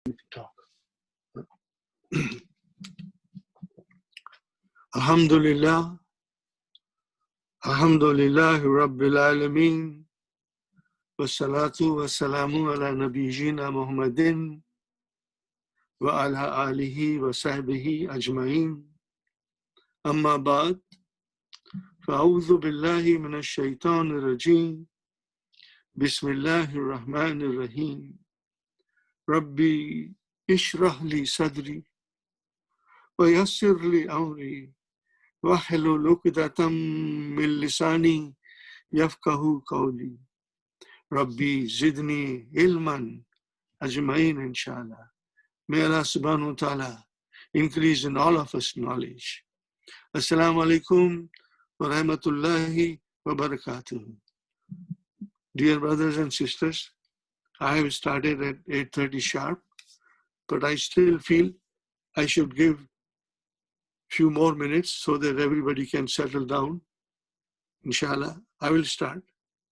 talk. Alhamdulillah, Alhamdulillahi Rabbil Alameen, wassalatu wassalamu ala nabiyyina Muhammadin wa ala alihi wa sahbihi ajma'in. Amma ba'd, fa'udhu billahi minash shaitanir rajim. Bismillahir Rahmanir Rahim. Rabbi ishrah li sadri wa yassir li amri wahlul 'uqdatam min lisani yafqahu qawli. Rabbi zidni ilman ajma'in inshallah. May Allah subhanahu wa ta'ala increase in all of us knowledge. Assalamu alaikum wa rahmatullahi wa barakatuh. Dear brothers and sisters, I have started at 8:30 sharp, but I still feel I should give few more minutes so that everybody can settle down. Inshallah, I will start,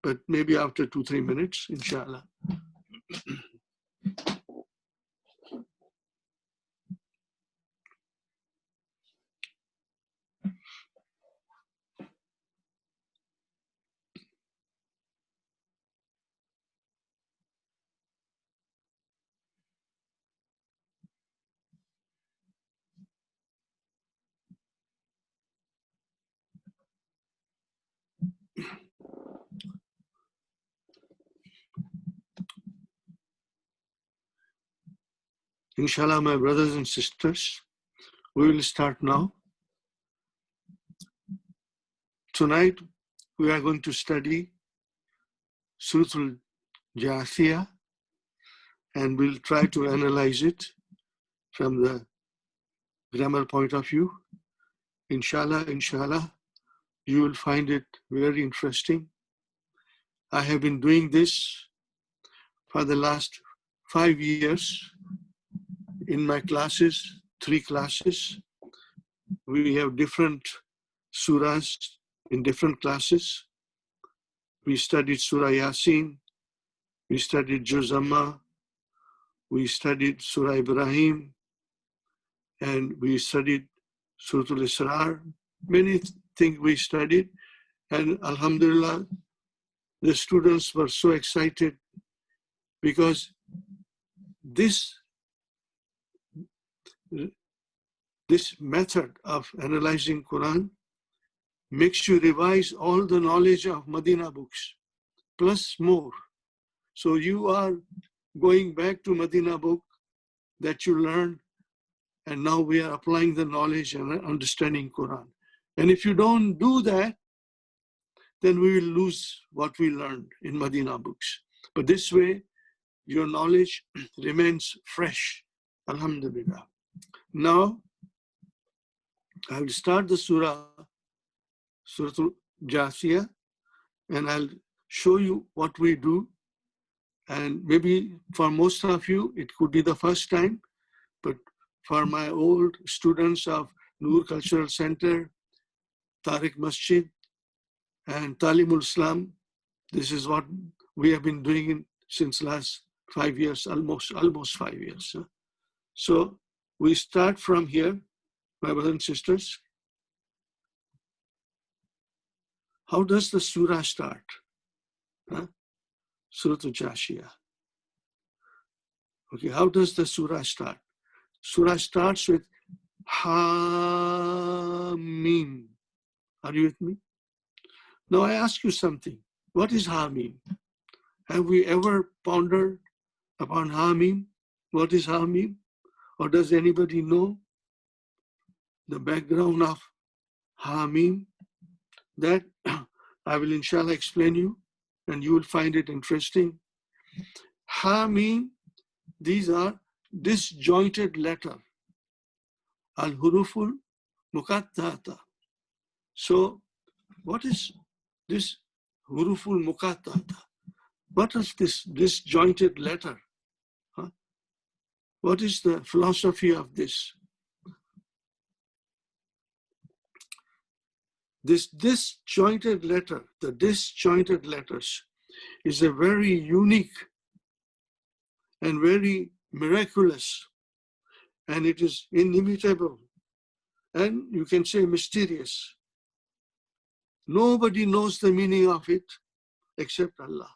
but maybe after 2-3 minutes, inshallah. Inshallah, my brothers and sisters, we will start now. Tonight, we are going to study Surah Jathiya, and we'll try to analyze it from the grammar point of view. Inshallah, you will find it very interesting. I have been doing this for the last 5 years in my classes, 3 classes. We have different surahs in different classes. We studied Surah Yasin, we studied Juz Amma, we studied Surah Ibrahim, and we studied Surah Al-Israr. Many things we studied, and Alhamdulillah, the students were so excited because this method of analyzing Quran makes you revise all the knowledge of Medina books, plus more. So you are going back to Medina book that you learned, and now we are applying the knowledge and understanding Quran. And if you don't do that, then we will lose what we learned in Medina books. But this way, your knowledge remains fresh. Alhamdulillah. Now, I will start the Surah Jathiya, and I'll show you what we do. And maybe for most of you, it could be the first time, but for my old students of Noor Cultural Center, Tariq Masjid, and Talimul Islam, this is what we have been doing since last 5 years, almost 5 years. So we start from here, my brothers and sisters. How does the surah start? Surah Jathiya. Okay, how does the surah start? Surah starts with Hamim. Are you with me? Now I ask you something. What is Hamim? Have we ever pondered upon Hamim? What is Hamim? Or does anybody know the background of Hamim? That I will inshallah explain you, and you will find it interesting. Hamim, these are disjointed letter. Al-huruful muqatta'ata. So what is this huruful muqatta'ata? What is this disjointed letter? What is the philosophy of this? This disjointed letter, the disjointed letters, is a very unique and very miraculous, and it is inimitable, and you can say mysterious. Nobody knows the meaning of it except Allah.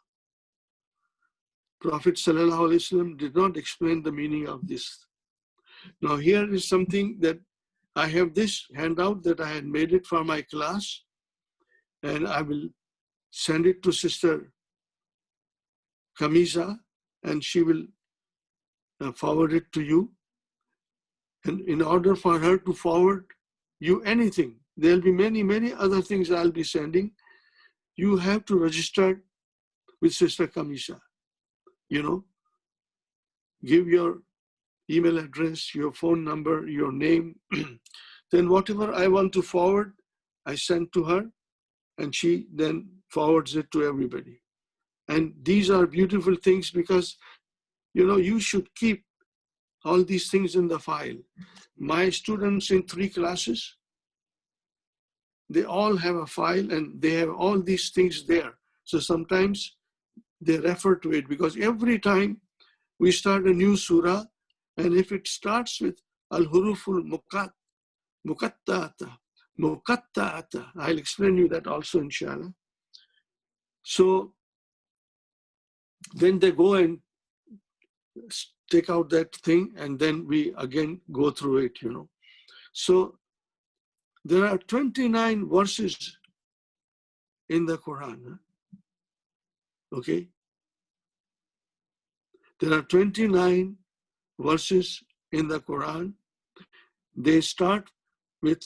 Prophet ﷺ did not explain the meaning of this. Now here is something that I have this handout that I had made it for my class, and I will send it to Sister Kamisa, and she will forward it to you. And in order for her to forward you anything, there'll be many other things I'll be sending. You have to register with Sister Kamisa. You know, give your email address, your phone number, your name. Then whatever I want to forward, I send to her, and she then forwards it to everybody. And these are beautiful things because, you know, you should keep all these things in the file. My students in 3 classes, they all have a file and they have all these things there. So sometimes they refer to it because every time we start a new surah, and if it starts with al-huruful muqatta'ata, I'll explain you that also inshallah. So then they go and take out that thing, and then we again go through it, you know. So there are 29 verses in the Quran. Okay? There are 29 verses in the Quran. They start with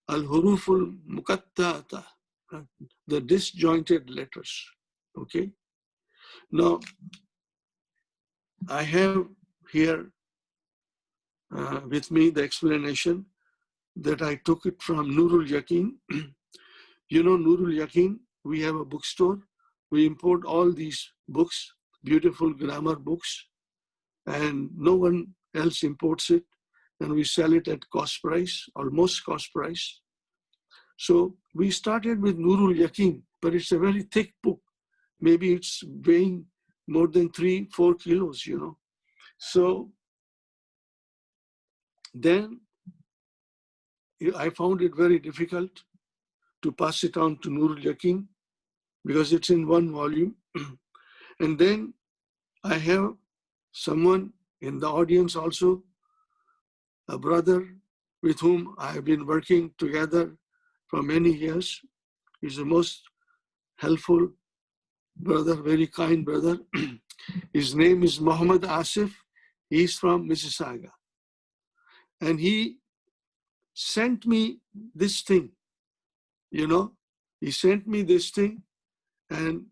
al-huruful muqatta'ata, the disjointed letters. Okay? Now, I have here with me the explanation that I took it from Nurul Yaqeen. You know Nurul Yaqeen, we have a bookstore. We import all these books, beautiful grammar books, and no one else imports it. And we sell it at cost price, almost cost price. So we started with Nurul Yaqeen, but it's a very thick book. Maybe it's weighing more than 3-4 kilos, you know. So then I found it very difficult to pass it on to Nurul Yaqeen because it's in 1 volume. And then I have someone in the audience also, a brother with whom I have been working together for many years. He's the most helpful brother, very kind brother. His name is Muhammad Asif. He's from Mississauga. And he sent me this thing, you know. He sent me this thing, and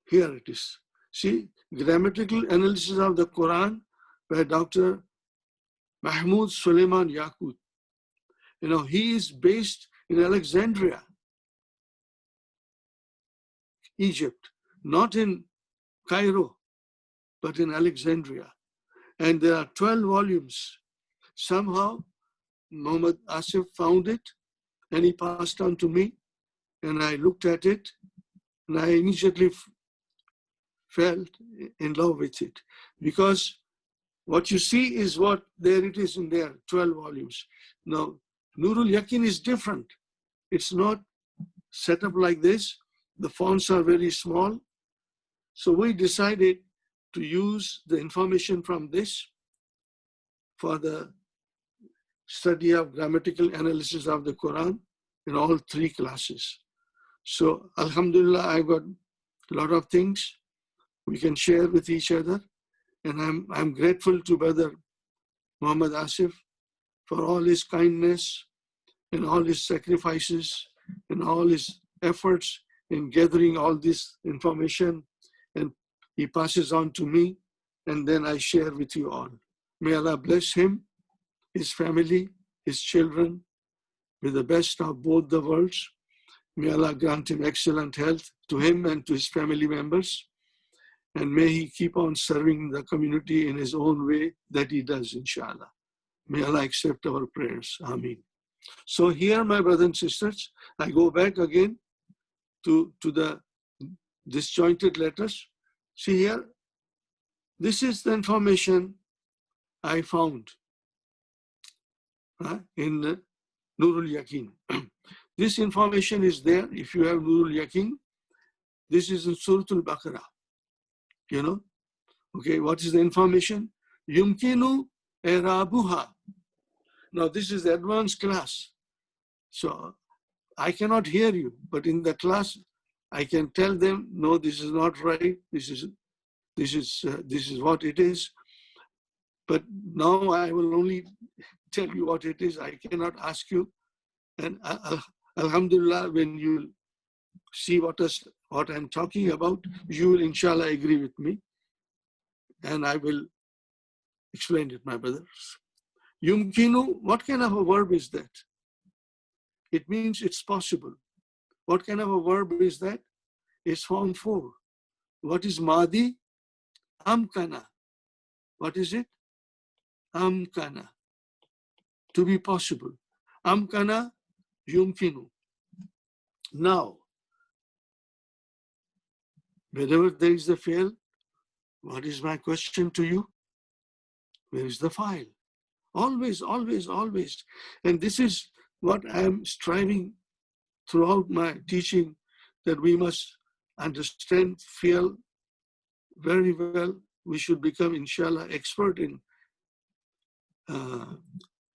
here it is. See, Grammatical Analysis of the Quran by Dr. Mahmoud Suleiman Yaqut. You know, he is based in Alexandria, Egypt, not in Cairo, but in Alexandria. And there are 12 volumes. Somehow, Muhammad Asif found it, and he passed on to me, and I looked at it, and I immediately fell in love with it. Because what you see is what, there it is in there, 12 volumes. Now, Nurul Yaqeen is different. It's not set up like this. The fonts are very small. So we decided to use the information from this for the study of grammatical analysis of the Quran in all 3 classes. So Alhamdulillah, I got a lot of things we can share with each other. And I'm grateful to Brother Muhammad Asif for all his kindness and all his sacrifices and all his efforts in gathering all this information. And he passes on to me, and then I share with you all. May Allah bless him, his family, his children, with the best of both the worlds. May Allah grant him excellent health to him and to his family members. And may he keep on serving the community in his own way that he does, inshallah. May Allah accept our prayers. Ameen. So here, my brothers and sisters, I go back again to the disjointed letters. See here, This is the information I found in Nurul Yaqeen. This information is there. If you have Nurul Yaqeen, this is in Surah Al-Baqarah. You know, okay, what is the information? Yumkinu erabuha. Now, this is the advanced class. So, I cannot hear you, but in the class, I can tell them, no, this is not right. This is what it is. But now I will only tell you what it is. I cannot ask you. And Alhamdulillah, when you see what I'm talking about, you will inshallah agree with me. And I will explain it, my brothers. Yumkinu, what kind of a verb is that? It means it's possible. What kind of a verb is that? It's form 4. What is Madi? Amkana. What is it? Amkana. To be possible. Amkana yumkinu. Now, whenever there is a fail, what is my question to you? Where is the file? Always, always, always. And this is what I am striving throughout my teaching, that we must understand, feel very well. We should become, inshallah, expert in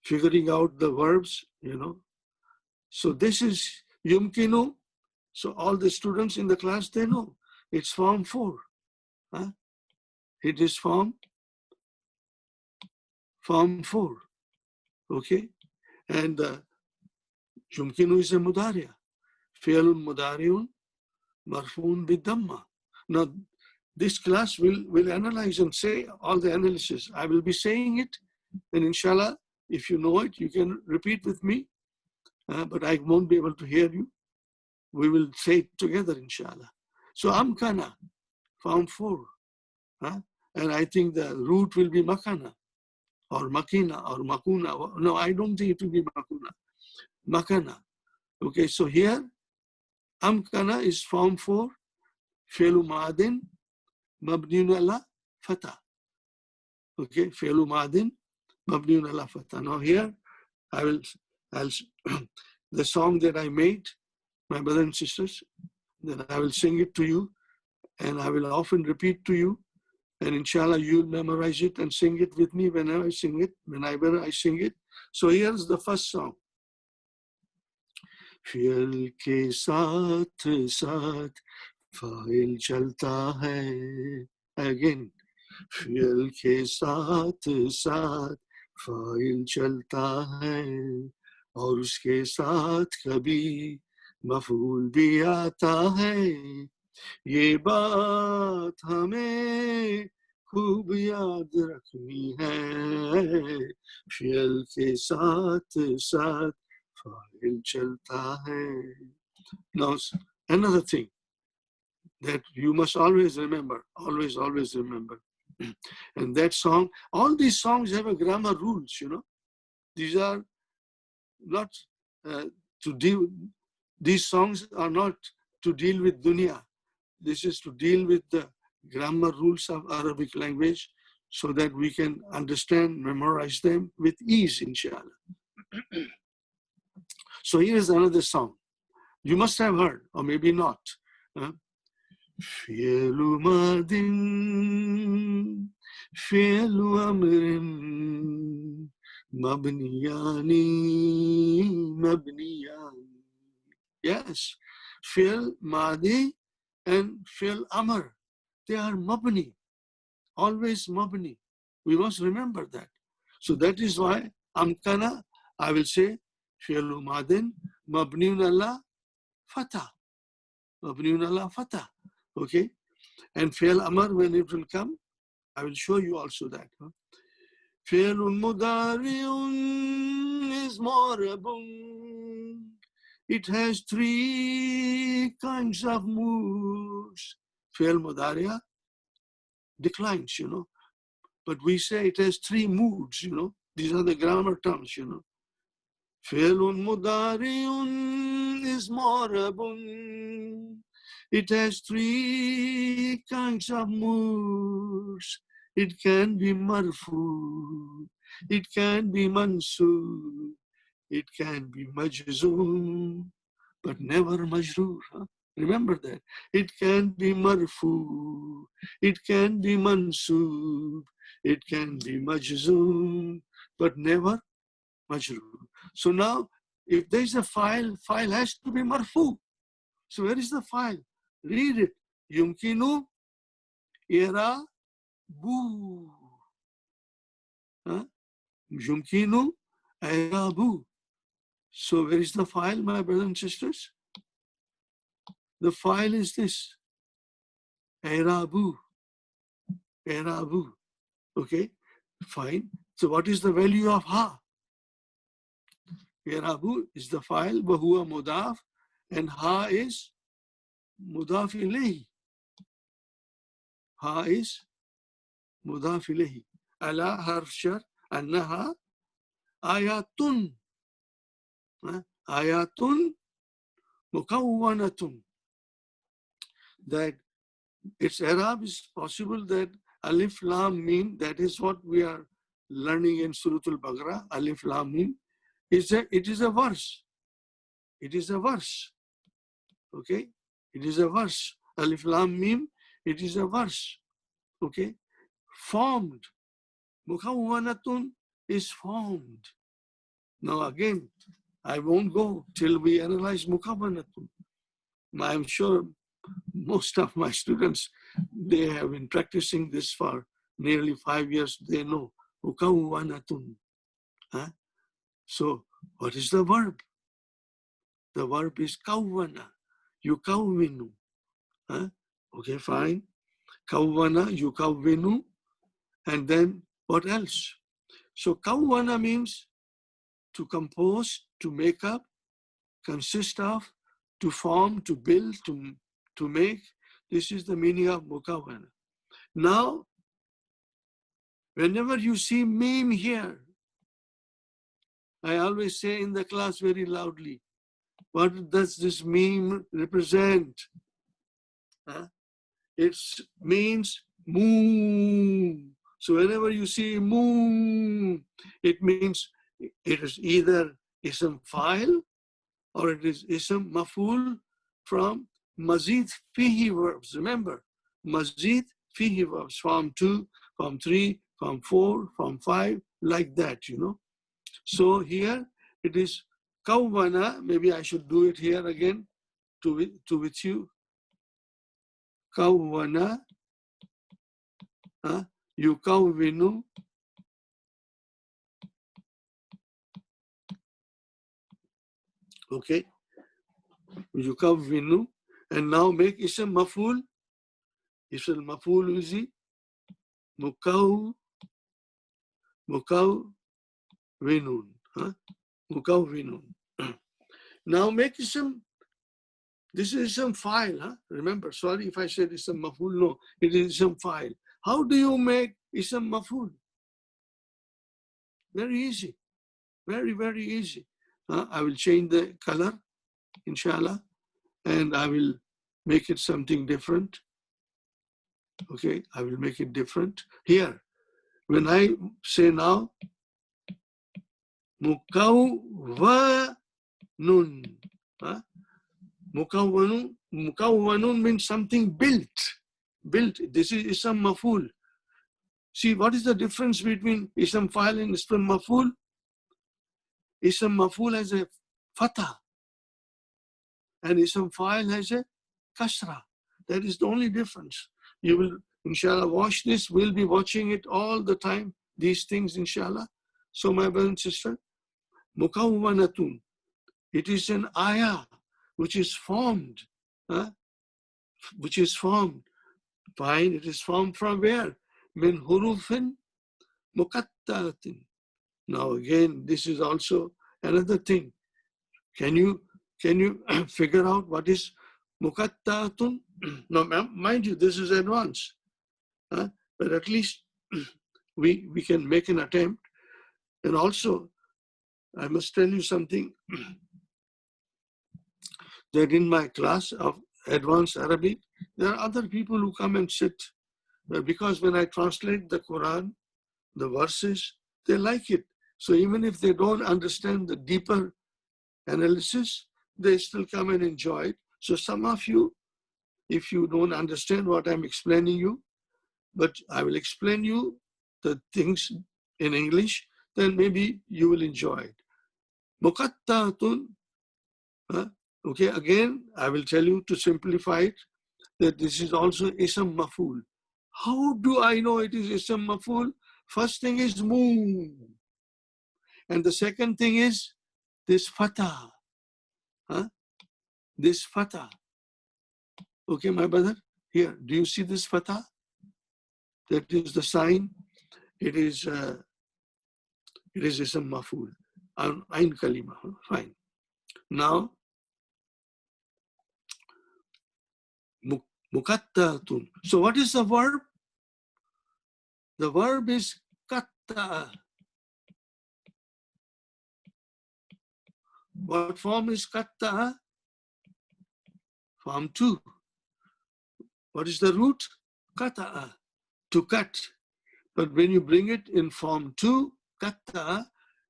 figuring out the verbs, you know. So this is yumkinu. So all the students in the class, they know. It's form 4. It is form 4. Okay? And yumkinu is a mudariya. Fi'lun mudariun marfoon bidamma. Now, this class will analyze and say all the analysis. I will be saying it, and inshallah, if you know it, you can repeat with me, but I won't be able to hear you. We will say it together, inshallah. So, amkana, form 4. And I think the root will be makana, or makina, or makuna. No, I don't think it will be makuna. Makana. Okay, so here, amkana is form 4, fi'lu ma'adin, mabniun ala fatah. Okay, fi'lu ma'adin, mabniun ala fatah. Now here, I'll the song that I made, my brothers and sisters, then I will sing it to you, and I will often repeat to you, and inshallah you'll memorize it and sing it with me whenever I sing it. So here's the first song. Fi'l ke saath saath fa'il chalta hai. Again. Fi'l ke saath saath fa'il chalta hai. और उसके साथ कभी मफूल भी आता है. ये बात हमें खूब याद रखनी है. फियल के साथ साथ फाइल चलता है. Now, another thing that you must always remember, always remember. And that song, all these songs have a grammar rules, you know. These are not these songs are not to deal with dunya. This is to deal with the grammar rules of Arabic language so that we can understand, memorize them with ease, inshallah. So here is another song. You must have heard, or maybe not. Fi'lu madin, fi'lu amrin, mabniyani. Yes, fi'l madi and fi'l amr, they are mabni, always mabni. We must remember that. So that is why amkana, I will say fi'l madin mabniun ala fatah. Mabniun ala fatah. Okay? And fi'l amr, when it will come, I will show you also that. فعل مضارع is morabun. It has 3 kinds of moods. فعل مضارع declines, you know. But we say it has 3 moods, you know. These are the grammar terms, you know. فعل مضارع is morabun. It has 3 kinds of moods. it can be marfu, it can be mansub, it can be majzoom, but never majroor. Huh? Remember that. It can be marfu, it can be mansub, it can be majzoom, but never majroor. So now, if there is a file, file has to be marfu. So where is the file? Read it. Yumkinu ira bu. Huh? Yumkinu ira bu. So where is the file, my brothers and sisters? The file is this. Irabu. Irabu. Okay, fine. So what is the value of ha? Irabu is the file, Bahua Mudaf, and ha is Mudaf ilayhi. Ha is Mudaf ilayhi. Ala harf shar, annaha ayatun. Ayatun mukawwanatun. That its Arab is possible that Alif Lam Mim, that is what we are learning in Surah Al-Baqarah, Alif Lam Mim, it is a verse. It is a verse. Okay? It is a verse. Alif Lam Mim, it is a verse. Okay? Formed. Mukawwanatun is formed. Now again, I won't go till we analyze Mukawwanatun. I'm sure most of my students, they have been practicing this for nearly 5 years. They know Mukawwanatun. Huh? So what is the verb? The verb is kawwana. Yukawwinu. Huh? Okay, fine. Kawwana, yukawwinu. And then what else? So kawwana means to compose, to make up, consist of, to form, to build, to make. This is the meaning of mukawwana. Now, whenever you see meme here, I always say in the class very loudly, what does this meme represent? Huh? It means moon. So whenever you see moon, it means it is either ism file or it is ism maf'ul from mazid fihi verbs. Remember, mazid fihi verbs, form 2, form 3, form 4, form 5, like that, you know. So here it is kawwana. Maybe I should do it here again with you. Kawwana, yukawwinu, okay, yukawwinu, and now make ism maf'ul. Ism maf'ul is mukawwinun, mukawwinun. Now make ism. This is some file, huh? Remember, sorry if I said ism maf'ul. No, it is some file. How do you make ism maf'ul? Very easy. Very, very easy. I will change the color, inshallah, and I will make it something different. Okay, I will make it different. Here, when I say now, mukawwanun, mukawwanun means something built. Built. This is ism maf'ul. See, what is the difference between ism file and ism maf'ul? Ism maf'ul has a fatha and ism file has a kasra. That is the only difference. You will, inshallah, watch this. We'll be watching it all the time, these things, inshallah. So, my brother and sister, mukawwanatun, it is an ayah which is formed. Which is formed. Fine, it is formed from where? Min hurufin muqatta'atin. Now again, this is also another thing. Can you figure out what is muqatta'atun? Now, mind you, this is advanced. But at least we can make an attempt. And also, I must tell you something, that in my class of advanced Arabic, there are other people who come and sit because when I translate the Quran, the verses, they like it. So even if they don't understand the deeper analysis, they still come and enjoy it. So some of you, if you don't understand what I'm explaining you, but I will explain you the things in English, then maybe you will enjoy it. Muqattatun, okay, again, I will tell you to simplify it, that this is also ism maf'ul. How do I know it is ism maf'ul? First thing is mu. And the second thing is this fatah. This fatah. Okay, my brother? Here, do you see this fatah? That is the sign. It is ism maf'ul. Ain kalima. Fine. Now, mukattatun. So what is the verb? The verb is katta. What form is katta? Form 2. What is the root? Kata'a, to cut. But when you bring it in form 2, katta,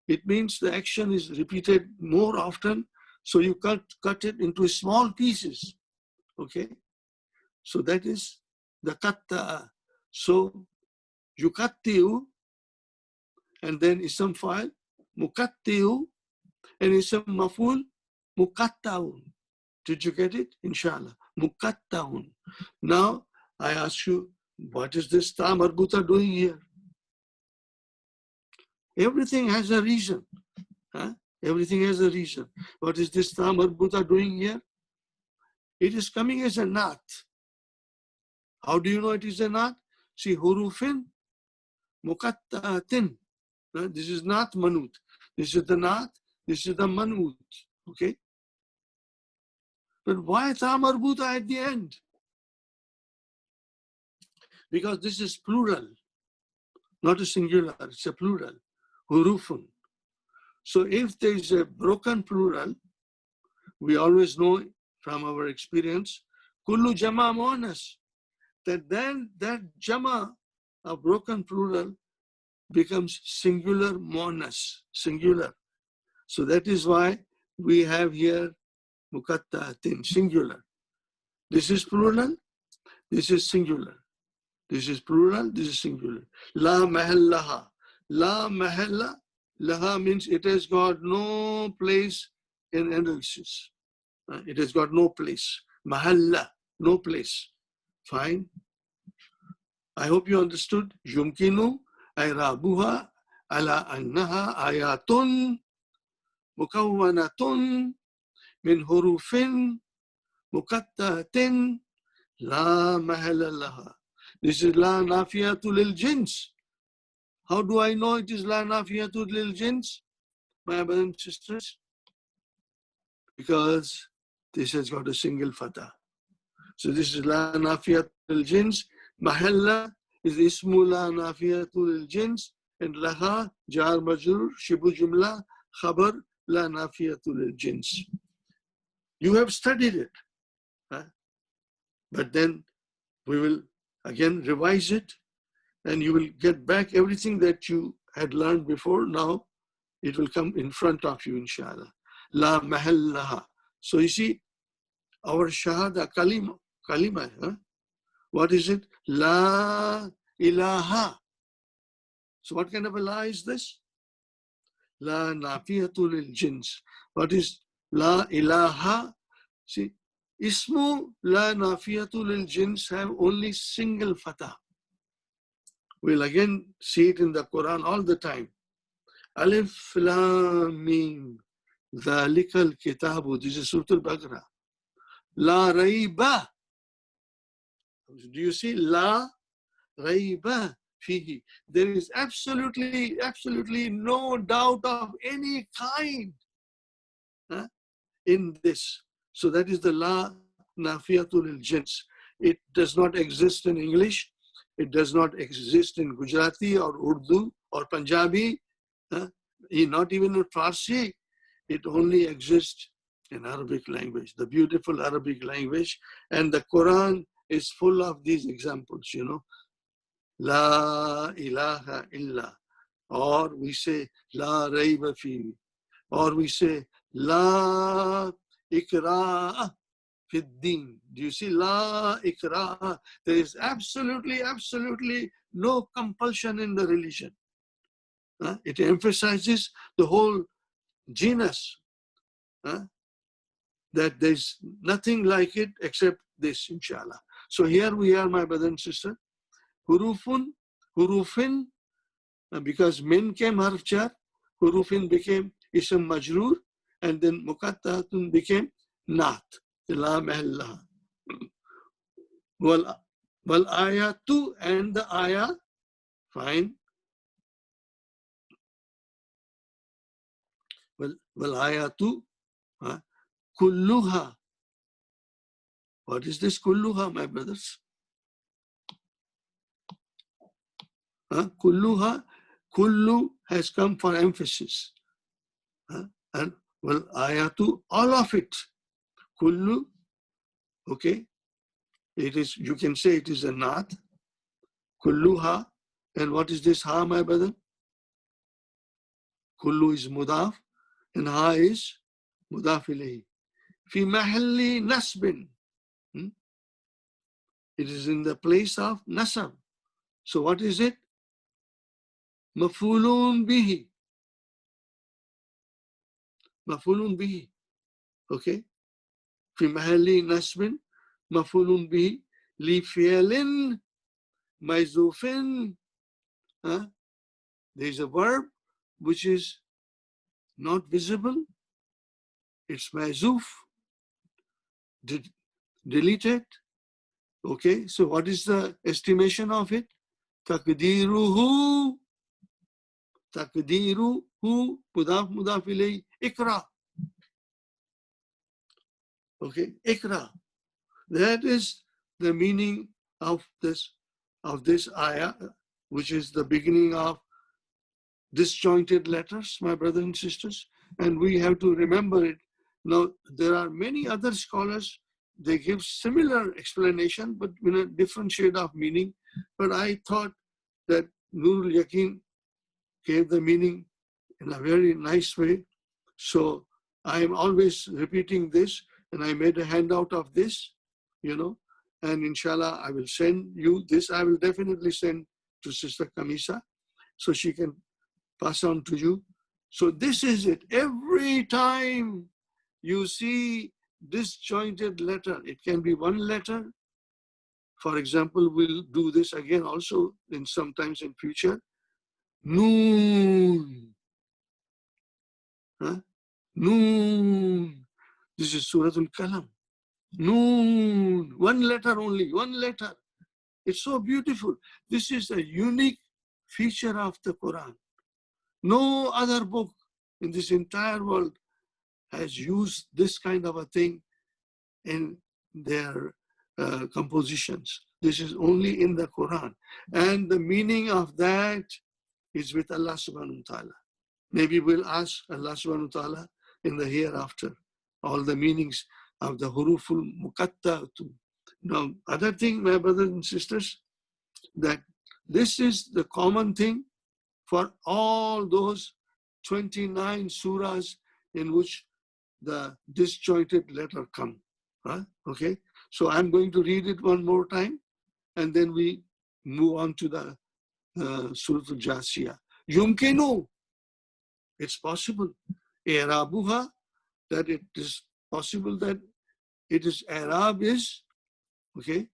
it means the action is repeated more often. So you cut it into small pieces. Okay? So that is the katta. So yukattiu, and then ism fa'il, mukattiu, and ism maf'ul, mukattaun. Did you get it? Inshallah. Mukattaun. Now I ask you, what is this ta marbuta doing here? Everything has a reason. Everything has a reason. What is this ta marbuta doing here? It is coming as a nat. How do you know it is a nat? See, hurufin mukattatin. This is not manut. This is the nat. This is the manut. Okay? But why ta marbuta at the end? Because this is plural, not a singular, it's a plural. Hurufun. So if there is a broken plural, we always know from our experience, kullu jama muannas, that then that jama, a broken plural, becomes singular muannas, singular. So that is why we have here mukattatin, singular. This is plural, this is singular. This is plural, this is singular. La mahallaha. La mahalla, laha means it has got no place in analysis. It has got no place. Mahalla, no place. Fine. I hope you understood. Yumkinu ayrabuha ala annaha ayatun mukawwanatun min hurufin mukattatin la mahalla laha. This is la nafiyatu lil jins. How do I know it is la nafiyatu lil jins, my brothers and sisters? Because this has got a single fatah. So this is la nafiyatu lil jins. Mahalla is ismu la nafiyatu lil jins, and laha jar majrur shibu jumla khabar la nafiyatu lil jins. You have studied it, but then we will again revise it, and you will get back everything that you had learned before. Now it will come in front of you, inshallah. La mahallaha. So you see, our shahada kalima, what is it? La ilaha. So what kind of a la is this? La nafiyatul lil jins. What is la ilaha? See, ismu la nafiyatul lil jins have only single fatah. We'll again see it in the Quran all the time. Alif Lam Mim. Dhalikal Kitabu. This is Surah Al-Baqarah. La Raiba. Do you see? La Raiba Fihi. There is absolutely no doubt of any kind in this. So that is the La Nafiyatul Jins. It does not exist in English. It does not exist in Gujarati or Urdu or Punjabi, not even in Farsi. It only exists in Arabic language, the beautiful Arabic language. And the Quran is full of these examples, La ilaha illa. Or we say La rayba fi. Or we say La ikra'a fi din. Do you see La ikra'a? There is absolutely no compulsion in the religion. It emphasizes the whole genus. That there's nothing like it except this, inshallah. So here we are, my brother and sister. Hurufin, because min came harf jar, hurufin became ism majroor, and then muqattaatun became naat, la mahalla. Wal ayatu, and the ayah, fine. Wal ayatu, kulluha. What is this kulluha, my brothers? Kulluha, kullu has come for emphasis. And well, ayatu, all of it. Kullu, okay. It is, you can say it is a naat. Kulluha. And what is this ha, my brother? Kullu is mudaf, and ha is mudaf ilayhi. Fi mahalli nasbin. It is in the place of nasab. So what is it? Mafulun bihi. Mafulun bihi. Okay. Fi mahalli nasbin. Mafulun bihi. Li fi'lin maizufin. There is a verb which is not visible. It's maizuf. Deleted. Okay. So what is the estimation of it? Takdiruhu. Takdiruhu. Mudaf mudaf ilayhi. Ikra. Okay. Ikra. That is the meaning of this ayah, which is the beginning of disjointed letters, my brothers and sisters. And we have to remember it. Now, there are many other scholars, they give similar explanation, but in a different shade of meaning. But I thought that Nurul Yaqeen gave the meaning in a very nice way. So I am always repeating this, and I made a handout of this, and inshallah, I will send you this. I will definitely send to Sister Kamisa so she can pass on to you. So this is it. Every time you see disjointed letter, it can be one letter. For example, we'll do this again also in sometimes in future. Noon. Noon. This is Surah Al-Kalam. Noon. One letter only, one letter. It's so beautiful. This is a unique feature of the Quran. No other book in this entire world has used this kind of a thing in their compositions. This is only in the Quran. And the meaning of that is with Allah subhanahu wa ta'ala. Maybe we'll ask Allah subhanahu wa ta'ala in the hereafter, all the meanings of the huruful muqatta'atu. Now, other thing, my brothers and sisters, that this is the common thing for all those 29 surahs in which the disjointed letter come. Okay, so I'm going to read it one more time, and then we move on to the Surah Al-Jathiya. Yumkinu, it's possible. I'rabuha, that it is possible that it is Arab is, okay,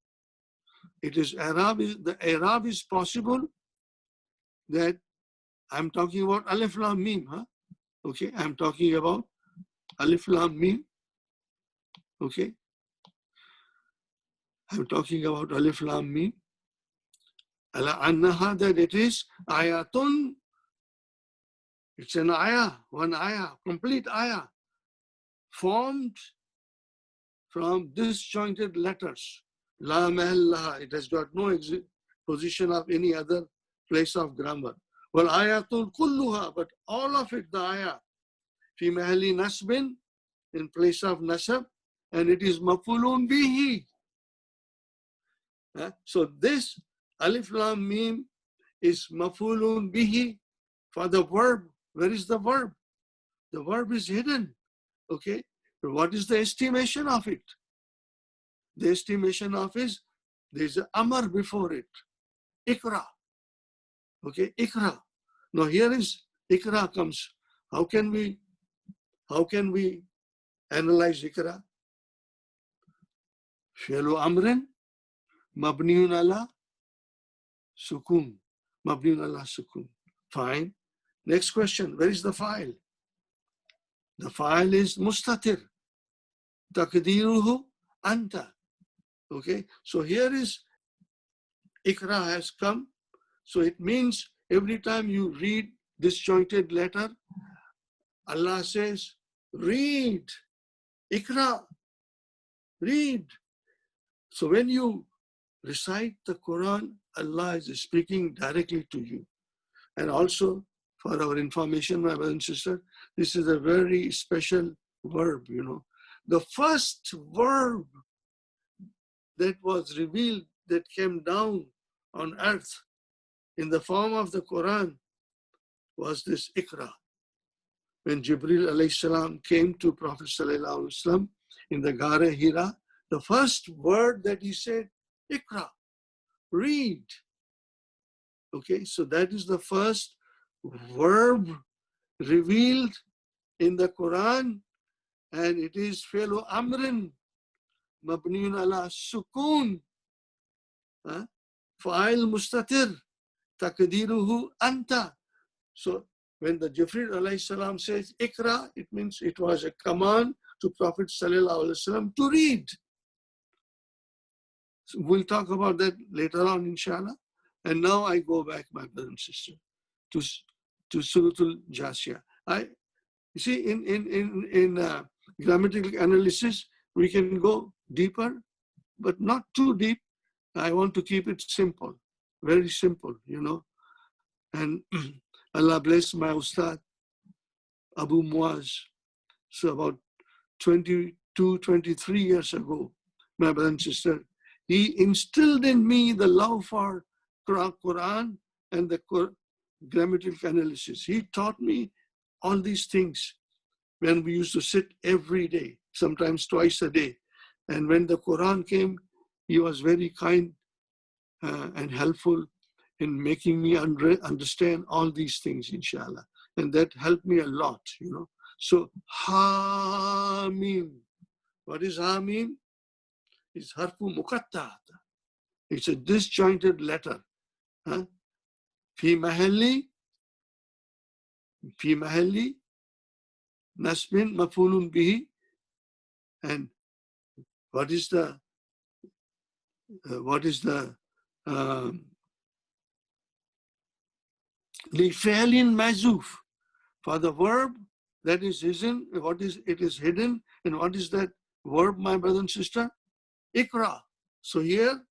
it is Arab is, the Arab is possible that I'm talking about Alif Lam Mim, okay, I'm talking about Alif Lam Mim, okay, I'm talking about Alif Lam Mim, ala annaha, that it is ayatun, it's an ayah, one ayah, complete ayah, formed from disjointed letters. La mahallaha, it has got no position of any other place of grammar. Well, ayatul kulluha, but all of it, the ayah, fi mahalli nasbin, in place of nasab, and it is mafulun bihi. So this Alif Lam Mim is mafulun bihi for the verb. Where is the verb? The verb is hidden. Okay. What is the estimation of it? The estimation of is there's an amar before it. Ikra. Okay, ikra. Now here is ikra comes. How can we analyze ikra? Fi'lu amrin mabniun ala sukun. Mabniun ala sukun. Fine. Next question. Where is the file? The file is mustatir. Takdiruhu anta. Okay. So here is ikra has come. So it means every time you read disjointed letter, Allah says, read, ikra, read. So when you recite the Quran, Allah is speaking directly to you. And also, for our information, my brother and sister, this is a very special verb, you know. The first verb that was revealed, that came down on earth in the form of the Quran, was this ikra. When Jibril alayhi salam came to Prophet sallallahu alaihi wasallam in the Ghar Hira, the first word that he said, ikra, read. Okay, so that is the first verb revealed in the Quran, and it is fi'lu amrin mabniun ala sukun, fa'il mustatir, takdiruhu anta. So when the Jibril alayhi salam says ikra, it means it was a command to Prophet sallallahu alaihi wasallam to read. So we'll talk about that later on, inshallah. And now I go back, my brother and sister, to Suratul Jathiya. You see, in grammatical analysis, we can go deeper, but not too deep. I want to keep it simple, very simple, you know. And Allah bless my Ustad, Abu Muaz. So about 22, 23 years ago, my brother and sister, he instilled in me the love for Quran and the grammatical analysis. He taught me all these things when we used to sit every day, sometimes twice a day. And when the Quran came, he was very kind and helpful in making me understand all these things, inshallah. And that helped me a lot, you know. So, Hamim. What is Hamim? It's harfu muqatta'at. It's a disjointed letter. Fi mahalli nasbin mafulun bihi. And what is the Li'fa'lin mazuf, for the verb that is hidden. It is hidden, and what is that verb, my brother and sister? Ikra. So here,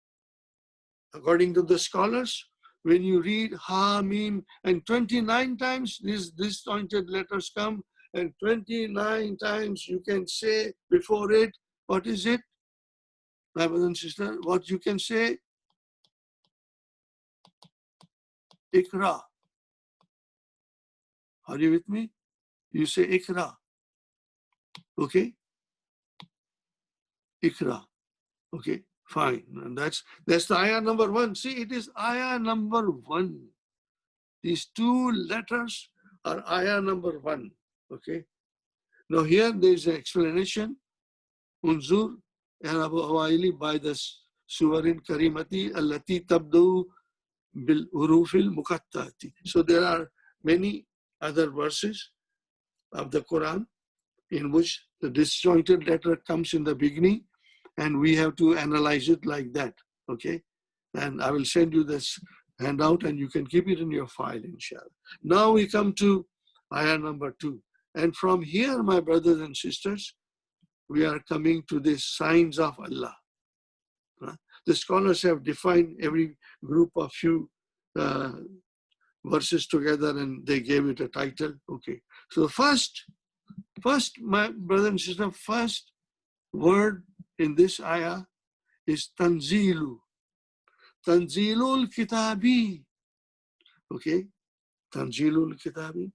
according to the scholars, when you read Ha Mim, and 29 times these disjointed letters come, and 29 times you can say before it, what is it, my brother and sister? What you can say? Ikra. Are you with me? You say ikra. Okay? Ikra. Okay, fine. And that's the ayah number 1. See, it is ayah number 1. These 2 letters are ayah number 1. Okay? Now here there is an explanation. Unzur and Abu Awaili by the Suwarin Karimati allati tabdu bil urufil muqattati. So there are many other verses of the Quran in which the disjointed letter comes in the beginning, and we have to analyze it like that. Okay? And I will send you this handout and you can keep it in your file, inshallah. Now we come to ayah number 2. And from here, my brothers and sisters, we are coming to the signs of Allah. The scholars have defined every group of few verses together and they gave it a title. Okay. So first, my brother and sister, first word in this ayah is tanzilu. Tanzilul Kitabi. Okay, Tanzilul Kitabi.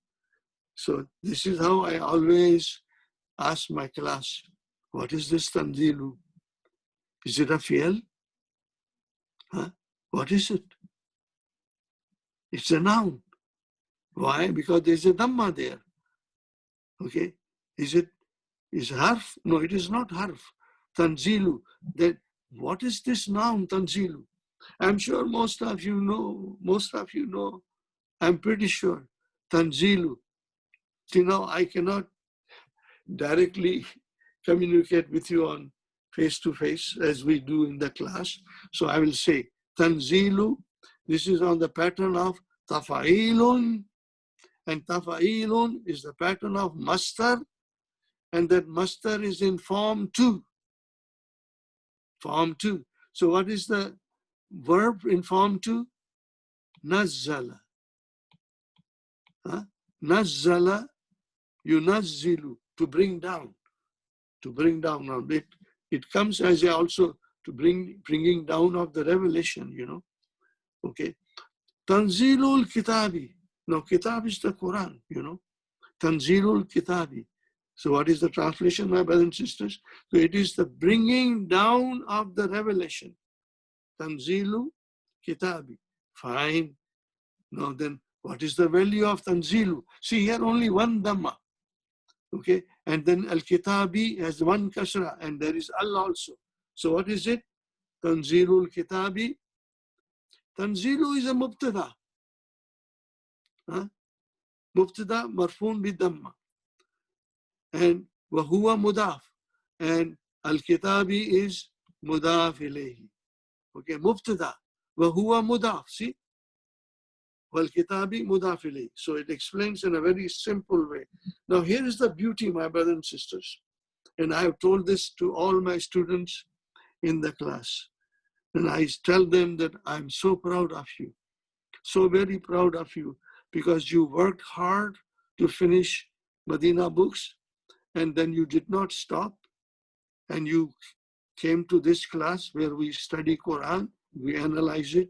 So this is how I always ask my class, what is this Tanzilu? Is it a fi'l? Huh? What is it? It's a noun. Why? Because there's a Dhamma there. Okay, is harf? No, it is not harf. Tanzilu. Then what is this noun, Tanzilu? I'm sure most of you know, I'm pretty sure. Tanzilu. I cannot directly communicate with you on face to face as we do in the class. So I will say, Tanzilu, this is on the pattern of Tafa'ilun, and Tafa'ilun is the pattern of Mastar, and that Mastar is in form 2. Form 2. So what is the verb in form 2? Nazzala. Huh? Nazzala, yunazzilu, to bring down. To bring down. Now, it comes as also to bringing down of the revelation, Okay. Tanzilul Kitabi. Now, Kitab is the Quran, Tanzilul Kitabi. So what is the translation, my brothers and sisters? So it is the bringing down of the revelation. Tanzilu Kitabi. Fine. Now then, what is the value of Tanzilu? See here only one Dhamma. Okay. And then Al-Kitabi has one Kasra, and there is Al also. So what is it? Tanzilul Kitabi. Tanzilu is a Mubtada. Mubtada marfoon bi Dhamma. And Wahuwa Mudaf. And Al-Kitabi is Mudaf ilayhi. Okay, Mubtada. Wahuwa Mudaf. See? Wal-Kitabi Mudaf ilayhi. So it explains in a very simple way. Now here is the beauty, my brothers and sisters. And I have told this to all my students in the class. And I tell them that I'm so proud of you. So very proud of you, because you worked hard to finish Medina books, and then you did not stop, and you came to this class where we study Quran, we analyze it,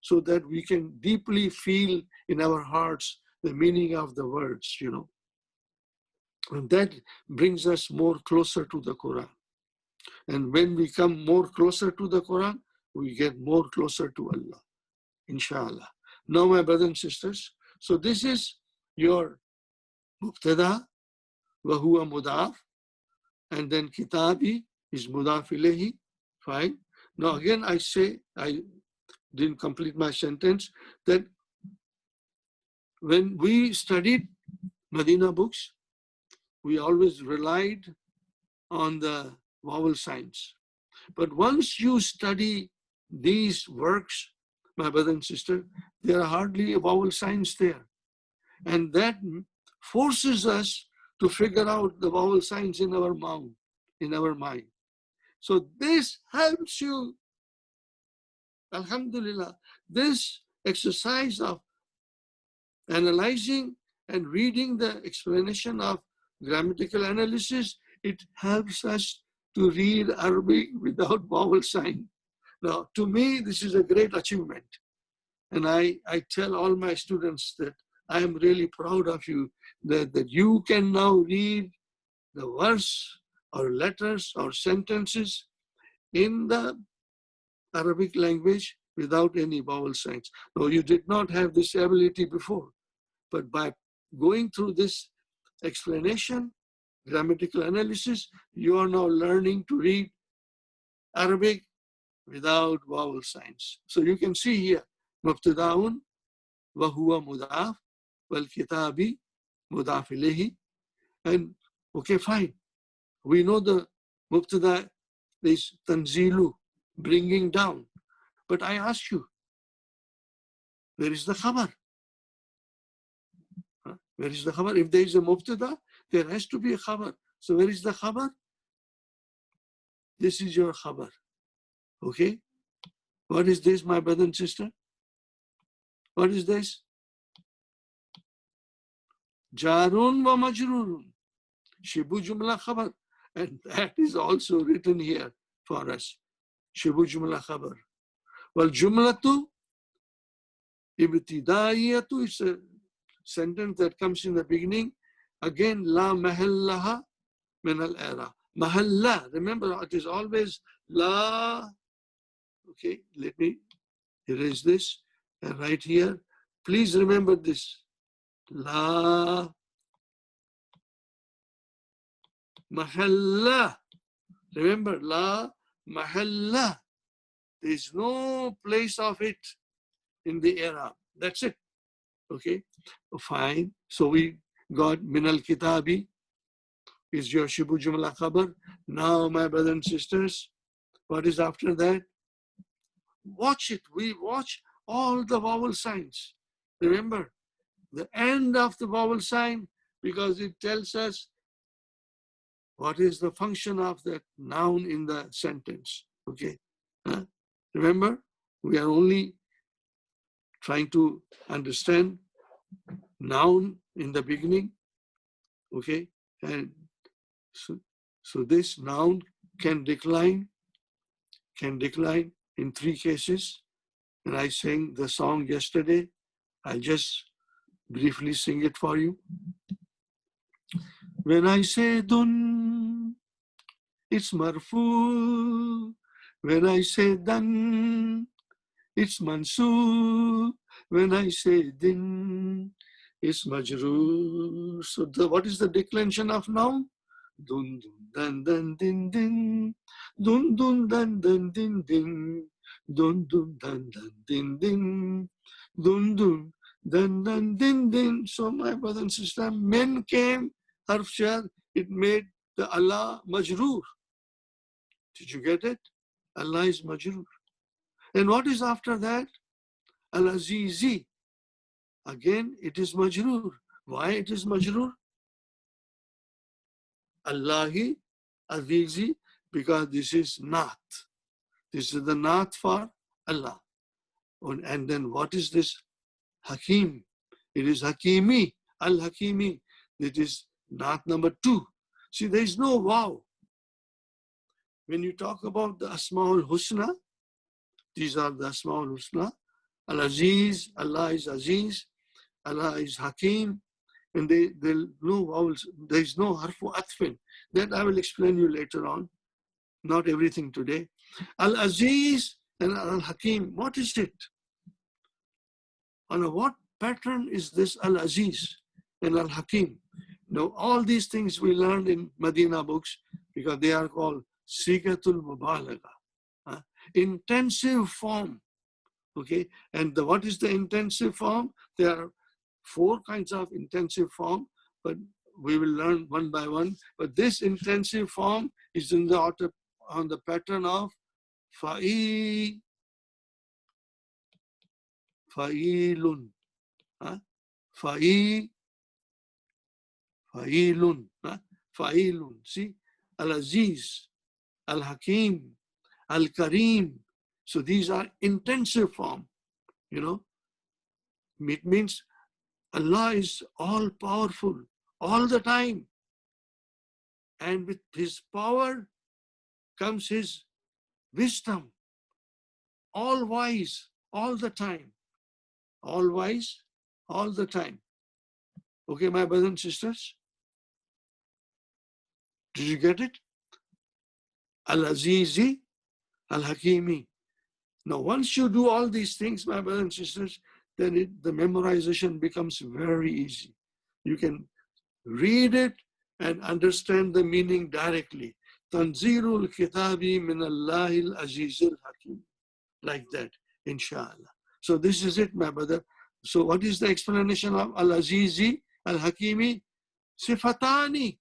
so that we can deeply feel in our hearts the meaning of the words, And that brings us more closer to the Quran. And when we come more closer to the Quran, we get more closer to Allah, inshallah. Now, my brothers and sisters, so this is your Mubtada, wa huwa mudaf, and then Kitabi is mudaf ilayhi. Fine. Now again I say, I didn't complete my sentence, that when we studied Medina books, we always relied on the vowel signs. But once you study these works, my brother and sister, there are hardly vowel signs there. And that forces us to figure out the vowel signs in our mouth, in our mind. So this helps you, alhamdulillah, this exercise of analyzing and reading the explanation of grammatical analysis, it helps us to read Arabic without vowel sign. Now, to me, this is a great achievement. And I tell all my students that I am really proud of you, that you can now read the verse or letters or sentences in the Arabic language without any vowel signs. No, you did not have this ability before, but by going through this explanation, grammatical analysis, you are now learning to read Arabic without vowel signs. So you can see here, Mubtada'un wa huwa mudaf wal kitabi mudaf ilayhi. And okay, fine. We know the Mubtada is tanzilu, bringing down. But I ask you, where is the khabar? Where is the khabar? If there is a Mubtada, there has to be a khabar. So where is the khabar? This is your khabar. Okay? What is this, my brother and sister? What is this? Jarun wa majrurun. Shibu jumla khabar. And that is also written here for us. Shibu jumla khabar. Wal jumlatu ibtidaiyatu is a sentence that comes in the beginning. Again, la mahallaha min al-i'rab. Mahalla, remember, it is always la. Okay, let me erase this and write here. Please remember this. La mahalla. Remember, la mahalla. There is no place of it in the Arab. That's it. Okay, fine. So we got minal kitabi is your shibu jumla khabar. Now, my brothers and sisters, what is after that? Watch it. We watch all the vowel signs. Remember, the end of the vowel sign, because it tells us what is the function of that noun in the sentence. Okay. Huh? Remember, we are only trying to understand noun in the beginning. Okay. And so this noun can decline in 3 cases. And I sang the song yesterday. I just briefly sing it for you. When I say dun, it's marfu. When I say dan, it's mansub. When I say din, it's majroor. So what is the declension of noun? Dun dun dan dan din din. Dun dun dan dan din din. Dun dun dan dan din din. Dun dun dan dan din din. So my brother and sister, men came, harf shar, it made the Allah majroor. Did you get it? Allah is majroor. And what is after that? Al-Azizi. Again, it is majroor. Why it is majroor? Allahi, Azizi, because this is Naat. This is the Naat for Allah. And then what is this? Hakim. It is Hakimi, Al-Hakimi. It is Naat number 2. See, there is no wow. When you talk about the Asma'ul Husna, these are the Asma'ul Husna. Al-Aziz, Allah is Aziz, Allah is Hakim, and there no vowels, there is no harfu atfin. That I will explain you later on, not everything today. Al-Aziz and Al-Hakim, what is it? On what pattern is this Al-Aziz and Al-Hakim? Now, all these things we learned in Medina books because they are called Sigatul Mubalagha, intensive form. Okay, and what is the intensive form? There are 4 kinds of intensive form, but we will learn one by one. But this intensive form is on the pattern of fa'ilun, fa'ilun. See, Al-Aziz, Al-Hakim, Al-Kareem. So these are intensive form, you know. It means Allah is all powerful all the time. And with His power comes His wisdom, all wise all the time. All wise all the time. Okay, my brothers and sisters? Did you get it? Al-Azizi, Al-Hakimi. Now, once you do all these things, my brothers and sisters, then the memorization becomes very easy. You can read it and understand the meaning directly. Tanzilul Kitabi min Allahil Azizil Hakim. Like that, inshallah. So this is it, my brother. So what is the explanation of Al-Azizi, Al-Hakimi? Sifatani.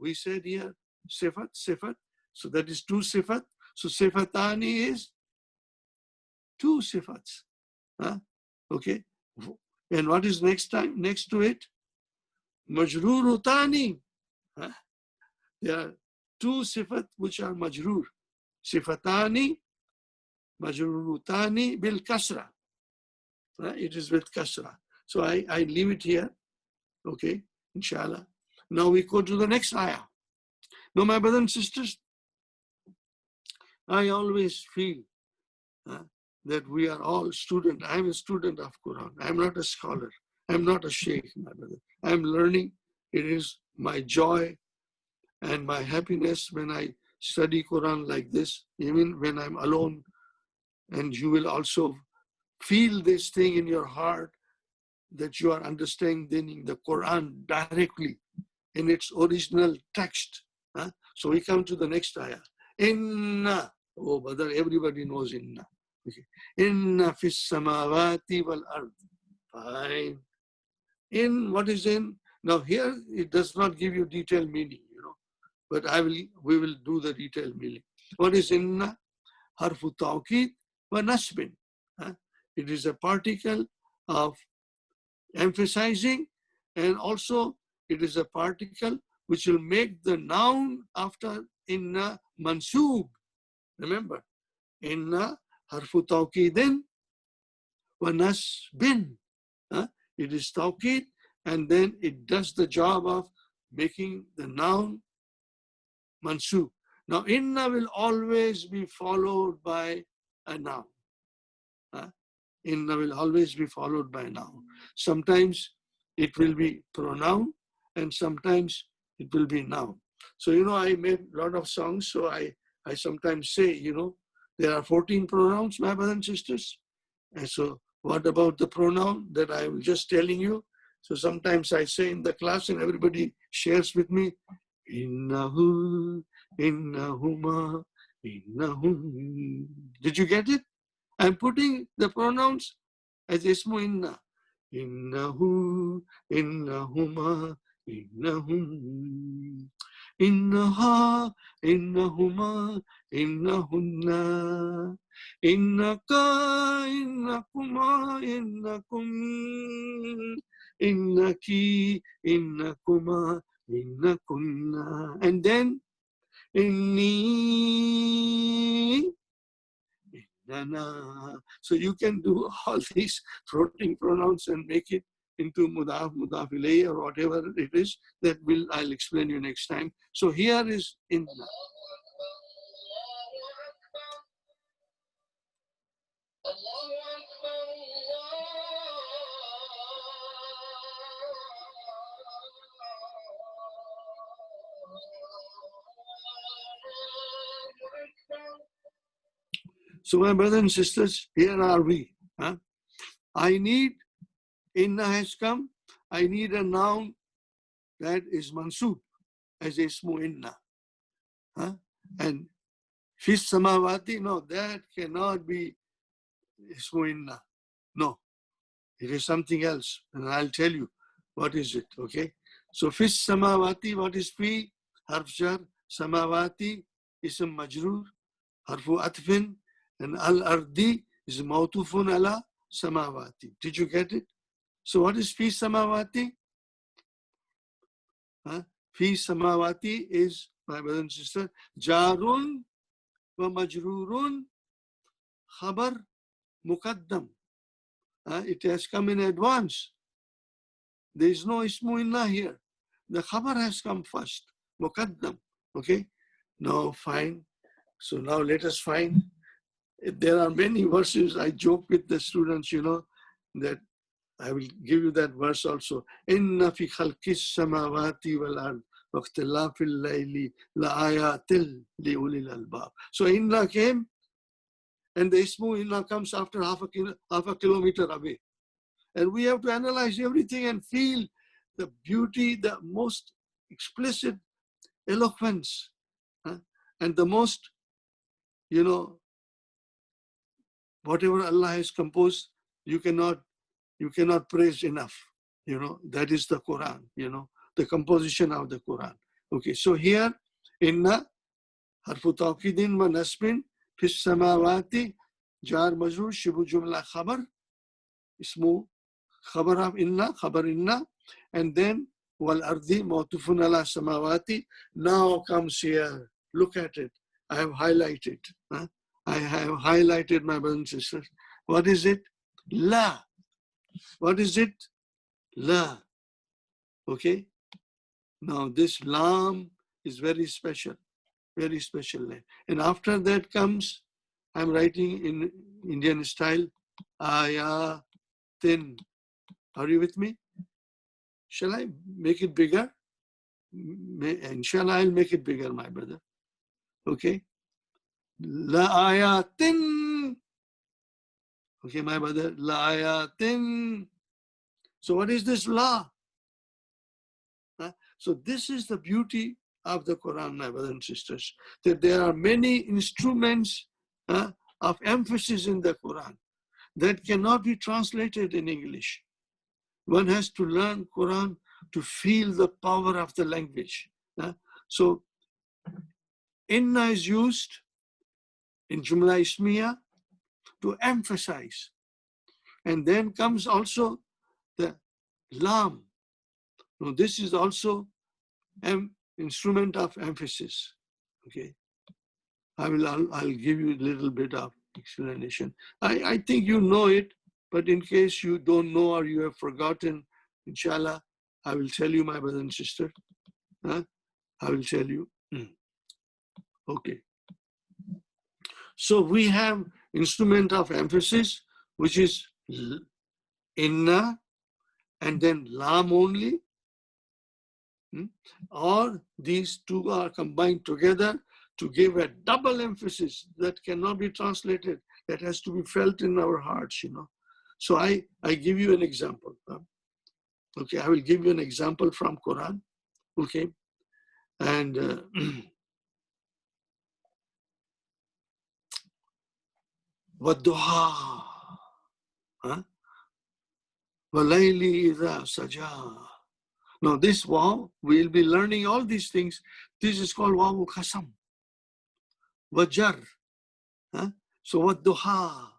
We said here, sifat, sifat. So that is 2 sifat. So sifatani is 2 sifats. Okay. And what is next to it? Majrurutani. There are 2 sifat which are majrur. Sifatani, majrurutani bil kasra. It is with kasra. So I leave it here. Okay, inshallah. Now we go to the next ayah. Now, my brothers and sisters, I always feel that we are all students. I'm a student of Quran. I'm not a scholar. I'm not a sheikh, my brother. I'm learning. It is my joy and my happiness when I study Quran like this, even when I'm alone. And you will also feel this thing in your heart that you are understanding the Quran directly in its original text. So we come to the next ayah. Inna. Oh, brother, everybody knows inna. Okay. Inna fis samawati wal ard. Fine. In, what is in? Now here it does not give you detailed meaning, but we will do the detailed meaning. What is inna? Harfu tawqid wa nasbin. It is a particle of emphasizing, and also it is a particle which will make the noun after inna mansoob. Remember, inna harfu tawqidin wa nasbin. It is tawqid, and then it does the job of making the noun mansoob. Now, inna will always be followed by a noun. Inna will always be followed by a noun. Sometimes it will be pronoun, and sometimes it will be noun. So, I made a lot of songs, so I sometimes say, there are 14 pronouns, my brothers and sisters. And so what about the pronoun that I was just telling you? So sometimes I say in the class and everybody shares with me, innahu, innahuma, innahum. Did you get it? I'm putting the pronouns as ismu inna. Innahu, innahuma, innahum. Innaha, innahuma, innahunna. Innaka, innakuma, innakum. Innaki, innakuma, innakunna. And then, inni. So you can do all these floating pronouns and make it into mudaf, mudaf ilayhi, or whatever it is that I'll explain you next time. So here is inna. So my brothers and sisters, here are we. I need, inna has come, I need a noun that is mansoob as ismu inna. And fis samawati, no, that cannot be ismu inna. No, it is something else. And I'll tell you what is it, okay? So fis samawati, what is fi? Harf jar, samawati, ism majroor, harfu atfin, and al-ardi is mawtufun ala samawati. Did you get it? So what is fi samawati? Fi samawati is, my brother and sister, jarun wa majrurun khabar muqaddam. It has come in advance. There is no ismu inna here. The khabar has come first, muqaddam. Okay? Now, fine. So now let us find. There are many verses. I joke with the students, that I will give you that verse also. Inna fi khalqis samawati wal ard wa ikhtilafil layli la ayatil li ulil albab. So inna came, and the ismu inna comes after half a kilometer away. And we have to analyze everything and feel the beauty, the most explicit eloquence, and the most, whatever Allah has composed, you cannot praise enough. That is the Quran, the composition of the Quran. Okay, so here, inna, harfu tawqidin wa nasbin, fis samawati, jar majrur, shibu jumla khabar, ismu khabar of inna, khabar inna, and then wal ardi mawtufun ala samawati. Now comes here, look at it. I have highlighted. I have highlighted, my brothers and sisters. What is it? La. What is it? La. Okay. Now this lam is very special. very special name. And after that comes, I'm writing in Indian style, ayatin. Are you with me? Shall I make it bigger? Inshallah, I'll make it bigger, my brother. Okay? La ayatin. Okay, my brother. La ayatin. So what is this la? So this is the beauty of the Quran, my brothers and sisters, that there are many instruments of emphasis in the Quran that cannot be translated in English. One has to learn Quran to feel the power of the language. So inna is used in Jumla Ismiya to emphasize. And then comes also the lam. Now this is also an instrument of emphasis. Okay, I'll give you a little bit of explanation. I think you know it, but in case you don't know or you have forgotten, inshallah, I will tell you, my brother and sister. I will tell you. Okay. So we have instrument of emphasis, which is inna and then lam only. Or these two are combined together to give a double emphasis that cannot be translated, that has to be felt in our hearts, you know. So I give you an example. Okay, I will give you an example from Quran. Okay, and Wadduha, Walayli idha saja. Now this waw, we'll be learning all these things. This is called waw qasam. Wajar. So Wadduha.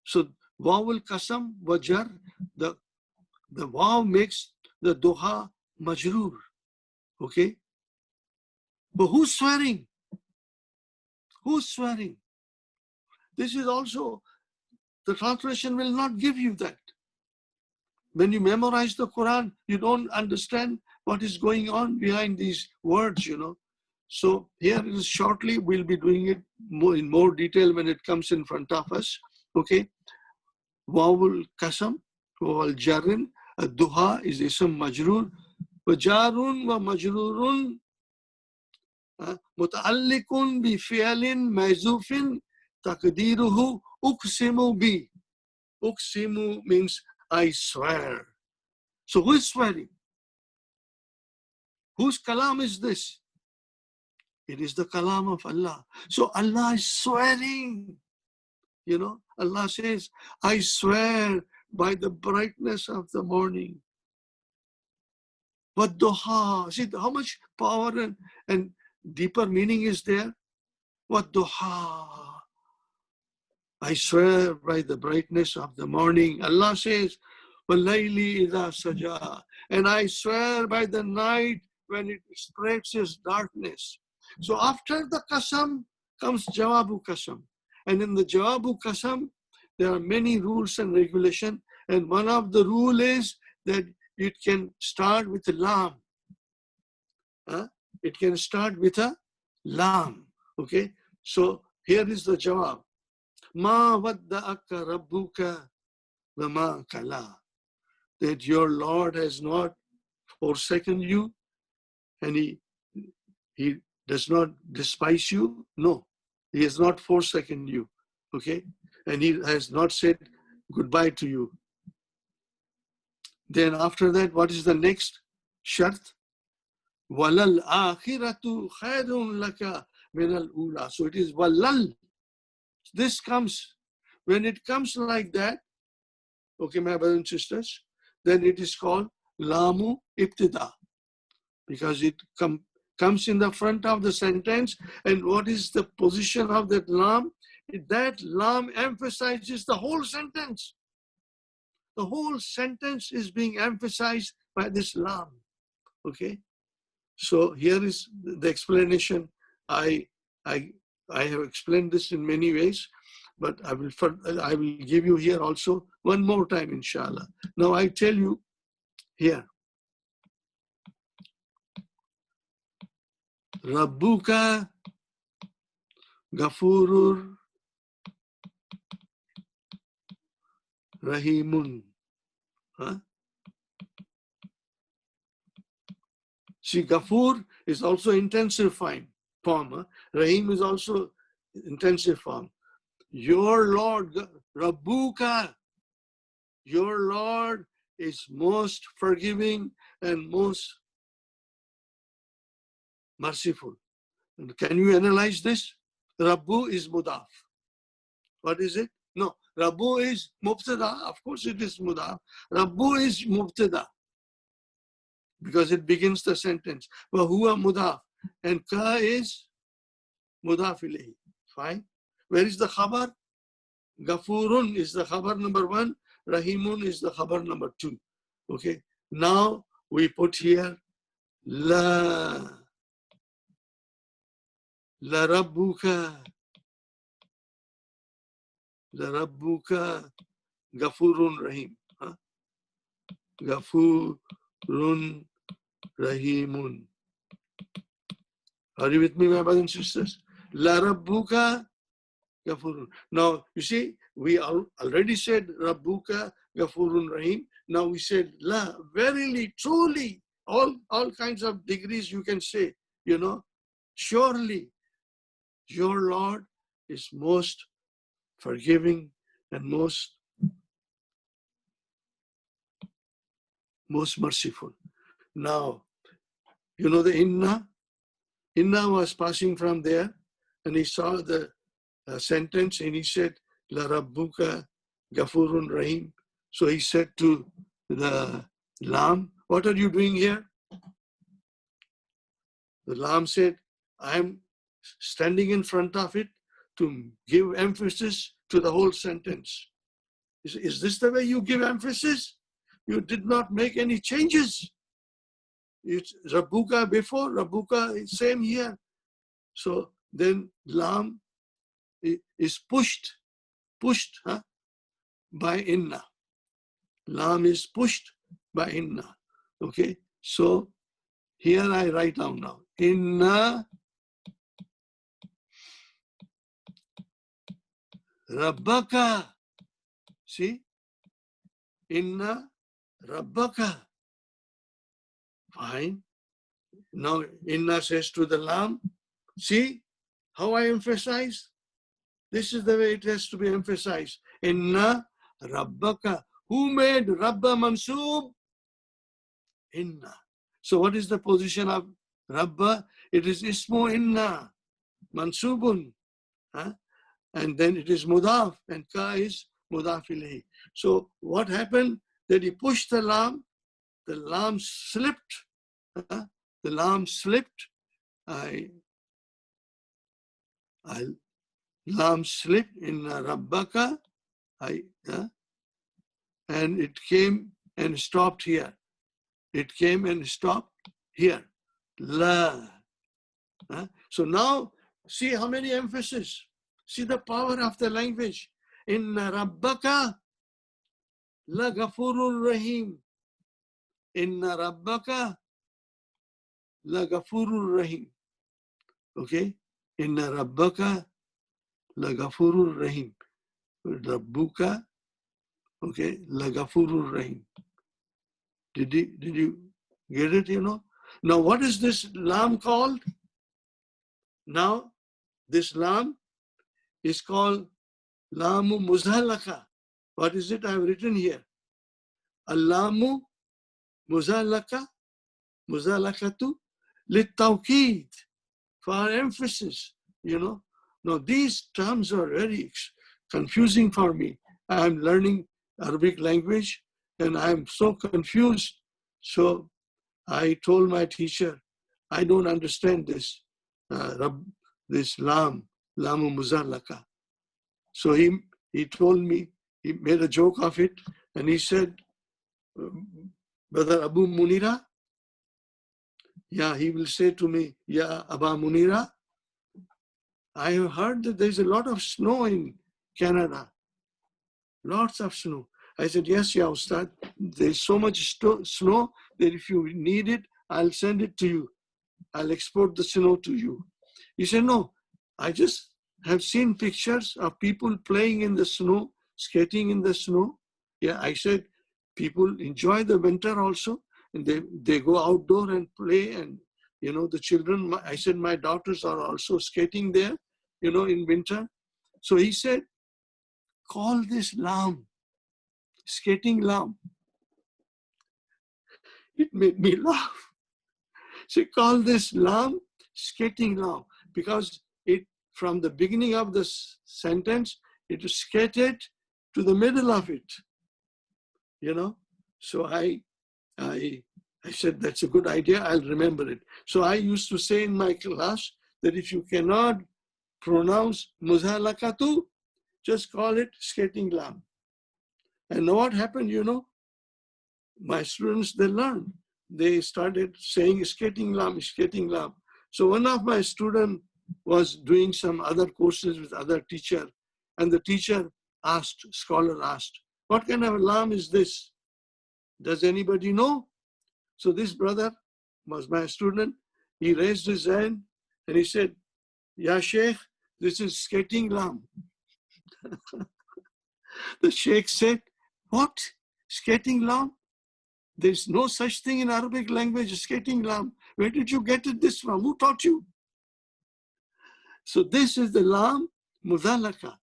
So waw qasam, wajar, the waw makes the duha majroor. Okay? But who's swearing? Who's swearing? This is also, the translation will not give you that. When you memorize the Quran, you don't understand what is going on behind these words, you know. So here is shortly, we'll be doing it in more detail when it comes in front of us. Okay. Wawul kasam, wawul jarin, duha is ism majroor, wajarun wa majrurun, muta'allikun bi fi'alin mazufin taqdiruhu uqsimu bi. Uqsimu means I swear. So who is swearing? Whose kalam is this? It is the kalam of Allah. So Allah is swearing. You know, Allah says, I swear by the brightness of the morning. But duha, see how much power and deeper meaning is there? What duha? I swear by the brightness of the morning. Allah says, وَاللَّيْلِ إِذَا سَجَى. And I swear by the night when it spreads its darkness. So after the qasam comes jawabu qasam. And in the jawabu qasam, there are many rules and regulations. And one of the rule is that it can start with a lam. It can start with a lam. Okay. So here is the jawab. Ma wadda'aka rabbuka wa ma kala. That your Lord has not forsaken you and he does not despise you. No, he has not forsaken you. Okay. And he has not said goodbye to you. Then after that, what is the next shart? Walal akhiratu khairun laka minal ula. So it is walal. This comes, when it comes like that, okay, my brothers and sisters, then it is called lamu ibtida, because it comes in the front of the sentence. And what is the position of that lam? That lam emphasizes the whole sentence. The whole sentence is being emphasized by this lam. Okay, so here is the explanation. I have explained this in many ways, but I will give you here also one more time, inshallah. Now I tell you here, Rabbuka Ghafurur Rahimun. Huh? See, Ghafur is also intensive form. Huh? Rahim is also intensive form. Your Lord, Rabbuka, your Lord is most forgiving and most merciful. And can you analyze this? Rabbu is mudaf. What is it? No, Rabbu is mubtada. Of course it is mudaf. Rabbu is mubtada because it begins the sentence. Wahuwa mudaf. And ka is mudaf ilayhi. Fine. Where is the khabar? Ghafurun is the khabar number 1. Rahimun is the khabar number 2. Okay. Now we put here la rabbuka. La rabbuka Ghafurun Rahim. Huh? Ghafurun Rahimun. Are you with me, my brothers and sisters? La Rabbuka Ghafurun. Now, you see, we already said Rabbuka Ghafurun Rahim. Now we said La, verily, truly, all kinds of degrees you can say, you know, surely your Lord is most forgiving and most merciful. Now, you know the Inna? Inna was passing from there and he saw the sentence and he said, La Rabbuka Ghafurun Rahim. So he said to the Lam, what are you doing here? The Lam said, I'm standing in front of it to give emphasis to the whole sentence. Is this the way you give emphasis? You did not make any changes. It's Rabbuka before, Rabbuka same here. So then Lam is pushed by Inna. Lam is pushed by Inna. Okay, so here I write down now. Inna Rabbaka. See? Inna Rabbaka. Fine. Now Inna says to the Lam, see how I emphasize? This is the way it has to be emphasized. Inna Rabbaka. Who made Rabba Mansub? Inna. So what is the position of Rabba? It is Ismu Inna. Mansubun. Huh? And then it is Mudaf. And Ka is Mudaf ilayhi. So what happened? That he pushed the Lam slipped. Huh? The Lam slipped. Lam slipped in Rabbaka. And it came and stopped here. It came and stopped here. La. So now, see how many emphasis. See the power of the language. Inna Rabbaka la Ghafurur Rahim. Inna Rabbaka la Ghafurur Rahim. Okay? Inna Rabbaka la Ghafurur Rahim. Rabbuka, okay, la Ghafurur Rahim. Did you get it, you know? Now, what is this Lam called? Now, this Lam is called Lamu Muzallaka. What is it I have written here? Al-Lamu Muzallaka, Muzallakatu, Littawqeed, for emphasis, you know. Now, these terms are very confusing for me. I am learning Arabic language and I am so confused. So I told my teacher, I don't understand this, this Lamu Muzallaka. So he told me, he made a joke of it and he said, Brother Abu Munira, yeah, he will say to me, yeah, Abba Munira, I have heard that there's a lot of snow in Canada. Lots of snow. I said, yes, yeah, Ustad. There's so much snow that if you need it, I'll send it to you. I'll export the snow to you. He said, no, I just have seen pictures of people playing in the snow, skating in the snow. Yeah, I said people enjoy the winter also, and they go outdoor and play. And the children, I said my daughters are also skating there, in winter. So he said, call this lam, skating lam. It made me laugh. So call this lam, skating lam, because it, from the beginning of the sentence, it is skated to the middle of it, So I said, that's a good idea, I'll remember it. So I used to say in my class that if you cannot pronounce muzhalakatu, just call it skating lam. And what happened, my students, they learned. They started saying skating lam, skating lam. So one of my students was doing some other courses with other teacher, and the teacher scholar asked, what kind of lam is this? Does anybody know? So this brother was my student. He raised his hand and he said, Ya Sheikh, this is skating lam. The Sheikh said, what? Skating lam? There's no such thing in Arabic language, skating lam. Where did you get this from? Who taught you? So this is the lam mudhalaka.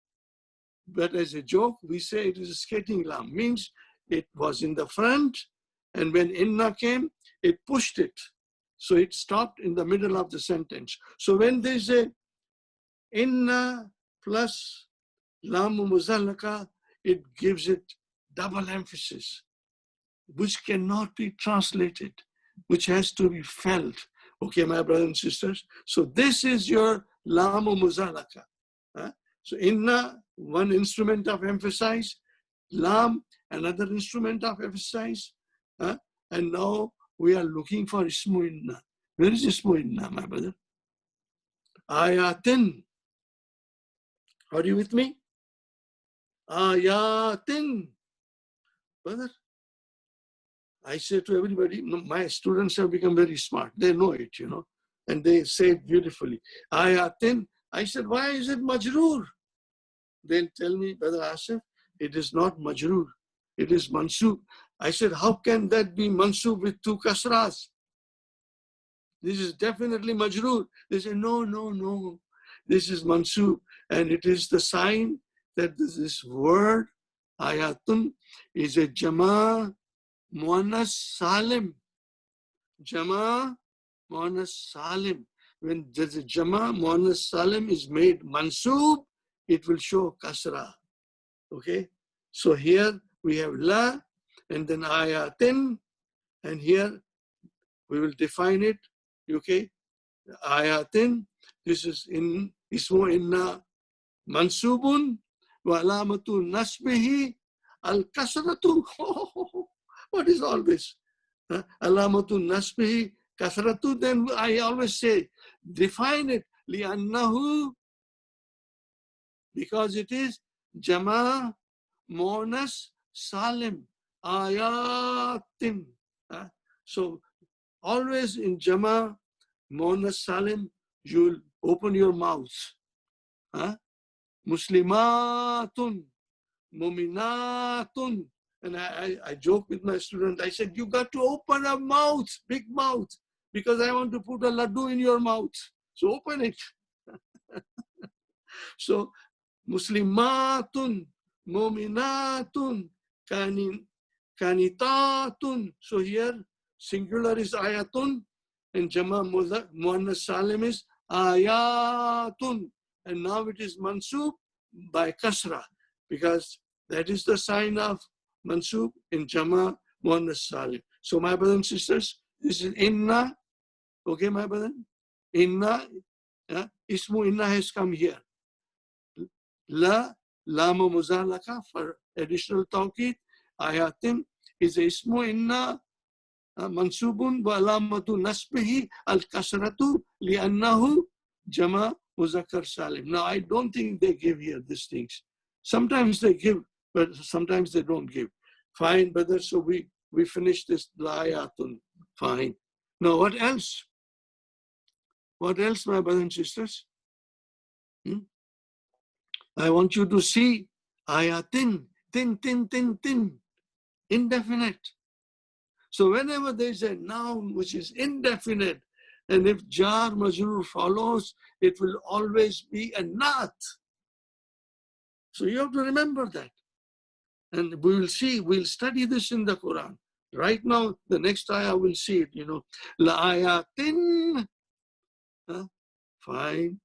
But as a joke, we say it is a skating lam. Means it was in the front, and when inna came, it pushed it. So it stopped in the middle of the sentence. So when there's a inna plus lam mudhalaka, it gives it double emphasis, which cannot be translated, which has to be felt. Okay, my brothers and sisters. So this is your lam muzalaka. So inna, one instrument of emphasize, lam, another instrument of emphasize. And now we are looking for ismu inna. Where is ismu inna, my brother? Ayatin. Are you with me? Ayatin. Brother, I say to everybody, my students have become very smart. They know it, and they say it beautifully. Ayatin. I said, why is it majroor? They'll tell me, Brother Asif, it is not majroor. It is mansub. I said, how can that be mansub with two kasras? This is definitely majroor. They say, no. This is mansub. And it is the sign that this word, ayatun, is a jama muannas salim. Jama muannas salim. When there's a jama muannas salim is made mansub, it will show kasra. Okay? So here we have la, and then ayatin, and here we will define it. Okay? Ayatin, this is in ismu inna mansubun wa alamatu nasbihi al kasratu. What is all this? Alamatu nasbihi kasratu. Then I always say, define it. Li'annahu, because it is jama muannas salim. Ayatin. So always in jama muannas salim, you'll open your mouth. Muslimatun, muminatun. And I joke with my student. I said, you got to open a mouth, big mouth, because I want to put a laddu in your mouth. So open it. So Muslimatun, muminatun, kanitatun. So here singular is ayatun, and jama muannas salim is ayatun. And now it is mansub by kasra, because that is the sign of mansub in jama muannas salim. So my brothers and sisters, this is inna. Okay, my brother? Inna, ismu inna has come here. La, lama muzalaka for additional tawqid. Ayatin is ismu inna mansubun wa alamatu nasbihi al kasratu li'annahu jama muzakkar salim. Now I don't think they give here these things. Sometimes they give, but sometimes they don't give. Fine, brother. So we finish this ayatun. Fine. Now what else? What else, my brothers and sisters? I want you to see ayatin, tin, indefinite. So whenever there is a noun which is indefinite, and if jar majrur follows, it will always be a naat. So you have to remember that. And we will see, we'll study this in the Quran. Right now, the next ayah will see it, La ayatin. Fine.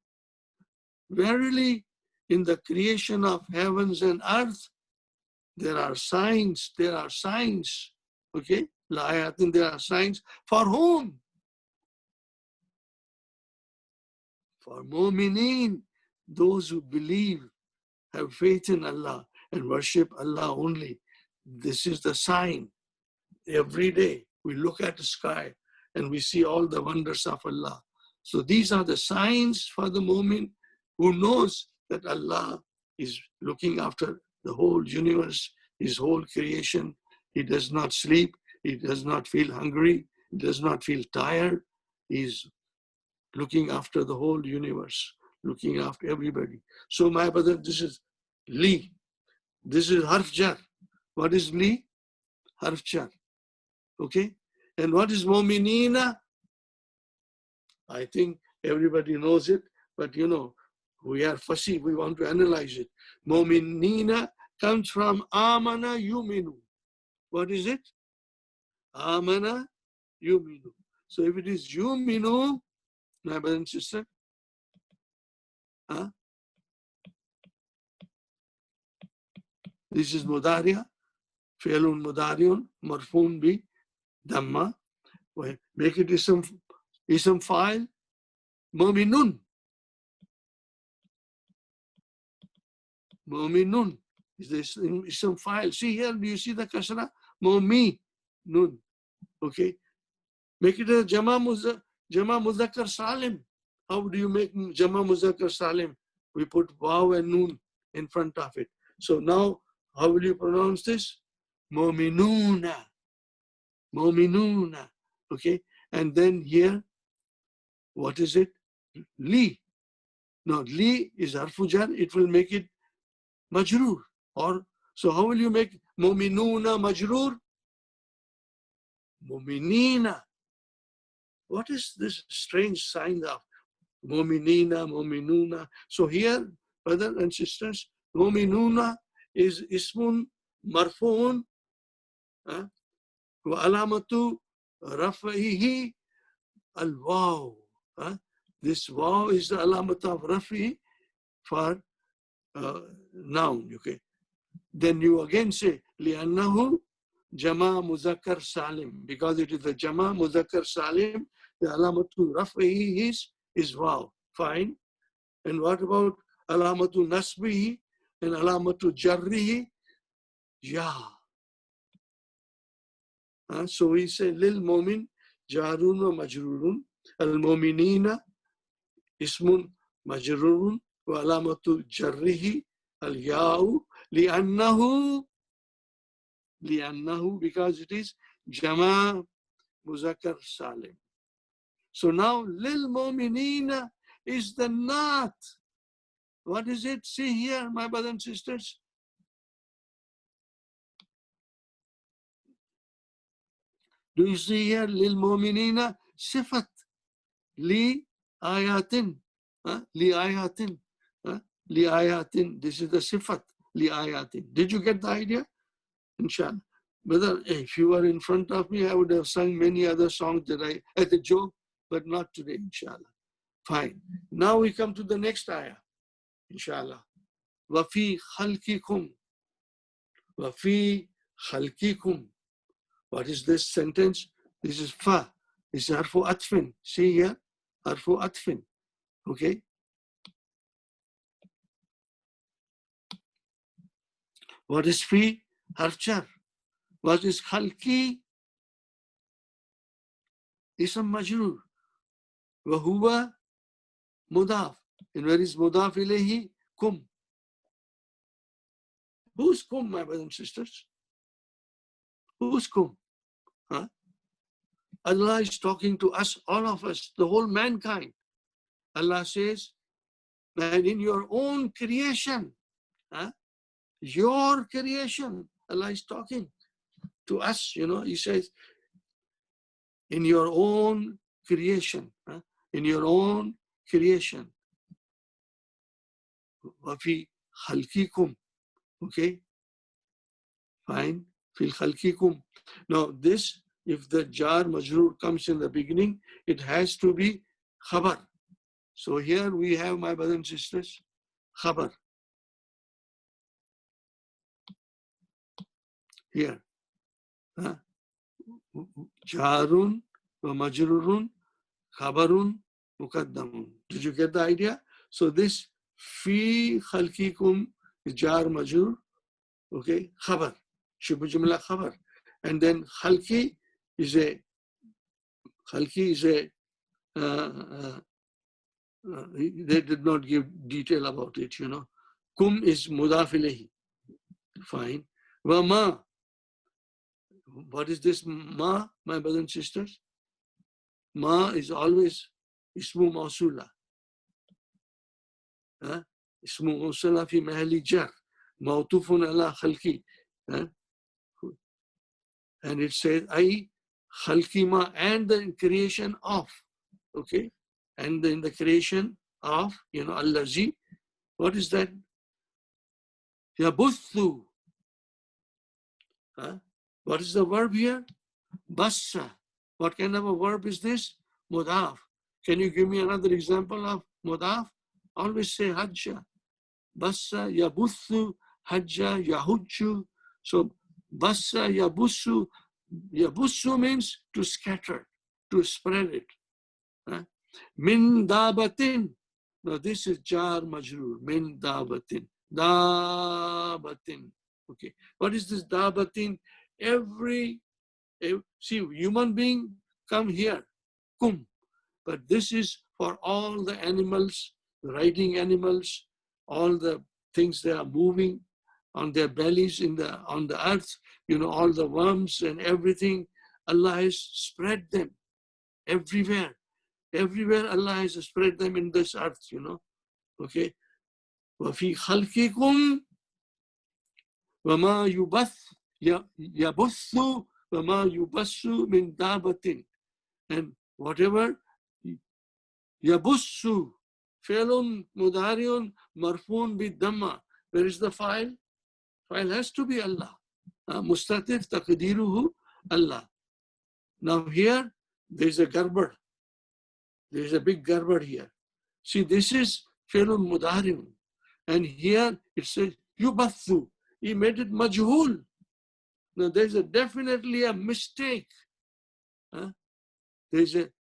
Verily, in the creation of heavens and earth, there are signs. Okay? La ayatin, there are signs. For whom? For mu'mineen, those who believe, have faith in Allah and worship Allah only. This is the sign. Every day we look at the sky and we see all the wonders of Allah. So these are the signs for the mu'min who knows that Allah is looking after the whole universe, his whole creation. He does not sleep. He does not feel hungry. He does not feel tired. He's looking after the whole universe, looking after everybody. So my brother, this is li. This is harf jar. What is li? Harf jar. Okay? And what is mu'minina? I think everybody knows it, but we are fussy. We want to analyze it. Mu'minina comes from amana yuminu. What is it? Amana yuminu. So if it is yuminu, my brother and sister, this is mudariya, fi'lun mudariun, marfun bi damma. Make it ism file, mu'minun. Mu'minun is this ism file. See here, do you see the kasra? Mu'minun. Okay. Make it a jama muzakkar salim. How do you make jama muzakkar salim? We put waw and nun in front of it. So now, how will you pronounce this? Mu'minuna. Mu'minuna. Okay. And then here, what is it? Li. Now, li is harfu jar. It will make it majroor. Or so how will you make mu'minuna majroor? Mu'minina. What is this strange sign of mu'minina, mu'minuna? So here, brothers and sisters, mu'minuna is ismun marfuun wa alamatu rafihi al-waw. This waw is the alamat of rafi for noun. Okay. Then you again say li'annahu jama muzakkar salim, because it is the jama muzakkar salim. The alamatu rafihi is waw. Fine. And what about alamatu nasbihi and alamatu jarrihi? Ya. So we say lil mu'min jarun wa majrurun, al mu'minina ismun majrurun wa alamatu jarrihi al ya'u li'annahu, because it is jama muzakkar salim. So now lil mu'minina is the naat. What is it? See here, my brothers and sisters. Do you see here lil mu'minina sifat li ayatin? Li ayatin. Li ayatin. This is the sifat li ayatin. Did you get the idea? Inshallah. Brother, if you were in front of me, I would have sung many other songs that at the joke, but not today, inshallah. Fine. Now we come to the next ayah, inshallah. Wafi khalqikum. Wafi khalqikum. What is this sentence? This is fa. This is harfu atfin. See here? Harfu atfin. Okay? What is fi? Harf jar. What is khalqi? Ism majrur. Wa huwa mudaf. And where is mudaf ilayhi? Kum. Who's kum, my brothers and sisters? Who's kum? Allah is talking to us, all of us, the whole mankind. Allah says, and in your own creation, huh? Your creation. Allah is talking to us, He says, in your own creation, huh? In your own creation. وَفِي خَلْقِكُمْ. Okay, fine. فِي خَلْقِكُمْ. Now this, if the jar majroor comes in the beginning, it has to be khabar. So here we have, my brothers and sisters, khabar. Here. Huh? Jarun wa majrurun khabarun mukaddamun. Did you get the idea? So this fi khalqikum is jar majrur, okay, khabar, shibhu jumla khabar. And then khalqi is a they did not give detail about it, Kum is mudaf ilayhi. Fine. Wa ma. What is this ma, my brothers and sisters? Ma is always ismu mausula. Ismu mausula fi mahali jar. Mawtufun ala khalqi. And it says, I khalqi ma, and the creation of. Okay. And in the creation of, allazi. What is that? Yabuthu. What is the verb here? Bassa. What kind of a verb is this? Mudaf. Can you give me another example of mudaf? Always say hajja. Bassa, yabuthu, hajja, yahujju. So bassa, yabussu. Yabussu means to scatter, to spread it. Min dabatin. Now this is jar majroor. Min dabatin. Dabatin. Okay. What is this dabatin? See, human being come here, kum. But this is for all the animals, the riding animals, all the things they are moving on their bellies on the earth, all the worms and everything. Allah has spread them everywhere. Everywhere Allah has spread them in this earth, Okay. وَفِي خَلْقِكُمْ وَمَا يَبُثُّ وَمَا يُبَثُّ مِنْ دَابَةٍ. And whatever يَبُثُّ فعل مضارع مرفوع بالضمة. Where is the file? File has to be Allah. Mustatir taqdiruhu Allah. Now here there is a garbar. There is a big garbar here. See, this is fi'l mudari. And here it says yubathu. He made it majhul. Now there's definitely a mistake.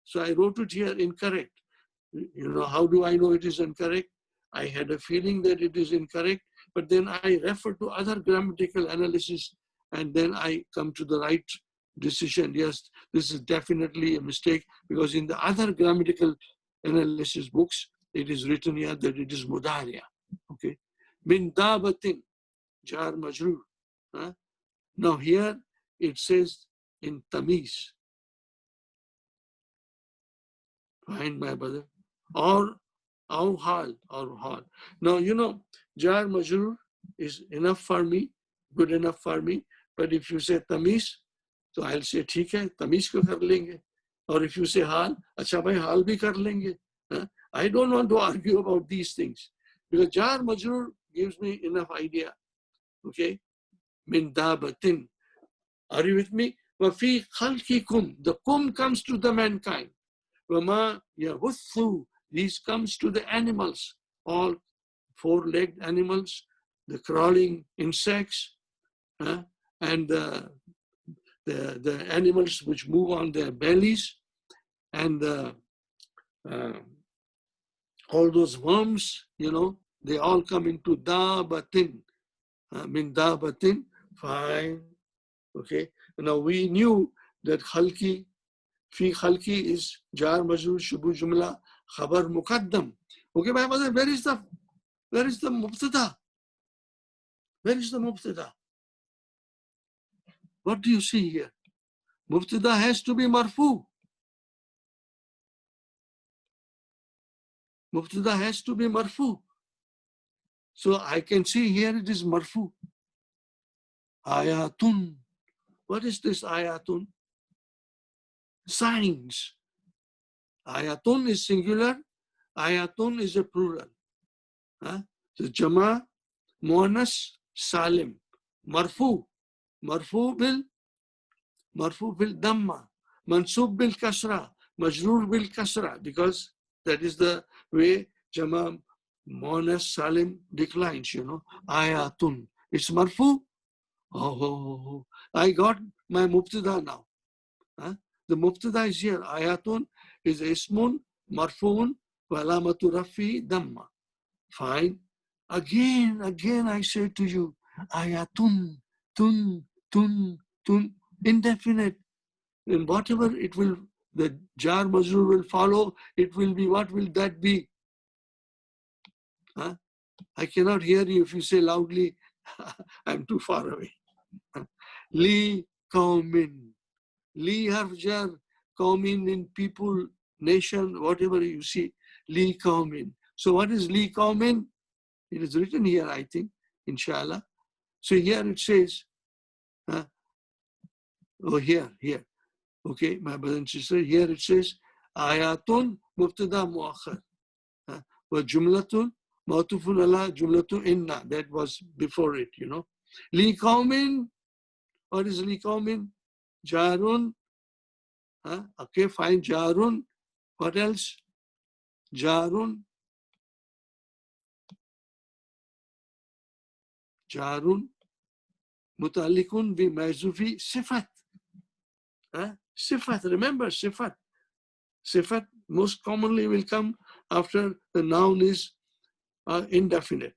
So I wrote it here incorrect. How do I know it is incorrect? I had a feeling that it is incorrect, but then I refer to other grammatical analysis, and then I come to the right decision. Yes, this is definitely a mistake, because in the other grammatical analysis books, it is written here that it is mudariya. Okay. Min dabatin, jar majroor. Now here it says in tamiz. Find my brother. Or hal. Now, jar majroor is enough for me, good enough for me. But if you say tamiz, so I'll say, ठीक है, तमीज को कर लेंगे. Or if you say hal, अच्छा भाई हाल भी कर लेंगे. I don't want to argue about these things, because jar majroor gives me enough idea. Okay, min dabatin. Are you with me? وَفِي خَلْقِكُمْ. The kum comes to the mankind. وَمَا يَبُثُّ. These comes to the animals, all four-legged animals, the crawling insects, and the animals which move on their bellies, and all those worms, they all come into dabatin. Min dabatin. Fine. Okay. Now we knew that khalqi, fi khalqi is jar majroor shubu jumla khabar muqaddam. Okay, my mother, where is the mubtada? Where is the mubtada? What do you see here? Mubtada has to be marfu. Mubtada has to be marfu. So I can see here it is marfu. Ayatun. What is this ayatun? Signs. Ayatun is singular. Ayatun is a plural. So Jama, Muannas, Salim. Marfu. Marfu bil Damma. Mansub bil Kasra. Majrur bil Kasra. Because that is the way Jama, Muannas, Salim declines, Ayatun. It's marfu. Oh, I got my mubtada now. The mubtada is here. Ayatun is ismun, marfuun, wa alamatu rafi, damma. Fine. Again, I say to you, ayatun, tun, indefinite. And whatever it will, the jar majrur will follow, it will be, what will that be? I cannot hear you if you say loudly, I'm too far away. Li qawmin. Li harf jar, qawmin in people, nation, whatever you see. Li qawmin. So what is li qawmin? It is written here, I think, inshallah. So here it says, here. Okay, my brother and sister, here it says, ayatun mubtada muakhar. Wa jumlatun ma'tufun ala jumlatun inna. That was before it, Li qawmin. What is li qawmin? Jarun. Okay, fine, jarun. What else? Jarun. Jarun. Mutalikun bi ma'zufi sifat. Sifat, remember sifat. Sifat most commonly will come after the noun is indefinite.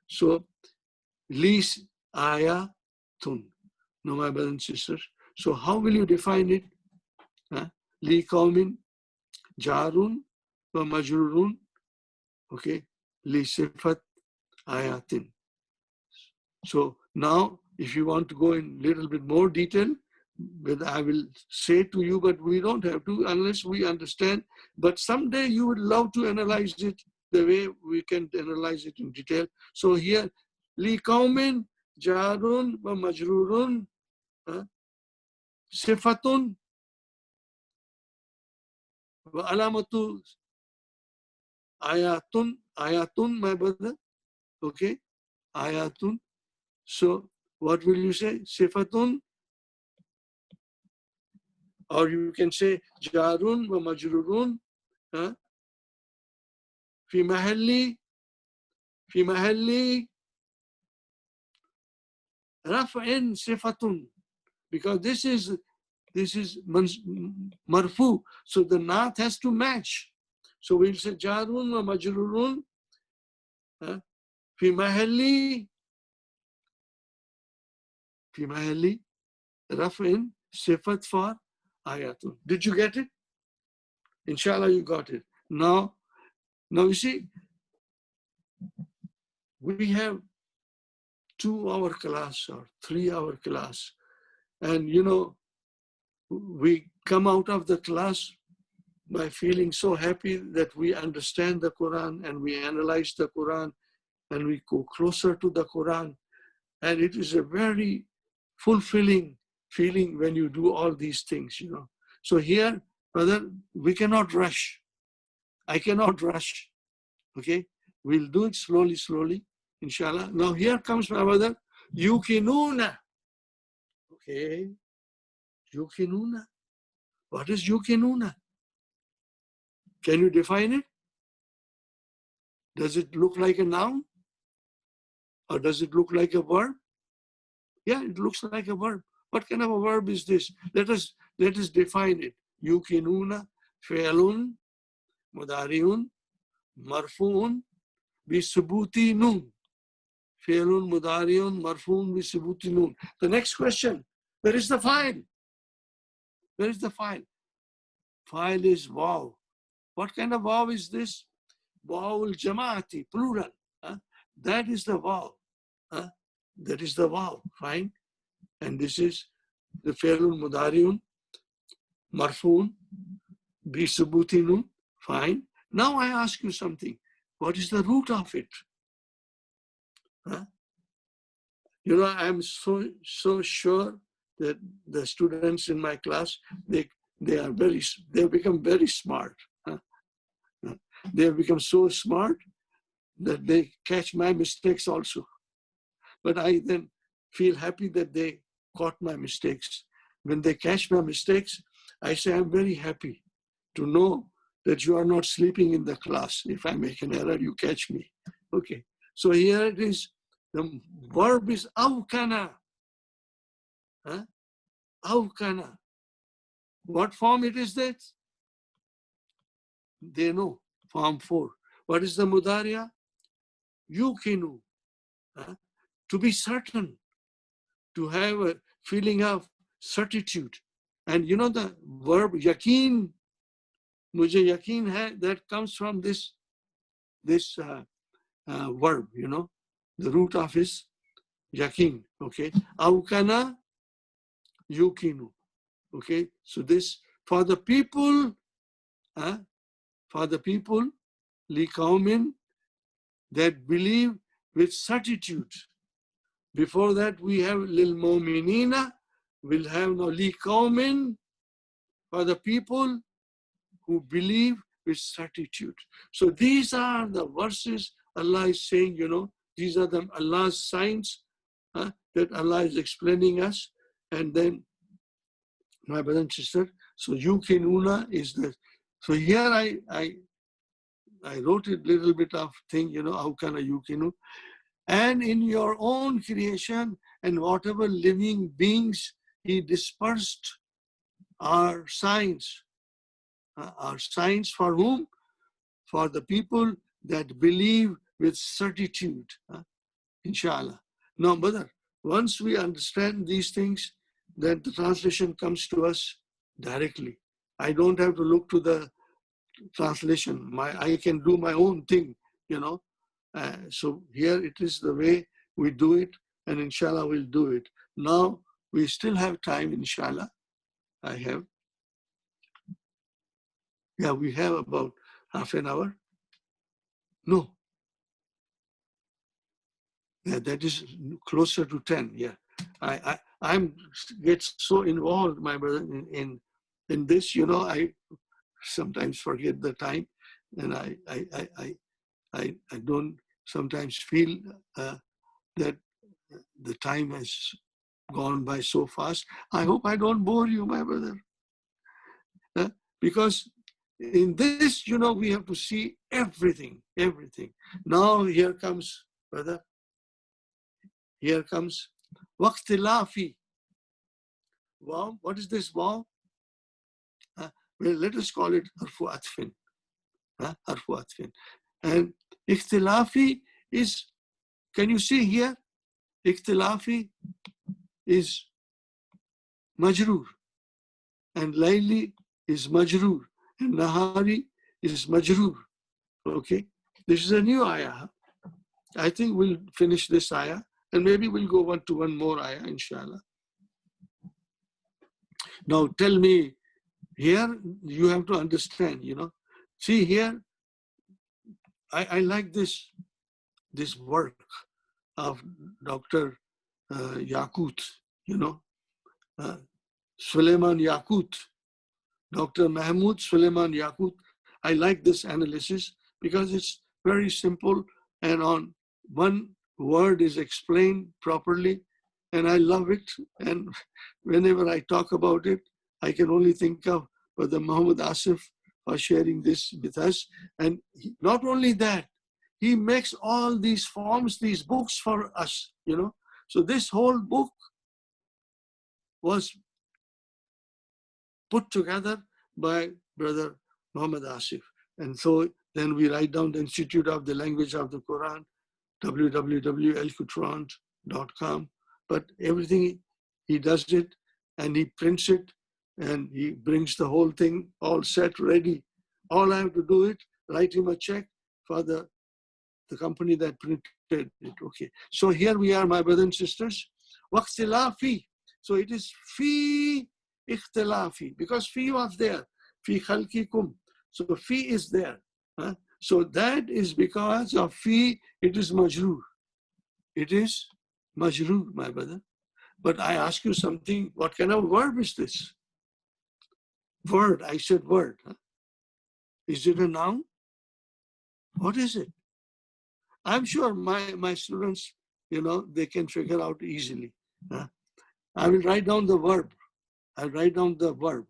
So, lis ayatun. No, my brothers and sisters. So how will you define it? Li qawmin, jarun, wa majrurun. Okay, li sifat ayatin. So now, if you want to go in a little bit more detail, I will say to you, but we don't have to unless we understand. But someday you would love to analyze it the way we can analyze it in detail. So here, li qawmin, jarun, wa majrurun, sifatun, wa alamatu ayatun, my brother. Okay, ayatun. So what will you say? Sifatun. Or you can say jarun wa majrurun fi mahalli raf'in sifatun, because this is marfu, so the naat has to match. So we'll say jarun wa majrurun fi mahalli raf'in sifat for ayatun. Did you get it? Inshallah, you got it. Now you see, we have 2-hour class or 3-hour class. And we come out of the class by feeling so happy that we understand the Quran and we analyze the Quran and we go closer to the Quran. And it is a very fulfilling feeling when you do all these things, So here, brother, we cannot rush. I cannot rush. Okay? We'll do it slowly, inshallah. Now here comes my brother, yukinuna. Okay? Yukinuna. What is yukinuna? Can you define it? Does it look like a noun? Or does it look like a verb? Yeah, it looks like a verb. What kind of a verb is this? Let us define it. Yukinuna, fi'lun, mudariun, marfuun, bisubuti nun. Fi'lun, mudariun, marfuun, bisubuti nun. The next question, where is the file? Where is the file? File is waw. What kind of waw is this? Waw al-jama'ati, plural. That is the waw. That is the waw. Fine. And this is the fi'lun mudariun, marfuun, bi subuti nun. Fine. Now I ask you something. What is the root of it? Huh? You know, I'm so sure that the students in my class, they have become very smart. Huh? They have become so smart that they catch my mistakes also. But I then feel happy that they caught my mistakes. When they catch my mistakes, I say, I'm very happy to know that you are not sleeping in the class. If I make an error, you catch me. Okay. So here it is. The verb is awkana. Huh? Awkana. What form it is that? They know. Form 4. What is the mudariya? Yukinu. Huh? To be certain. To have a feeling of certitude. And you know the verb yakin, mujhe yakin hai, that comes from this verb, you know. The root of is yakin, okay. Awkana yukinu, okay. So this, for the people, li qawmin, that believe with certitude. Before that we have lil mu'minina, we'll have now li qawmin, for the people who believe with certitude. So these are the verses Allah is saying, you know, these are the Allah's signs that Allah is explaining us. And then, my brother and sister, so yukinuna is the, so here I wrote a little bit of thing, you know, how can I yukinu? And in your own creation and whatever living beings, He dispersed our signs. Our signs for whom? For the people that believe with certitude, inshallah. Now, brother, once we understand these things, then the translation comes to us directly. I don't have to look to the translation. I can do my own thing, you know. So here it is the way we do it, and inshallah we'll do it. Now, we still have time, inshallah. We have about half an hour. No. Yeah, that is closer to 10. Yeah. I'm get so involved, my brother, in this, you know, I sometimes forget the time, and I don't sometimes feel that the time has gone by so fast. I hope I don't bore you, my brother. Because in this, you know, we have to see everything. Now here comes, brother, here comes waqtilafi. Wow, what is this wow? Well, let us call it harfu atfin. Harfu atfin. And ikhtilafi is, can you see here? Ikhtilafi is majroor. And layli is majroor. And nahari is majroor. Okay, this is a new ayah. I think we'll finish this ayah and maybe we'll go on to one more ayah, inshallah. Now tell me, here you have to understand, you know. See here, I like this work of Dr. Yaqut, you know, Suleiman Yaqut, Dr. Mahmoud Suleiman Yaqut. I like this analysis because it's very simple and on one word is explained properly, and I love it. And whenever I talk about it, I can only think of Brother Muhammad Asif for sharing this with us. And not only that, he makes all these forms, these books for us, you know. So this whole book was put together by Brother Muhammad Asif. And so then we write down the Institute of the Language of the Quran, www.elkutron.com. But everything, he does it and he prints it and he brings the whole thing all set, ready. All I have to do is write him a check for the company that printed it. Okay. So here we are, my brothers and sisters. Waqtilafi. So it is fi ikhtilafi, because fi was there. Fi khalqikum. So fi is there. So that is because of fi, it is majroor. It is majroor, my brother. But I ask you something, what kind of verb is this? Word, I said word. Is it a noun? What is it? I'm sure my students, they can figure out easily. I will write down the verb. I'll write down the verb.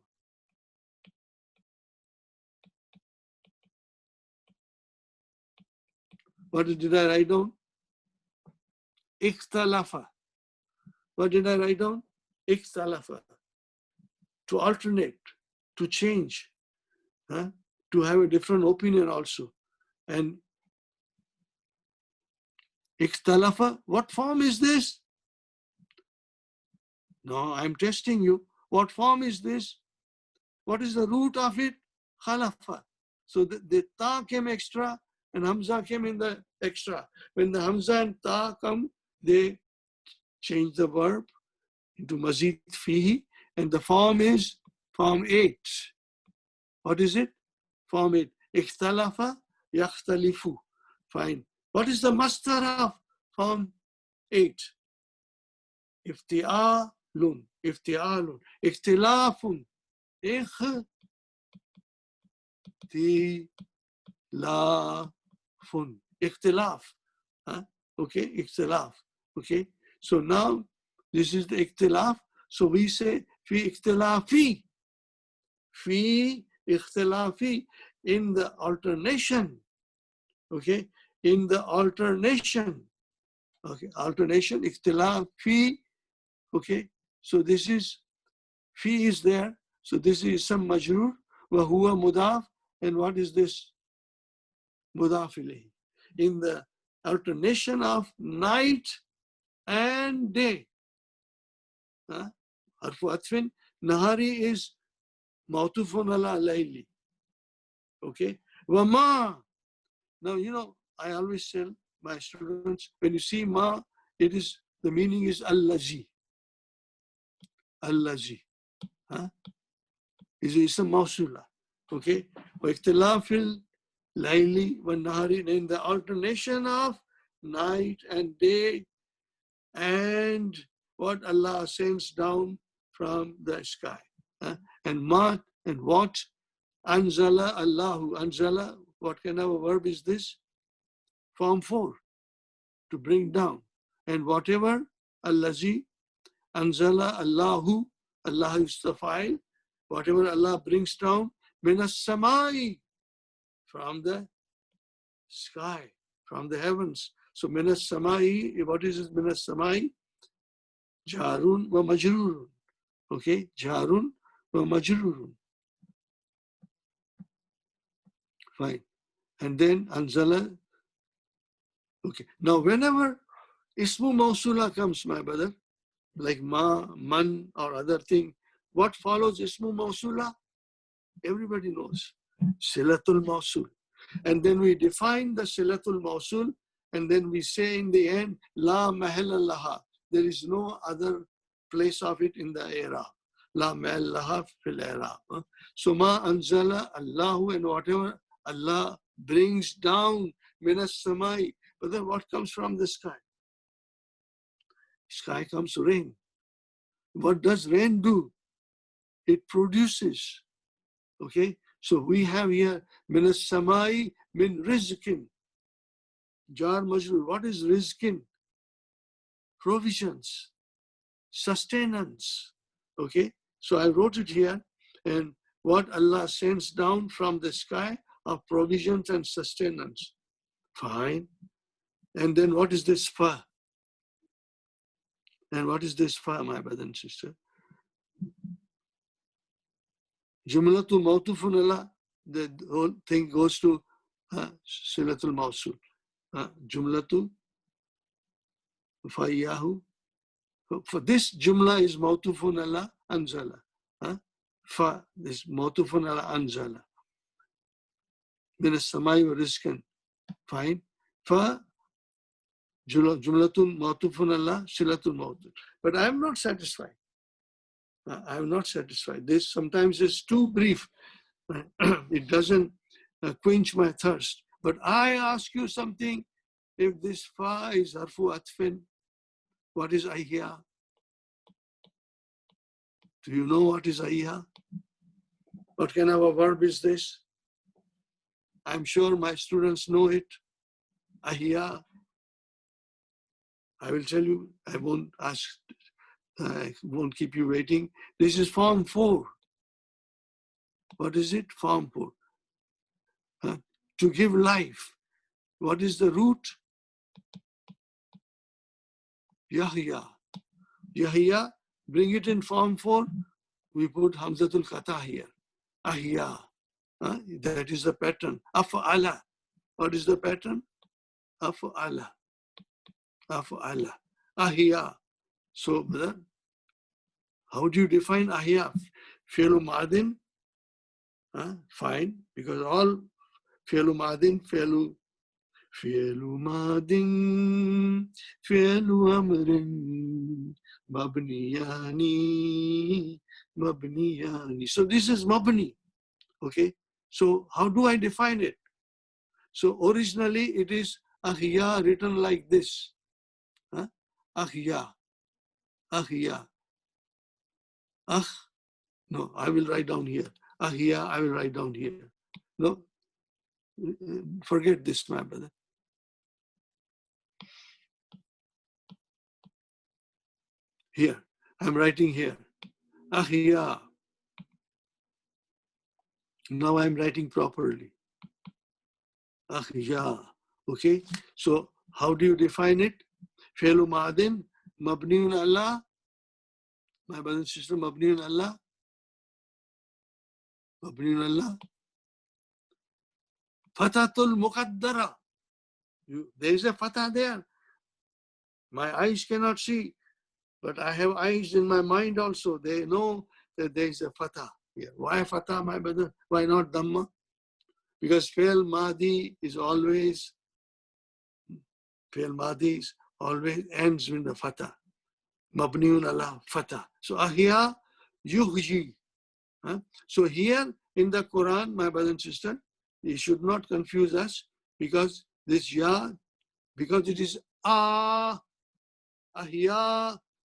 What did I write down? Ikhtalafa. What did I write down? Ikhtalafa. To alternate, to change, to have a different opinion also. And ikhtalafa, what form is this? No, I'm testing you. What form is this? What is the root of it? Khalafa. So the ta came extra and hamza came in the extra. When the hamza and ta come, they change the verb into mazid fihi, and the form is form 8. What is it? Form 8. Ikhtalafa yakhtalifu. Fine. What is the masdar of form 8? Ifti'alun. Ifti'alun. Ikhtilafun. Ikhtilafun. Ikhtilaf. Okay, ikhtilaf. Okay. So now this is the ikhtilaf. So we say fi ikhtilafi. Fi ikhtilafi. In the alternation. Okay. In the alternation. Okay. Alternation. Ikhtilafi. Okay. So this is fi is there. So this is some majroor. Wa huwa mudaf. And what is this? Mudaf ilayhi. In the alternation of night and day. Harfu atfin. Nahari is mawtufun ala layli. Okay. Wama. Now, I always tell my students, when you see ma, the meaning is allazi. Allazi. Is a mawsula. Okay. Wa ikhtilafil layli wa nahari, in the alternation of night and day, and what Allah sends down from the sky. And ma and what? Anzala Allahu. Anzala, what kind of a verb is this? Form 4, to bring down. And whatever, Allazi, Anzala Allahu, Allah is the file, whatever Allah brings down, minas samai, from the sky, from the heavens. So minas samai, what is it, minas samai? Jarun wa majrurun. Okay, jarun wa majrurun. Fine. And then anzala. Okay. Now whenever ismu mausula comes, my brother, like ma, man, or other thing, what follows ismu mausula? Everybody knows. Silatul mausul. And then we define the silatul mausul, and then we say in the end, la mahalla laha. There is no other place of it in the i'rab. La mahalla laha fil i'rab. So ma anzala Allahu, and whatever Allah brings down minas samai. But then what comes from the sky? Sky comes rain. What does rain do? It produces. Okay. So we have here minas samai min rizqin. Jar majrur. What is rizqin? Provisions, sustenance. Okay. So I wrote it here, and what Allah sends down from the sky of provisions and sustenance. Fine. And then what is this fa? And what is this fa, my brother and sister? Jumlatul mawtufun ala, the whole thing goes to silatul mawsul. Jumlatu fa'iyahu. For this jumla is mawtufun ala anzala. Fa, this mawtufun ala anzala. Min as-samai wa rizqan. Fine. Fa jumlatun mawtufun ala silatul mawtuf. But I am not satisfied. I am not satisfied. This sometimes is too brief. It doesn't quench my thirst. But I ask you something, if this fa is harfu atfin, what is ahya? Do you know what is ahya? What kind of a verb is this? I'm sure my students know it. Ahya. I will tell you, I won't ask, I won't keep you waiting. This is form 4. What is it? Form 4. To give life. What is the root? Yahya. Yahya, bring it in form 4. We put Hamzatul Qata here. Ahya. That is the pattern. Af'ala. What is the pattern? Af'ala. Af'ala. Ahya. So, brother, how do you define ahya? Fi'lu madin? Fine, because all fi'lu madin, fi'lu madin, fi'lu amrin, mabniyani. So this is mabni. Okay. So how do I define it? So originally it is ahya written like this. Ahya. Ahya. No, I will write down here. Ahya, I will write down here. No, forget this, my brother. Here, I'm writing here. Ahya. Now I'm writing properly. Ahya. Okay, so how do you define it? Fi'lu madin, mabniun Allah. My brother and sister, mabniun Allah. Mabniun Allah. Fatatul muqaddara. There is a fatah there. My eyes cannot see, but I have eyes in my mind also. They know that there is a fatah here. Why fatah, my brother? Why not dhamma? Because fi'l madi is always, fi'l madi is always ends with the fatah. Mabniun ala fatah. So ahya yuhji. So here in the Quran, my brother and sister, you should not confuse us, because this ya, because it is ahya,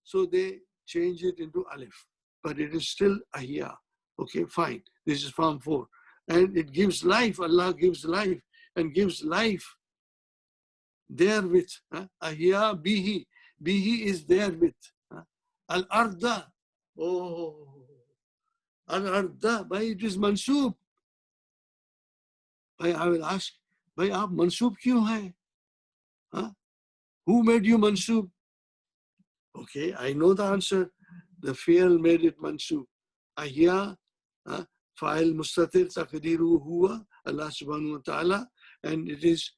so they change it into alif, but it is still ahya. Okay, fine. This is form 4. And it gives life. Allah gives life and gives life therewith. Ahya bihi. Bihi is therewith. Al-arda. Oh, al-arda. By it is mansoob. By I will ask, by aap mansoob kyun hai? Who made you mansoob? Okay, I know the answer. The fi'l made it mansoob. Ahya, fa'il mustatir taqdiru huwa, Allah subhanahu wa ta'ala, and it is,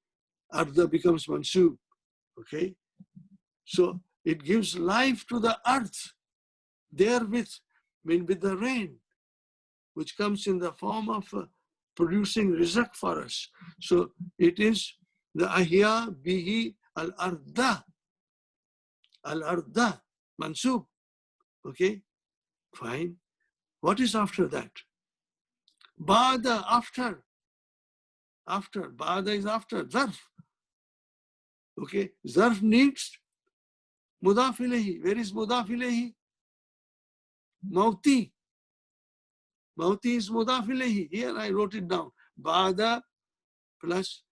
arda becomes mansoob. Okay, so it gives life to the earth therewith, with the rain, which comes in the form of producing rizq for us. So it is the ahya bihi al-arda. Al-arda, mansoob. Okay, fine. What is after that? Ba'da, after. After. Ba'da is after. Zarf. Okay, zarf needs mudaf ilayhi. Where is mudaf ilayhi? Mauti. Mauti is mudaf ilayhi. Here I wrote it down. Ba'da plus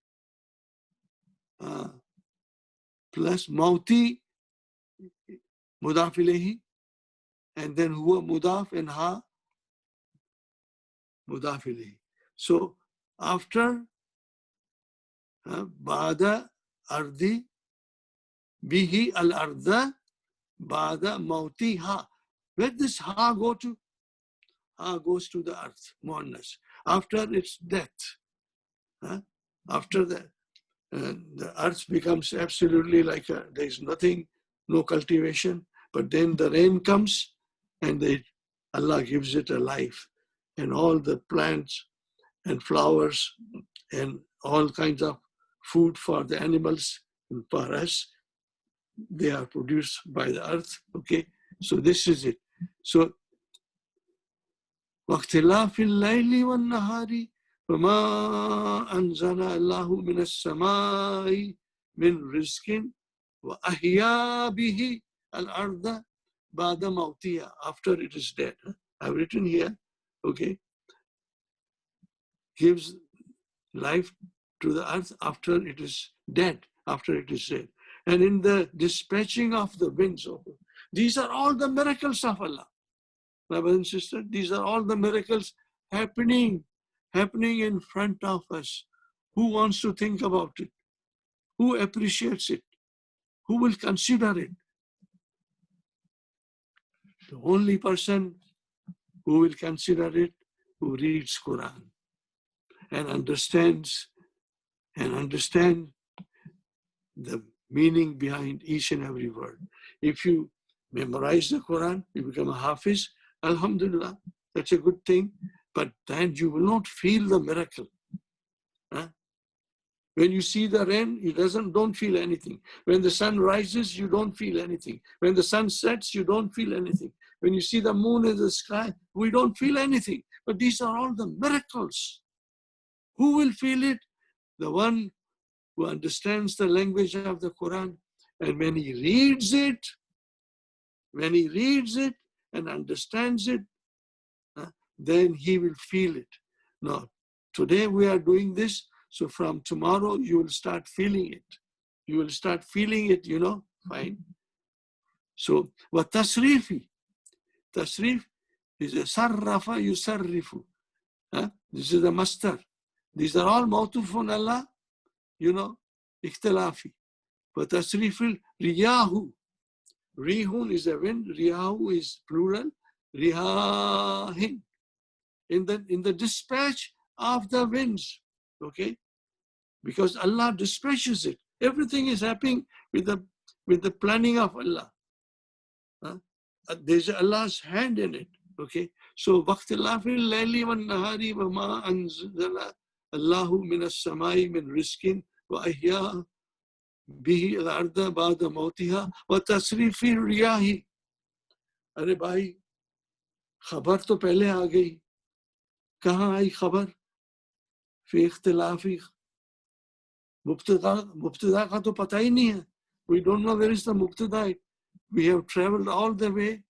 mauti, mudaf ilayhi, and then huwa mudaf and ha mudaf ilayhi. So after ba'da ardi bihi al-arda, ba'da mauti ha. Where does ha go to? Ha goes to the earth, muannas. After its death, after that, the earth becomes absolutely like there is nothing, no cultivation, but then the rain comes and Allah gives it a life, and all the plants and flowers and all kinds of food for the animals and for us, they are produced by the earth. Okay, so this is it. So وَاخْتِلَافِ اللَّيْلِ وَالنَّهَارِ وَمَا أَنزَلَ اللَّهُ مِنَ السَّمَاءِ مِنْ رِزْقٍ وَأَحْيَا بِهِ الْأَرْضَ بَعْدَ مَوْتِهَا. After it is dead. I've written here, okay, gives life to the earth after it is dead, after it is dead. And in the dispatching of the winds, these are all the miracles of Allah. My brothers and sisters, these are all the miracles happening in front of us. Who wants to think about it? Who appreciates it? Who will consider it? The only person who will consider it, who reads Quran and understands the meaning behind each and every word. If you memorize the Quran, you become a Hafiz, Alhamdulillah, that's a good thing, but then you will not feel the miracle. Huh? When you see the rain, you don't feel anything. When the sun rises, you don't feel anything. When the sun sets, you don't feel anything. When you see the moon in the sky, we don't feel anything. But these are all the miracles. Who will feel it? The one who understands the language of the Quran. And when he reads it and understands it, then he will feel it. Now, today we are doing this, so from tomorrow you will start feeling it. You will start feeling it, fine. So, what tasrifi? Tasrif is a sarrafa yusarrifu. This is the master. These are all mawtufun Allah, ikhtilafi. But tasrifil riyahu. Rihun is a wind, riyahu is plural, riyahin. In the dispatch of the winds, okay? Because Allah dispatches it. Everything is happening with the planning of Allah. There's Allah's hand in it, okay? So, وَاخْتِلَافِ اللَّيْلِ وَالنَّهَارِ وَمَا أَنزَلَ اللَّهُ مِنَ السَّمَاءِ مِنْ رِزْقٍ وَأَحْيَا بِهِ الْأَرْضَ بَعْدَ مَوْتِهَا وَتَصْرِيفِ الرِّيَاحِ. अरे भाई, खबर तो पहले आ गई. कहाँ आई खबर? फी इख्तिलाफी मुब्तदा का तो पता ही नहीं है. We don't know where is the mubtada. We have traveled all the way.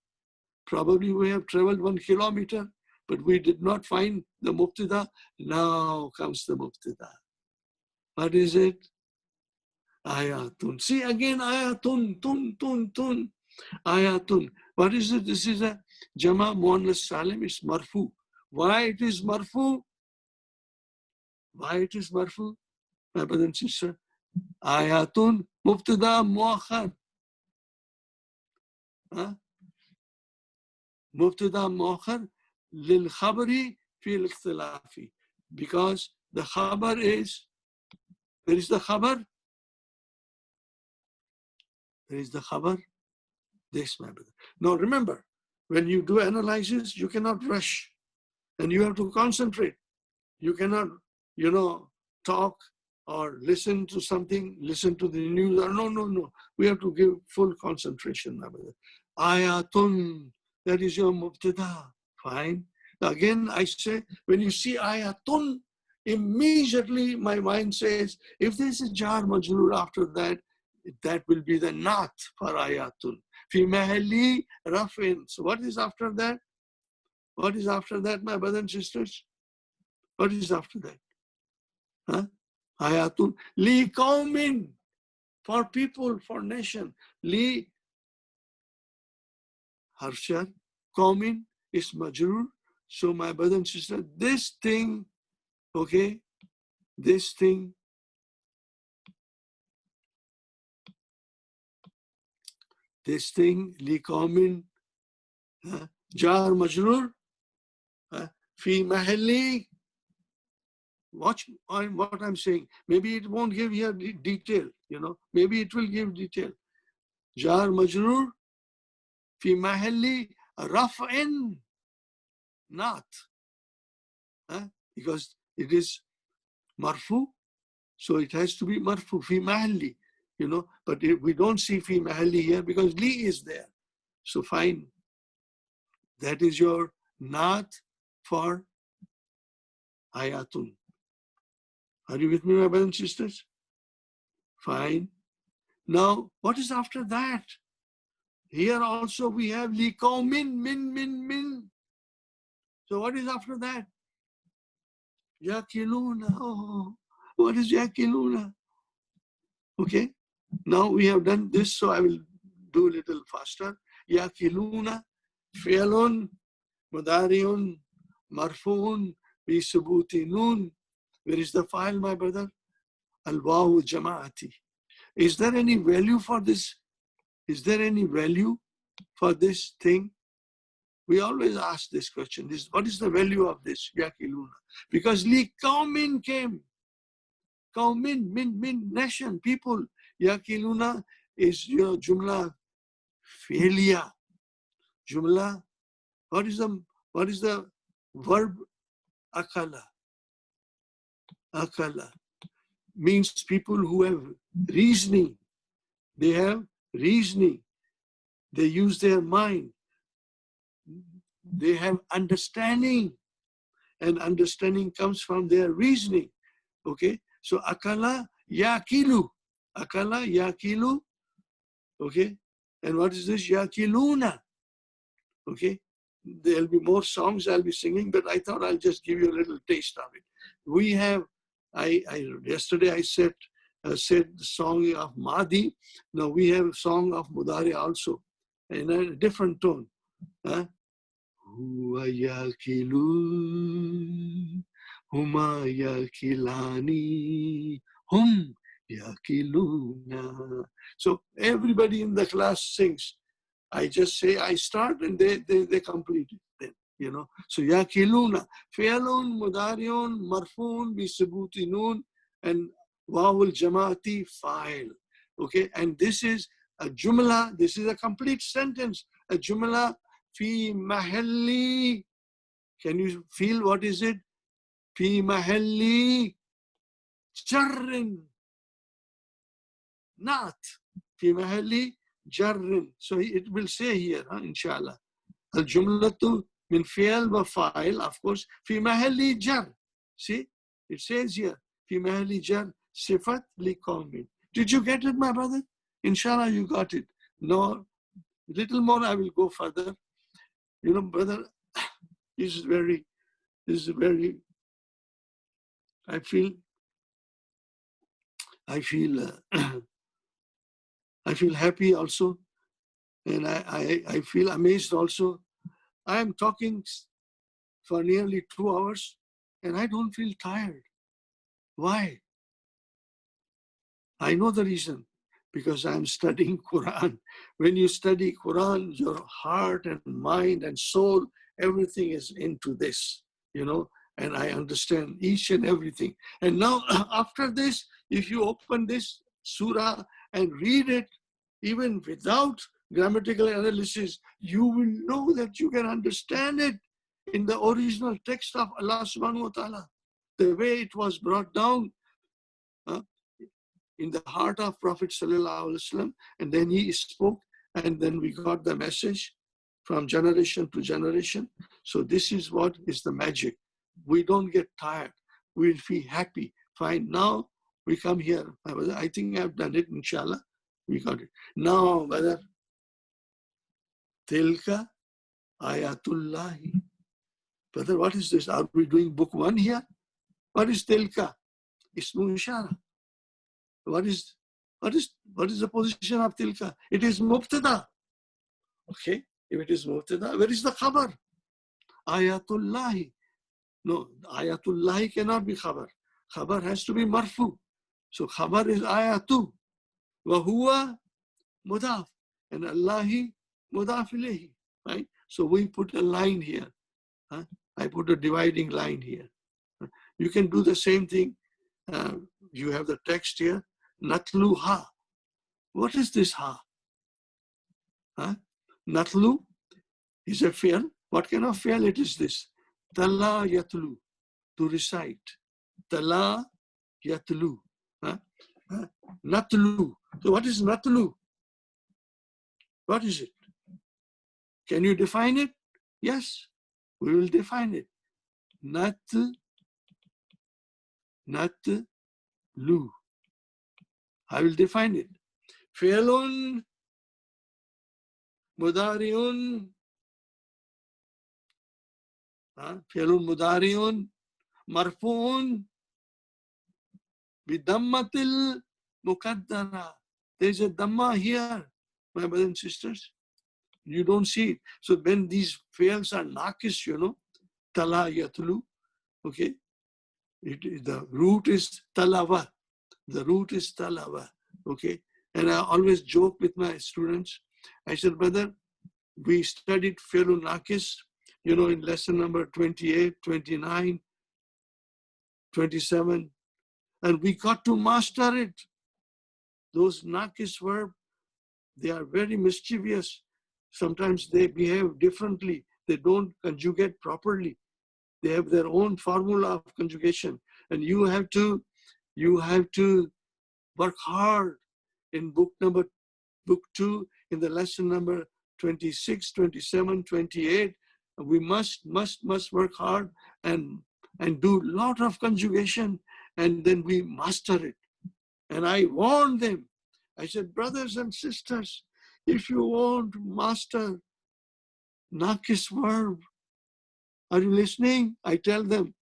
Probably we have traveled 1 kilometer, but we did not find the mubtada. Now comes the mubtada. What is it? Ayatun. See again, ayatun, tun. Ayatun. What is it? This is a Jama Muannas Salim. It's marfu. Why it is marfu? Why it is marfu? My brother and sister. Ayatun mubtada muakhar. Mubtada muakhar lil khabari fil ikhtilafi. Because the khabar is, where is the khabar? Where is the khabar? This, my brother. Now remember, when you do analysis, you cannot rush and you have to concentrate. You cannot, talk or listen to something, listen to the news. Or no. We have to give full concentration, my brother. Ayatun, that is your mubtada. Fine. Again, I say, when you see ayatun, immediately my mind says, if there's a jar majroor after that, that will be the naat for ayatun. Fi Meherali rafin. So what is after that? What is after that, my brothers and sisters? What is after that? Ayatun. Li qawmin. For people, for nation. Li harshad. Qawmin is majroor. So my brothers and sisters, this thing, okay, this thing, li qawmin, jar majroor, fi Meherali. Watch what I'm saying. Maybe it won't give here detail, Maybe it will give detail. Jar majroor, fi Meherali raf'in, not. Because it is marfu, so it has to be marfu, fi Meherali, But we don't see fi Meherali here because li is there. So fine. That is your not for ayatun. Are you with me, my brothers and sisters? Fine. Now, what is after that? Here also we have li qawmin min. So what is after that? Yakiluna. Oh, what is yakiluna? Okay. Now we have done this, so I will do a little faster. Yakiluna, fi'lun, mudariun, marfuun, bi subuti nun. Where is the file, my brother? Al-wawu jama'ati. Is there any value for this? Is there any value for this thing? We always ask this question. What is the value of this? Yakiluna. Because li qawmin came. Qawmin, min, nation, people. Yakiluna is your jumla fi'liya. Jumla, what is the verb akala? Akala means people who have reasoning. They have reasoning. They use their mind. They have understanding. And understanding comes from their reasoning. Okay? So akala yakilu. Akala yakilu. Okay? And what is this? Yakiluna. Okay? There'll be more songs I'll be singing, but I thought I'll just give you a little taste of it. We have, yesterday I said the song of Mahdi. Now we have a song of Mudari also, in a different tone. Huwa yakilun, huma yakilani, hum yakiluna. So everybody in the class sings. I just say, I start and they complete it then, you know. So, yakiluna, fi'alun, mudariun, marfoon, bisubuti noon, and wawul jamati, fa'il. Okay, and this is a jumla, this is a complete sentence, a jumla fi mahalli. Can you feel what is it? Fi mahalli jarrin, not. Fi mahalli jarrin. So it will say here, inshallah. Al-jumlatu min fi'al wa fa'il, of course, fi mahalli jar. See, it says here, fi mahalli jar, sifat li qawmin. Did you get it, my brother? Inshallah, you got it. No, little more, I will go further. You know, brother, this is very, I feel I feel happy also, and I feel amazed also. I am talking for nearly 2 hours, and I don't feel tired. Why? I know the reason. Because I'm studying Quran. When you study Quran, your heart and mind and soul, everything is into this, you know, and I understand each and everything. And now after this, if you open this surah and read it, even without grammatical analysis, you will know that you can understand it in the original text of Allah subhanahu wa ta'ala, the way it was brought down in the heart of Prophet Sallallahu Alaihi Wasallam, and then he spoke, and then we got the message from generation to generation. So this is what is the magic. We don't get tired. We'll be happy. Fine. Now we come here. I think I've done it, inshallah. We got it. Now, brother, Tilka Ayatullahi. Brother, what is this? Are we doing book 1 here? What is Tilka? Ismu Ishara. What is the position of tilka? It is mubtada. Okay, if it is mubtada, where is the khabar? Ayatullahi. No, ayatullahi cannot be khabar. Khabar has to be marfu. So khabar is ayatu. Wa huwa mudaf. And Allahi mudaf ilayhi. Right? So we put a line here. I put a dividing line here. You can do the same thing. You have the text here. Natlu ha. What is this ha? Natlu is a fi'l. What kind of fi'l it is this? Tala yatlu, to recite. Tala yatlu. Natlu. So what is natlu? What is it? Can you define it? Yes, we will define it. lu. I will define it. Fi'lun mudari'un, fi'lun mudari'un marfu'un bidammatil muqaddara. There's a dhamma here, my brothers and sisters. You don't see it. So when these fi'ls are naqis, tala yatlu, okay, the root is talawa. The root is talawa, okay. And I always joke with my students. I said, brother, we studied fi'lun naqis, in lesson number 28, 29, 27, and we got to master it. Those naqis verb, they are very mischievous. Sometimes they behave differently. They don't conjugate properly. They have their own formula of conjugation. And you have to work hard in book 2, in the lesson number 26, 27, 28. We must work hard and do a lot of conjugation, and then we master it. And I warned them. I said, brothers and sisters, if you want to master naqis verb, are you listening? I tell them,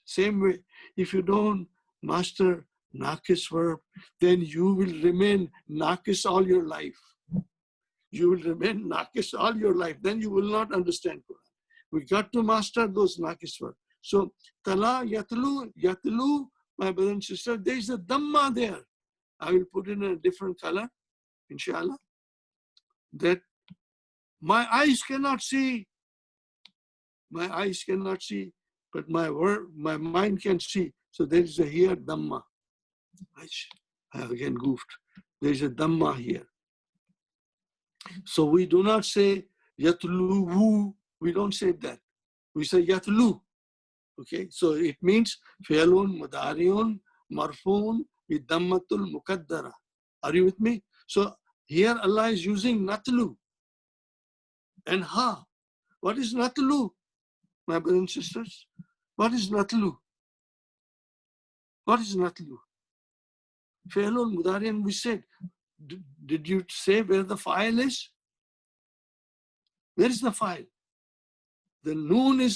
same way. If you don't master naqis verb, then you will remain naqis all your life. You will remain naqis all your life. Then you will not understand Quran. We got to master those naqis verbs. So, tala, yatlu, my brother and sister, there is a dhamma there. I will put in a different color, inshallah, that my eyes cannot see. My eyes cannot see, but my mind can see. So there is a here dhamma. I again goofed. There is a dhamma here. So we do not say yatluhu. We don't say that. We say yatlu. Okay, so it means fi'lun mudari'un marfu'un bi dhammatul muqaddara. Are you with me? So here Allah is using natlu and ha. What is natlu, my brothers and sisters? What is natlu? What is natlu? Fi'lun mudari'un, we said. Did you say where the file is? Where is the file? The noon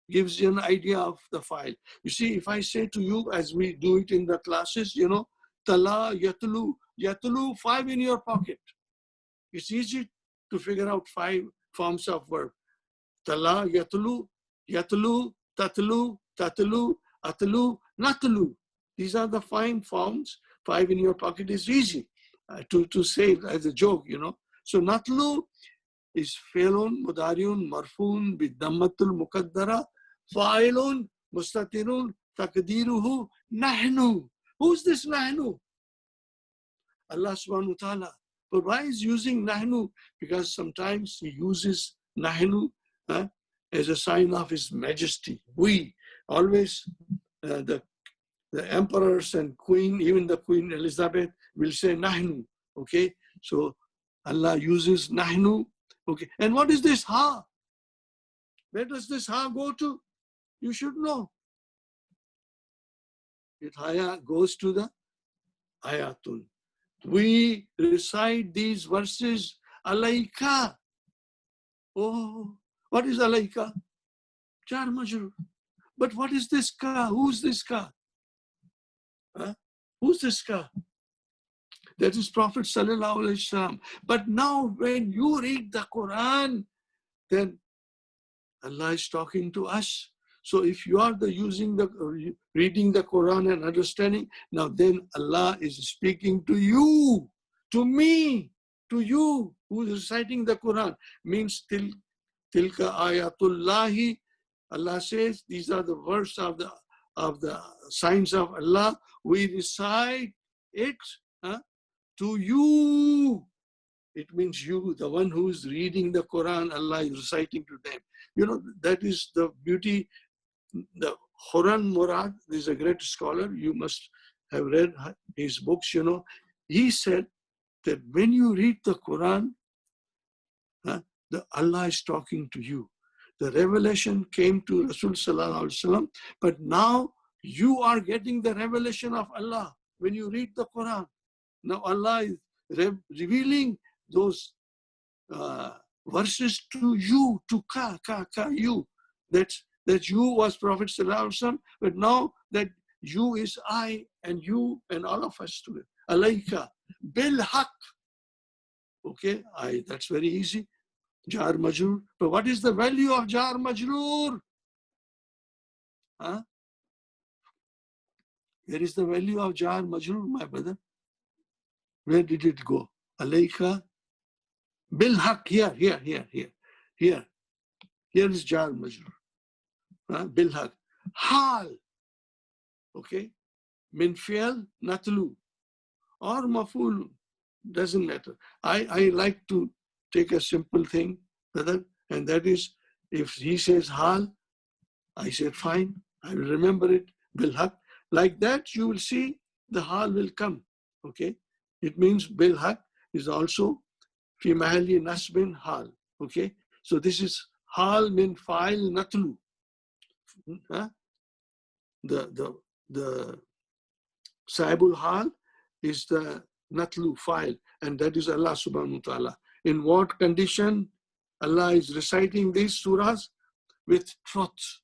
gives you an idea of the file. You see, if I say to you, as we do it in the classes, tala, yatlu, 5 in your pocket. It's easy to figure out 5 forms of verb. Tala, yatlu, tatlu, atlu, natlu. These are the 5 forms. 5 in your pocket is easy to say it as a joke, So natlu is fi'lun mudari'un marfu'un bi dhammatul muqaddara fa'ilun mustatirun taqdiruhu nahnu. Who's this nahnu? Allah subhanahu wa ta'ala. But why is using nahnu? Because sometimes he uses nahnu as a sign of his majesty. We always, the emperors and queen, even the Queen Elizabeth will say nahnu. Okay, so Allah uses nahnu. Okay, and what is this ha? Where does this ha go to? You should know. It haya goes to the ayatun. We recite these verses alayka. Oh, what is alayka? Jar majrur. But what is this ka? Who's this ka? Who's this ka? That is Prophet Sallallahu Alaihi Wasallam. But now when you read the Quran, then Allah is talking to us. So if you are reading the Quran and understanding, now then Allah is speaking to you, to me, to you who is reciting the Quran. Means tilka ayatullahi. Allah says these are the words of the signs of Allah. We recite it to you. It means you, the one who is reading the Quran, Allah is reciting to them. That is the beauty. The Quran Murad is a great scholar. You must have read his books, He said that when you read the Quran, the Allah is talking to you. The revelation came to Rasul Sallallahu Alaihi Wasallam, but now you are getting the revelation of Allah. when you read the Quran. Now Allah is revealing those verses to you, to you. That you was Prophet Sallallahu Alaihi Wasallam, but now that you is I and you and all of us together. Alayka bil haq. Okay, that's very easy. Jar majroor. But what is the value of jar majroor? Huh? Where is the value of jar majroor, my brother? Where did it go? Alayka bil haq. Here. Here is jar majroor. Bil haq. Hal. Okay. Min fi'al natlu. Or maful. Doesn't matter. I like to take a simple thing, brother, and that is if he says hal, I said fine. I will remember it. Bil haq. Like that, you will see the hal will come. Okay. It means bil haq is also fi mahalli nasbin hal. Okay. So this is hal min fa'il natlu. The sahibul hal is the natlu file, and that is Allah subhanahu wa ta'ala. In what condition Allah is reciting these surahs? With truth.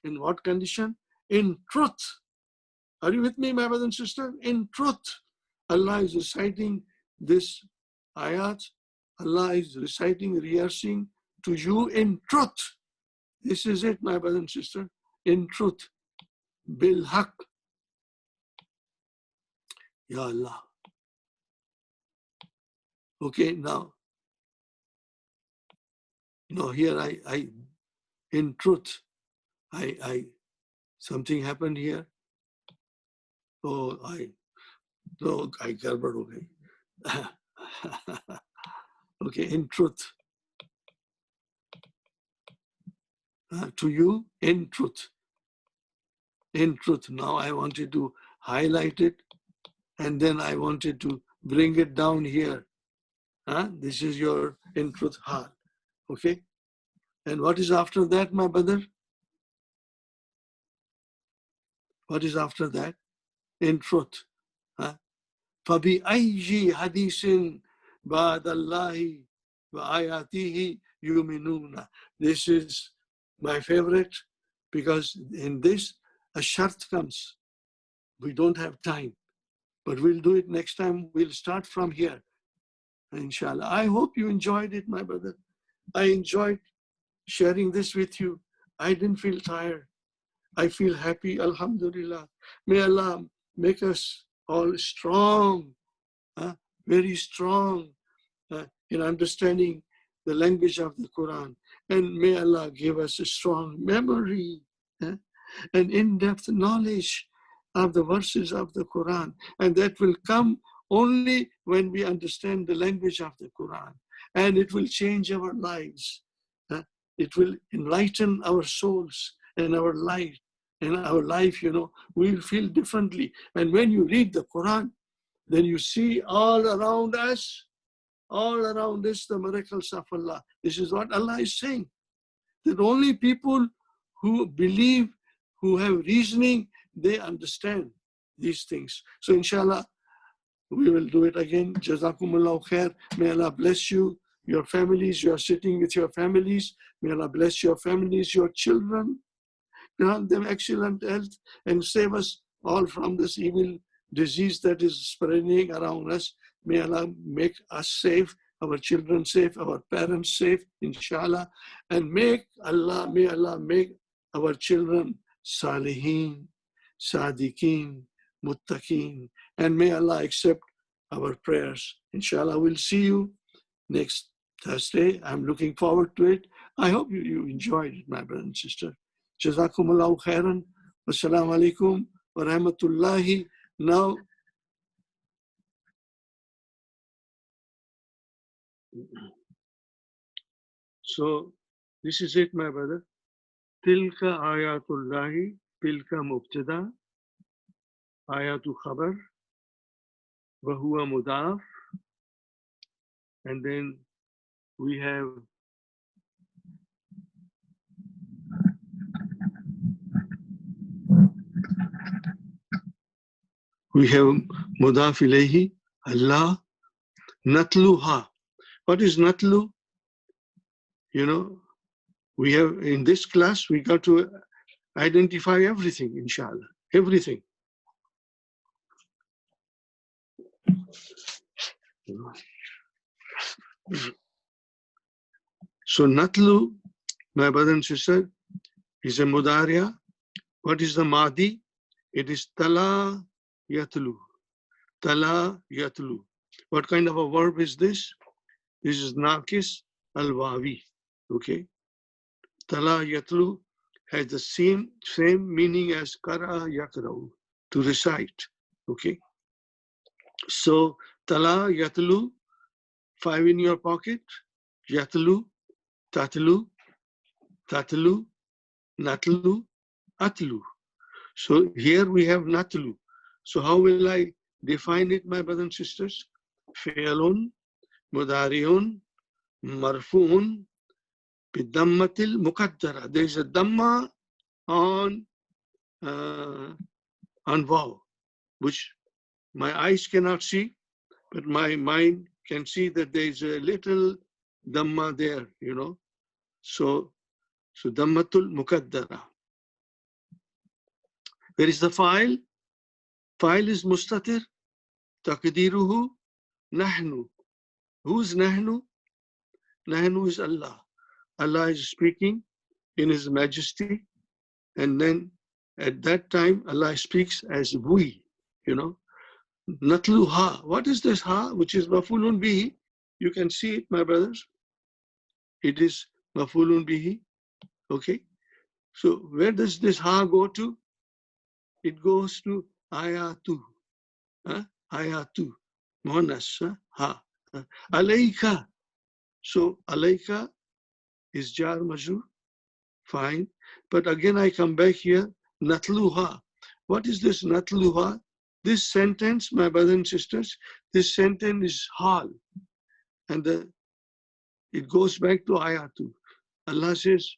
In what condition? In truth. Are you with me, my brother and sister? In truth. Allah is reciting this ayat. Allah is reciting, rehearsing to you in truth. This is it, my brother and sister. In truth. Bil haq. Ya Allah. Okay, now here I in truth, something happened here. I garbad ho gayi. Okay, in truth. To you, in truth. In truth. Now I wanted to highlight it, and then I wanted to bring it down here. This is your in truth hal. Okay? And what is after that, my brother? What is after that? In truth. فَبِأَيِّ حَدِيثٍ بَعْدَ اللَّهِ وَآيَاتِهِ يُؤْمِنُونَ. This is my favorite, because in this a shart comes. We don't have time, but we'll do it next time. We'll start from here, inshallah. I hope you enjoyed it, my brother. I enjoyed sharing this with you. I didn't feel tired. I feel happy, alhamdulillah. May Allah make us all strong, very strong in understanding the language of the Quran. And may Allah give us a strong memory and in-depth knowledge of the verses of the Quran. And that will come only when we understand the language of the Quran. And it will change our lives. It will enlighten our souls and our life. In our life, we'll feel differently. And when you read the Quran, then you see all around us, the miracles of Allah. This is what Allah is saying. That only people who believe, who have reasoning, they understand these things. So inshallah, we will do it again. Jazakumullahu khair. May Allah bless you, your families. You are sitting with your families. May Allah bless your families, your children. Grant them excellent health and save us all from this evil disease that is spreading around us. May Allah make us safe, our children safe, our parents safe, inshallah. And may Allah make our children salihin, sadiqeen, muttaqeen. And may Allah accept our prayers. Inshallah, we'll see you next Thursday. I'm looking forward to it. I hope you enjoyed it, my brother and sister. Jazakumullahu khairan. Wassalamu alaikum wa rahmatullahi. Now, so this is it, my brother. Tilka ayatullahi, tilka mubtada, ayatu khabar, wa huwa mudaf. And then we have We have mudaf ilayhi, Allah, natluha. What is natlu? You know, we have in this class, we got to identify everything, inshallah, everything. So natlu, my brother and sister, is a mudariya. What is the madi? It is tala yatlu. Tala yatlu. What kind of a verb is this? This is naqis al-wawi. Okay. Tala yatlu has the same meaning as kara yakrau, to recite. Okay. So tala yatlu, 5 in your pocket. Yatlu, tatlu, tatlu, natlu, atlu. So here we have natlu. So how will I define it, my brothers and sisters? Fi'lun, mudari'un, marfu'un, bidammatil muqaddara. There is a damma on waw, which my eyes cannot see, but my mind can see that there is a little damma there, you know. So dammatul muqaddara. Where is the file? File is mustatir, taqdiruhu, nahnu. Who's nahnu? Nahnu is Allah. Allah is speaking in His majesty, and then at that time Allah speaks as we, you know. Natlu ha. What is this ha? Which is mafulun bihi. You can see it, my brothers. It is mafulun bihi. Okay. So where does this ha go to? It goes to ayatu. Ayatu. Muannas. Ha. Alayka. So alayka is jar majrur. Fine. But again I come back here. Natluha. What is this natluha? This sentence, my brothers and sisters, this sentence is hal. And it goes back to ayatu. Allah says,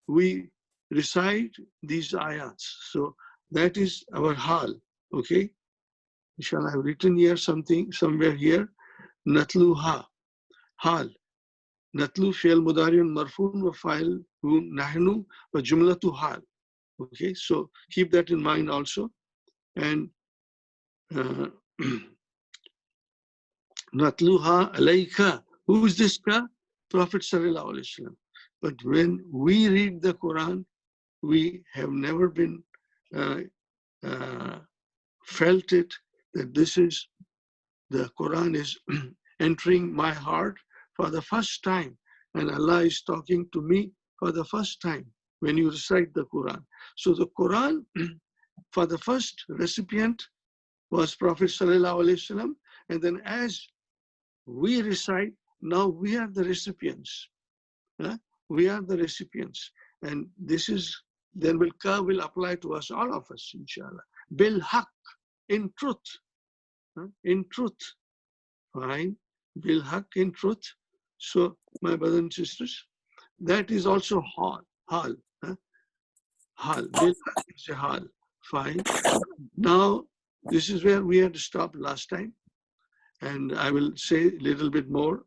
we recite these ayats. So that is our hal. Okay? Shall I have written here something, somewhere here? Natluha. Hal. Natlu fi'al mudari'un marfu'un wa fa'il nahnu wa jumlatu hal. Okay? So keep that in mind also. And Natluha alayka. Who is this ka? Prophet Sallallahu Alaihi Wasallam. But when we read the Quran, we have never been felt it that this is, the Quran is entering my heart for the first time. And Allah is talking to me for the first time when you recite the Quran. So the Quran, for the first recipient was Prophet Sallallahu Alaihi Wasallam. And then as we recite, now we are the recipients. We are the recipients. And this is, then will apply to us, all of us, inshallah. Bil haq, in truth. In truth. Fine. Bil haq, in truth. So, my brothers and sisters, that is also hal. Hal. Hal. Bil haq is a hal. Fine. Now, this is where we had to stop last time. And I will say a little bit more.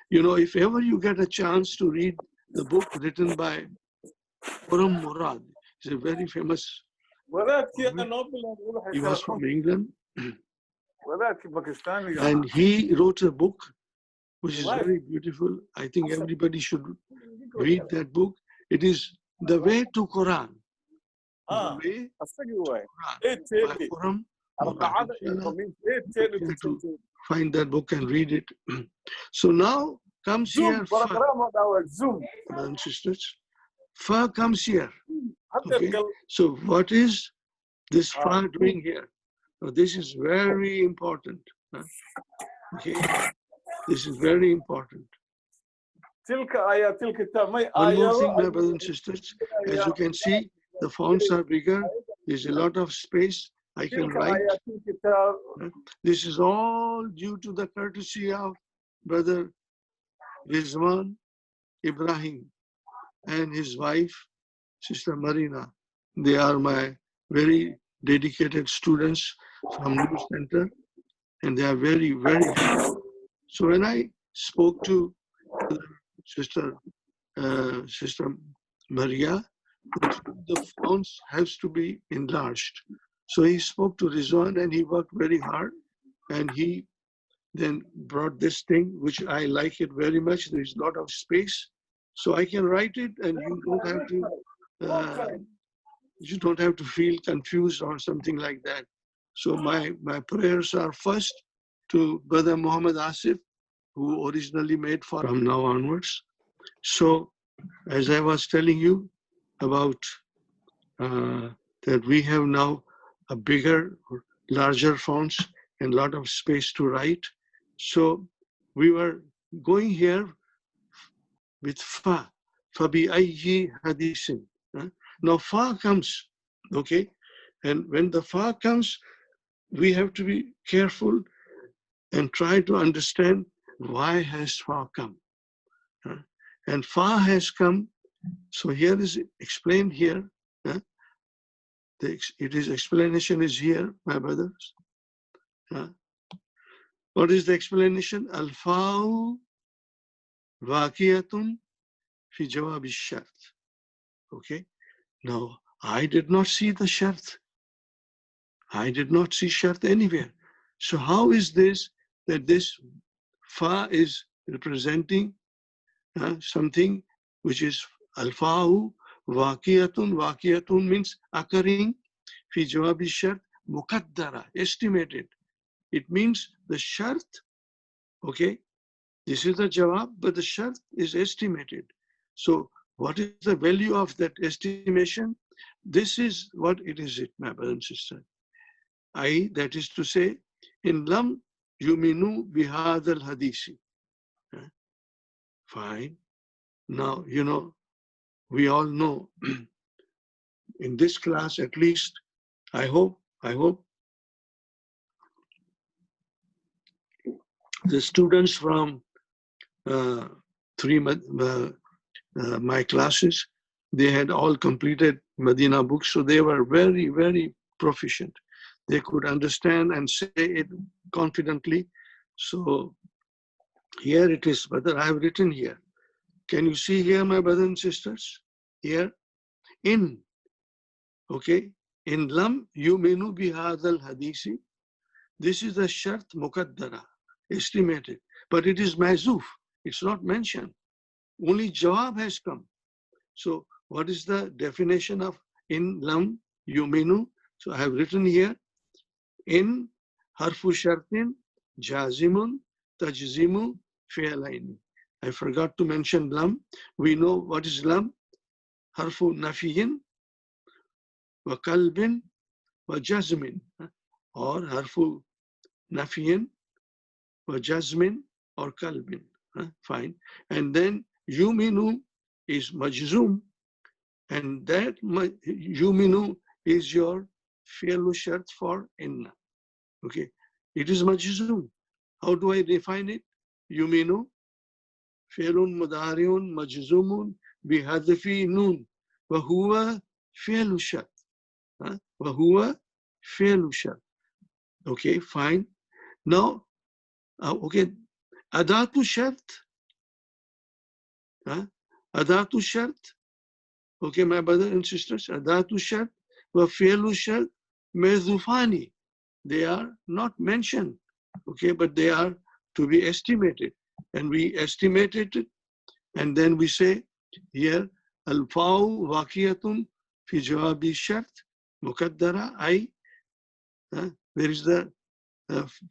You know, if ever you get a chance to read the book written by Khurram Murad, he's a very famous poet. He was from England. And he wrote a book which is very beautiful. I think everybody should read that book. It is The Way to Quran. The Way to Quran by Khurram Murad. You have to find that book and read it. So now comes here fa, brothers and sisters. Fa comes here. Okay. So what is this fa doing here? Now, this is very important. Okay. This is very important. One more thing, my brothers and sisters. As you can see, the fonts are bigger. There's a lot of space. I can write. This is all due to the courtesy of Brother Rizwan Ibrahim and his wife, Sister Marina. They are my very dedicated students from New Center, and they are very, very sharp. So when I spoke to Sister Sister Maria, the fonts has to be enlarged. So he spoke to Rizwan and he worked very hard, and he then brought this thing, which I like it very much. There's a lot of space, so I can write it, and uh, you don't have to feel confused or something like that. So my prayers are first to Brother Muhammad Asif, who originally made from now onwards. So as I was telling you about that we have now a bigger, larger fonts and a lot of space to write. So we were going here with fa, fabi ayyi hadisin. Now fa comes, okay? And when the fa comes, we have to be careful and try to understand why has fa come. And fa has come, so here is explained here. Explanation is here, my brothers. What is the explanation? Al-fa'u waqiyatun fi jawab al-shart. Okay. Now, I did not see the shart. I did not see shart anywhere. So how is this that this fa is representing something which is al-fa'u waqiyatun. Waqiyatun means occurring. Fi jawab al-shart muqaddara, estimated. It means the shart, okay, this is the jawab, but the shart is estimated. So what is the value of that estimation? This is what it is, my brother and sister. That is to say, in lam yuminu bihadal hadisi. Fine. Now, we all know in this class, at least, I hope the students from my classes, they had all completed Medina books, so they were very, very proficient. They could understand and say it confidently. So here it is, brother, I have written here. Can you see here, my brothers and sisters? Here, in, okay, in lam yuminu bihadal hadisi. This is the shart muqaddara, estimated, but it is mazuf. It's not mentioned. Only jawab has come. So what is the definition of in lam yuminu? So I have written here, in harfu shartin jazimun tajzimu fi'alaini. I forgot to mention lam. We know what is lam. Harfu nafiyin wa kalbin wa jazmin. Or harfu nafiyin wa jazmin or kalbin. Fine. And then yuminu is majzum. And that yuminu is your fi'lu shart for inna. Okay. It is majzum. How do I define it? Yuminu fi'lun mudariun majzumun bihadfi nun. Wa huwa fi'lu shart. Wa huwa fi'lu shart. Okay, fine. Now, okay, adatu shart. Adatu shart. Okay, my brothers and sisters, adatu shart wa fi'lu shart mezufani. They are not mentioned, okay, but they are to be estimated. And we estimated it, and then we say here, al-fa'u waqiyatun fi jawabi shart muqaddara ay. There is the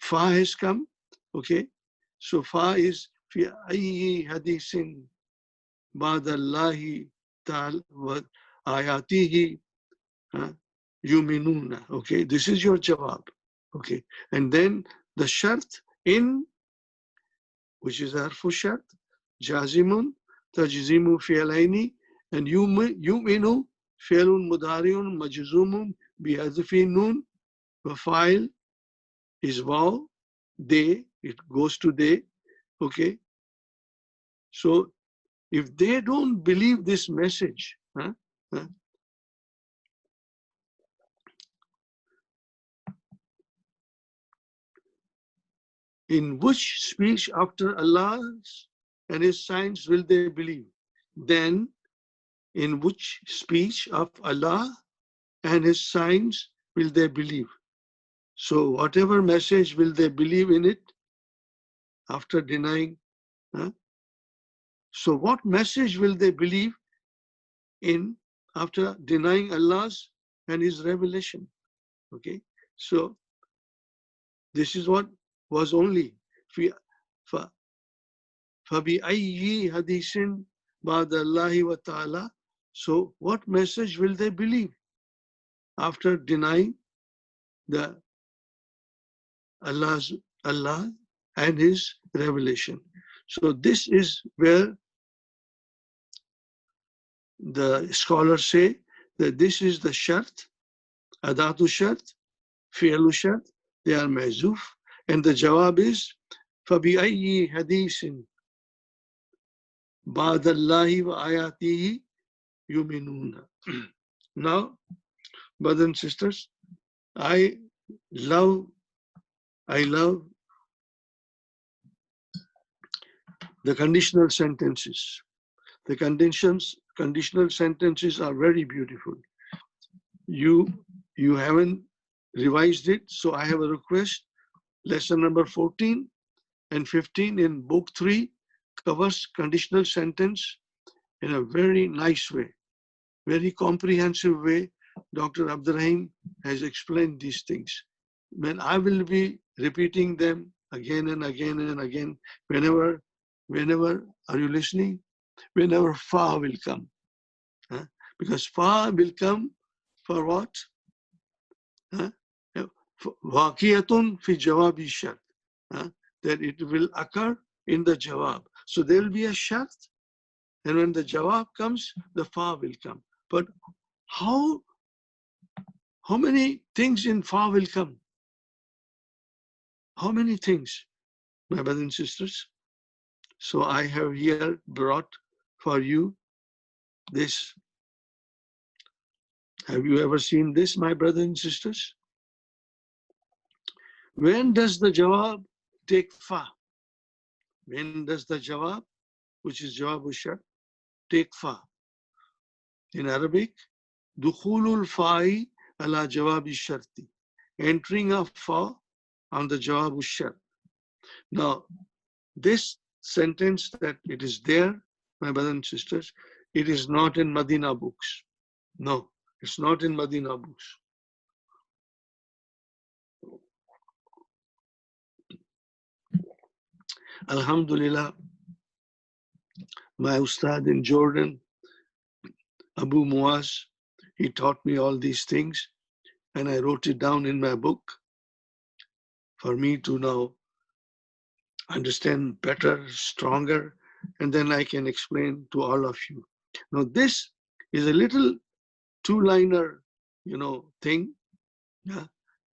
fa has come, okay. So fa is fi ayyi hadisin ba'dallahi ta'ala wa ayatihi yuminuna. Okay, this is your jawab. Okay, and then the shart in, which is harfu shart, jazimun tajzimu fi'alaini, and yuminu fi'lun mudariun majzumun bihadfi nun. The file is waw, they, it goes to they. Okay, so if they don't believe this message, in which speech after Allah's and His signs will they believe? Then in which speech of Allah and His signs will they believe? So whatever message will they believe in it after denying? Huh? So what message will they believe in after denying Allah's and His revelation? Okay, so this is what was only فَبِأَيِّ حَدِيثٍ بَعْدَ اللَّهِ وَتَعَالَى. So what message will they believe after denying the Allah and His revelation? So this is where the scholars say that this is the shart, adatu shart, fi'lu shart, they are mahzuf, and the jawab is فَبِأَيِّ حَدِيثٍ بَعْدَ اللَّهِ وَآيَاتِهِ يُؤْمِنُونَ. Now, brothers and sisters, I love the conditional sentences. The conditional sentences are very beautiful. You haven't revised it, so I have a request. Lesson number 14 and 15 in book 3 covers conditional sentence in a very nice way, very comprehensive way. Dr. Abdurrahim has explained these things. When I will be repeating them again and again and again, whenever, are you listening? Whenever fa will come. Huh? Because fa will come for what? Huh? Waqiyatun fi jawabi shart. That it will occur in the jawab. So there will be a shart, and when the jawab comes, the fa will come. But how many things in fa will come? How many things, my brothers and sisters? So I have here brought for you this. Have you ever seen this, my brothers and sisters? When does the jawab take fa? When does the jawab, which is jawab shart, take fa? In Arabic, dukhulul fa'i ala jawabi sharti, entering of fa on the jawab shart. Now, this sentence that it is there, my brothers and sisters, it is not in Medina books. No, it's not in Medina books. Alhamdulillah, my ustad in Jordan, Abu Muaz, he taught me all these things, and I wrote it down in my book for me to now understand better, stronger, and then I can explain to all of you. Now, this is a little two-liner, thing.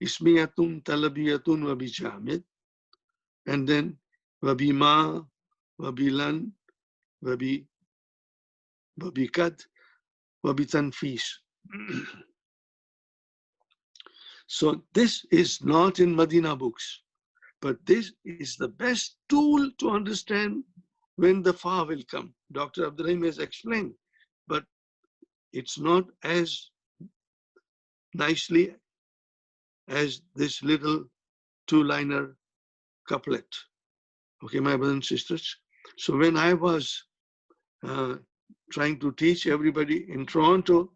Ismiyatun, talabiyatun, wa bijamid, and then wabima, wabilan, wabikad, wabitanfis. So this is not in Medina books, but this is the best tool to understand when the fa will come. Dr. Abdurrahim has explained, but it's not as nicely as this little two-liner couplet. Okay, my brothers and sisters. So when I was trying to teach everybody in Toronto,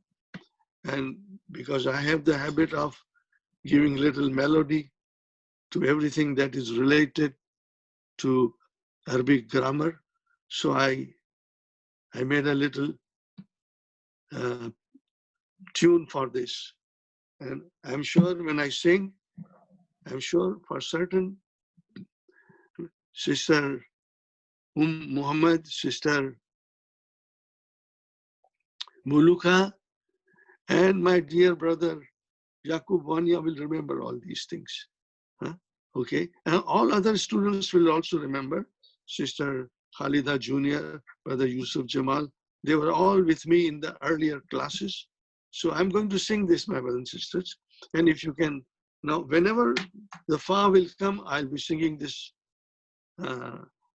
and because I have the habit of giving little melody to everything that is related to Arabic grammar, so I made a little tune for this. And I'm sure when I sing, I'm sure for certain, Sister Muhammad, Sister Muluka, and my dear brother Yaqub Wania will remember all these things. Okay, and all other students will also remember. Sister Khalida Jr., Brother Yusuf Jamal, they were all with me in the earlier classes. So I'm going to sing this, my brothers and sisters. And if you can, now whenever the fa will come, I'll be singing this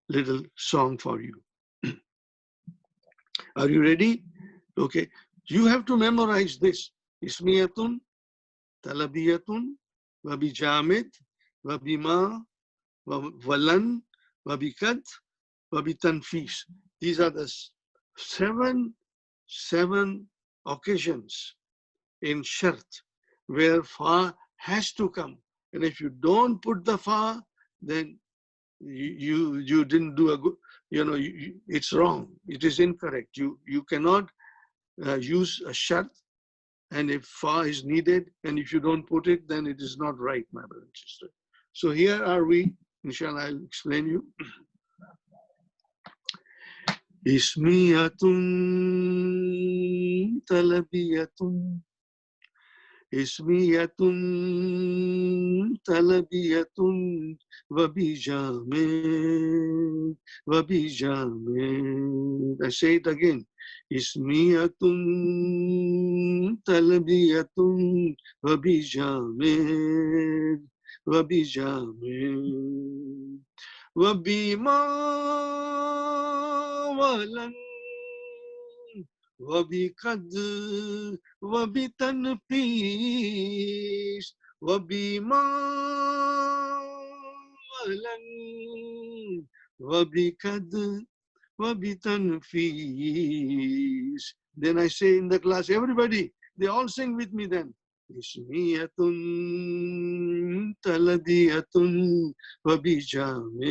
little song for you. Are you ready? Okay. You have to memorize this. Ismiyatun, talabiyatun, wabijamid, wabima, walan, wabikad, wabitanfis. These are the seven occasions in shart where fa has to come. And if you don't put the fa, then you didn't do a good, it's wrong. It is incorrect. You cannot use a shart, and if fa is needed, and if you don't put it, then it is not right, my brother and sister. So here are we. Inshallah, I'll explain you. Ismiyatun talabiyatun. Ismiyatun talabiyatun wabijamid, wabijamid. I say it again. Ismiyatun talabiyatun wabijamid, wabijamid. Wabima walan وبقد وبتنفيس وبما ولن وبقد وبتنفيس. Then I say in the class, everybody, they all sing with me then. Ismiyatun taladiyatun wabijamid,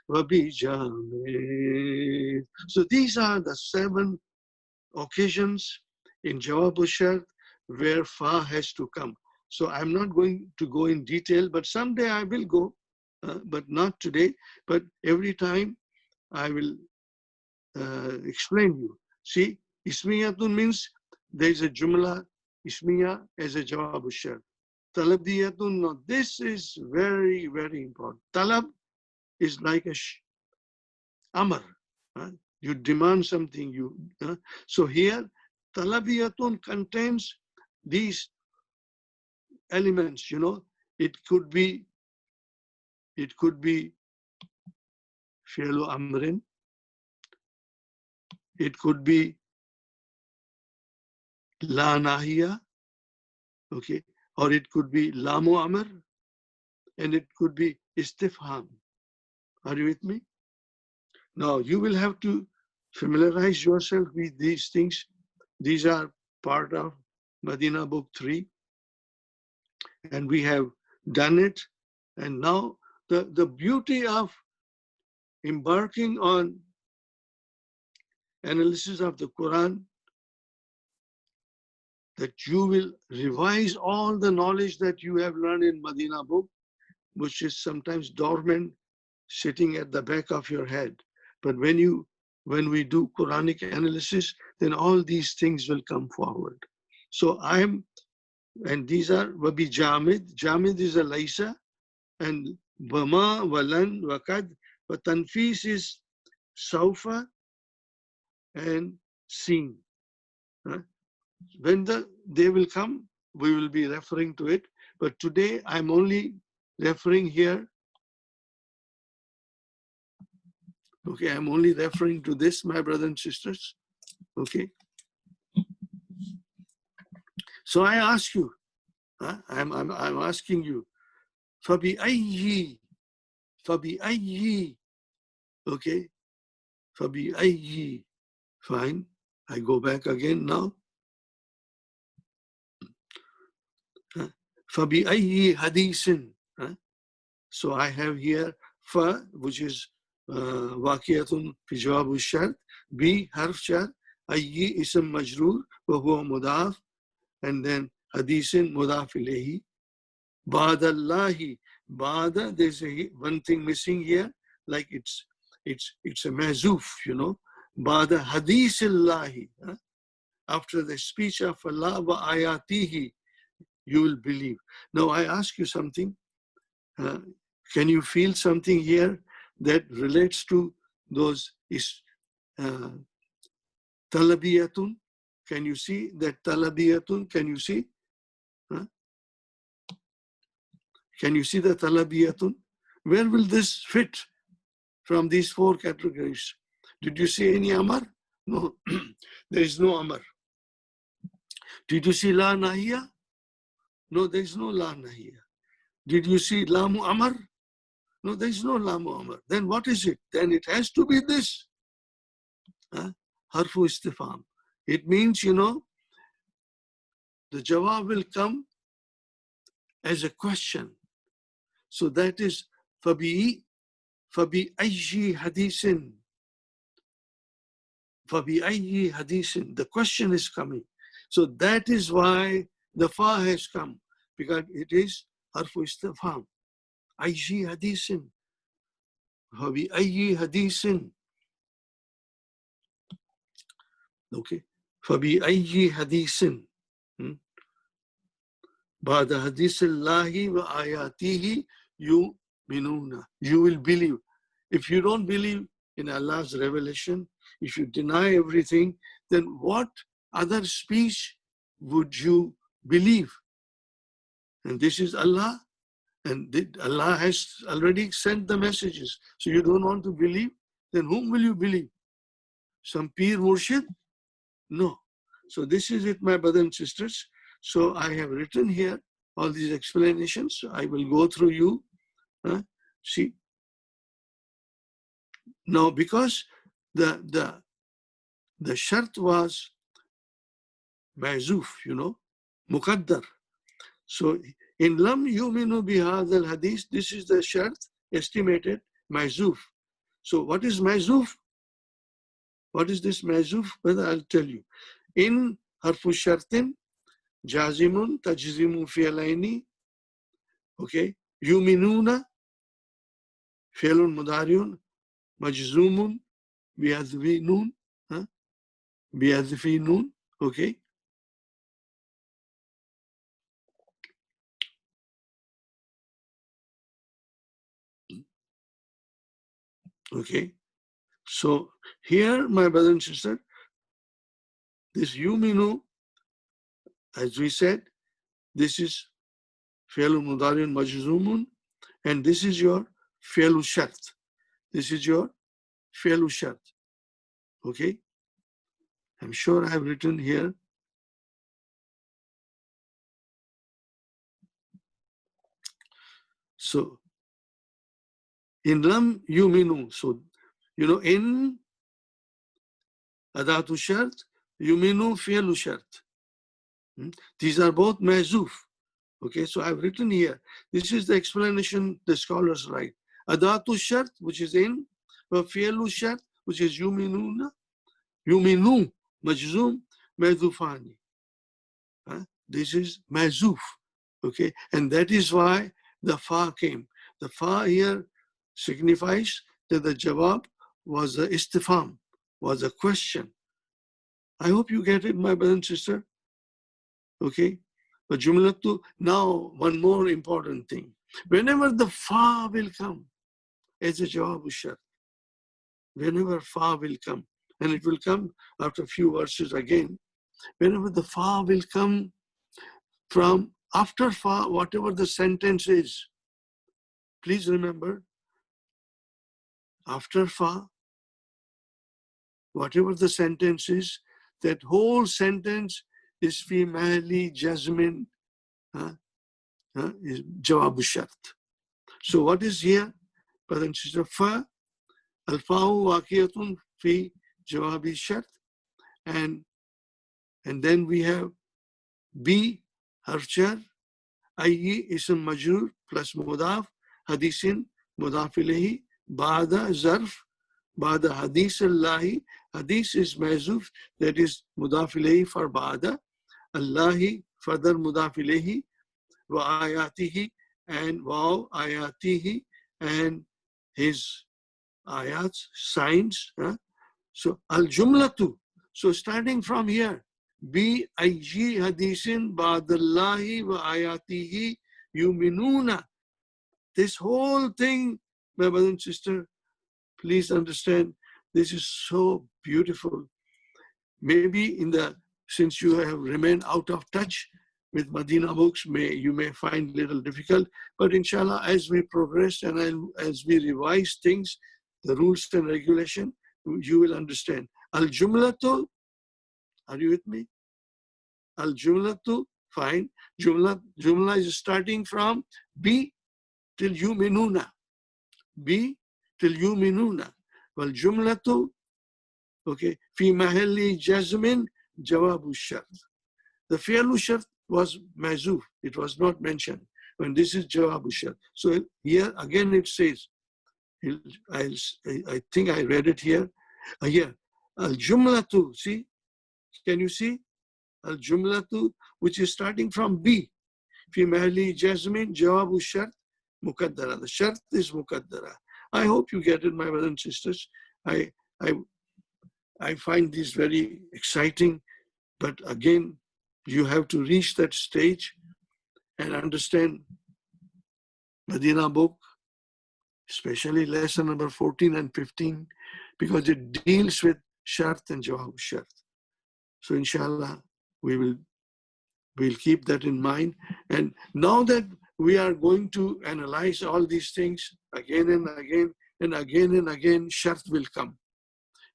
wabijamid. So these are the 7 occasions in Jawab Shart where fa has to come. So I'm not going to go in detail, but someday I will go, but not today. But every time I will explain you. See, Ismiyatun means there is a Jumla Ismiya as a Jawab Shart. Talabiyatun, no, this is very, very important. Talab is like a amar. You demand something. So here, talabiyatun contains these elements. It could be fi'lu amrin. It could be la nahiya, okay, or it could be lamu amr, and it could be istifham. Are you with me? Now you will have to familiarize yourself with these things. These are part of Madina Book 3, and we have done it. And now the beauty of embarking on analysis of the Quran, that you will revise all the knowledge that you have learned in Madina Book, which is sometimes dormant, sitting at the back of your head. But when we do Quranic analysis, then all these things will come forward. So and these are wabi jamid. Jamid is a laisa, and bama, walan, wakad. But tanfis is saufa and seen. When they will come, we will be referring to it. But today I'm only referring here. Okay, I'm only referring to this, my brothers and sisters. Okay. So I ask you, I'm asking you, Fabi ayyi, okay, Fabi ayyi, fine. I go back again now. Fabi ayyi hadisin. So I have here fa, which is waqiyatun fi jawab shart, b harf shart, ayyi ism majroor, wa huwa mudaf, and then hadisin mudaf ilayhi. Ba'dallahi, ba'da, there's one thing missing here, like it's a mazuf, Ba'da hadisillahi, after the speech of Allah, wa ayatihi, you will believe. Now I ask you something. Can you feel something here that relates to those talabiyatun? Can you see that talabiyatun? Can you see? Can you see the talabiyatun? Where will this fit from these four categories? Did you see any Amar? No, there is no Amar. Did you see La Nahiya? No, there is no La Nahiya. Did you see Lamu Amar? No, there is no Lamu Amar. Then what is it? Then it has to be this. Harfu istifham. It means, the jawab will come as a question. So that is fabi ayyi hadithin. Fabi ayyi hadithin. The question is coming. So that is why the fa has come, because it is harfu istifham. Ayyi hadithin. Fabi ayyi hadithin. Okay. Fabi ayyi hadithin. Ba'da hadithillahi wa ayatihi yu'minuna. You will believe. If you don't believe in Allah's revelation, if you deny everything, then what other speech would you believe? And this is Allah, and Allah has already sent the messages. So you don't want to believe, then whom will you believe? Some Peer Murshid? No. So this is it, my brothers and sisters. So I have written here all these explanations. I will go through you. See. Now, because the shart was ma'zuf, muqaddar. So in lam yuminu bihadha al-hadith, this is the shart estimated ma'zuf. So what is ma'zuf? What is this ma'zuf? Well, I'll tell you. In harfu shartin, jazimun, tajzimu fi'alaini, okay, yuminuna, fi'lun mudariun, majzumun, bihadfi nun, bihadfi nun, okay. Okay. So here, my brother and sister, this yuminu, as we said, this is fi'lun mudariun majzumun, and this is your fi'lu shart. This is your fi'lu shart. Okay? I'm sure I have written here. So, in lam yuminu, so, in adatu shart, yuminu fi'lu shart. These are both ma'zuf. Okay, so I've written here. This is the explanation the scholars write. Adatu shart, which is in, fi'lu shart, which is yuminuna, yuminu, majzum, ma'zufani. This is ma'zuf. Okay, and that is why the fa came. The fa here signifies that the jawab was a istifham, was a question. I hope you get it, my brother and sister. Okay, but jumlatu, now one more important thing. Whenever the fa will come as a jawab shart, whenever fa will come, and it will come after a few verses again, whenever the fa will come from after fa, whatever the sentence is, please remember, after fa, whatever the sentence is, that whole sentence is fi mahali jazmin, is jawab shart. So what is here, brother and sister? Fa, al-fa'u waqiyatun fi jawab shart, and then we have B, harf jar, ayyi ism majrur plus mudaf, hadithin mudaf ilayhi, ba'da zarf, ba'da hadith allahi. Hadith is ma'zuf, that is mudaf ilayhi for ba'da, allahi further mudaf ilayhi, wa ayatihi, and wow ayatihi, and his ayats, signs. So al jumlatu. So starting from here, bi ayyi hadithin ba'dallahi wa ayatihi yuminuna. This whole thing, my brother and sister, please understand, this is so beautiful. Maybe since you have remained out of touch, with Medina books, you may find little difficult, but inshallah, as we progress and as we revise things, the rules and regulation, you will understand. Al-Jumlatu, are you with me? Al-Jumlatu, fine. Jumla is starting from B till yuminuna. B till yuminuna. Well, Jumlatu, okay, fi mahalli jazmin jawabu shart. The fi'lu shart was mazuf. It was not mentioned. When this is jawabu shart. So here again it says, I think I read it here. Here, al-jumlatu, see? Can you see? Al-jumlatu, which is starting from B. Fi mahalli jazmin jawabu shart muqaddara. The shart is muqaddara. I hope you get it, my brothers and sisters. I find this very exciting, but again, you have to reach that stage and understand Medina book, especially lesson number 14 and 15, because it deals with shart and jawab shart. So inshallah, we'll keep that in mind. And now that we are going to analyze all these things again and again and again and again, shart will come.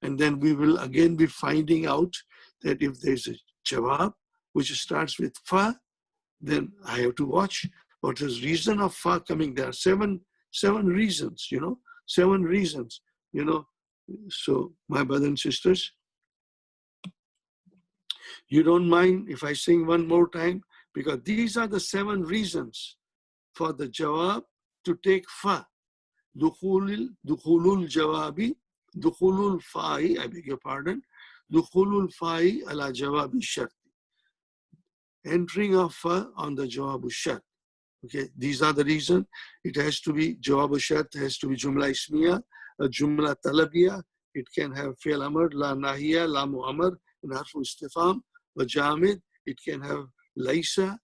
And then we will again be finding out that if there's a jawab, which starts with fa, then I have to watch what is reason of fa coming. There are seven reasons, 7 reasons, So my brothers and sisters, you don't mind if I sing one more time, because these are the 7 reasons for the jawab to take fa. Dukhulul jawabi, dukhulul fa'i, I beg your pardon, dukhulul fa'i ala jawabi shart. Entering of fa on the jawabu shart. Okay, these are the reasons. It has to be jawabu shart, has to be jumla ismiya, a jumla talabiya. It can have fi'l amr, la nahiya, la mu'amr, and harfu istifham. Wa jamid, it can have laisa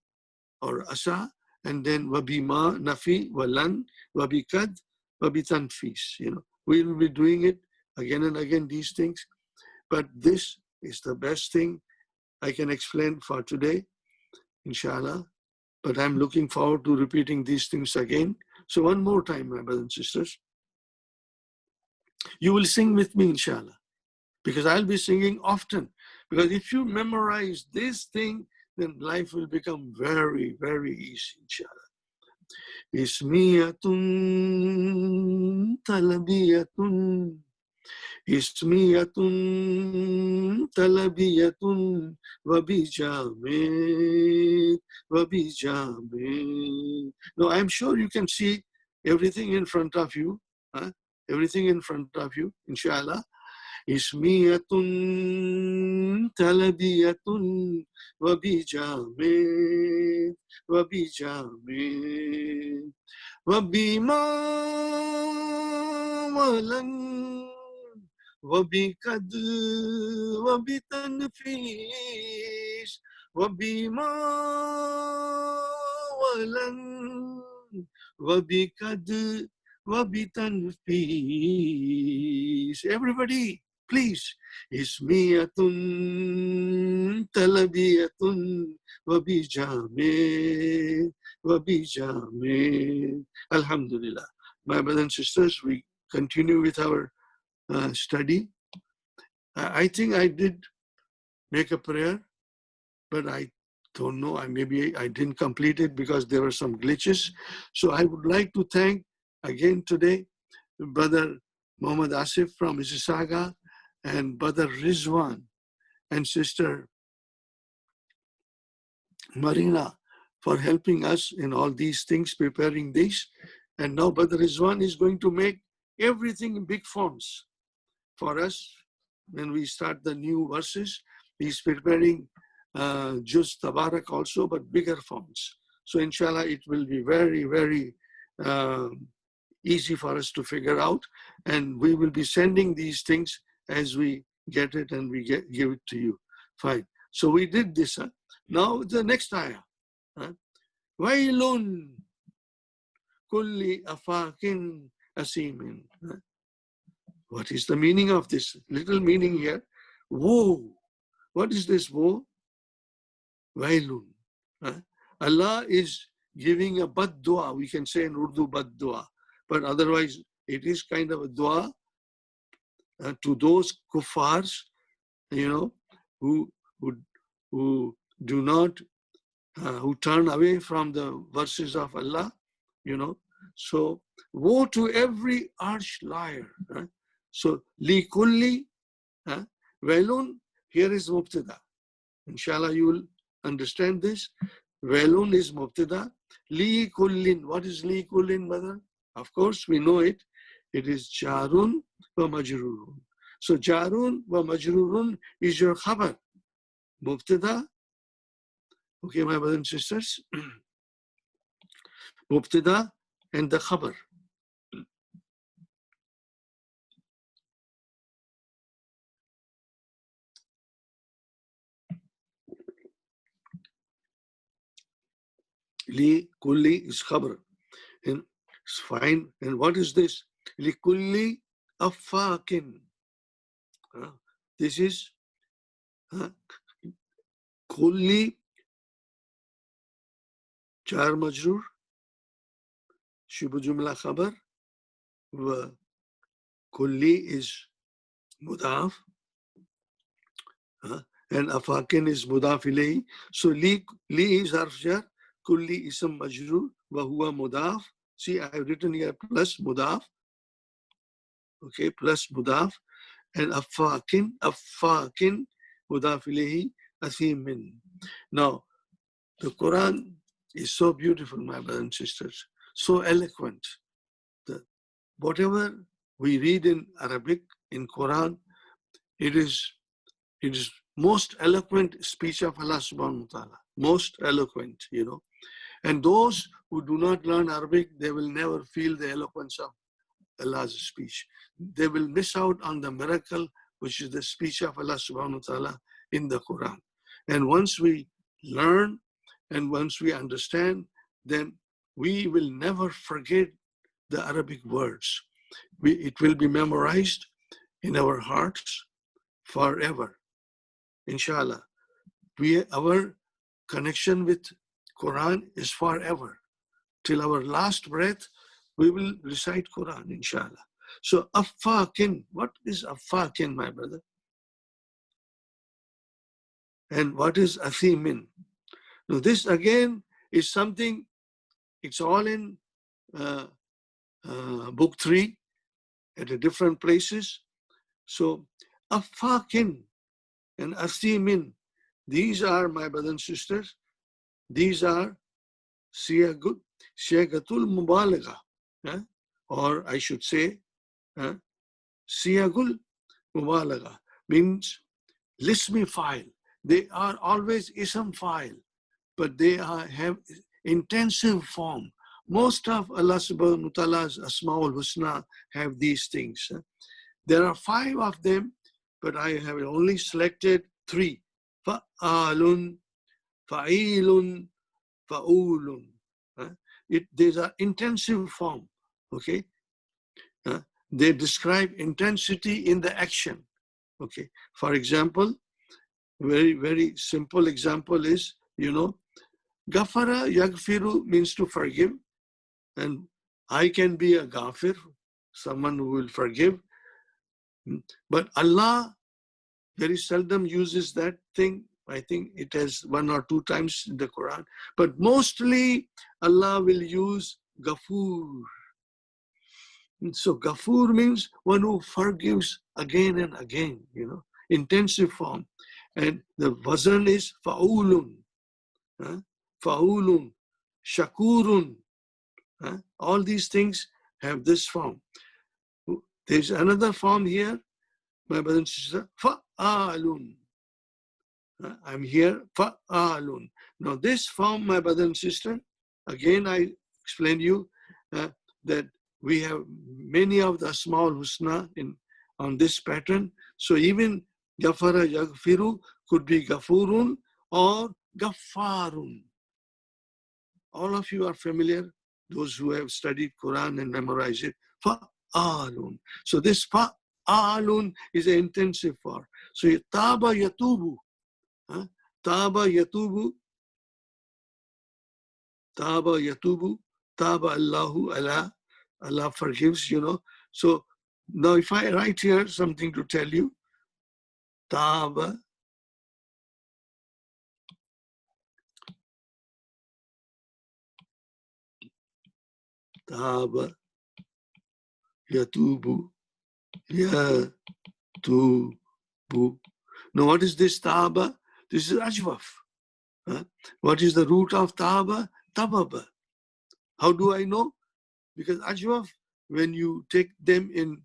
or asa, and then wabima, nafi, walan, wabikad, wabitanfis. We will be doing it again and again, these things. But this is the best thing I can explain for today, inshallah. But I'm looking forward to repeating these things again. So one more time, my brothers and sisters. You will sing with me, inshallah, because I'll be singing often. Because if you memorize this thing, then life will become very, very easy, inshallah. Ismiyatun talabiyatun. Ismiyatun talabiyatun wabijamid wabijamid. Now I'm sure you can see everything in front of you. Everything in front of you, inshallah. Ismiyatun talabiyatun wabijamid wabijamid wabima walan وبكد وبتنفيس وبما ولن وبكد وبتنفيس. Everybody, please. اسمية تلبية وبجامع وبجامع. Alhamdulillah. My brothers and sisters, we continue with our study. I think I did make a prayer, but I don't know. Maybe I didn't complete it because there were some glitches. So I would like to thank again today Brother Muhammad Asif from Mississauga and Brother Rizwan and Sister Marina for helping us in all these things, preparing this. And now Brother Rizwan is going to make everything in big fonts for us when we start the new verses. He's preparing Juz Tabarak also, but bigger fonts. So inshallah, it will be very, very easy for us to figure out. And we will be sending these things as we get it and we give it to you. Fine. So we did this. Now the next ayah. Wailun kulli afakin asimin. What is the meaning of this? Little meaning here. Woe. What is this woe? Wailun. Allah is giving a bad dua. We can say in Urdu bad dua, but otherwise it is kind of a dua to those kuffars, you know, who who who do not who turn away from the verses of Allah, you know. So woe to every arch liar. So li kulli velun, here is mubtada. Inshallah, you will understand this. Velun is mubtada. Li kullin. What is li kullin, mother? Of course, we know it. It is jarun wa majrurun. So jarun wa majrurun is your khabar. Mubtada. Okay, my brothers and sisters. Mubtada and the khabar. Li kulli is khabar. And it's fine. And what is this? Li kulli affakin. This is kulli jar majrur, shibh jumla khabar, wa kulli is mudaf, and afakin is mudaf ilayhi. So li is harf jar, kulli ism majrur, wa huwa mudaf. See, I have written here plus mudaf. Okay, plus mudaf. And afakin, mudaf ilayhi, athimin. Now, the Quran is so beautiful, my brothers and sisters, so eloquent. Whatever we read in Arabic, in Quran, it is most eloquent speech of Allah subhanahu wa ta'ala. Most eloquent, you know. And those who do not learn Arabic, they will never feel the eloquence of Allah's speech. They will miss out on the miracle, which is the speech of Allah subhanahu wa ta'ala in the Quran. And once we learn and once we understand, then we will never forget the Arabic words. It will be memorized in our hearts forever, inshallah. Our connection with Quran is forever. Till our last breath, we will recite Quran, inshallah. So affakin, what is affakin, my brother? And what is athimin? Now this again is something, it's all in book 3 at different places. So affakin and athimin, these are, my brothers and sisters, these are sigatul mubalagha, or I should say siyagul mubalagha, means lismi file. They are always ism file, but they have intensive form. Most of Allah subhanahu wa ta'ala's Asma'ul Husna have these things. There are 5 of them, but I have only selected 3. Fa'alun, fa'ilun, fa'ulun. These are intensive form, okay? They describe intensity in the action, okay? For example, very, very simple example is, you know, Ghafara yaghfiru means to forgive, and I can be a ghafir, someone who will forgive, but Allah very seldom uses that thing. I think it has 1 or 2 times in the Quran, but mostly Allah will use Ghafur. So Ghafur means one who forgives again and again, you know, intensive form. And the wazn is fa'ulun, fa'ulun, shakurun. All these things have this form. There's another form here, my brother and sister, fa'alun. I'm here, fa'alun. Now this form, my brother and sister, again I explained you that we have many of the Asma'ul Husna on this pattern. So even Ghafara yaghfiru could be Ghafurun or Ghafarun. All of you are familiar, those who have studied Quran and memorized it. Fa'alun. So this fa'alun is an intensive form. So taba yatubu. Taba yatubu Taba yatubu, taba Allahu ala, Allah forgives, you know. So now if I write here something to tell you, taba, taba yatubu, yatubu. Now what is this taba? This is ajwaf. Huh? What is the root of taba? Tababa. How do I know? Because ajwaf, when you take them in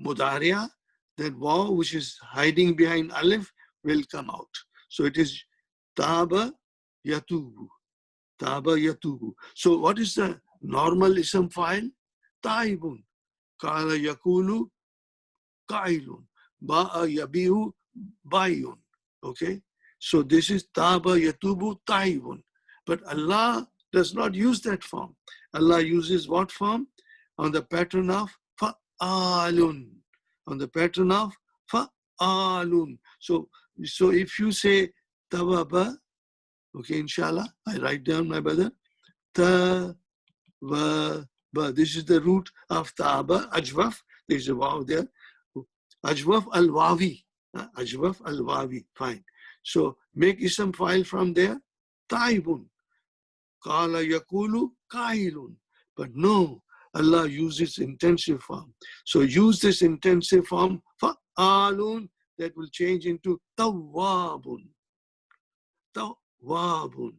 mudariya, that waw, which is hiding behind alif, will come out. So it is taba yatubu. Taba yatubu. So what is the normal ism file? Taibun. Kala yakulu kailun. Ba'a yabihu bayun. Okay? So this is taba yatubu taibun. But Allah does not use that form. Allah uses what form? On the pattern of fa'alun. On the pattern of fa'alun. So if you say tawaba, okay, inshallah, I write down, my brother, tawaba. This is the root of taba, ajwaf. There is a waw there. Ajwaf al-wawi. Ajwaf al-wawi. Fine. So make ism file from there. Taibun. Kala yakulu kailun. But no, Allah uses intensive form. So use this intensive form, fa'alun, that will change into tawwabun. Tawwabun.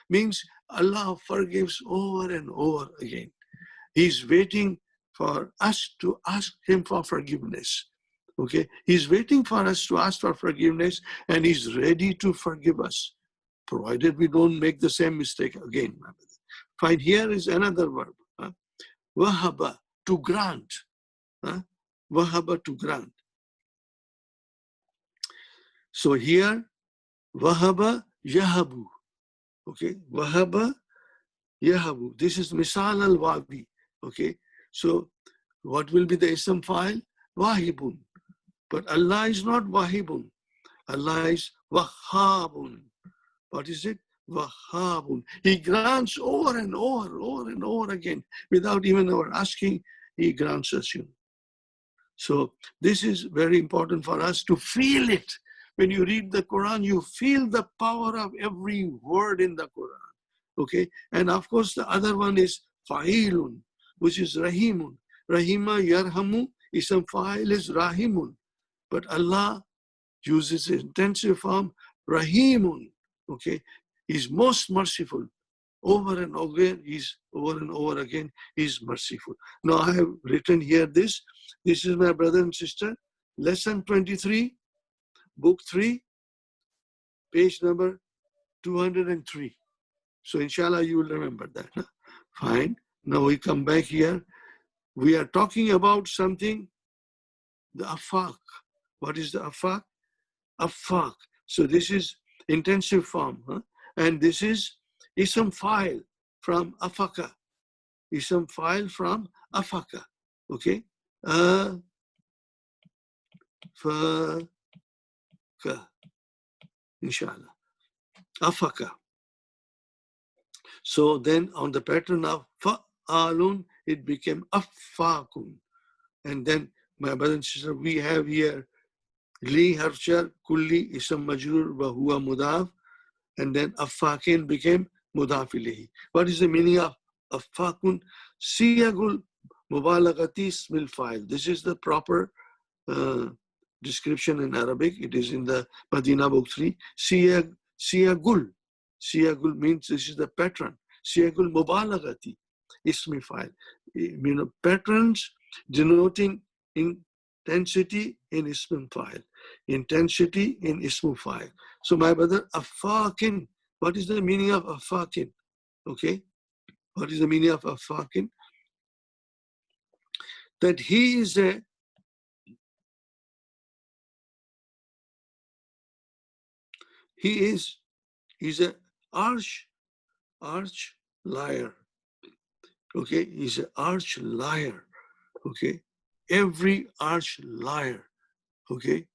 Means Allah forgives over and over again. He's waiting for us to ask Him for forgiveness. Okay? He's waiting for us to ask for forgiveness, and He's ready to forgive us, provided we don't make the same mistake again. Fine, here is another verb. Wahaba, to grant. Wahaba, to grant. So here, wahaba, yahabu. Okay, wahaba, yahabu. This is misal al-wabi. Okay, so what will be the ism file? Wahibun. But Allah is not wahibun. Allah is wahabun. What is it? Wahabun. He grants over and over again. Without even our asking, He grants us. So this is very important for us to feel it. When you read the Quran, you feel the power of every word in the Quran. Okay? And of course, the other one is fa'ilun, which is rahimun. Rahima yarhamu, ism fa'il is rahimun. But Allah uses intensive form, rahimun. Okay? He's most merciful. Over and over again, He's merciful. Now I have written here this. This is my brother and sister. Lesson 23, book 3, page number 203. So inshallah you will remember that. Huh? Fine. Now we come back here. We are talking about something, the afaq. What is the afaq? Afaq. So this is intensive form. Huh? And this is ism file from afaka. Ism file from afaka. Okay? Afaka. Inshallah. Afaka. So then on the pattern of fa'alun, it became afakun. And then, my brother and sister, we have here li harfjar kulli ism majrur wa huwa mudaf, and then afakin became mudaf ilayhi. What is the meaning of afakun? Siyagul mubalagati ismil fa'il. This is the proper description in Arabic. It is in the Madina book 3. Siyagul. Siyagul means this is the pattern. Siyagul mubalagati ismi fa'il. Patterns denoting intensity in ism fa'il. Intensity in ism fa'il. So my brother, afakin. What is the meaning of afakin? Okay. What is the meaning of afakin? That he is he's an arch liar. Okay, he's an arch liar. Okay, every arch liar. Okay,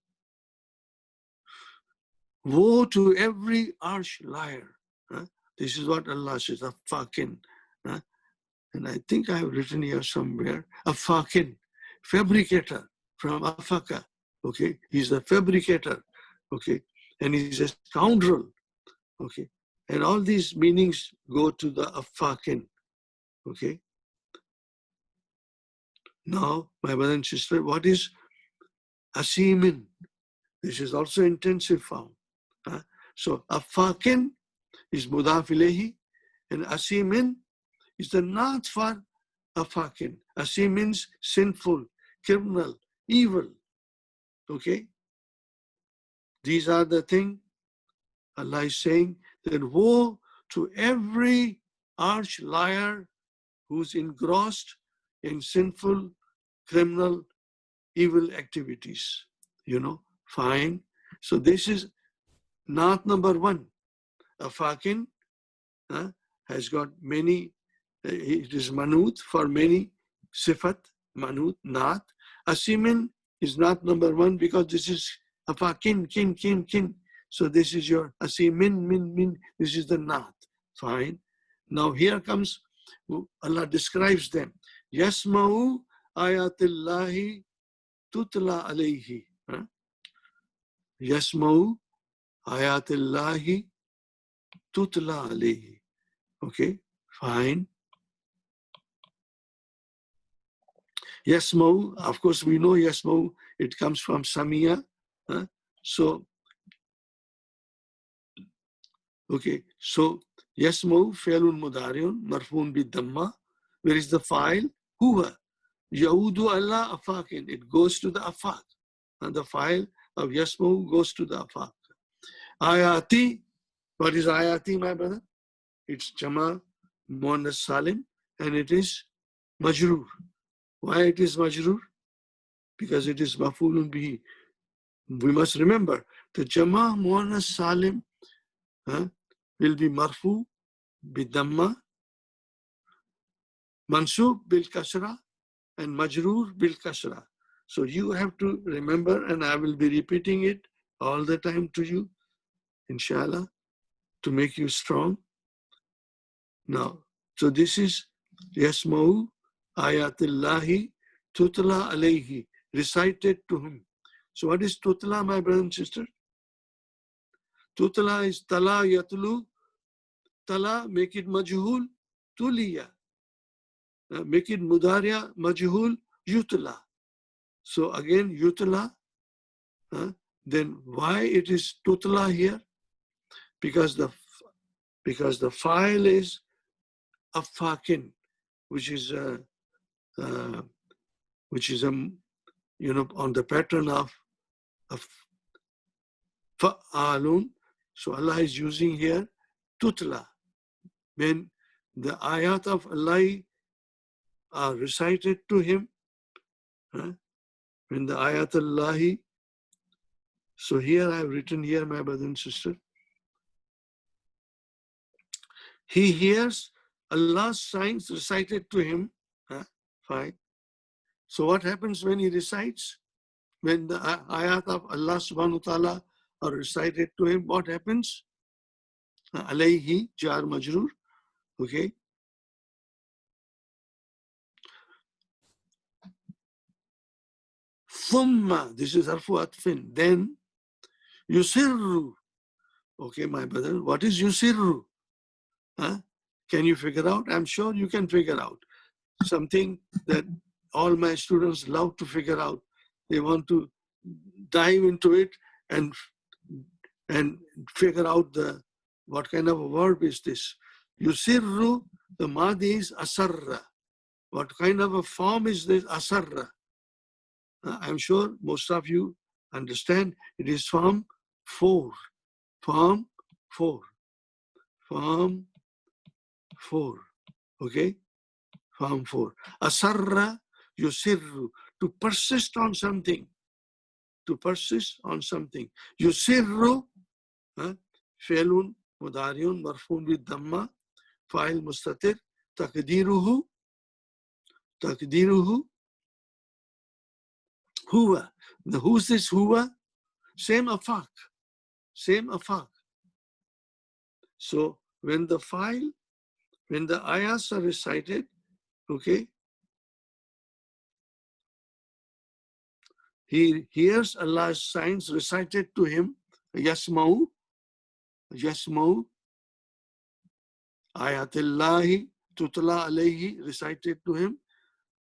woe to every arch liar. Huh? This is what Allah says, afakin. And I think I have written here somewhere, afakin, fabricator from afaka. Okay, he's a fabricator. Okay, and he's a scoundrel. Okay, and all these meanings go to the afakin. Okay. Now, my brother and sister, what is asimin? This is also intensive form. So afakin is mudaf ilayhi, and asimin is the naat for afakin. Asim means sinful, criminal, evil. Okay? These are the things Allah is saying that woe to every arch liar who's engrossed in sinful, criminal, evil activities. Fine. So this is naat number one. Afakin has got many, it is manut for many sifat, manut, naat. Asimin is naat number one because this is afakin, kin. So this is your asimin, min, this is the naat. Fine. Now here comes, Allah describes them. Yasma'u ayatillahi tutla alayhi. Yasma'u ayatillahi tutla alayhi. Okay, fine. Yasma'u, of course we know Yasma'u, it comes from Samiya. So, okay, so Yasma'u fi'lun mudari'un marfu'un bid-damma. Where is the file? Huwa. Yaudu Allah afakin. It goes to the afak. And the file of Yasma'u goes to the afak. Ayati. What is ayati, my brother? It's Jama Muannas Salim, and it is Majroor. Why it is Majroor? Because it is Mafulun Bihi. We must remember the Jama Muannas Salim will be Marfu Bidamma, Mansub Bil Kasra, and Majroor Bil Kasra. So you have to remember, and I will be repeating it all the time to you, inshallah, to make you strong. Now, so this is Yasma'u ayatillahi tutla alayhi, recited to him. So what is tutla, my brother and sister? Tutla is tala yatlu, tala, make it majhul, tuliya. Make it mudariya, majhul, yutla. So again, yutla. Then why it is tutla here? Because the file is afakin, which is on the pattern of fa'alun. So Allah is using here tutla. When the ayat of Allah are recited to him, when the ayat Allah, so here I have written here, my brother and sister, he hears Allah's signs recited to him. Fine. So what happens when he recites? When the ayat of Allah subhanahu wa ta'ala are recited to him, what happens? Alayhi, jar majroor. Okay. Thumma, this is harfu atfin. Then, yusirru. Okay, my brother, what is yusirru? Can you figure out? I'm sure you can figure out. Something that all my students love to figure out. They want to dive into it and figure out what kind of a verb is this. Yusirru, the madi is asarra. What kind of a form is this asarra? I'm sure most of you understand it is form 4. Form 4. Form 4. Okay? Form 4. Asarra yusirru. To persist on something. To persist on something. Yusirru, fi'lun mudariun marfun with dhamma, fa'il mustatir, takdiruhu, huwa. Who's this huwa? Same afak. Same afak. So when the ayahs are recited, okay, he hears Allah's signs recited to him, Yasma'u, ayatillahi tutla alayhi, recited to him,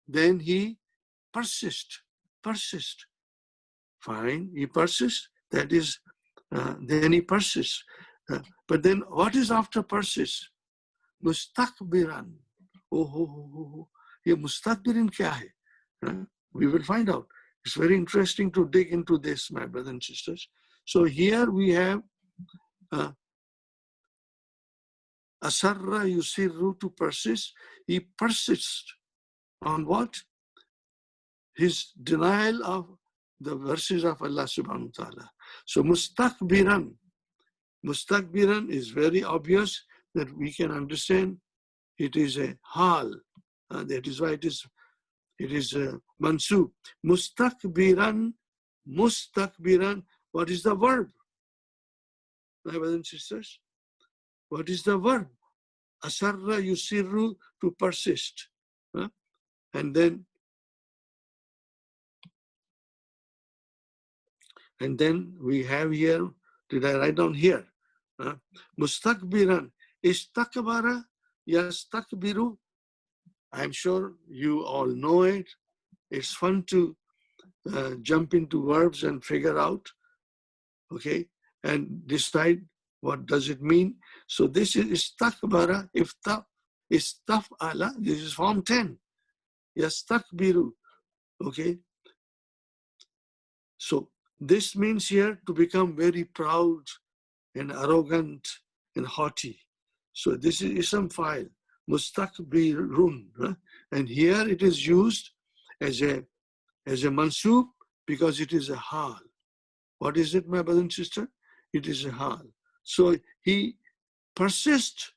then he persist. Fine, he persists, that is, then he persists. But then what is after persist? Mustakbiran. Oh, ये mustakbirin क्या है? We will find out. It's very interesting to dig into this, my brothers and sisters. So here we have asarra yusirru, to persist. He persists on what? His denial of the verses of Allah subhanahu wa ta'ala. So mustakbiran is very obvious that we can understand. It is a hal. That is why it is mansub. Mustakbiran. What is the verb? My brothers and sisters, what is the verb? Asarra yusirru, to persist. And then we have here, did I write down here? Mustakbiran, istakbara, yastakbiru. I'm sure you all know it. It's fun to jump into verbs and figure out, okay, and decide what does it mean. So this is istakbara, istaf'ala, this is form 10. Yastakbiru, okay. So this means here to become very proud and arrogant and haughty. So this is ism file, mustakbirun, and here it is used as a mansub because it is a hal. What is it, my brother and sister? It is a hal. So he persists,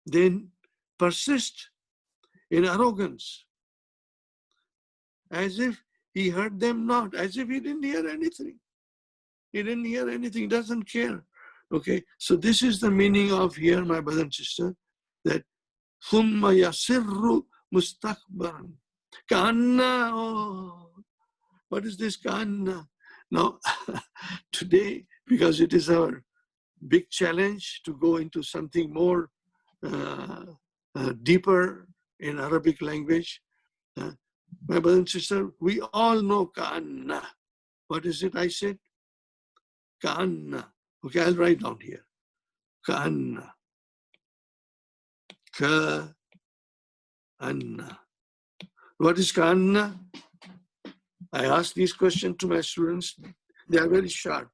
then persists in arrogance, as if he heard them not, as if he didn't hear anything. He doesn't care. Okay, so this is the meaning of here, my brother and sister, that ثُمَّ يَصِرُّ مُسْتَكْبَرًا. Ka'anna, oh, what is this ka'anna? Now, today, because it is our big challenge to go into something more deeper in Arabic language, my brother and sister, we all know ka'anna. What is it I said? Ka'anna. Okay, I'll write down here. Ka'anna. Ka'anna. What is ka'anna? I ask these questions to my students. They are very sharp.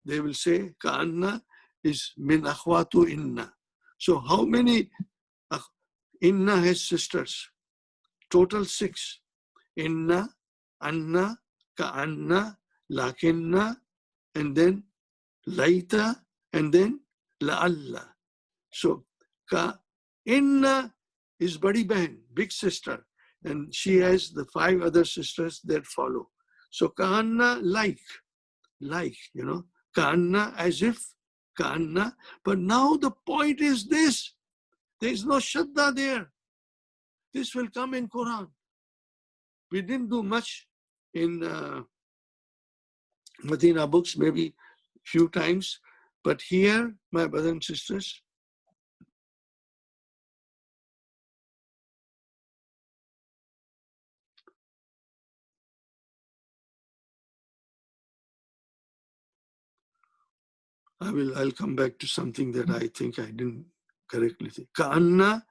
They will say ka'anna is min akhwatu inna. So how many inna has sisters? Total 6. Inna, anna, ka'anna, lakinna, and then laita, and then la'alla. So inna is badi bahan, big sister, and she has the 5 other sisters that follow. So ka'anna, like, ka'anna, as if, ka'anna. But now the point is this, there is no shadda there. This will come in Quran. We didn't do much in Medina books, maybe few times, but here, my brothers and sisters, I'll come back to something that I think I didn't correctly say. Ka'anna.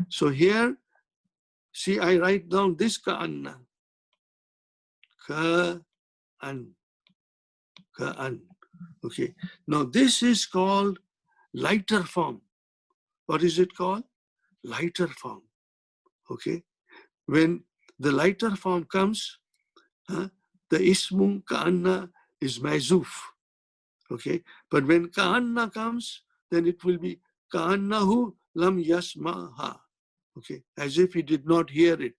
So here, see, I write down this ka'anna. Ka'an. Okay. Now this is called lighter form. What is it called? Lighter form. Okay. When the lighter form comes, the ismu ka'anna is mazuf. Okay. But when ka'anna comes, then it will be ka'annahu lam yasmaha. Okay. As if he did not hear it.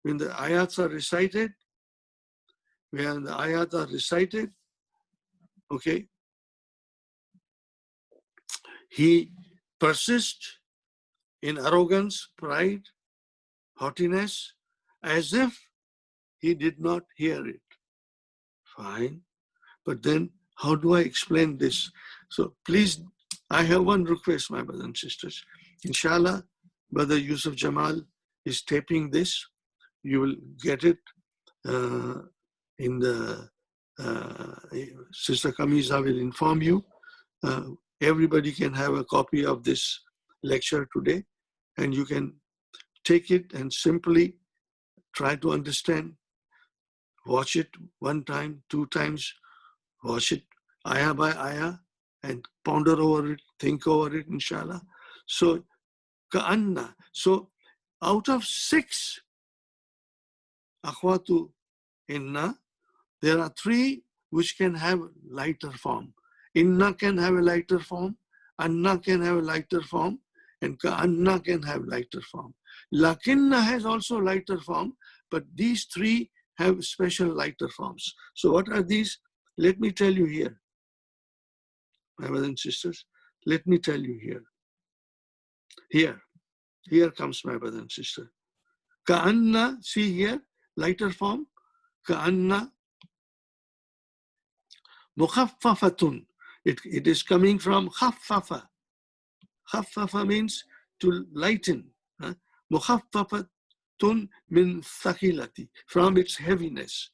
When the ayats are recited, okay, he persists in arrogance, pride, haughtiness, as if he did not hear it. Fine. But then how do I explain this? So please, I have one request, my brothers and sisters. Inshallah, Brother Yusuf Jamal is taping this. You will get it in the, Sister Kamiza will inform you. Everybody can have a copy of this lecture today, and you can take it and simply try to understand. Watch it one time, two times, watch it ayah by ayah, and ponder over it, think over it, inshallah. So, ka'anna. So, out of 6 akhwatu inna, there are 3 which can have lighter form. Inna can have a lighter form, anna can have a lighter form, and ka'anna can have lighter form. Lakinna has also lighter form, but these 3 have special lighter forms. So what are these? Let me tell you here, my brothers and sisters. Let me tell you here. Here comes my brother and sister. Ka'anna, see here, lighter form. Ka'anna mukhaffafatun. It is coming from khaffafa. Khaffafa means to lighten. Mukhaffafatun min thaqilati, from its heaviness.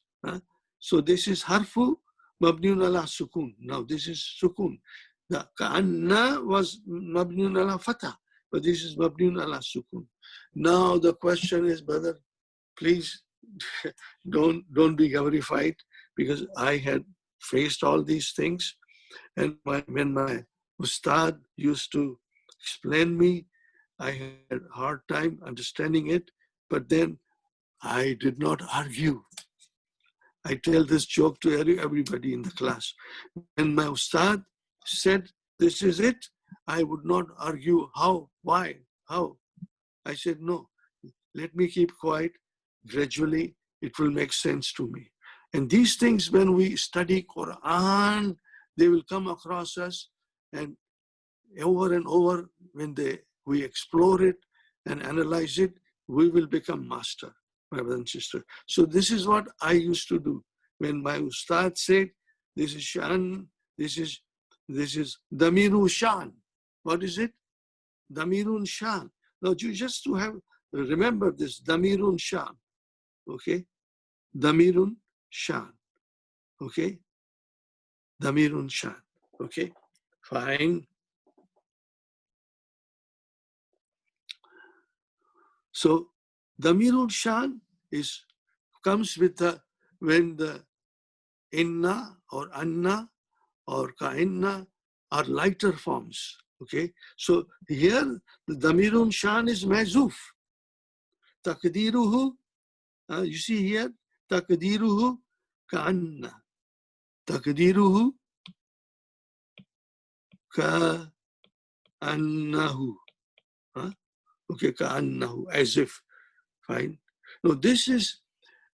So this is harfu mabniun ala sukun. Now this is sukun. The ka'anna was mabniun ala fatah, but this is mabniun ala sukun. Now the question is, brother, please don't be gabarified, because I had faced all these things, and when my ustad used to explain me, I had a hard time understanding it, but then I did not argue. I tell this joke to everybody in the class. When my ustad said, this is it, I would not argue how, why, how. I said, no, let me keep quiet. Gradually, it will make sense to me. And these things, when we study Quran, they will come across us, and over, when we explore it and analyze it, we will become master, my brother and sister. So this is what I used to do. When my ustad said, this is shan, this is damirun shan. What is it? Damirun shan. Now, just to remember this, damirun shan. Okay? Damirun shan. Okay? Damirun shan. Okay? Fine. So, damirun shan comes with when the inna or anna or ka'inna are lighter forms. Okay? So, here the damirun shan is mahzuf. Taqdiruhu, you see here, taqdiruhu ka'anna. Taqdiruhu ka'annahu. Okay, ka'annahu, as if. Fine. Now, this is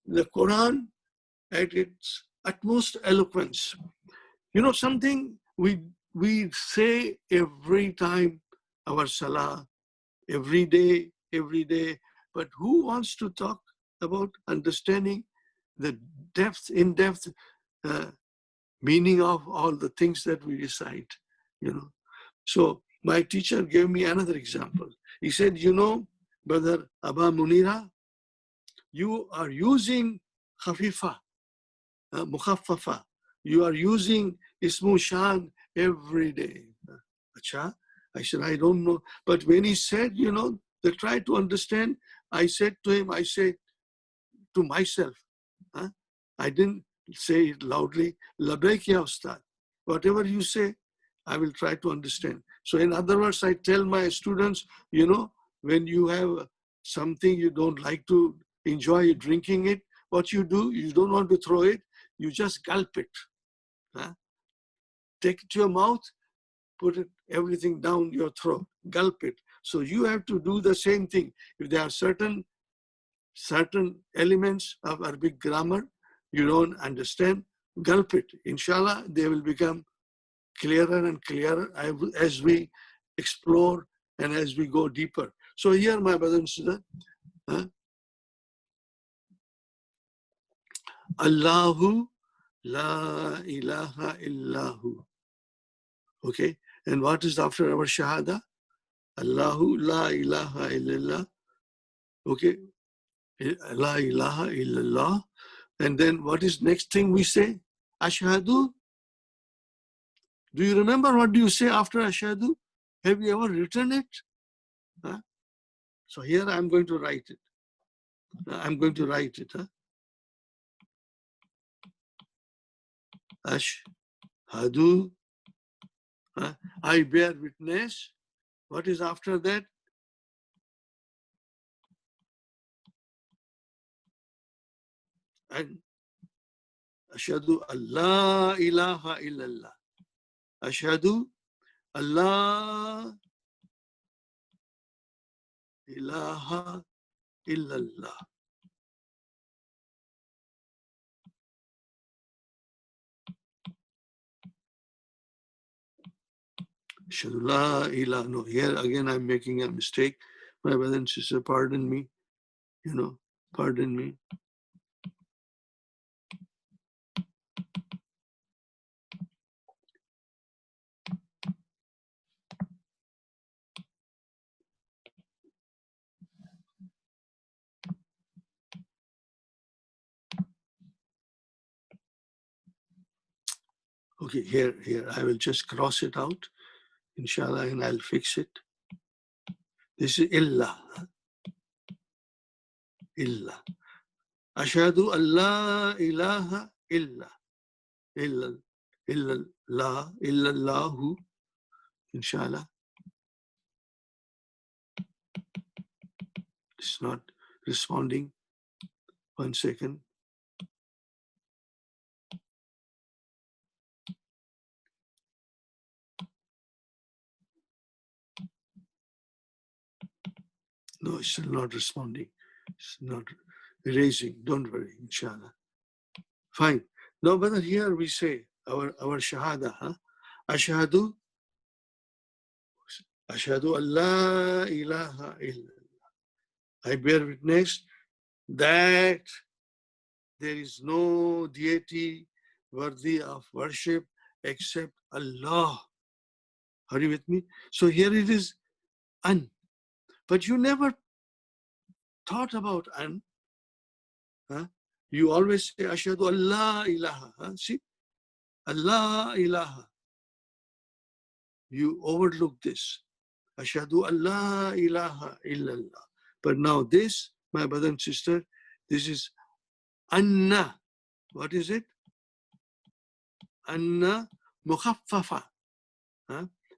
the Quran at its utmost eloquence. You know something we say every time our salah, every day, but who wants to talk about understanding the in-depth meaning of all the things that we recite, you know? So my teacher gave me another example. He said, you know, Brother Abba Munira, you are using khafifa, mukhaffafa. You are using ismu shan every day. Acha? I said, I don't know. But when he said, you know, they try to understand, I said to him, I say to myself, I didn't say it loudly, labbaik ya ustad. Whatever you say, I will try to understand. So in other words, I tell my students, you know, when you have something you don't like to enjoy drinking it, what you do, you don't want to throw it, you just gulp it. Take it to your mouth, put it everything down your throat, gulp it. So you have to do the same thing. If there are certain elements of Arabic grammar you don't understand, gulp it. Inshallah, they will become clearer and clearer as we explore and as we go deeper. So here, my brother and sister, Allahu la ilaha illahu. Okay, and what is after our shahada? Allahu la ilaha illallah. Okay, la ilaha illallah. And then what is next thing we say? Ashhadu. Do you remember what do you say after ashhadu? Have you ever written it? Huh? So here I'm going to write it. I'm going to write it. Ashhadu. I bear witness. What is after that? And ashhadu Allah ilaha illallah. Ashhadu Allah ilaha illallah. Ashhadu la ilaha. No, here again I'm making a mistake. My brother and sister, pardon me. Pardon me. Okay, here, I will just cross it out, inshallah, and I'll fix it. This is illa. Illa. Ashhadu Allah ilaha illa. Illallahu, inshallah. It's not responding. 1 second. No, it's still not responding. It's not erasing. Don't worry, inshallah. Fine. Now, brother, here we say our shahada. Ashhadu Allah ilaha illallah. I bear witness that there is no deity worthy of worship except Allah. Are you with me? So here it is an. But you never thought about an. You always say ashhadu Allah ilaha. See? Allah ilaha. You overlook this. Ashhadu Allah ilaha illallah. But now this, my brother and sister, this is anna. What is it? Anna mukhaffafa.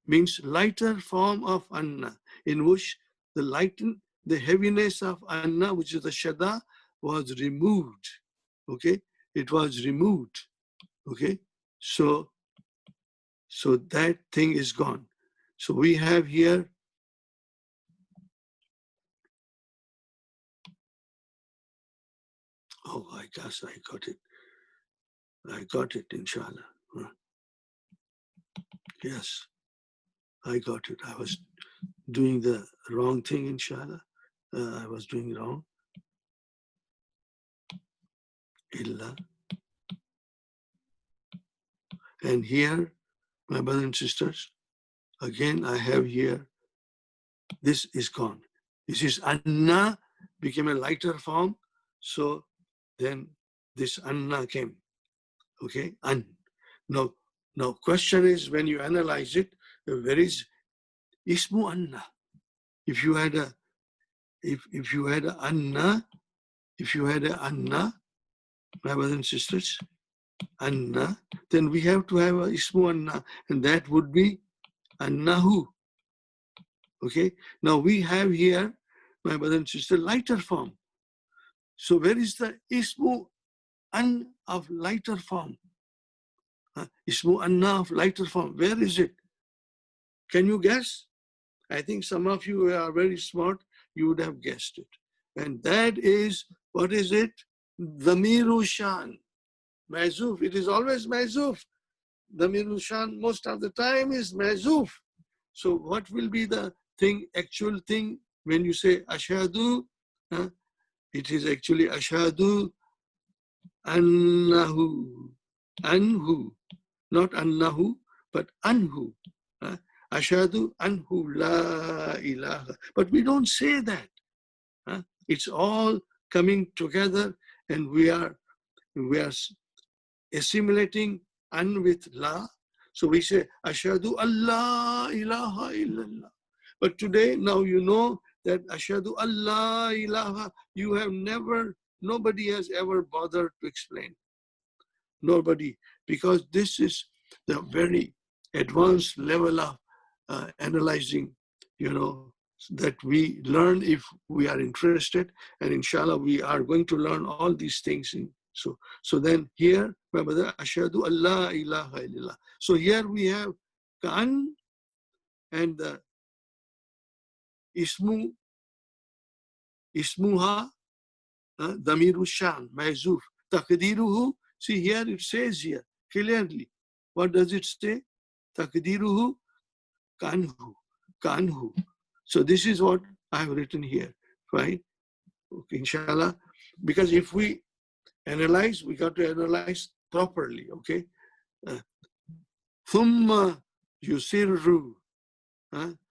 Means lighter form of anna, in which the heaviness of anna, which is the shada, was removed. Okay, it was removed. Okay, so that thing is gone. So we have here I guess I got it. I got it, inshallah. Yes, I got it. I was doing the wrong thing, inshallah. I was doing wrong. Illa. And here, my brothers and sisters, again I have here, this is gone. This is anna, became a lighter form. So then this anna came. Okay, an. Now question is, when you analyze it, where is ismu anna? If you had a anna, my brothers and sisters, anna, then we have to have a ismu anna, and that would be annahu. Okay, now we have here, my brother and sister, lighter form. So where is the ismu an of lighter form? Ismu anna of lighter form. Where is it? Can you guess? I think some of you are very smart. You would have guessed it. And that is, what is it? Dhamiru shan. Mazuf. It is always mazuf. Dhamiru shan most of the time is mazuf. So what will be the thing, actual thing, when you say ashhadu? It is actually ashhadu annahu. Anhu. Not annahu, but anhu. Ashhadu anhu la ilaha. But we don't say that. It's all coming together, and we are assimilating an with la. So we say ashhadu alla ilaha illallah. But today, now you know that ashhadu alla ilaha, you have never, nobody has ever bothered to explain. Nobody, because this is the very advanced level of analyzing, that we learn if we are interested, and inshallah we are going to learn all these things. So then here, remember, ashhadu alla ilaha illallah. So here we have kan and the ismuha, damiru shan, mahzuf, taqdiruhu. See here, it says here clearly. What does it say? Taqdiruhu kanhu, kanhu. So this is what I have written here, right? Okay, inshallah. Because if we analyze, we got to analyze properly, okay? Thumma yusirru,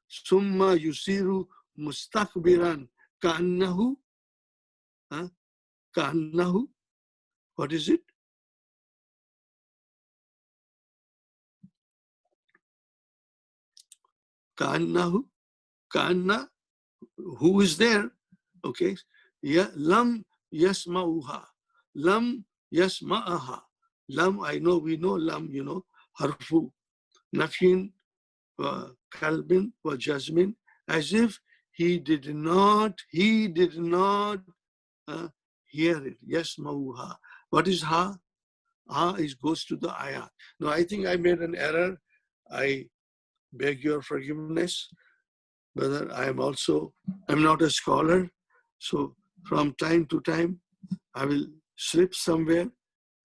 summa yusiru mustakbiran ka'annahu, ka'annahu. What is it? Ka'annahu, ka'anna, who is there? Okay, yeah, lam yasma'uha, lam yasma'aha. Lam, I know, we know lam, harfu nafyin wa kalbin wa jazmin, as if he did not hear it. Yasma'uha. What is ha? Ha is goes to the ayat. Now I think I made an error. I beg your forgiveness. Brother, I'm not a scholar. So from time to time, I will slip somewhere.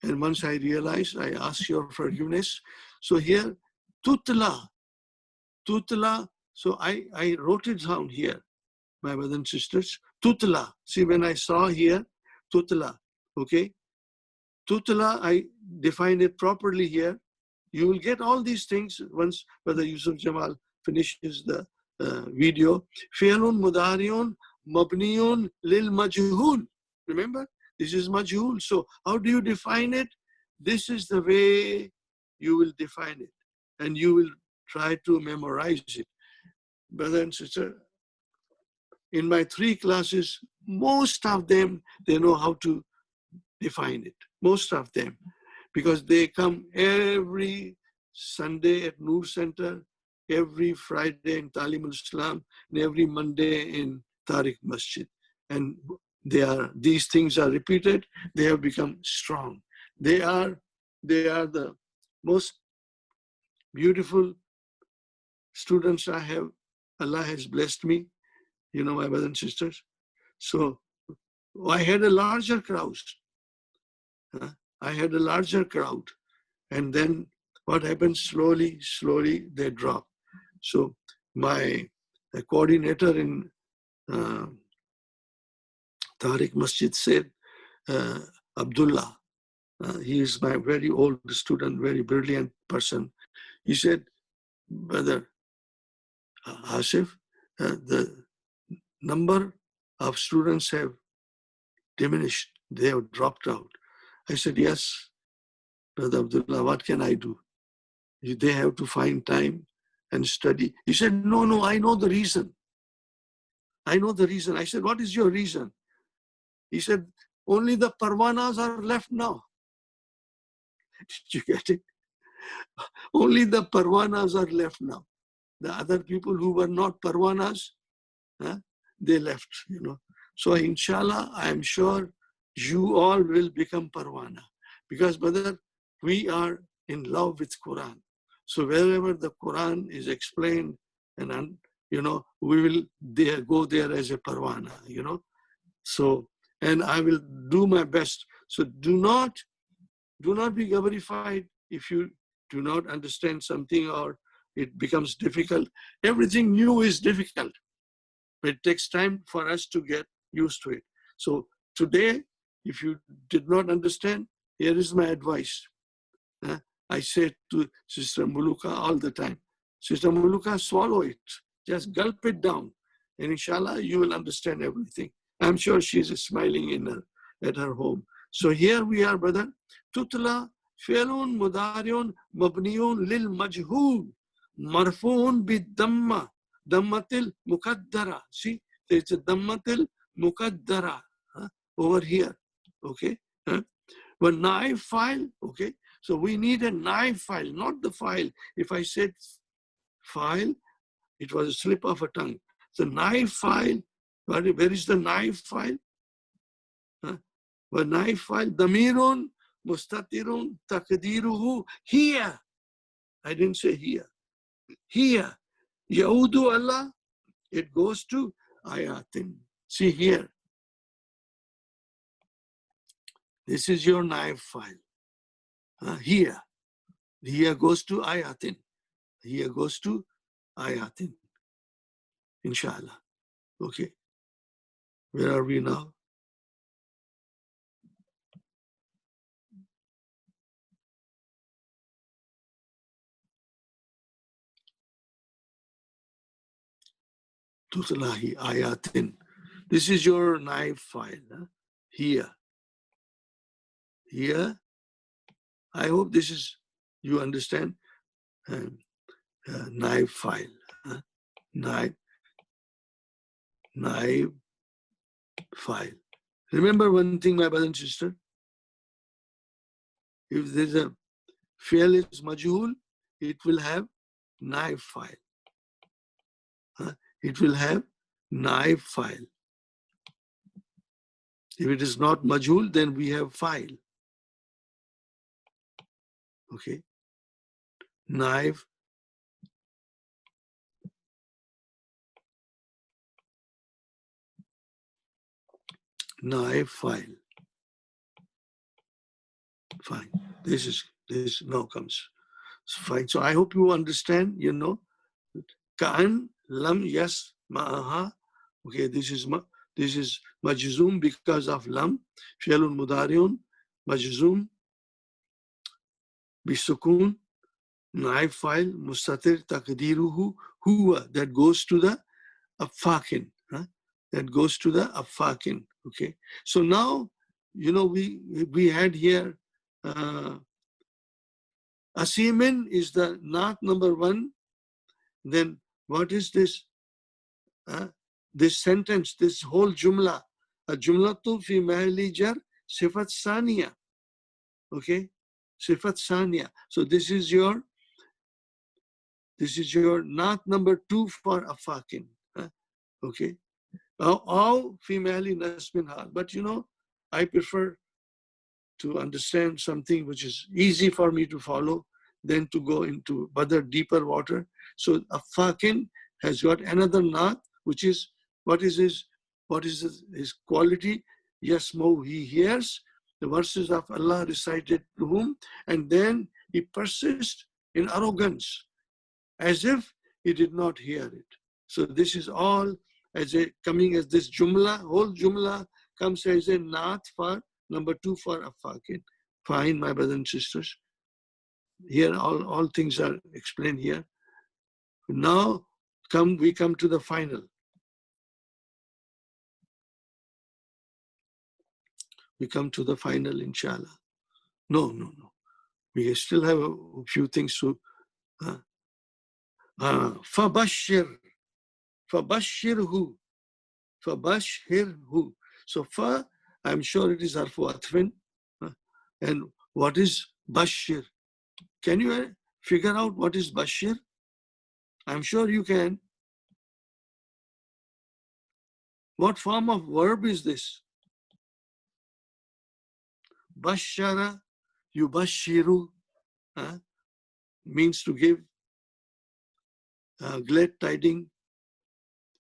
And once I realize, I ask your forgiveness. So here, tutla. So I wrote it down here, my brothers and sisters. Tutla. See, when I saw here, tutla. Okay. Tutla, I defined it properly here. You will get all these things once Brother Yusuf Jamal finishes the video. Fi'lun mudari'un mabni'un lil majhul. Remember, this is majhul. So how do you define it? This is the way you will define it, and you will try to memorize it. Brother and sister, in my 3 classes, most of them, they know how to define it. Most of them, because they come every Sunday at Noor Center, every Friday in Talim al-Islam, and every Monday in Tariq Masjid. And these things are repeated. They have become strong. They are the most beautiful students I have. Allah has blessed me, my brothers and sisters. So I had a larger crowd. And then what happens, slowly they drop. So my coordinator in Tariq Masjid said, Abdullah, he is my very old student, very brilliant person. He said, Brother Asif, the number of students have diminished. They have dropped out. I said, yes, Brother Abdullah, what can I do? They have to find time and study. He said, no, I know the reason. I said, what is your reason? He said, only the parwanas are left now. Did you get it? Only the parwanas are left now. The other people who were not parwanas, they left, So inshallah, I am sure you all will become parwana. Because, brother, we are in love with Quran. So wherever the Quran is explained, and we will go there as a parwana, So, and I will do my best. So do not be gabarified if you do not understand something, or it becomes difficult. Everything new is difficult, but it takes time for us to get used to it. So today, if you did not understand, here is my advice. I say to Sister Muluka all the time, Sister Muluka, swallow it. Just gulp it down. And inshallah, you will understand everything. I'm sure she's smiling at her home. So here we are, brother. Tutla fi'lun mudari'un mabni'un lil majhul marfu'un bid-damma dammatil muqaddara. See, there's a dammatil muqaddara over here. Okay. But naib file, okay. So we need a naib file, not the file. If I said file, it was a slip of a tongue. The naib file, where is the naib file? The naib file, damirun mustatirun takdiruhu here. I didn't say here. Here. Yaudu Allah, it goes to ayatin. See here. This is your naib file. Here. Here goes to ayatin. Here goes to ayatin. Inshallah. Okay. Where are we now? Tutlahi ayatin. This is your naib file. Here. Here. I hope this is, you understand, naib file. Naib file. Remember one thing, my brother and sister. If there's a fi'l is majhul, it will have naib file. It will have naib file. If it is not majhul, then we have file. Okay. Naib file. Fine. This now comes. Fine. So I hope you understand, you know. Ka'an lam yas ma'aha. Okay, this is majzum because of lam. Fi'lun mudari'un majzum bisukun. Naib file mustatir taqdiruhu huwa. That goes to the afakin. That goes to the afakin. Okay. So now, you know, we had here asimin is the not number one. Then what is this? This sentence, this whole jumla. A jumlatu fi Meherali jar sifat saniya. Okay, sifat saniya. So this is your not number two for afakin. Okay. All fi Meherali nasbin hal. But you know, I prefer to understand something which is easy for me to follow than to go into other deeper water. So afakin has got another naat, which is what is his quality? Yasmo, he hears the verses of Allah recited to whom, and then he persists in arrogance as if he did not hear it. So this is all coming as this jumla, whole jumla comes as a naat for number two for afakin. Fine, my brothers and sisters. Here all things are explained here. Now we come to the final. We come to the final, inshallah. No. We still have a few things to. Fabashir. Fabashirhu. Fabashirhu. So fa, I'm sure it is harfu atfin. And what is bashir? Can you figure out what is bashir? I'm sure you can. What form of verb is this? Bashara, yubashiru, means to give glad tidings.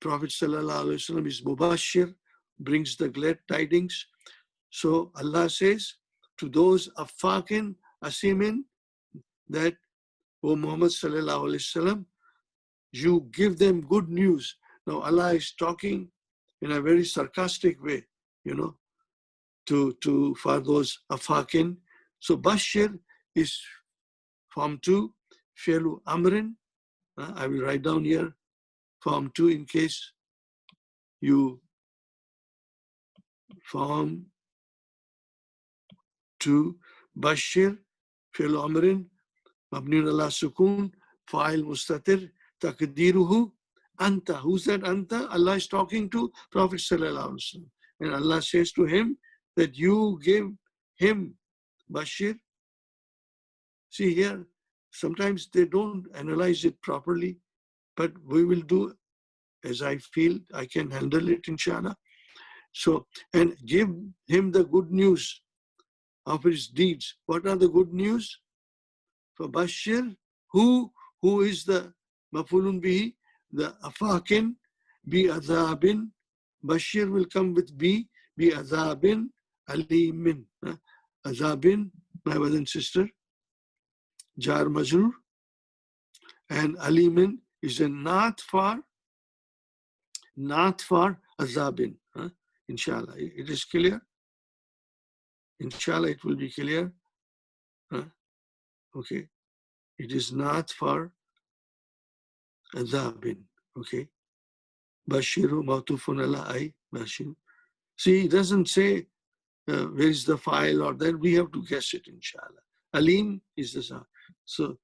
Prophet sallallahu alaihi wasallam is mubashir, brings the glad tidings. So Allah says to those afakin, asimin, that O Muhammad sallallahu alaihi wasallam, you give them good news. Now Allah is talking in a very sarcastic way, you know, for those afakin. So Bashir is form 2, Fi'lu Amrin. I will write down here form 2 in case you form 2, Bashir, Fi'lu Amrin, Mabniun ala Sukun, Fa'il Mustatir, Takdiruhu, Anta. Who said Anta? Allah is talking to Prophet sallallahu alaihi wasallam. And Allah says to him that you give him Bashir. See here, sometimes they don't analyze it properly, but we will do as I feel I can handle it, inshallah. So, and give him the good news of his deeds. What are the good news? For Bashir, who is the mafulun bihi, the afakin, bi azabin. Bashir will come with bi azabin alimin. Azabin, my brother and sister, jar majrur, and alimin is a not for azabin. Inshallah, it is clear. Inshallah, it will be clear. Okay, it is not for azabin. Okay, Bashiru Matufun ala ay Bashiru. See, it doesn't say where is the file or that. We have to guess it, inshallah. Alim is the sound. So,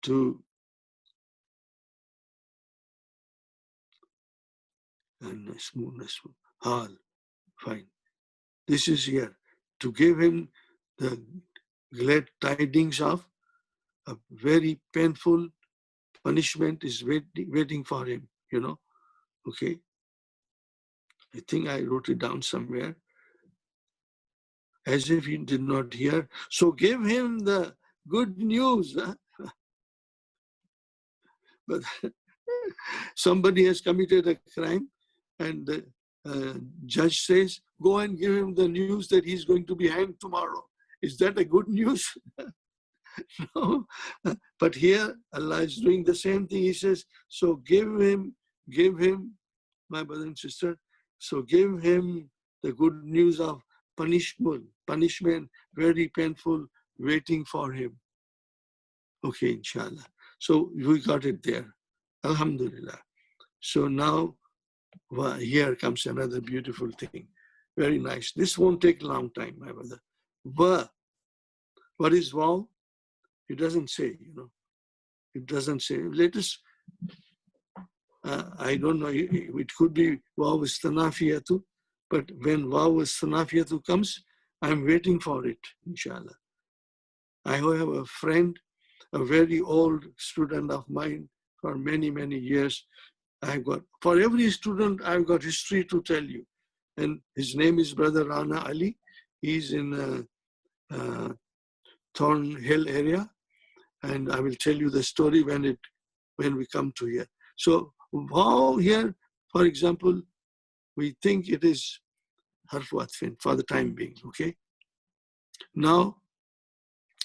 to Nasmu, Hal, fine. This is here to give him the glad tidings of a very painful punishment is waiting for him, you know. Okay. I think I wrote it down somewhere. As if he did not hear. So give him the good news. But somebody has committed a crime and the judge says, go and give him the news that he's going to be hanged tomorrow. Is that a good news? No. But here Allah is doing the same thing. He says, so give him, my brother and sister, so give him the good news of punishment, very painful, waiting for him. Okay, inshallah. So we got it there. Alhamdulillah. So now, here comes another beautiful thing. Very nice. This won't take a long time, my brother. What is wow? It doesn't say, you know. It doesn't say. Let us, I don't know, it could be wow istanafiyatu, but when wow istanafiyatu comes, I'm waiting for it, inshallah. I have a friend, a very old student of mine for many, many years. For every student, I've got history to tell you. And his name is Brother Rana Ali. He's in Thornhill area. And I will tell you the story when we come to here. So wow here, for example, we think it is harfu atfin for the time being, okay? Now,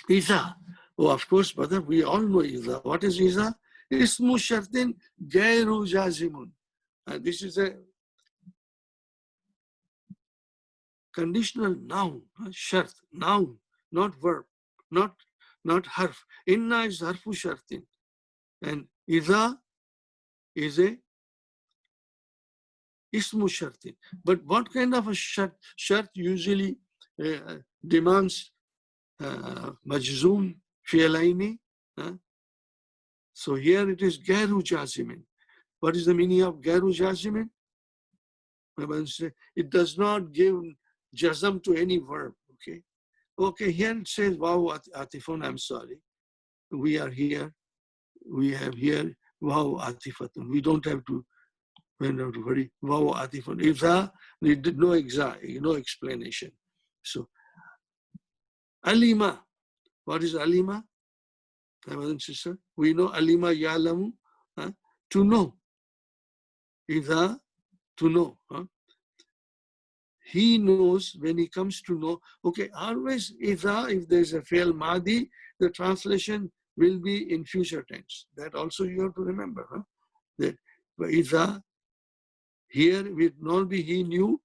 Iza. Oh, of course, brother, we all know Iza. What is Iza? Ismu shartin gairu jazimun. This is a conditional noun, shart, noun, not verb, not harf. Inna is harfu shartin. And Iza is a ismu shartin. But what kind of a shart usually demands majzoom fi'alaini? So here it is gairu jazimin. What is the meaning of gairu jazimin? It does not give jazam to any verb. Okay. Okay, here it says wow atifun, I'm sorry. We are here. We have here wow atifatun. We don't have to worry. Wow atifun. Iza, no explanation. So alima. What is alima? My brother and sister, we know alima ya'lamu, to know. Iza, to know. He knows when he comes to know. Okay, always iza, if there's a fail madi, the translation will be in future tense. That also you have to remember. Huh? That Iza, here will not be he knew.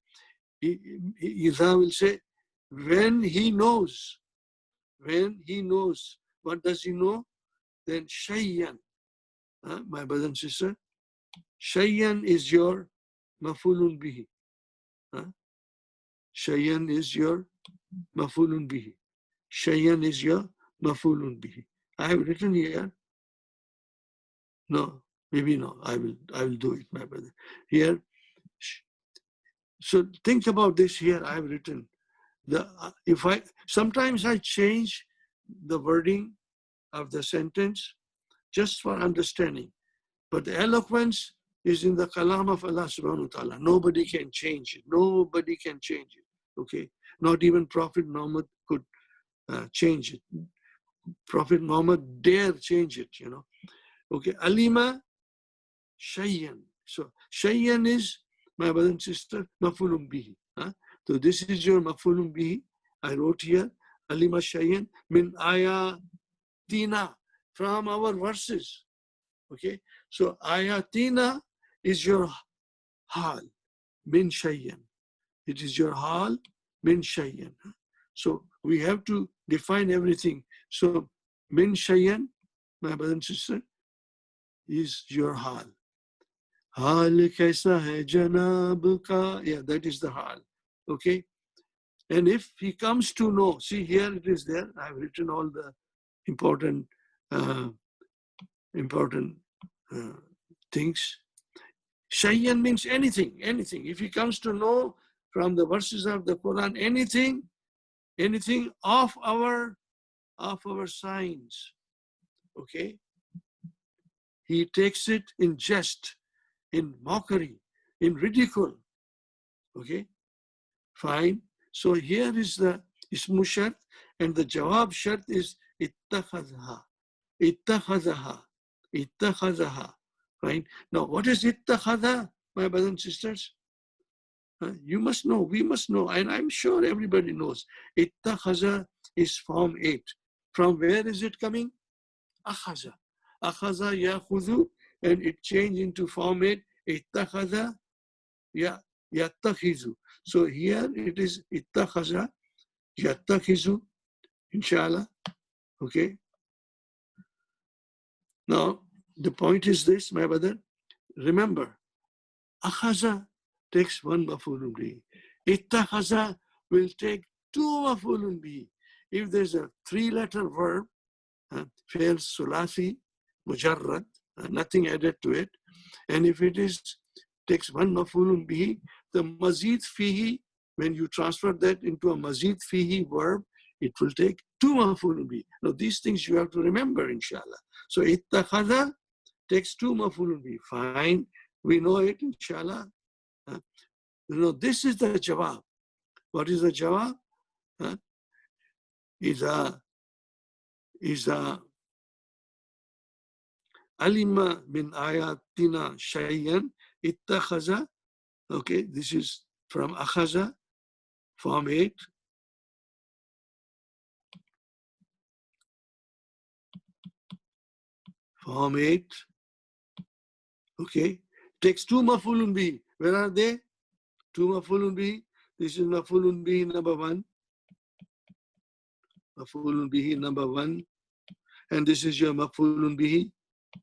Iza will say, when he knows. When he knows. What does he know? Then Shayyan. My brother and sister, Shayyan is your mafulun bihi. Shayyan is your mafulun bihi. Shayyan is your mafulun bihi. I have written here. No, maybe no. I will do it, my brother. Here. So think about this here. I have written sometimes I change the wording of the sentence just for understanding. But the eloquence is in the kalam of Allah subhanahu wa ta'ala. Nobody can change it. Nobody can change it. Okay? Not even Prophet Muhammad could change it. Prophet Muhammad dare change it, you know. Okay, Alima Shayyan. So Shayyan is, my brother and sister, mafulun bihi. So this is your mafulun bihi. I wrote here, Alima Shayyan min ayatina, from our verses. Okay, so ayatina is your hal, min Shayyan. It is your hal, min Shayyan. So we have to define everything. So min Shayyan, my brother and sister, is your hal. Hal kaisa hai janab ka? Yeah, that is the hal. Okay. And if he comes to know, see here it is there. I've written all the important things. Shayyan means anything, anything. If he comes to know from the verses of the Quran, anything of our signs, okay? He takes it in jest, in mockery, in ridicule, okay? Fine. So here is the ismu shart, and the jawab shart is ittakhadha, ittakhadha, ittakhadha. Right? Now, what is ittakhadha, my brothers and sisters? You must know, we must know, and I'm sure everybody knows. Ittakhadha is form 8. From where is it coming? Akhaza. Akhaza yakhudhu, and it changed into form 8. Ittakhadha yattakhizu. So here it is ittakhaza yattakhizu, inshallah. Okay. Now, the point is this, my brother. Remember, akhaza takes one mafulun bihi. Ittakhaza will take two mafulun bihi. If there's a 3-letter verb, fail sulasi, mujarrad, nothing added to it, and if it takes one mafulun bihi, the mazid fihi, when you transfer that into a mazid fihi verb, it will take two mafulun bihi. Now these things you have to remember, inshallah. So ittakhadha takes two mafulun bihi. Fine, we know it, inshallah. This is the jawab. What is the jawab? Iza alima min ayatina shayyan ittakhaza. Okay, this is from akhaza, form 8. Form 8. Okay, takes two mafulun bihi. Where are they? Two mafulun bihi. This is mafulun bihi number 1. Mafulun bihi number 1. And this is your mafulun bihi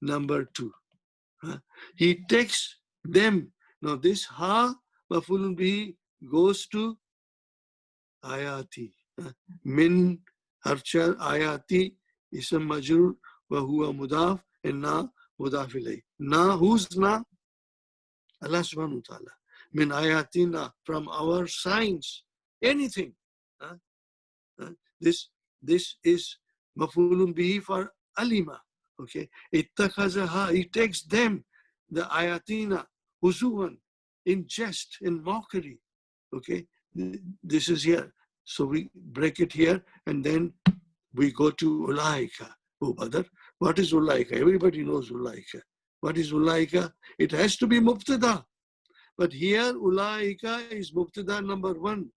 number 2. He takes them. Now this ha mafulun bihi goes to ayati. Min harchar ayati ism majrur wa huwa mudaf, and na mudaf ilayh. Na, who's na? Allah subhanahu wa ta'ala. Min ayatina, from our signs, anything. This is mafulun bihi for alima. Okay, ittakhazaha, he takes them, the ayatina, huzuwan, in jest, in mockery. Okay, this is here. So we break it here, and then we go to ulaika. Oh, brother, what is ulaika? Everybody knows ulaika. What is ulaika? It has to be mubtada. But here ulaika is mubtada number 1.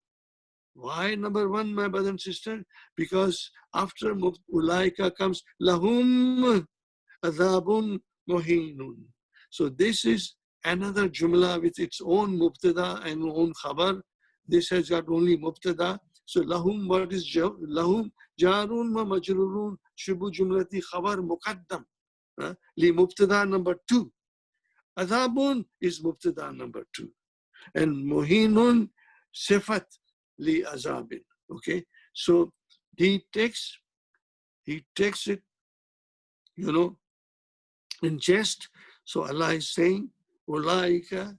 Why number one, my brother and sister? Because after ulaika comes lahum adhabun muhinun. So this is another jumla with its own mubtada and own khabar. This has got only mubtada. So lahum, what is lahum? Jarun wa majrurun shubu jumlati khabar muqaddam. Li mubtada number two. Adhabun is mubtada number two. And muhinun sifat li azabin. Okay, so he takes it, you know, in jest. So Allah is saying, ulaika,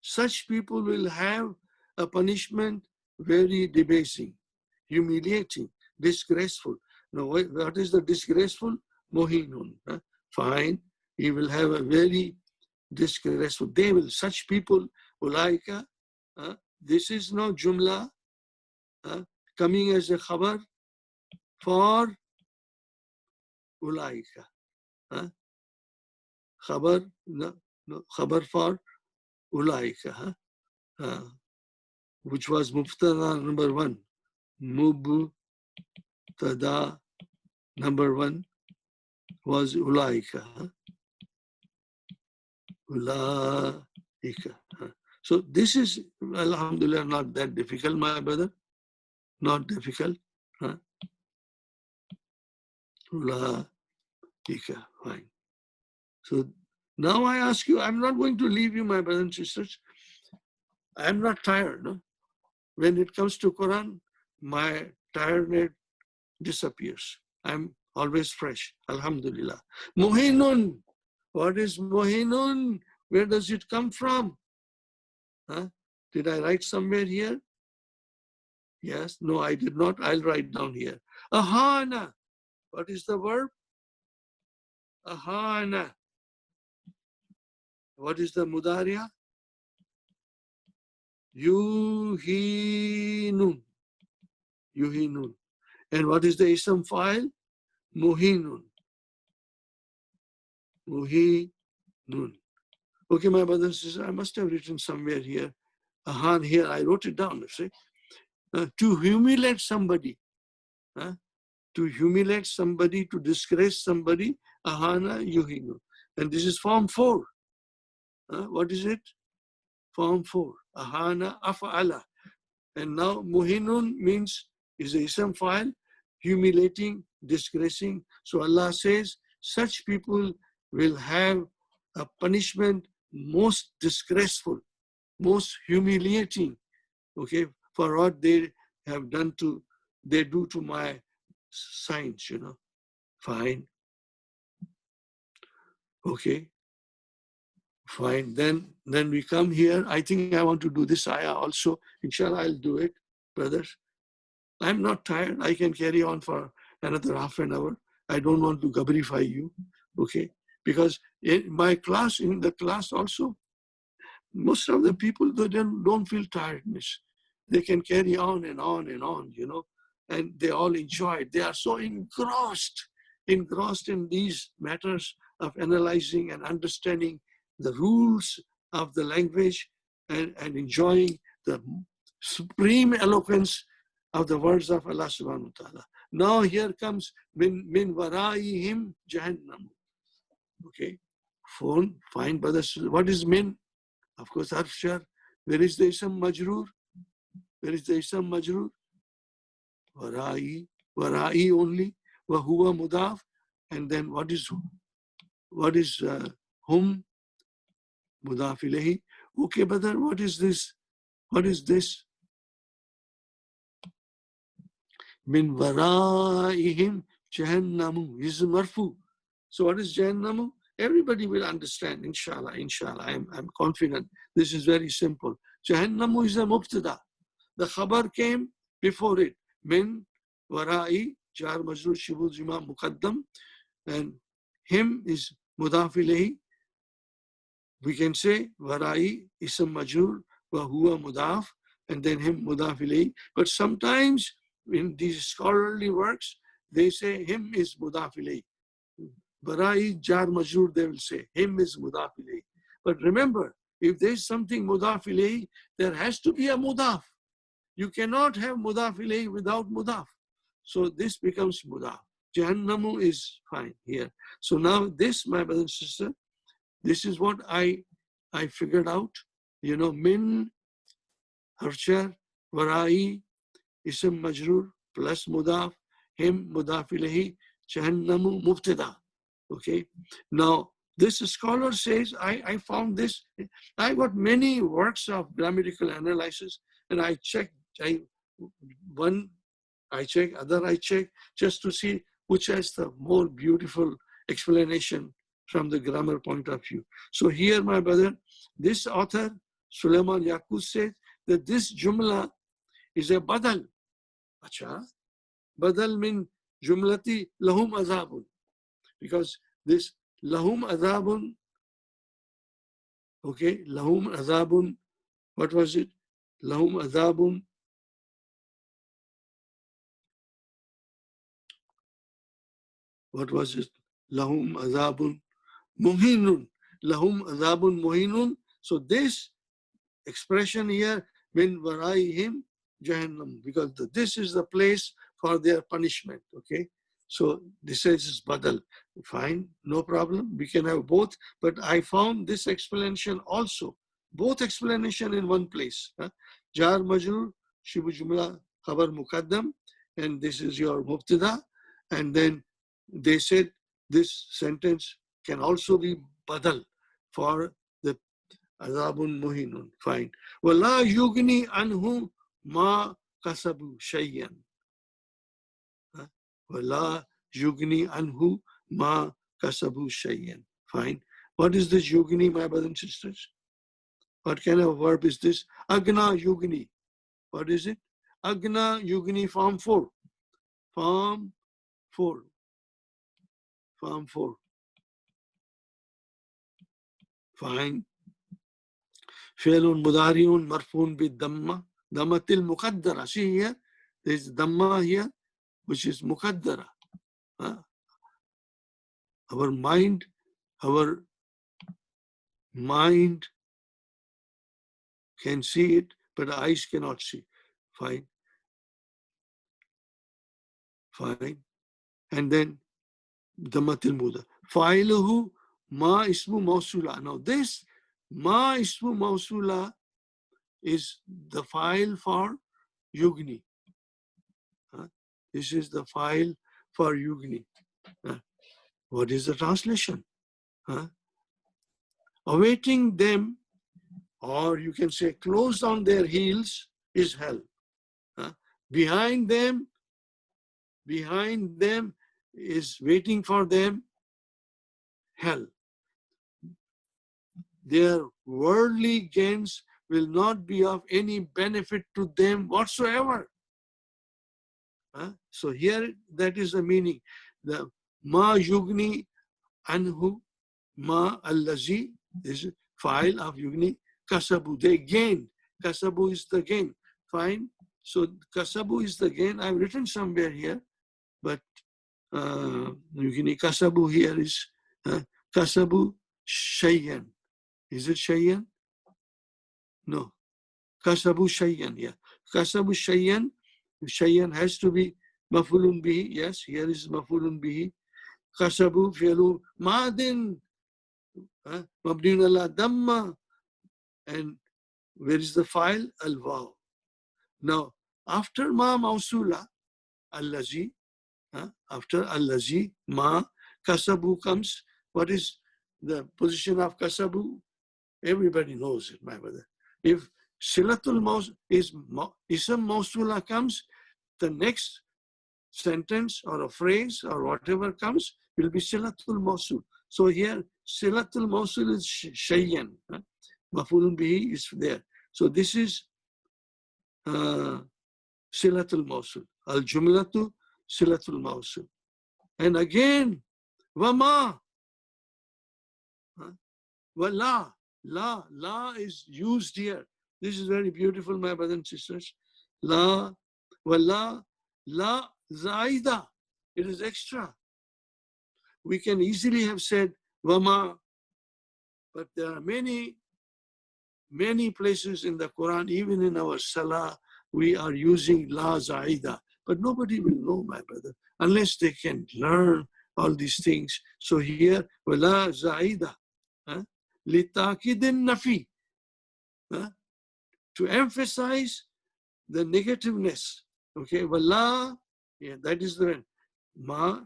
such people will have a punishment very debasing, humiliating, disgraceful. Now, what is the disgraceful? Mohinun. Fine, he will have a very disgraceful. They will, such people, ulaika, this is no jumla coming as a khabar for ulaika. Khabar, no, khabar for ulaika, which was mubtada number one. Mubtada number one was ulaika. Ulaika. So this is, alhamdulillah, not that difficult, my brother. Not difficult. Ulaika. Fine. So now I ask you, I'm not going to leave you, my brothers and sisters. I'm not tired. No? When it comes to Quran, my tiredness disappears. I'm always fresh. Alhamdulillah. Muhinun. What is muhinun? Where does it come from? Did I write somewhere here? Yes. No, I did not. I'll write down here. Ahana. What is the verb? Ahana. What is the mudariya? Yuhinun. Yuhinun. And what is the ism file? Muhinun. Muhinun. Okay, my brothers and sisters, I must have written somewhere here. Ahan, here, I wrote it down. See? To humiliate somebody. To humiliate somebody, to disgrace somebody. Ahana yuhinun. And this is form 4. What is it? Form 4. Ahana af'ala. And now muhinun means is a ism file, humiliating, disgracing. So Allah says, such people will have a punishment most disgraceful, most humiliating, okay, for what they have done to, they do to my signs, you know. Fine. Okay. Fine. Then we come here. I think I want to do this ayah also. Inshallah, I'll do it, brothers. I'm not tired. I can carry on for another half an hour. I don't want to gabrify you, okay? Because in my class, in the class also, most of the people, they don't feel tiredness. They can carry on and on and on, you know, and they all enjoy it. They are so engrossed in these matters of analyzing and understanding the rules of the language and enjoying the supreme eloquence of the words of Allah subhanahu wa ta'ala. Now here comes min waraihim jahannam. Okay, fine, brothers. What is min? Of course, harf. Where is the ism majroor? Where is the ism majroor? Warai only. Wa huwa mudaf. And then what is hum? Mudaf ilayhi. Okay, brother, what is this? What is this? Min waraihim jahannamu. This is marfu. So what is jahannamu? Everybody will understand, inshallah. I'm confident. This is very simple. Jahannamu is a mubtada. The khabar came before it. Min warai, jar majrur shibul jima muqaddam. And him is mudaf ilayhi. We can say warai ism majrur wa huwa mudaf, and then him mudaf ilayhi. But sometimes in these scholarly works, they say him is mudaf ilayhi. Warai jar majrur, they will say him is mudaf ilayhi. But remember, If there's something mudaf ilayhi, there has to be a mudaf. You cannot have mudaf ilayhi without mudaf. So this becomes mudaf. Jahannamu is fine here. So now this, my brother and sister, this is what I figured out. You know, min, harshar, warai, ism majrur, plus mudaf, him, mudaf ilayhi, jahannamu, mubtada. Okay. Now, this scholar says, I found this. I got many works of grammatical analysis, and I checked. One I check, other I check, just to see which has the more beautiful explanation from the grammar point of view. So here, my brother, this author, Sulaiman Yaqub, says that this jumla is a badal. Acha, badal min jumlati lahum azabun. Because this lahum azabun, okay, lahum azabun, what was it? Lahum azabun, what was it? Lahum azabun muhinun. Lahum azabun muhinun. So this expression here, min waraihim jahannam, because this is the place for their punishment. Okay. So this is badal. Fine, no problem. We can have both. But I found this explanation also. Both explanation in one place. Jar majrur, shibu jumla, khabar muqaddam, and this is your mubtada. And then they said this sentence can also be badal for the azabun muhinun. Fine. Wala yugni anhu ma kasabu shayyan. Wala yugni anhu ma kasabu shayyan. Fine. What is this yugni, my brothers and sisters? What kind of verb is this? Agna yugni. What is it? Agna yugni, form 4. Form 4. Form 4. Fine. Fi'lun mudariun marfun bid damma. Dammatil muqaddara. See here, there is damma here, which is muqaddara. Our mind can see it, but eyes cannot see. Fine. Fine. And then dammatil muda. Fa'iluhu ma ismu mawsula. Now this ma ismu mawsula is the file for yugni. This is the file for yugni. What is the translation? Awaiting them, or you can say closed on their heels, is hell. Behind them is waiting for them hell. Their worldly gains will not be of any benefit to them whatsoever. So here, that is the meaning. The ma yugni anhu ma allazi is file of yugni kasabu. They gain. Kasabu is the gain. Fine. So kasabu is the gain. I've written somewhere here, but yugni kasabu here is kasabu shayyan. Is it shayyan? No. Kasabu shayyan. Yeah. Kasabu shayyan. Shayyan has to be mafulun bihi. Yes, here is mafulun bihi. Kasabu fi'lu madin. Mabniun ala damma. And where is the file? Al-waw. Now, after ma mausula, allazi, after allazi, ma, kasabu comes. What is the position of kasabu? Everybody knows it, my brother. If silatul maus is ism mausula comes, the next sentence or a phrase or whatever comes will be silatul mausul. So here, silatul mausul is shayyan. Mafulun bihi is there. So this is silatul mausul. Al jumlatu silatul mausul. And again, wama. Wala. La is used here. This is very beautiful, my brothers and sisters. La, wala, la, zaida. It is extra. We can easily have said wama, but there are many many places in the Quran, even in our Salah, we are using La Zaida. But nobody will know, my brother, unless they can learn all these things. So here, Wala Zaida, Litakidin Nafi, to emphasize the negativeness. Okay, Wala, yeah, that is the Ma,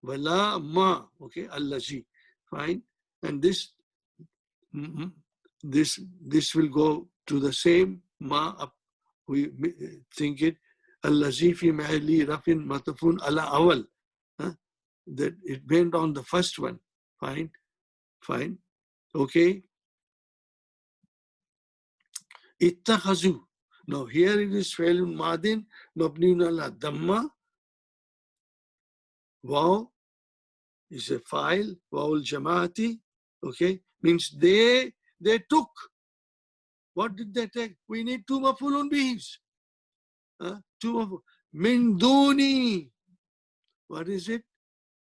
Wala Ma, okay, Allazi, fine. And this will go to the same Ma up. We think it Allazi fi Meherali Rafin Matafun ala Awal. That it went on the first one. Fine. Okay. Ittakhazu. Now here it is Failun Madin, Mabniun ala Dhamma. Wow is a file, Wawul Jamaati. Okay. Means they took. What did they take? We need two mafulun bihis. Two mafulun. Min duni. What is it?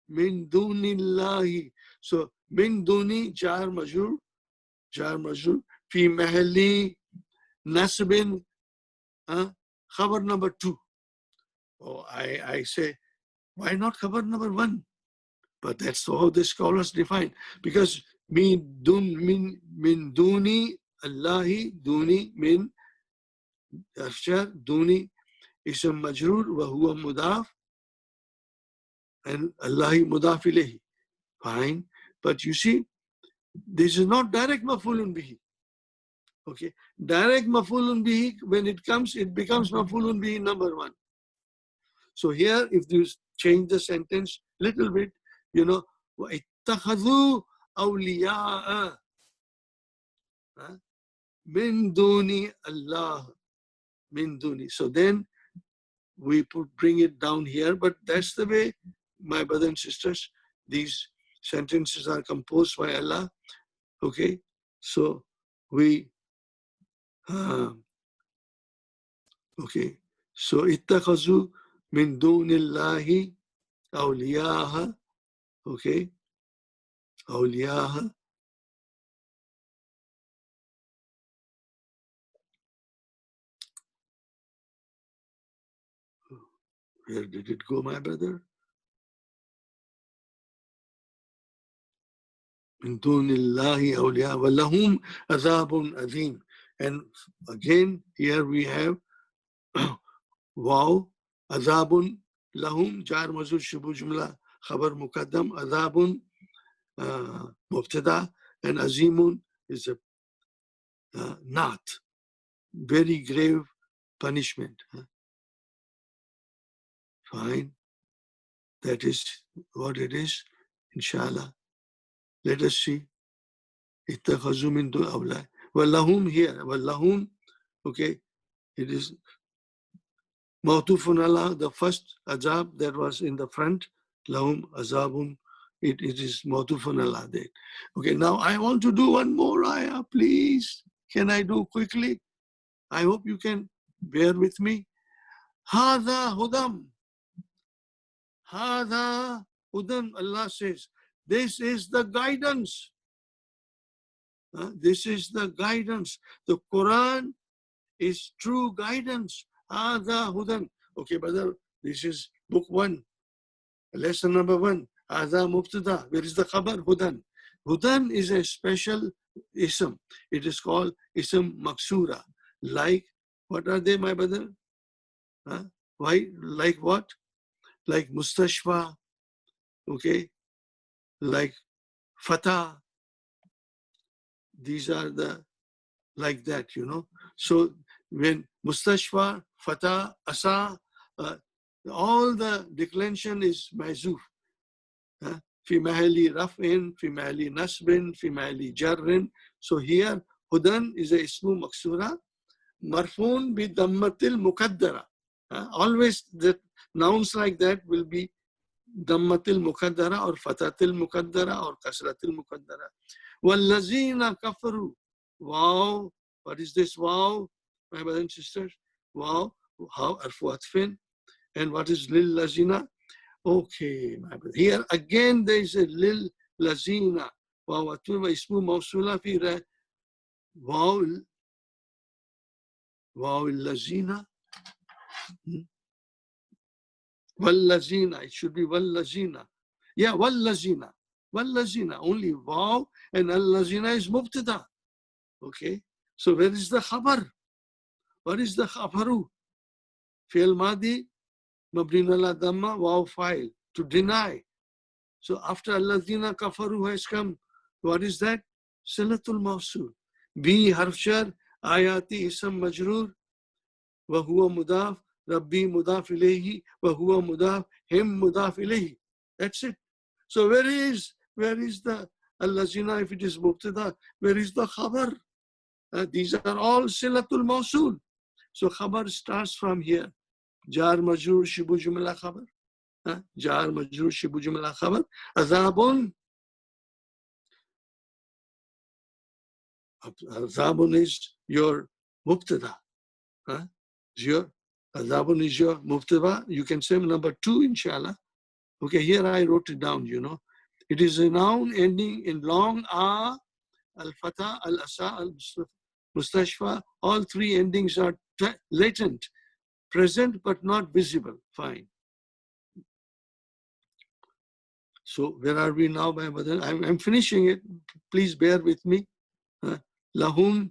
Min dunillahi. So min duni jar majur, fi mahalli nasbin, khabar number 2. Oh, I say, why not khabar number 1? But that's how the scholars define. Because min duni Allahi, duni min afshar, duni ism majrur wa huwa mudaf, and Allahi mudaf ilayhi. Fine. But you see, this is not direct mafulun bihi. Okay. Direct mafulun bihi, when it comes, it becomes mafulun bihi number 1. So here, if you change the sentence little bit, you know, وَإِتَّخَذُوا أَوْلِيَاءَ مِن دُونِ اللَّهِ مِن دُونِ. So then we bring it down here, but that's the way, my brothers and sisters, these sentences are composed by Allah. Okay, so we, okay, so ittakhazu min dunillahi awliyaha, okay, awliyaha. Where did it go, my brother? Min dunillahi awliya wa lahum azabun azim. And again, here we have wow, azabun lahum jar mazur shubu jumla khabar muqaddam, azabun mubtada, and azimun is a not very grave punishment. Fine, that is what it is, inshallah. Let us see. Ittakhazu min dun awla. Wallahum here, wallahum, okay, it is mawtufun ala, the first azab that was in the front, lahum azabun, it is mawtufun ala there. Okay, now I want to do one more ayah, please. Can I do quickly? I hope you can bear with me. Hada hudam. Hada hudan, Allah says, this is the guidance. This is the guidance. The Quran is true guidance. Hada hudan. Okay, brother, this is book 1, lesson number 1. Hada mubtada. Where is the khabar? Hudan. Hudan is a special ism. It is called ism maksura. Like, what are they, my brother? Why? Like what? Like mustashfa, okay? Like fatah. These are the, like that, you know. So when mustashfa, fatah, asa, all the declension is mahzuf. Fi mahali raf'in, fi mahali nasbin, fi mahali jarrin. So here, hudan is a ismu maksura, marfun bi dammatil mukaddara. Always the nouns like that will be dammatil mukaddara or fatatil mukaddara or kasratil mukaddara. Wallazina kafaru. Wow. What is this wow, my brothers and sisters? Wow. How arfu atfin. And what is lil lazina? Okay, my brother. Here again there is a lil lazina. Wow, atfin wa ismu mawsula fi Wow lazina. Wallazina. It should be wallazina. Yeah, wallazina. Wallazina. Only wow and allazina is mubtada. Okay. So where is the khabar? What is the khabaru? Fi'l madi, mabni ala dhamma, wow fa'il. To deny. So after allazina kafaru has come, what is that? Silatul mawsul. Bi harfshar, ayati isam majrur, wa huwa mudaf, rabbi mudaf ilayhi, wa huwa mudaf, him mudaf ilayhi. That's it. So where is the allazina if it is mubtada? Where is the khabar? These are all silatul mawsul. So khabar starts from here. Jar majrur shibu jumla khabar. Jar majrur shibu jumla khabar. Azabun. Azabun is your mubtada. Your Azabun is your mubtada. You can say number 2, inshallah. Okay, here I wrote it down, you know. It is a noun ending in long a, al-fata, al-asa, al-mustashfa. All 3 endings are latent, present but not visible. Fine. So where are we now, my brother? I'm finishing it. Please bear with me. Lahum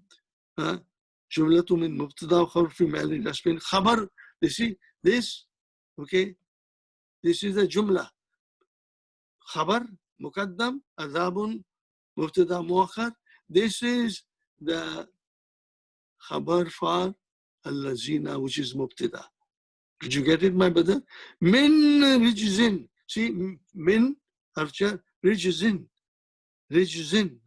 jumlatu min mubtada khabar fi mahall nasbin khabar. You see this? Okay. This is the jumla. Khabar, muqaddam, azabun, mubtada muakhar. This is the khabar for allazina, which is mubtada. Did you get it, my brother? Min rijzin. See, min, harfjar, rijzin. Rijzin.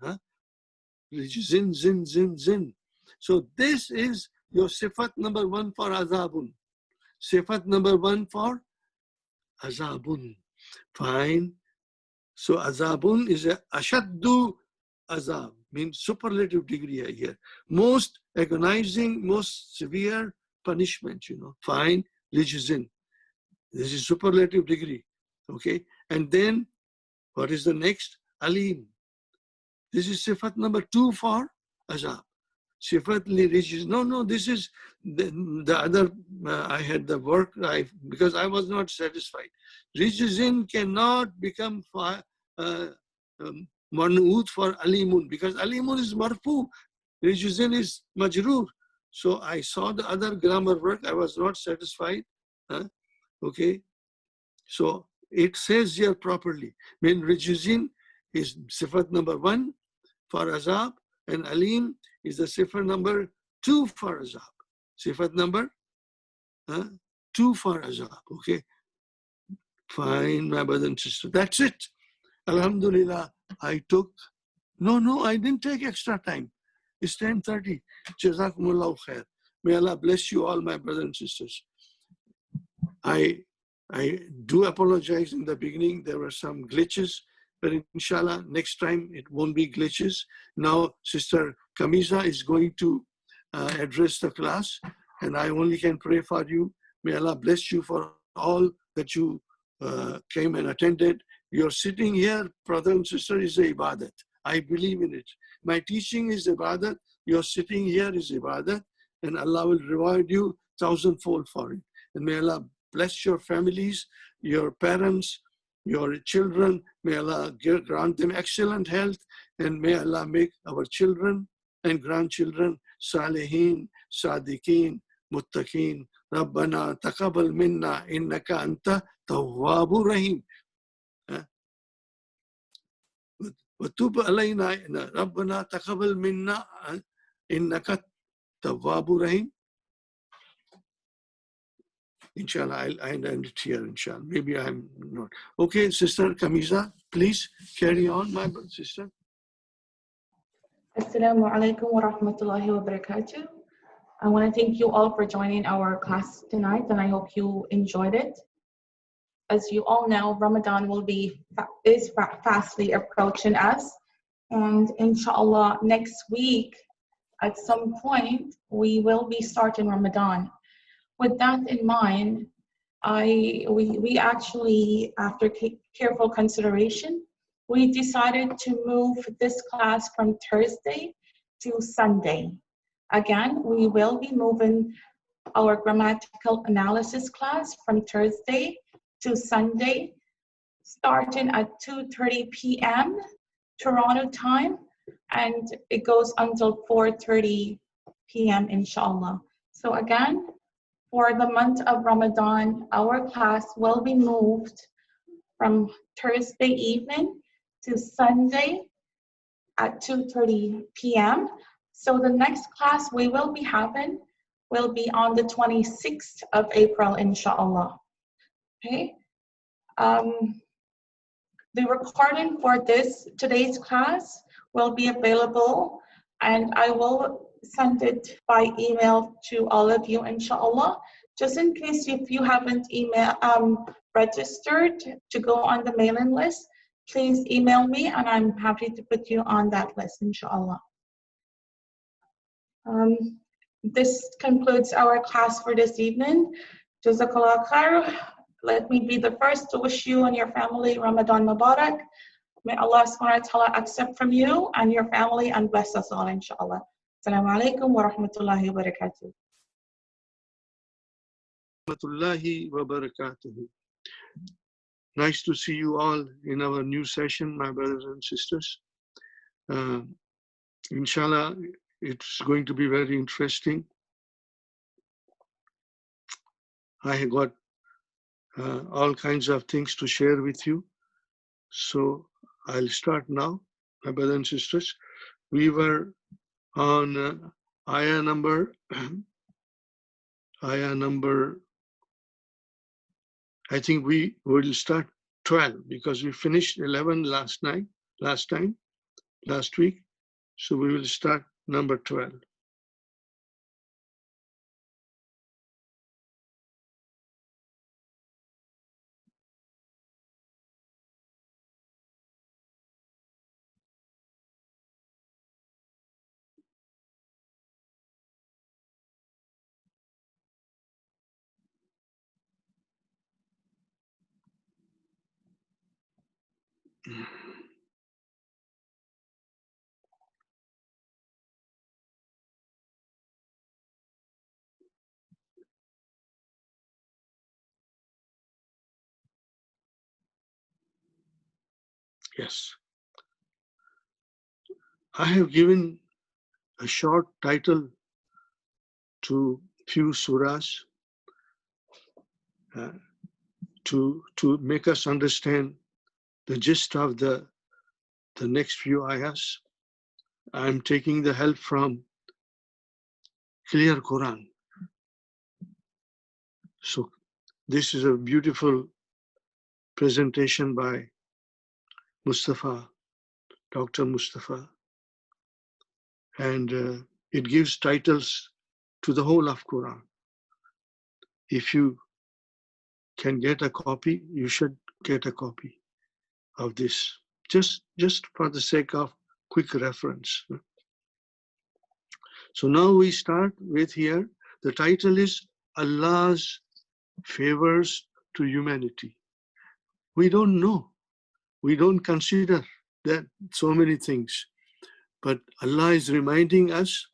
Rijzin, zin. So this is your sifat number 1 for azabun. Sifat number 1 for azabun. Fine. So azabun is a ashaddu azab, means superlative degree here. Most agonizing, most severe punishment, you know. Fine. Rijzin. This is superlative degree. Okay. And then what is the next? Alim. This is sifat number 2 for azab. Sifat li rijz. No, this is the other. I had the work because I was not satisfied. Rijzin cannot become manu'ut for alimun because alimun is marfu. Rijzin is majrur. So I saw the other grammar work. I was not satisfied. Okay. So it says here properly. When rijzin is sifat number 1 for azab, and alim is the sifat number 2 for azab. Sifat number 2 for azab. Okay. Fine, my brother and sister. That's it. Alhamdulillah, I took. No, I didn't take extra time. It's 10:30. Jazakumullahu khair. May Allah bless you all, my brothers and sisters. I do apologize in the beginning. There were some glitches, but inshallah, next time it won't be glitches. Now, Sister Kamisa is going to address the class, and I only can pray for you. May Allah bless you for all that you came and attended. You're sitting here, brother and sister, is a ibadat. I believe in it. My teaching is ibadat. You're sitting here is ibadat, and Allah will reward you 1,000-fold for it. And may Allah bless your families, your parents, your children. May Allah grant them excellent health, and may Allah make our children and grandchildren salihin, sadiqeen, muttaqeen. Rabbana taqabbal minna innaka anta tawwabur rahim. وتب علينا ربنا تقبل منا إنك تواب رحيم. Inshallah, I'll end it here, inshallah. Maybe I'm not. Okay, Sister Kamisa, please carry on, my sister. Assalamu alaikum wa rahmatullahi wa barakatuh. I want to thank you all for joining our class tonight, and I hope you enjoyed it. As you all know, Ramadan is fastly approaching us, and inshallah, next week, at some point, we will be starting Ramadan. With that in mind, we actually, after careful consideration, we decided to move this class from Thursday to Sunday. Again, we will be moving our grammatical analysis class from Thursday to Sunday, starting at 2:30 p.m. Toronto time, and it goes until 4:30 p.m. inshallah. So again, for the month of Ramadan, our class will be moved from Thursday evening to Sunday at 2:30 p.m. So the next class we will be having will be on the 26th of April, inshallah. Okay. The recording for today's class will be available, and I will send it by email to all of you, inshallah. Just in case if you haven't registered to go on the mailing list, please email me, and I'm happy to put you on that list, inshallah. This concludes our class for this evening. Jazakallah khair. Let me be the first to wish you and your family Ramadan Mubarak. May Allah subhanahu wa ta'ala accept from you and your family and bless us all, inshallah. Assalamu alaikum wa rahmatullahi wa barakatuh. Rahmatullahi wa barakatuhu. Nice to see you all in our new session, my brothers and sisters. Inshallah, it's going to be very interesting. I have got all kinds of things to share with you. So I'll start now, my brothers and sisters. We were on ayah number, I think we will start 12 because we finished 11 last week. So we will start number 12. Yes. I have given a short title to few surahs to make us understand the gist of the next few ayahs. I'm taking the help from Clear Quran. So this is a beautiful presentation by Mustafa, Dr. Mustafa, and it gives titles to the whole of Quran. If you can get a copy, you should get a copy of this, just for the sake of quick reference. So now we start with here, the title is Allah's favors to humanity. We don't know, we don't consider that so many things, but Allah is reminding us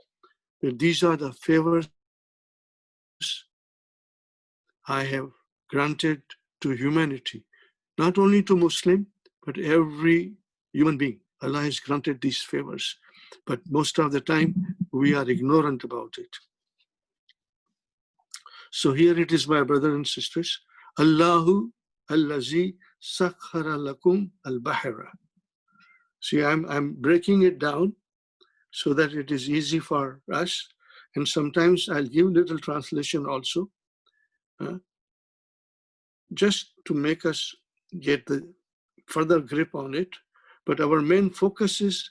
that these are the favors I have granted to humanity, not only to Muslim, but every human being. Allah has granted these favors, but most of the time we are ignorant about it. So here it is, my brothers and sisters. Allahu allazi sakhara lakum al-bahra. See, I'm breaking it down so that it is easy for us. And sometimes I'll give little translation also, just to make us get the further grip on it. But our main focus is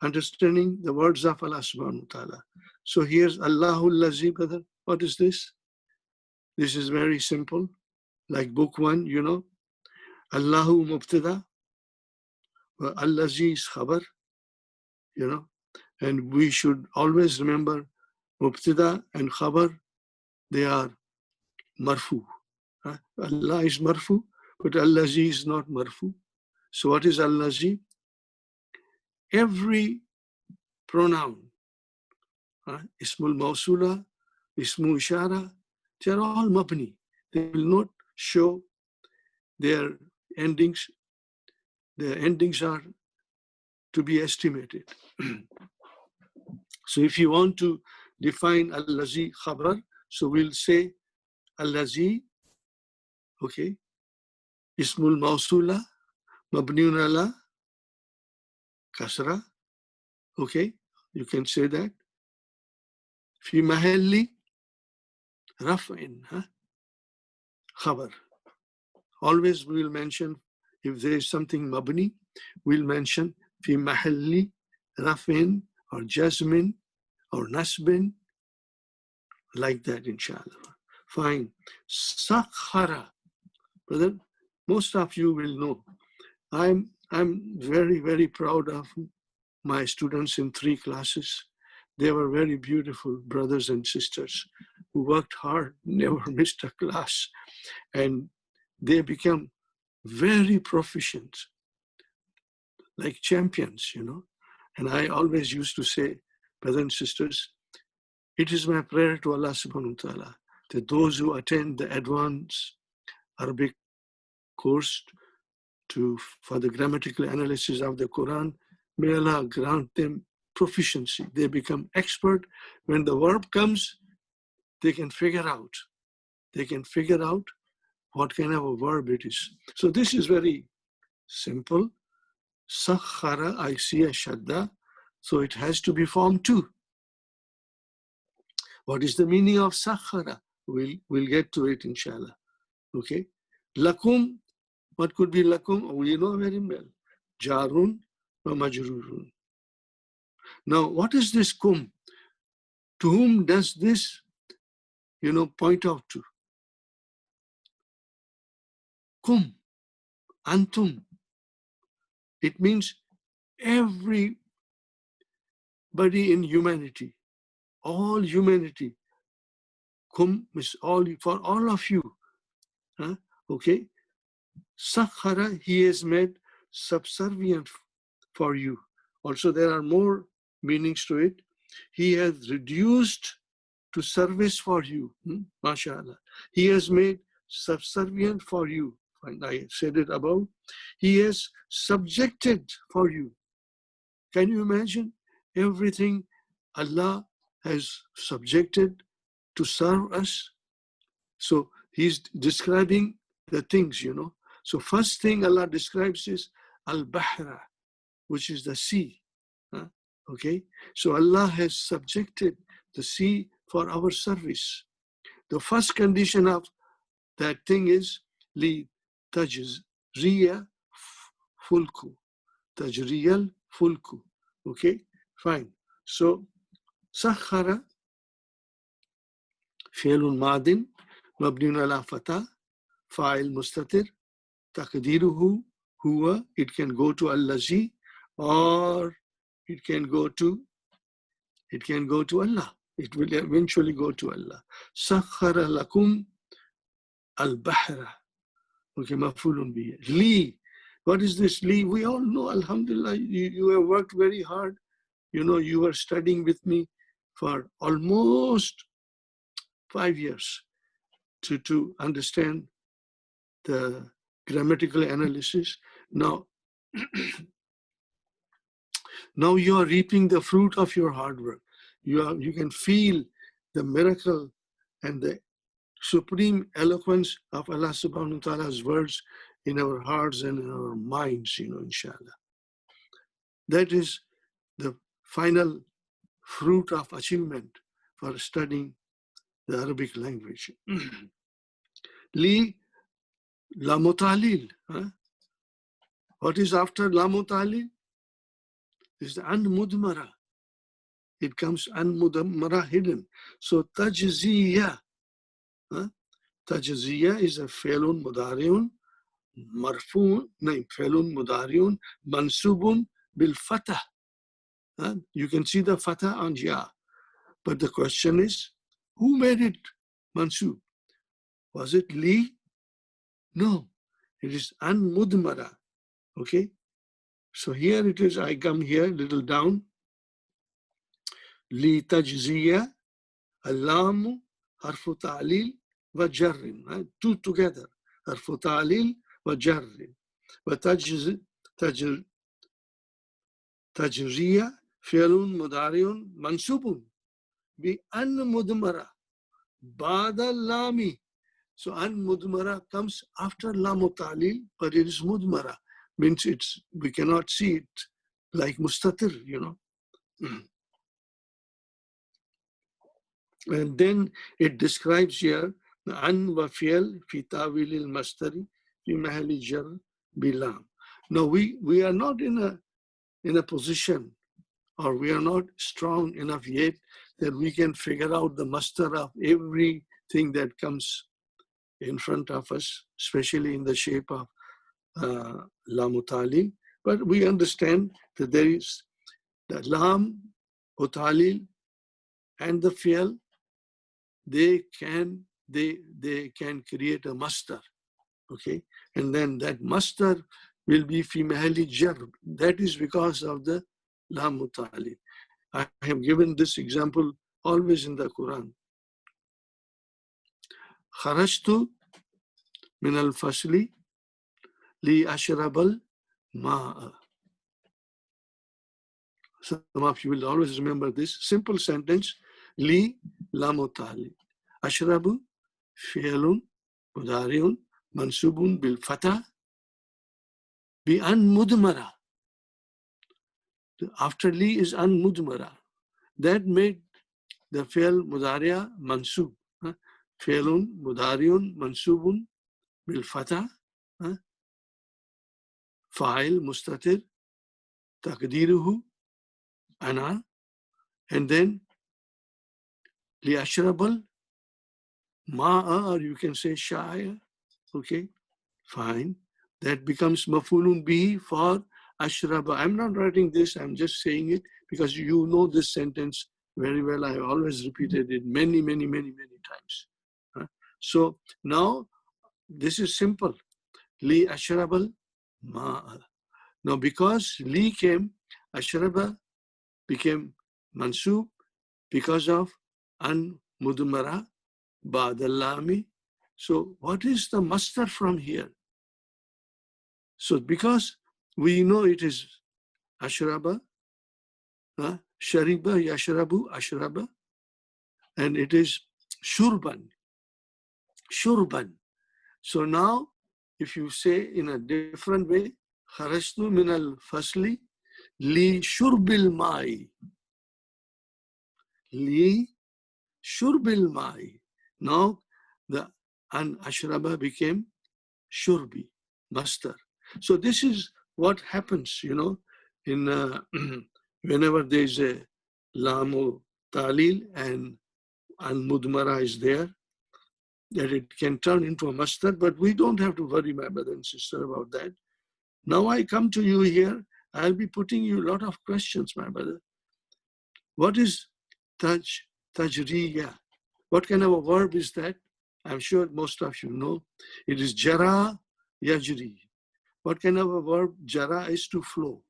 understanding the words of Allah subhanahu wa ta'ala. So here's Allahu allazi, brother. What is this? This is very simple. Like book 1, you know. Allahu mubtada, wa allazi is khabar, you know. And we should always remember mubtada and khabar, they are marfu. Allah is marfu, but allazi is not marfu. So what is allazi? Every pronoun Ismul Mausula, Ismu Ishara, they are all mabni. They will not show their endings. Their endings are to be estimated. So if you want to define Allazi Khabar, so we'll say Allazi, okay, Ismul Mausula, Mabniun ala Kasra, okay, you can say that. Fi Mahalli Raf'in, Khabar. Always we will mention, if there is something Mabni, we'll mention Fi Mahalli Raf'in or Jazmin or Nasbin, like that, inshallah. Fine. Sakhara. Brother, most of you will know. I'm very, very proud of my students in 3 classes. They were very beautiful brothers and sisters who worked hard, never missed a class, and they become very proficient, like champions, you know. And I always used to say, brothers and sisters, it is my prayer to Allah subhanahu wa ta'ala that those who attend the advanced Arabic course for the grammatical analysis of the Quran, may Allah grant them proficiency. They become expert. When the verb comes, they can figure out. They can figure out what kind of a verb it is. So this is very simple. Sakhara, I see a shadda, so it has to be formed 2. What is the meaning of sakhara? We'll get to it, inshallah. Okay. Lakum, what could be lakum? We know very well. Jarun wa majrurun. Now, what is this kum? To whom does this, point out to? Kum, antum. It means everybody in humanity, all humanity. Kum is all, for all of you. Okay. Sakhara, he has made subservient for you. Also, there are more meanings to it. He has reduced to service for you. MashaAllah. He has made subservient for you. And I said it above. He has subjected for you. Can you imagine everything Allah has subjected to serve us? So he's describing the things, So first thing Allah describes is Al-Bahra, which is the sea. Okay? So Allah has subjected the sea for our service. The first condition of that thing is li tajriya fulku. Tajriyal fulku. Okay? Fine. So sakhara fi'lun madin mabniun ala fatah fa'il mustatir taqdiruhu huwa. It can go to allazi or it can go to Allah. It will eventually go to Allah. Sakhara lakum al-bahra. Okay, mafulun bihi. Li. What is this li? We all know, alhamdulillah, you have worked very hard. You were studying with me for almost 5 years to understand the grammatical analysis. Now, now you are reaping the fruit of your hard work. You can feel the miracle and the supreme eloquence of Allah subhanahu wa ta'ala's words in our hearts and in our minds, inshallah. That is the final fruit of achievement for studying the Arabic language. Li la mutalil. What is after la mutalil? Is the an mudmara. It comes an mudmara hidden. So tajziya. Tajziya is a fi'lun mudariun marfu'un, fi'lun mudariun mansubun bil fatah. You can see the fatah on ya. But the question is, who made it mansub? Was it li? No, it is an mudmara. Okay, so here it is. I come here a little down. لتجزية اللام حرف تعليل وجر. Two together. حرف تعليل وجر. تجزية فعل مضارع منصوب بأن مضمرة بعد اللام. So an mudmara comes after lamu ta'lil, but it is mudmara. Means we cannot see it like mustatir, you know. And then it describes here an wa fi'l fi ta'wil al-mastari fi mahali jar bilam. Now we are not in a position, or we are not strong enough yet that we can figure out the master of everything that comes in front of us, especially in the shape of lam utalil. But we understand that there is the lam utalil and the fi'l, they can create a master, okay? And then that master will be fi mahali jar. That is because of the lam utalil. I have given this example always in the Quran. Kharajtu min al-fasli li ashrabal ma'a. Some of you will always remember this simple sentence. Li lam utalil. Ashrabu fi'lun mudari'un mansubun bil fatah bi an mudmara. After li is an mudmara. That made the fi'l mudari'a mansub. Fi'lun mudari'un mansubun bil fatah. Fa'il mustatir taqdiruhu ana. And then li ashrabal ma'a, or you can say shaya. Okay, fine. That becomes mafulun bihi for ashraba. I'm not writing this, I'm just saying it because you know this sentence very well. I always repeated it many times. So now this is simple. Li ashrabal ma'a. Now because li came, ashraba became mansub because of an mudmara ba'dal-lami. So what is the master from here? So because we know it is ashraba, shariba, yashrabu, ashraba, and it is shurban. So now if you say in a different way, kharajtu min al-fasli li shurbil ma'i. Li shurbil ma'i. Now the an ashraba became shurbi, master. So this is what happens, you know, in whenever there is a lamu talil and mudmara is there, that it can turn into a master, but we don't have to worry, my brother and sister, about that. Now I come to you here, I'll be putting you a lot of questions, my brother. What is tajriya? What kind of a verb is that? I'm sure most of you know. It is jara yajri. What kind of a verb? Jara is to flow.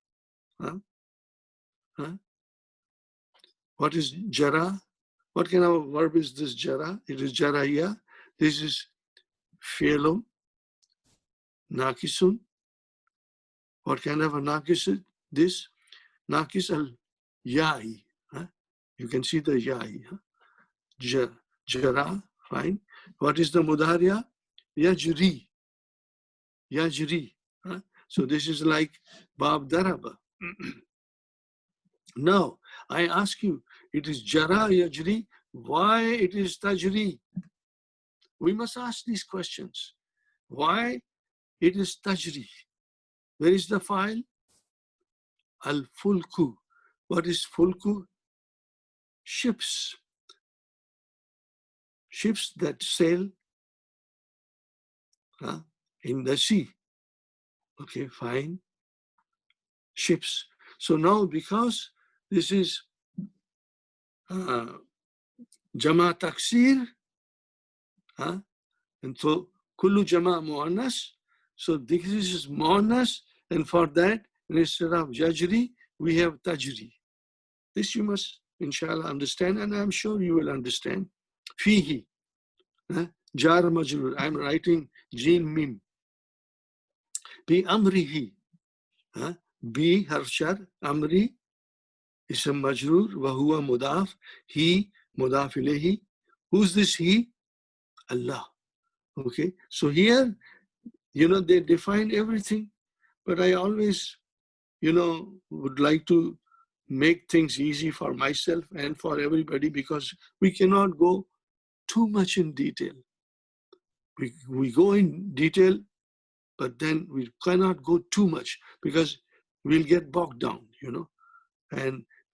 What is jara? What kind of a verb is this jara? It is jaraya. This is fi'lun, nakisun. What kind of a nakis is this? Nakis al-ya'i. You can see the ya'i. Jara, fine. What is the mudariya? Yajri. So this is like Bab Daraba. Now, I ask you, it is Jara Yajri. Why it is Tajri? We must ask these questions. Why it is Tajri? Where is the file? Al-Fulku. What is Fulku? Ships. Ships that sail in the sea. Okay, fine. Ships. So now, because this is Jama Taksir, and so Kullu Jama Muannas, so this is Muannas, and for that, instead of Jajri, we have Tajri. This you must inshallah, understand, and I'm sure you will understand. Fihi, jar majrur. I'm writing jim mim. Bi amrihi, bi harshar, amri, ism majrur, wa huwa mudaf, he, mudaf ilayhi. Who's this he? Allah. Okay, so here, they define everything, but I always, would like to make things easy for myself and for everybody, because we cannot go too much in detail. We go in detail, but then we cannot go too much because we'll get bogged down,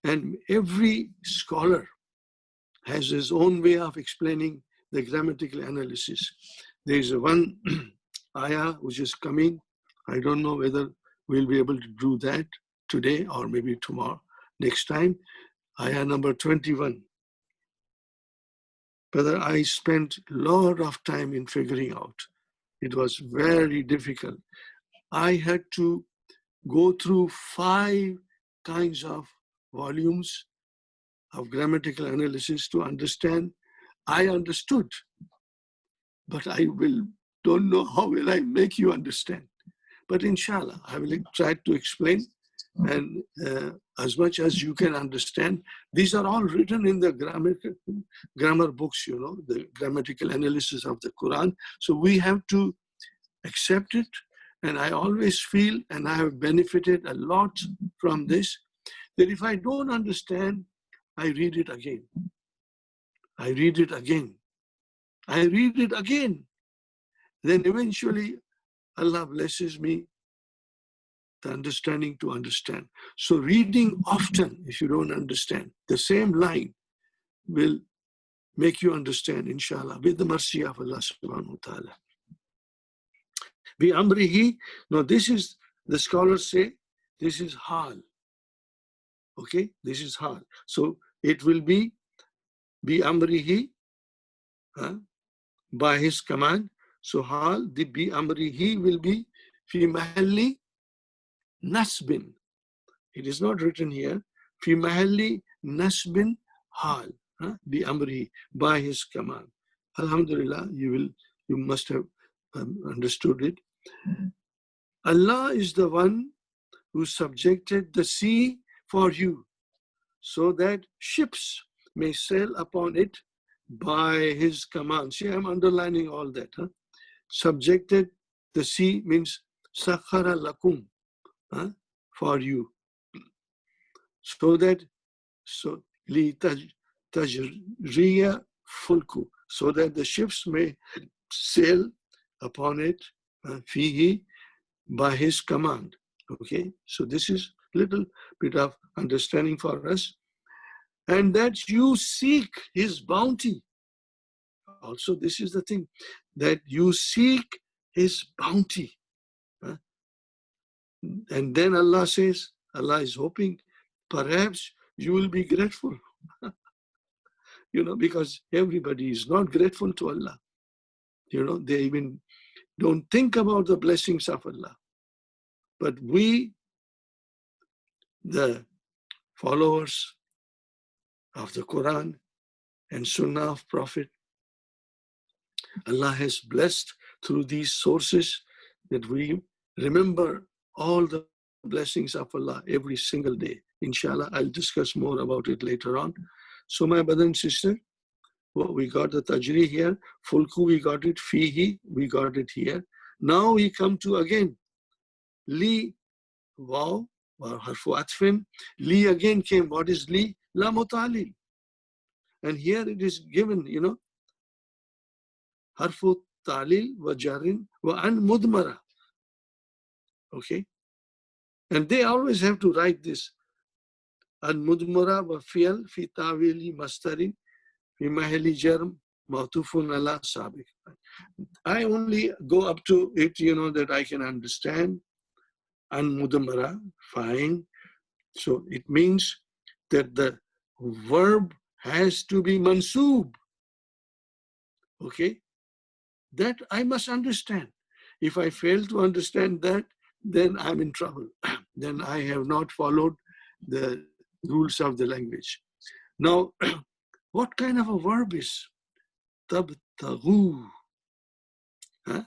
and every scholar has his own way of explaining the grammatical analysis. There's one ayah which is coming. I don't know whether we'll be able to do that today or maybe tomorrow, next time. Ayah number 21. But I spent a lot of time in figuring out. It was very difficult. I had to go through 5 kinds of volumes of grammatical analysis to understand. I understood, but don't know how will I make you understand. But inshallah, I will try to explain, and as much as you can understand. These are all written in the grammar books, the grammatical analysis of the Quran. So we have to accept it. And I always feel, and I have benefited a lot from this, that if I don't understand, I read it again. I read it again. I read it again. Then eventually, Allah blesses me the understanding to understand. So reading often, if you don't understand, the same line will make you understand, inshallah, with the mercy of Allah subhanahu wa ta'ala. Bi amrihi, now this is, the scholars say, this is hal. Okay, this is hal. So it will be bi amrihi, by his command. So hal, the bi amrihi will be fi mahalli nasbin. It is not written here. Fi mahalli nasbin hal, bi amrihi, by his command. Alhamdulillah, you must have understood it. Allah is the one who subjected the sea for you, so that ships may sail upon it by his command. See, I'm underlining all that. Subjected the sea means sakhara lakum, for you. So li tajriya fulku, so that the ships may sail upon it, fihi, by his command. Okay, so this is a little bit of understanding for us. And that you seek his bounty. Also, this is the thing, that you seek his bounty. And then Allah says, Allah is hoping, perhaps you will be grateful. Because everybody is not grateful to Allah. They even don't think about the blessings of Allah. But we, the followers of the Quran and Sunnah of Prophet, Allah has blessed through these sources, that we remember all the blessings of Allah every single day. Inshallah, I'll discuss more about it later on. So my brother and sister, we got the tajri here. Fulku, we got it. Fihi, we got it here. Now we come to again. Li, wow, harfu atfin. Li again came. What is li? La mutalil. And here it is given, harfu talil wa jarin wa an mudmara. Okay. And they always have to write this. An mudmara wa fi'al fi tawili mastarin fi mahali jarm ma'tufun ala sabiq. I only go up to it, that I can understand. An mudmara, fine. So it means that the verb has to be mansoob. Okay? That I must understand. If I fail to understand that, then I'm in trouble. Then I have not followed the rules of the language. Now, what kind of a verb is tabtaghu? Huh?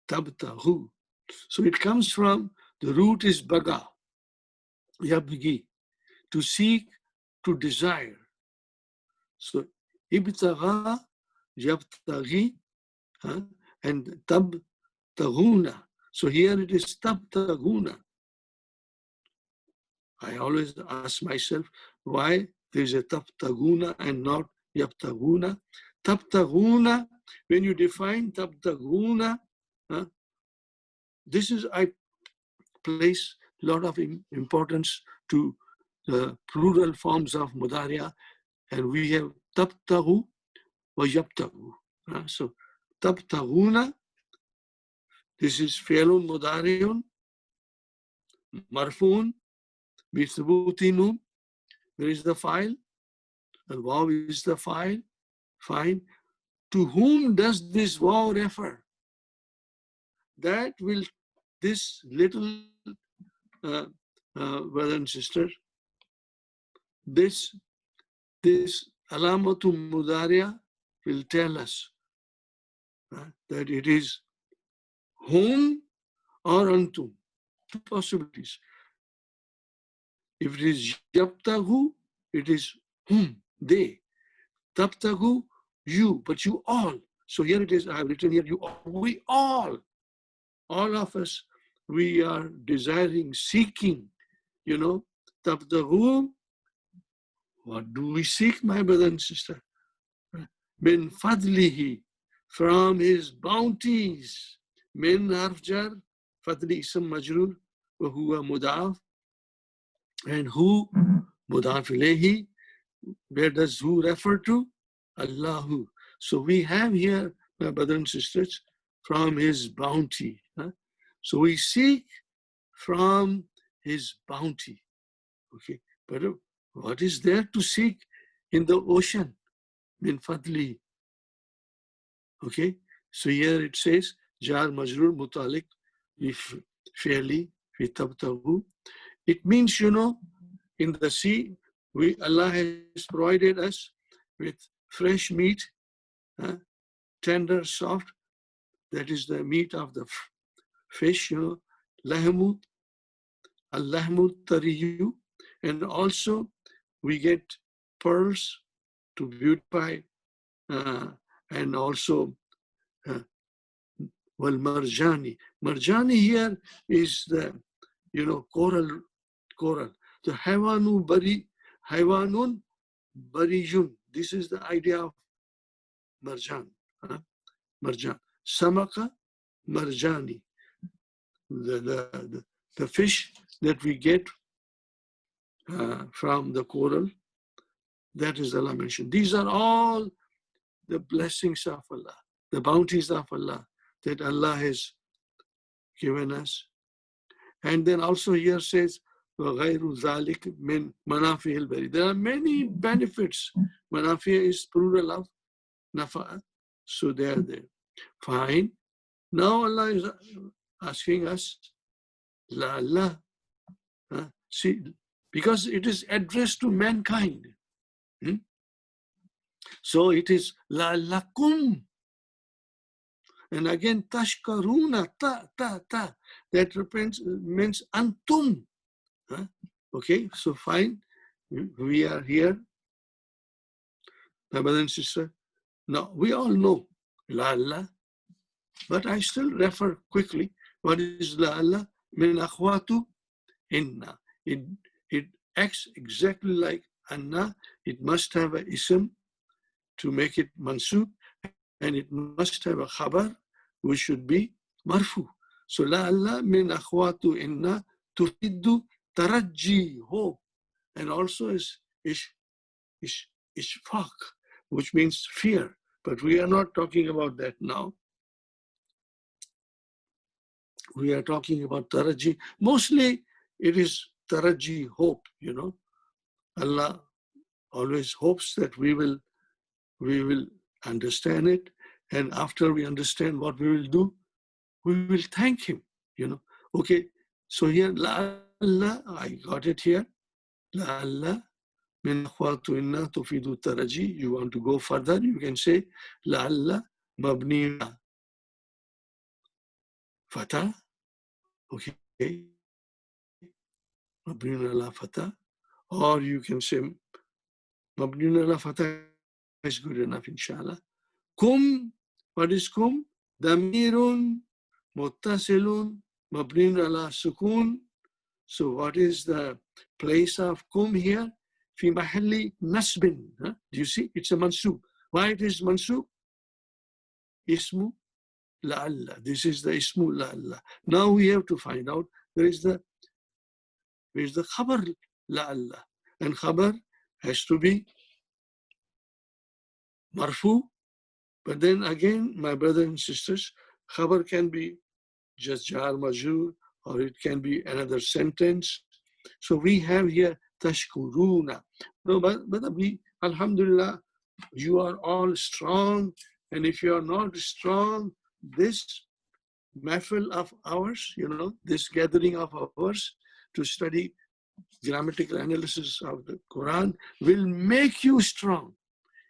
Tabtaghu. So it comes from, the root is baga, yabgi, to seek, to desire. So ibtagha, yabtaghi, and tabtaghuna. So here it is tabtaghuna. I always ask myself why there's a tabtaguna and not yabtaguna. Tabtaguna, when you define tabtaguna, this is, I place a lot of importance to the plural forms of mudariya, and we have tabtagu wa yabtagu. So tabtaguna, this is fi'lun mudariun, marfun, bithubuti nun. Where is the file? And waw is the file. Fine. To whom does this waw refer? That will, this little brother and sister, this alamatu mudariya will tell us that it is whom or antum. Two possibilities. If it is yabtagu, it is whom, they. Tabtagu, you, but you all. So here it is, I have written here, you all, we all of us, we are desiring, seeking, tabtagu. What do we seek, my brother and sister? Min fadlihi, from his bounties. Min harfjar, fadli ism majrur, wa huwa mudaf. And who, mudaf ilayhi, where does who refer to? Allahu. So we have here, my brothers and sisters, from his bounty. So we seek from his bounty. Okay, but what is there to seek in the ocean? Min fadli. Okay, so here it says, jar majrur mutalik, if fairly, fi tabtahu. It means, in the sea, Allah has provided us with fresh meat, tender, soft. That is the meat of the fish, lahmu, al-lahmu tariyu. And also we get pearls to beautify, and also wal marjani. Marjani here is the, coral. The haywanun bariyun. This is the idea of marjan. Marjan. Samaka marjani. The fish that we get from the coral, that is Allah mentioned. These are all the blessings of Allah, the bounties of Allah that Allah has given us. And then also here says, وَغَيْرُ ذَلِكَ مِنْ مَنَافِعِ الْبَرِيِّ. There are many benefits. Manafi is plural of nafa, so they are there. Fine. Now Allah is asking us, La Allah, see, because it is addressed to mankind. So it is La lakum. And again, tashkaruna, ta. That means antum. Okay, so fine. We are here, my brother and sister. Now, we all know La Allah, but I still refer quickly. What is La Allah? Min akhwatu inna. It acts exactly like anna. It must have a ism to make it mansub, and it must have a khabar, which should be marfu. So La Allah min akhwatu inna tufiddu taraji, hope, and also is ishfaq, which means fear. But we are not talking about that now. We are talking about taraji. Mostly it is taraji, hope, Allah always hopes that we will understand it. And after we understand what we will do, we will thank him, Okay, so here, La Allah, I got it here. La Allah, من أخوات إن تفيد الترجي. You want to go further, you can say لعل مبني فتى. Okay. مبني على فتى. Or you can say مبني على فتى is good enough, inshallah. كم, what is كم? ضمير متصل مبني على سكون. So what is the place of kum here? في محل نصب. Huh? Do you see? It's a mansub. Why it is mansub? Ismu la'alla. This is the ismu la'alla. Now we have to find out where is the khabar la'alla. And khabar has to be marfu. But then again, my brothers and sisters, khabar can be just jar majur, or it can be another sentence. So we have here tashkuruna. No, but we, alhamdulillah, you are all strong. And if you are not strong, this mahfil of ours, this gathering of ours to study grammatical analysis of the Quran will make you strong.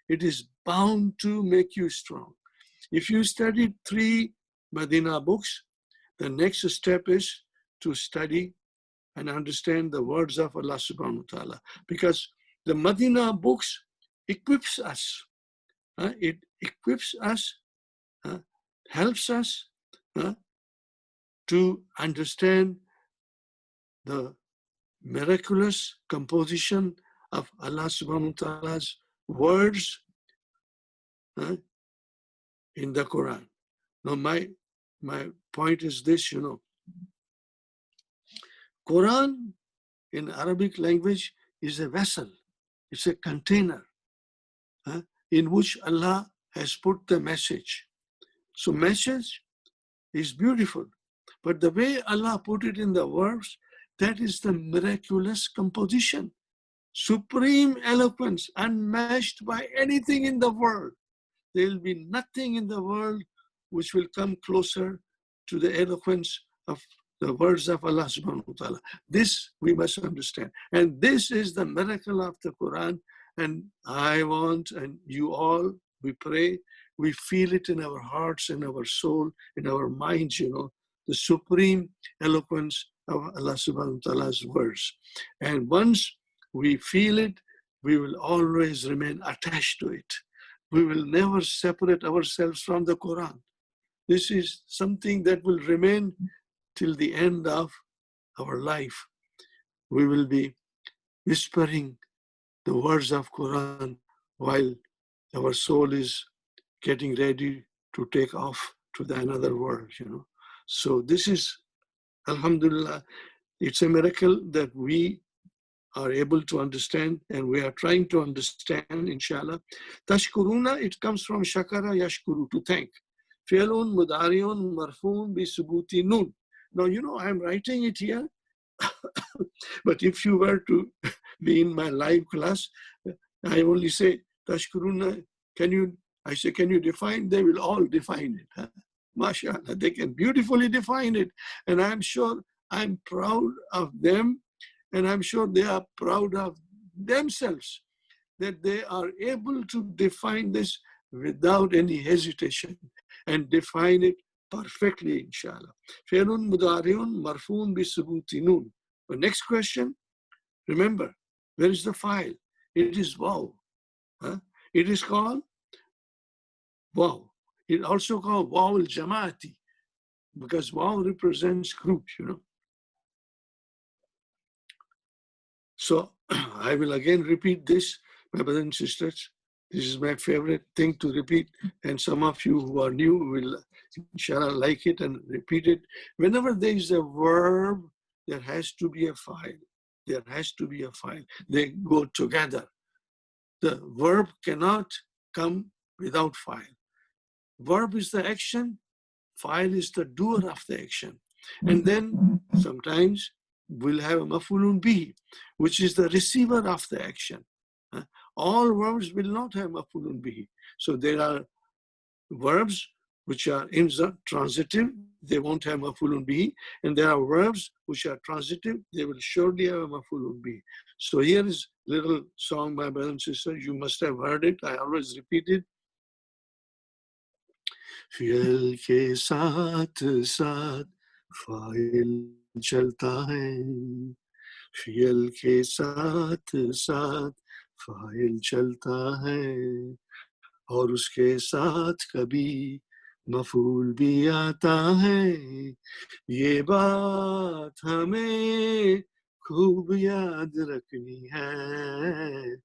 It is bound to make you strong. If you study 3 Medina books, the next step is to study and understand the words of Allah subhanahu wa ta'ala. Because the Medina books equips us. It equips us, helps us to understand the miraculous composition of Allah subhanahu wa ta'ala's words in the Quran. Now my point is this, Quran in Arabic language is a vessel, it's a container in which Allah has put the message. So message is beautiful, but the way Allah put it in the words, that is the miraculous composition. Supreme eloquence, unmatched by anything in the world. There will be nothing in the world which will come closer to the eloquence of the words of Allah subhanahu wa ta'ala. This we must understand. And this is the miracle of the Quran. And I want, and you all, we pray, we feel it in our hearts, in our soul, in our minds, the supreme eloquence of Allah subhanahu wa ta'ala's words. And once we feel it, we will always remain attached to it. We will never separate ourselves from the Quran. This is something that will remain till the end of our life. We will be whispering the words of Quran while our soul is getting ready to take off to the another world, So this is, alhamdulillah, it's a miracle that we are able to understand, and we are trying to understand, inshallah. Tashkuruna, it comes from shakara yashkuru, to thank. Fi'lun mudariun marfun bi subuti nun. Now, I'm writing it here, but if you were to be in my live class, I only say, Tashkuruna, I say, can you define? They will all define it. Huh? MashaAllah, they can beautifully define it. And I'm sure I'm proud of them, and I'm sure they are proud of themselves, that they are able to define this without any hesitation and define it perfectly, inshallah. Fi'lun mudari'un marfun bi subuti nun. The next question, remember, where is the file? It is wow. It is called wow. It also called wow al-jama'ati, because wow represents group, So I will again repeat this, my brothers and sisters. This is my favorite thing to repeat, and some of you who are new will, inshallah, like it and repeat it. Whenever there is a verb, there has to be a file. There has to be a file. They go together. The verb cannot come without file. Verb is the action, file is the doer of the action. And then sometimes we'll have a maf'ulun bihi, which is the receiver of the action. All verbs will not have maf'ulun bihi. So there are verbs which are transitive, they won't have maf'ulun bihi, and there are verbs which are transitive, they will surely have a maf'ulun bihi. So here is little song, my brother and sister. You must have heard it. I always repeat it. Fi'il ke saath saath fa'il chalta hai. Fi'il ke saath saath fa'il chalta hai. और उसके साथ कभी मफूल भी आता है. ये बात हमें खूब याद रखनी है.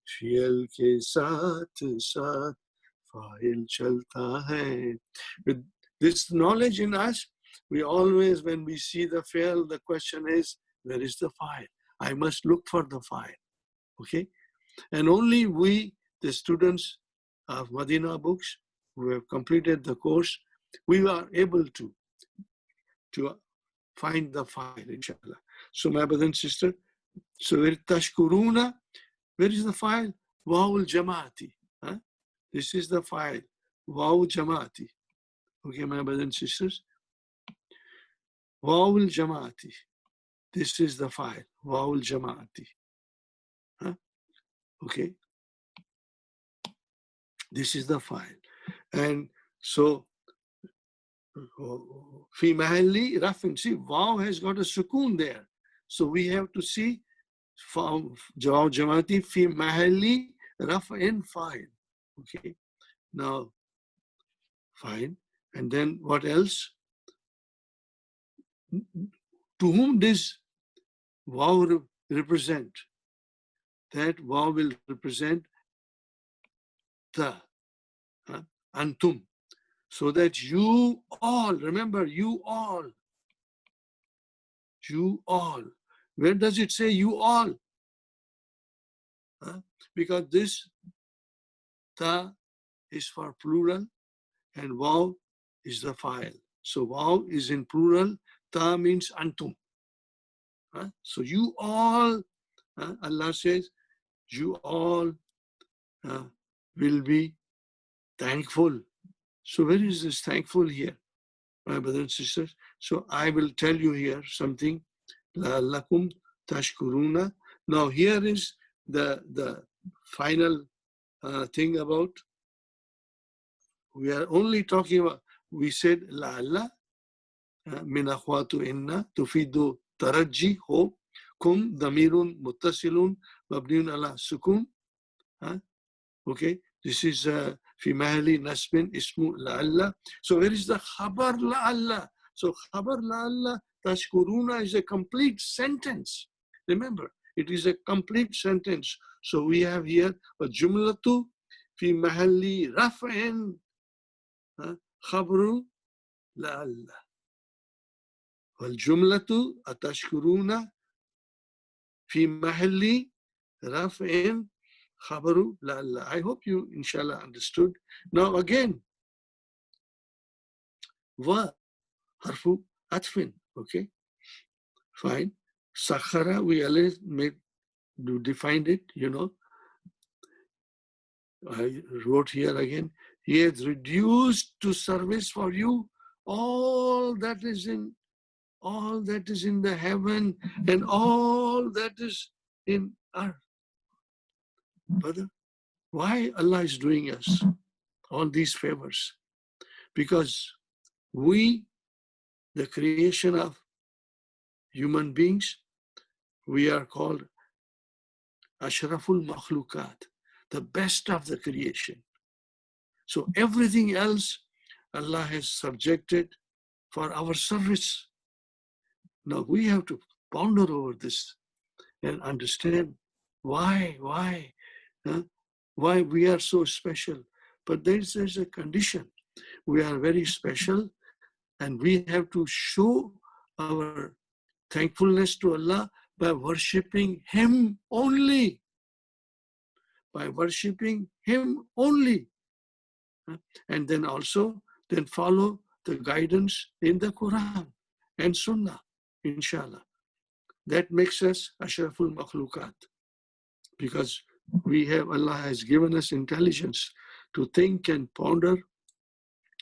फियल के साथ साथ फाइल चलता है. With this knowledge in us, we always, when we see the fi'l, the question is, where is the file? I must look for the file. Okay? And only we, the students of Medina books, who have completed the course, we are able to find the file, inshallah. So my brother and sister, so tashkuruna, where is the file? Wawul Jamaati. Huh? This is the file. Wawul Jamaati. Okay, my brothers and sisters. Wawul Jamaati. This is the file. Wawul Jamaati. Huh? Okay. This is the file. And so fi mahalli rafin. See, wow has got a sukoon there. So we have to see Jawab Jamati fi mahalli rafin fine. Okay. Now, fine. And then what else? To whom does wow represent? That wow will represent the antum. So that you all, remember, you all. Where does it say you all? Because this ta is for plural and waw is the file. So waw is in plural, ta means antum. So you all, Allah says, you all will be thankful. So where is this thankful here, my brothers and sisters? So I will tell you here something. La'allakum tashkuruna. Now here is the final thing about, we are only talking about, we said la'alla min akhwatu inna tufidu taraji, hope, kum damirun muttasilun mabniun ala sukun. Okay, this is fi mahali nasbin ismu la'alla. So where is the khabar la'alla? So khabar la'alla tashkuruna is a complete sentence. Remember, it is a complete sentence. So we have here a jumlatu fi mahalli raf'in khabru la'alla. Wal jumlatu atashkuruna fi mahalli raf'in khabaru la'alla. I hope you, inshallah, understood. Now again, wa harfu atfin. Okay, fine. Sakhara, we already defined it, you know. I wrote here again, he has reduced to service for you all that is in the heaven and all that is in earth. Brother, why Allah is doing us all these favors? Because we, the creation of human beings, we are called Ashraful Makhlukat, the best of the creation. So everything else Allah has subjected for our service. Now we have to ponder over this and understand why we are so special. But there's a condition. We are very special and we have to show our thankfulness to Allah by worshipping Him only. By worshipping Him only. And then also, then follow the guidance in the Quran and Sunnah, inshallah. That makes us Ashraful Makhlukat. Because Allah has given us intelligence to think and ponder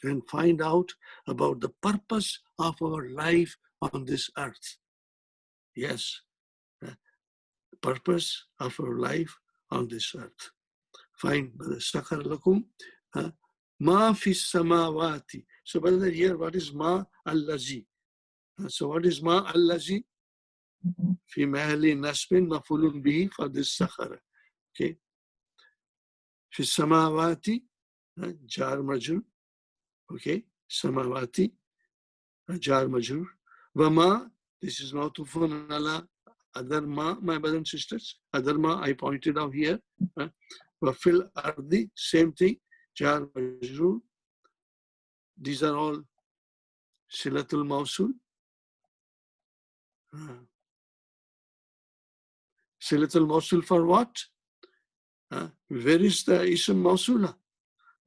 and find out about the purpose of our life on this earth. Yes, purpose of our life on this earth. Fine, brother. Sakhar lakum ma fi samawati. So, brother, here what is ma allazi? So, what is ma allazi? Fi mahali nasbin mafulun bihi for this sakhara. Okay. Fi samawati, jar majrur. Okay. Samawati, jar majrur. Vama, this is ma'tufun ala other ma, my brothers and sisters. Other ma I pointed out here. Wafil ardi, same thing. Jar majrur. These are all silatul mawsul. Silatul mawsul for what? Where is the ism mawsula?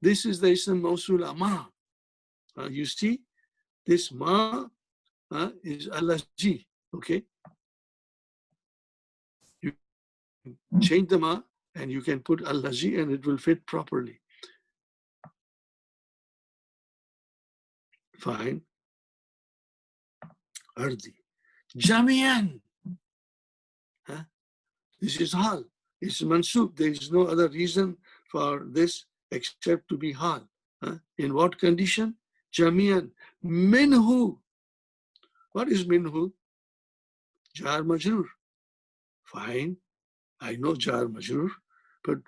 This is the ism mawsula, ma. You see, this ma is allazi. Okay. You change the ma and you can put allazi and it will fit properly. Fine. Ardi. Jamian. This is hal. It's mansub. There is no other reason for this except to be hal. In what condition? Jamian. Minhu. What is minhu? Jar majrur. Fine. I know jar majrur. But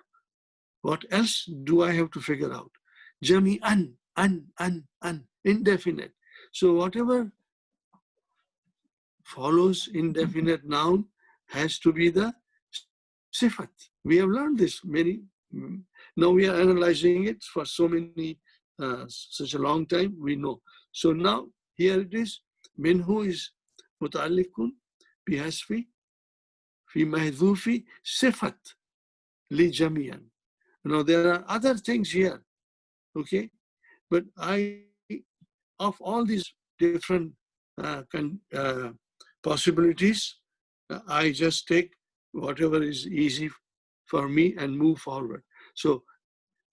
what else do I have to figure out? Jami'an. An. Indefinite. So whatever follows indefinite noun has to be the sifat. We have learned this many. Now we are analyzing it for so many, such a long time, we know. So now here it is. Minhu is muta'alliqun bihasfi fi mahdhufi sifat li jami'an. Now there are other things here, okay? But of all these different possibilities, I just take whatever is easy for me and move forward. So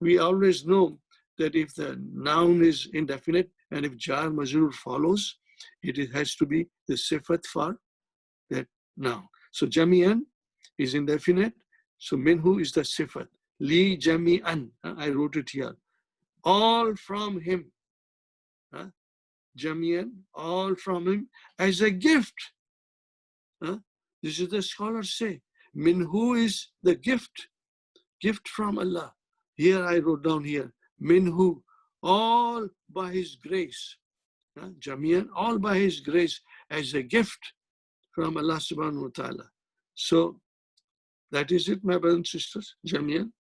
we always know that if the noun is indefinite and if jar majrur follows, it has to be the sifat for that noun. So jami'an is indefinite. So minhu is the sifat. Li jami'an. I wrote it here. All from him. Jami'an, all from him as a gift. This is the scholars say. Minhu is the gift from Allah. Here I wrote down here. Minhu, all by his grace. Jami'an, all by his grace as a gift from Allah subhanahu wa ta'ala. So that is it, my brothers and sisters. Jami'an.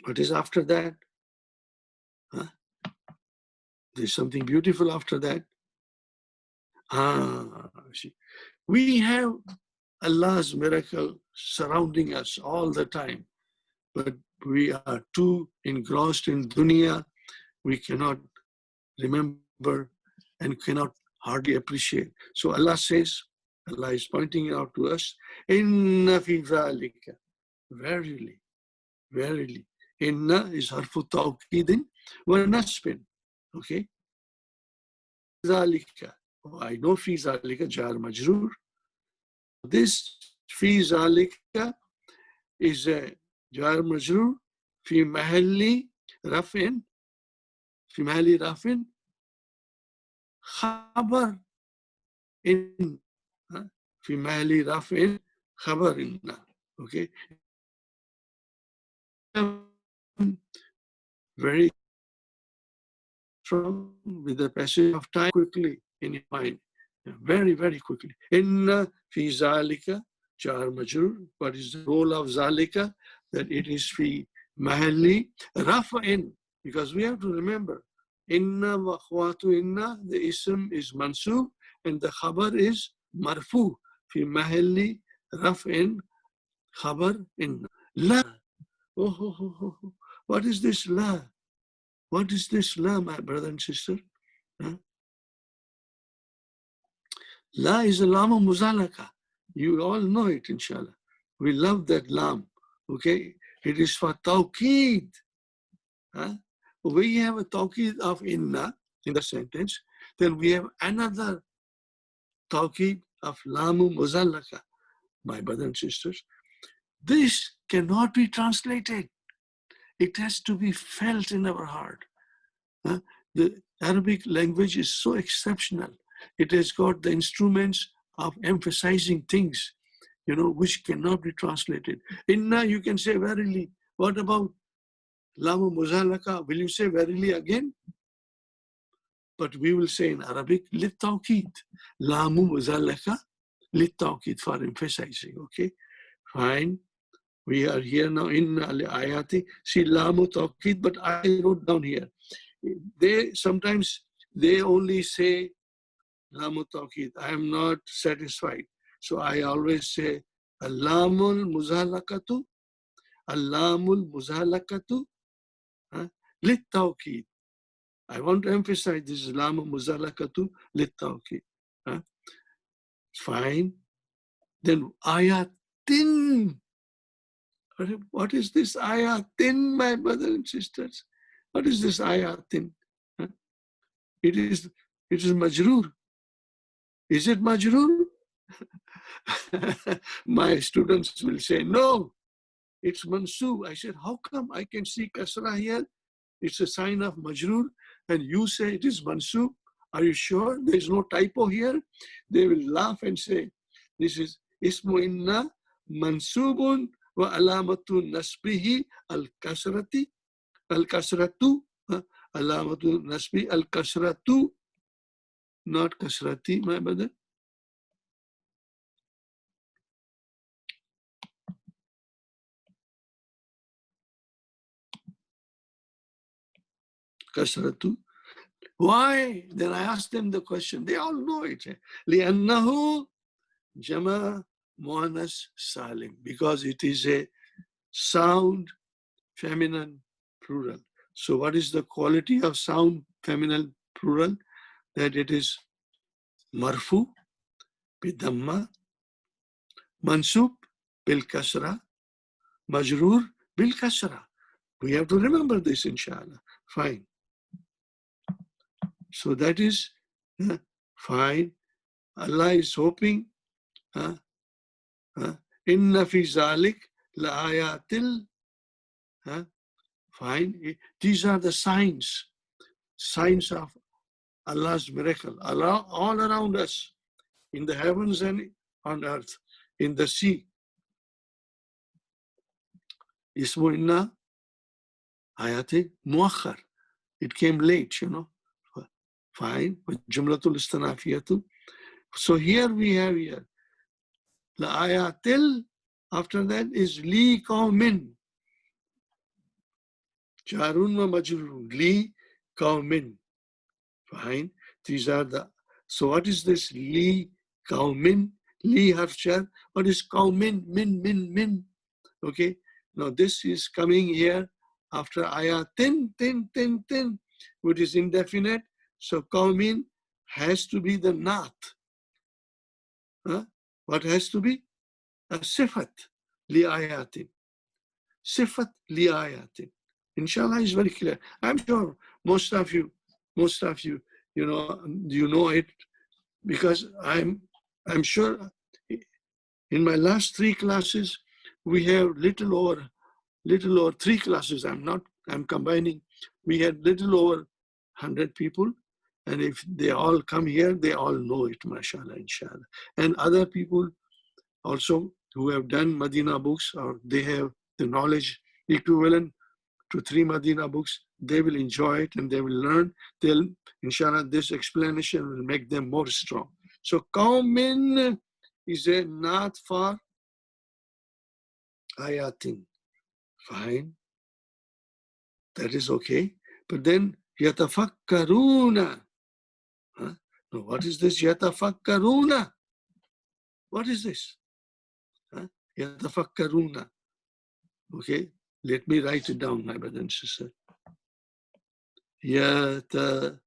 What is after that? There's something beautiful after that. We have Allah's miracle surrounding us all the time, but we are too engrossed in dunya. We cannot remember and cannot hardly appreciate. So Allah says, Allah is pointing out to us, Inna fi dhalika, verily, verily. Inna is harfu tawqidin wa nasbin. Okay? Zalika. I know fi zalika jar majrur. This fi zalika is a jar majrur fi mahalli rafin. Fi mahalli rafin. Khabar in. Fi mahalli rafin. Khabar inna. Okay? Very strong with the passage of time quickly in your mind. Very, very quickly. Inna fi zalika jar majrur. What is the role of zalika? That it is fi mahalli rafa'in. Because we have to remember, inna wa akhwatu inna, the ism is mansub and the khabar is marfu. Fi mahalli rafa'in khabar inna. La. What is this la? What is this la, my brother and sister? La is a lam of muzalaka. You all know it, inshallah. We love that lam. Okay? It is for tawqeed. We have a tawqeed of inna in the sentence. Then we have another tawqeed of lamu muzallaka. my brothers and sisters. This cannot be translated. It has to be felt in our heart. The Arabic language is so exceptional. It has got the instruments of emphasizing things, which cannot be translated. Inna, you can say verily. What about Lamu Muzalaka? Will you say verily again? But we will say in Arabic, lit tawqid. Lamu Muzalaka, lit tawqid, for emphasizing. Okay, fine. We are here now in ayati. See, lamu tawqid, but I wrote down here. Sometimes they only say lamu tawqid. I am not satisfied. So I always say alamul muzalakatu, alamul muzalakatu, lit tawqid. I want to emphasize this lamu muzalakatu lit tawqid. Fine. Then ayatin. What is this ayatin, my brothers and sisters? What is this ayatin? It is majroor. Is it majroor? My students will say, no, it's mansoob. I said, how come? I can see kasra here. It's a sign of majroor. And you say it is mansoob. Are you sure? There is no typo here. They will laugh and say, this is ismu inna mansubun wa alamatu nasbihi al-kasrati. Al-kasratu. Alamatu nasbi al-kasratu. Not kasrati, my brother. Kasratu. Why? Then I asked them the question. They all know it. لِأَنَّهُ جَمَعَ مُؤَنَّث salim. Because it is a sound feminine plural. So what is the quality of sound feminine plural? That it is marfu bidamma, mansub bil kasra, majroor bil kasra. We have to remember this, inshallah. Fine. So that is fine. Allah is hoping. Inna fi zalik la ayatil. Fine. These are the signs of Allah's miracle. Allah all around us, in the heavens and on earth, in the sea. Ismu inna ayati muakhar. It came late, Fine. Jumlatul istanafiyatu. So here we have la ayatil. After that is li qawmin. Jarun wa majrurun. Li qawmin. Fine. These are the. So what is this li qawmin? Li harfjar. What is qawmin? Min. Okay. Now this is coming here after ayatin, tin, which is indefinite. So qawmin has to be the naat. What has to be? A sifat li ayatin. Sifat li ayatin. Inshallah is very clear. I'm sure most of you, you know it, because I'm sure in my last 3 classes, we have little over 3 classes. I'm combining. We had little over 100 people. And if they all come here, they all know it, mashallah, inshallah. And other people also who have done Medina books, or they have the knowledge equivalent to 3 Medina books, they will enjoy it and they will learn. Inshallah, this explanation will make them more strong. So qawmin is a not for ayatin. Fine. That is okay. But then yatafakkaruna. Now, what is this yatafakkaruna? What is this? Yatafakkaruna. Okay, let me write it down, my brother and sister. Yatafakkaruna.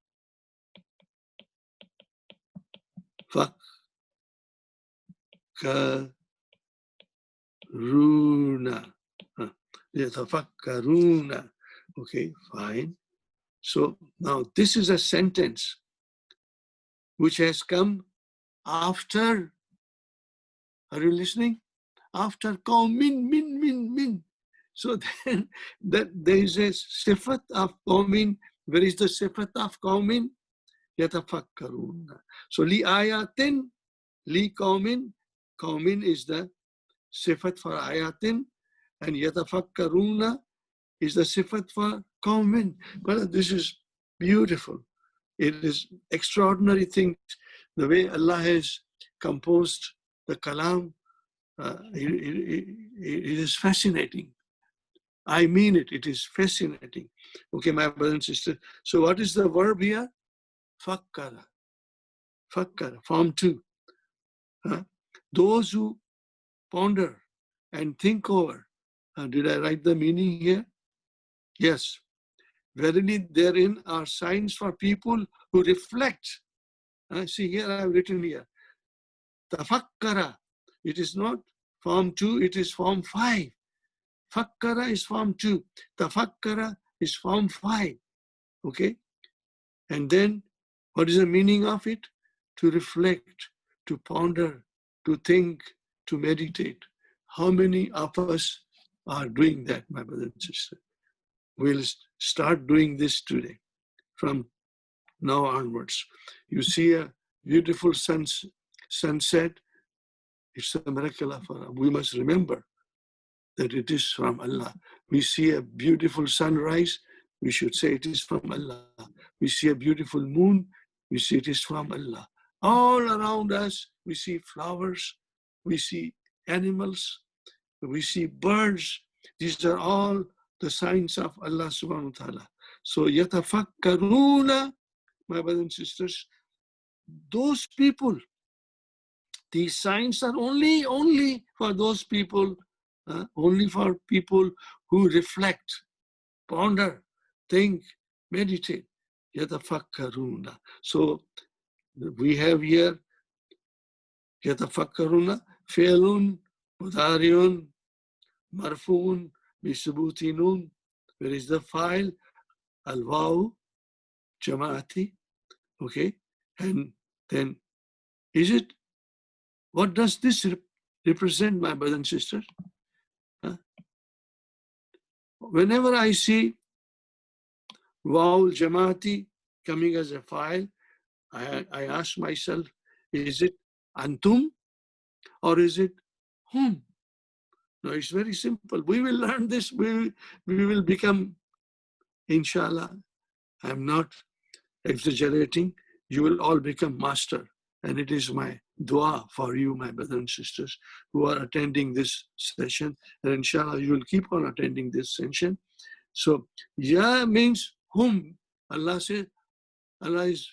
Yatafakkaruna. Okay, fine. So now this is a sentence which has come after. Are you listening? after qawmin, min. So then that there is a sifat of qawmin. Where is the sifat of qawmin? Yatafakkaruna. So li ayatin, li qawmin. Qawmin is the sifat for ayatin, and yatafakkaruna is the sifat for qawmin. But this is beautiful. It is extraordinary thing, the way Allah has composed the kalam. It is fascinating. I mean it. It is fascinating. Okay, my brothers and sisters. So what is the verb here? Fakkara. Fakkara, form 2. Those who ponder and think over. Did I write the meaning here? Yes. Verily, therein are signs for people who reflect. See here, I have written here. Tafakkara. It is not form 2, it is form 5. Fakkara is form 2. Tafakkara is form 5. Okay? And then, what is the meaning of it? To reflect, to ponder, to think, to meditate. How many of us are doing that, my brother and sister? We'll start doing this today, from now onwards. You see a beautiful sunset, it's a miracle of Allah. We must remember that it is from Allah. We see a beautiful sunrise, we should say it is from Allah. We see a beautiful moon, we see it is from Allah. All around us, we see flowers, we see animals, we see birds. These are all the signs of Allah subhanahu wa ta'ala. So, yatafakkaruna, my brothers and sisters, those people, these signs are only for those people, only for people who reflect, ponder, think, meditate. Yatafakkaruna. So we have here yatafakkaruna, fi'lun, mudariun, marfuun, bisubutinun. Where is the file? Al-waw, jama'ati. Okay. And then, is it, what does this represent, my brothers and sisters? Whenever I see waw jama'ati coming as a file, I ask myself, is it antum or is it hum? No, it's very simple. We will learn this. We will become, inshallah, I'm not exaggerating, you will all become master. And it is my dua for you, my brothers and sisters, who are attending this session. And inshallah, you will keep on attending this session. So, ya means whom. Allah says, Allah is,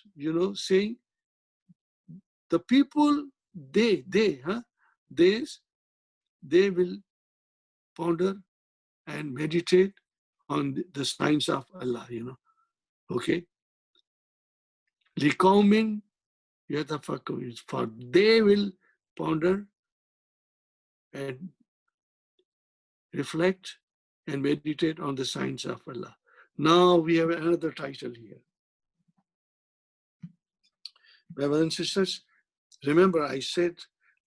saying, the people, they will ponder and meditate on the signs of Allah, Okay. Liqawmin yatafakkarun, for they will ponder and reflect and meditate on the signs of Allah. Now we have another title here. Brothers and sisters, remember I said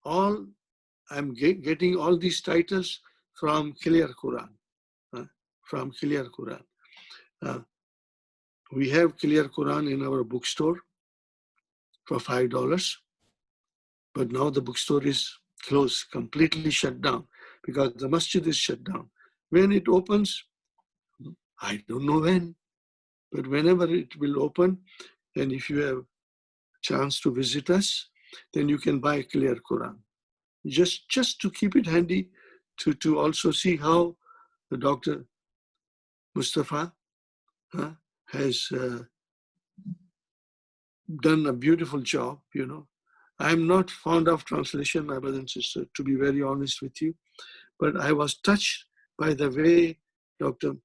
I'm getting all these titles from Clear Quran. From Clear Quran. We have Clear Quran in our bookstore for $5. But now the bookstore is closed, completely shut down, because the masjid is shut down. When it opens, I don't know when, but whenever it will open, and if you have a chance to visit us, then you can buy Clear Quran. Just to keep it handy, to also see how the Dr. Mustafa has done a beautiful job, I'm not fond of translation, my brother and sister, to be very honest with you, but I was touched by the way Dr.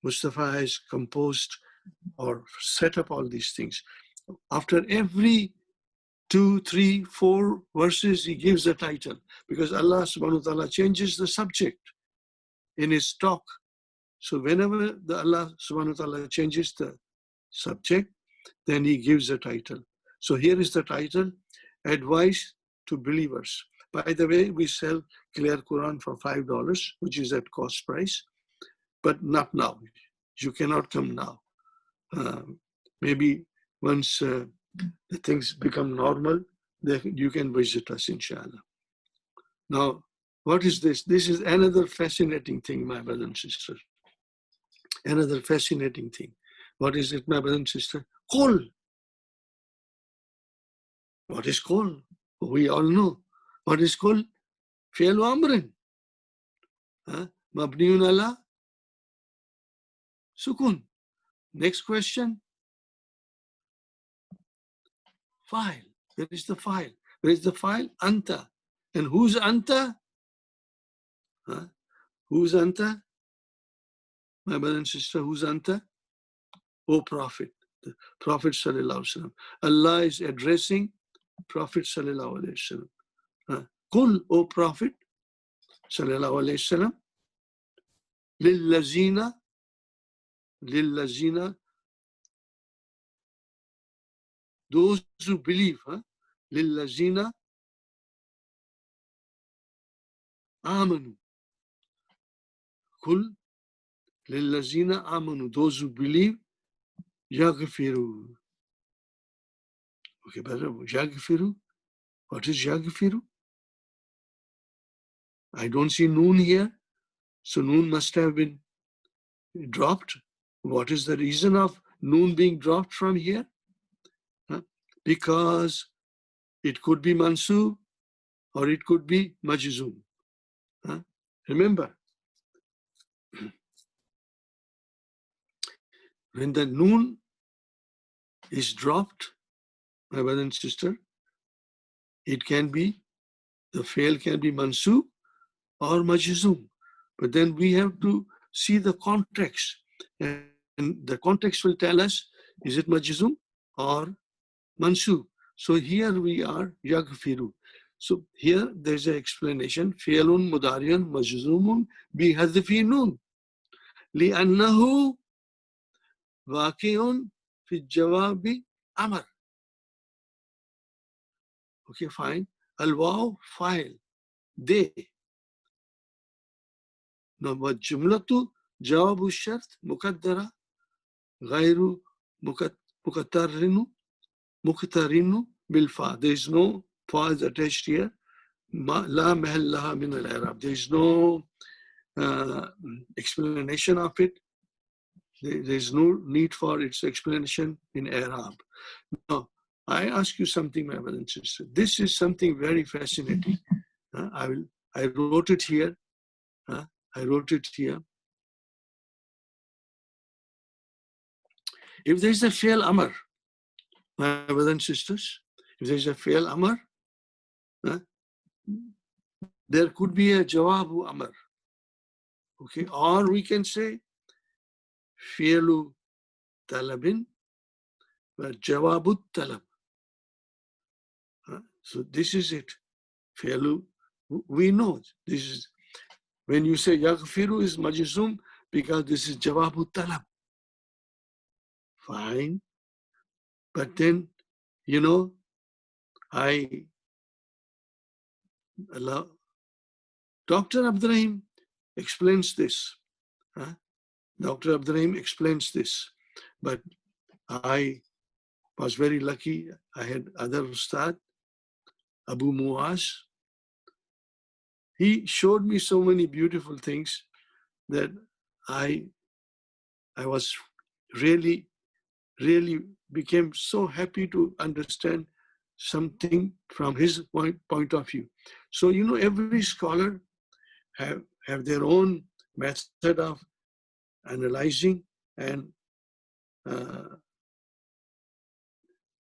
Mustafa has composed or set up all these things. After every 2, 3, 4 verses, he gives a title, because Allah subhanahu wa ta'ala changes the subject in his talk. So whenever Allah subhanahu wa ta'ala changes the subject, then he gives a title. So here is the title, Advice to Believers. By the way, we sell clear Quran for $5, which is at cost price, but not now. You cannot come now. Maybe once the things become normal, you can visit us, inshallah. Now, what is this? This is another fascinating thing, my brother and sister. Another fascinating thing. What is it, my brother and sister? Qul. What is qul? We all know. What is qul? Fi'lu amrin. Mabniun ala sukun. Next question. File. Where is the file? Where is the file? Anta. And who's anta? Who's anta? My brother and sister, who's anta? O Prophet. The Prophet sallallahu alaihi wasallam. Allah is addressing Prophet sallallahu alaihi wasallam. Qul, O Prophet sallallahu alaihi wasallam. Lillazina, those who believe, lillazina amanu. Qul lillazina amanu, those who believe, yaghfiru. Okay, brother, yaghfiru. What is yaghfiru? I don't see noon here, so noon must have been dropped. What is the reason of noon being dropped from here? Because it could be mansub or it could be majzum. Remember, when the noon is dropped, my brother and sister, it can be, the fail can be mansub or majzum. But then we have to see the context. And the context will tell us, is it majzum or mansub? So here we are, yaghfiru. So here there's an explanation. Fi'lun mudari'un majzumun bi hadfi nun. Li'annahu waqi'un fi jawabi amr. Okay, fine. Al-waw fa'il. They. Now, jumlatu jawabu shart muqaddara ghayru muqtarinu bil fa. There is no fa is attached here. La mahallaha min al-i'rab. There is no explanation of it. There is no need for its explanation in i'rab. Now, I ask you something, my brother and sister. This is something very fascinating. I wrote it here. I wrote it here. If there is a fail amr, my brothers and sisters, if there is a fail amr, there could be a jawabu amr. Okay, or we can say fi'lu talabin wa jawabu talab. So this is it. Fi'lu, we know this is, when you say yaghfiru is majzum, because this is jawabu talab. Fine. But then, you know, Dr. Abdurrahim explains this. Dr. Abdurrahim explains this. But I was very lucky. I had other Ustad, Abu Muaz. He showed me so many beautiful things that I was really became so happy to understand something from his point of view. So, you know, every scholar have their own method of analyzing and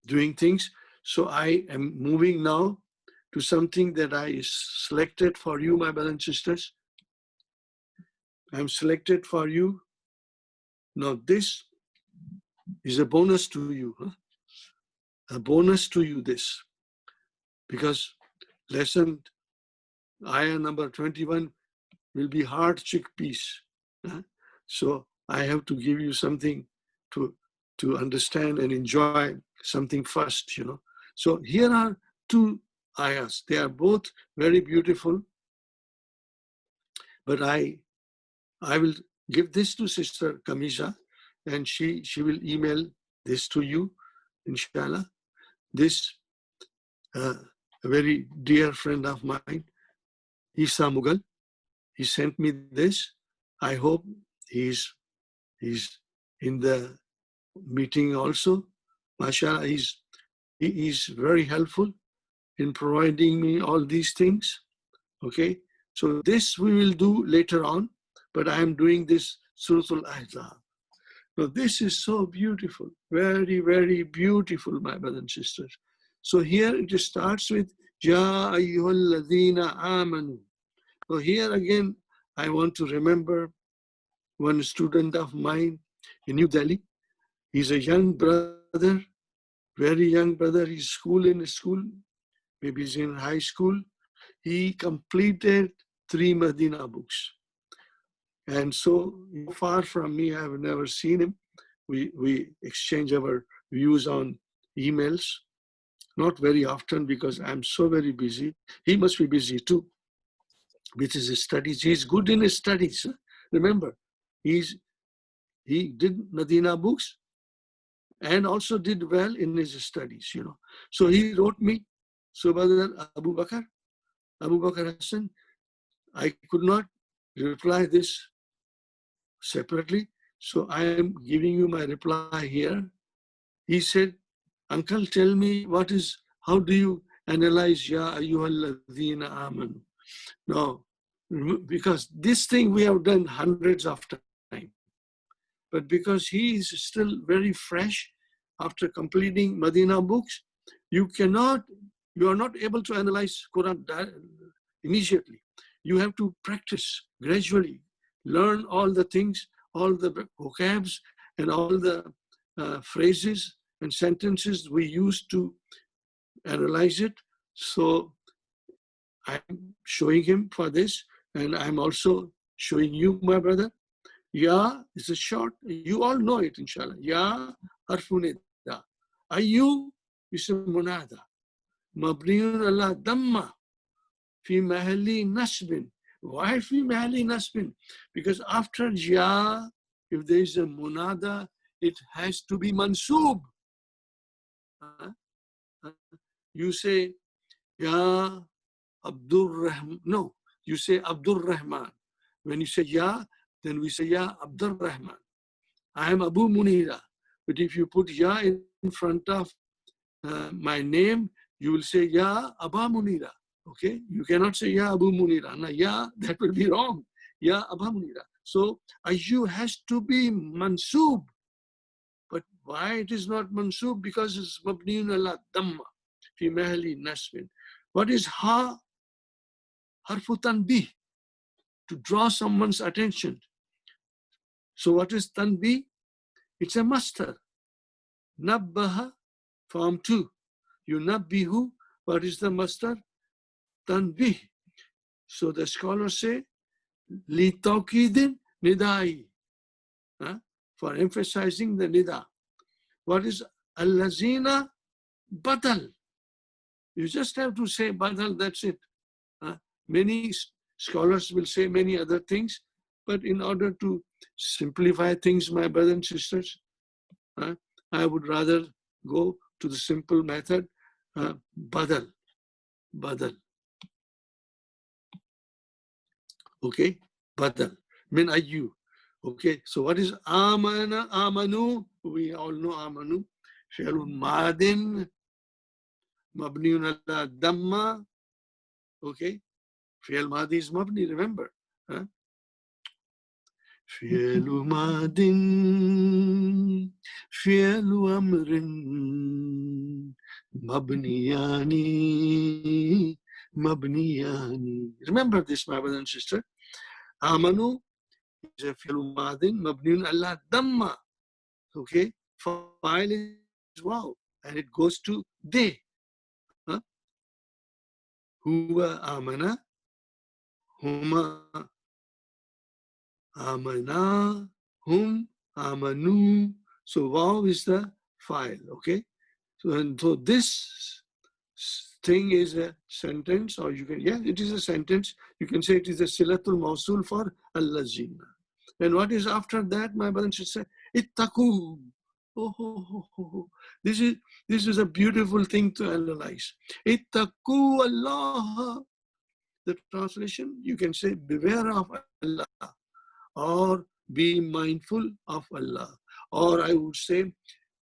doing things. So I am moving now to something that I selected for you, my brothers and sisters. I'm selected for you. Now this is a bonus to you. A bonus to you, this. Because lesson ayah number 21 will be hard chickpeas. So I have to give you something to understand and enjoy something first, you know. So here are two ayahs. They are both very beautiful. But I will give this to Sister Kamisha, and she will email this to you, inshallah. This a very dear friend of mine, Isa Mughal, he sent me this. I hope he's in the meeting also. MashaAllah, he's very helpful in providing me all these things. Okay, so this we will do later on, but I am doing this Suratul Ahzab. Now this is so beautiful, very, very beautiful, my brothers and sisters. So here it starts with Ya ayyuhalladhina amanu. So here again, I want to remember one student of mine in New Delhi. He's a young brother, very young brother. He's in school, maybe he's in high school. He completed 3 Medina books. And so far from me, I have never seen him. We exchange our views on emails, not very often because I'm so very busy. He must be busy too with his studies. He's good in his studies. Remember, he did Medina books and also did well in his studies, you know. So he wrote me, so brother Abu Bakr Hassan, I could not reply this separately, so I am giving you my reply here. He said, Uncle, tell me how do you analyze Ya ayyuhalladhina amanu? No, because this thing we have done hundreds of times. But because he is still very fresh after completing Medina books, you are not able to analyze Quran immediately. You have to practice gradually, learn all the things, all the vocabs and all the phrases and sentences we use to analyze it. So I'm showing him for this, and I'm also showing you, my brother. Ya is a short, you all know it, inshallah. Ya harfunida. Ayu is a munada. Mabniun ala damma. Fi mahali nasbin. Why fi mahali nasbin? Because after ya, if there is a munada, it has to be mansub. You say, Ya Abdur Rahman. No, you say Abdur Rahman. When you say Ya, then we say Ya Abdur Rahman. I am Abu Munira. But if you put Ya in front of my name, you will say Ya Aba Munira. Okay? You cannot say Ya Abu Munira. Now, Ya, that will be wrong. Ya Aba Munira. So, Ayu has to be mansub. But why it is not mansub? Because it's mabniun ala damma fi mahali nasbin. What is ha? Harfu tanbih, to draw someone's attention. So what is tanbih? It's a master. Nabbaha, form 2. Yunabbihu, what is the master? Tanbih. So the scholars say, li tawqidin nidai, for emphasizing the nida. What is allazina? Badal. You just have to say badal, that's it. Many scholars will say many other things, but in order to simplify things, my brothers and sisters, I would rather go to the simple method, badal. Okay, badal. Min ayu. Okay, so what is amana, amanu? We all know amanu. Fi'lun madin, mabniun ala damma. Okay, fi'l madi is mabni, remember. فعل ماض فعل أمر مبنيان. Remember this, my brother and sister. آمنوا is a فعل ماض مبني على ضمة. Okay, file is wow, and it goes to they. هو آمن هما Amana, hum, amanu. So wow is the file, okay? So, and so this thing is a sentence, or you can, yeah, it is a sentence. You can say it is a silatul mausul for allazina. And what is after that, my brother and sister? Ittaqu. Oh. This is a beautiful thing to analyze. Ittaqu Allah. The translation, you can say, beware of Allah, or be mindful of Allah, or I would say,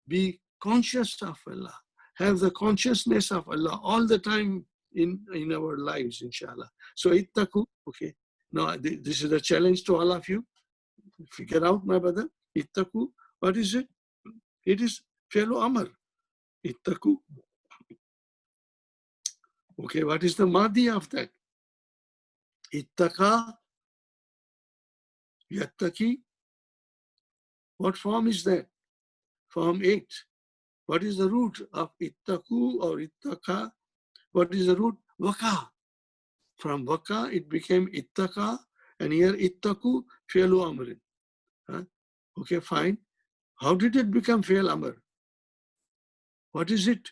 be conscious of Allah. Have the consciousness of Allah all the time in our lives, inshallah. So ittaqu, okay. Now this is a challenge to all of you. Figure out, my brother. Ittaqu, what is it? It is fi'lu amr. Ittaqu. Okay, what is the madi of that? Ittaqa, yattaqi. What form is that? Form 8. What is the root of ittaqu or ittaqa? What is the root? Waka. From waka, it became ittaqa, and here ittaqu, fi'lu amrin. Huh? Okay, fine. How did it become fi'l amr? What is it?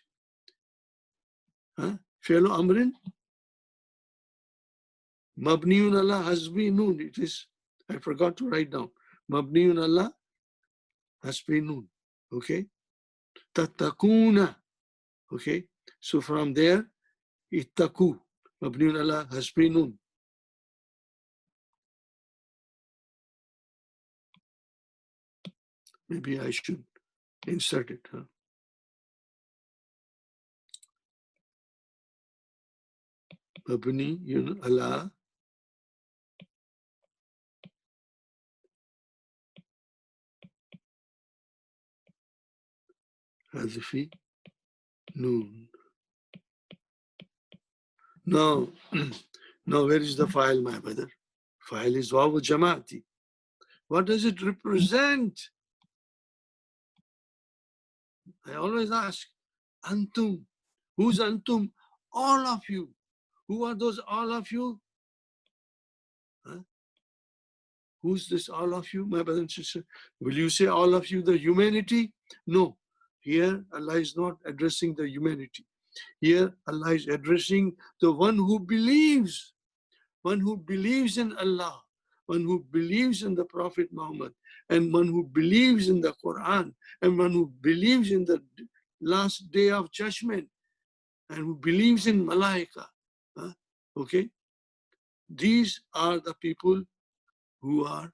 Huh? Fi'lu amrin? Mabniun Allah hasbi noon. It is, I forgot to write down. Mabniun Allah hasbi noon. Okay. Tattaquna. Okay. So from there, ittaqu. Mabniun Allah hasbi noon. Maybe I should insert it. Huh? Mabniun Allah Hazifi noon. Now, where is the file, my brother? File is waw jama'ati. What does it represent? I always ask, antum. Who's antum? All of you. Who are those all of you? Huh? Who's this all of you, my brother and sister? Will you say all of you the humanity? No. Here, Allah is not addressing the humanity. Here, Allah is addressing the one who believes in Allah, one who believes in the Prophet Muhammad, and one who believes in the Quran, and one who believes in the last day of judgment, and who believes in Malaika. Huh? Okay? These are the people who are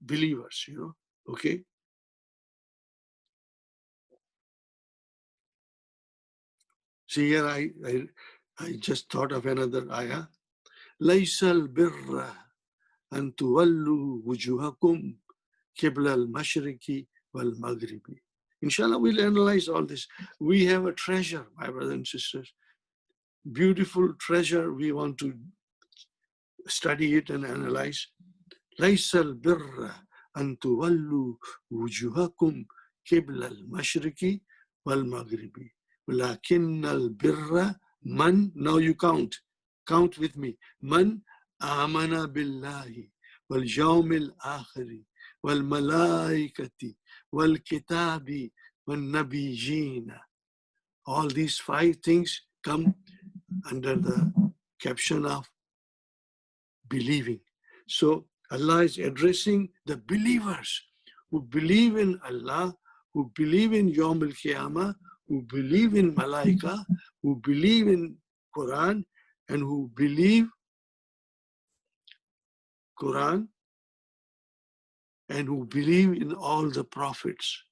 believers, you know, okay? See here, I just thought of another ayah. لَيْسَ الْبِرَّ أَن تُوَلُّوا وُجُوهَكُمْ قِبْلَ الْمَشْرِقِ وَالْمَغْرِبِ. Inshallah, we'll analyze all this. We have a treasure, my brothers and sisters. Beautiful treasure. We want to study it and analyze. لَيْسَ الْبِرَّ أَن تُوَلُّوا وُجُوهَكُمْ قِبْلَ الْمَشْرِقِ وَالْمَغْرِبِ وَلَكِنَّ الْبِرَّ مَنْ. Now you count with me. مَنْ آمَنَ بِاللَّهِ وَالْيَوْمِ الْآخِرِ وَالْمَلَائِكَةِ وَالْكِتَابِ وَالنَّبِيِّينَ. All these 5 things come under the caption of believing. So Allah is addressing the believers who believe in Allah, who believe in Yawm al-Qiyamah, who believe in Malaika, who believe in Quran, and who believe Quran, and who believe in all the prophets.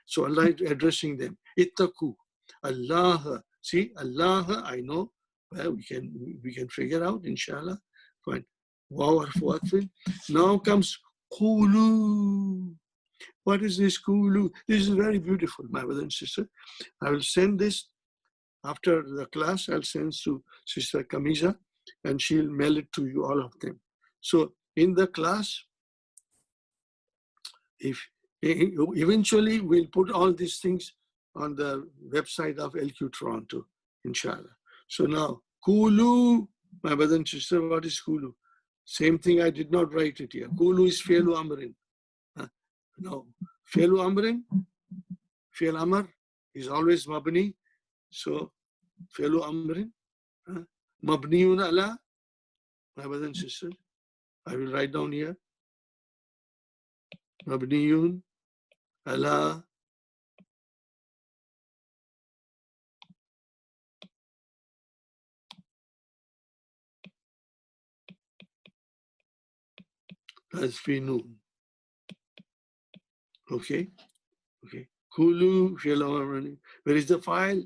So Allah is addressing them. Ittaqu. Allah. See, Allah, I know. Well, we can figure out, inshallah. Fine. Waw harf watfin. Now comes Qulu. What is this Qulu? This is very beautiful, my brother and sister. I will send this after the class. I'll send to Sister Kamiza, and she'll mail it to you, all of them. So in the class, if eventually we'll put all these things on the website of LQ Toronto, inshallah. So now, Qulu, my brother and sister, what is Qulu? Same thing, I did not write it here. Qulu is fi'lu amrin. No, fi'lu amrin, fi'l amr is always mabni. So Fi'lu amrin. Mabniyun ala. My brothers and sisters, I will write down here. Mabniyun ala hazfi noon. Okay. Okay. Kulu fi'lu amrin. Where is the file?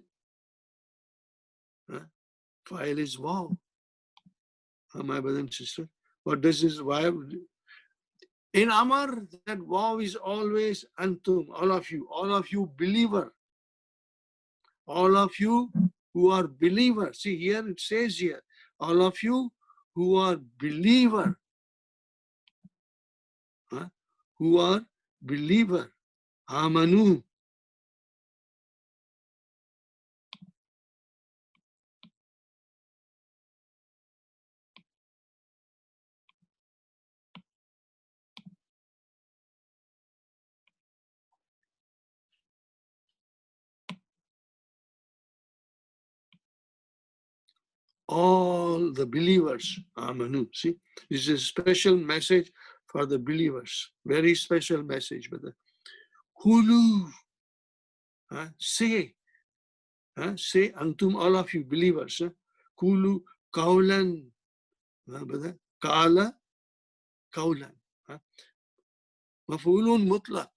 File is wow. My brothers and sisters. What does this why? In Amar, that wow is always antum, all of you believer, all of you who are believer. See here, it says here, all of you who are believer, who are believer, amanu. All the believers, amanu. See, this is a special message for the believers. Very special message, brother. Kulu, say, say, antum, all of you believers. Kulu kaulan, brother. Kala kaulan. Mafulun mutlaq,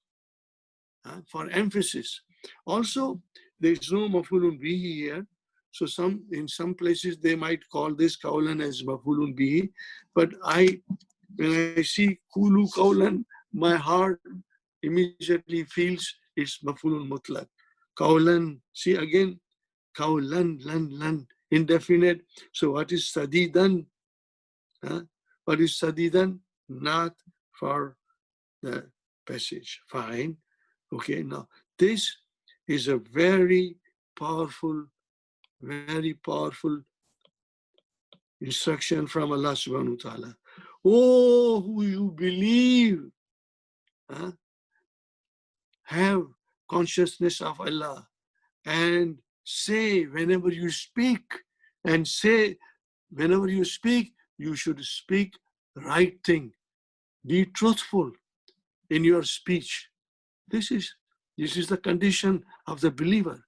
for emphasis. Also, there is no mafulun bihi here. So in some places they might call this kaulan as mafulun bihi. But when I see kulu kaulan, my heart immediately feels it's mafulun mutlaq. Kaulan, see again, kaulan, lan, indefinite. So what is sadidan? What is sadidan? Not for the passage. Fine. Okay, now this is a very powerful instruction from Allah subhanahu wa ta'ala. Oh, who you believe, have consciousness of Allah and say whenever you speak, and say whenever you speak, you should speak right thing. Be truthful in your speech. This is the condition of the believer.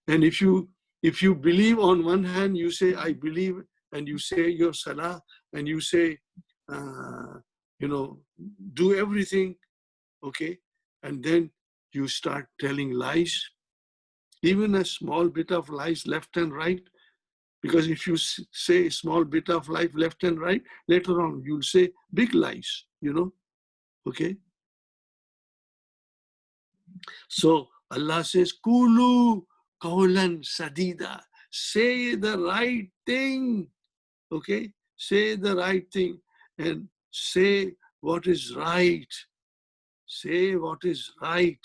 And if you believe, on one hand you say I believe, and you say your salah, and you say do everything, okay, and then you start telling lies, even a small bit of lies left and right, because if you say a small bit of lies left and right, later on you'll say big lies, okay. So Allah says, Kulu qawlan sadida. Say the right thing. Okay? Say the right thing and say what is right. Say what is right.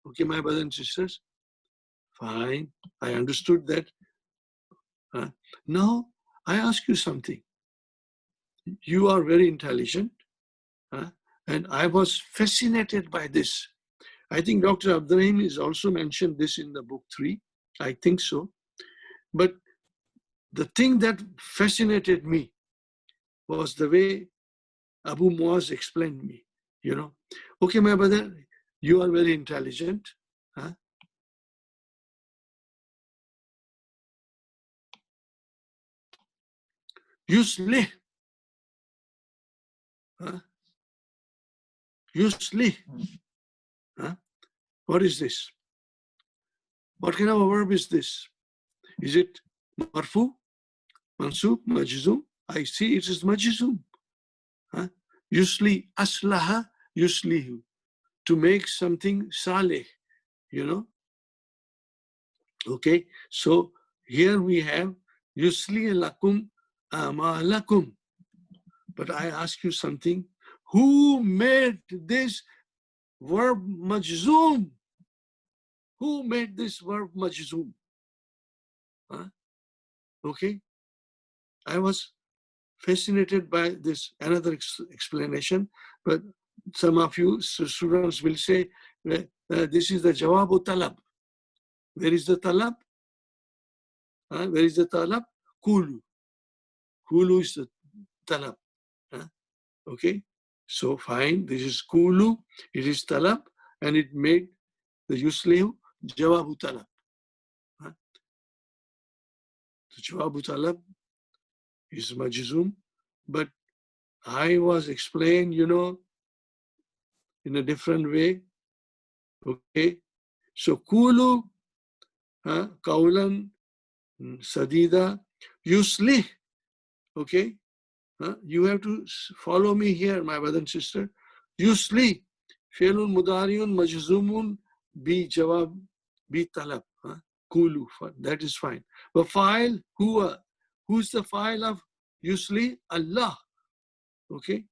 Okay, my brothers and sisters? Fine. I understood that. Now, I ask you something. You are very intelligent. And I was fascinated by this. I think Dr. Abdurrahim has also mentioned this in the book 3. I think so. But the thing that fascinated me was the way Abu Muaz explained me, Okay, my brother, you are very intelligent. Yuslih. Yuslih. What is this? What kind of a verb is this? Is it marfu, mansub, majzum? I see it is majzum. Yusli, aslaha, yuslihu. To make something salih, Okay, so here we have yusli lakum amalakum. But I ask you something. Who made this verb majzum? Who made this verb majzum? Okay, I was fascinated by this another explanation, but some of you students will say this is the jawabu talab. Where is the talab? Where is the talab? Kulu. Kulu is the talab. Okay, so fine. This is kulu. It is talab, and it made the yuslihu jawabu talab. The jawabu talab is majzum, but I was explained, in a different way. Okay, so kulu, kaulan sadida, yuslih. Okay, you have to follow me here, my brother and sister. Yuslih, fi'lun mudariun majzumun bi jawab bi talab. Kulu, that is fine. But file, who's the file of yusli? Allah. Okay.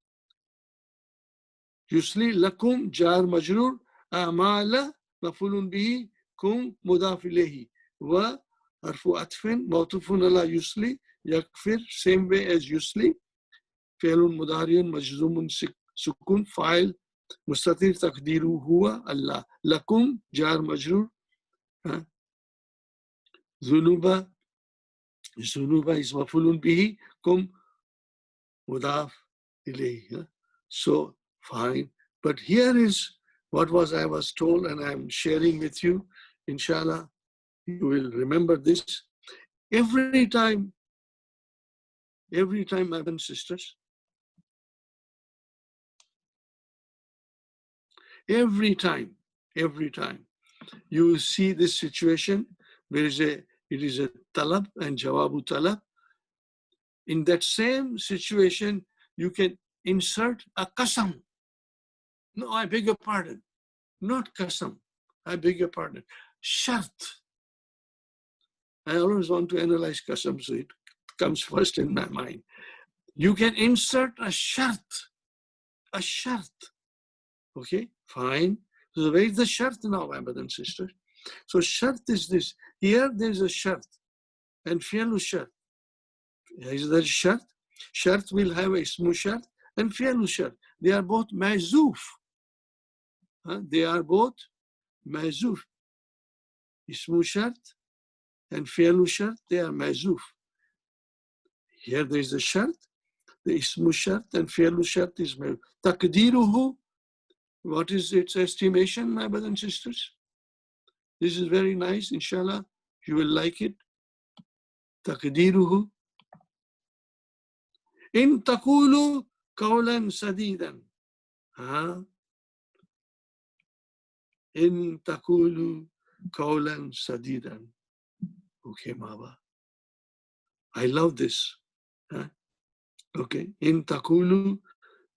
Yusli lakum jar majrur amala mafulun bihi kum mudaf ilayhi wa harfu atfin mawtufun ala yusli yakfir, same way as yusli, fi'lun mudariun majzumun sukun, file mustatir taqdiru huwa Allah, lakum jar majrur, zunuba is mafulun bihi, kum mudaf ilayhi. So fine, but here is what I was told, and I'm sharing with you. Inshallah, you will remember this every time, my brothers and sisters. Every time you see this situation, it is a talab and jawabu talab. In that same situation, you can insert a qasam. No, I beg your pardon. Not qasam. I beg your pardon. Shart. I always want to analyze qasam, so it comes first in my mind. You can insert a shart. A shart. Okay, fine. So where is the shart now, my brothers and sisters? So shart is this. Here there is a shart and fi'lu shart. Is there shart? Shart will have a ismu shart and fi'lu shart. They are both mazuf. They are both mazuf. Ismu shart and fi'lu shart, they are mazuf. Here there is a shart. The ismu shart and fi'lu shart is mazuf. Taqdiruhu. What is its estimation, my brothers and sisters? This is very nice. Inshallah, you will like it. Taqdiruhu. In taqulu qawlan sadidan. In taqulu qawlan sadidan. Okay, Maba. I love this. Okay. In taqulu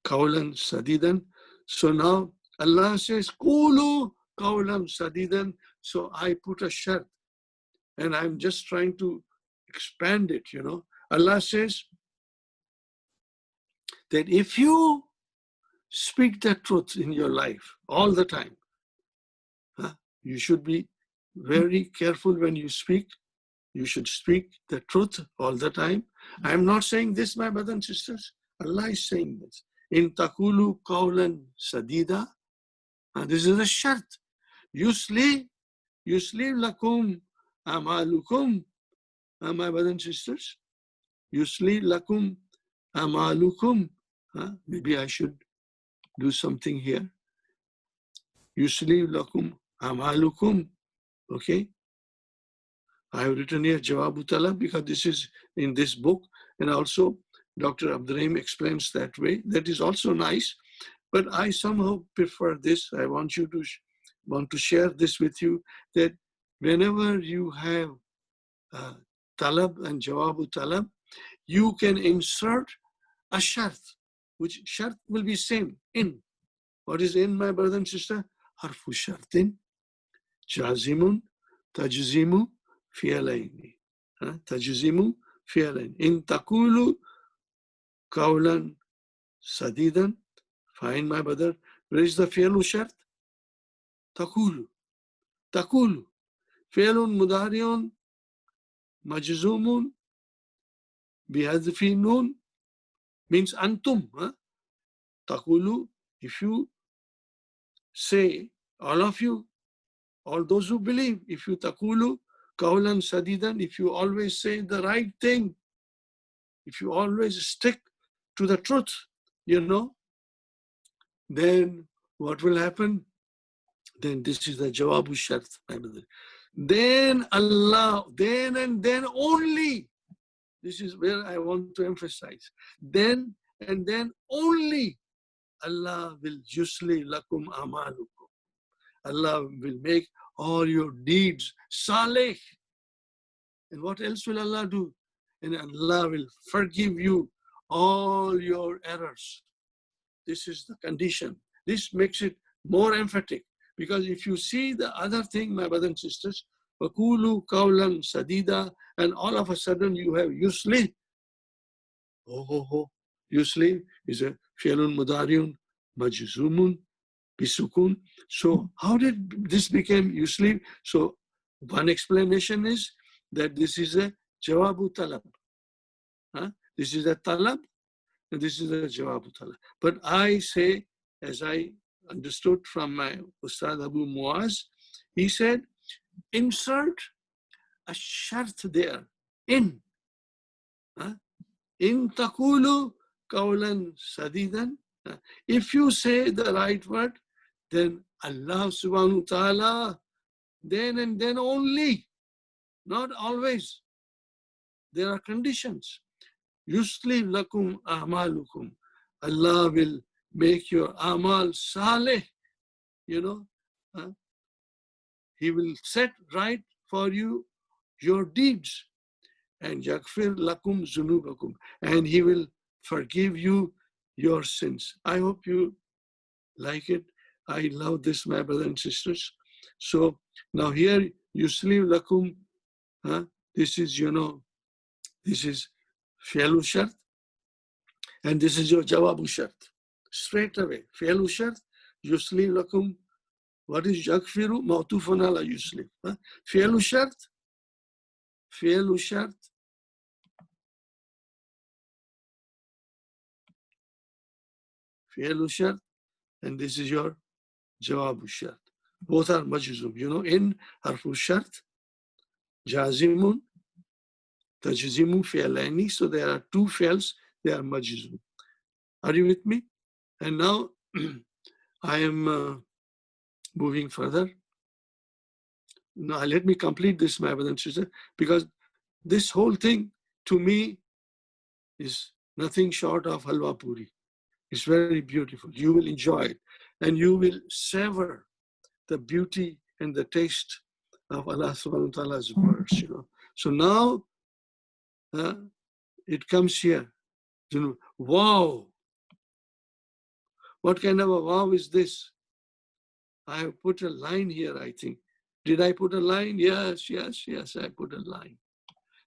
qawlan sadidan. So now Allah says, Qulu qawlan sadidan. So I put a shart, and I'm just trying to expand it, Allah says that if you speak the truth in your life all the time, you should be very careful when you speak. You should speak the truth all the time. I'm not saying this, my brothers and sisters. Allah is saying this. In taqulu qawlan sadida. This is a shart. Yusli lakum amalukum. My brothers and sisters. Yusli lakum amalukum. Maybe I should do something here. Yusli lakum amalukum. Okay. I have written here Jawabu Talab because this is in this book, and also Dr. Abdurrahim explains that way. That is also nice, but I somehow prefer this. I want to share this with you, that whenever you have Talab and Jawabu Talab, you can insert a shart, which shart will be same in. What is in, my brother and sister? Harfu shartin, jazimun, tajzimu, fi'alaini. Tajzimu, fi'alaini. In taqulu qawlan sadidan. Fine, my brother. Where is the fi'lu shart? Taqulu. Taqulu. Fi'lun mudariun majzumun bihadfi nun, means antum. Taqulu, if you say, all of you, all those who believe, if you taqulu Qawlan sadidan, if you always say the right thing, if you always stick to the truth, then what will happen? Then this is the jawabu shart, my brother. Then Allah, then and then only, this is where I want to emphasize, then and then only Allah will yusli lakum amalukum. Allah will make all your deeds salih. And what else will Allah do? And Allah will forgive you all your errors. This is the condition. This makes it more emphatic. Because if you see the other thing, my brothers and sisters, Fakulu Kaulan Sadida, and all of a sudden you have Yusli. Yusli is a Fi'lun Mudariun Majzumun Bisukun. So how did this become Yusli? So one explanation is that this is a Jawabu Talab. This is a Talab, and this is a Jawabu Talab. But I say, as I understood from my Ustad Abu Muaz, he said, insert a shart there, in taqulu qawlan sadidan. If you say the right word, then Allah subhanahu wa ta'ala, then and then only, not always. There are conditions. Yusli lakum a'malukum. Allah will make your amal salih, He will set right for you your deeds. And yakfir lakum zunubakum. And He will forgive you your sins. I hope you like it. I love this, my brothers and sisters. So now here, yusli lakum, this is, this is fi'lu shart. And this is your jawabu shart. Straight away, fi'lu shart, yusli lakum. What is yakfiru? Ma'tufun ala yusli. Fi'lu shart, fi'lu shart. Fi'lu shart, and this is your jawabu shart. Both are majzum. In harfu shart, jazimun, tajzimu fi'alaini. So there are two fi'ls, they are majzum. Are you with me? And now I am moving further. Now let me complete this, my brother and sister, because this whole thing to me is nothing short of halwa puri. It's very beautiful. You will enjoy it, and you will savor the beauty and the taste of Allah subhanahu wa ta'ala's words. So now it comes here. Wow! What kind of a wow is this? I have put a line here, I think. Did I put a line? Yes, I put a line.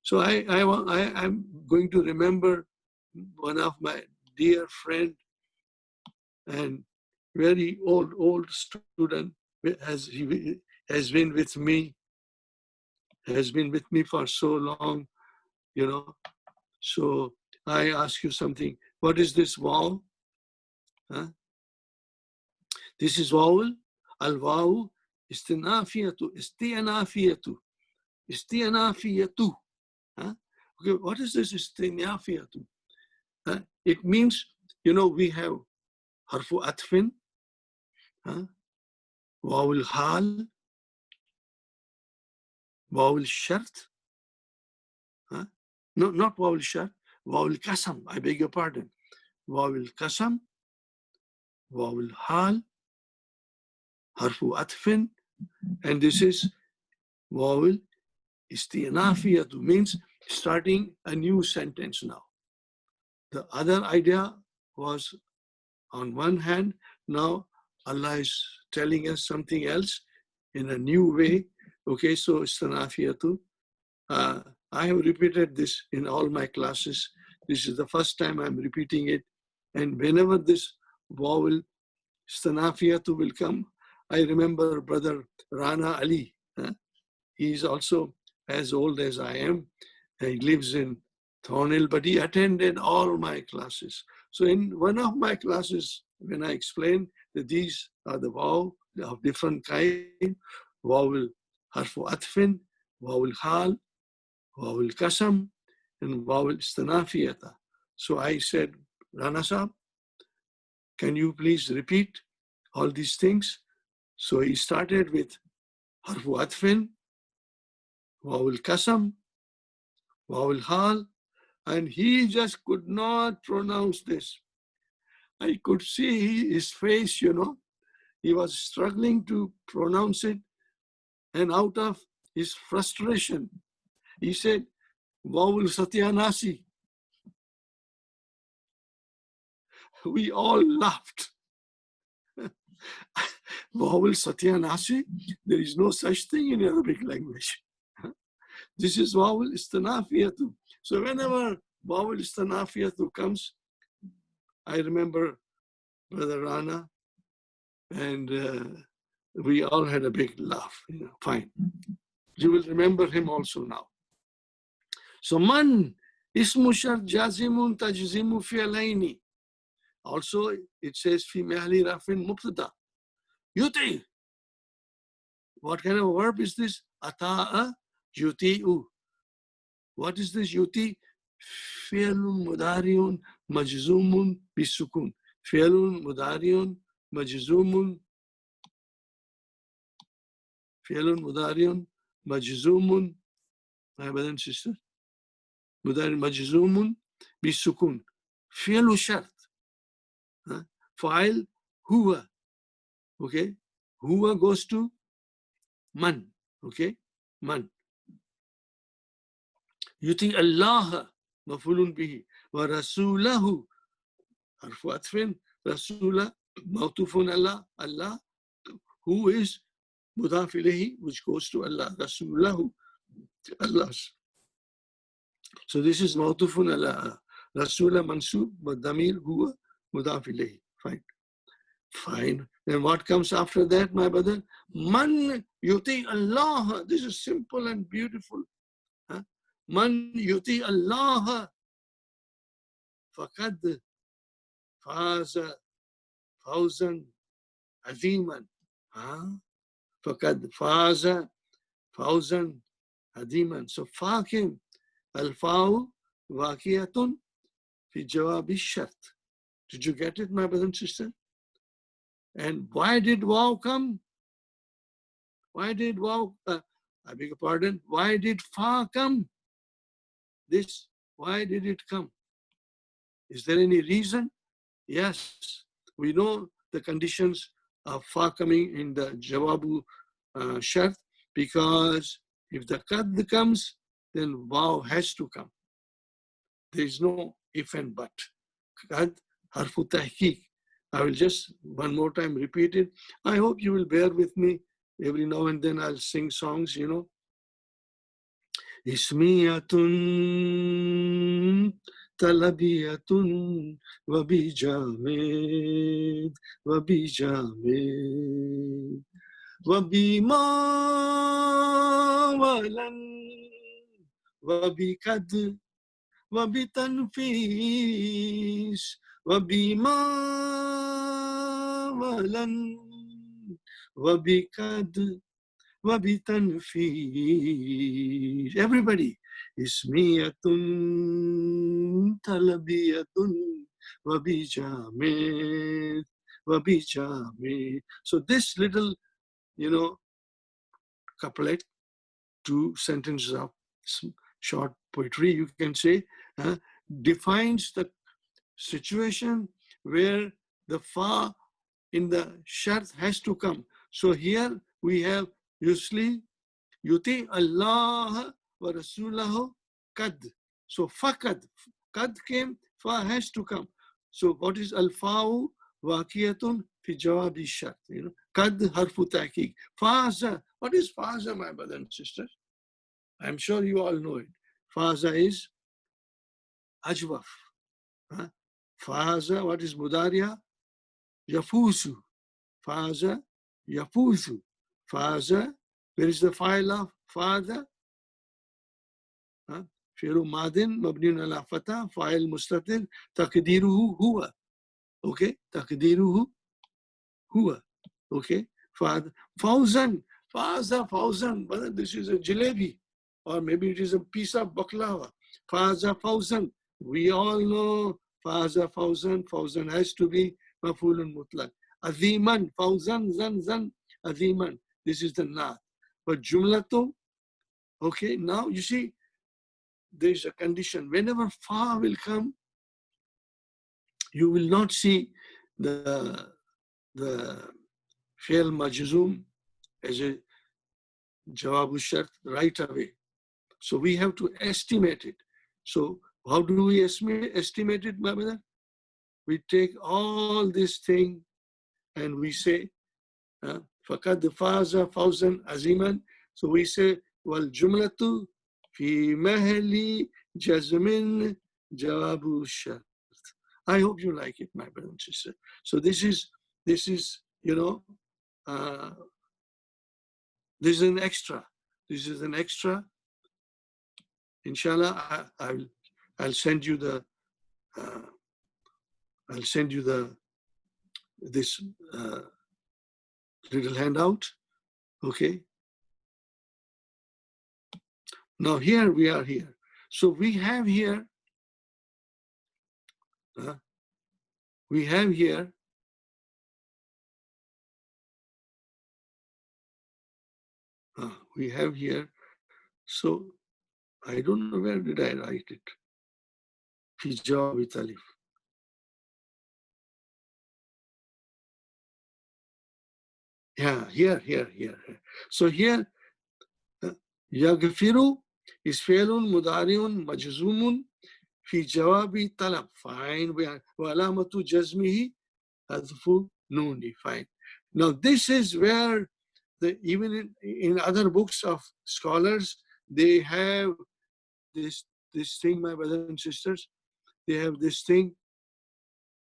So I'm going to remember one of my dear friend and very old student has been with me for so long, So I ask you something. What is this wow? This is vowel. Al-wawu istinafiyatu. Okay, what is this istinafiyatu? It means, we have harfu atfin, vowel hal, vowel shart. No, not vowel shart, vowel kasam. I beg your pardon. Vowel kasam, vowel hal, harfu atfin, and this is vowel istinafiyatu, means starting a new sentence now. The other idea was, on one hand, now Allah is telling us something else in a new way. Okay, so istinafiyatu. I have repeated this in all my classes. This is the first time I'm repeating it. And whenever this vowel istinafiyatu will come, I remember Brother Rana Ali. He is also as old as I am. He lives in Thornhill, but he attended all my classes. So in one of my classes, when I explained that these are the vowel of different kind, vowel harfu atfin, Wawul Hal, Wawul Kasam, and Wawul Istanafiyata. So I said, Rana Sahab, can you please repeat all these things? So he started with Harfu Atfin, Wawul Kasam, Wawul Hal, and he just could not pronounce this. I could see his face, he was struggling to pronounce it, and out of his frustration, he said, Wawul Satyanasi. We all laughed. Wawul Satyanasi, there is no such thing in Arabic language. This is Wawul Istanafiyatu. So whenever Wawul Istanafiyatu comes, I remember Brother Rana, and we all had a big laugh. Fine. You will remember him also now. So man, ismu shart jazimun tajzimu fi'alaini. Also, it says fi Meherali rafin mubtada. Yuti. What kind of verb is this? Ata'a yuti'u. What is this yuti? Fi'lun mudariun majzumun bisukun. Fi'lun mudariun majzumun. Fi'lun mudariun majzumun. My brother and sister. Mudariun majzumun bisukun. Fi'lu shart. Fa'il huwa. Okay. Huwa goes to man. Okay. Man. Yuti Allah mafulun bihi wa rasulahu harfu atfin rasula mawtufun Allah who is mudaf ilayhi which goes to Allah rasulahu Allah's. So this is mawtufun Allah rasula mansub but damir huwa mudaf ilayhi. Fine. Then what comes after that, my brother? Man yuti Allah. This is simple and beautiful. Man yuti Allah faqad faza fawzan aziman. Faqad faza fawzan aziman. So fa came. Al-fa'u waqiyatun fi jawab ash-shart. Did you get it, my brother and sister? And why did waw come? Why did waw, I beg your pardon, why did fa come? Why did it come? Is there any reason? Yes, we know the conditions of fa coming in the jawabu shart, because if the qad comes, then waw has to come. There is no if and but. Qad harfu tahqiq. I will just one more time repeat it. I hope you will bear with me. Every now and then I'll sing songs, Ismiyatun talabiyatun wabijamid wabima walan wabikad wabitanfis wabima walan wabikad wabitanfis. Everybody. Ismiyatun talabiyatun wabijamid. So this little, couplet, 2 sentences of short poetry, you can say, defines the situation where the fa in the shart has to come. So here we have usually yuti Allah wa rasulahu kad. So fakad, kad came, fa has to come. So what is al-fa'u waqiyatun fi jawabi shart? Kad harfu tahqiq. Faza. What is faza, my brother and sisters? I'm sure you all know it. Faza is ajwaf. Faza, what is mudariya? Yafusu. Faza, yafusu. Faza, where is the file of father? Fi'lu madin, mabniun ala fatha, fa'il mustatir, taqdiruhu huwa. Okay, taqdiruhu huwa. Okay, father. Fawzan, faza, fawzan. This is a jalebi. or maybe it is a piece of baklava. Faza fawzan. We all know faza fawzan. Fawzan has to be mafulun mutlaq. Aziman, fawzan, zan, aziman. This is the naat. But jumlatu, okay, now you see, there's a condition. Whenever fa will come, you will not see the fi'l majzoom as a jawabu shart right away. So we have to estimate it. So how do we estimate it, my brother? We take all this thing and we say, فَقَدْ فَازَ فَوْزًا عَظِيمًا. So we say, وَالْجُمْلَةُ فِي مَهَلِ جَزْمٍ جَوَابُ الشَّرْطِ. I hope you like it, my brother and sister. So this is you know, this is an extra. This is an extra. Inshallah, I'll send you the this little handout. Okay. Now here we are here. So we have here. We have here. We have here. So I don't know where did I write it. في جواب التاليف. Yeah, here. So here, يغفر is فعل مضارع مجزوم في جواب طلب. Fine. وعلامة جزمه حذف نون. Fine. Now this is where even in other books of scholars, they have this thing, my brothers and sisters. They have this thing.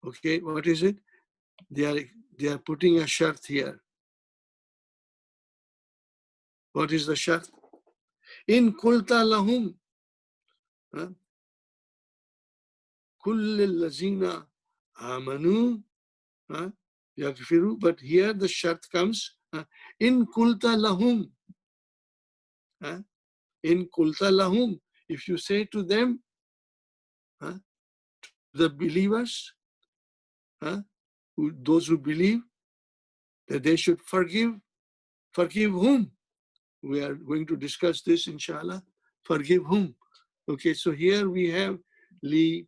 Okay, what is it? They are putting a shart here. What is the shart? In kulta lahum kull allazina amanu yaghfiru. But here the shart comes. In kulta lahum. In kulta lahum. If you say to them, the believers, those who believe that they should forgive whom? We are going to discuss this, inshallah. Forgive whom? Okay, so here we have li.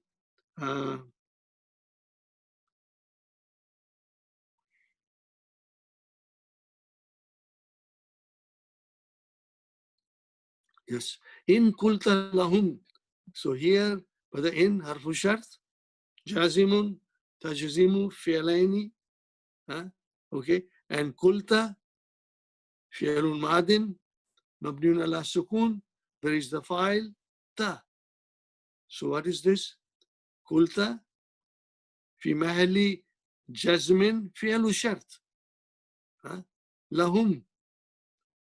Yes, in kulta lahum. So here, whether in harfu shart, jazimun, tajzimu, fi'laini, okay, and kulta, fi'lun madin, mabniun ala sukun, there is the file, ta. So what is this? Kulta, fi mahalli jazmin, fi'lu shart. Lahum,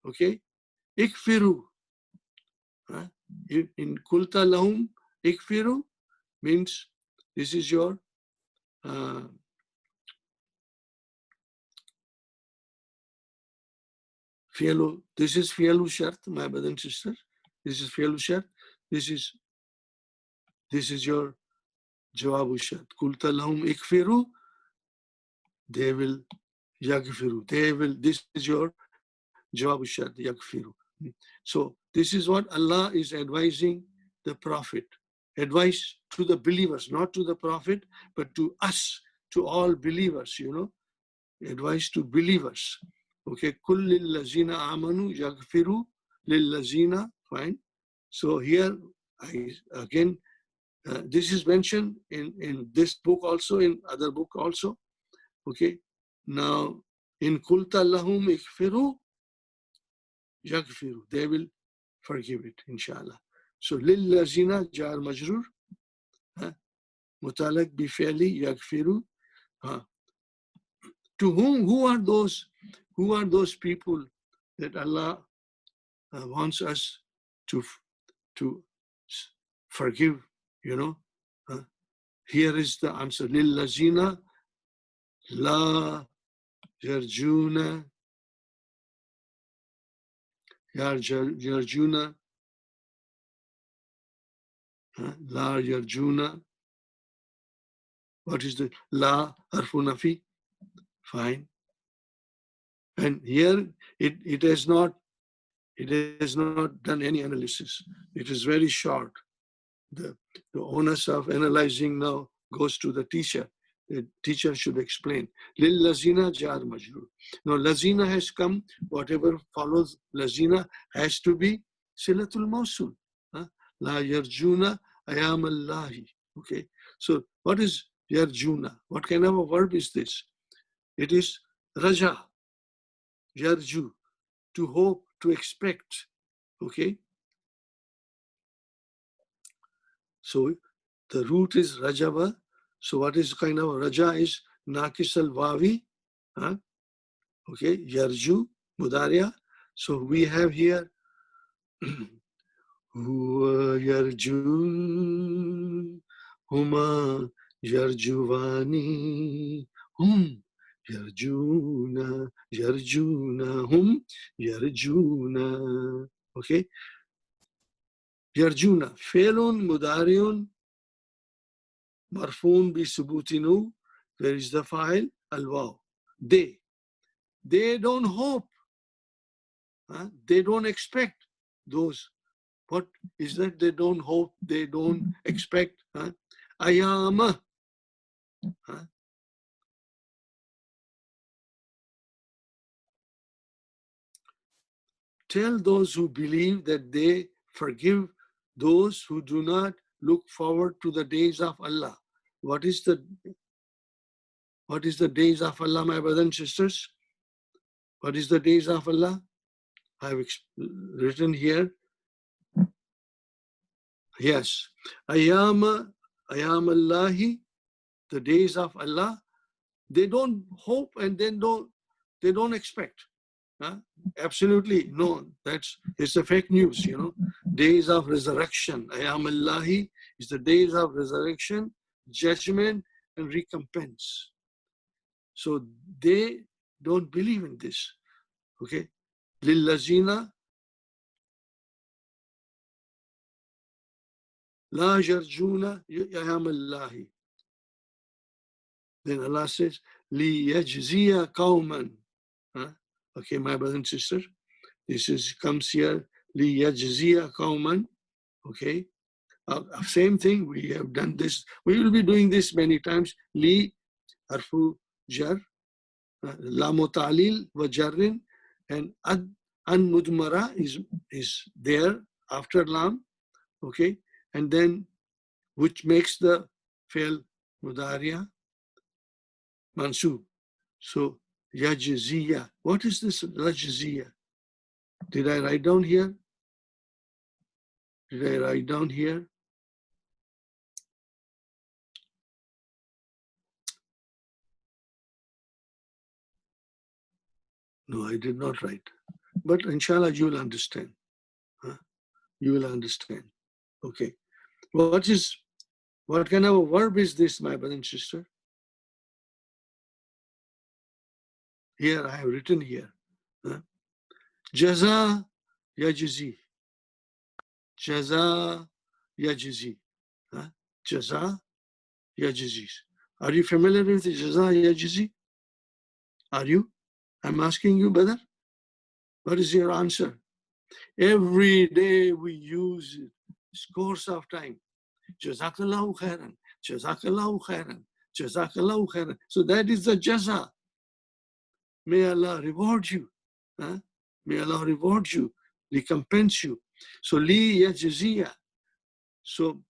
okay, ikfiru. In kulta lahum, ikfiru means this is your fi'lu. This is fi'lu shart, my brother and sister. This is fi'lu shart. This is your jawabu shart. Kulta lahum ikfiru. They will yaghfiru. They will. This is your jawabu shart, yaghfiru. So this is what Allah is advising the Prophet. Advice to the believers, not to the Prophet, but to us, to all believers, you know. Advice to believers. Okay, kul lillazina amanu yaghfiru lillazina. Fine. So here, again, this is mentioned in this book also, in other book also. Okay. Now, in kulta lahum ikfiru yaghfiru. They will forgive it, inshallah. So lillazina jar majrur. Mutalak bi fi'li yaghfiru. To whom? Who are those people that Allah wants us to forgive? You know, here is the answer: Lillazina la yarjuna La yarjuna. What is the la harfu nafi? Fine. And here it has not done any analysis. It is very short. The onus of analyzing now goes to the teacher. The teacher should explain. Lil lazina jar majrur. Now lazina has come. Whatever follows lazina has to be silatul mawsul. La yarjuna ayam Allahi. Okay. So what is yarjuna? What kind of a verb is this? It is raja, yarju, to hope, to expect. Okay. So the root is rajava. So what is kind of raja is nakis al wawi. Okay, yarju, mudariya. So we have here huwa yarju, huma yarjuvani, hum yarjuna, yarjuna, hum yarjuna. Okay, yarjuna, felun mudariun marfoon bi subutinu. Where is the file? Al-waw. They don't hope. They don't expect those. What is that? They don't hope. They don't expect. Ayama. Tell those who believe that they forgive those who do not look forward to the days of Allah. What is the days of Allah, my brothers and sisters? What is the days of Allah? I have written here. Yes. Ayama Allahi, the days of Allah. They don't hope and they don't expect. Absolutely no. It's a fake news, Days of resurrection. Ayam Allahi is the days of resurrection, judgment, and recompense. So they don't believe in this. Okay. Lillazina la yarjuna ayam Allahi. Then Allah says, li yajziya qawman. Okay, my brother and sister, this comes here, li yajziya qawman. Okay, same thing, we have done this. We will be doing this many times. Li harfu jar, lamu ta'lil wa jarrin, and an mudmara is there after lam. Okay, and then which makes the fail mudariya mansub. So yajziya. What is this yajziya? Did I write down here? Did I write down here? No, I did not write. But inshallah, you will understand. You will understand. Okay. What kind of a verb is this, my brother and sister? Here, I have written here. Jaza yajzi. Jaza yajzi. Jaza yajzi. Are you familiar with jaza yajzi? Are you? I'm asking you, brother. What is your answer? Every day we use it, scores of time. Jazakallahu khairan, Jazakallahu khairan, Jazakallahu khairan. So that is the jaza. May Allah reward you. May Allah reward you, recompense you. So li yajziya. So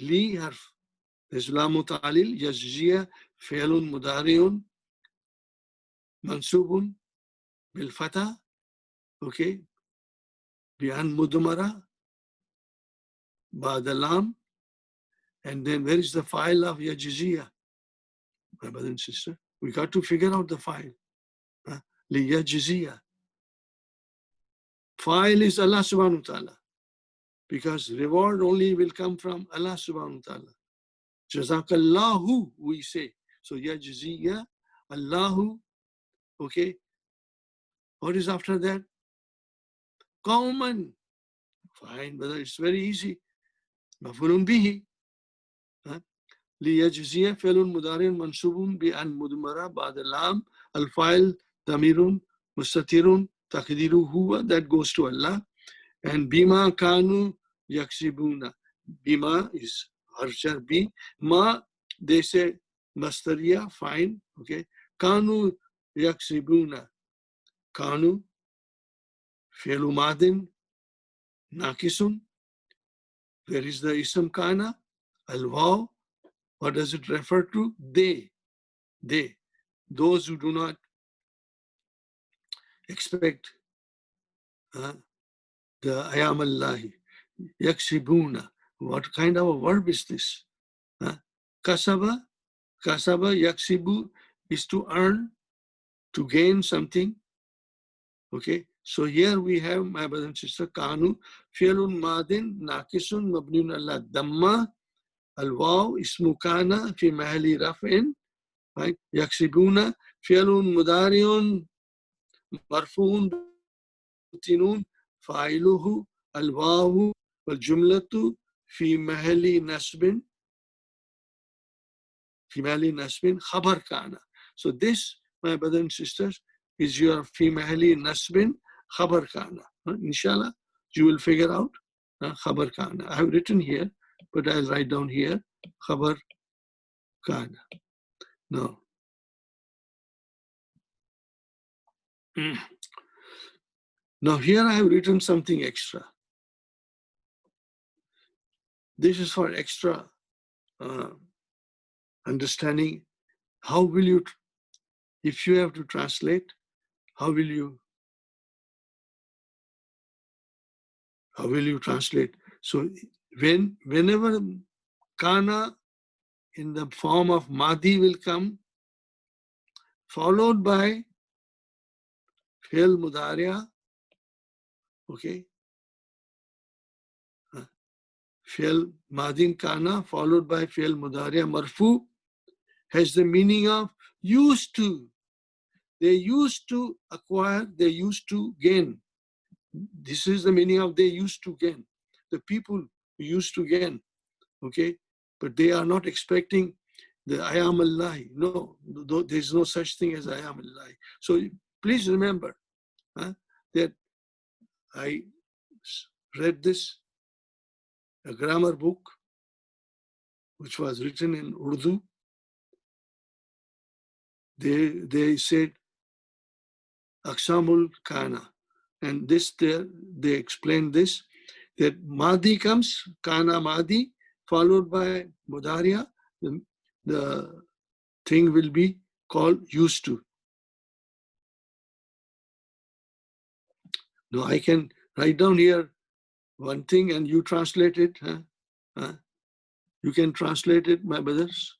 li harf. Islamu ta'lil, yajziya, fi'lun mudari'un, mansubun, bil fatah. Okay. Bi'an mudmara, ba'dalam. And then where is the file of yajziya? My brother and sister, we got to figure out the file. Li yajziya. File is Allah subhanahu wa ta'ala. Because reward only will come from Allah subhanahu wa ta'ala. Jazakallahu, we say. So yajziya, Allahu. Okay. What is after that? Qawman. Fine, brother, it's very easy. مفعول به ليجزي فعل مضارع منصوب بأن مضمرة بعد اللام الفاعل ضمير مستتر تقديره هو that goes to Allah and بما كانوا يكسبون بما is harshar B ma they say مصدرية fine okay كانوا يكسبون كانوا فعل ماض ناقص where is the ism kana al-waw what does it refer to they those who do not expect the ayam allahi yaksibuna what kind of a verb is this kasaba yaksibu is to earn to gain something okay so here we have my brother and sister kanu fi'lun madin naqisun mabniun ala damma al-waw ismu kana fi mahalli raf'in right yaksibuna fi'lun mudari'un marfu'un tinun fa'iluhu al-wawu wal-jumlatu fi mahalli nasbin khabar kana. So this, my brothers and sisters, is your fi mahalli nasbin khabar kana. Inshallah, you will figure out khabar kana. I have written here, but I'll write down here khabar kana. No. Now here I have written something extra. This is for extra understanding. How will you, if you have to translate, how will you translate? So whenever kana in the form of madi will come, followed by fi'l mudariya, okay, fi'l madin kana followed by fi'l mudariya marfu has the meaning of used to. They used to acquire, they used to gain. This is the meaning of they used to gain. The people used to gain, okay? But they are not expecting the I am Allah. No, there's no such thing as I am Allah. So please remember that I read this, a grammar book, which was written in Urdu. They said Aksamul Kana. And this they explain this, that Madi comes, Kana Madi, followed by Mudariya, the thing will be called used to. Now I can write down here one thing and you translate it. You can translate it, my brothers.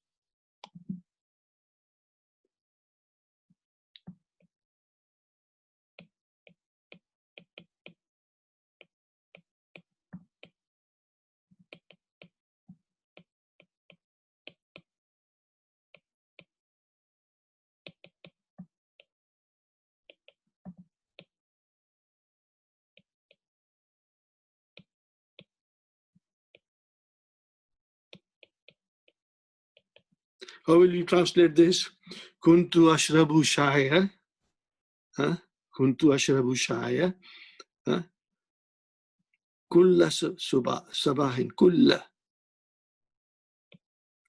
How will you translate this? Kuntu ashrabu shaya. Kuntu ashrabu shaya. Kulla sabahin. Kulla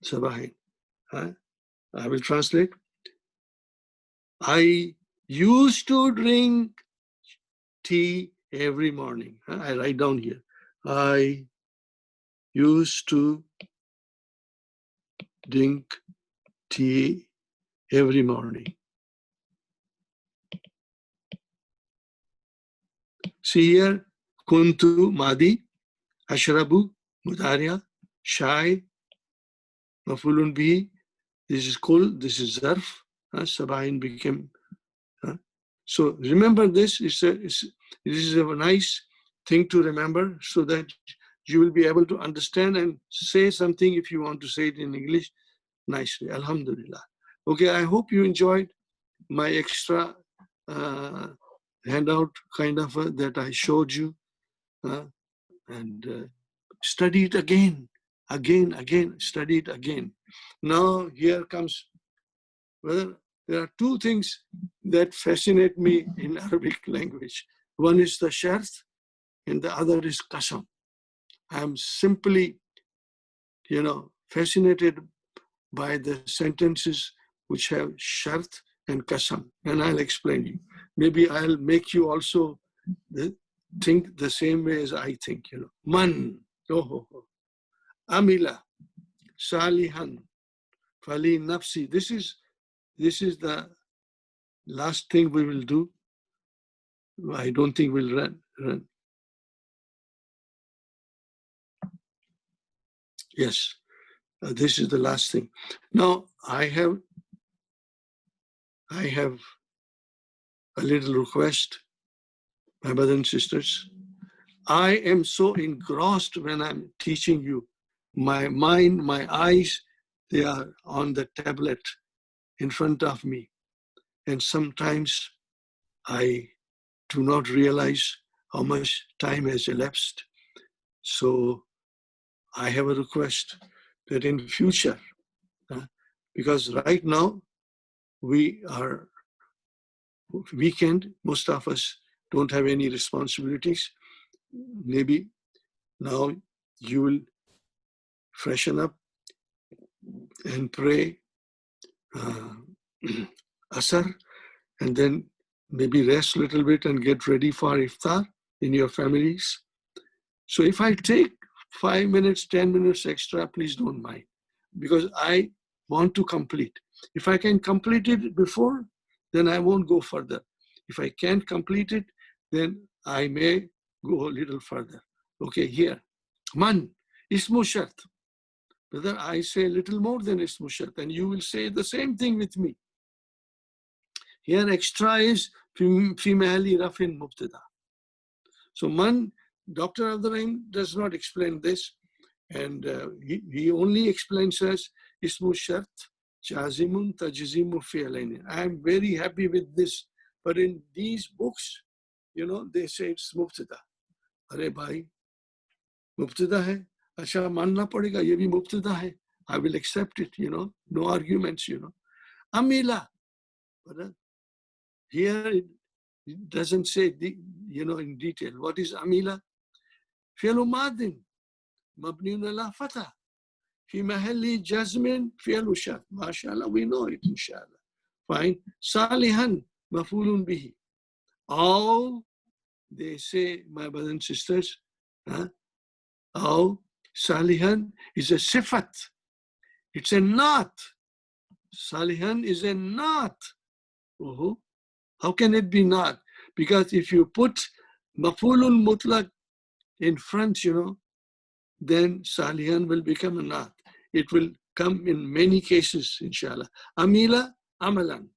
sabahin. I will translate. I used to drink tea every morning. I write down here. I used to drink tea every morning. See here, kuntu madi, ashrabu mudariya, shai, mafulun bihi. This is kul, this is zarf. Sabahin became. So remember this. This is a nice thing to remember so that you will be able to understand and say something if you want to say it in English nicely. Alhamdulillah. Okay, I hope you enjoyed my extra handout kind of that I showed you. And study it again, study it again. Now here comes, well, there are two things that fascinate me in Arabic language. One is the shart and the other is qasam. I'm simply, fascinated by the sentences which have shart and qasam, and I'll explain you. Maybe I'll make you also think the same way as I think, Man, amila, salihan, fali nafsi. This is the last thing we will do. I don't think we'll run. Yes, this is the last thing. Now I have a little request, my brothers and sisters. I am so engrossed when I'm teaching you. My mind, my eyes, they are on the tablet in front of me. And sometimes I do not realize how much time has elapsed. So I have a request that in future, because right now we are weekend, most of us don't have any responsibilities. Maybe now you will freshen up and pray Asar, and then maybe rest a little bit and get ready for iftar in your families. So if I take 5 minutes, 10 minutes extra, please don't mind, because I want to complete. If I can complete it before, then I won't go further. If I can't complete it, then I may go a little further. Okay, here. Man, ismu shart. Whether I say a little more than ismu shart, and you will say the same thing with me. Here extra is fi Meherali rafin mubtada. So man, Dr. Abdurrahim does not explain this, and he only explains as ismu shart, jazimun tajzimu fi'lain. I am very happy with this, but in these books, they say it's mubtada. Arey bhai, mubtada hai. Acha manna padega, ye bhi mubtada hai. I will accept it, no arguments, Amila. But here it doesn't say, in detail. What is amila? Fi'lu madin, mabniun ala fatha. Fi mahalli jazmin, fi'lu shart. MashaAllah, we know it, inshallah. Fine. Salihan, mafulun bihi. All, they say, my brothers and sisters, all salihan is a sifat. It's a not. Salihan is a not. How can it be not? Because if you put mafulun mutlaq in front, then salihan will become a not. It will come in many cases, inshallah. Amila, amalan.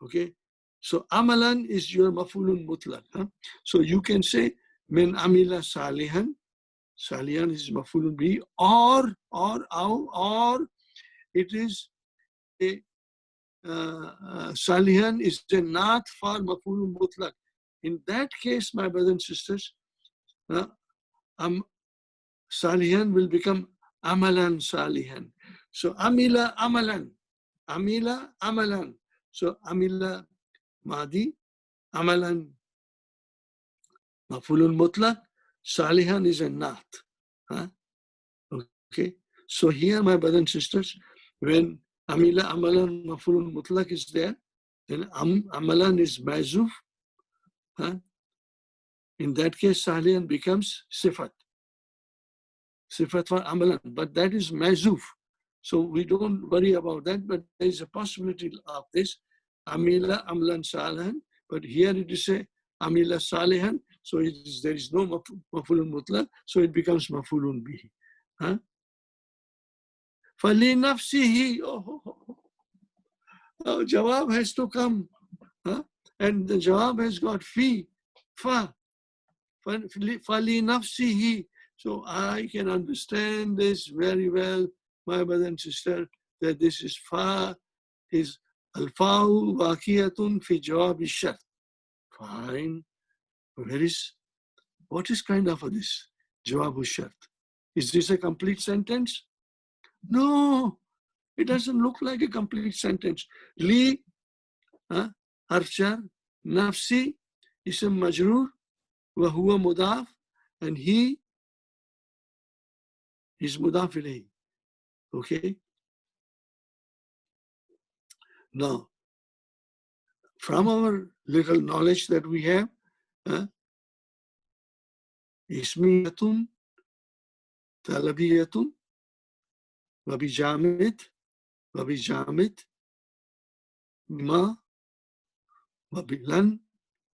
Okay? So amalan is your mafulun mutlaq. So you can say, min amila salihan. Salihan is mafulun bi, or it is a salihan is a not for mafulun mutlaq. In that case, my brothers and sisters, salihan will become amalan salihan. So amila amalan. Amila amalan. So amila madi, amalan mafulun mutlaq, salihan is a not. Okay. So here, my brothers and sisters, when amila amalan mafulun mutlaq is there, then amalan is mazuf. In that case, salihan becomes sifat. Sifat for amalan, but that is mazuf. So we don't worry about that, but there is a possibility of this. Amila amalan salihan, but here it is a amila salihan, so there is no mafulun mutlaq, so it becomes mafulun bihi. Fali nafsihi, jawab has to come, and the jawab has got fi, fa, fali nafsihi. So I can understand this very well, my brother and sister, that this is fa, is al-fa'u waqiyatun fi jawab al-shart. Fine. What is kind of this? Jawab al-shart. Is this a complete sentence? No, it doesn't look like a complete sentence. Li, harfjar, nafsi, ism majroor, wa huwa mudaf, and he is mudaf ilayhi. Okay? Now, from our little knowledge that we have, ismiyatun, talabiyatun, wabijamid, ma, wabilan,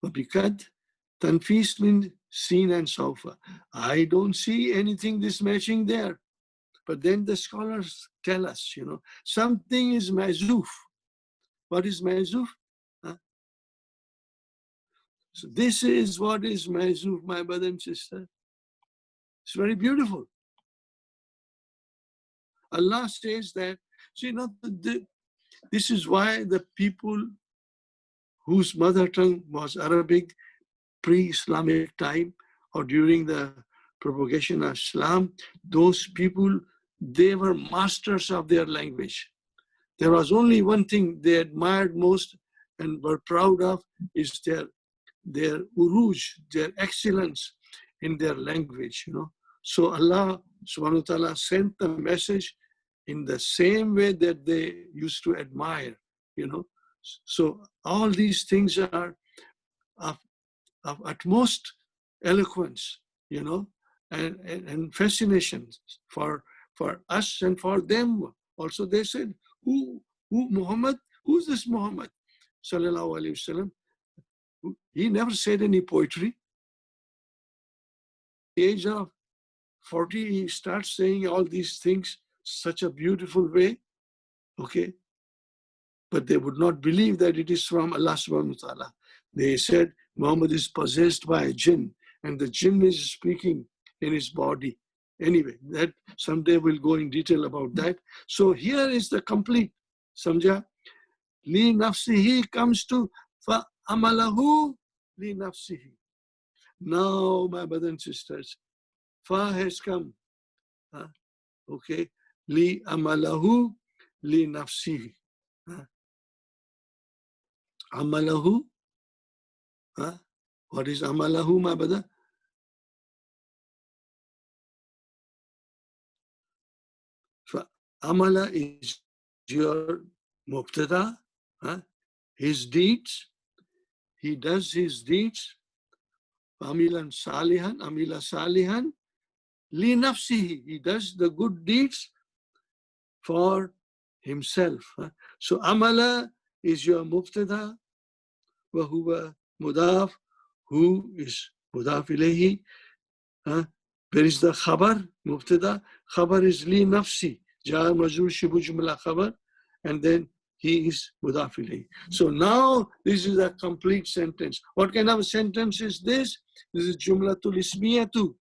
wabikad, tanfis means seen and sofa. I don't see anything this matching there. But then the scholars tell us, something is mazuf. What is mazuf? So this is what is mazuf, my brother and sister. It's very beautiful. Allah says that, this is why the people whose mother tongue was Arabic pre-Islamic time or during the propagation of Islam, those people, they were masters of their language. There was only one thing they admired most and were proud of is their uruj, their excellence in their language, So Allah subhanahu wa ta'ala sent the message in the same way that they used to admire, So all these things are of utmost eloquence, and fascination for us and for them. Also, they said, who Muhammad? Who's this Muhammad? Sallallahu Alaihi Wasallam. He never said any poetry. At the age of 40, he starts saying all these things such a beautiful way. Okay. But they would not believe that it is from Allah subhanahu wa ta'ala. They said Muhammad is possessed by a jinn and the jinn is speaking in his body. Anyway, that someday we'll go in detail about that. So here is the complete, samjha, li nafsihi comes to fa amalahu li nafsihi. Now, my brothers and sisters, fa has come. Okay, li amalahu li nafsihi. Amalahu. What is amalahu, my brother? Amala is your mubtada, his deeds. He does his deeds. Amilan salihan, li nafsihi. He does the good deeds for himself. So amala is your mubtada, wa huwa mudaf, who is mudaf ilayhi. There is the khabar, mubtada. Khabar is li nafsi, jar majrur shibu jumla khabar, and then he is mudaf ilayhi. So now this is a complete sentence. What kind of a sentence is this? This is jumlatul ismiyatu,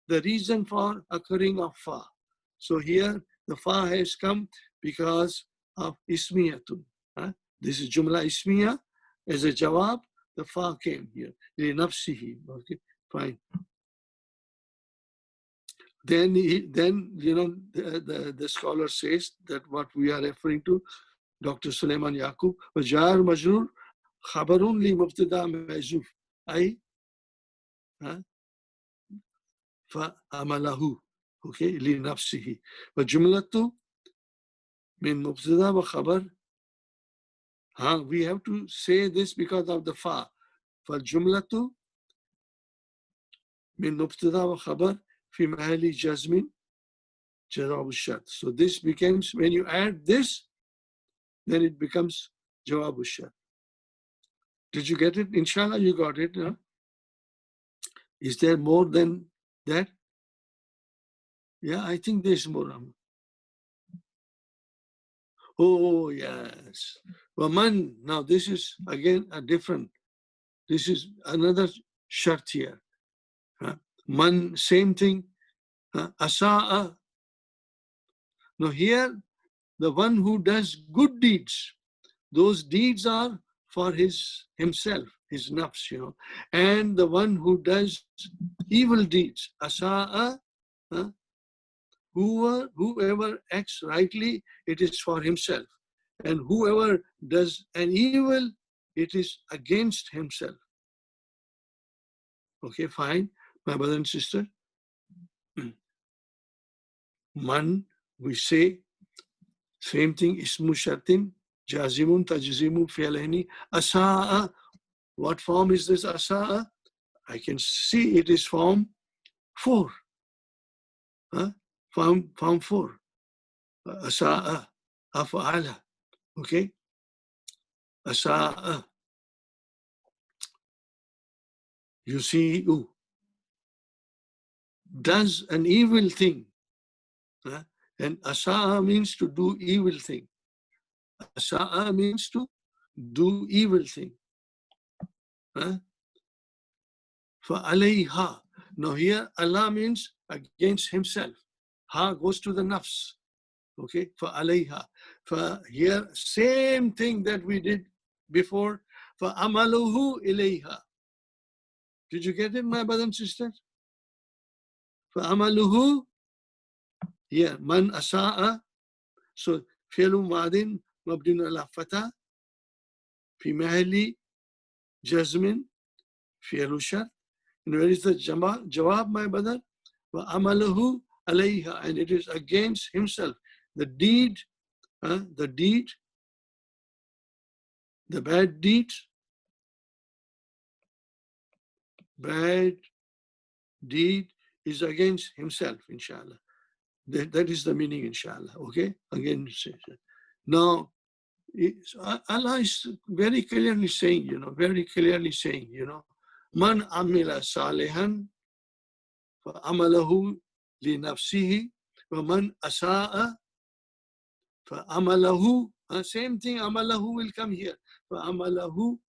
the reason for occurring of fa. So here the fa has come because of ismiyatu. This is jumla ismiya. As a jawab, the fa came here. Li nafsihi. Okay, fine. Then the scholar says that what we are referring to, Dr. Sulaiman Yaqub, jar majrur khabarun li mubtada mazuf ay fa amalahu, okay, li nafsihi wa jumlatu min mubtada wa khabar. We have to say this because of the fa. Fa jumlatu min mubtada wa khabar fi mahali jazmin jawab shart. So this becomes, when you add this, then it becomes jawab shart. Did you get it? Inshallah, you got it. Huh? Is there more than that? Yeah, I think there's more. Oh, yes. Waman. Now this is again a different. This is another shart here. Man, same thing. Asa'a. Now here, the one who does good deeds, those deeds are for himself, his nafs, And the one who does evil deeds, asa'a, whoever acts rightly, it is for himself. And whoever does an evil, it is against himself. Okay, fine, my brother and sister. Man, we say, same thing, ismu shartin, jazimun, tajzimu, fi'alaini, asa'a. What form is this asa'a? I can see it is form 4. Huh? Form 4. Asa'a, af'ala. Okay? Asa'a. You see, does an evil thing. Huh? And asa'a means to do evil thing. Asa'a means to do evil thing. Huh? فَعَلَيْهَا. Now here, Allah means against himself. Ha goes to the nafs. Okay, فَعَلَيْهَا. Here, same thing that we did before. فَأَمَلُهُ إِلَيْهَا. Did you get it, my brother and sister? فَأَمَلُهُ. Here, man asa'a. So, فعل ماضٍ مبني على فتح في محل جزم فعل شرط. And where is the jawab, my brother? وَأَمَلُهُ عَلَيْهَا. And it is against himself. The deed, the bad deed is against himself, inshallah. That is the meaning, inshallah. Okay? Again, now, Allah is very clearly saying, Man amila salihan fa amalahu li nafsihi wa man asa'a fa amalahu. Same thing, amalahu will come here. Fa amalahu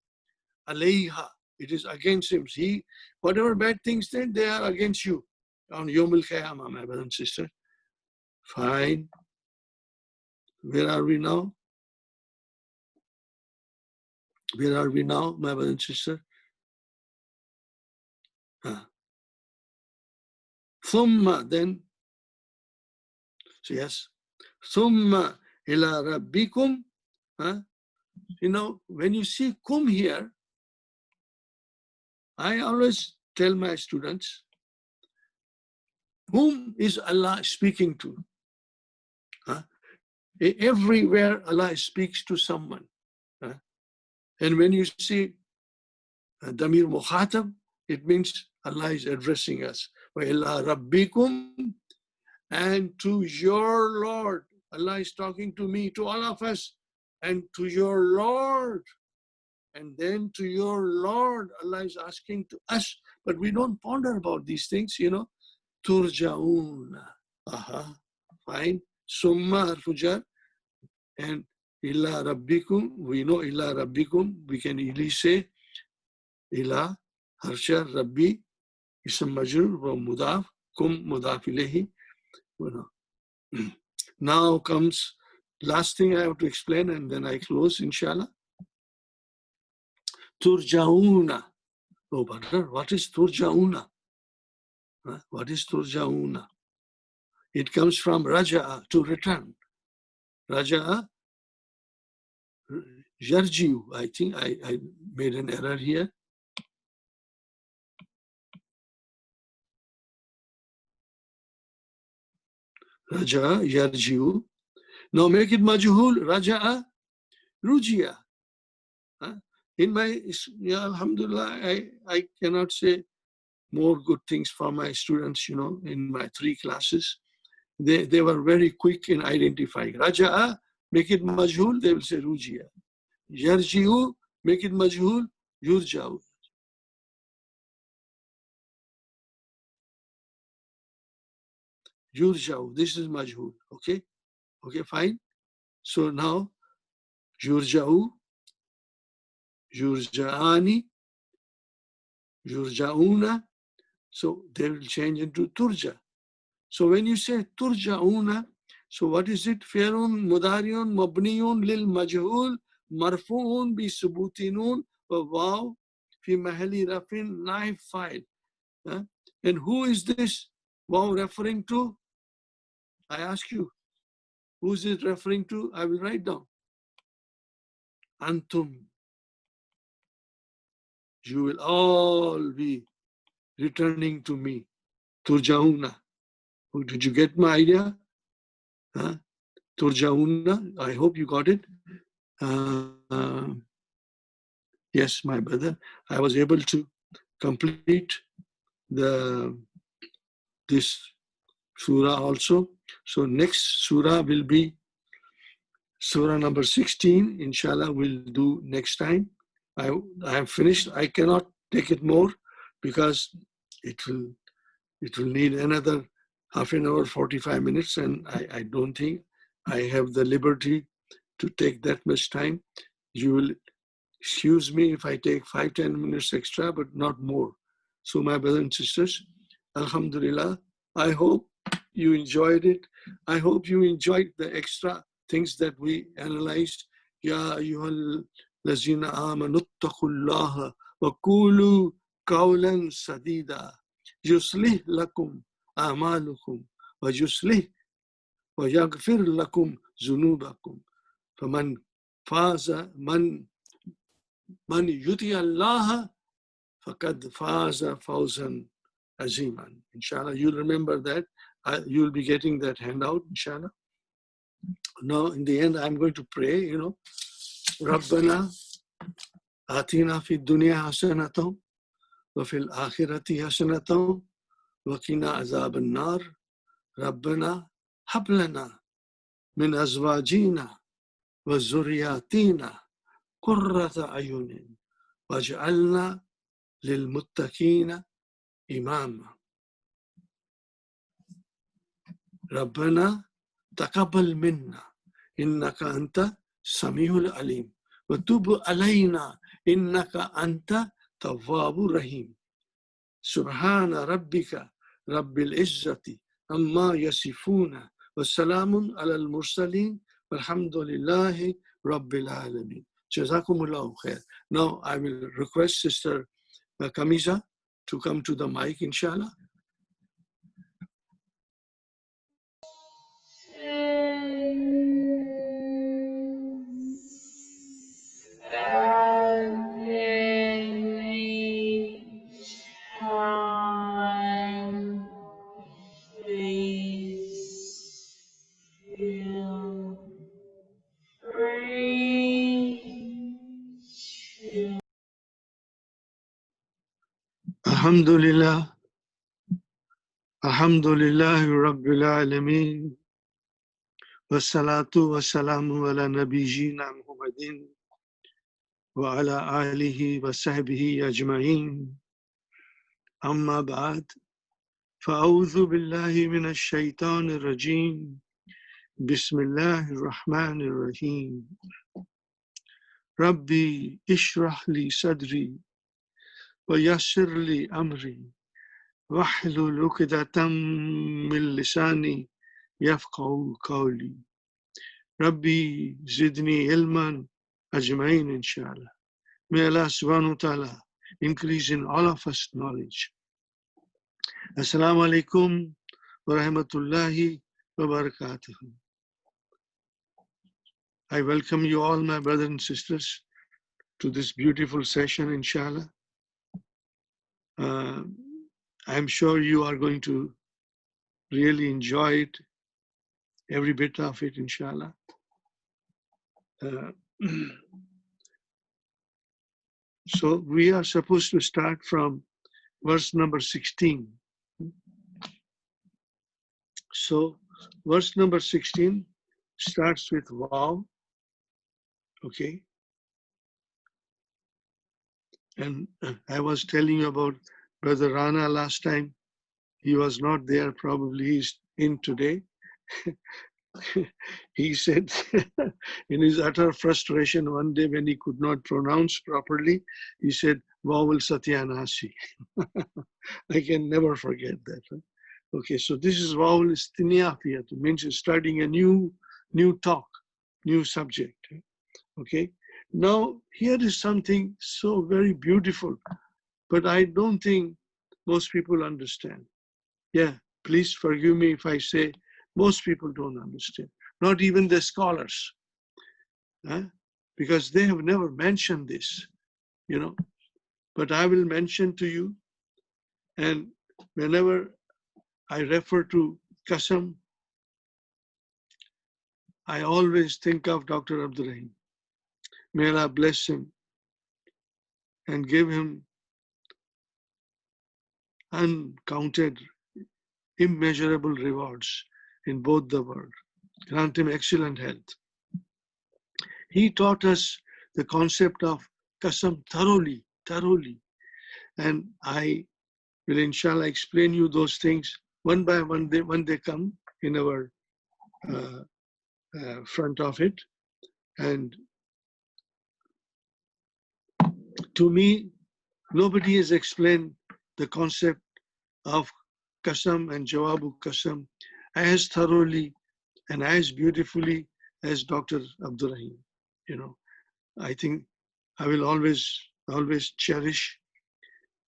alayha. It is against him. See, whatever bad things they are against you. On Yawmul Qiyamah, my brother and sister. Fine. Where are we now? Where are we now, my brother and sister? Thumma, then, so yes. Thumma ila rabbikum. When you see kum here, I always tell my students, whom is Allah speaking to? Everywhere Allah speaks to someone. And when you see Damir Mukhatab, it means Allah is addressing us. وَإِلَىٰ رَبِّكُمْ. And to your Lord. Allah is talking to me, to all of us. And to your Lord. And then to your Lord, Allah is asking to us. But we don't ponder about these things, Turja'un. Fine. Summa harfujar. And ila rabbikum. We know ila rabbikum. We can easily say ila harsha rabbi. Ism majrur wa mudaf. Kum mudaf ilayhi. Now comes last thing I have to explain, and then I close, inshallah. Turja'una. Oh, brother, what is turja'una? What is turja'una? It comes from raja'a, to return. Raja'a, yarji'u. I think I made an error here. Raja'a, yarji'u. Now make it majhul. Raja'a, ruji'a. In my, alhamdulillah, I cannot say more good things for my students, in my 3 classes. They were very quick in identifying. Raja'a, make it majhul, they will say ruji'a. Yarji'u, make it majhul, yurja'u. Yurja'u, this is majhul, okay? Okay, fine. So now, yurja'u, yurja'ani, yurja'una. So they will change into turja. So when you say turja'una, so what is it? Fi'lun mudari'un mabni'un lil majhul marfu'un bi subutinun wa waw fi mahalli rafin naib fa'il. And who is this waw referring to? I ask you, who's it referring to? I will write down. Antum. You will all be returning to me. Turjauna. Did you get my idea? Huh? Turjauna. I hope you got it. Yes, my brother. I was able to complete this surah also. So next surah will be surah number 16. Inshallah, we'll do next time. I am finished. I cannot take it more because it will need another half an hour, 45 minutes, and I don't think I have the liberty to take that much time. You will excuse me if I take 5-10 minutes extra, but not more. So my brothers and sisters, Alhamdulillah, I hope you enjoyed it. I hope you enjoyed the extra things that we analyzed. Ya ayyuhal lazina amanu ittaqullaha wa qulu qawlan sadida yuslih lakum a'malukum wa yuslih wa yaghfir lakum zunubakum. Faman faza Man yuti Allah faqad faza fawzan aziman. Inshallah, you'll remember that. You'll be getting that handout, inshallah. Now, in the end, I'm going to pray, Rabbana atina fi dunya hasanatam wa fil akhirati hasanatam wa qina azab an-nar. Rabbana hablana min azwajina wa zurriyatina qurrata ayunin waj'alna للمتقين إماما ربنا تقبل منا إنك أنت السميع العليم وتب علينا إنك أنت تواب رحيم سبحان ربك رب العزة عما يصفون والسلام على المرسلين والحمد لله رب العالمين جزاكم الله خير. Now I will request Sister Kamiza to come to the mic, inshallah. Alhamdulillah. Alhamdulillah Rabbil Alameen. Wassalatu wassalamu ala nabiyyina Muhammadin wa ala alihi wa sahbihi ajma'in. Amma ba'd. Fa'udhu billahi minash shaitanir rajim. Bismillahir rahmanir rahim. Rabbi ishrah li sadri wa yassir li amri wahlul 'uqdatam min lisani yafqahu qawli. Rabbi zidni ilman ajmain, inshallah. May Allah subhanahu wa ta'ala increase in all of us knowledge. Assalamu alaikum wa rahmatullahi wa barakatuh. I welcome you all, my brothers and sisters, to this beautiful session, inshallah. I'm sure you are going to really enjoy it, every bit of it, inshallah. So we are supposed to start from verse number 16. So verse number 16 starts with wow, okay? And I was telling you about Brother Rana last time. He was not there, probably he's in today. He said in his utter frustration one day when he could not pronounce properly, he said, vowel satyanasi. I can never forget that. Okay, so this is vowel istiniyafiyat, means starting a new talk, new subject. Okay, now here is something so very beautiful, but I don't think most people understand. Yeah, please forgive me if I say Most people don't understand, not even the scholars, because they have never mentioned this, you know. But I will mention to you, and whenever I refer to Qasam, I always think of Dr. Abdul Rahim. May Allah bless him and give him uncounted, immeasurable rewards in both the world. Grant him excellent health. He taught us the concept of Qasam thoroughly. And I will inshallah explain you those things one by one when they come in our front of it. And to me, nobody has explained the concept of Qasam and Jawabu Qasam as thoroughly and as beautifully as Dr. Abdul Rahim. You know, I think I will always cherish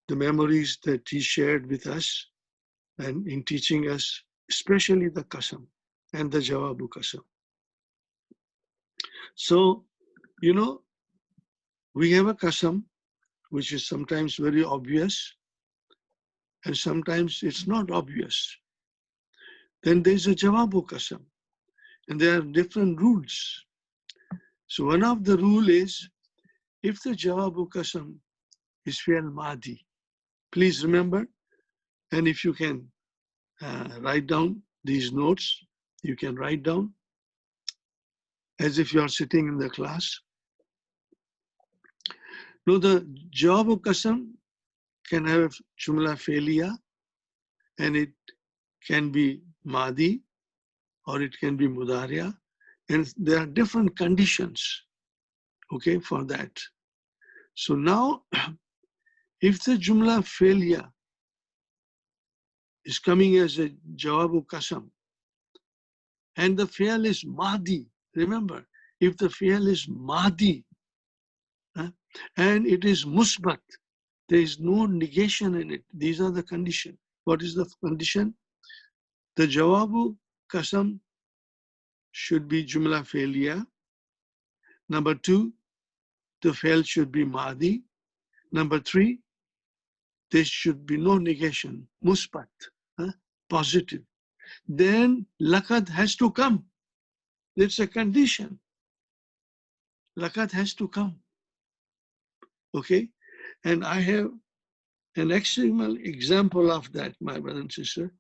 the memories that he shared with us and in teaching us, especially the Qasam and the Jawabu Qasam. So, you know, we have a Qasam which is sometimes very obvious and sometimes it's not obvious. Then there's a Jawabu Qasam and there are different rules. So one of the rule is, if the Jawabu Qasam is fi'al madi, please remember, and if you can write down these notes, you can write down as if you are sitting in the class. Now the Jawabu Qasam can have Jumla Failya, and it can be Madi or it can be Mudariya, and there are different conditions, okay, for that. So now, if the Jumla Failya is coming as a Jawabu Qasam, and the fi'al is Madi, remember, if the fi'al is Madi, and it is Musbat, there is no negation in it. These are the conditions. What is the condition? The Jawabu Qasam should be Jumla Failya. Number 2, the fi'al should be Madi. Number 3, there should be no negation, Musbat, positive. Then Laqad has to come. It's a condition. Laqad has to come. Okay? And I have an excellent example of that, my brother and sister.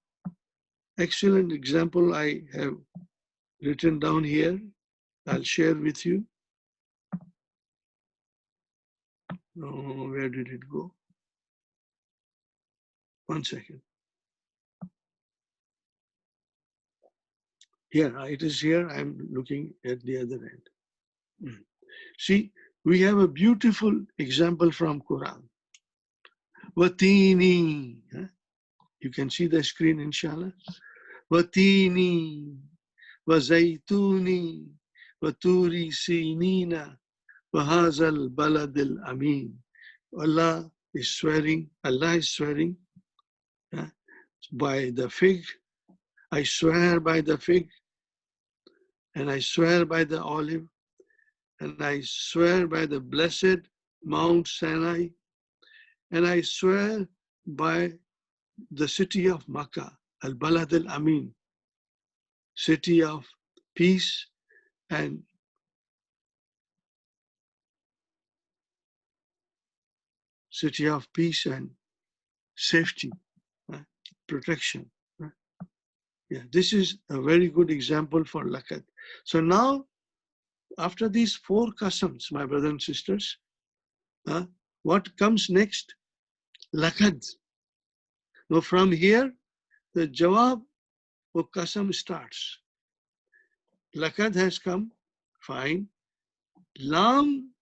Excellent example I have written down here. I'll share with you. Oh, where did it go? One second. Here, it is here. I'm looking at the other end. See, we have a beautiful example from Quran. Watini. You can see the screen, inshallah. Watini, wazaituni, waturi sinina, wahazal baladil amin. Allah is swearing by the fig. I swear by the fig, and I swear by the olive, and I swear by the blessed Mount Sinai, and I swear by the city of Makkah, Al-Balad al-Amin, city of peace and safety, protection. Yeah, this is a very good example for Laqad. So now, after these 4 Qasams, my brothers and sisters, what comes next? Laqad. Now from here, the Jawab of Qasam starts. Laqad has come, fine. Lam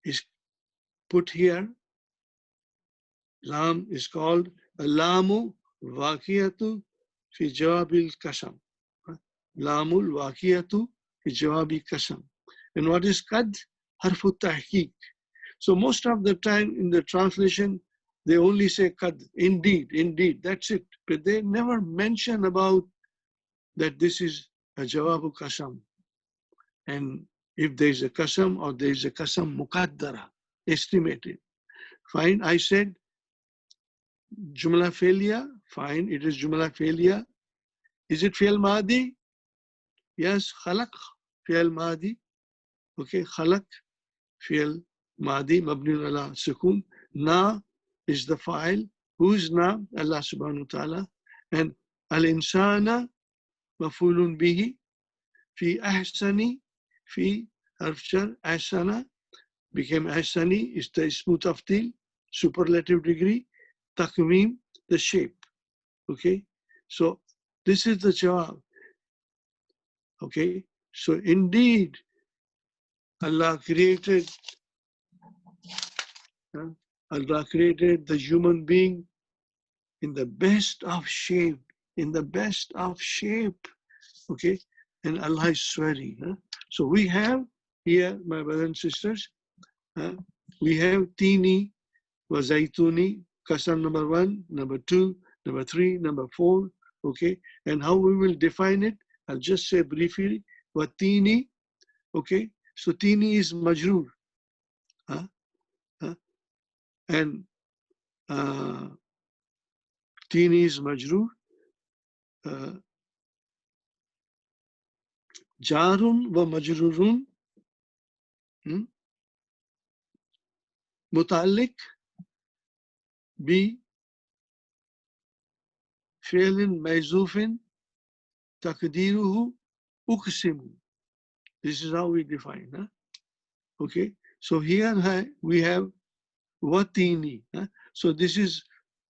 is put here. Lam is called Lamu Waqiyatu fi Jawabil Qasam. Lamul Waqiyatu fi Jawabi Qasam. And what is Qad? Harfu Tahqiq. So most of the time in the translation, they only say Qad, indeed, that's it. But they never mention about that this is a jawabu qasam. And if there is a qasam or there is a qasam muqaddara, estimated. Fine, I said jumla failure. Fine, it is jumla failure. Is it fi'l madi? Yes, khalaq, fi'l madi. Okay, khalaq, fi'l madi, mabni ala sukun. Na is the file. Who is na? Allah subhanahu wa ta'ala. And al-insana mafulun bihi. Fi ahsani, fi harfjar, ahsana became ahsani, is the ismu tafdil, superlative degree, takwim, the shape. Okay, so this is the jawab. Okay, so indeed, Allah created the human being in the best of shape, in the best of shape. Okay, and Allah is swearing. So we have here, my brothers and sisters, we have tini wa zaituni, qasam number 1, number 2, number 3, number 4. Okay, and how we will define it, I'll just say briefly. Wa tini, okay, so tini is majroor. And tini is majroor. Jarun wa majrurun, mutalik bi fi'lin mayzufin takdiruhu uqsimu. This is how we define. Okay, so here we have watini. So this is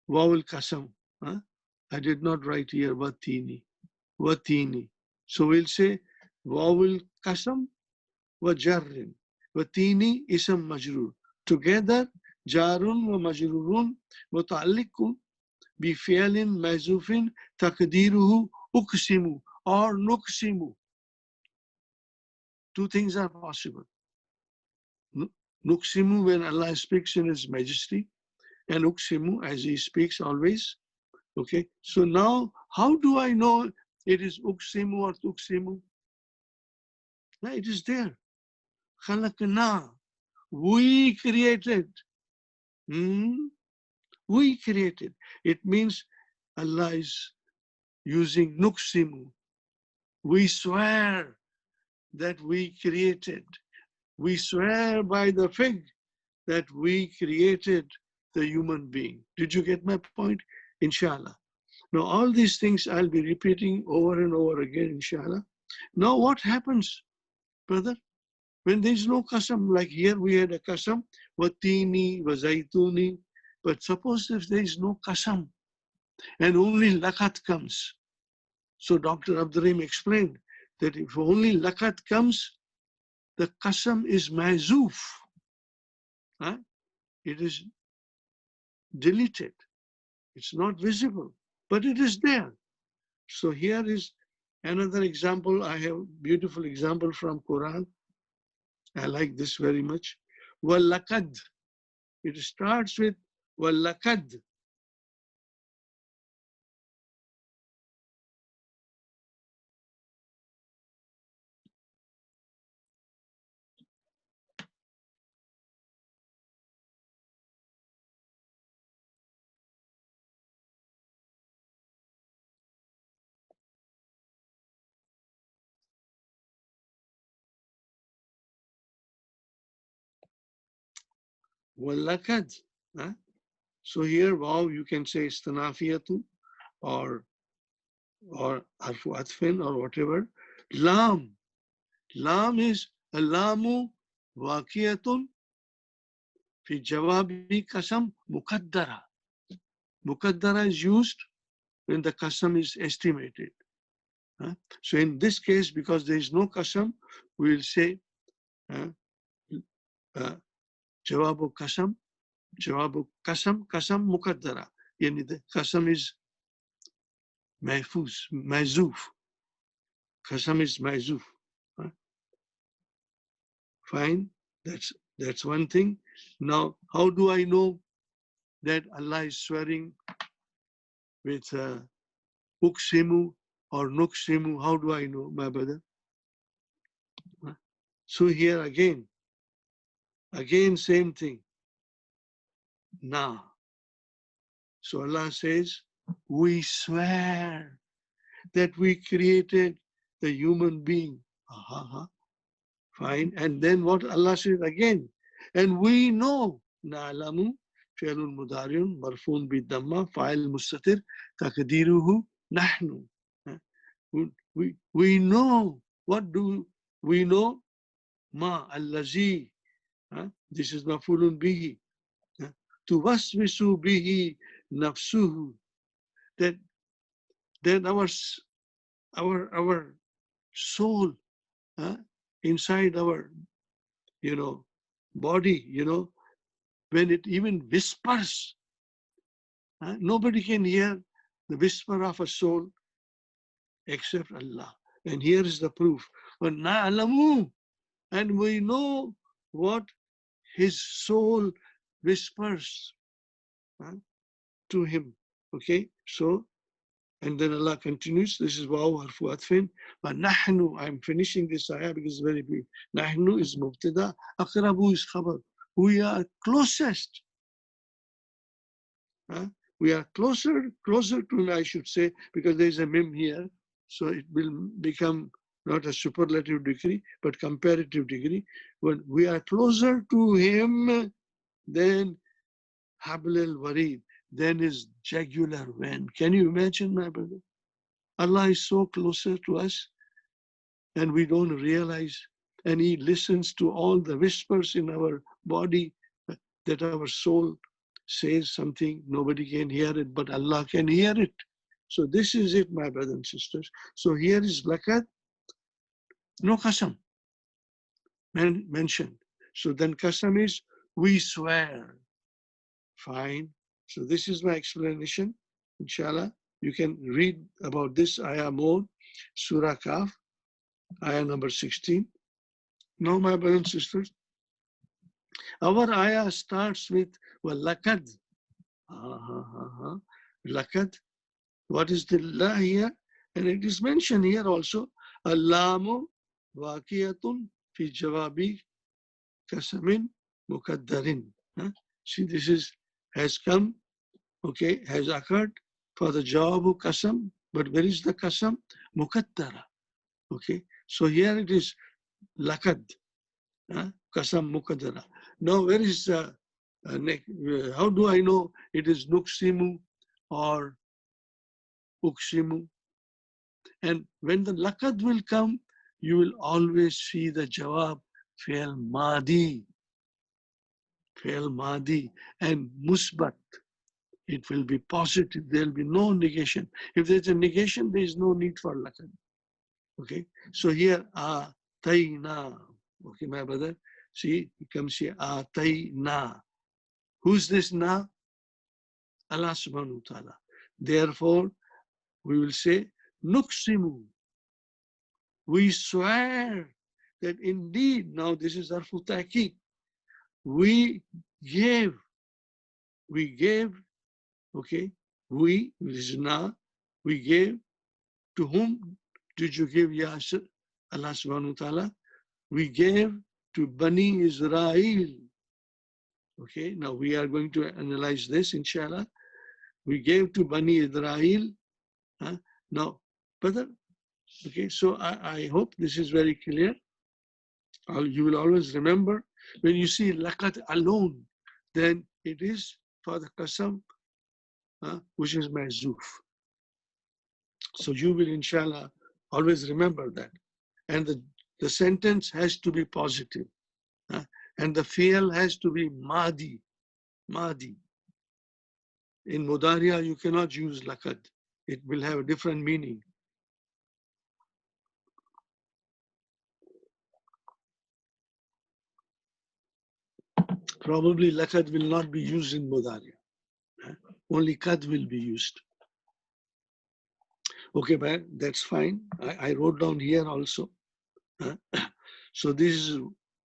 vowel qasam. I did not write here watini. Watini. So we'll say vowel qasam wa jarrin. Watini ism majrur. Together, jarun wa majrurun muta'alliqun bi fi'lin mazufin taqdiruhu uqsimu or nuqsimu. Two things are possible. Nuqsimu when Allah speaks in His majesty, and uqsimu as He speaks always. Okay, so now how do I know it is uqsimu or tuqsimu? Now it is there. Khalaqna. We created. We created. It means Allah is using nuqsimu. We swear that we created. We swear by the fig that we created the human being. Did you get my point? Inshallah. Now all these things I'll be repeating over and over again, inshallah. Now what happens, brother? When there's no qasam, like here we had a qasam, watini, wazaituni, but suppose if there is no qasam and only lakat comes. So Dr. Abdurrahim explained that if only lakat comes, the qasam is mazuf. It is deleted. It's not visible, but it is there. So here is another example. I have a beautiful example from Quran. I like this very much. Walakad. It starts with walakad. Walakad. So here, wow, you can say istanafiyatu or arfu atfin or whatever. Lam. Lam is alamu waqiyatun fi jawabi qasam muqaddara. Muqaddara is used when the qasam is estimated. So in this case, because there is no qasam, we will say jawabu qasam, qasam muqaddara. Yani the qasam is mahfuz, mazuf. Qasam is mazuf. Fine, that's one thing. Now, how do I know that Allah is swearing with uqsimu or nuksimu. How do I know, my brother? So here again same thing. Na. So Allah says, we swear that we created the human being. Fine. And then what Allah says again, and we know, na'lamu, fi'lun mudariun, marfun bidamma, fa'il mustatir, takdiruhu, nahnu. We know. What do we know? Ma allazi. This is mafulun bihi. Tuwaswisu bihi nafsuhu. That our soul inside our body, when it even whispers, nobody can hear the whisper of a soul except Allah. And here is the proof. And we know what his soul whispers to him. Okay, so, and then Allah continues. This is waw harfu atfin. But nahnu, I'm finishing this ayah because it's very brief. Nahnu is mubtada, aqrabu is khabar. We are closest. We are closer to, I should say, because there is a mim here, so it will become not a superlative degree, but comparative degree. When we are closer to him than habl al-warid, then his jugular vein. Can you imagine, my brother? Allah is so closer to us, and we don't realize, and he listens to all the whispers in our body that our soul says something, nobody can hear it, but Allah can hear it. So this is it, my brothers and sisters. So here is lakad, no qasam mentioned. So then qasam is we swear. Fine. So this is my explanation. Inshallah, you can read about this ayah more. Surah Kaf, ayah number 16. Now, my brothers and sisters, our ayah starts with lakad. Lakad. What is the la here? And it is mentioned here also, Allamu waqiyatun fi jawabi kasamin mukaddarin. See, this has come, okay, has occurred for the jawabu kasam, but where is the kasam? Mukaddara. Okay, so here it is lakad, kasam mukaddara. Now, where is how do I know it is nuksimu or uksimu? And when the lakad will come, you will always see the jawab fi'l madi, and musbat. It will be positive. There will be no negation. If there's a negation, there is no need for lakad. Okay. So here atayna. Okay, my brother. See, it comes here atayna. Who's this na? Allah subhanahu wa ta'ala. Therefore, we will say nuksimu. We swear that indeed, now this is harfu ta'kid, we gave, okay, this is na, we gave, to whom did you give, Ya Allah subhanahu wa ta'ala? We gave to Bani Israel. Okay, now we are going to analyze this, inshallah. We gave to Bani Israel. Now, brother, okay, so I hope this is very clear. You will always remember when you see lakat alone, then it is for the qasam, which is mahzuf. So you will, inshallah, always remember that. And the sentence has to be positive. And the fi'l has to be madi. In Mudariya, you cannot use lakad. It will have a different meaning. Probably lakad will not be used in Mudariya. Only kad will be used. Okay, but that's fine. I wrote down here also. So this is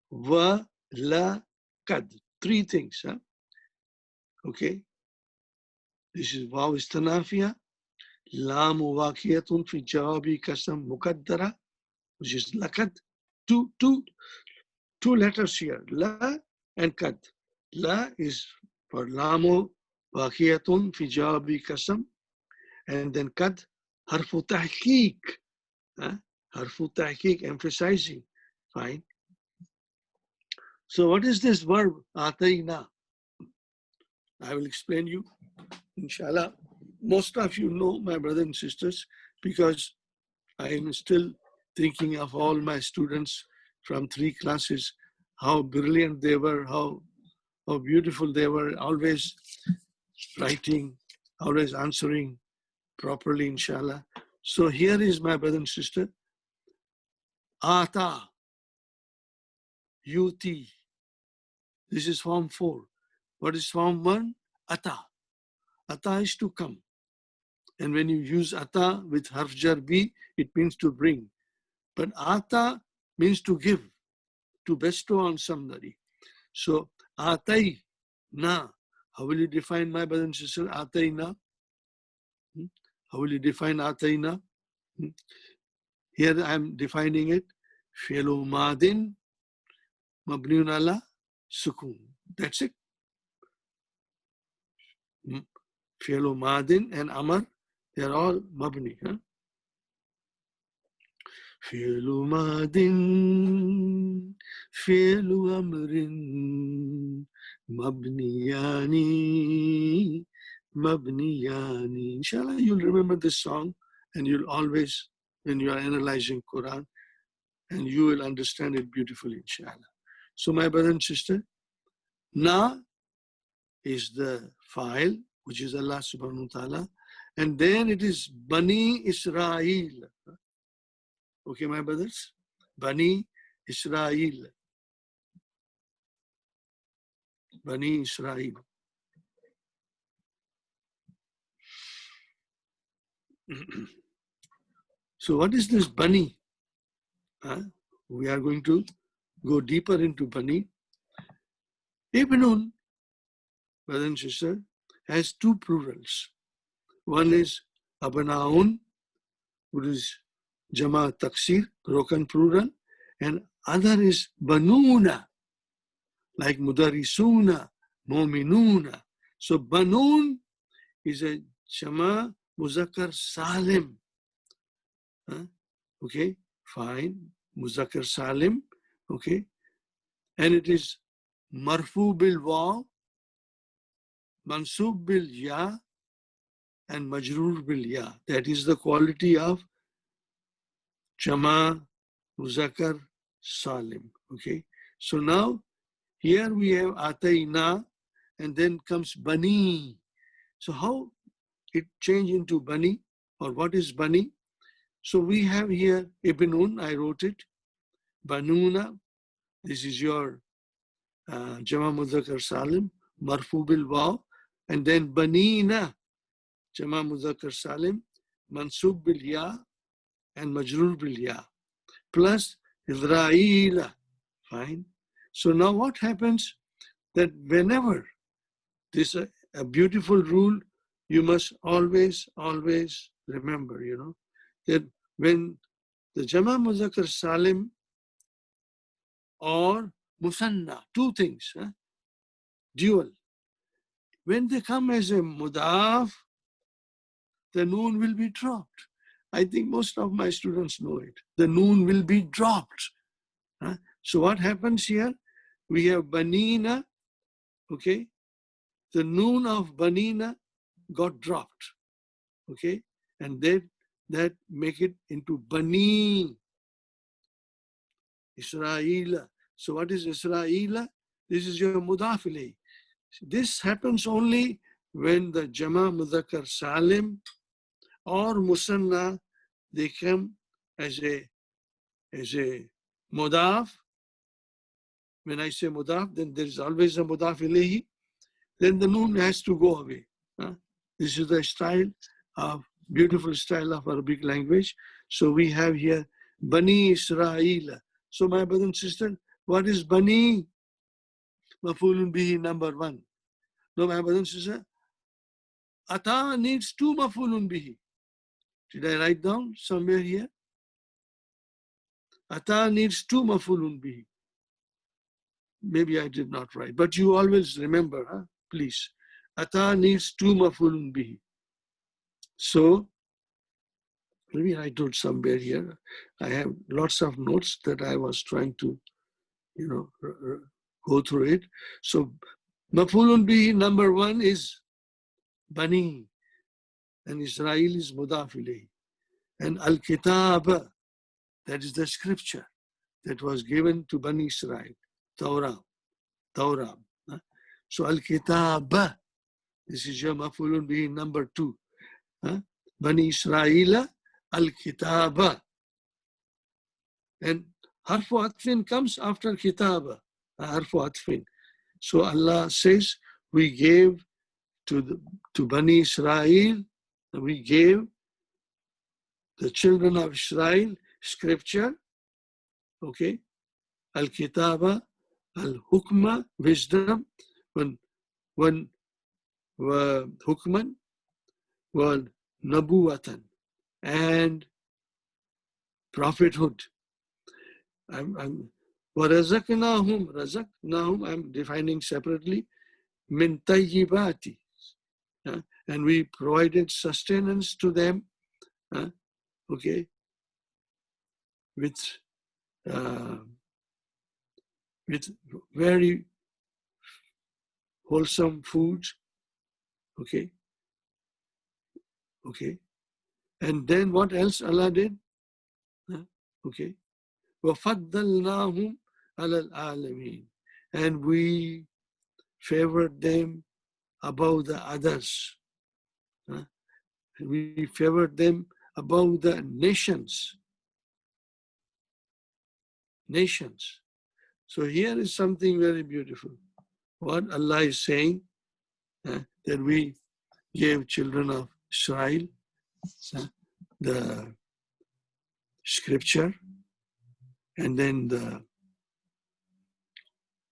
wa, la, kad. Three things. Okay. This is waw istanafiya. Lam waqiyatun fi jawabi kasam muqaddara, which is lakad. Two letters here, la and kad. La is for lamu waqiyatun fi jawabi kasam, and then kad harfu tahqiq. Harfu tahqiq, emphasizing. Fine. So what is this verb, atayna? I will explain you, inshallah. Most of you know, my brothers and sisters, because I am still thinking of all my students from 3 classes, how brilliant they were, how beautiful they were, always writing, always answering properly, inshallah. So here is my brother and sister, ata, ut. This is form 4. What is form 1? Ata. Ata is to come. And when you use ata with harf jar bi, it means to bring. But ata means to give, to bestow on somebody. So atai na. How will you define, my brother and sister, atai na? How will you define atai na? Here I am defining it. Fi'lu madin mabniun ala sukun. That's it. Fi'lu madin and amar, they are all mabni. Fi'lu madin, fi'lu amrin, mabniyani, mabniyani. Inshallah, you'll remember this song and you'll always, when you are analyzing Quran, and you will understand it beautifully, inshallah. So my brother and sister, na is the file, which is Allah subhanahu wa ta'ala, and then it is Bani Israel. Okay, my brothers? Bani Israel. Bani Israel. So what is this Bani? We are going to go deeper into Bani. Ibnun, brother and sister, has 2 plurals. One is Abanaun, which is Jama Taksir, broken plural, and other is Banuna, like Mudarisuna, Mominuna. So Banun is a Jama Muzakkar Salim. Okay, fine. Muzakkar Salim. Okay. And it is Marfu bil Waw, Mansub bil Ya, and Majrur bil Ya. That is the quality of Jama Muzakkar Salim. Okay. So now here we have Atayna, and then comes Bani. So how it changed into Bani, or what is Bani? So we have here Ibnun, I wrote it. Banuna, this is your Jama Muzakkar Salim, Marfu bil Waw, and then Banina, Jama Muzakkar Salim, Mansub bil Ya, and Majrur bil Ya, plus Israila. Fine. So now what happens that whenever this a beautiful rule, you must always remember, that when the Jama Muzakkar Salim or Musanna, 2 things, dual, when they come as a mudaf, the noon will be dropped. I think most of my students know it. The noon will be dropped. So what happens here? We have Banina, okay? The noon of Banina got dropped, okay? And then that make it into Bani, Israela. So what is Israela? This is your mudaf ilayh. This happens only when the Jama Mudhakkar Salim or Musanna, they come as a mudaf. When I say mudaf, then there is always a mudaf ilayhi. Then the noon has to go away. This is the style of, beautiful style of Arabic language. So we have here Bani Israel. So my brother and sister, what is Bani? Mafulun bihi number 1. No, my brother and sister, Ata needs 2 mafulun bihi. Did I write down somewhere here? Ata needs two mafulun bihi. Maybe I did not write, but you always remember, huh? Please. Ata needs two mafulun bihi. So, maybe I wrote somewhere here. I have lots of notes that I was trying to, go through it. So, mafulun bihi number one is Bani, and Israel is mudaf ilayhi. And Al-Kitab, that is the scripture that was given to Bani Israel, Torah. So Al-Kitab, this is your mafulun bihi number two. Bani Israel, Al-Kitab. And harfu atfin comes after Kitab, harfu atfin. So Allah says, we gave to Bani Israel, we gave the children of Israel scripture, okay? Al-Kitaba, Al-Hukma, wisdom, when hukman, wa nabuwatan, and prophethood. Razaqnahum, I'm defining separately, min tayyibati. And we provided sustenance to them, okay, with very wholesome foods, okay. And then what else Allah did? Okay. وَفَضَّلْنَاهُمْ عَلَى الْعَالَمِينَ. And we favored them above the others. We favored them above the nations. So here is something very beautiful. What Allah is saying, that we gave children of Israel the scripture, and then the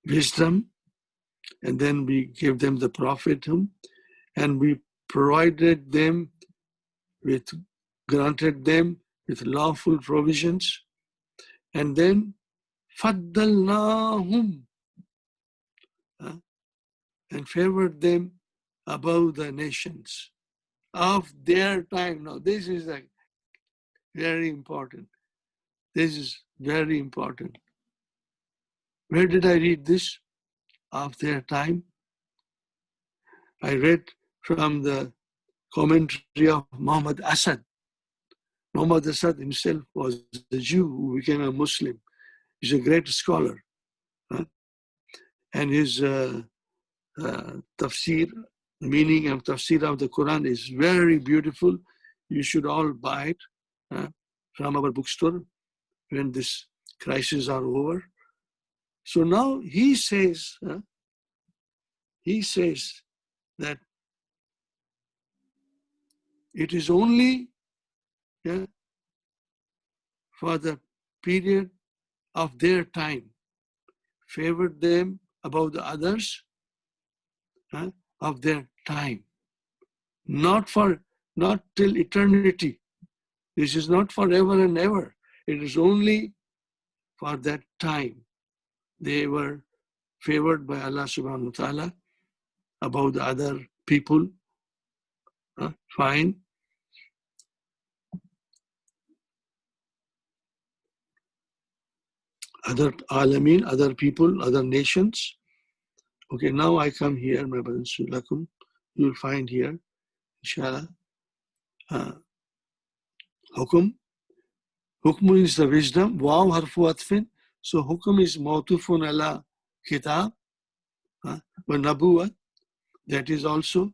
wisdom, and then we gave them the prophethood, and we provided them granted them with lawful provisions, and then faddalnahum, and favored them above the nations of their time. Now this is very important. This is very important. Where did I read this? Of their time. I read from the commentary of Muhammad Asad. Muhammad Asad himself was a Jew who became a Muslim. He's a great scholar. And his tafsir, the meaning of tafsir of the Quran is very beautiful. You should all buy it from our bookstore when this crisis are over. So now he says that it is only for the period of their time, favored them above the others of their time, not till eternity. This is not forever and ever. It is only for that time. They were favored by Allah subhanahu wa ta'ala above the other people. Fine. Other alameen, other people, other nations. Okay, now I come here, my brothers. Lakum. You will find here, inshallah, hukum. Hukum is the wisdom. Wow, harfu atfin. So hukum is mawtufun ala kitab. Wa nabuwat. That is also.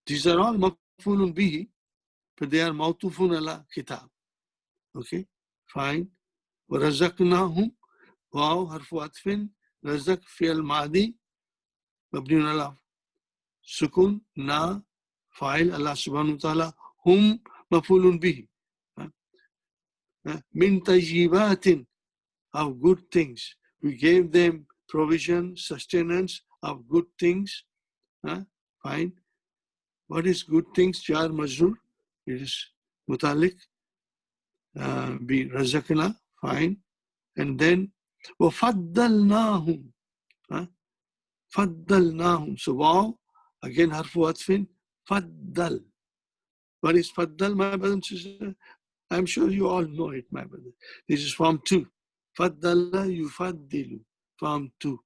These are all mafulun bihi, but they are mawtufun ala kitab. Okay, fine. وَرَزَقْنَاهُمْ واو حرف عطف رزق فعل ماضي مبني على سكون نا فاعل الله سبحانه وتعالى هم مفعول به من طيبات of good things. We gave them provision, sustenance of good things. Fine. What is good things? Jar majrur. It is mutalik, be razaqna, fine. And then وَفَضَّلْنَاهُمْ, فَضَّلْنَاهُمْ. So wow, again harfu atfin, faddal. What is faddal, my brother and sister? I'm sure you all know it, my brother. This is form 2. Faddala yufaddilu, form 2.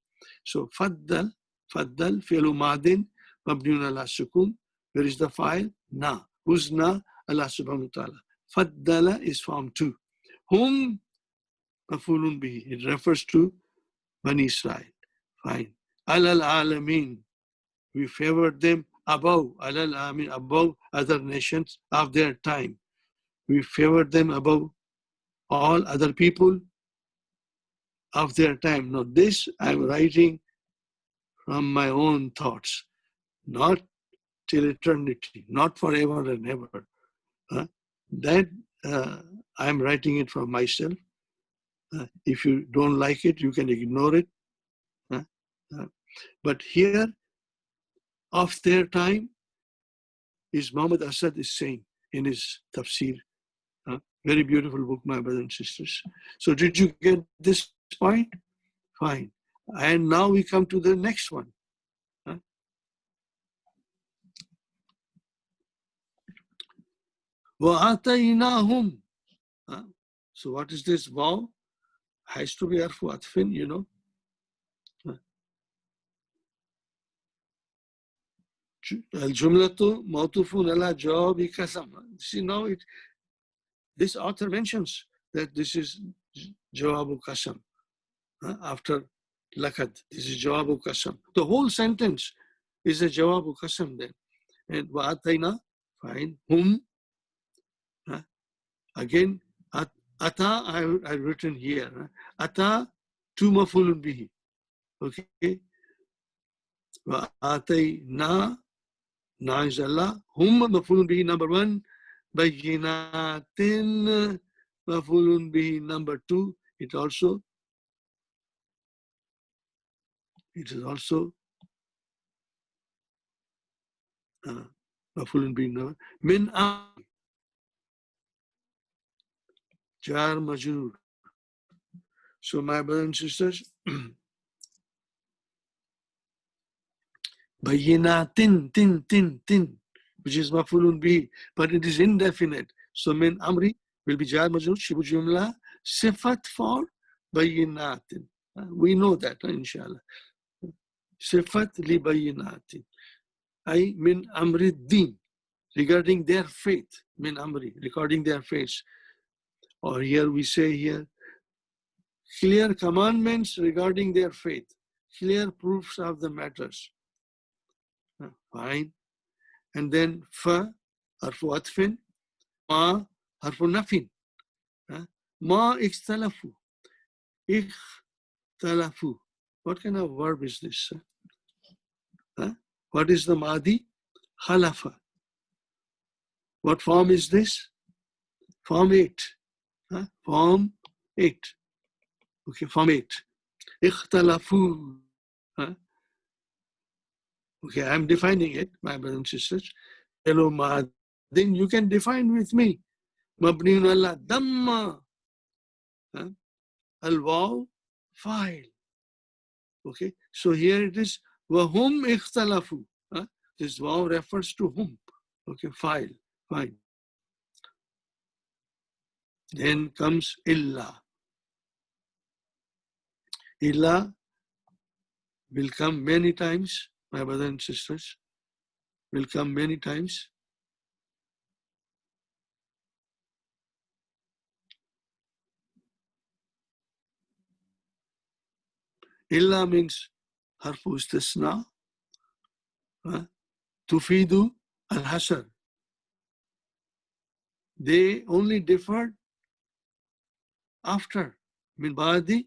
So faddal, fi'lu madin, mabniun ala sukun. Where is the file? Na. Who's na? Allah subhanahu wa ta'ala. Faddala is form 2. Whom? Mafulun bihi. It refers to Bani Israel. Fine. Alal alameen. We favored them above, alal alameen, above other nations of their time. We favored them above all other people of their time. Now this I'm writing from my own thoughts, not till eternity, not forever and ever. That I'm writing it from myself. If you don't like it, you can ignore it. But here, of their time, is Muhammad Asad is saying in his tafsir. Very beautiful book, my brothers and sisters. So did you get this point? Fine. And now we come to the next one. وَآتَيْنَاهُمْ. So what is this waw? Has to be harfu atfin, you know. Al-jumlatu mawtufun ala jawabi kasam. See now this author mentions that this is jawabu kasam. After lakad, this is jawabu kasam. The whole sentence is a jawabu kasam then. And wa'atayna, fine, whom. Again, ata, I've written here. Ata, tu mafulun bihi. Okay. Wa'atayna, na is Allah. Hum mafulun bihi, number 1. Bayyinatin mafulun bihi, number 2. It is also mafulun bihi, number min jar majrur. So my brothers and sisters, bayyinatin, tin, which is mafulun bihi, but it is indefinite. So min amri will be jar majrur, shibu jumla, sifat for bayyinatin. We know that, inshallah. Sifat li bayyinatin. Ay min amri din, regarding their faith. Min amri, regarding their faith. Or here we say here, clear commandments regarding their faith. Clear proofs of the matters. Fine. And then fa, harfu atfin, ma, harfu nafin. Ma ikhtalafu. Ikhtalafu. What kind of verb is this? What is the madi? Khalafa. What form is this? Form 8. Form 8. Okay, form 8. Ikhtalafu. Okay, I'm defining it, my brothers and sisters. Hello, then you can define with me. Mabniun ala damma. Al-waw, fa'il. Okay, so here it is. Wahum ikhtalafu. This waw refers to whom. Okay, fa'il. Fine. Then comes illa. Illa will come many times, my brothers and sisters. Will come many times. Illa means harfu istisna. Tufidu al-hasr. They only differed after. Min ba'di.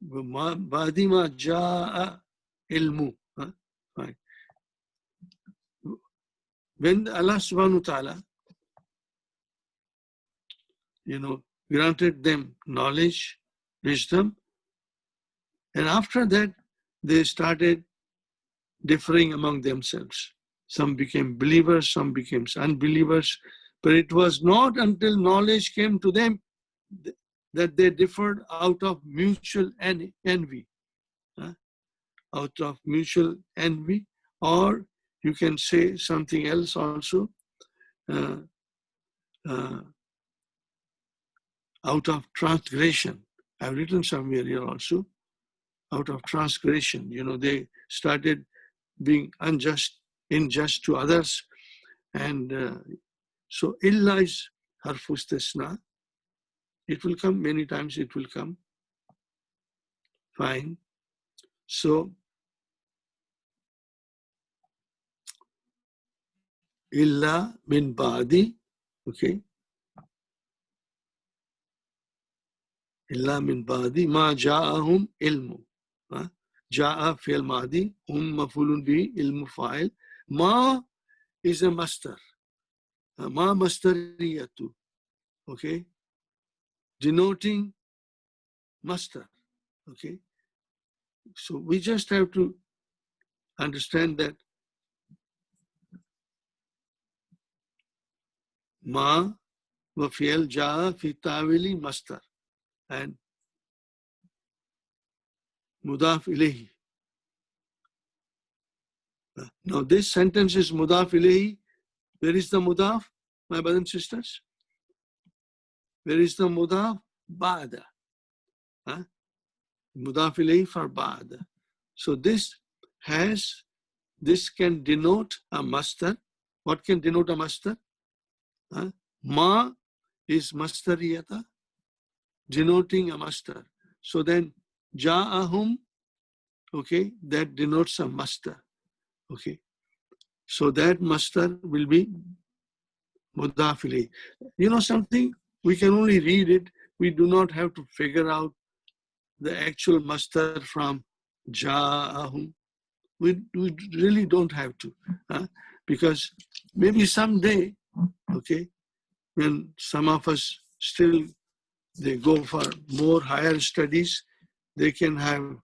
Ba'di ma ja'a ilmu. Right. When Allah subhanahu wa ta'ala, granted them knowledge, wisdom, and after that, they started differing among themselves. Some became believers, some became unbelievers. But it was not until knowledge came to them that they differed out of mutual envy. Out of mutual envy, or you can say something else also, uh, uh, out of transgression. I've written somewhere here also, out of transgression. They started being unjust to others. And so illa is harfu istisna. It will come many times, it will come. Fine. So illa min ba'di, okay. Illa min ba'di ma ja'ahum ilmu. Ja'a fi'l madi, mafulun bi, ilmu fa'il. Ma is a master. Ma mastariyatu, okay, denoting master, okay. So we just have to understand that ma wa fi'l ja'a fi ta'wili master and mudaf ilayhi. Now this sentence is mudaf ilayhi. Where is the mudaf, my brothers and sisters? Where is the mudaf? Ba'da. Mudaf ilayhi for ba'da. So this can denote a master. What can denote a master? Ma is mastariyata, denoting a master. So then ja'ahum, okay, that denotes a master. Okay. So that master will be mudaf ilayhi. You know something? We can only read it. We do not have to figure out the actual master from ja'ahum. We really don't have to, because maybe someday, okay, when some of us still, they go for more higher studies, they can have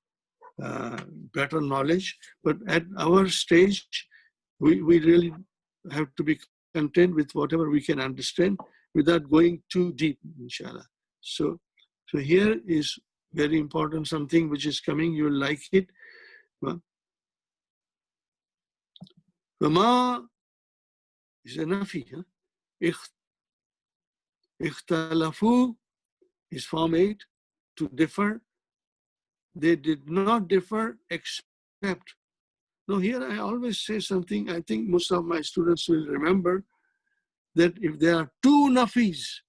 better knowledge. But at our stage, we really have to be content with whatever we can understand without going too deep, inshallah. So here is very important, something which is coming, you will like it. Wama is a nafi. Ikhtalafu is form 8, to differ. They did not differ except. Now here I always say something, I think most of my students will remember, that if there are two nafis,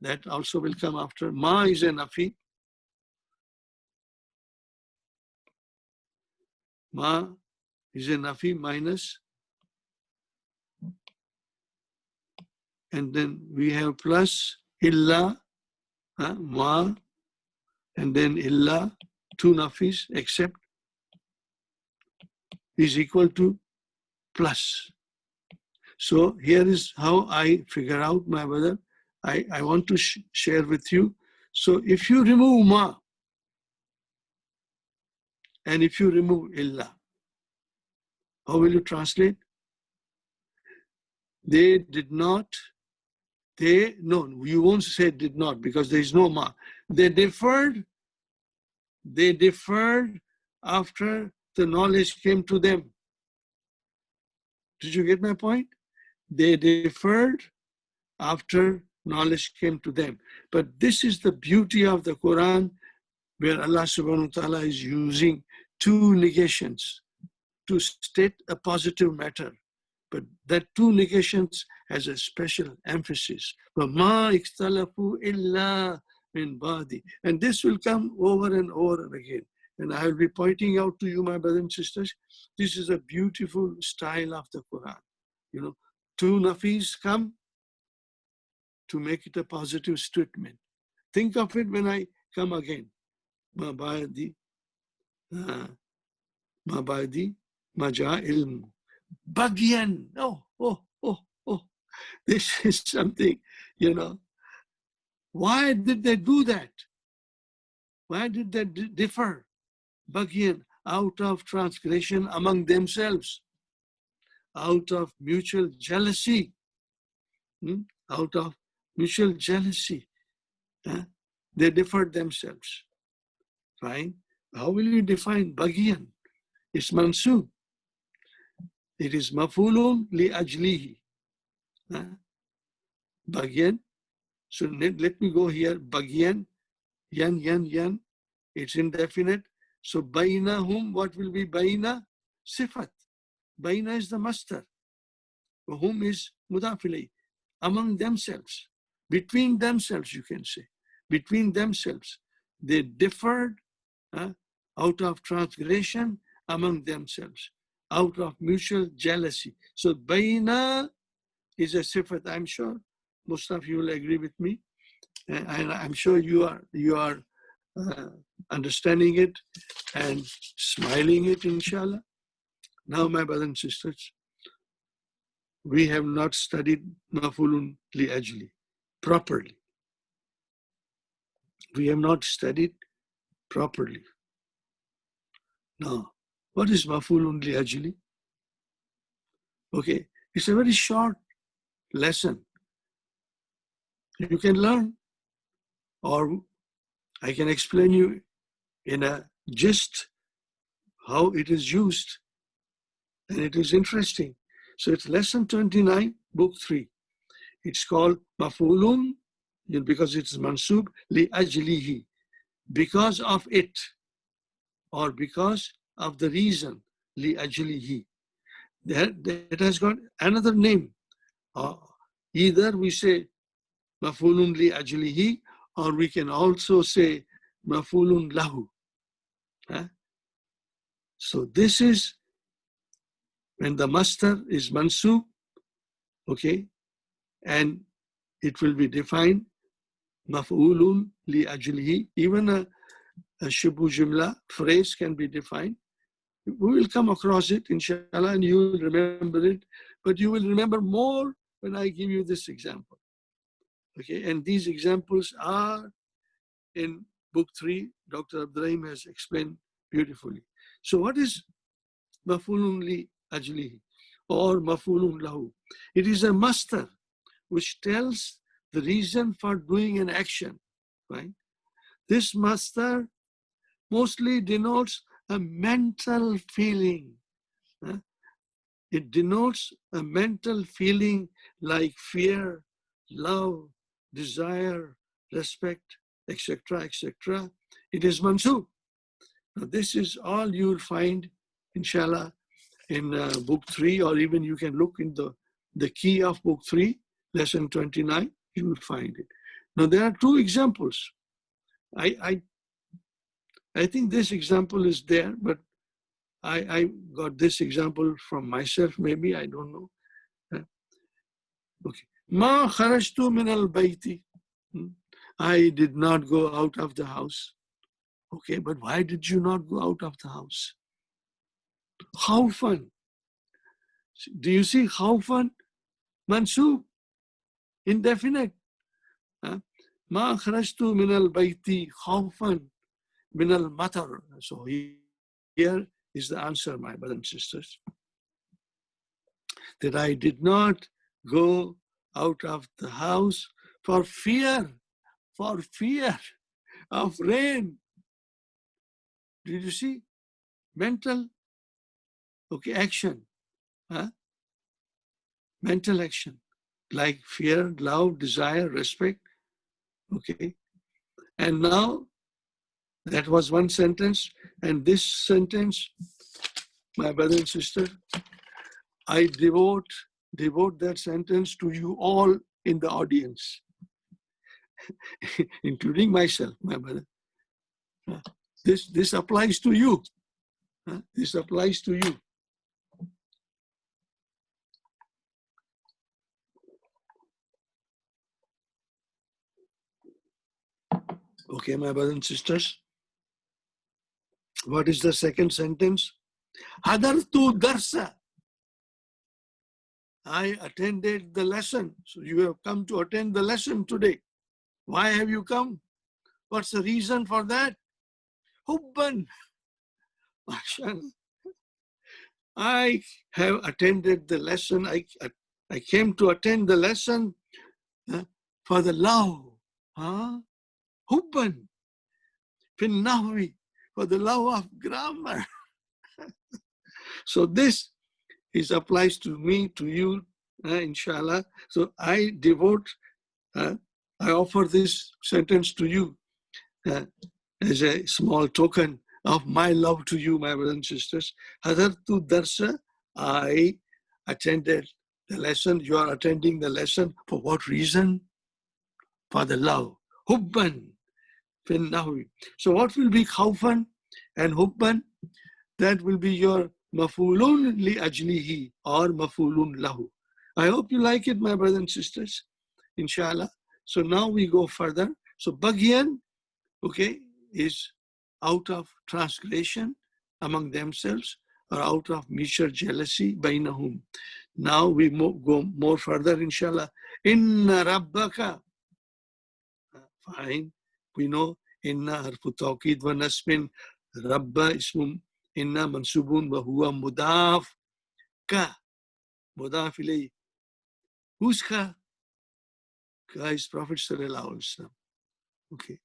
that also will come after. Ma is a nafi. Ma is a nafi minus. And then we have plus illa, ma, and then illa, two nafis, except, is equal to plus. So here is how I figure out, my brother. I want to share with you. So if you remove ma, and if you remove illa, how will you translate? They did not, no, you won't say did not, because there is no ma. They differed after the knowledge came to them. Did you get my point? They differed after knowledge came to them. But this is the beauty of the Quran, where Allah subhanahu wa ta'ala is using two negations to state a positive matter. But that two negations has a special emphasis. وَمَا اِخْتَلَفُوا إِلَّا مِنْ بَعْدِ. And this will come over and over again. And I will be pointing out to you, my brothers and sisters, this is a beautiful style of the Quran. You know, two nafis come to make it a positive statement. Think of it when I come again. Ma ba'di, maja ilmu. Bagyan. Oh. This is something, you know. Why did they do that? Why did they differ? Bagyan, out of transgression among themselves, out of mutual jealousy, out of mutual jealousy. They differed themselves. Fine. How will you define Bagyan? It's mansub. It is mafulun li ajlihi. Bagyan. So let me go here. Bagyan, yan. It's indefinite. So bainahum, what will be baina? Sifat. Baina is the master. Whom is mudafilay. Among themselves. Between themselves, you can say. Between themselves. They differed out of transgression among themselves. Out of mutual jealousy. So baina is a sifat. I'm sure most of you will agree with me. And I'm sure you are understanding it and smiling it, inshallah. Now, my brothers and sisters, we have not studied mafulun li ajli properly. We have not studied properly. Now, what is mafulun li ajli? Okay, it's a very short lesson. You can learn, or I can explain you in a gist how it is used, and it is interesting. So it's lesson 29, book 3. It's called mafulun, because it's mansub, li ajlihi, because of it, or because of the reason, li ajlihi. That has got another name. Either we say mafulun li ajlihi, or we can also say mafulun lahu. So this is when the master is mansub, okay, and it will be defined maf'ulun li ajlihi. Even a shubu jumla phrase can be defined. We will come across it, inshallah, and you will remember it, but you will remember more when I give you this example. Okay, and these examples are in book 3. Dr. Abdurrahim has explained beautifully. So what is maf'ulun li ajlihi or maf'ulun lahu? It is a master which tells the reason for doing an action, right? This master mostly denotes a mental feeling. It denotes a mental feeling like fear, love, desire, respect, etc., etc. It is mansub. Now, this is all you will find, inshallah, in book 3, or even you can look in the key of book 3, lesson 29, you will find it. Now, there are 2 examples. I think this example is there, but I got this example from myself, maybe, I don't know. Okay. Ma kharajtu min al-bayti. I did not go out of the house. Okay, but why did you not go out of the house? How fun? Do you see how fun? Mansub, indefinite. Ma kharajtu min al-bayti khawfan min al-matar. So here is the answer, my brothers and sisters, that I did not go out of the house for fear of rain. Did you see? Mental, okay, action. Mental action, like fear, love, desire, respect. Okay. And now, that was one sentence. And this sentence, my brother and sister, I devote that sentence to you all in the audience, including myself, my brother. This applies to you. This applies to you. Okay, my brothers and sisters. What is the second sentence? Hadartu darsa. I attended the lesson. So you have come to attend the lesson today. Why have you come? What's the reason for that? Hubban. MashaAllah. I have attended the lesson. I came to attend the lesson for the love. Hubban. Fin nahwi. For the love of grammar. So this applies to me, to you, inshallah. So I offer this sentence to you as a small token of my love to you, my brothers and sisters. Hadartu darsa, I attended the lesson. You are attending the lesson. For what reason? For the love. Hubban fin nahwi. So what will be khawfan and hubban? That will be your mafulun li ajlihi or mafulun lahu. I hope you like it, my brothers and sisters, inshallah. So now we go further. So Bagyan, okay, is out of transgression among themselves or out of mutual jealousy bainahum. Now we go more further, inshallah. Inna rabbaka. Fine. We know inna harfu tawqid wa nasbin. Rabba ismum inna mansubun wa huwa mudaf ka. Mudaf ilayhi. Who's ka? Ka is Prophet sallallahu alaihi wasallam. Okay.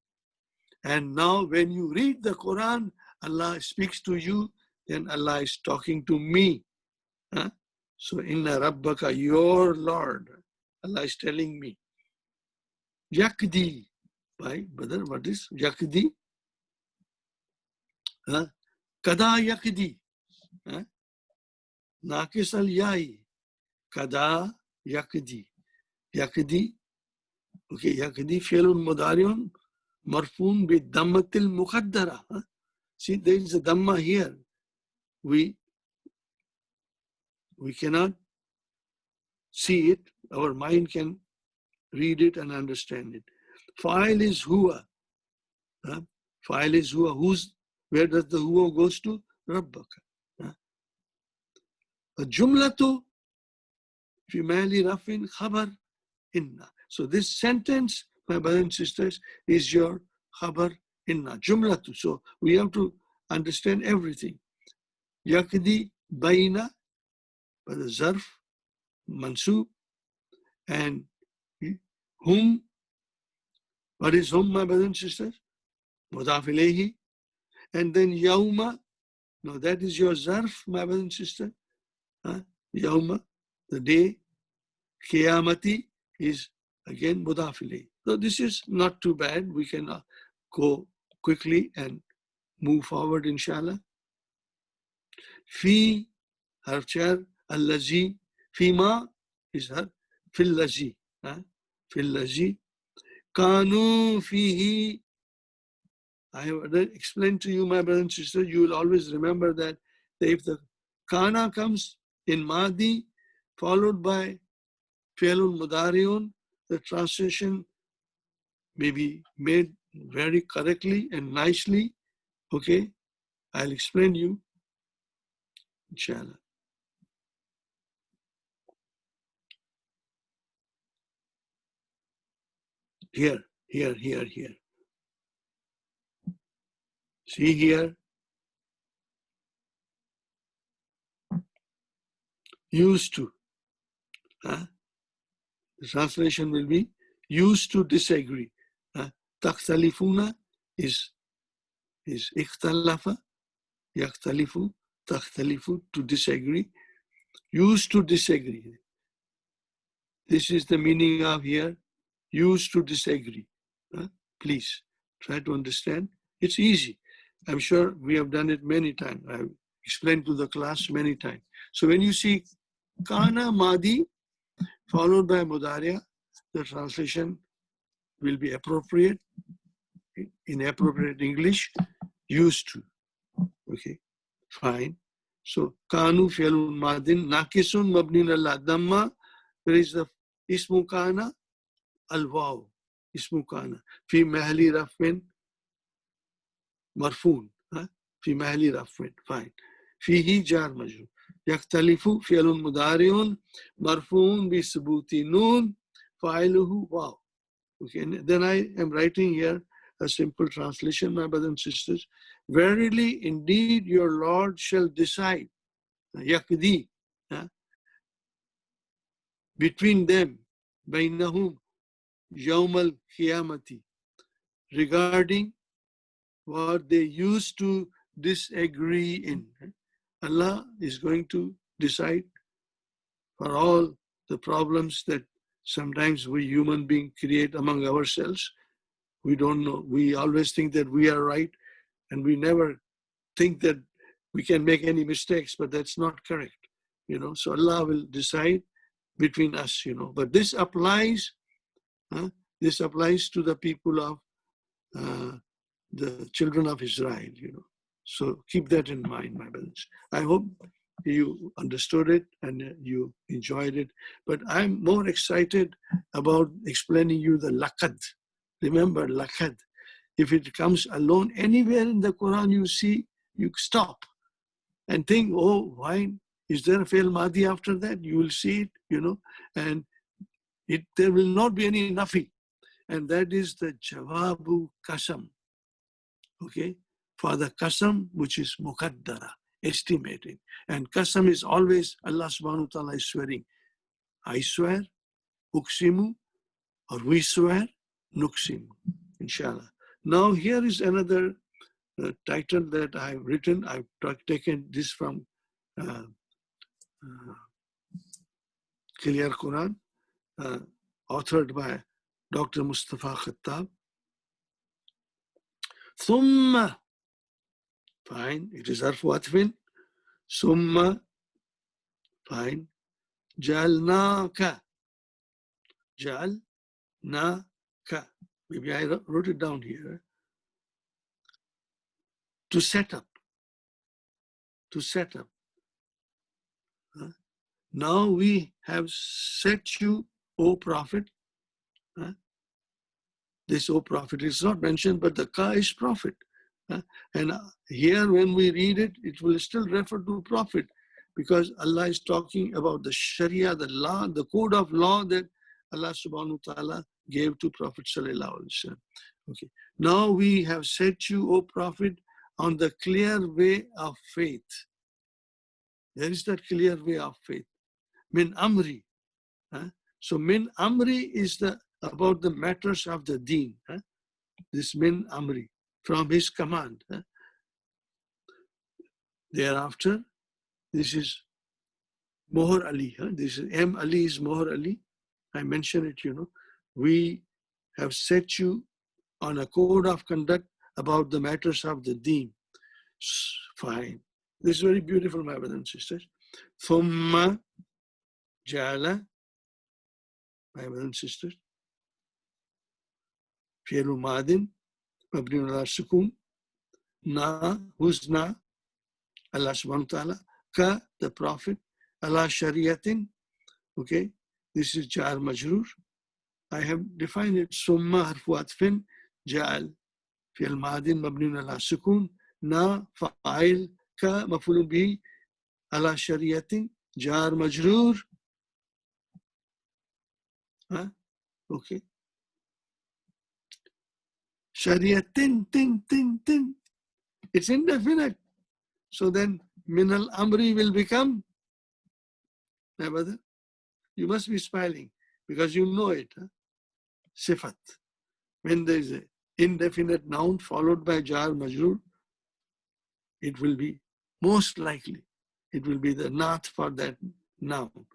And now when you read the Quran, Allah speaks to you, then Allah is talking to me. So inna rabbaka, your Lord, Allah is telling me. Yakdi. Why, brother, what is yakdi? Kada yakdi. Nakis al yai. Kada yakdi. Yakdi. Okay, yakdi fi'lun mudari'un marfun bi dammatil muqaddara. See, there is a dhamma here. We cannot see it. Our mind can read it and understand it. Fa'il is huwa. Fa'il is huwa. Where does the huwa goes to? Rabbaka. A jumlatu fi mahali rafin khabar inna. So this sentence, my brothers and sisters, is your khabar inna. Jumlatu. So we have to understand everything. Yakdi baina, by the zarf, mansub, and whom. What is whom, my brothers and sisters? Mudaf ilayhi. And then yawma. No, that is your zarf, my brothers and sisters. Yawma, the day. Qiyamati is again mudaf ilayhi. So this is not too bad. We can go quickly and move forward, inshallah. Fi, harf jar, allazi. Fima is harf, fil lazi. Fil lazi. Kanu fihi. I have explained to you, my brothers and sisters, you will always remember that if the kana comes in Madi, followed by Fi'lun Mudari'un, the translation may be made very correctly and nicely. Okay, I'll explain you, inshallah. Here. See here. Used to. The translation will be used to disagree. Takhtalifuna is ikhtalafa, yakhtalifu, takhtalifu, to disagree. Used to disagree. This is the meaning of here. Used to disagree. Please try to understand. It's easy. I'm sure we have done it many times. I've explained to the class many times. So when you see kana madi followed by mudariya, the translation will be appropriate, in appropriate English, used to. Okay, fine. So kanu fi'lun madin nakisun mabnin ala damma. Where is the ismu kana? Al-waw. Ismu kana. Fi mahali rafin marfun. Fi mahali rafin. Fine. Fihi jar majrur. Yaktalifu fi'lun mudari'un marfuun bi subuti noon fa'iluhu waw. Okay, and then I am writing here a simple translation, my brothers and sisters. Verily, indeed, your Lord shall decide, yakdi, between them, bainahum, yawm al-qiyamati, regarding what they used to disagree in. Allah is going to decide for all the problems that sometimes we human beings create among ourselves. We don't know. We always think that we are right, and we never think that we can make any mistakes, but that's not correct. So Allah will decide between us, But this applies to the people of the children of Israel, So keep that in mind, my brothers. I hope you understood it and you enjoyed it. But I'm more excited about explaining you the laqad. Remember, laqad. If it comes alone anywhere in the Quran, you see, you stop and think, oh, why is there a fail madi after that? You will see it, and there will not be any nafi. And that is the jawabu qasam. Okay? For the qasam, which is muqaddara, estimated. And qasam is always Allah subhanahu wa ta'ala is swearing. I swear, uksimu, or we swear, nuksimu, inshallah. Now here is another title that I've written. I've taken this from Clear Quran, authored by Dr. Mustafa Khattab. Thumma, fine, it is harfu atfin. Summa, fine. Jalnaka, jalnaka. Maybe I wrote it down here. To set up. Now we have set you, O Prophet. This, O Prophet, is not mentioned, but the ka is Prophet. And here when we read it, it will still refer to Prophet, because Allah is talking about the Sharia, the law, the code of law that Allah subhanahu wa ta'ala gave to Prophet sallallahu alaihi wasallam. Okay. Now we have set you, O Prophet, on the clear way of faith. There is that clear way of faith. Min amri. So min amri is about the matters of the deen. This min amri, from his command. Thereafter, this is Meherali. This is M. Ali is Meherali. I mentioned it, We have set you on a code of conduct about the matters of the deen. Fine. This is very beautiful, my brothers and sisters. Thumma jala, my brothers and sisters. Fi'lu madin, mabniun ala sukun. Na, who's na? Allah subhanahu wa ta'ala. Ka, the Prophet. Allah shariatin. Okay. This is jar majrur. I have defined it. Summa harfu atfin, ja'al. Fi'l madin, mabniun ala sukun. Na, fa'il. Ka, maf'ulun bihi. Ala shariatin, jar majrur. Okay. Shariatin, tin. It's indefinite. So then, minal amri will become, my brother, you must be smiling because you know it. Sifat. When there is an indefinite noun followed by jar majrur, it will be most likely, it will be the naat for that noun,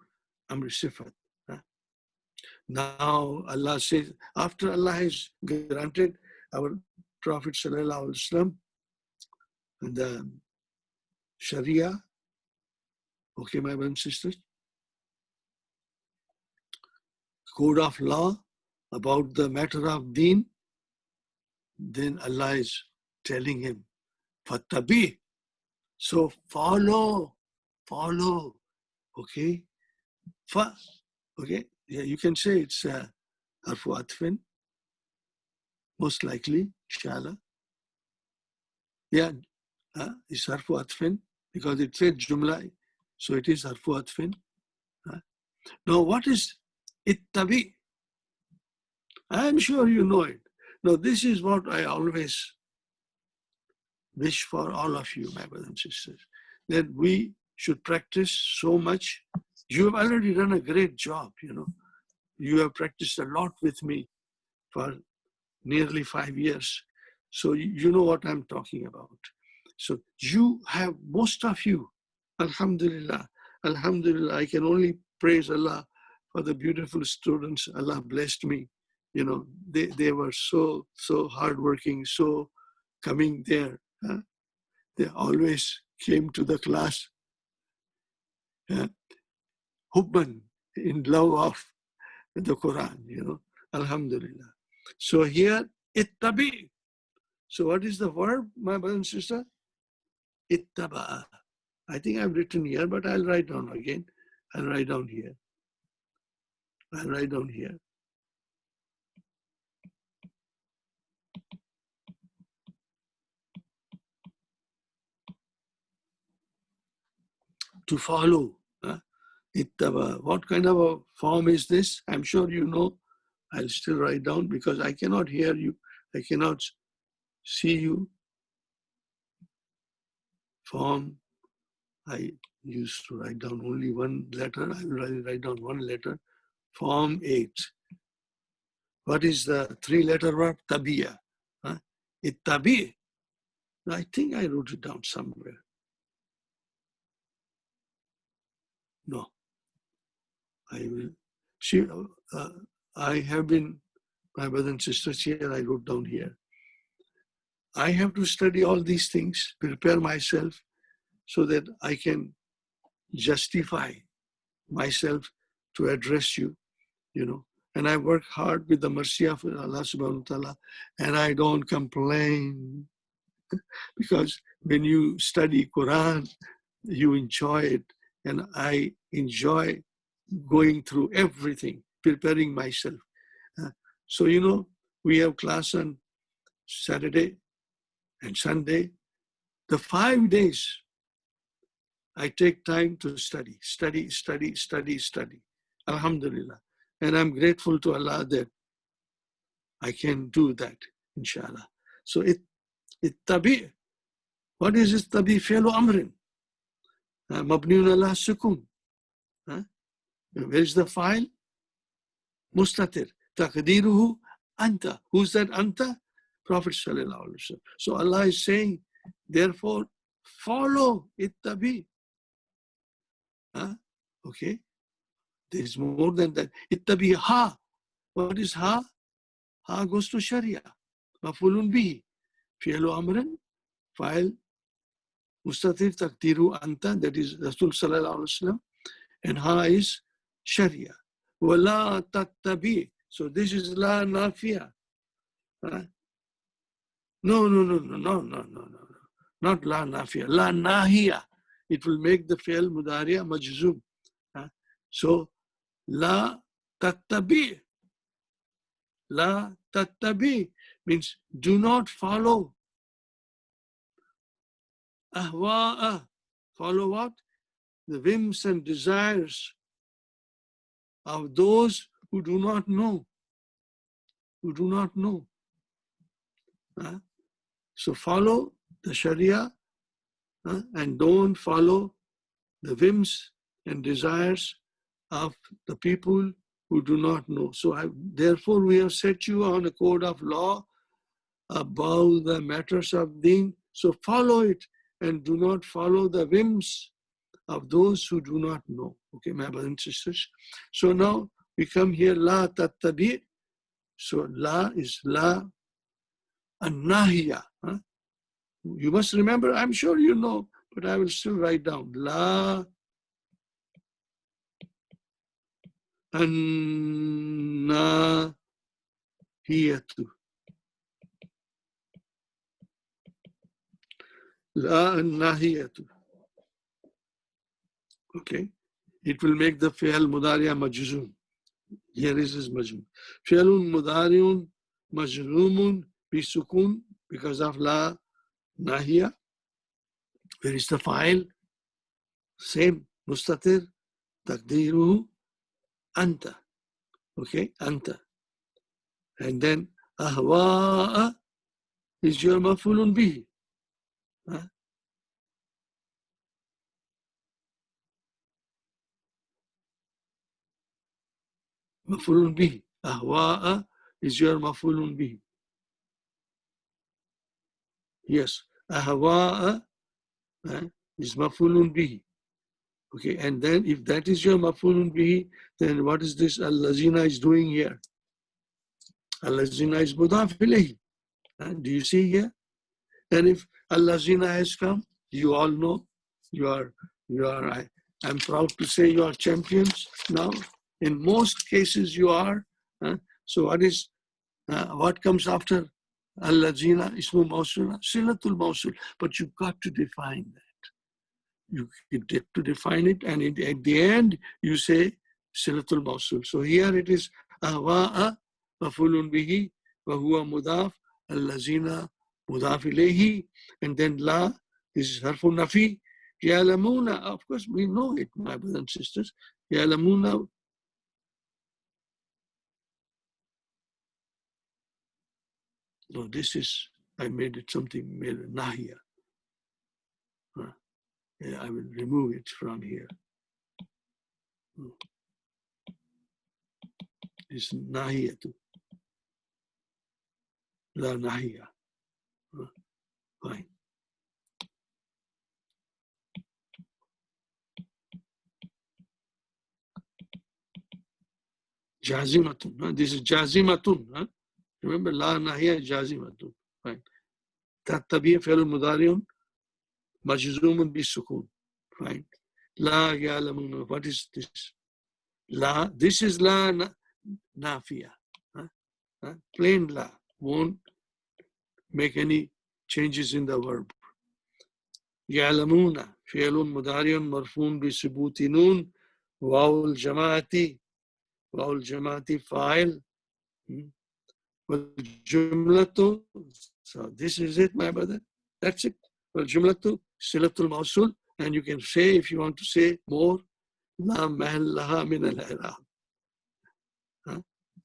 amri sifat. Now Allah says, after Allah has granted our Prophet sallallahu alaihi wasallam the Sharia, okay, my brothers and sisters, code of law about the matter of deen, then Allah is telling him, Fattabi. So follow, okay? Okay, yeah, you can say it's harfu atfin, most likely, inshallah. Yeah, it's harfu atfin because it said jumla, so it is harfu atfin. Now, what is ittabi? I'm sure you know it. Now, this is what I always wish for all of you, my brothers and sisters, that we should practice so much. You have already done a great job, you know. You have practiced a lot with me for nearly 5 years. So you know what I'm talking about. So you have, most of you, alhamdulillah, alhamdulillah, I can only praise Allah for the beautiful students. Allah blessed me. You know, they were so hardworking, so coming there. They always came to the class, hubban, in love of the Quran, you know, alhamdulillah. So here, ittabi. So what is the verb, my brother and sister? Ittaba. I think I've written here, but I'll write down again. I'll write down here. I'll write down here. To follow. Ittaba. What kind of a form is this? I'm sure you know. I'll still write down because I cannot hear you. I cannot see you. Form. I used to write down only one letter. I will write down one letter. Form 8. What is the 3-letter verb? Tabiya. Ittabi. I think I wrote it down somewhere. No. I will. See, I have been, my brothers and sisters, here I wrote down here. I have to study all these things, prepare myself so that I can justify myself to address you, you know. And I work hard with the mercy of Allah subhanahu wa ta'ala, and I don't complain. Because when you study Quran, you enjoy it, and I enjoy going through everything, preparing myself. So, you know, we have class on Saturday and Sunday. The 5 days, I take time to study. Alhamdulillah. And I'm grateful to Allah that I can do that, inshallah. So ittabi. What is ittabi? Fi'lu amrin. Mabniun ala sukun. Where is the file? Mustatir. Taqdiruhu anta. Who's that anta? Prophet sallallahu alaihi wasallam. So Allah is saying, therefore, follow ittabi. Okay. There is more than that. Ittabi ha. What is ha? Ha goes to Sharia. Mafulun bihi. Fi'lu amrin. File. Mustatir taqdiru anta. That is Rasul sallallahu alaihi wasallam. And ha is Sharia. Wala tattabi. So this is la nafiya. No. Not la nafiya. La nahiya. It will make the fi'l mudariya majzum. So la tattabi. La tattabi means do not follow. Ahwa'a. Follow what? The whims and desires of those who do not know. Who do not know. So follow the Sharia and don't follow the whims and desires of the people who do not know. So therefore we have set you on a code of law about the matters of deen. So follow it and do not follow the whims of those who do not know. Okay, my brothers and sisters. So now we come here, la tattabi. So la is la an-nahiya. You must remember, I'm sure you know, but I will still write down. La an-nahiyatu. La an-nahiyatu. Okay. It will make the fi'al mudariya majzum. Here is his majzum. Fi'alun mudariun majzumun bisukun because of la nahiya. Where is the file? Same. Mustatir. Taqdiruhu anta. Okay. Anta. And then Ahwa'a is your maf'ulun bihi. Maf'ulun bihi. Ahwa'a is your maf'ulun bihi. Yes. Ahwa'a is maf'ulun bihi. Okay, and then if that is your maf'ulun bihi, then what is this al-lazina is doing here? Al-lazina is mudaf ilayhi. Do you see here? And if al-lazina has come, you all know I'm proud to say you are champions now. In most cases you are. So what comes after al-lazina? Ismu mawsul, silatul mawsul. But you've got to define that. You get to define it, and at the end you say silatul mawsul. So here it is ahwa'a maf'ulun bihi wa huwa mudaf, al-lazina mudaf ilayhi, and then la, this is harfun nafi. Ya'lamuna, of course we know it, my brothers and sisters. Ya'lamuna, no, this is, I made it something, made a nahiya. Yeah, I will remove it from here. It's nahiya too. La nahiya. Fine. Jazimatun. This is jazimatun. Remember, la nahiya jazimatun. Fine. Tattabiya fi'l mudari'un majzumun bi sukun. Fine. La ya'lamun. What is this? La. This is la nafiya. Plain la. Won't make any changes in the verb. Ya'lamuna. Fi'lun mudari'un marfun bi subuti nun. Wa'ul jama'ati. Wa'ul jama'ati fa'il. Jumlatu. So this is it, my brother. That's it. Well, jumlatu silatul mawsul, and you can say, if you want to say more, la mahallaha min al-i'rab.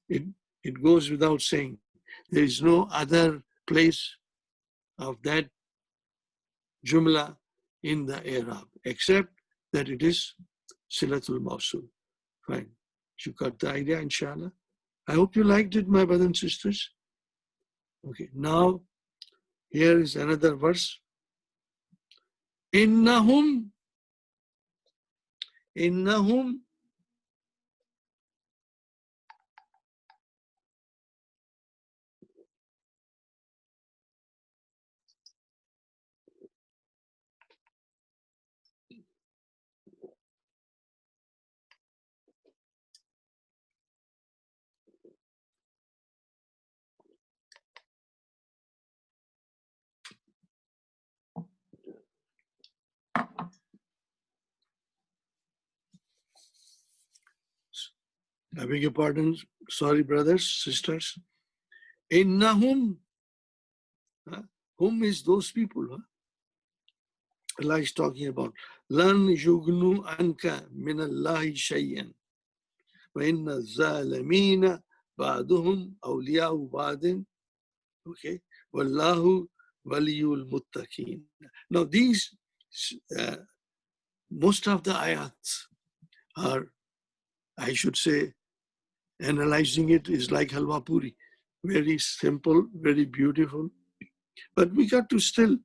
It goes without saying. There is no other place of that jumla in the i'rab except that it is silatul mawsul. Fine. You got the idea, inshallah. I hope you liked it, my brothers and sisters. Okay, now here is another verse. Innahum I beg your pardon. Sorry, brothers, sisters. Innahum. Whom is those people? Allah is talking about. Lan yugnu anka min Allahi shayyan. Wa inna zalamina ba'duhum awliya'u ba'din. Okay. Wallahu waliyul muttaqin. Now these, most of the ayats are, I should say, analyzing it is like halwa puri. Very simple, very beautiful. But we got to still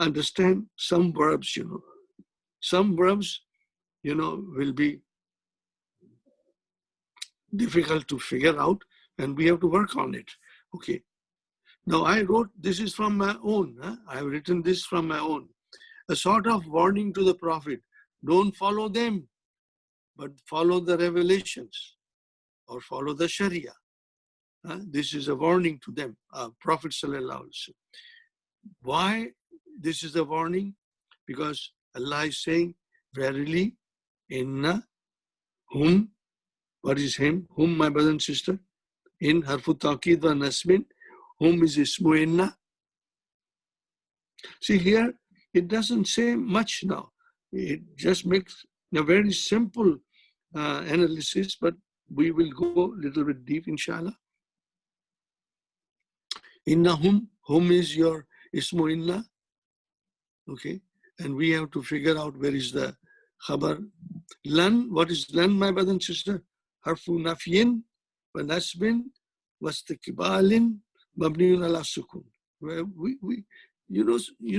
understand some verbs, Some verbs, will be difficult to figure out, and we have to work on it. Okay. Now I wrote, this is from my own. I have written this from my own. A sort of warning to the Prophet. Don't follow them, but follow the revelations or follow the Sharia. This is a warning to them, Prophet Sallallahu Alaihi Wasallam. Why this is a warning? Because Allah is saying, verily, inna hum, what is him? Hum, my brother and sister, in harfu taqid wa nasbin, hum is ismu inna. See here, it doesn't say much now. It just makes a very simple analysis, but we will go a little bit deep, inshallah. Innahum, hum is your ismu inna. Okay. And we have to figure out where is the khabar. Lan, what is lan, my brother and sister? Harfu nafyin, wa nasbin, wa istiqbalin, mabniun ala sukun. You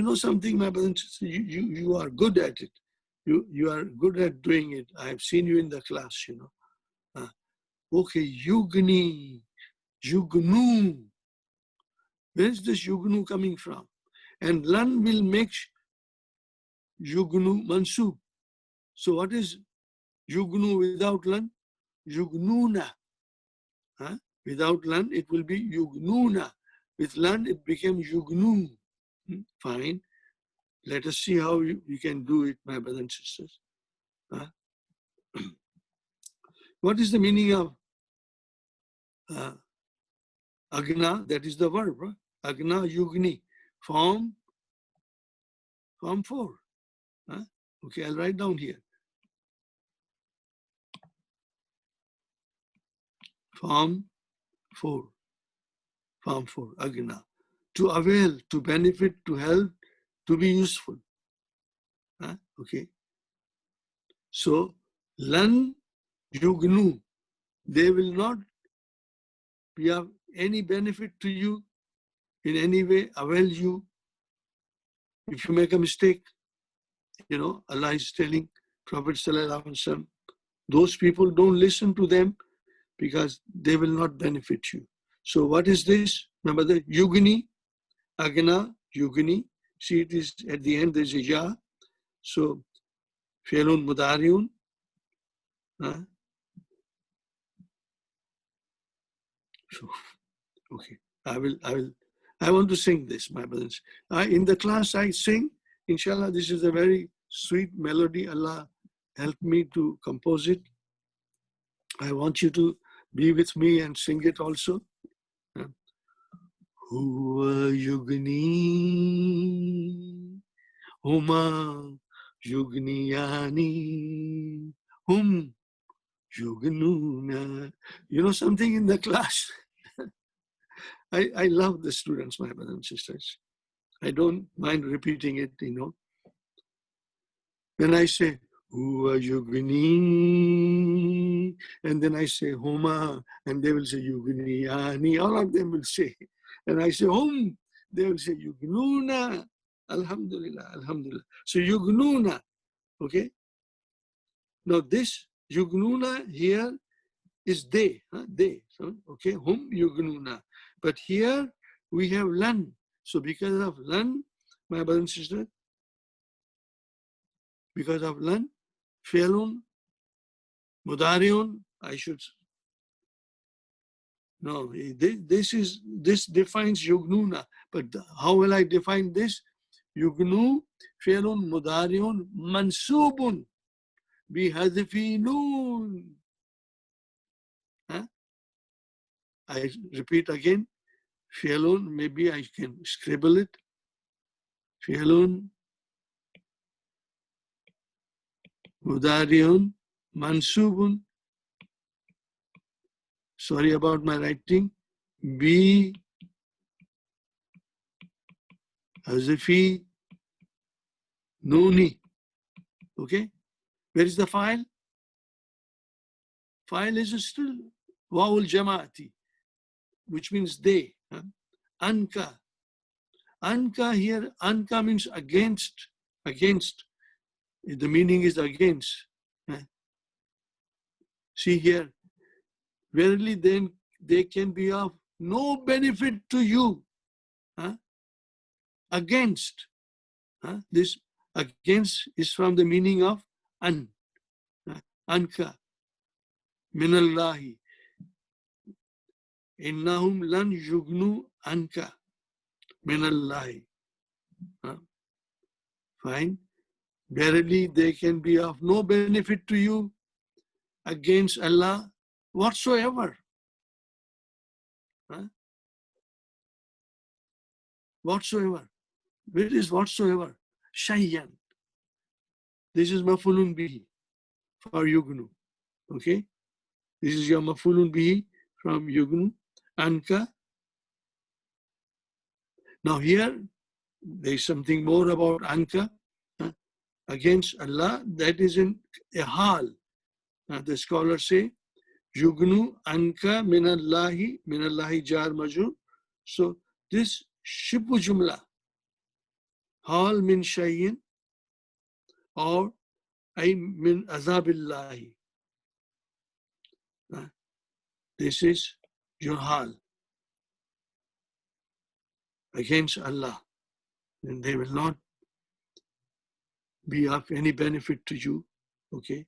know something, my brother and sister, you are good at it. You are good at doing it. I have seen you in the class, you know. Okay, yugni, yugnu. Where is this yugnu coming from? And lan will make yugnu mansub. So what is yugnu without lan? Yugnuna. Without lan, it will be yugnuna. With lan, it became yugnu. Fine. Let us see how you can do it, my brothers and sisters. What is the meaning of agna? That is the verb. Right? Agna yugni. Form 4. Okay, I'll write down here. Form 4. Form 4, agna. To avail, to benefit, to help, to be useful. Okay. So, lan yugnu. They will not be of any benefit to you in any way, avail you. If you make a mistake, you know, Allah is telling Prophet Sallallahu Alaihi Wasallam, those people, don't listen to them because they will not benefit you. So what is this? Remember the yugni, agna, yugni. See, it is at the end, there's a ya. So, fi'lun mudariun. So, okay, I want to sing this, my brothers. In the class I sing, inshallah, this is a very sweet melody. Allah help me to compose it. I want you to be with me and sing it also. Huwa yugni, huma yugniyani, hum yugnuna. You know something in the class? I love the students, my brothers and sisters. I don't mind repeating it, you know. When I say, Huwa yugni, and then I say, Huma, and they will say, Yugniyani, all of them will say. And I say, Hum, they will say, Yugnuna. Alhamdulillah, Alhamdulillah. So Yugnuna, okay? Now this Yugnuna here is they, they. So, okay, Hum Yugnuna. But here we have lan. So because of lan, my brother and sister, because of lan, fi'lun, mudariun, I should, no, this defines yugnuna. But how will I define this? Yugnu, fi'lun, mudariun, mansubun, bihadfi noon. I repeat again, fi'lun, maybe I can scribble it. Fi'lun, mudariun, mansubun. Sorry about my writing. Bi hazifi nooni. Okay? Where is the file? File is still wawul jama'ati, which means they. Anka. Anka here, anka means against. Against. The meaning is against. See here. Verily then they can be of no benefit to you. Against. This against is from the meaning of an. Anka. Minallahi. Innahum lan yugnu anka. Minallahi. Fine. Verily they can be of no benefit to you against Allah whatsoever. Whatsoever. Where is whatsoever? Shayyan. This is mafulun bihi for yugnu. Okay? This is your mafulun bihi from yugnu. Anka. Now here, there is something more about anka against Allah. That isn't a hal. The scholars say, Yugnu anka minallahi jar majur. So this shibu jumla, hal min shayin, or ay min azabillahi. This is your hal against Allah. And they will not be of any benefit to you. Okay?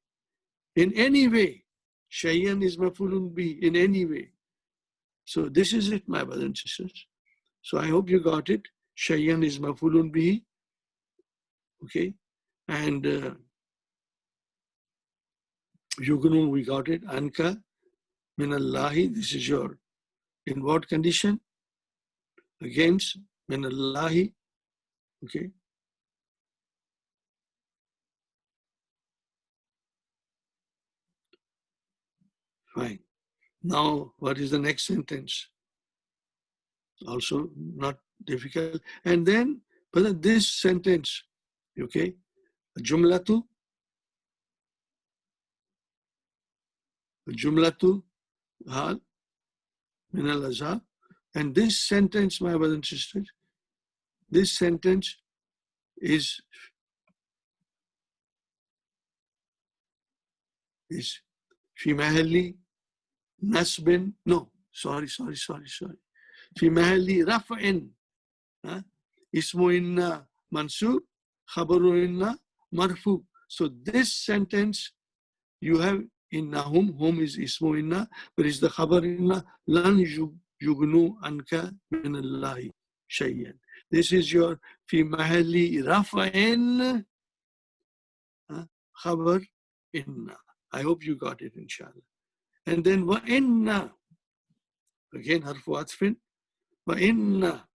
In any way. Shayyan is mafulun bi, in any way. So this is it, my brothers and sisters. So I hope you got it. Shayyan is mafulun bi. Okay? And Yugnu, we got it. Anka minallahi, this is your, in what condition? Against minallahi. Okay? Fine. Now, what is the next sentence? Also not difficult. And then, but this sentence, okay? Jumlatu hal min al azab. And this sentence, my brothers and sisters, this sentence is fi mahalli nasbin. No, sorry. Fi mahalli raf'in. Ismu inna mansub, khabaru inna marfu. So this sentence you have inna hum is ismu inna, but is the khabar inna lan yugnu anka min Allahi shayyan. This is your fi mahalli raf'in khabar inna. I hope you got it, inshallah. And then wa inna, again harfu atfin, wa inna.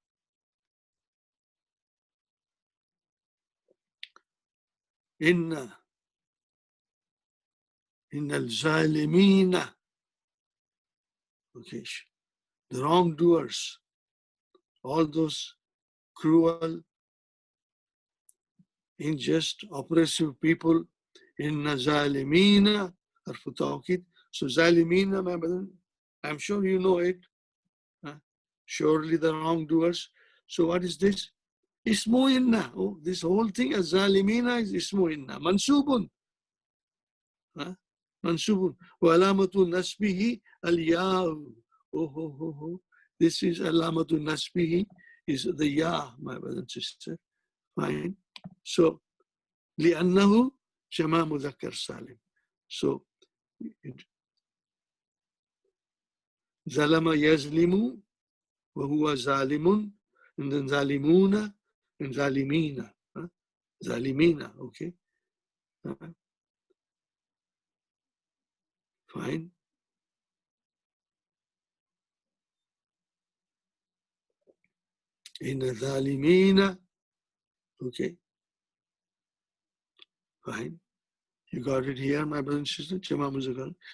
Inna al-zalimina. Okay, the wrongdoers, all those cruel, unjust, oppressive people. Inna zalimina, harfu tawkid. So zalimina, my brother, I'm sure you know it. Surely the wrongdoers. So what is this? Ismu inna. Oh, this whole thing, az-zalimina is ismu inna. Mansubun. Mansubun. Wa alamatu nasbihi al-yaw. Oh. This is alamatu nasbihi, is the ya, my brother and sister. Fine. So, li'annahu jama mudhakkar salim. So, zalama yazlimu, wa huwa zalimun, and then zalimuna, and zalimina. Zalimina, okay. Fine. In zalimina, okay. Fine. You got it here, my brother and sister.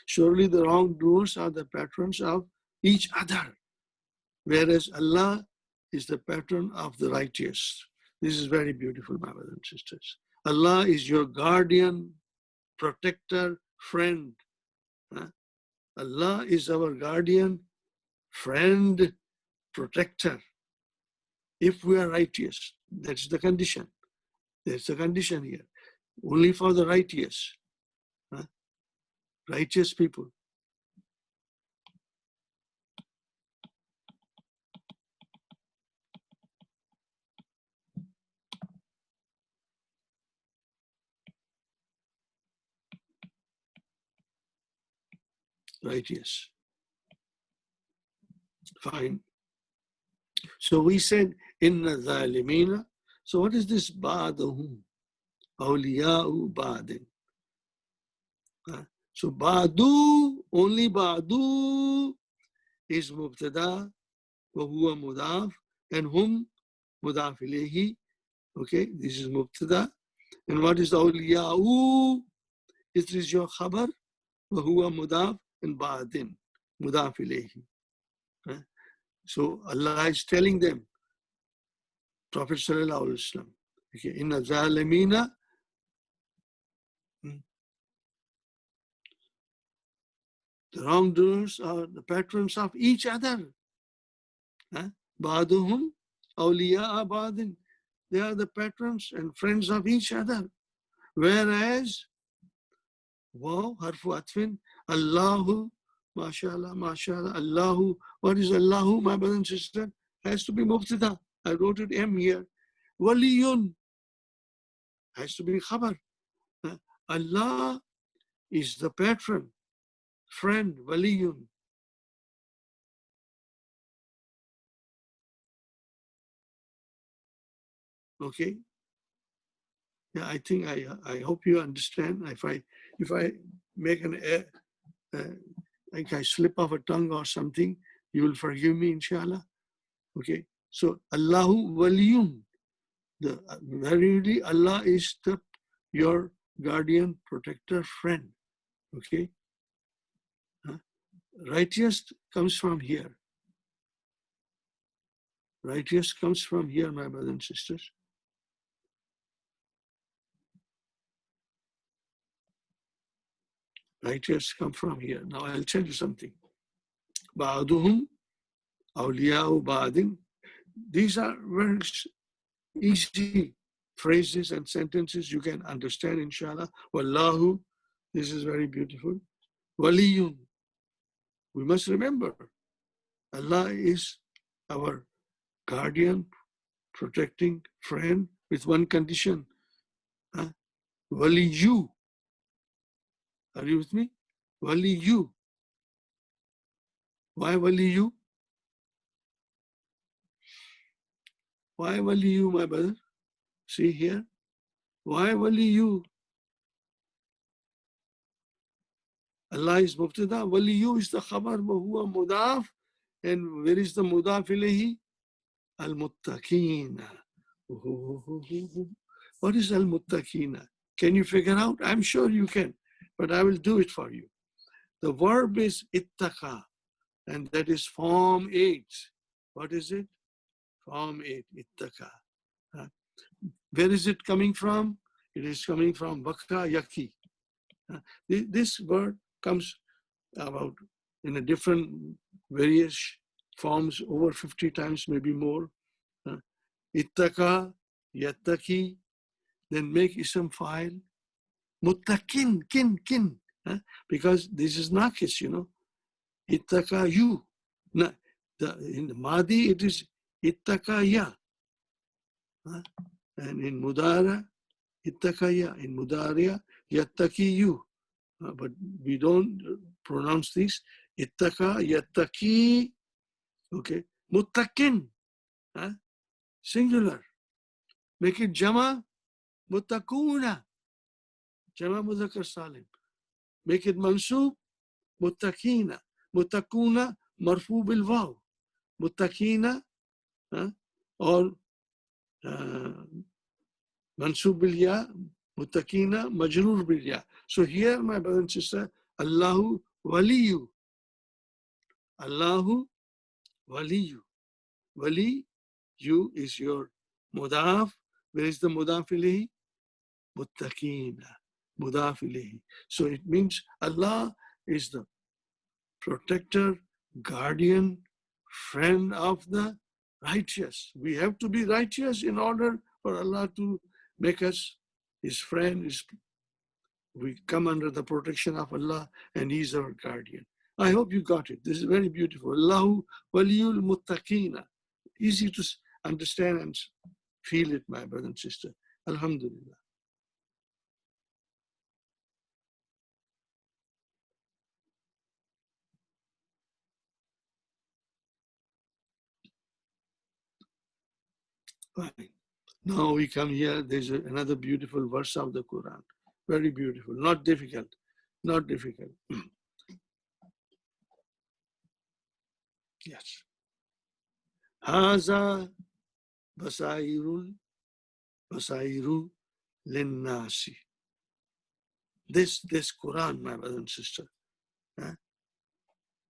Surely the wrongdoers are the patrons of each other, whereas Allah is the patron of the righteous. This is very beautiful, my brothers and sisters. Allah is your guardian, protector, friend. Allah is our guardian, friend, protector. If we are righteous, that's the condition. That's the condition here. Only for the righteous. Righteous people. Righteous. Fine. So we said, Inna zalimina. So what is this ba'dahum? Awliya'u ba'din. So ba'du, only ba'du is mubtada, wa huwa mudaf, and hum mudaf ilayhi. Okay, this is mubtada. And what is awliya'u? It is your khabar, wa huwa mudaf, and ba'din, mudaf ilayhi. So Allah is telling them, Prophet Sallallahu Alaihi Wasallam. Okay, Inna zalimina, the wrongdoers are the patrons of each other. Ba'duhum awliya'a ba'din. They are the patrons and friends of each other. Whereas, wow, harfu atfin, Allahu, mashallah, mashallah, Allahu. What is Allahu, my brother and sister? Has to be mubtada. I wrote it M here. Waliyun has to be khabar. Allah is the patron, friend, waliyun. Okay. Yeah, I think I hope you understand. If I make an like I slip off a tongue or something, you will forgive me, inshallah. Okay. So Allahu waliyun. Verily Allah is your guardian, protector, friend. Okay. Righteous comes from here. Righteous comes from here, my brothers and sisters. Righteous come from here. Now I'll tell you something. Ba'aduhum awliya'u ba'adin. These are very easy phrases and sentences you can understand, inshallah. Wallahu, this is very beautiful. Waliyun. We must remember, Allah is our guardian, protecting friend with one condition. Waliyu. Are you with me? Waliyu. Why waliyu? Why waliyu, my brother? See here. Why waliyu? Allah is mubtada. Waliyu is the khabar wa huwa mudaf. And where is the mudaf ilayhi? Al-muttaqina. What is al-muttaqina? Can you figure out? I'm sure you can, but I will do it for you. The verb is ittaqa, and that is form 8. What is it? Form 8, ittaqa. Where is it coming from? It is coming from baka yaki. This word comes about in a different various forms, over 50 times, maybe more. Ittaqa, yattaki, then make ism file. Muttaqin, kin. Because this is nakis, you know. Ittaqa you. In the Madi, it is ittaqa ya. And in Mudara, ittaqa ya. In Mudariya, yattaki you. But we don't pronounce this. Ittaqa, yattaki. Okay. Muttaqin. Singular. Make it jama, muttaquna. Jama mudhakkar salim. Make it mansub, muttaqina. Muttaquna marfu bil waw. Muttaqina or mansub bil ya, muttaqina majrur bil ya. So here, my brother and sister, Allahu waliyu. Allahu waliyu. Wali, you is your mudaf. Where is the mudaf ilayhi? Muttaqina. Mudaf ilayhi. So it means Allah is the protector, guardian, friend of the righteous. We have to be righteous in order for Allah to make us his friend. We come under the protection of Allah and he's our guardian. I hope you got it. This is very beautiful. Allahu waliyul muttaqina. Easy to understand and feel it, my brother and sister. Alhamdulillah. Fine. Now we come here. There's another beautiful verse of the Quran. Very beautiful. Not difficult. Not difficult. Yes. Haza basairu linnasi. This Quran, my brother and sister.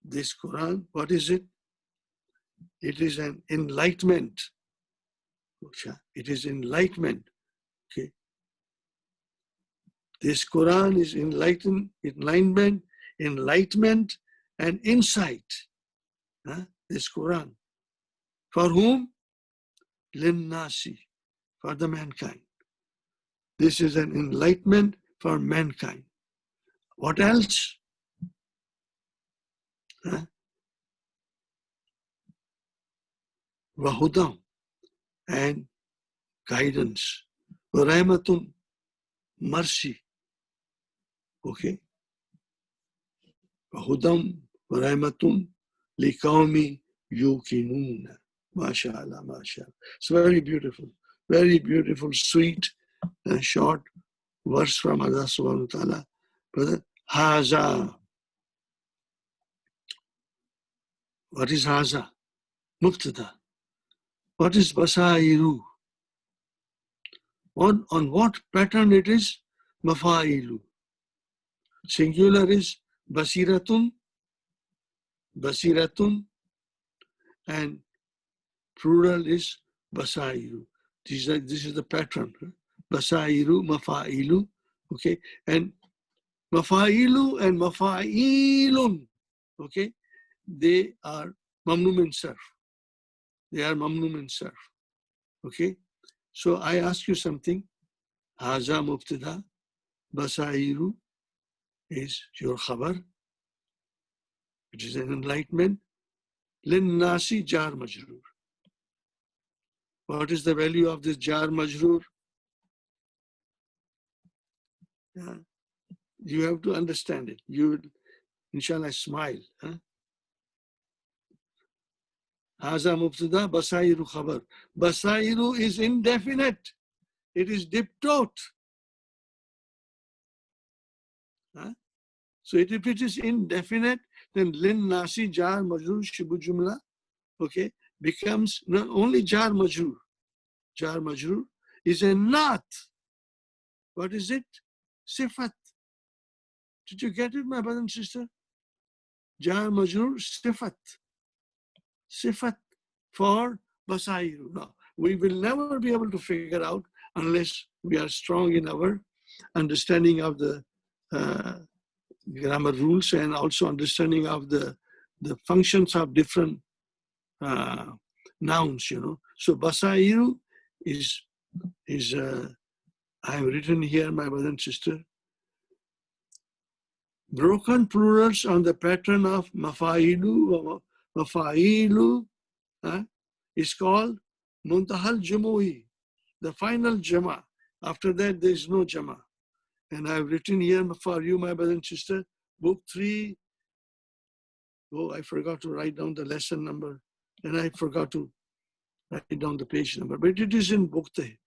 This Quran, what is it? It is an enlightenment. It is enlightenment. Okay. This Quran is enlightenment, and insight. This Quran. For whom? Linnasi, for the mankind. This is an enlightenment for mankind. What else? Wahudam, and guidance. Rahmatun, mercy. Okay. Wahudam, rahmatun, liqawmi yuqinuna. MashaAllah, MashaAllah. It's very beautiful, sweet, and short verse from Allah subhanahu wa ta'ala. Brother, Haza. What is Haza? Mubtada. What is Basairu? On what pattern it is? Mafailu. Singular is Basiratun, and plural is Basairu. This is the pattern. Basairu, Mafailu. Okay, and Mafailu and Mafailun. Okay, they are mamnum in sarf. Okay, so I ask you something. Haza mubtada, Basairu is your khabar. It is an enlightenment. Linnasi jar majroor. What is the value of this jar majroor? Yeah. You have to understand it. You will, inshallah, smile. Haza mubtada, basairu khabar. Basairu is indefinite. It is diptote. So if it is indefinite, then lin nasi jar majroor shibu jumla, okay, becomes not only jar majroor. Jar majroor is a naat. What is it? Sifat. Did you get it, my brother and sister? Jar majroor, sifat. Sifat for basairu. Now, we will never be able to figure out unless we are strong in our understanding of the grammar rules and also understanding of the functions of different nouns, So basairu is I have written here, my brother and sister, broken plurals on the pattern of mafailu is called muntahal jumu'i, the final jama. After that, there is no jama. And I've written here for you, my brother and sister, book 3. Oh, I forgot to write down the lesson number, and I forgot to write down the page number. But it is in book 3.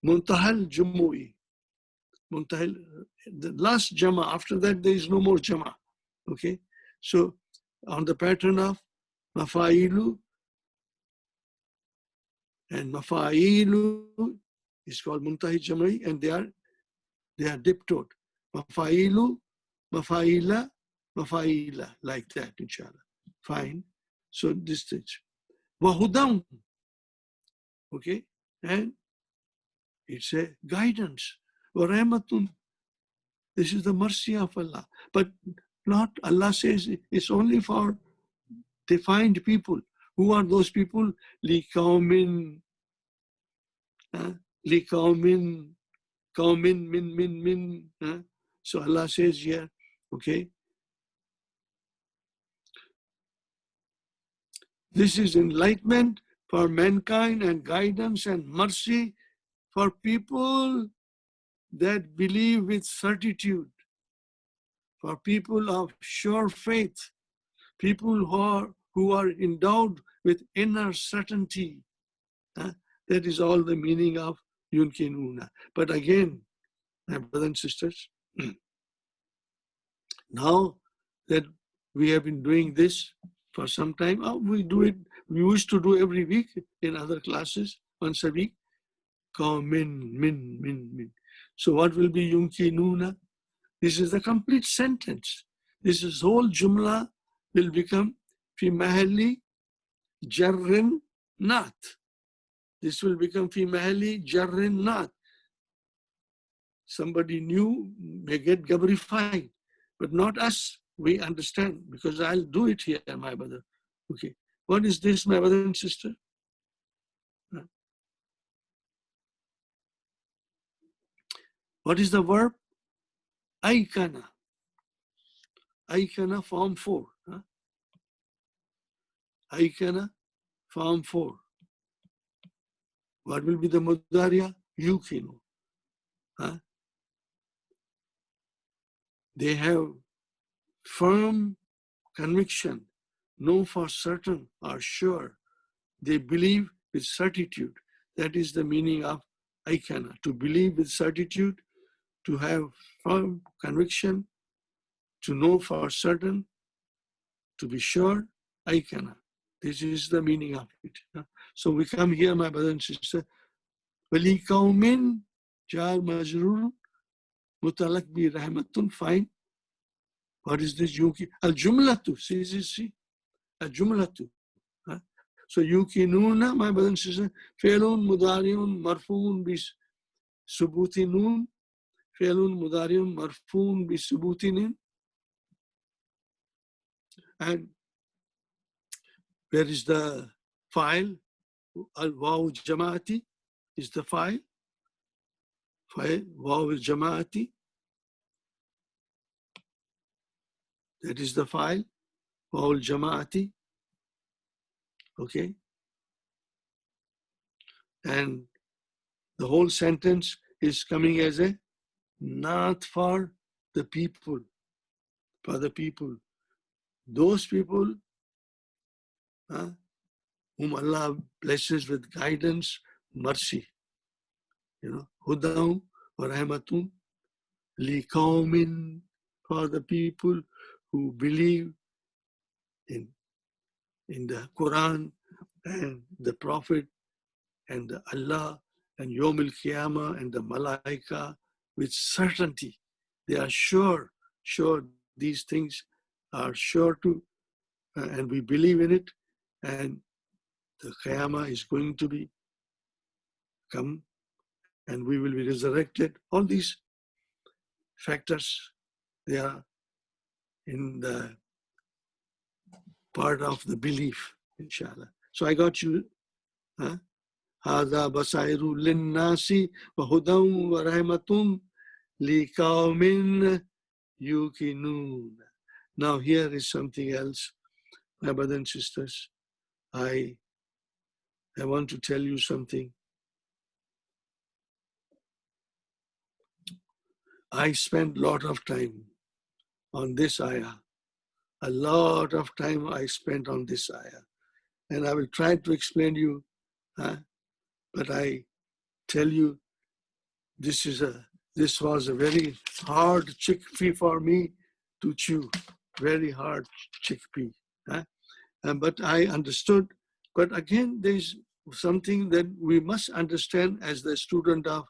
Muntahal Jumu'i. Muntahal, the last jama. After that, there is no more jama. Okay? So, on the pattern of mafailu, and mafailu is called Muntahi Jama'i, and they are diptote. Mafailu, mafaila, mafaila, like that, inshallah. Fine. So this stage. Wahudam. Okay? And it's a guidance. Warahmatun. This is the mercy of Allah. But not, Allah says it's only for defined people. Who are those people? Liqawmin. Liqawmin. Qawmin min. So Allah says here, okay, this is enlightenment for mankind and guidance and mercy for people that believe with certitude, for people of sure faith, people who are endowed with inner certainty. That is all the meaning of yunkinuna. But again, my brothers and sisters, now that we have been doing this for some time, we do it, we used to do every week in other classes, once a week. Min. So what will be yunkinuna? This is the complete sentence. This is whole jumla will become fi mahalli jarrin naat. This will become fi mahali jarrin not. Somebody new may get gabrified, but not us. We understand, because I'll do it here, my brother. Okay. What is this, my brother and sister? What is the verb? Aikana. Aikana, form 4. Aikana, form 4. What will be the mudariya? Yukinu. They have firm conviction, know for certain or sure. They believe with certitude. That is the meaning of aikana. To believe with certitude, to have firm conviction, to know for certain, to be sure, aikana. This is the meaning of it. So we come here, my brother and sister. Wali kaumin jar majrur mutalak bi rahmatun, fine. What is this? Yuki al jumlatu. See. Al jumlatu. So yukinuna, my brother and sister, fe'lun mudariun marfuun bis subuti nun, fe'lun mudariun marfuun bis subuti nun. And where is the file? Al waw jamaati is the file. Waw jamaati. That is the file. Waw jamaati. Okay. And the whole sentence is coming as a not for the people. For the people. Those people whom Allah blesses with guidance, mercy. Hudam wa rahmatun li qawmin, for the people who believe in the Quran and the Prophet and the Allah and Yawm al-Qiyamah and the Malaika with certainty. They are sure these things are sure to, and we believe in it, and the Qiyamah is going to be come and we will be resurrected. All these factors, they are in the part of the belief, inshallah. So I got you. هذا بصائر للناس وهدى ورحمة لقوم يوقنون. Now here is something else, my brothers and sisters. I want to tell you something. I spent a lot of time on this ayah. A lot of time I spent on this ayah. And I will try to explain to you, but I tell you, this was a very hard chickpea for me to chew. Very hard chickpea. But I understood. But again, there's something that we must understand as the student of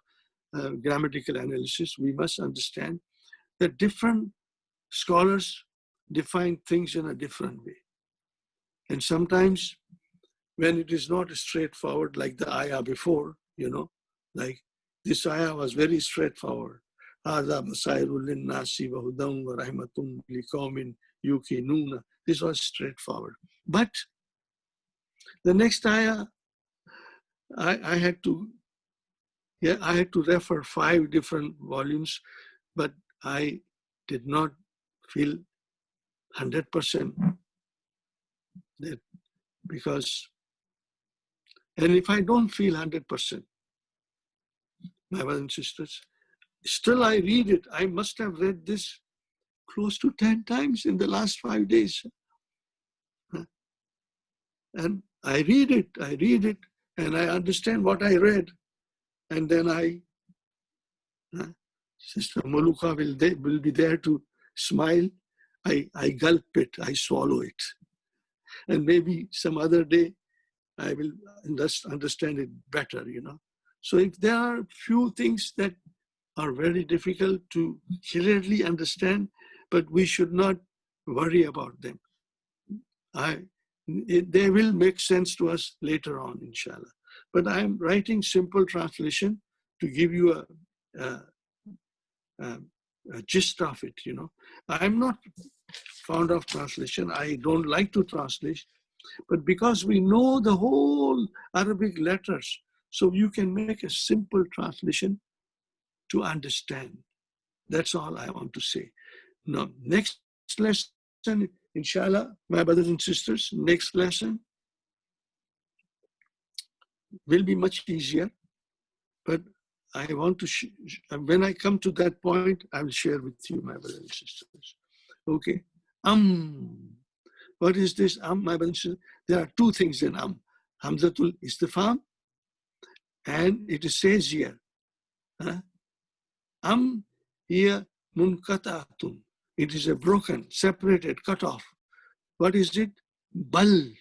grammatical analysis. We must understand that different scholars define things in a different way. And sometimes when it is not straightforward, like the ayah before, like this ayah was very straightforward. This was straightforward. But the next ayah, I had to refer 5 different volumes, but I did not feel 100% that, because, and if I don't feel 100%, my brothers and sisters, still I read it. I must have read this close to 10 times in the last 5 days. And I read it, and I understand what I read. And then Sister Maluka will be there to smile. I gulp it, I swallow it. And maybe some other day I will understand it better, So if there are few things that are very difficult to clearly understand, but we should not worry about them. They will make sense to us later on, inshallah. but I am writing simple translation to give you a gist of it, you know. I'm not fond of translation. I don't like to translate, but because we know the whole Arabic letters, so you can make a simple translation to understand. That's all I want to say. Now, next lesson, inshallah, my brothers and sisters, next lesson will be much easier, but I want to, when I come to that point, I will share with you, my brothers and sisters. Okay. What is this? My brothers and sisters? There are two things in Hamzatul Istifham, and it says here, here munkata'atun. It is a broken, separated, cut off. What is it? Bal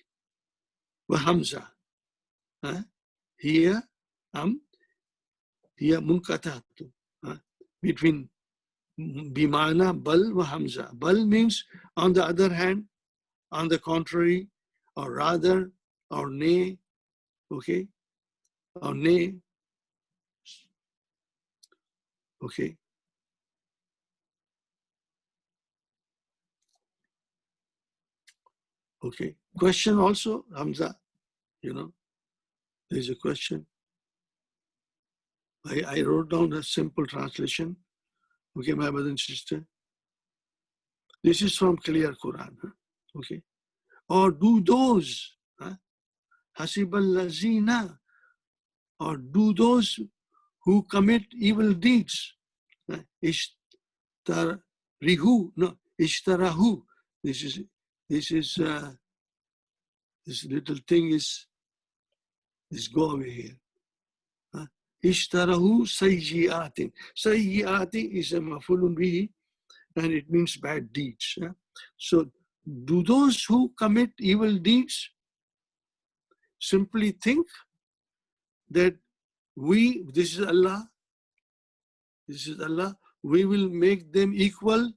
wa Hamza. Here munkata'atun. Between bimana bal wa Hamza. Bal means on the other hand, on the contrary, or rather, or nay, okay, or nay, okay. Okay. Question also, Hamza, you know, there's a question. I wrote down a simple translation. Okay, my brother and sister. This is from clear Quran. Okay. Or do those, hasibal lazina, or do those who commit evil deeds, ishtarahu, no, ishtarahu. This little thing is go away here. Ishtarahu sayyi'atin. Sayyi'atin is a mafulun bihi, and it means bad deeds. So, do those who commit evil deeds simply think that this is Allah, we will make them equal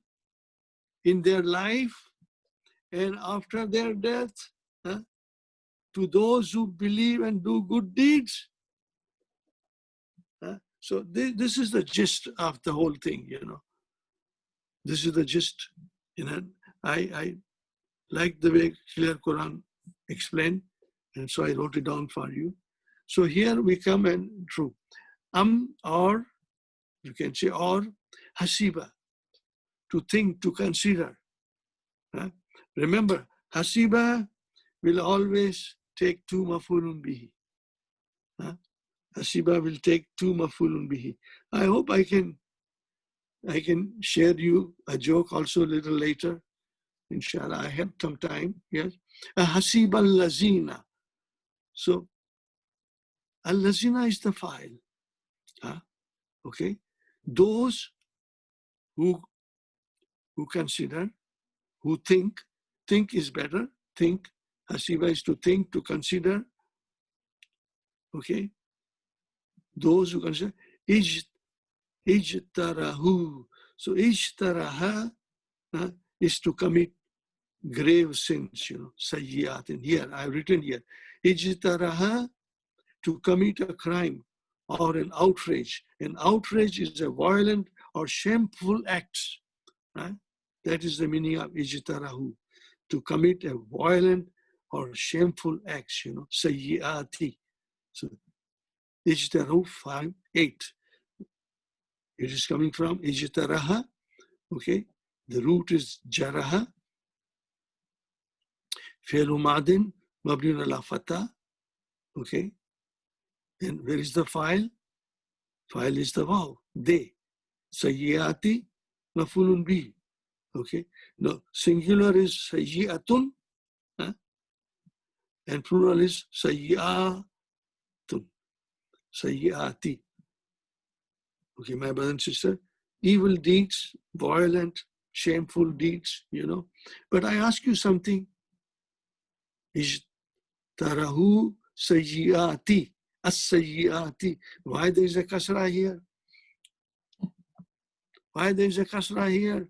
in their life and after their death to those who believe and do good deeds? So this is the gist of the whole thing, you know. This is the gist, you know. I like the way clear Quran explained, and so I wrote it down for you. So here we come and true. Or you can say or hasiba, to think, to consider. Remember, hasiba will always take two mafulun bihi. Hasiba will take two mafulun bihi. I hope I can share you a joke also a little later. Inshallah, I have some time. Yes. Hasiba al-lazina. So, al-lazina is the file. Okay. Those who consider, who think is better. Think. Hasiba is to think, to consider. Okay. Those who consider. Ijtarahu. So, ijtaraha is to commit grave sins, you know, sayyi'at. And here, I've written here, ijtaraha, to commit a crime or an outrage. An outrage is a violent or shameful act. Right? That is the meaning of ijtarahu, to commit a violent or shameful act, you know, sayyi'ati. So, ijtarahu 5, 8. It is coming from ijtaraha, okay? The root is jaraha. Fi'lu madin, mabniun ala fatah, okay? And where is the file? File is the vav, they. Sayyiati, mafulun bi, okay? No, singular is sayyiatun, and plural is sayyiatun, sayyiati. Okay, my brother and sister, evil deeds, violent, shameful deeds, you know. But I ask you something. Ijtarahu sayyiati, as-sayyiati. Why there is a kasra here? Why there is a kasra here?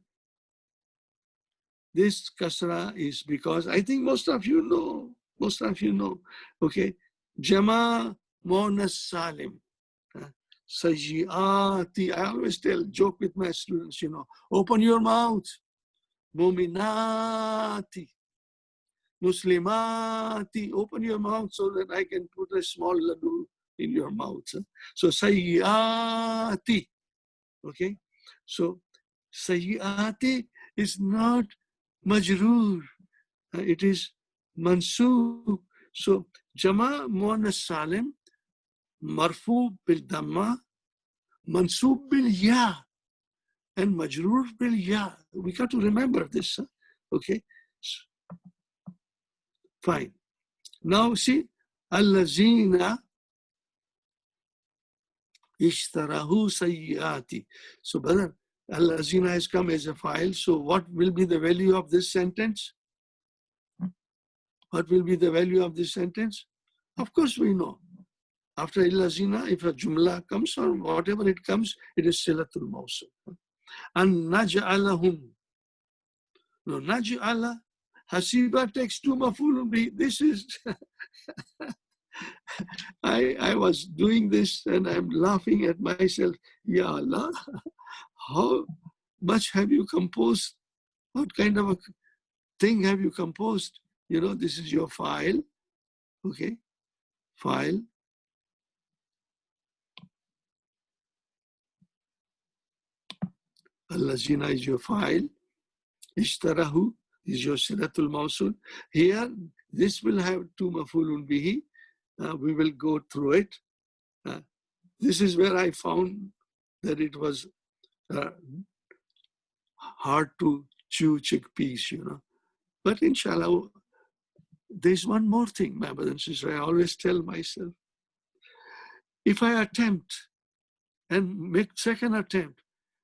This kasra is because I think most of you know. Okay, Jama Muannas Salim. Sayyiati. I always joke with my students, open your mouth. Muminati. Muslimati. Open your mouth so that I can put a small laddu in your mouth. So sayyiati. Okay. So sayyiati is not majroor. It is mansoob. So jama muannas salim marfu bil damma mansoob bil ya and majroor bil ya. We got to remember this. Okay. Fine. Now see, allazina ishtarahu sayyiati. So brother, allazina has come as a file. So what will be the value of this sentence? What will be the value of this sentence? Of course we know. After allazina, if a jumla comes or whatever it comes, it is silatul mawsul. And naj'alahum. No, naj'ala. Hasiba takes two mafulun bi. This is I was doing this and I'm laughing at myself. Ya Allah, how much have you composed? What kind of a thing have you composed? This is your file. Okay, file. Allazina is your file. Ishtarahu is your silatul mawsul. Here, this will have two mafulun bihi. We will go through it. This is where I found that it was hard to chew chickpeas, But inshallah, there's one more thing, my brother and sister. I always tell myself, if I attempt and make second attempt,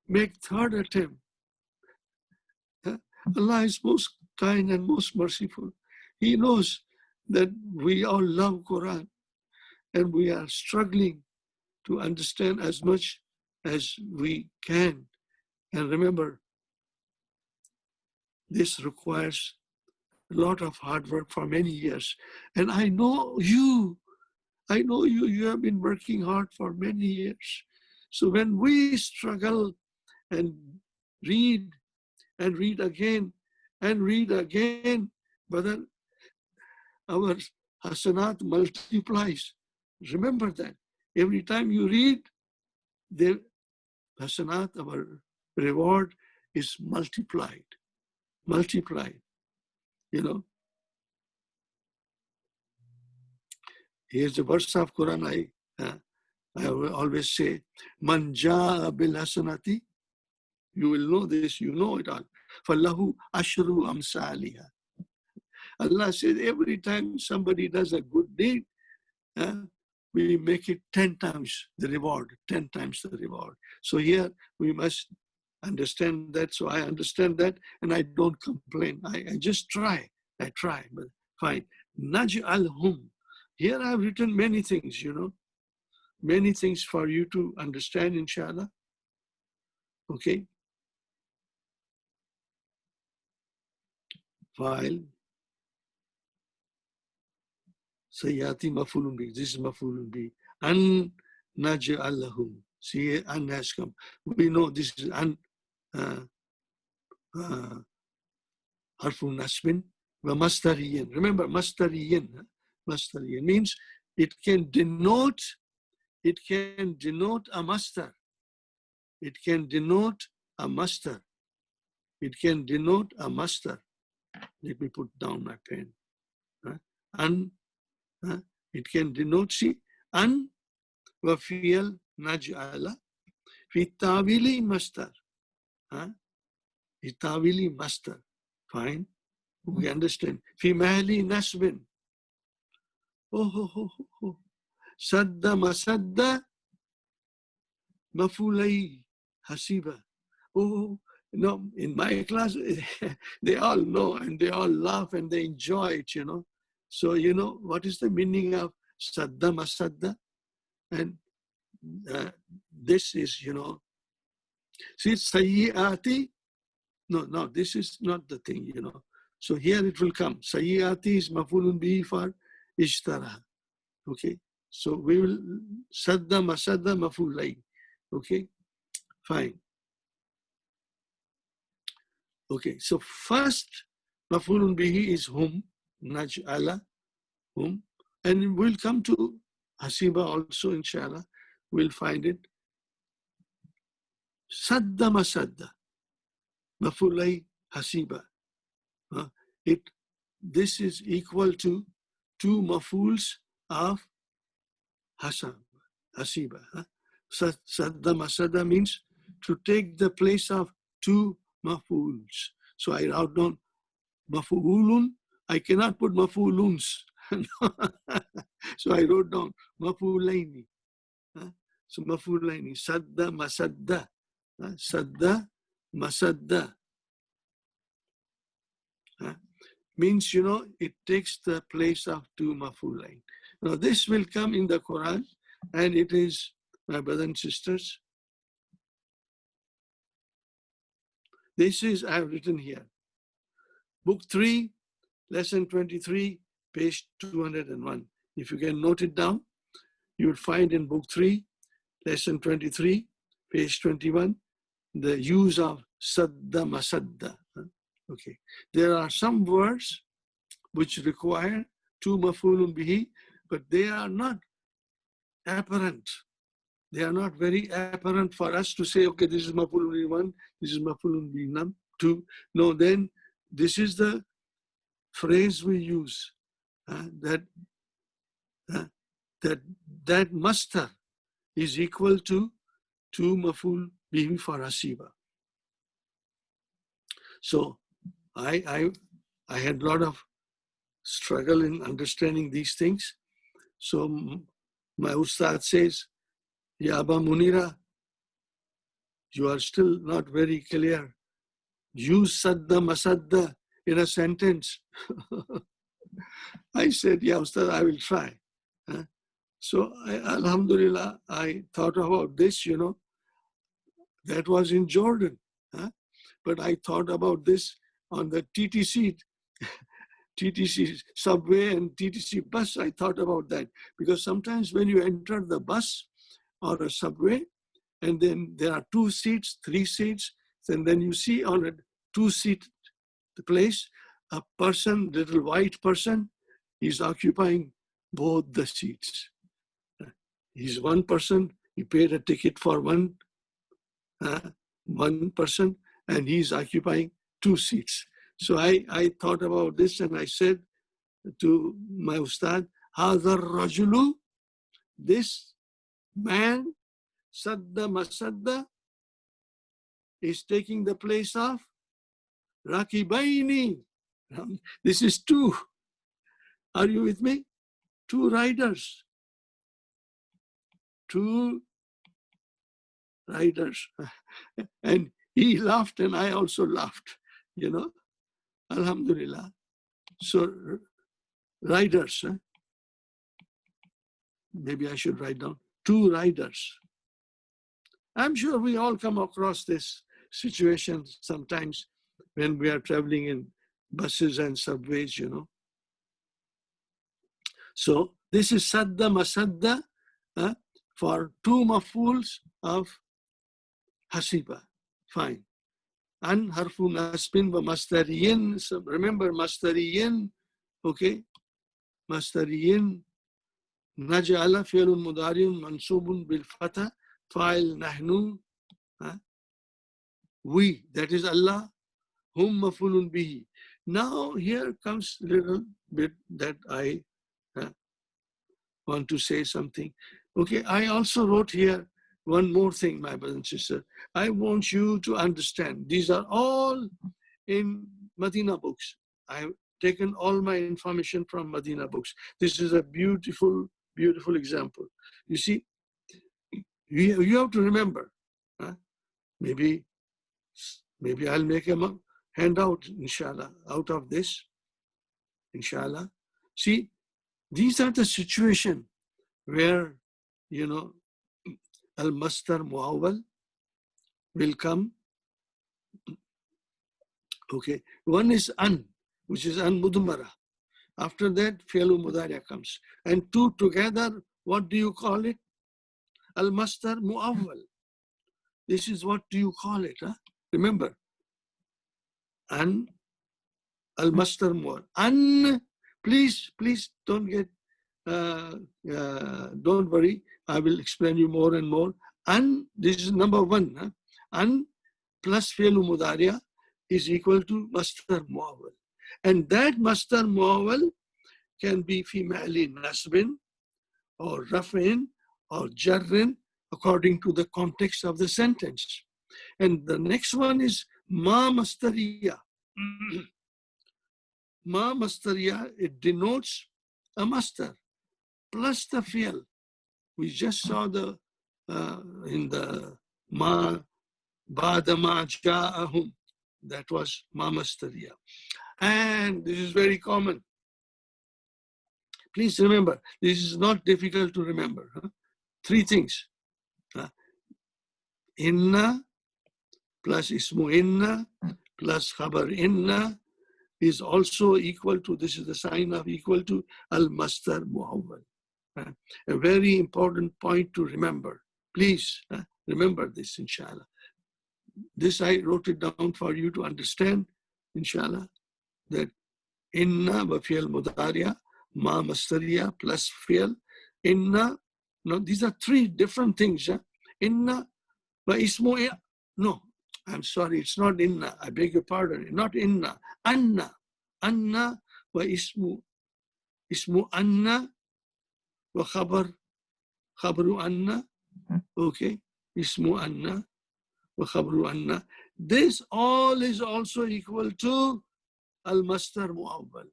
make third attempt, Allah is most kind and most merciful. He knows that we all love Quran and we are struggling to understand as much as we can. And remember, this requires a lot of hard work for many years. And I know you have been working hard for many years. So when we struggle and read again and read again, brother, our hasanat multiplies. Remember that. Every time you read, the hasanat, our reward, is multiplied. Here's a verse of Quran I always say, Man jaa bil hasanati. You will know this, you know it all. Fallahu ashru amsaliha. Allah says every time somebody does a good deed, we make it 10 times the reward, 10 times the reward. So here we must understand that. So I understand that and I don't complain. I just try. I try, but fine. Naj'alhum. Here I've written many things, many things for you to understand, inshallah. Okay. File. Sayyati mafulun bi. This is mafulun bi. An naj'alhum. See, an has come. We know this is an harfun nasbin wa mastariyin. Remember, mastariyin. Mastariyin means it can denote a master. It can denote a master. It can denote a master. Let me put down my pen. And it can denote, see, an wa fi'al naj'ala fi tawili master. Fi tawili master. Fine. We understand. Fi mahali nasbin. Oh. Sadda masadda mafulai hasiba. Oh, no, in my class, they all know and they all laugh and they enjoy it, So, what is the meaning of sadda masadda? And this is, see, sayyiati. No, this is not the thing, So here it will come. Sayyiati is mafulun bihi for ishtara. Okay. So we will sadda, masadda, mafulayn. Okay, fine. Okay, so first mafulun bihi is hum, naj'ala, hum. And we'll come to hasiba also, inshallah. We'll find it. Sadda masadda, mafulay hasiba. This is equal to 2 mafuls of hasiba. Sadda masadda means to take the place of 2 mafuls. So I wrote down mafulun. I cannot put mafuluns. So I wrote down mafulaini. So mafulaini, sadda masadda. Sadda masadda. Means, you know, it takes the place of 2 mafulain. Now this will come in the Quran, and it is, my brothers and sisters, this is, I have written here. Book 3, lesson 23, page 201. If you can note it down, you will find in book 3, lesson 23, page 21, the use of sadda masadda. Okay, there are some words which require 2 mafulun bihi, but they are not apparent. They are not very apparent for us to say, okay, this is mafulun bihi 1, this is mafulun bihi 2. No, then this is the phrase we use, that mastar is equal to 2 maful bihi for hasiba. So I had a lot of struggle in understanding these things. So my Ustad says, Ya Aba Munira, you are still not very clear. Use sadda masadda in a sentence. I said, yeah, Ustad, I will try. So Alhamdulillah, I thought about this, you know. That was in Jordan. But I thought about this on the TTC subway and TTC bus. I thought about that because sometimes when you enter the bus or a subway, and then there are 2 seats, 3 seats, and then you see on a 2-seat place, a person, little white person, is occupying both the seats. He's one person, he paid a ticket for one person, and he's occupying 2 seats. So I thought about this, and I said to my Ustad, Hadar Rajulu, this man, Sadda Masadda, is taking the place of Rakibaini. This is 2. Are you with me? 2 riders. 2 riders. And he laughed and I also laughed, you know. Alhamdulillah. So riders. Maybe I should write down 2 riders. I'm sure we all come across this situation sometimes when we are traveling in buses and subways, you know. So this is sadda masadda for 2 mafuls of hasiba. Fine. An harfu nasbin wa mastariyin. So remember mastariyin, okay? Mastariyin. Naj'ala fi'lun mudari'un mansubun bil fatha. Fa'il nahnu. We, that is Allah. Hum mafulun bihi. Now here comes a little bit that I want to say something. Okay, I also wrote here one more thing, my brother and sister. I want you to understand. These are all in Medina books. I've taken all my information from Medina books. This is a beautiful, beautiful example. You see, you have to remember. Maybe I'll make a handout, inshallah, out of this. Inshallah. See, these are the situation where, you know, al-mastar muawwal will come. Okay, one is an, which is an mudmara. After that, fi'lu mudari'a comes. And 2 together what do you call it? Al-Masdar Mu'awwal. This is what do you call it? Huh? Remember, an Al-Masdar Mu'awwal. An, please don't get, don't worry. I will explain you more and more. An, this is number one. Huh? An plus fi'l mudariya is equal to Masdar Mu'awwal. And that Masdar Mu'awwal can be fi ma'li nasbin or raf'in or jarrin according to the context of the sentence. And the next one is ma mastariya. Ma mastariya, it denotes a mastar plus the fi'l. We just saw the in the ma ba'da ma ja'ahum. That was ma mastariya. And this is very common. Please remember, this is not difficult to remember. Huh? Three things. Inna plus ismu inna plus khabar inna is also equal to, this is the sign of equal to al-masdar mu'awwal. A very important point to remember. Please remember this, inshallah. This I wrote it down for you to understand, inshallah, that inna wa fi'l mudariya, ma mastariya plus fi'l, inna. Now these are three different things. Inna wa ismu, no, I'm sorry, it's not inna. I beg your pardon, not inna. Anna. Anna wa ismu anna wa khabaru anna. Okay, ismu anna wa khabaru anna. This all is also equal to al-masdar mu'awwal.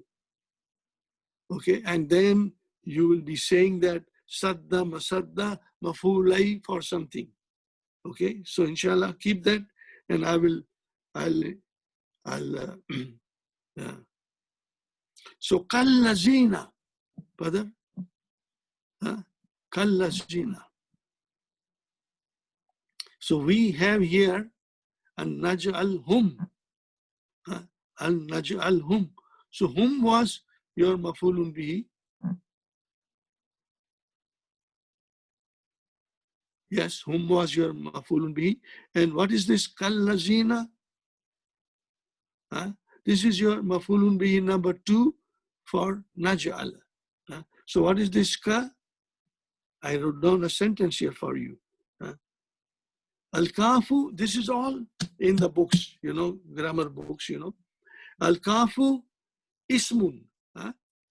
Okay, and then you will be saying that sadda masadda mafulai for something. Okay, so inshallah keep that, and I'll so kallazina, brother, kallazina. So we have here an naj'alhum, an naj'alhum. So hum was your mafulun bihi. Yes, hum was your mafulun bihi. And what is this kallazina? This is your mafulun bihi number 2 for naj'al. So what is this ka? I wrote down a sentence here for you. Al-kafu, this is all in the books, grammar books, Al-kafu ismun.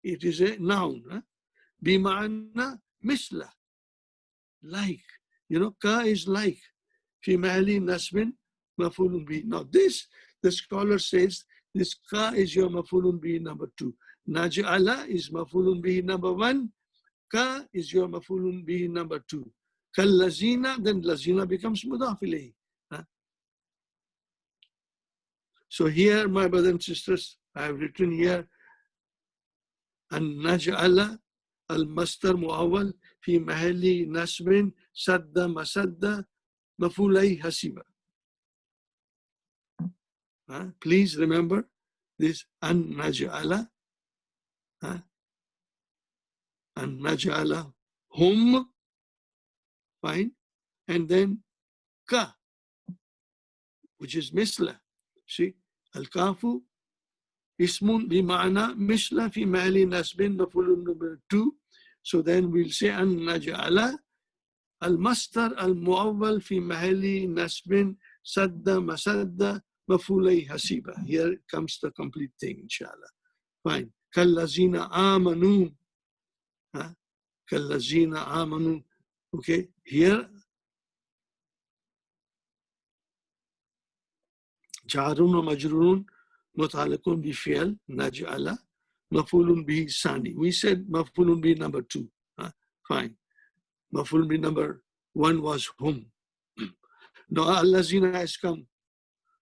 It is a noun. Bima'ana misla. Like. Ka is like. Fi mahali nasbin mafulun bihi. Now this, the scholar says, this ka is your mafulun bihi number 2. Naj'ala is mafulun bihi number 1. Ka is your mafulun bihi number 2. Kallazina, then lazina becomes mudaf ilayhi. So here, my brothers and sisters, I have written here, an naj'ala al-masdar mu'awwal fi mahalli nasbin sadda masadda mafulai hasiba. Please remember this an naj'ala, an naj'ala hum, fine, and then ka, which is misla. See, al-kafu ismun bima'ana misla fi mahali nasbin mafulun number 2. So then we'll say an naj'ala al-masdar al-mu'awwal fi mahali nasbin sadda masadda mafulai hasiba. Here comes the complete thing, inshallah. Fine. Kallazina amanu. Kallazina amanu. Okay, here jarun wa majrurun muta'alliqun bi fi'l naj'ala maf'ulun bihi sani. We said maf'ulun bihi number 2. Fine. Maf'ulun bihi number 1 was hum. Now allazina has come.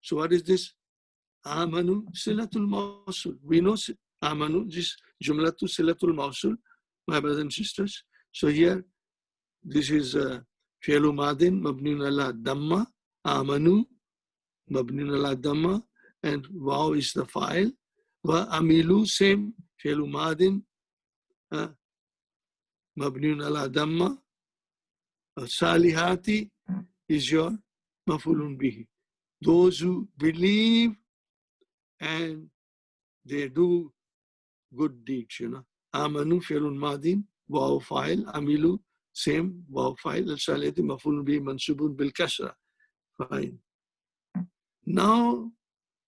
So what is this? Amanu silatul mawsul. We know amanu, this jumlatu silatul mawsul, my brothers and sisters. So here, this is fi'lu madin mabniun ala damma, amanu mabniun ala damma, and waw is the file. Wa amilu, same fi'lu madin mabniun ala damma. Salihati is your mafulun bihi. Those who believe and they do good deeds, Amanu fi'lun madin, waw fa'il, amilu, same, waw fa'il, al-salihati mafulun bihi mansubun bil kasra. Fine. Now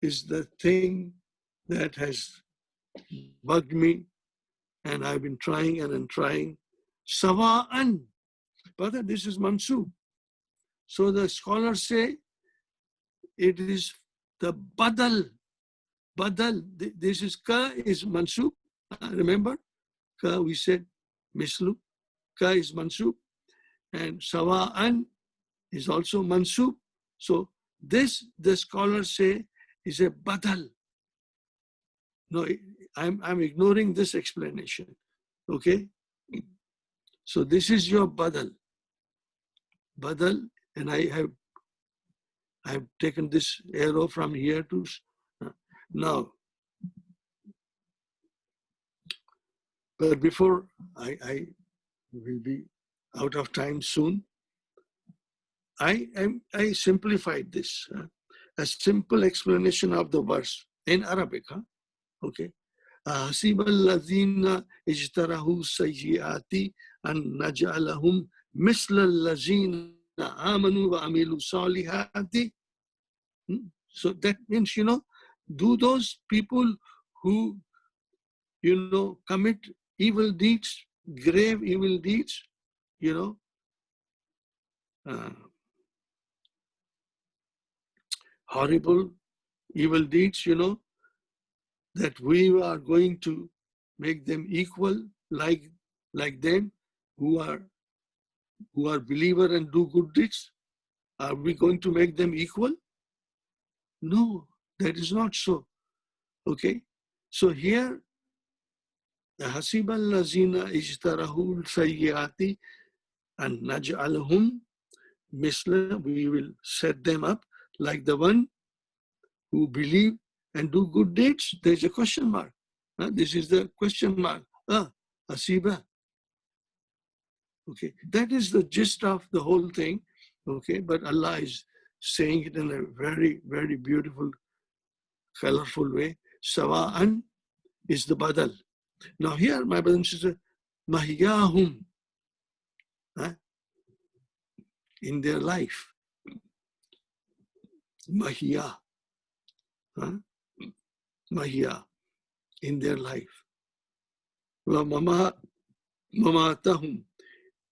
is the thing that has bugged me, and I've been trying and trying. Sawa'an. But this is mansub. So the scholars say it is the badal. Badal. This is ka is mansub. Remember? Ka we said mislu. Ka is mansub. And sawa'an is also mansub. So this, the scholars say, is a badal. No, I'm ignoring this explanation. Okay? So this is your badal. Badal, and I have taken this arrow from here to now. But before I will be out of time soon, I simplified this. A simple explanation of the verse in Arabic. Okay. حسب الذين اجترحوا السيئات أن نجعلهم مثل الذين آمنوا وعملوا الصالحات. So that means, do those people who, commit evil deeds, grave evil deeds, horrible evil deeds, that we are going to make them equal like them who are believer and do good deeds. Are we going to make them equal? No, that is not so. Okay, so here the hasiba allazina ijtarahu sayyati and naj'alhum misla, we will set them up like the one who believe and do good deeds. There's a question mark. This is the question mark. Hasiba. Okay, that is the gist of the whole thing. Okay, but Allah is saying it in a very, very beautiful, colorful way. Sawa'an is the badal. Now here, my brother and sister, mahiyahum, in their life. Mahiya. Mahiya, in their life. Wa mamatahum,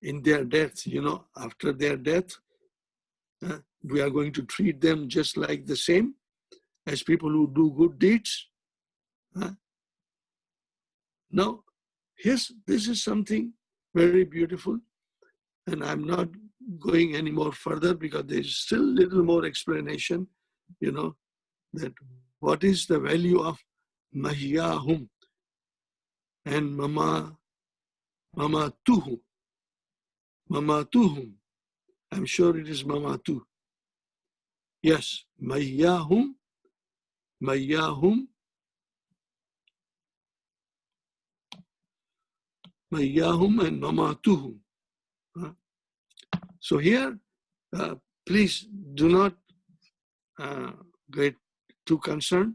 in their death, after their death, we are going to treat them just like the same as people who do good deeds. Now, this is something very beautiful, and I'm not going any more further because there's still little more explanation, that what is the value of mahiyahum and mamatuhum. Mamatuhum. I'm sure it is mamatu. Yes, mahiyahum and mamatuhum. So here, please do not get too concerned.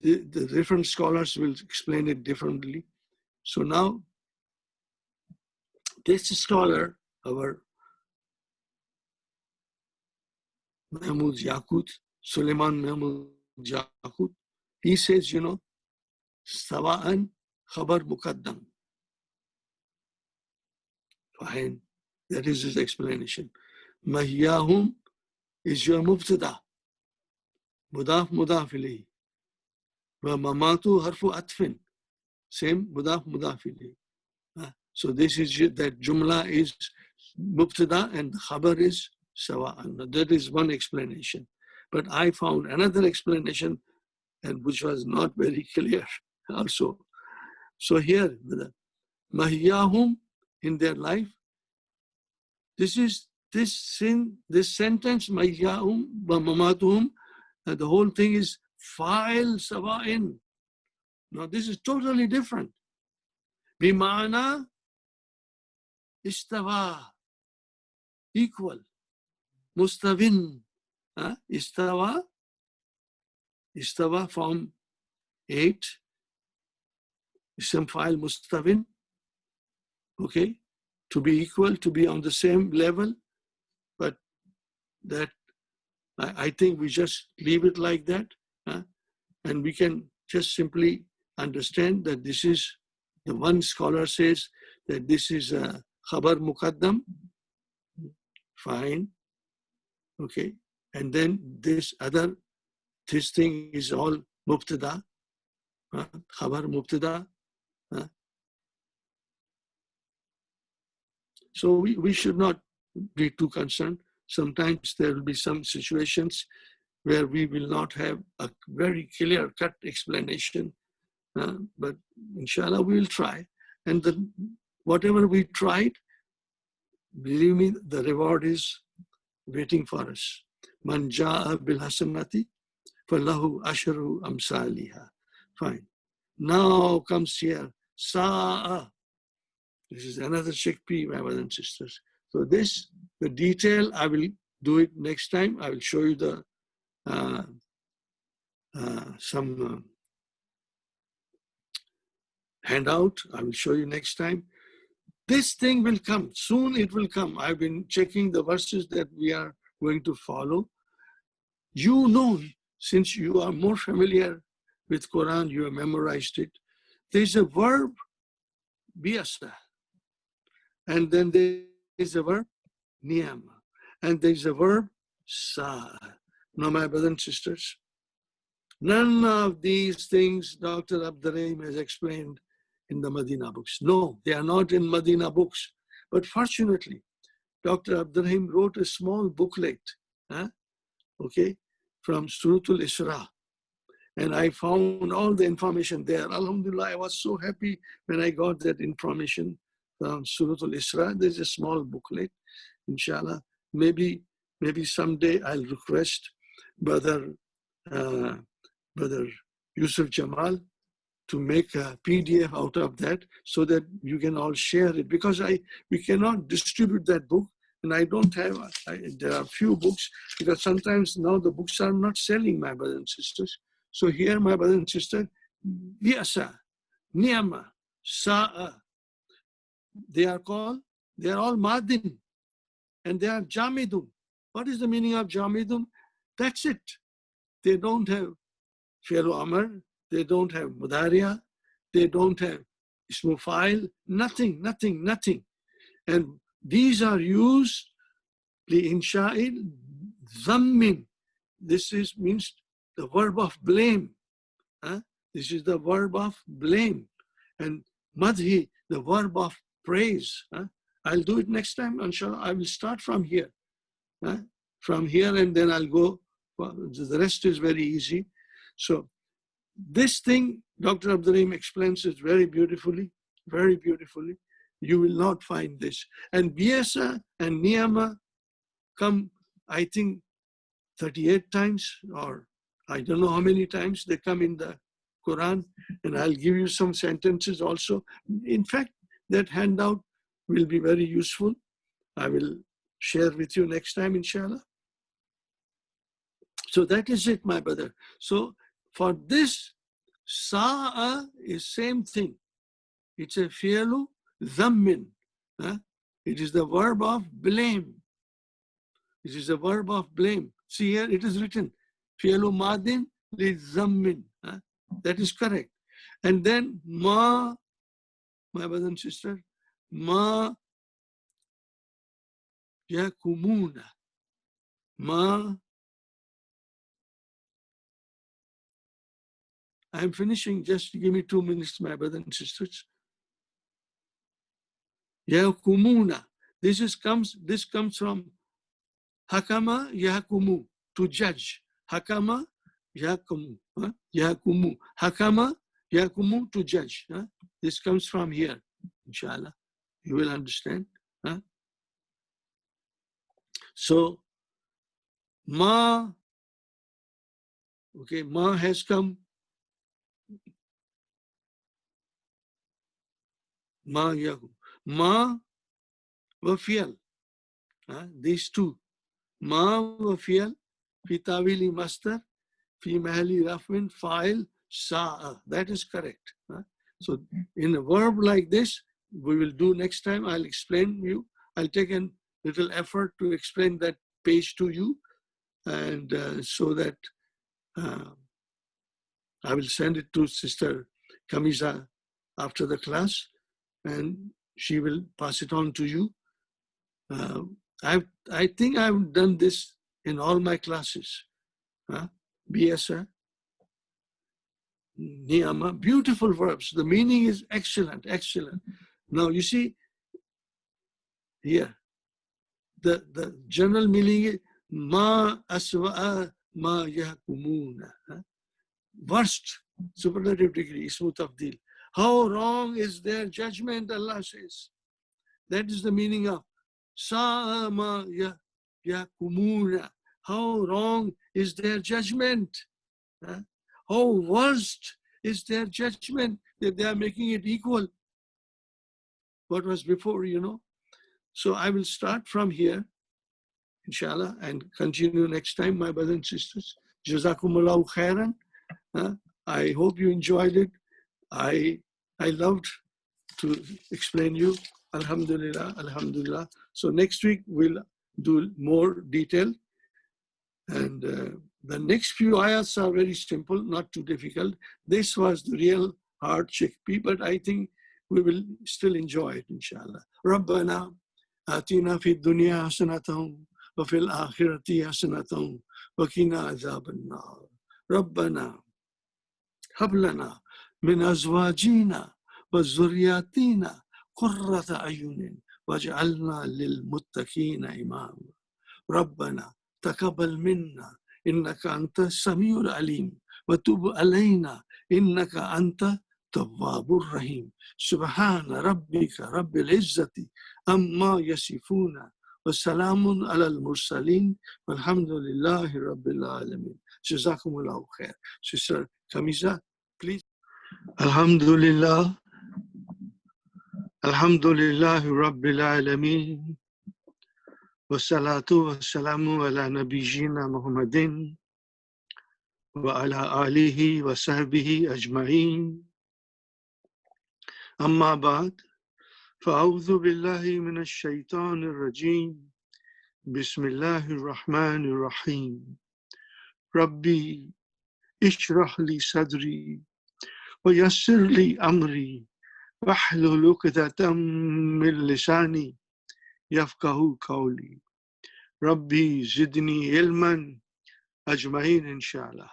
The different scholars will explain it differently. So now, this scholar, our Mahmud Yaqut, Suleiman Mahmud Yaqut, he says, Sawa'an khabar muqaddam. Fine. That is his explanation. Mahiyahum is your mubtada. Mudaf mudaf ilayhi. Wa mamatu harfu atfin. Same mudaf mudaf ilayhi. So this is that jumla is mubtada and khabar is sawa'an. That is one explanation. But I found another explanation, and which was not very clear also. So here, mahiyahum, in their life, this sentence, mahiyahum wa mamatuhum, the whole thing is fa'il sawa'in. Now this is totally different. Bima'ana Istawa, equal. Mustavin, istawa, istawa form 8, ism file mustavin, okay, to be equal, to be on the same level, but that I think we just leave it like that, and we can just simply understand that this is, the one scholar says that this is a khabar muqaddam, fine, okay, and then this thing is all mubtada, khabar mubtada. So we should not be too concerned. Sometimes there will be some situations where we will not have a very clear-cut explanation, but inshallah we will try. And whatever we tried, believe me, the reward is waiting for us. Man ja'a bil hasanati falahu ashru amsaliha. Fine. Now comes here sa'a. This is another chickpea, my brothers and sisters. So the detail, I will do it next time. I will show you the some handout. I will show you next time. This thing will come. Soon it will come. I've been checking the verses that we are going to follow. You know, since you are more familiar with Quran, you have memorized it. There's a verb, biasa. And then there's a verb, niyama. And there's a verb, sa. Now, my brothers and sisters, none of these things Dr. Abdurrahim has explained in the Medina books. No, they are not in Medina books. But fortunately, Dr. Abdurrahim wrote a small booklet, okay, from Suratul Isra. And I found all the information there. Alhamdulillah, I was so happy when I got that information from Suratul Isra. There's a small booklet, inshallah. Maybe someday I'll request Brother Yusuf Jamal to make a PDF out of that so that you can all share it, because we cannot distribute that book, and I don't have, there are few books, because sometimes now the books are not selling, my brothers and sisters. So here, my brothers and sisters, biasa, niyama, sa'a, they are all madin, and they are jamidun. What is the meaning of jamidun? That's it. They don't have fi'l amr, they don't have mudariya, they don't have ismu fa'il, nothing. And these are used li insha'il zammin. This means the verb of blame. This is the verb of blame. And madhi, the verb of praise. I'll do it next time, inshallah. I will start from here. From here, and then I'll go. The rest is very easy. So this thing, Dr. Abdurrahim explains it very beautifully, very beautifully. You will not find this. And biasa and niyama come, I think, 38 times, or I don't know how many times they come in the Quran. And I'll give you some sentences also. In fact, that handout will be very useful. I will share with you next time, inshallah. So that is it, my brother. So for this, sa'a is same thing. It's a fi'lu dhammin. It is the verb of blame. It is a verb of blame. See here, it is written, fi'lu madin li dhammin. That is correct. And then ma, my brother and sister, ma yakumuna. Ma, I'm finishing, just give me 2 minutes, my brothers and sisters. Yakumuna. This comes from hakama yakumu, to judge. Hakama yakumu. Yakumu. Hakama yakumu, to judge. This comes from here, inshallah. You will understand. So, ma, okay, ma has come. Ma yakum. Ma وفيل. These two. ما وفيل في تاويل مصدر في محل رفع فاعل ساء. That is correct. So in a verb like this, we will do next time. I'll explain you. I'll take a little effort to explain that page to you, and so that I will send it to Sister Kamiza after the class, and she will pass it on to you. I think I've done this in all my classes. Biasa, niyama, beautiful verbs. The meaning is excellent, excellent. Now you see here, the general meaning is ma aswa'a ma yahkumuna. Worst, superlative degree, ismu tafdil. How wrong is their judgment, Allah says. That is the meaning of sa'a ma yahkumuna. How wrong is their judgment? How worst is their judgment that they are making it equal what was before, you know. So I will start from here, inshallah, and continue next time, my brothers and sisters. Jazakumullahu khairan. I hope you enjoyed it. I loved to explain you. Alhamdulillah, alhamdulillah. So next week we'll do more detail. And the next few ayats are very simple, not too difficult. This was the real hard chickpea, but I think we will still enjoy it, inshallah. Rabbana atina fid dunya hasanatan wa fil akhirati hasanatan wa qina azaban nar. Rabbana hab lana min azwajina wa zurriyatina qurrata ayunin waj'alna lil muttaqina imama. Rabbana تقبل منا إنك أنت السميع العليم وتب علينا إنك أنت التواب الرحيم سبحان ربك رب العزة عما يصفون وسلام على المرسلين والحمد لله رب العالمين. جزاكم الله خير. Sister Kamiza, please. Alhamdulillah. Alhamdulillah Rabbil Alameen. Wassalatu wassalamu ala nabiyyina Muhammadin wa ala alihi wa sahbihi ajma'in. Amma ba'd. Fa'udhu billahi minash shaitanir rajim. Bismillahir rahmanir rahim. Rabbi ishrah li sadri wa yassir li amri wahlul 'uqdatam min lisani yafqahu qawli. Rabbi zidni ilman ajma'in, inshallah.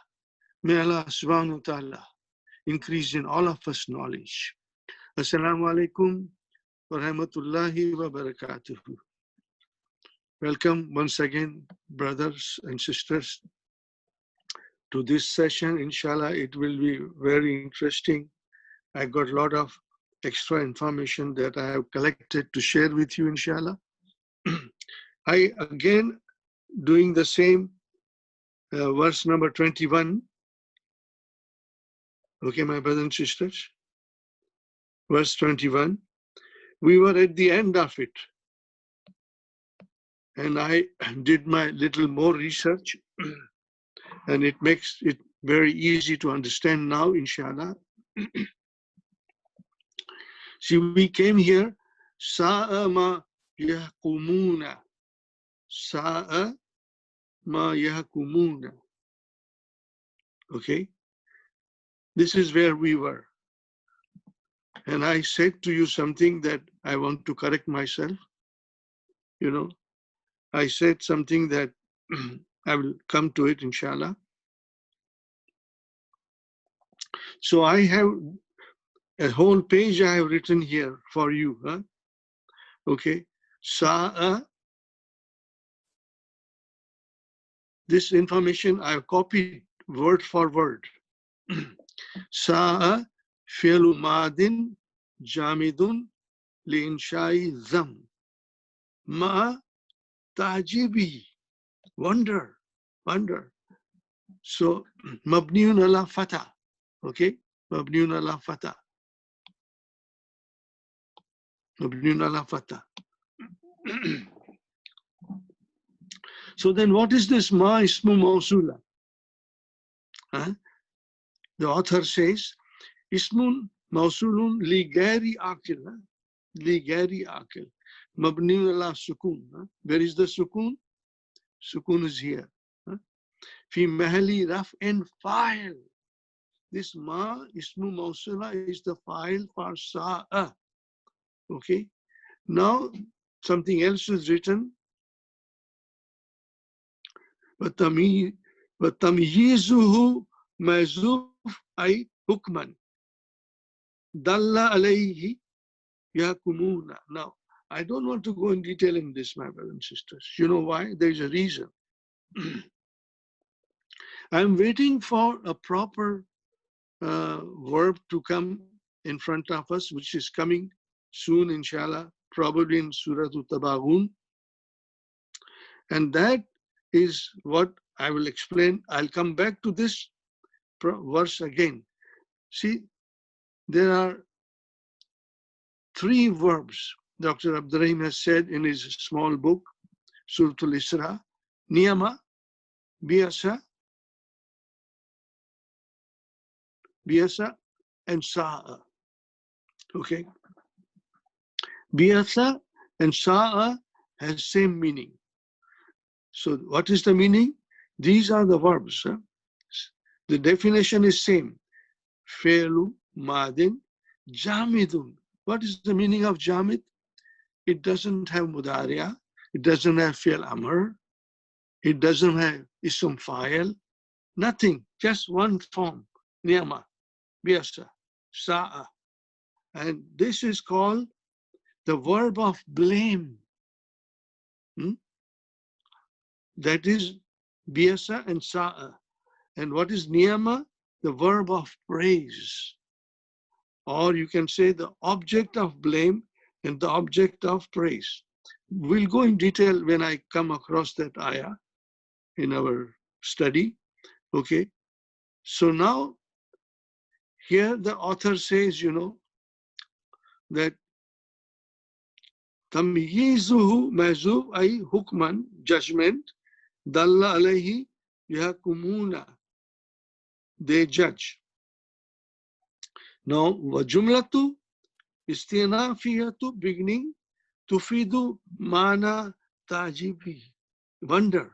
May Allah subhanahu wa ta'ala increase in all of us knowledge. Assalamu alaikum wa rahmatullahi wa barakatuh. Welcome once again, brothers and sisters, to this session. Inshallah, it will be very interesting. I got a lot of extra information that I have collected to share with you, inshallah. I again doing the same verse number 21. Okay, my brothers and sisters. Verse 21. We were at the end of it. And I did my little more research. And it makes it very easy to understand now, inshallah. See, we came here. Sa'a ma yahkumuna. Sa'a ma yahkumuna. Okay? This is where we were. And I said to you something that I want to correct myself. You know, I said something that I will come to it, inshallah. So I have a whole page I have written here for you. Okay? Sa'a. This information I have copied word for word. Sa'a fi'lu madin jamidun li'inshai zam. Ma ta'jibi. Wonder. Wonder. So, mabniun ala fata. Okay? Mabniun ala fata. Mabniun ala fata. So then what is this ma ismu mausula? Huh? The author says, ismun mausulun li ghairi aqil. Li ghairi aqil. Mabni ala sukun. Where is the sukun? Sukun is here. Fi mahali raf and file. This ma ismu mausula is the file for sa'a. Okay. Now something else is written. وَتَمْيِيزُهُ مَزُوف أي حكما دل عليه يحكمون. Now, I don't want to go in detail in this, my brothers and sisters. You know why? There's a reason. I'm waiting for a proper verb to come in front of us, which is coming soon, inshallah, probably in Surah Tabaghun. And that is what I will explain. I'll come back to this verse again. See, there are 3 verbs Dr. Abdurrahim has said in his small book, Surah Al-Isra: Niyama, Biasa, and Sa'a. Okay? Biasa and Sa'a has same meaning. So what is the meaning? These are the verbs. The definition is same. Fe'lu, madin, jamidun. What is the meaning of jamid? It doesn't have mudariya. It doesn't have fi'l amr. It doesn't have ism fa'il. Nothing. Just one form. Niyama, biasa, sa'a. And this is called the verb of blame. That is biasa and sa'a. And what is niyama? The verb of praise. Or you can say the object of blame and the object of praise. We'll go in detail when I come across that ayah in our study. Okay. So now here the author says, you know, that tamyizuhu mazuf ay hukman, judgment, dalla alayhi yahkumuna, they judge. Now, wajumlatu istinafiyatu, beginning, tufidu mana tajibi, wonder.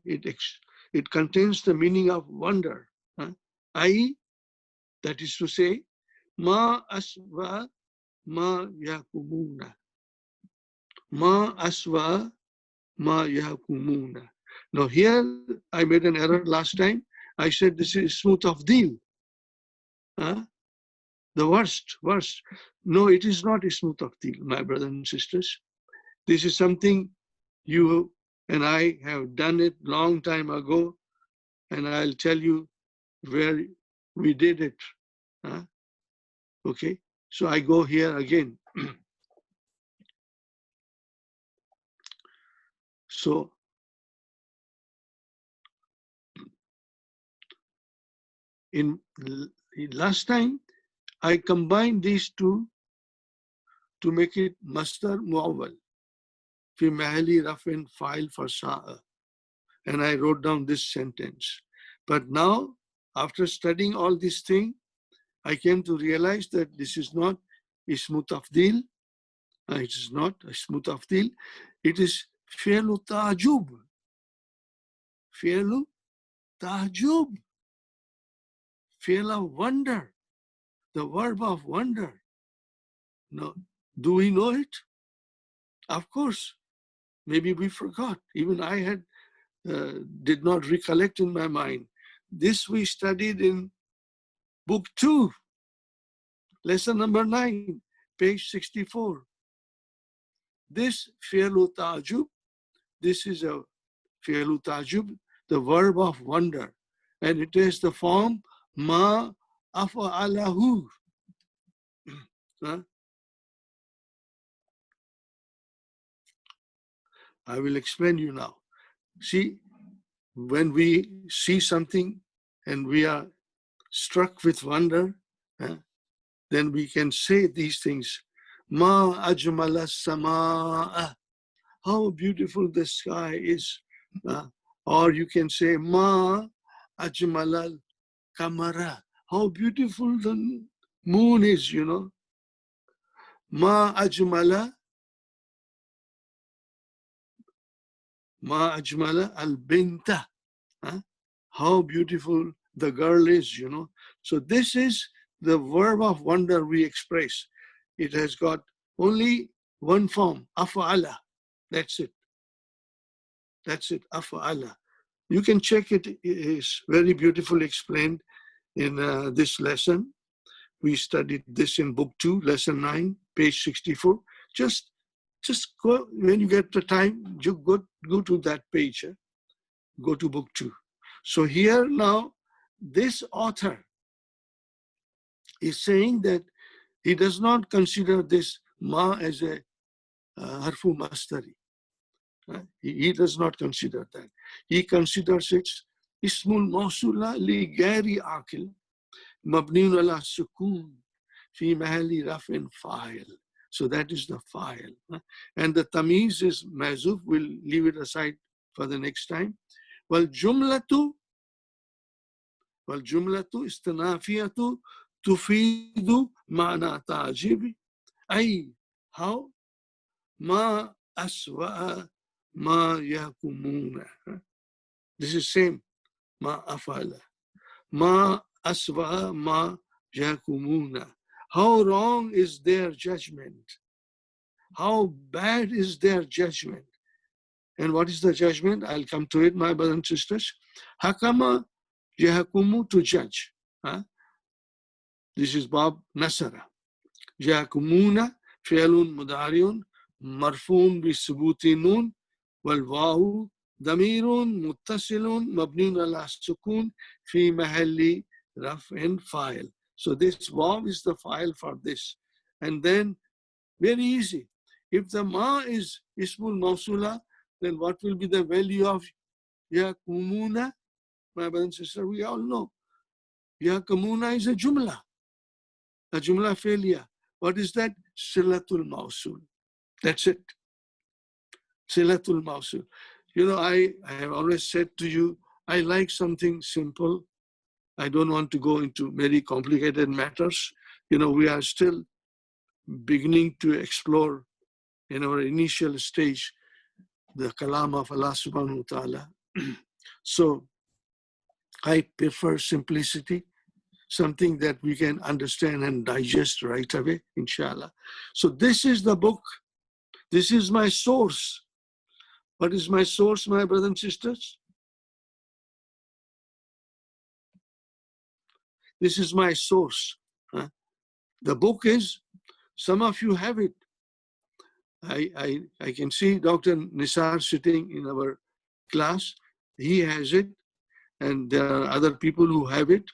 It contains the meaning of wonder. I, that is to say, ma aswa ma yahkumuna. Ma aswa ma yahkumuna. Now here I made an error last time. I said this is ismu tafdil. The worst. No, it is not ismu tafdil, my brothers and sisters. This is something you and I have done it long time ago, and I'll tell you where we did it. Okay, so I go here again. So in last time, I combined these two to make it masdar muawwal. Fi mahali rafin fa'il for sa'a. And I wrote down this sentence. But now, after studying all these things, I came to realize that this is not ismu tafdil. It is not ismu tafdil. It is fi'lu ta'jub. Fi'lu ta'jub. Fi'l of wonder. The verb of wonder. No, do we know it? Of course. Maybe we forgot. Even I had did not recollect in my mind. This we studied in book 2, lesson number 9, page 64. This fi'lu ta'jub, this is a fi'lu ta'jub, the verb of wonder. And it is the form ma afa'alahu. I will explain you now. See, when we see something and we are struck with wonder, then we can say these things. Ma ajmala samaa. how beautiful the sky is. Or you can say, Ma ajmalal kamara. How beautiful the moon is, you know. Ma ajmala al binta. How beautiful the girl is, you know. So this is the verb of wonder we express. It has got only one form, afa'ala. That's it. That's it, afa'ala. You can check it. It is very beautifully explained in this lesson. We studied this in book 2, lesson 9, page 64. Just go, when you get the time, you go to that page. Go to book 2. So here now, this author is saying that he does not consider this ma as a harfu mastari. He does not consider that. He considers it ismul mawsula li ghairi aqil mabniun ala sukun fi mahali rafin fa'il. So that is the fa'il. And the tamiz is mazuf. We'll leave it aside for the next time. Wal jumlatu istinafiyatu tufidu ma'na ta'jibi. Ay, how? Ma aswa'a ma yakumuna. This is same. Ma afala. Ma aswa'a ma yakumuna. How wrong is their judgment? How bad is their judgment? And what is the judgment? I'll come to it, my brothers and sisters. Hakama yahakumu, to judge. This is Bab Nasara. Yahakumuna fi'lun mudariun marfun bi subuti nun wal wawu damirun muttasilun mabniun ala sukun fi mahalli raf'in fa'il. So this waw is the file for this. And then, very easy. If the ma is ismul mawsula, then what will be the value of yakumuna? My brother and sister, we all know. Yakumuna is a jumla failure. What is that? Silatul mawsul. That's it. Silatul mawsul. You know, I have always said to you, I like something simple. I don't want to go into very complicated matters. You know, we are still beginning to explore in our initial stage the kalam of Allah subhanahu wa ta'ala. So I prefer simplicity, something that we can understand and digest right away, inshallah. So this is the book. This is my source. What is my source, my brothers and sisters? This is my source. The book is, some of you have it. I can see Dr. Nisar sitting in our class. He has it, and there are other people who have it.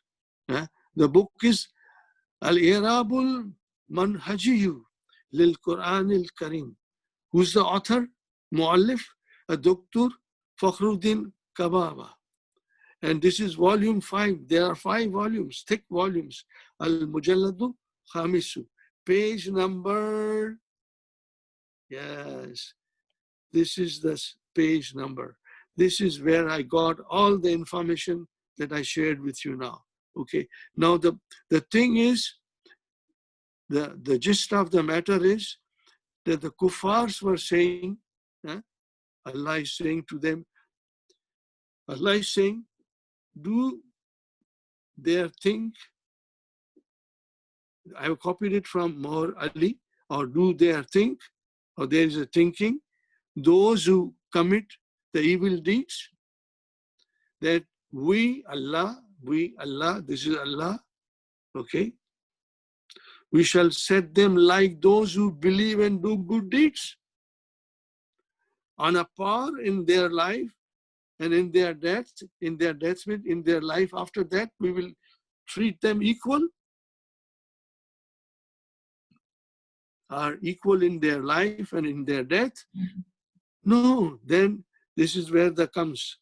The book is Al-Irabul Manhajiyu Lil Quran al-Karim. Who's the author? Muallif, Dr. Fakhruddin Kababa. And this is volume 5. There are 5 volumes, thick volumes. Al-Mujalladu Khamisu. Page number, yes, this is the page number. This is where I got all the information that I shared with you now. Okay. Now the thing is, the gist of the matter is that the kuffars were saying, Allah is saying to them, Allah is saying, do their think, I have copied it from Meherali, or do their think, or there is a thinking, those who commit the evil deeds, that we, Allah, this is Allah, okay, we shall set them like those who believe and do good deeds on a par in their life and in their death, in their life after that, we will treat them equal, are equal in their life and in their death. No, then this is where the comes.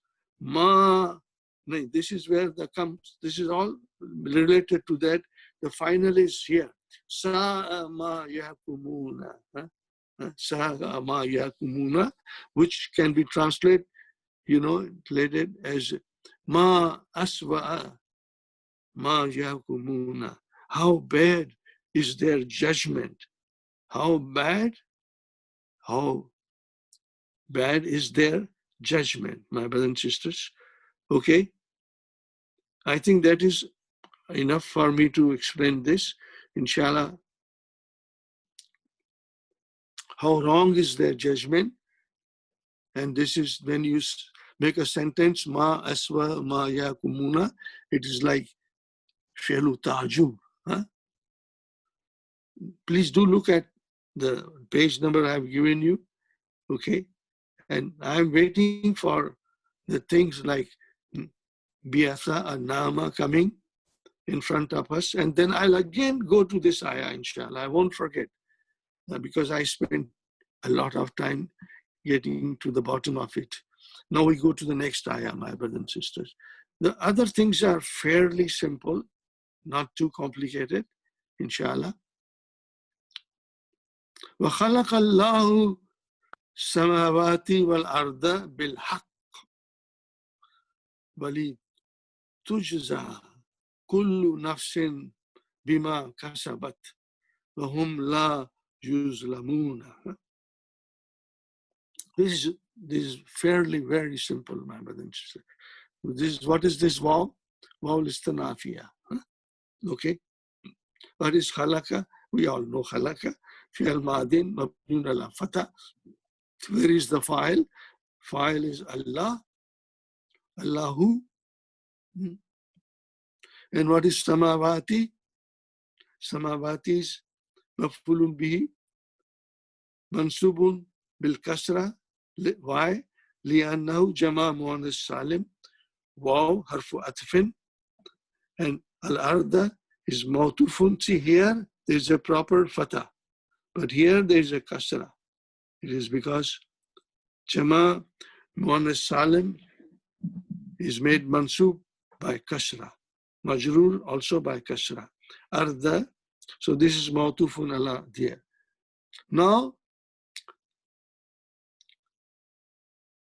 This is where the comes. This is all related to that. The final is here. Sa'a ma yahkumuna. Sa'a ma yakumuna, which can be translated, translated as ma aswa'a ma yakumuna. How bad is their judgment? How bad is their judgment, my brothers and sisters? Okay, I think that is enough for me to explain this. Inshallah, how wrong is their judgment? And this is when you make a sentence, ma aswa ma yakumuna, it is like fi'lu ta'jub. Please do look at the page number I've given you, okay? And I'm waiting for the things like bi'atha and nama coming in front of us, and then I'll again go to this ayah, inshallah. I won't forget, because I spent a lot of time getting to the bottom of it. Now we go to the next ayah, my brothers and sisters. The other things are fairly simple, not too complicated, inshallah. وَخَلَقَ اللَّهُ السَّمَاوَاتِ وَالْأَرْضَ بِالْحَقِّ وَلِتُجْزَى كُلُّ نَفْسٍ بِمَا كَسَبَتْ وَهُمْ لَا يُظْلَمُونَ. This is fairly very simple, my brother and sister. What is this waw? Waw istinafiya. Okay. What is khalaqa? We all know khalaqa. Fi'al madin mabnun ala fatha. Where is the file? File is Allah. Allahu. And what is samawati? Samawati is maf'ulun bihi mansubun bil kasra. Why? لأنه جمع مؤنث سالم. Waw harfu atfin. And al-arda is mawtufun. See here, there's a proper fatah. But here there's a kasra. It is because jama muannas salim is made mansub by kasra. Majrur also by kasra. Arda, so this is mawtufun ala there. Now,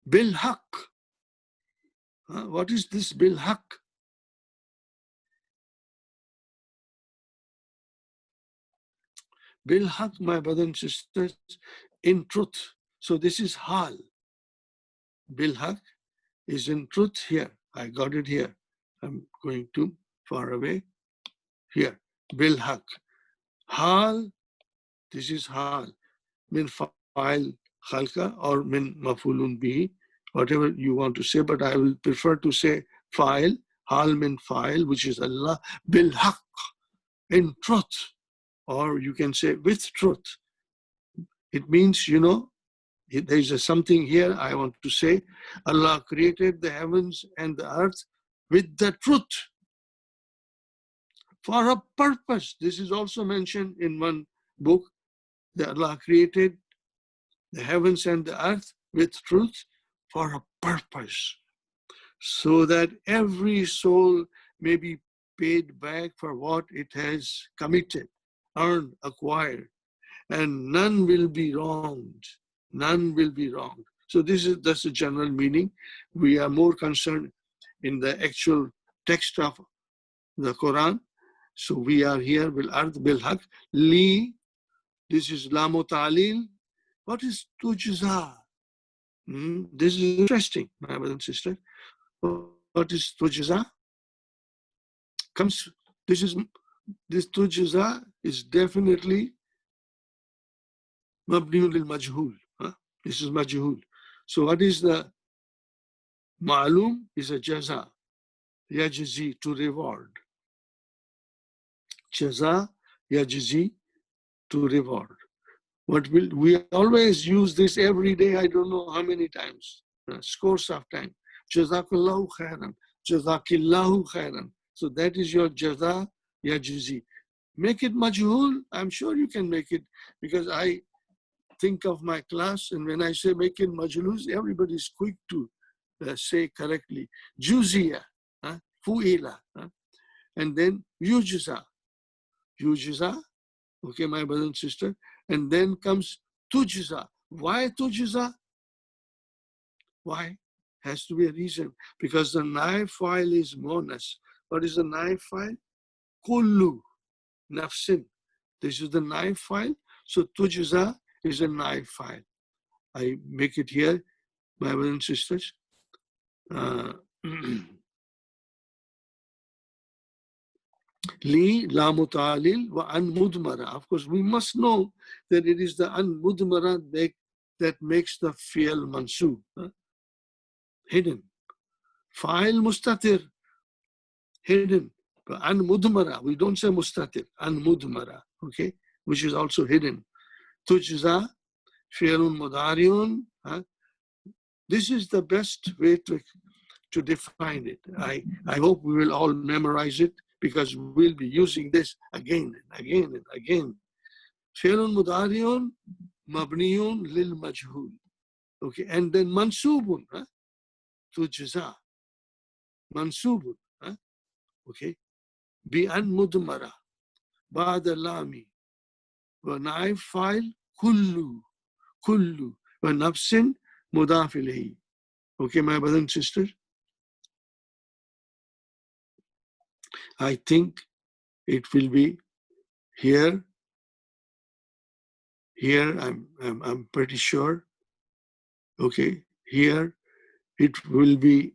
bil haq. What is this bil haq? Bil haq, my brothers and sisters, in truth. So this is hal. Bil haq is in truth here. I got it here. I'm going too far away. Here, bil haq. Hal, this is hal. Min fa'il khalqa or min mafulun bihi, whatever you want to say, but I will prefer to say fa'il, hal min fa'il, which is Allah, bil haq, in truth. Or you can say with truth. It means, there's something here I want to say. Allah created the heavens and the earth with the truth for a purpose. This is also mentioned in one book, that Allah created the heavens and the earth with truth for a purpose, so that every soul may be paid back for what it has committed, earned, acquired, and none will be wronged. None will be wronged. So that's the general meaning. We are more concerned in the actual text of the Quran. So we are here, bil ard bil haq, li, this is lamu ta'lil. What is tujza? This is interesting, my brother and sister. What is tujza? This tujza is definitely mabniun lil majhul. This is majhul. So what is the ma'lum? Is a jaza, yajzi, to reward. Jaza, yajzi, to reward. We always use this every day, I don't know how many times, scores of time. Jazakallahu khairan, jazakillahu khairan. So that is your jaza, yajzi. Make it majhul, I'm sure you can make it, because I think of my class, and when I say make it majhul, everybody is quick to say correctly. Juziya, fu'ila, and then yujza. Yujza, okay, my brother and sister. And then comes tujza. Why tujza? Why? Has to be a reason. Because the naib file is monas. What is the naib file? Kullu nafsin. This is the naib file. So tujza is a naib file. I make it here, my brothers and sisters. Li la mutalil wa an mudmara. Of course, we must know that it is the an mudmara that makes the fi'l mansub, hidden. Fa'il mustatir, hidden. But an mudmara, we don't say mustatir, an mudmara, okay, which is also hidden. Tujza, fi'lun mudariun. This is the best way to define it. I hope we will all memorize it because we'll be using this again and again and again. Fi'lun mudariun mabniyun lil majhul. Okay, and then mansubun, tujza. Mansubun, okay. Bi an mudmara. Ba'da lami. Wa naib file kullu. Kullu. Wa nafsin mudaf ilayhi. Okay, my brothers and sisters. I think it will be here. Here, I'm pretty sure. Okay, here it will be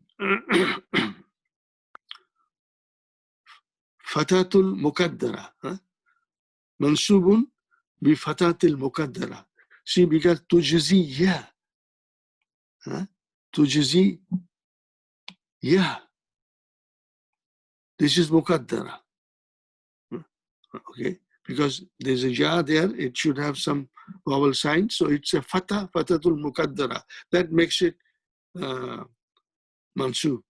Fatatul Mukaddara. Mansubun bi Fatatil Mukaddara. See, because tujzi, tujzi, this is Mukaddara. Okay, because there's a ya there, it should have some vowel sign. So it's a Fatatul Mukaddara. That makes it mansub.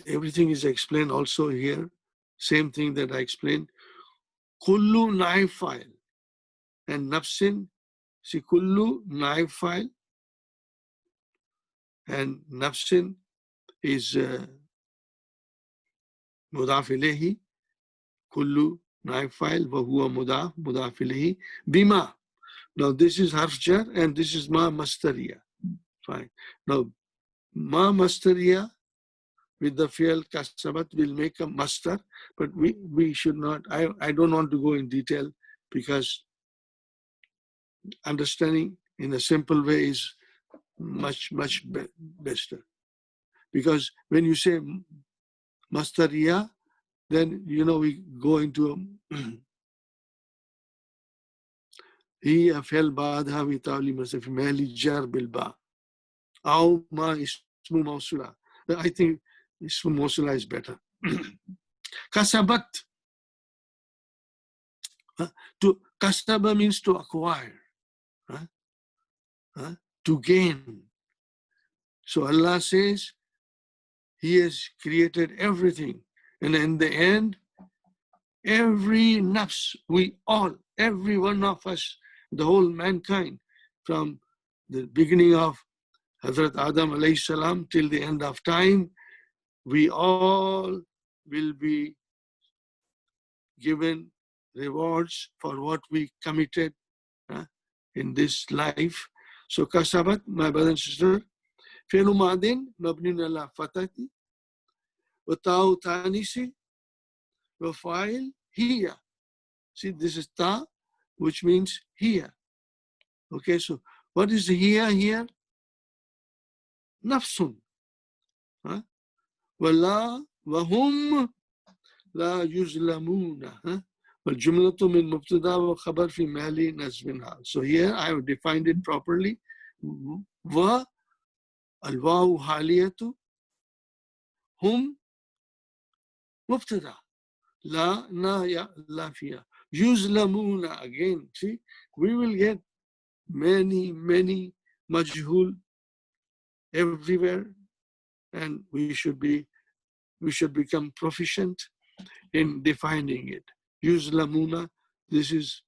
Everything is explained also here. Same thing that I explained. Kullu naib file and nafsin. See, kullu naib file and nafsin is mudaf ilayhi. Kullu naib file wa huwa mudaf ilayhi. Bima. Now this is harf jar and this is ma mastariya. Fine. Now ma mastariya with the fi'l kasabat will make a master, but we should not, I don't want to go in detail because understanding in a simple way is much better. Because when you say mastariya, then we go into he afel baadha bi ta'lim asif mali jar bil ba aw ma ismu mawsula. I think ismu mawsula is better. Kasabat. To kasaba means to acquire, to gain. So Allah says He has created everything, and in the end, every nafs, we all, every one of us, the whole mankind, from the beginning of Hazrat Adam alayhi salam till the end of time, we all will be given rewards for what we committed in this life. So kasabat, my brother and sister, fi'lu madin mabnin ala fatati wa ta'u tanisi wa fa'il hiya. See, this is ta, which means here. Okay, so what is here? Nafsun. Wala wahum la yuzlamuna. والجملة من مبتدا وخبر في محل نصب. So here I have defined it properly. و الواو حالية هم مبتدا لا لا فيها يظلمون. Again, see, we will get many majhul everywhere, and we should become proficient in defining it. Yuzlamuna, this is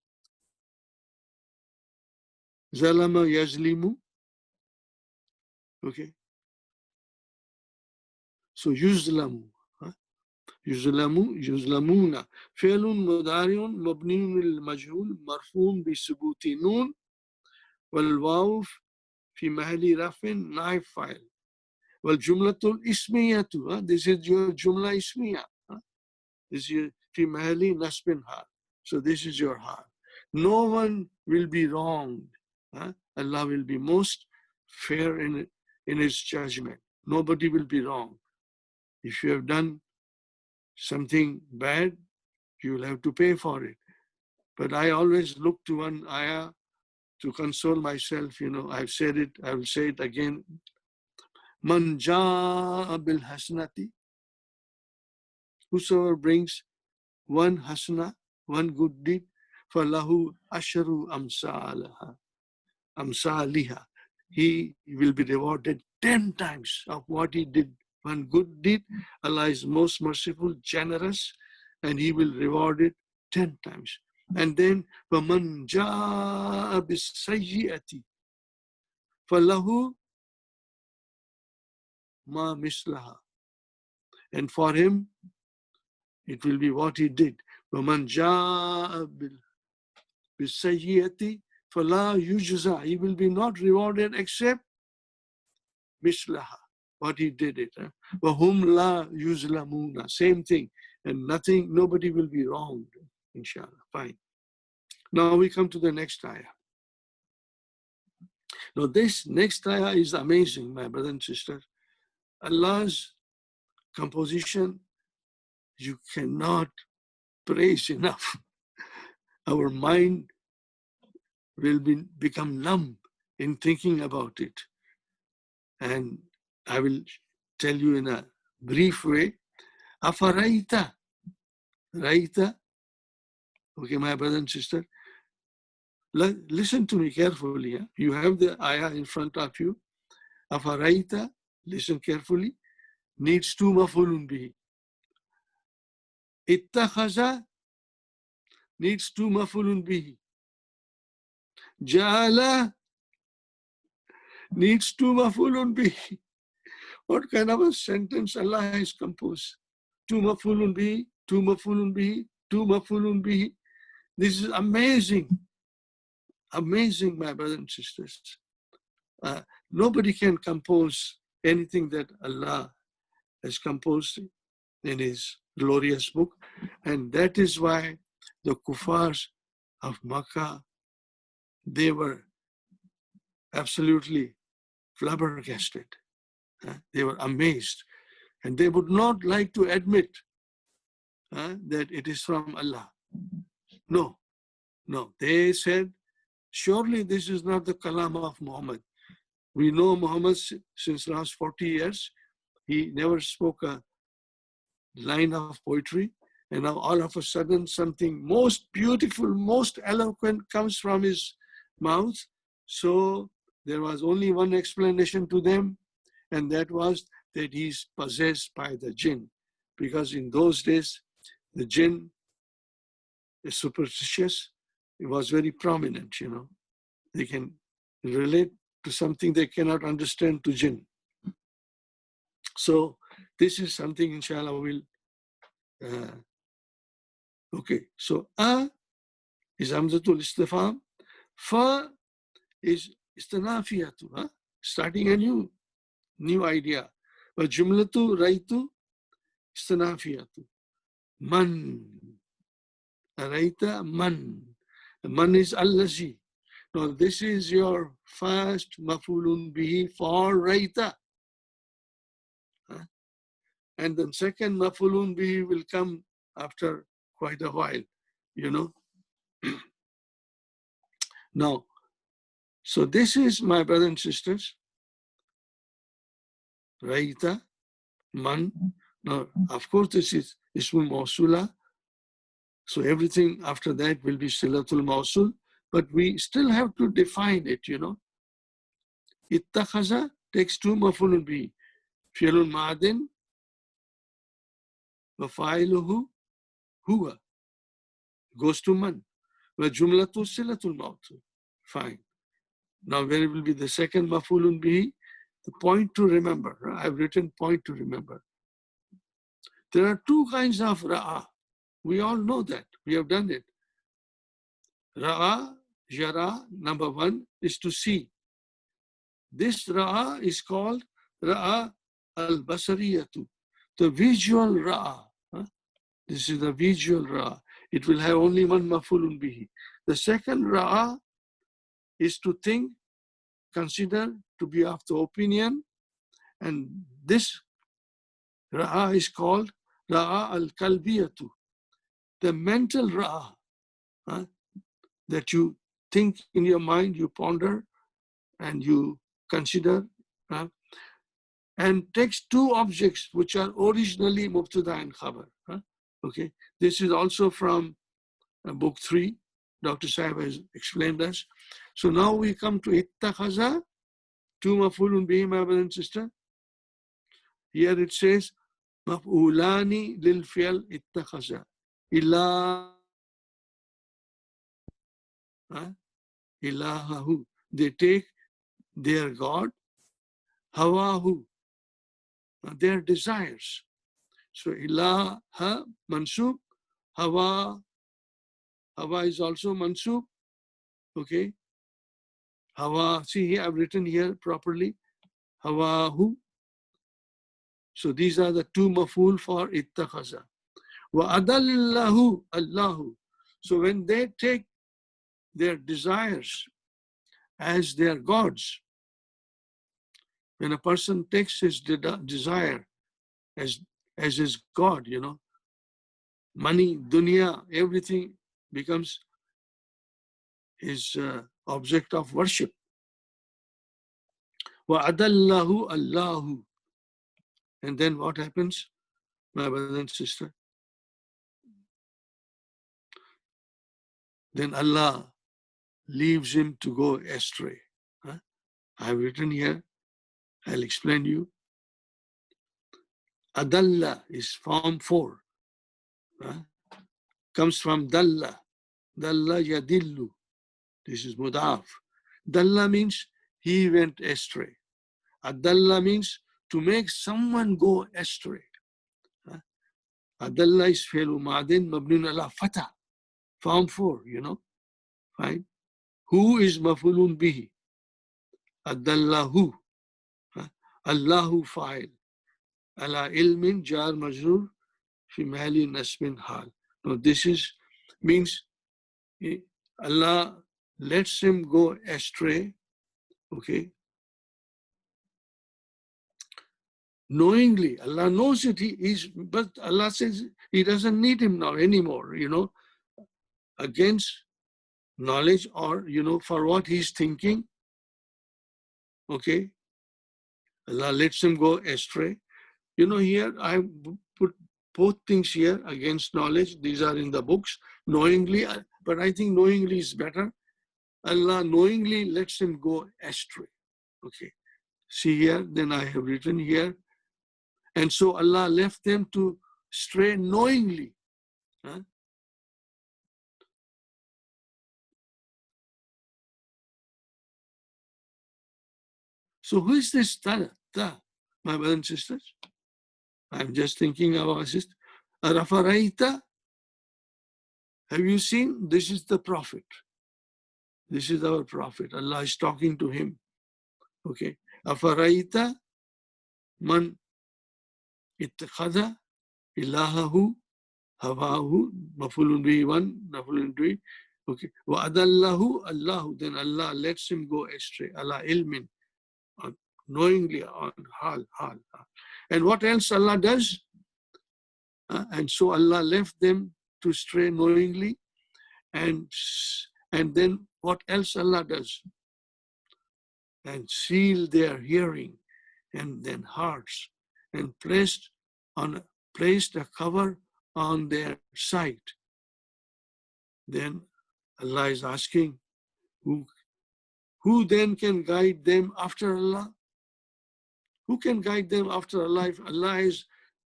zalama yazlimu. Okay, so yuzlamu, يظلمون فعل مضارع مبني للمجهول مرفوع بثبوت نون والواو في محل رفع نائب فاعل والجملة الاسمية this is your جملة اسمية this is في محل نصب حال so this is your حال no one will be wronged Allah will be most fair in his judgment nobody will be wrong if you have done something bad you will have to pay for it but I always look to one ayah to console myself, I've said it, I will say it again. Man ja'a bil hasanati, whosoever brings one hasana, one good deed, falahu asharu amsaliha. He will be rewarded 10 times of what he did. One good deed, Allah is most merciful, generous, and he will reward it 10 times. And then, فَمَنْ جَاءَ بِالسَّيِّئَةِ فَلَهُ مَا مِثْلَهَا. And for him, it will be what he did. وَمَنْ جَاءَ بِالسَّيِّئَةِ فَلَا يُجْزَى. He will be not rewarded except مِثْلَهَا, what he did it. وَهُمْ لَا يُظْلَمُونَ. Same thing. And nobody will be wronged. Inshallah. Fine. Now we come to the next ayah. Now this next ayah is amazing, my brother and sister. Allah's composition, you cannot praise enough. Our mind will become numb in thinking about it. And I will tell you in a brief way. Afaraita. Raita. Okay, my brother and sister. Listen to me carefully. Yeah? You have the ayah in front of you. Afaraita, listen carefully, needs two mafulun bihi. Ittakhaza needs two mafulun bihi. Ja'ala needs two mafulun bihi. What kind of a sentence Allah has composed? Two mafulun bihi, two mafulun bihi, two mafulun bihi. This is amazing. Amazing, my brothers and sisters. Nobody can compose anything that Allah has composed in his glorious book. And that is why the kuffars of Makkah, they were absolutely flabbergasted. They were amazed. And they would not like to admit that it is from Allah. No. They said, surely this is not the kalam of Muhammad. We know Muhammad since last 40 years. He never spoke a line of poetry. And now all of a sudden something most beautiful, most eloquent comes from his mouth. So there was only one explanation to them, and that was that he's possessed by the jinn. Because in those days, the jinn is superstitious. It was very prominent, They can relate to something they cannot understand to jinn. So this is something, inshallah, we'll... okay, so A is Hamzatul Istifham. Fa is Istanafiyatu, starting a new idea. But Jumlatu Raitu Istanafiyatu. Man. Raita man. Man is Allazi. Now this is your first mafulun bihi for Raita. And then second mafulun bihi will come after quite a while, Now, so this is, my brothers and sisters, Raita, man. Now, of course, this is Ismul Mawsula. So everything after that will be Silatul Mawsul. But we still have to define it, Ittakhaza takes two mafulun bihi. Fi'lun ma'adin wa fa'iluhu huwa. Goes to man. Wa jumlatu silatul mawsul. Fine. Now where will be the second mafulun bihi? The point to remember. I've written point to remember. There are two kinds of ra'a. We all know that. We have done it. Ra'a, yara, number one, is to see. This ra'a is called ra'a al-basariyatu, the visual ra'a. This is the visual ra'a. It will have only one mafulun bihi. The second ra'a is to think, consider, to be of the opinion, and this ra'a is called ra'a al-kalbiyatu, the mental ra'a, that you think in your mind, you ponder, and you consider, and takes two objects which are originally mubtada and khabar. Okay, this is also from book 3. Dr. Sahib has explained us. So now we come to ittakhaza, two maf'ulun bihi, my brother and sister. Here it says maf'ulani lil fi'l ittakhaza. Ila, ilahahu. They take their God, hawahu, their desires. So ilaha mansub, hawa is also mansub. Okay. Hawa, see here, I've written here properly. Hawahu. So these are the two maf'ul for ittakhaza. Wa adallahu Allahu. So when they take their desires as their gods, when a person takes his desire as his God, money, dunya, everything becomes his object of worship. Wa adallahu Allahu. And then what happens, my brother and sister? Then Allah leaves him to go astray. I have written here, I'll explain you. Adalla is form 4. Comes from dalla. Dalla yadillu. This is mudaf. Dalla means he went astray. Adalla means to make someone go astray. Adalla is fi'lu ma'din mabnun ala fata. Form 4, Fine. Who is mafulun bihi? Adallahu. Allahu fa'il. Ala ilmin jar majrur fi mahali nasbin hal. Now this means Allah lets him go astray, okay? Knowingly, Allah knows it, but Allah says he doesn't need him now anymore, against knowledge or, for what he's thinking, okay? Allah lets him go astray. Here I put both things here against knowledge. These are in the books, knowingly, but I think knowingly is better. Allah knowingly lets him go astray. Okay. See here, then I have written here. And so Allah left them to stray knowingly. So who is this ta, my brothers and sisters? I'm just thinking of our sister. Arafaraita, have you seen? This is the Prophet. This is our Prophet. Allah is talking to him. Okay. Afaraita man ittakhadha ilahahu hawahu mafulun bihi one, mafulun bihi. Okay. Wa adallahu Allahu. Then Allah lets him go astray. Allah ilmin. Knowingly on hal. And what else Allah does? And so Allah left them to stray knowingly. And then what else Allah does? And seal their hearing and then hearts, and placed a cover on their sight. Then Allah is asking, who then can guide them after Allah? Who can guide them after Allah? If Allah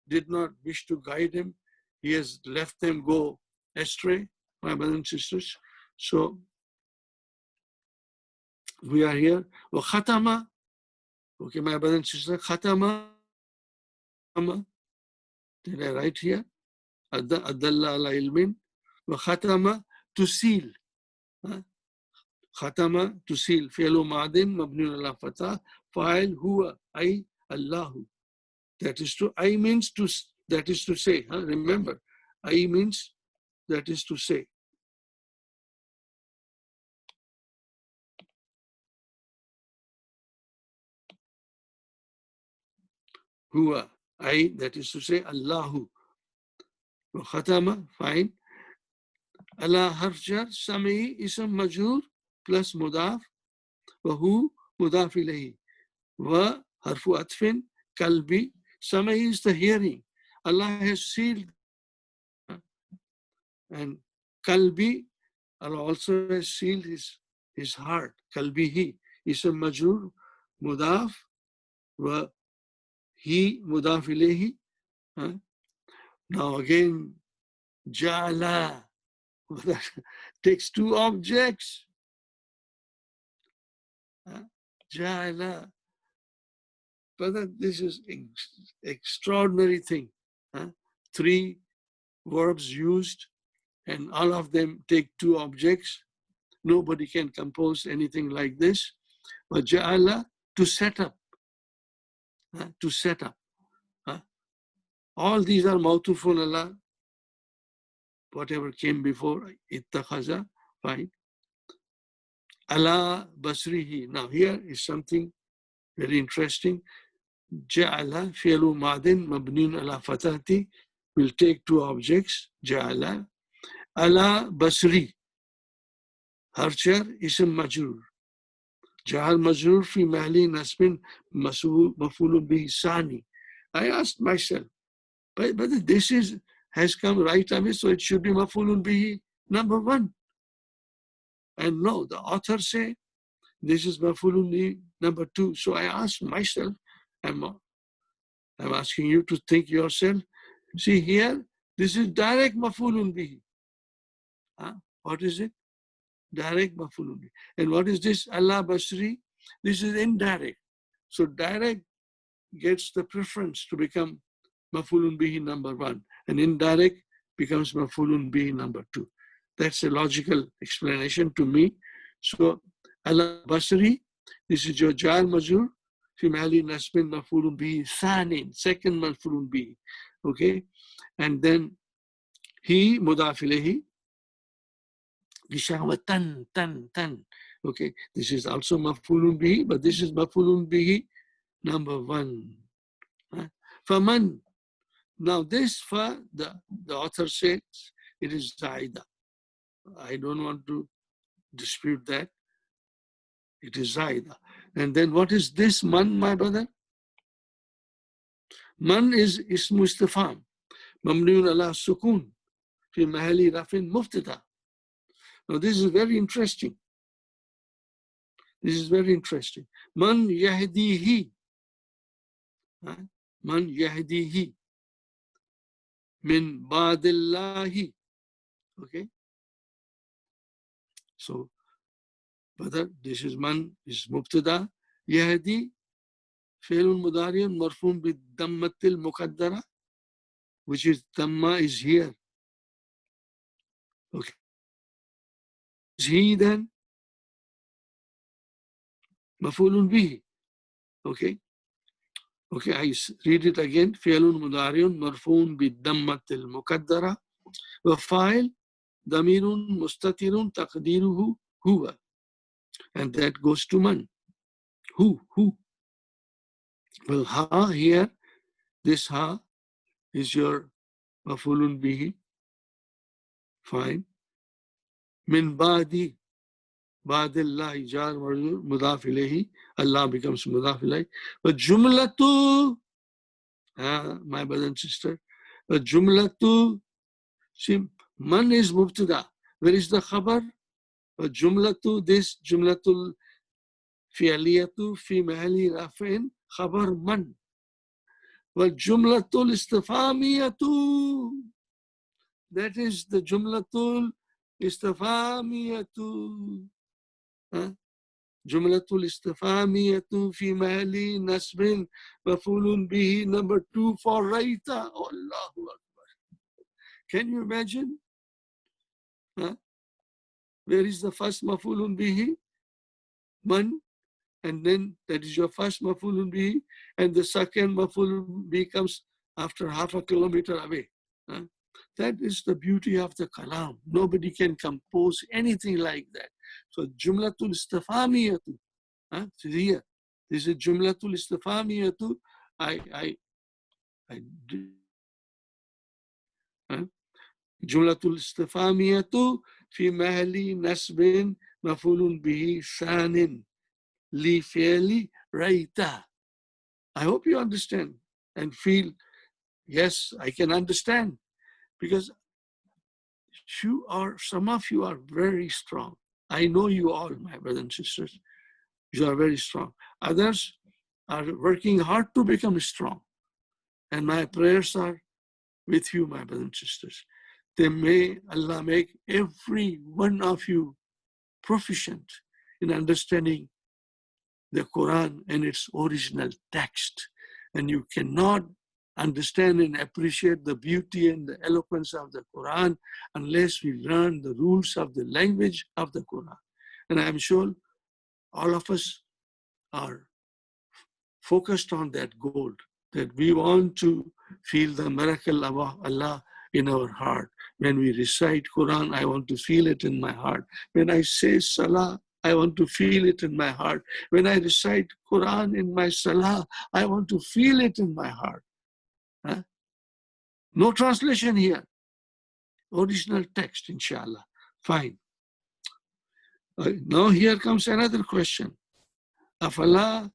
did not wish to guide him, he has left them go astray, my brothers and sisters. So we are here. Khatama, okay, my brothers and sisters, Khatama, Did I write here? Adalla ala ilmin. Wa khatama, to seal. Khatama, to seal. Fi'lu madin, mabniun ala fatah. Fa'il, huwa, ay, Allahu. That is to, I means to, that is to say. Remember, I means that is to say. Huwa, I, that is to say, Allahu. Khatama, fine. Ala harjar, sami, ism majur, plus mudaf, wahu, mudaf ilayhi. Wa, harfu atfin, kalbi, sami is the hearing. Allah has sealed. And kalbi, Allah also has sealed his heart. Kalbihi, ism majur, mudaf, wa, he, mudaf ilayhi. Now again, jala. That takes two objects. Jala. But this is extraordinary thing. Three verbs used, and all of them take two objects. Nobody can compose anything like this. But ja'ala, to set up. To set up. All these are mawtufun ala, whatever came before, ittakhaza, fine. Ala basrihi. Now here is something very interesting. Ja'ala, fi'lu madin, mabniun ala fatahti, will take two objects. Ja'ala. Ala basri. Harchar, ism majrur. Ja'al majrur fi mahli nasbin mafulun bihi sani. I asked myself, but this has come right away, so it should be mafulun bihi number one. And no, the author say this is mafulun bihi number two. So I asked myself, I'm asking you to think yourself. See here, this is direct mafulun bihi. What is it? Direct mafulun bihi. And what is this? Allah basri. This is indirect. So direct gets the preference to become mafulun bihi number one, and indirect becomes mafulun bihi number two. That's a logical explanation to me. So Allah basri, this is your jar majur, fi mahali nasbin mafulun bihi thanin, second mafulun bihi. Okay, and then he mudaf ilayhi, gishawatan tan. Okay, this is also mafulun bihi, but this is mafulun bihi number one. Faman. Now this fa, the author says it is zaida. I don't want to dispute that. It is zaida. And then what is this man, my brother? Man is ismu istifham. Mamnun ala sukun. Fi mahali rafin muftada. Now this is very interesting. This is very interesting. Man yahdihi. Man yahdihi. Min ba'dillahi. Okay. So, brother, this is man, is mubtada. Yahdi, fi'lun mudariun marfun bi dammatil muqaddara, which is damma is here. Okay. Is he then? Mafulun bihi. Okay. Okay, I read it again. Fi'lun mudariun marfun bi dammatil muqaddara. Wa fa'il damirun mustatirun taqdiruhu huwa. And that goes to man. Who? Well, ha here, this ha is your mafulun bihi. Fine. Min ba'di, ba'dillahi jar mudaf ilayhi. Allah becomes mudaf ilayhi. But jumlatu, my brother and sister, but jumlatu, see, man is mubtada. Where is the khabar? But jumlatu, this jumlatul fi'aliyatu fi mahali rafin khabar man. But jumlatul istifhamiyatu, that is the jumlatul istifhamiyatu. Jumlatul istifhamiyatu fi mahali nasbin mafulun bihi. Number 2 for raita. Allahu Akbar. Can you imagine? Huh? Where is the first mafulun bihi? Man. And then that is your first mafulun bihi. And the second mafulun bihi comes after half a kilometer away. Huh? That is the beauty of the kalam. Nobody can compose anything like that. So jumlatul istifhamiyatu. So here, this is jumlatul istifhamiyatu. Jumlatul istifhamiyatu fi mahali nasbin mafulun bihi shanin li fi'li raita. I hope you understand and feel, yes, I can understand, because some of you are very strong. I know you all, my brothers and sisters. You are very strong. Others are working hard to become strong. And my prayers are with you, my brothers and sisters. Then may Allah make every one of you proficient in understanding the Quran and its original text. And you cannot understand and appreciate the beauty and the eloquence of the Quran unless we learn the rules of the language of the Quran. And I'm sure all of us are focused on that goal, that we want to feel the miracle of Allah in our heart. When we recite Quran, I want to feel it in my heart. When I say Salah, I want to feel it in my heart. When I recite Quran in my Salah, I want to feel it in my heart. Huh? No translation here. Original text, inshallah. Fine. Now here comes another question. Afala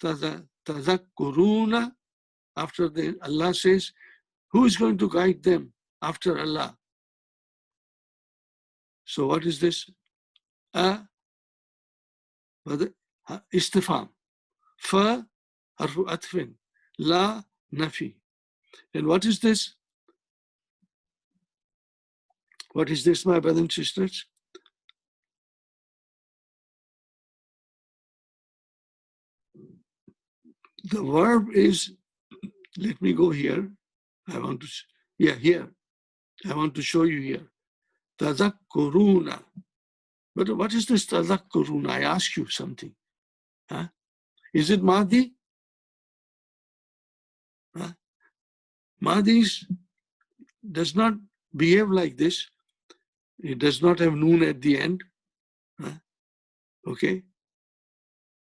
tadhakkuruna. After Allah says, who is going to guide them after Allah? So what is this? Istifham. Fa harfu atfin. La nafi. And what is this? What is this, my brothers and sisters? The verb is, let me go here. Here. I want to show you here. Tadhakkuruna. But what is this tadhakkuruna? I ask you something. Huh? Is it Mahdi? Huh? Mahdi does not behave like this. It does not have noon at the end. Huh? Okay?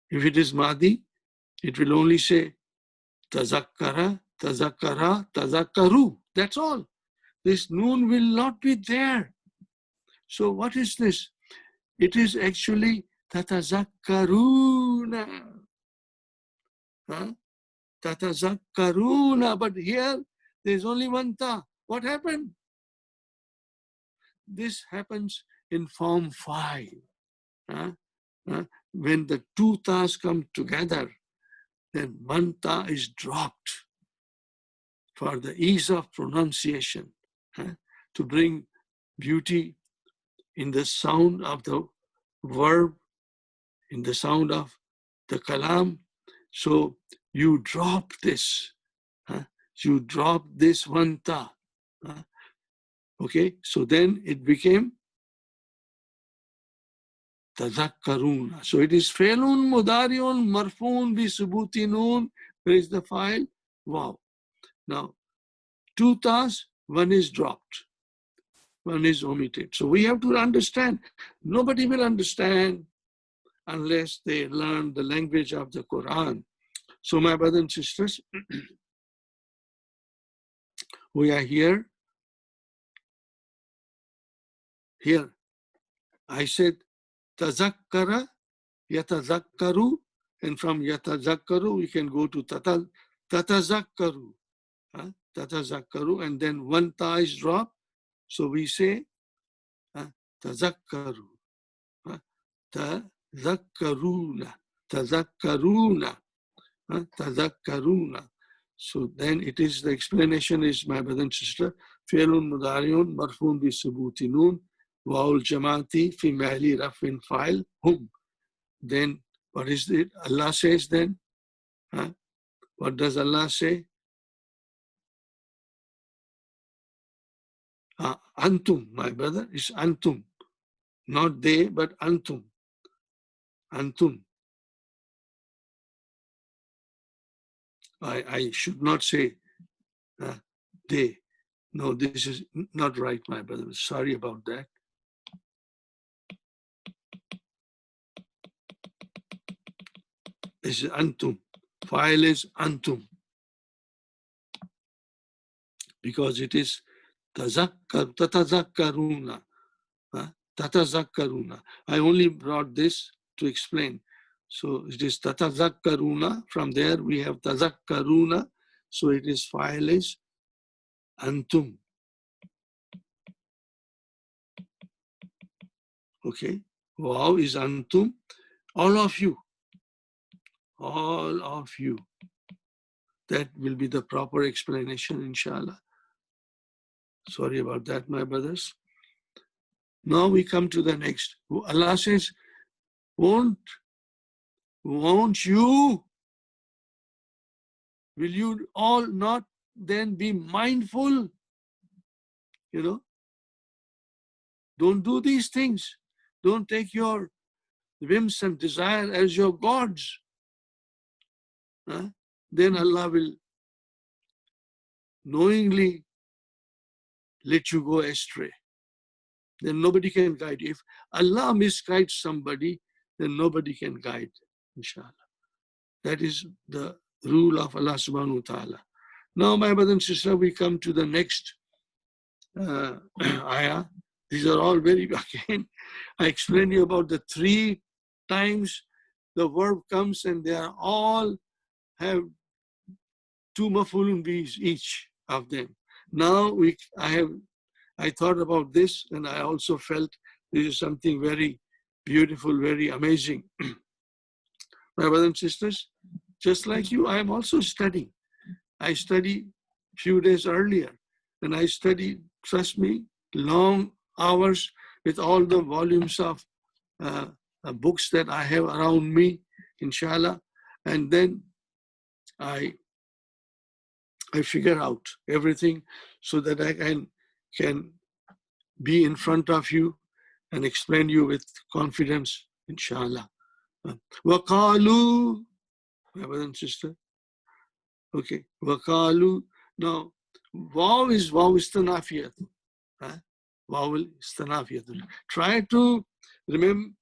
If it is Mahdi, it will only say tazakkara, tazakkara, tazakkaru. That's all. This noon will not be there. So what is this? It is actually tatazakkaruna. Huh? Tatazakkaruna. But here, there's only one ta. What happened? This happens in form 5. When the two tas come together, then one ta is dropped for the ease of pronunciation, to bring beauty in the sound of the verb, in the sound of the kalam. So you drop this. You drop this one ta. Okay, so then it became tadhakkaruna. So it is fe'lun mudari'un marfu'un bi subuti noon. Where is the file? Wow. Now, two tas, one is dropped, one is omitted. So we have to understand. Nobody will understand unless they learn the language of the Quran. So my brothers and sisters, we are here. Here, I said tazakkara, yatazakkaru, and from yatazakkaru we can go to tatazakkaru. Tatazakkaru, and then one ta is dropped. So we say tazakkaru, tazakkaruna, tazakkaruna, tazakkaruna. So then it is, the explanation is, my brother and sister, fi'lun mudari'un marfu'un bi subuti noon, wa'ul jamati fi mahli rafin fa'il hum. Then What is it? Allah says then? Huh? What does Allah say? Antum, my brother, is antum. Not they, but antum. Antum. I should not say they. No, this is not right, my brother. Sorry about that. This is antum. File is antum. Because it is tatazakkaruna. Tatazakkaruna. I only brought this to explain. So it is tatazakkaruna. From there we have tazakkaruna. So it is file is antum. Okay. Wow is antum. All of you. All of you. That will be the proper explanation, inshallah. Sorry about that, my brothers. Now we come to the next. Allah says, won't you? Will you all not then be mindful? You know, don't do these things. Don't take your whims and desire as your gods. Then Allah will knowingly let you go astray. Then nobody can guide you. If Allah misguides somebody, then nobody can guide, inshallah. That is the rule of Allah subhanahu wa ta'ala. Now, my brother and sister, we come to the next ayah. These are all very, again, I explained you about the 3 times the verb comes and they are all have 2 maf'ulun bihis each of them. Now I thought about this and I also felt this is something very beautiful, very amazing. My brothers and sisters, just like you, I am also studying. I studied a few days earlier and I studied, trust me, long hours with all the volumes of books that I have around me, inshallah. And then I figure out everything so that I can be in front of you and explain you with confidence, inshallah. Waqalu, my brother and sister. Okay, waqalu. Now, waw is tanafiyatu. Waw is tanafiyatu. Try to remember,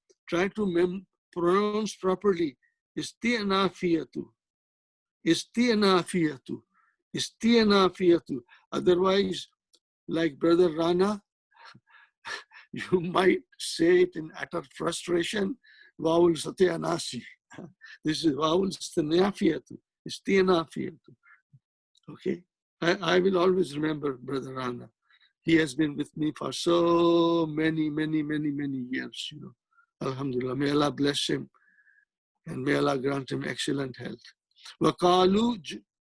pronounce properly. Isti'nafiyatu. Isti'nafiyatu. Isti'nafiyatu. Otherwise, like Brother Rana, you might say it in utter frustration. Wawul satyanasi. This is wawul isti'nafiyatu. Isti'nafiyatu. Okay. I will always remember Brother Rana. He has been with me for so many years, you know. Alhamdulillah. May Allah bless him and may Allah grant him excellent health. Waqalu,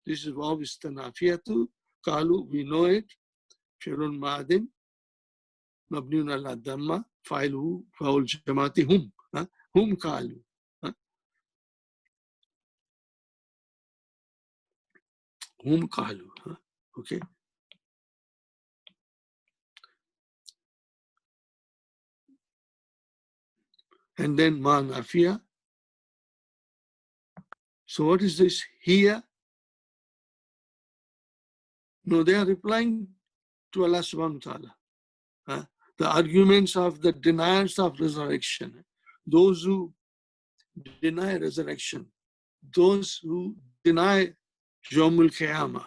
this is waw istanafiyatu. Qalu, we know it. Fi'lun ma'adin. Mabniun ala dhamma. Fa'iluhu fa'ul jamati hum. Hum qalu. Hum qalu. Okay. And then ma nafiya. So what is this here? No, they are replying to Allah subhanahu wa ta'ala. The arguments of the deniers of resurrection. Those who deny resurrection. Those who deny Yawmul Qiyamah.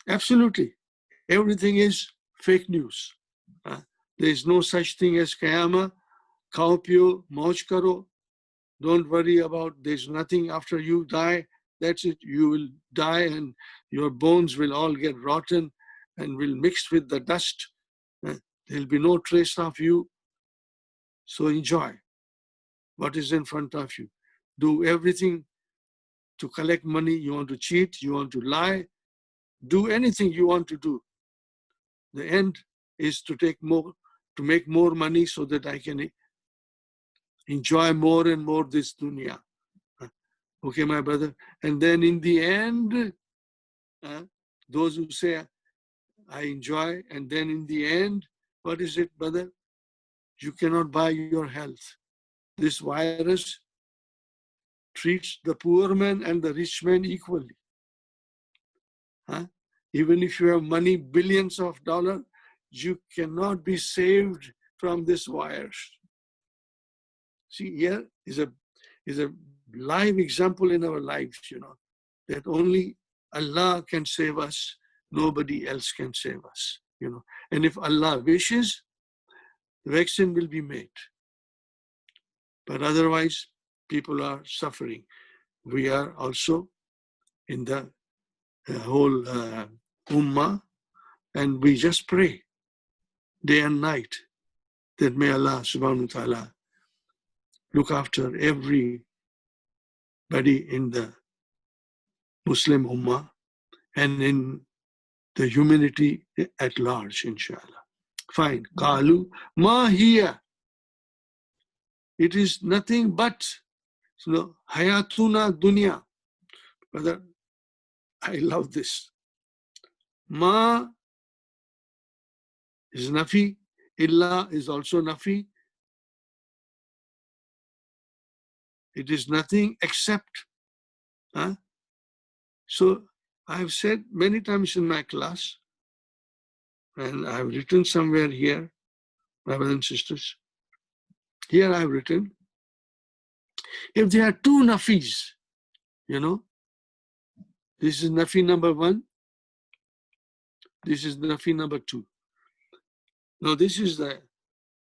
Absolutely. Everything is fake news. There is no such thing as Qiyamah. Khao piyo, mauj karo. Don't worry about, there's nothing after you die. That's it. You will die and your bones will all get rotten and will mix with the dust. There'll be no trace of you. So enjoy what is in front of you. Do everything to collect money. You want to cheat, you want to lie, do anything you want to do. The end is to make more money so that I can enjoy more and more this dunya. Okay, my brother. And then in the end, those who say, I enjoy, and then in the end, what is it, brother? You cannot buy your health. This virus treats the poor man and the rich man equally. Even if you have money, billions of dollars, you cannot be saved from this virus. See, here is a live example in our lives, that only Allah can save us, nobody else can save us, And if Allah wishes, the vaccine will be made. But otherwise, people are suffering. We are also in the whole ummah, and we just pray day and night that may Allah subhanahu wa ta'ala look after everybody in the Muslim ummah and in the humanity at large, inshallah. Fine. Qalu ma hiya. It is nothing but hayatuna dunya. Brother, I love this. Ma is nafi, illa is also nafi. It is nothing except. So I've said many times in my class, and I've written somewhere here, brothers and sisters, here I've written, if there are two nafis, this is nafi number 1, this is nafi number 2. Now this is the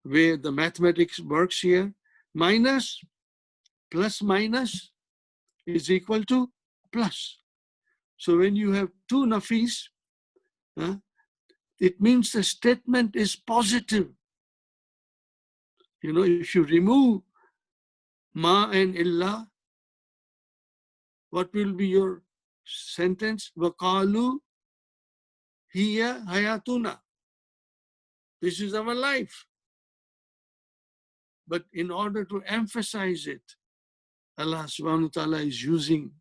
way the mathematics works here. Minus plus minus is equal to plus. So when you have two nafis, it means the statement is positive. If you remove ma and illa, what will be your sentence? Waqalu hiya hayatuna. This is our life. But in order to emphasize it, Allah subhanahu wa ta'ala is using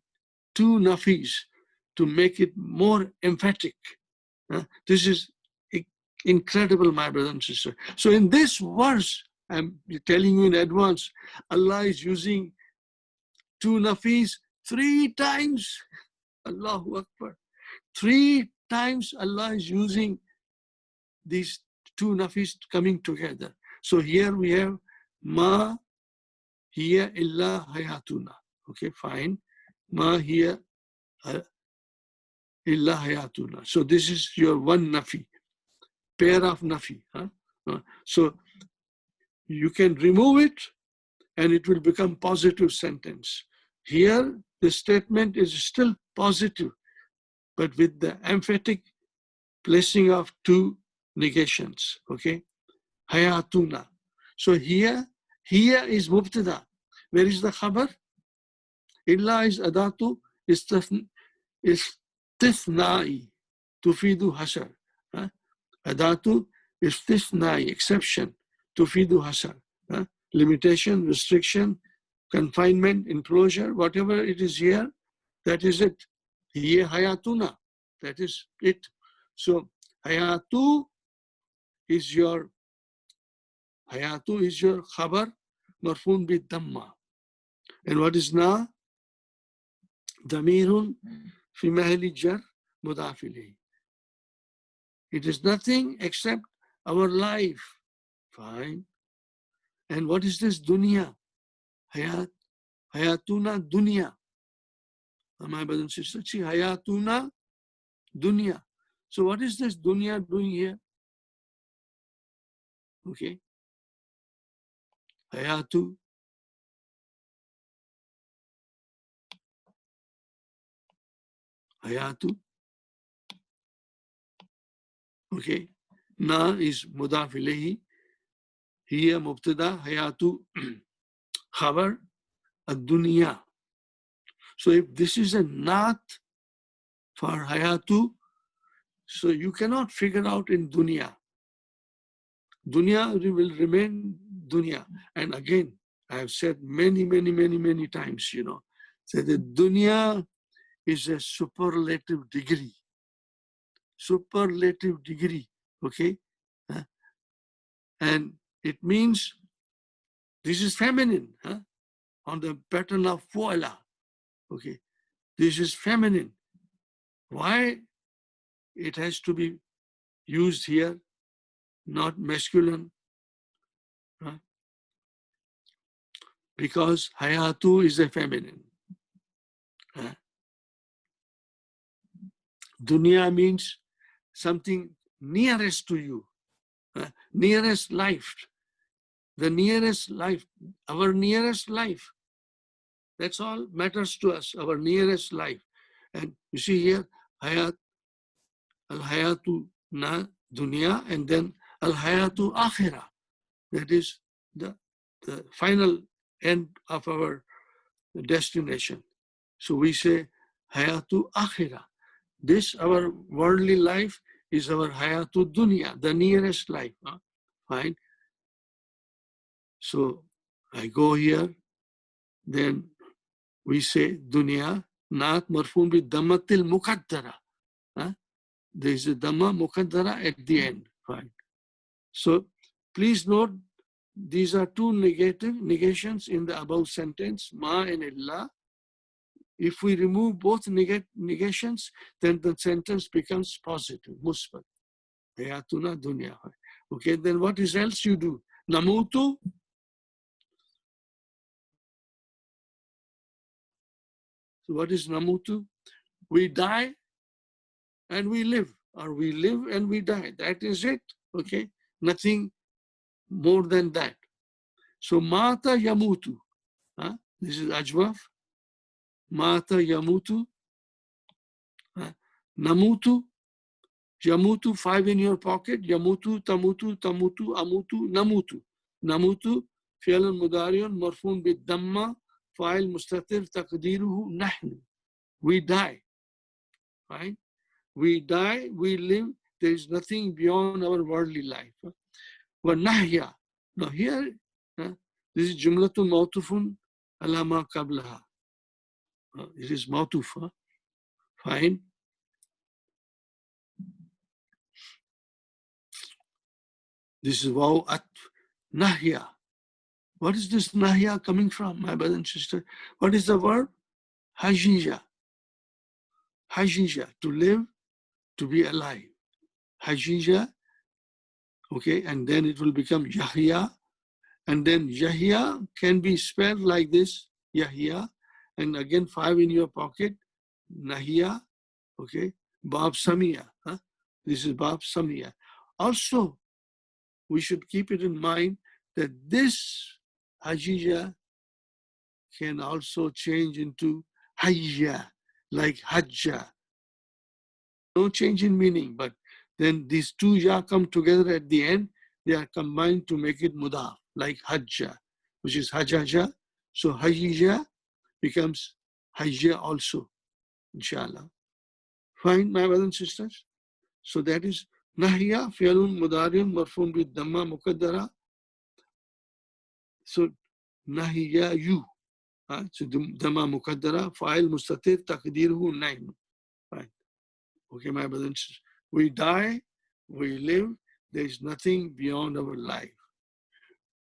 two nafis to make it more emphatic. This is incredible, my brother and sister. So in this verse, I'm telling you in advance, Allah is using two nafis 3 times. Allahu Akbar. 3 times Allah is using these two nafis coming together. So here we have ma hiya illa hayatuna. Okay, fine. Ma hiya illa hayatuna. So this is your one nafi, pair of nafi. So you can remove it and it will become positive sentence. Here the statement is still positive, but with the emphatic placing of two negations. Okay, hayatuna. So here is mubtada. Where is the khabar? Illa is adatu istithnai tufidu hasar. Adatu istithnai, exception, tufidu hasar. Limitation, restriction, confinement, enclosure, whatever it is here, that is it. Hiya hayatuna, that is it. So hayatu is your khabar marfun bi damma. And what is na? Damirun fi mahali jar mudaf ilayhi. It is nothing except our life. Fine. And what is this dunya? Hayatuna dunya. My brothers and sisters, see, hayatuna dunya. So what is this dunya doing here? Okay. Hayatu. Hayatu. Okay. Na is mudaf ilayhi. Hiya mubtada, hayatu khabar, ad-dunya. So if this is a naat for hayatu, so you cannot figure out in dunya. Dunya will remain dunya. And again, I have said many times, you know, that the dunya is a superlative degree. Superlative degree, okay? And it means this is feminine, on the pattern of voila, okay? This is feminine. Why it has to be used here, not masculine? Because hayatu is a feminine. Dunya means something nearest to you, nearest life, the nearest life, our nearest life. That's all matters to us, our nearest life. And you see here, hayat, al-hayatu na dunya, and then al-hayatu akhirah. That is the final end of our destination. So we say hayatu akhirah. This, our worldly life, is our hayatu dunya, the nearest life. Fine. So I go here, then we say dunya, naat marfoon bi dhammatil muqaddara. There is a dhamma muqaddara at the end. Fine. So please note, these are two negations in the above sentence, ma and illa. If we remove both negations, then the sentence becomes positive, musbat. Hayatuna dunya. Okay, then what is else you do? Namutu. So what is namutu? We die and we live, or we live and we die. That is it. Okay, nothing more than that. So mata yamutu. This is ajwaf. Mata yamutu. Namutu. Yamutu, 5 in your pocket. Yamutu, tamutu, tamutu, amutu, namutu. Namutu, fi'l mudariun, marfoon bid damma, fa'il mustatir, taqdiruhu, nahnu. We die. Right? We die, we live. There is nothing beyond our worldly life. Wa nahya. Now here, this is jumlatun mawtufun ala ma qablaha. It is mawtuf. Fine. This is waw at nahya. What is this nahya coming from, my brother and sister? What is the verb? Hajija. Hajija, to live, to be alive. Hajija, okay, and then it will become Yahya. And then Yahya can be spelled like this, Yahya. And again, 5 in your pocket, Nahiya, okay, Bab Samia. This is Bab Samia. Also, we should keep it in mind that this Hajija can also change into Hayya, like Hajja. No change in meaning, but then these two ya come together at the end, they are combined to make it mudaf, like Hajja, which is Hajaja. So Hajija becomes Hajja also, inshallah. Fine, my brothers and sisters? So that is Nahya, Fi'alun, Mudariun, Marfun bid Dhamma, Muqaddara. So Nahya you. So Dhamma Muqaddara, Fa'il Mustatir, Taqdiruhu, Naim. Fine. Okay, my brothers and sisters. We die, we live, there is nothing beyond our life.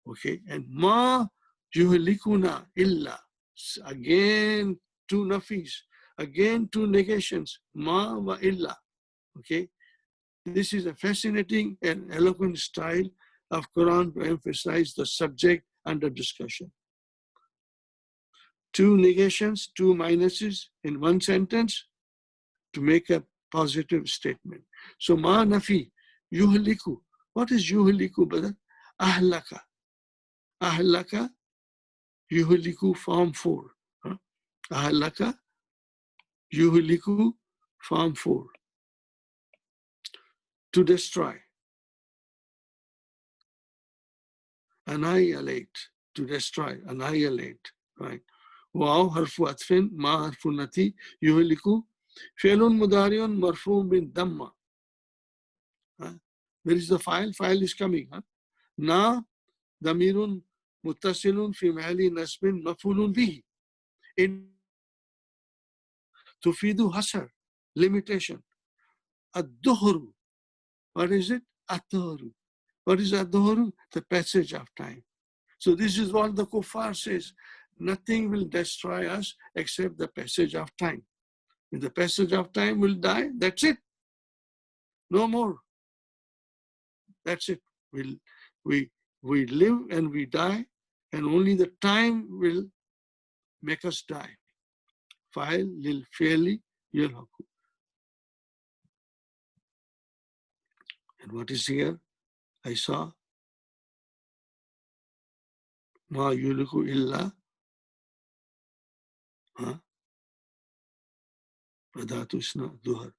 Okay, and ma yuhlikuna illa. Again, two nafis. Again, two negations. Ma wa illa. Okay, this is a fascinating and eloquent style of Quran to emphasize the subject under discussion. Two negations, two minuses in one sentence to make a positive statement. So ma nafi, yuhliku. What is yuhliku, brother? Ahlaka. Ahlaka, yuhliku, form 4. Ahlaka, yuhliku, form 4. To destroy. Annihilate. To destroy. Annihilate. Right. Wow, harfu atfin, ma harfu nati, yuhliku. Fi'lun mudariun marfu bin damma. Where is the file? File is coming. Na damirun متصل في محل نصب مفعول به. إن تفيد حصر, limitation. الدهر, what is it? الدهر. What is الدهر? The passage of time. So this is what the kuffar says. Nothing will destroy us except the passage of time. When the passage of time will die, that's it. No more. That's it. We live and we die, and only the time will make us die. Fa'il lil fi'li yalhaqu. And what is here? I saw ma yuliku illa Fadatu isna duhar.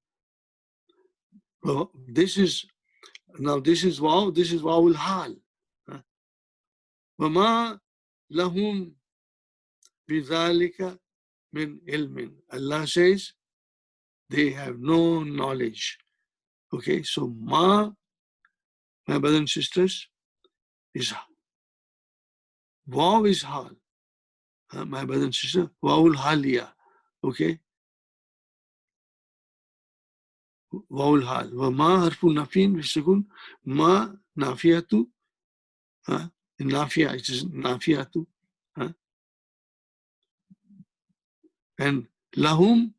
Well, this is wow, this is wawul hal. Wama lahum bidhalika min ilmin. Allah says they have no knowledge. Okay, so ma, my brothers and sisters, is waw is hal. My brothers and sisters, wawul haliya. Okay, wawul hal. Wama harfu nafin bisukun ma nafiyatu. Nafia, it is nafiyatu. And lahum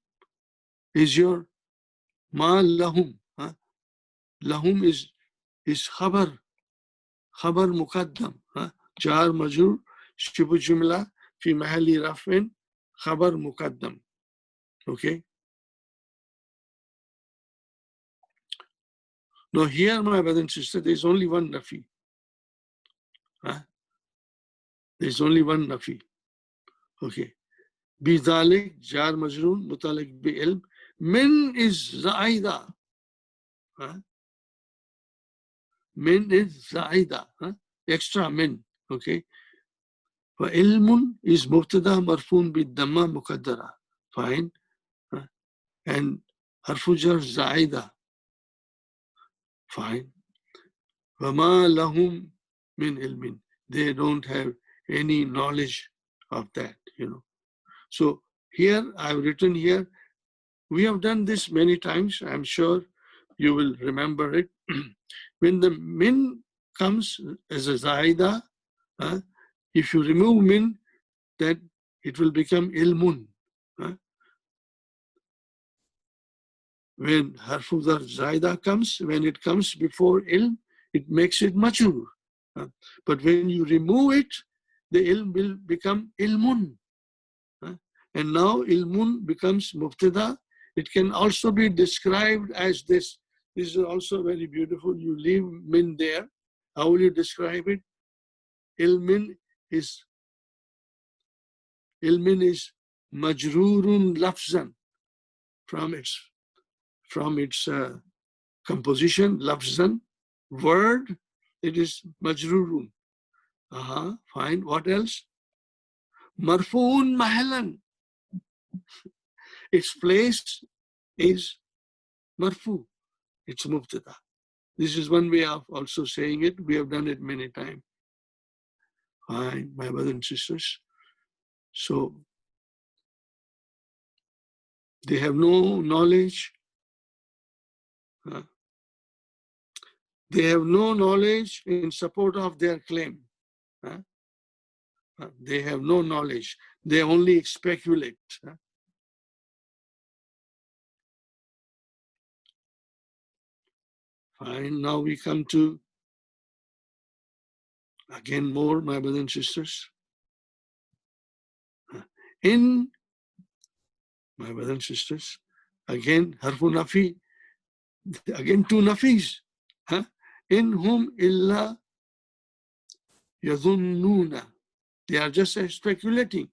is your ma lahum. Lahum is khabar muqaddam. Jar majur shibu jumla fi mahalli rafin khabar muqaddam. Okay. Now here, my brother and sister, there is only one nafi. There is only one nafi. Okay. Bidalik jar majrun mutalik bi ilm. Min is zaida. Min is zaida. Extra min. Okay. فعلم is مبتدا مرفوع بالضمة مقدرة. Fine. And حرف جر زائدة. Fine. وما لهم من علم. They don't have any knowledge of that, you know. So here I've written here, we have done this many times. I'm sure you will remember it. When the min comes as a zaida, if you remove min, that it will become ilmun. When harfudar zaida comes, when it comes before ilm, it makes it majur. But when you remove it, the ilm will become ilmun. And now ilmun becomes mubtada. It can also be described as this. This is also very beautiful. You leave min there. How will you describe it? Ilmin is majrurun lafzan, from its composition, lafzan, word, it is majrurun. Fine. What else? Marfuun mahalan. Its place is marfu. It's mubtada. This is one way of also saying it. We have done it many times. Fine, my brothers and sisters. So they have no knowledge. They have no knowledge in support of their claim. They have no knowledge. They only speculate. Fine, now we come to, again, more, my brothers and sisters. In, my brothers and sisters, again, harfu nafi, again, two nafis. In whom illa yadhunnuna. They are just speculating.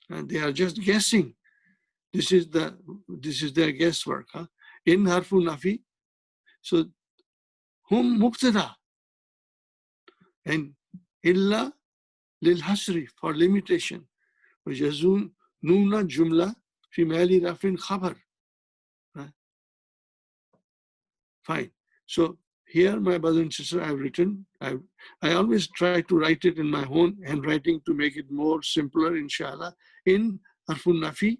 And they are just guessing. This is their guesswork. In harfu nafi. So, hum mubtada. And illa lil hasri, for limitation. وَجَزُونَ نُونَ جُمْلَةً فِي مَالِ رَفٍ خَبَرٍ. Fine. So Here, my brother and sister, I've written, I always try to write it in my own handwriting to make it more simpler, inshallah. In harfun nafi,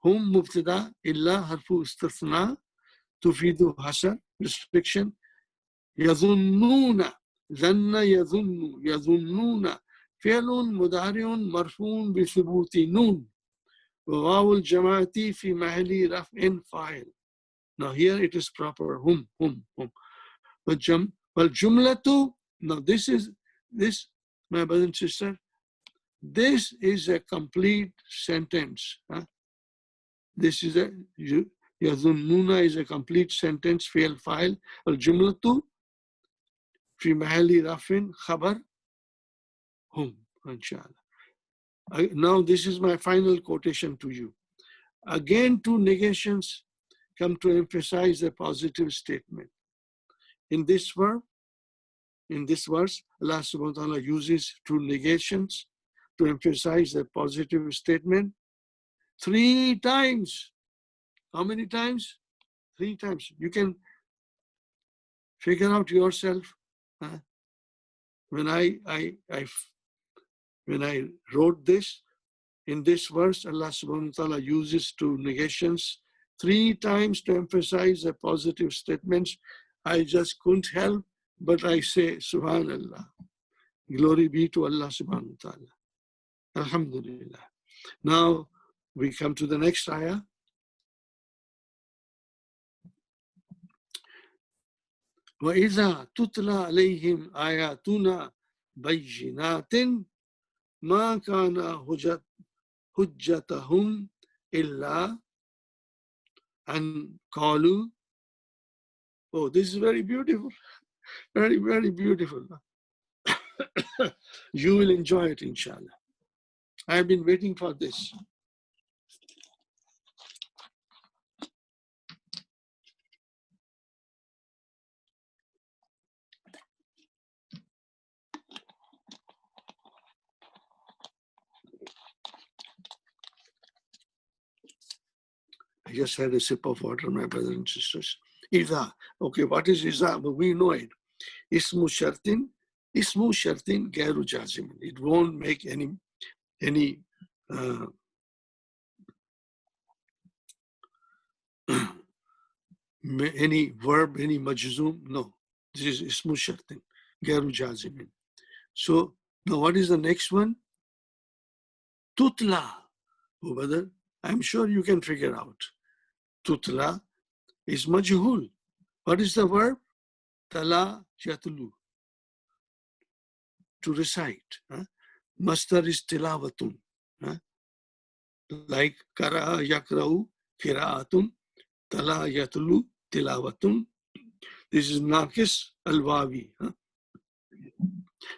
hum mubtada illa harfu istithna tufidu hasar, restriction. Yazunnuna, zanna yazunnu, yazunnuna, fi'lun mudari'un marfu'un bi thubuti nun. Waw al-jama'ati fi mahali raf'in fa'il. Now here it is proper, hum. But jumlatu, now this, my brother and sister, this is a complete sentence. Huh? This is a, yazunnuna is a complete sentence, fi'l fa'il. Al-jumlatu fi mahali raf'in khabar hum, inshallah. Now this is my final quotation to you. Again, two negations come to emphasize a positive statement. In this verse, Allah subhanahu wa ta'ala uses two negations to emphasize a positive statement 3 times. How many times? 3 times. You can figure out yourself. When I wrote this, in this verse, Allah subhanahu wa ta'ala uses two negations 3 times to emphasize a positive statement. I just couldn't help, but I say, Subhanallah. Glory be to Allah subhanahu wa ta'ala. Alhamdulillah. Now, we come to the next ayah. وَإِذَا تُتْلَى عَلَيْهِمْ آيَاتُنَا بَيِّنَاتٍ مَا كَانَ حُجَّتَهُمْ إِلَّا أَنْ قَالُوا. Oh, this is very beautiful. Very, very beautiful. You will enjoy it, inshallah. I've been waiting for this. I just had a sip of water, my brothers and sisters. Iza. Okay, what is Iza? But we know it. Ismu shartin gairu jazimin. It won't make any any verb, any majzoom. No. This is ismu shartin gairu jazimin. So now what is the next one? Tutla. Oh, brother, I'm sure you can figure out. Tutla is majhul. What is the verb? Tala yatlu. To recite. Masdar is tilawatun. Like kara yakra'u kira'atun. Tala yatlu tilawatun. This is naqis al-wawi.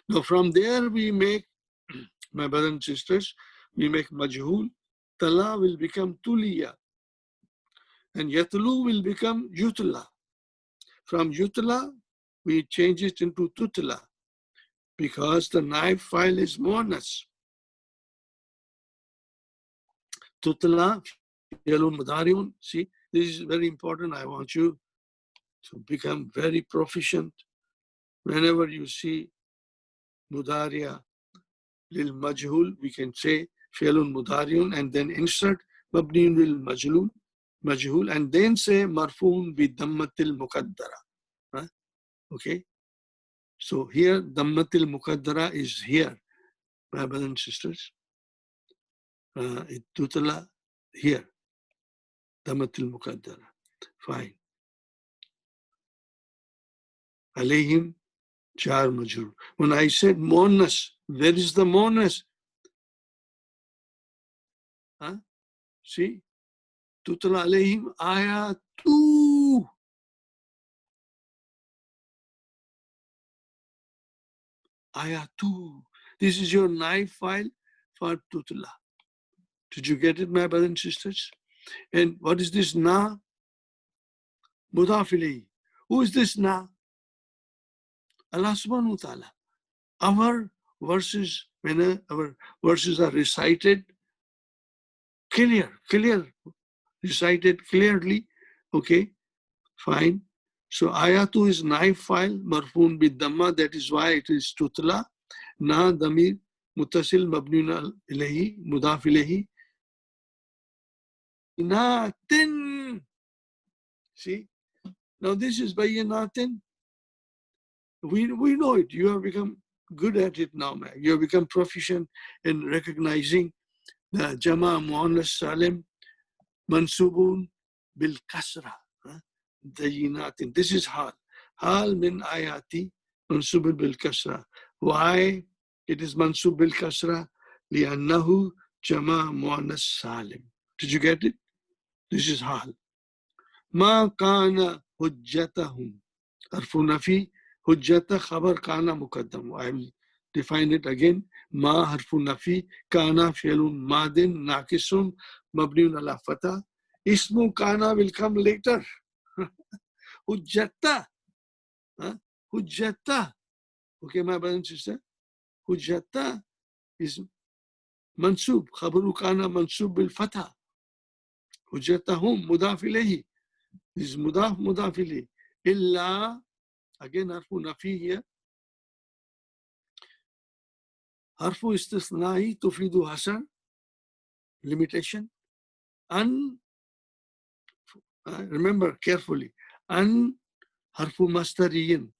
Now from there we make, my brothers and sisters, we make majhul. Tala will become tuliya. And yatlu will become yutla. From yutla, we change it into tutla because the naib file is muannas. Tutla, fi'lun mudari'un. See, this is very important. I want you to become very proficient. Whenever you see mudari'a lil majhul, we can say fi'lun mudari'un and then insert mabniun lil majhul and then say marfu'un bi dammatil muqaddara. Okay? So here, dammatil muqaddara is here, my brothers and sisters. Tutla here, dammatil muqaddara. Fine. Alayhim jar majhul. When I said monas, where is the monas? See? Tutla alayhim ayatu. Ayatu. This is your naib file for tutla. Did you get it, my brothers and sisters? And what is this na? Mudaf ilayhi. Who is this na? Allah subhanahu wa ta'ala. Our verses, when our verses are recited, clear, recited clearly, okay, fine. So ayatu is naib file, marfoon bid dhamma, that is why it is tutla. Na damir mutasil mabniun ilayhi, mudaf ilayhi. Natin. See? Now this is bayinatin. We know it. You have become good at it now, man. You have become proficient in recognizing the Jama Muannas Salim Mansubun bil Kasra. Bayinatin. This is hal. Hal min ayati mansubun bil Kasra. Why it is mansub bil Kasra? Li'annahu Jama Muannas Salim. Did you get it? This is hal. Ma kana hujjatahum. Harfu nafi. Hujjata khabar kana muqaddam. I will define it again. Ma harfu nafi. Kana fi'lun madin naqisun mabniun ala fatha. Ismu kana will come later. Hujjata. Hujjata. Okay, my brother and sister. Hujjata is mansub. Khabaru kana mansub bil fatha. Hujjatahum mudaf ilayhi. This is mudaf ilayhi. Illa, again harfu nafi here. Harfu istisna'i tufidu hasan, limitation. An, remember carefully. An harfu mastariyin.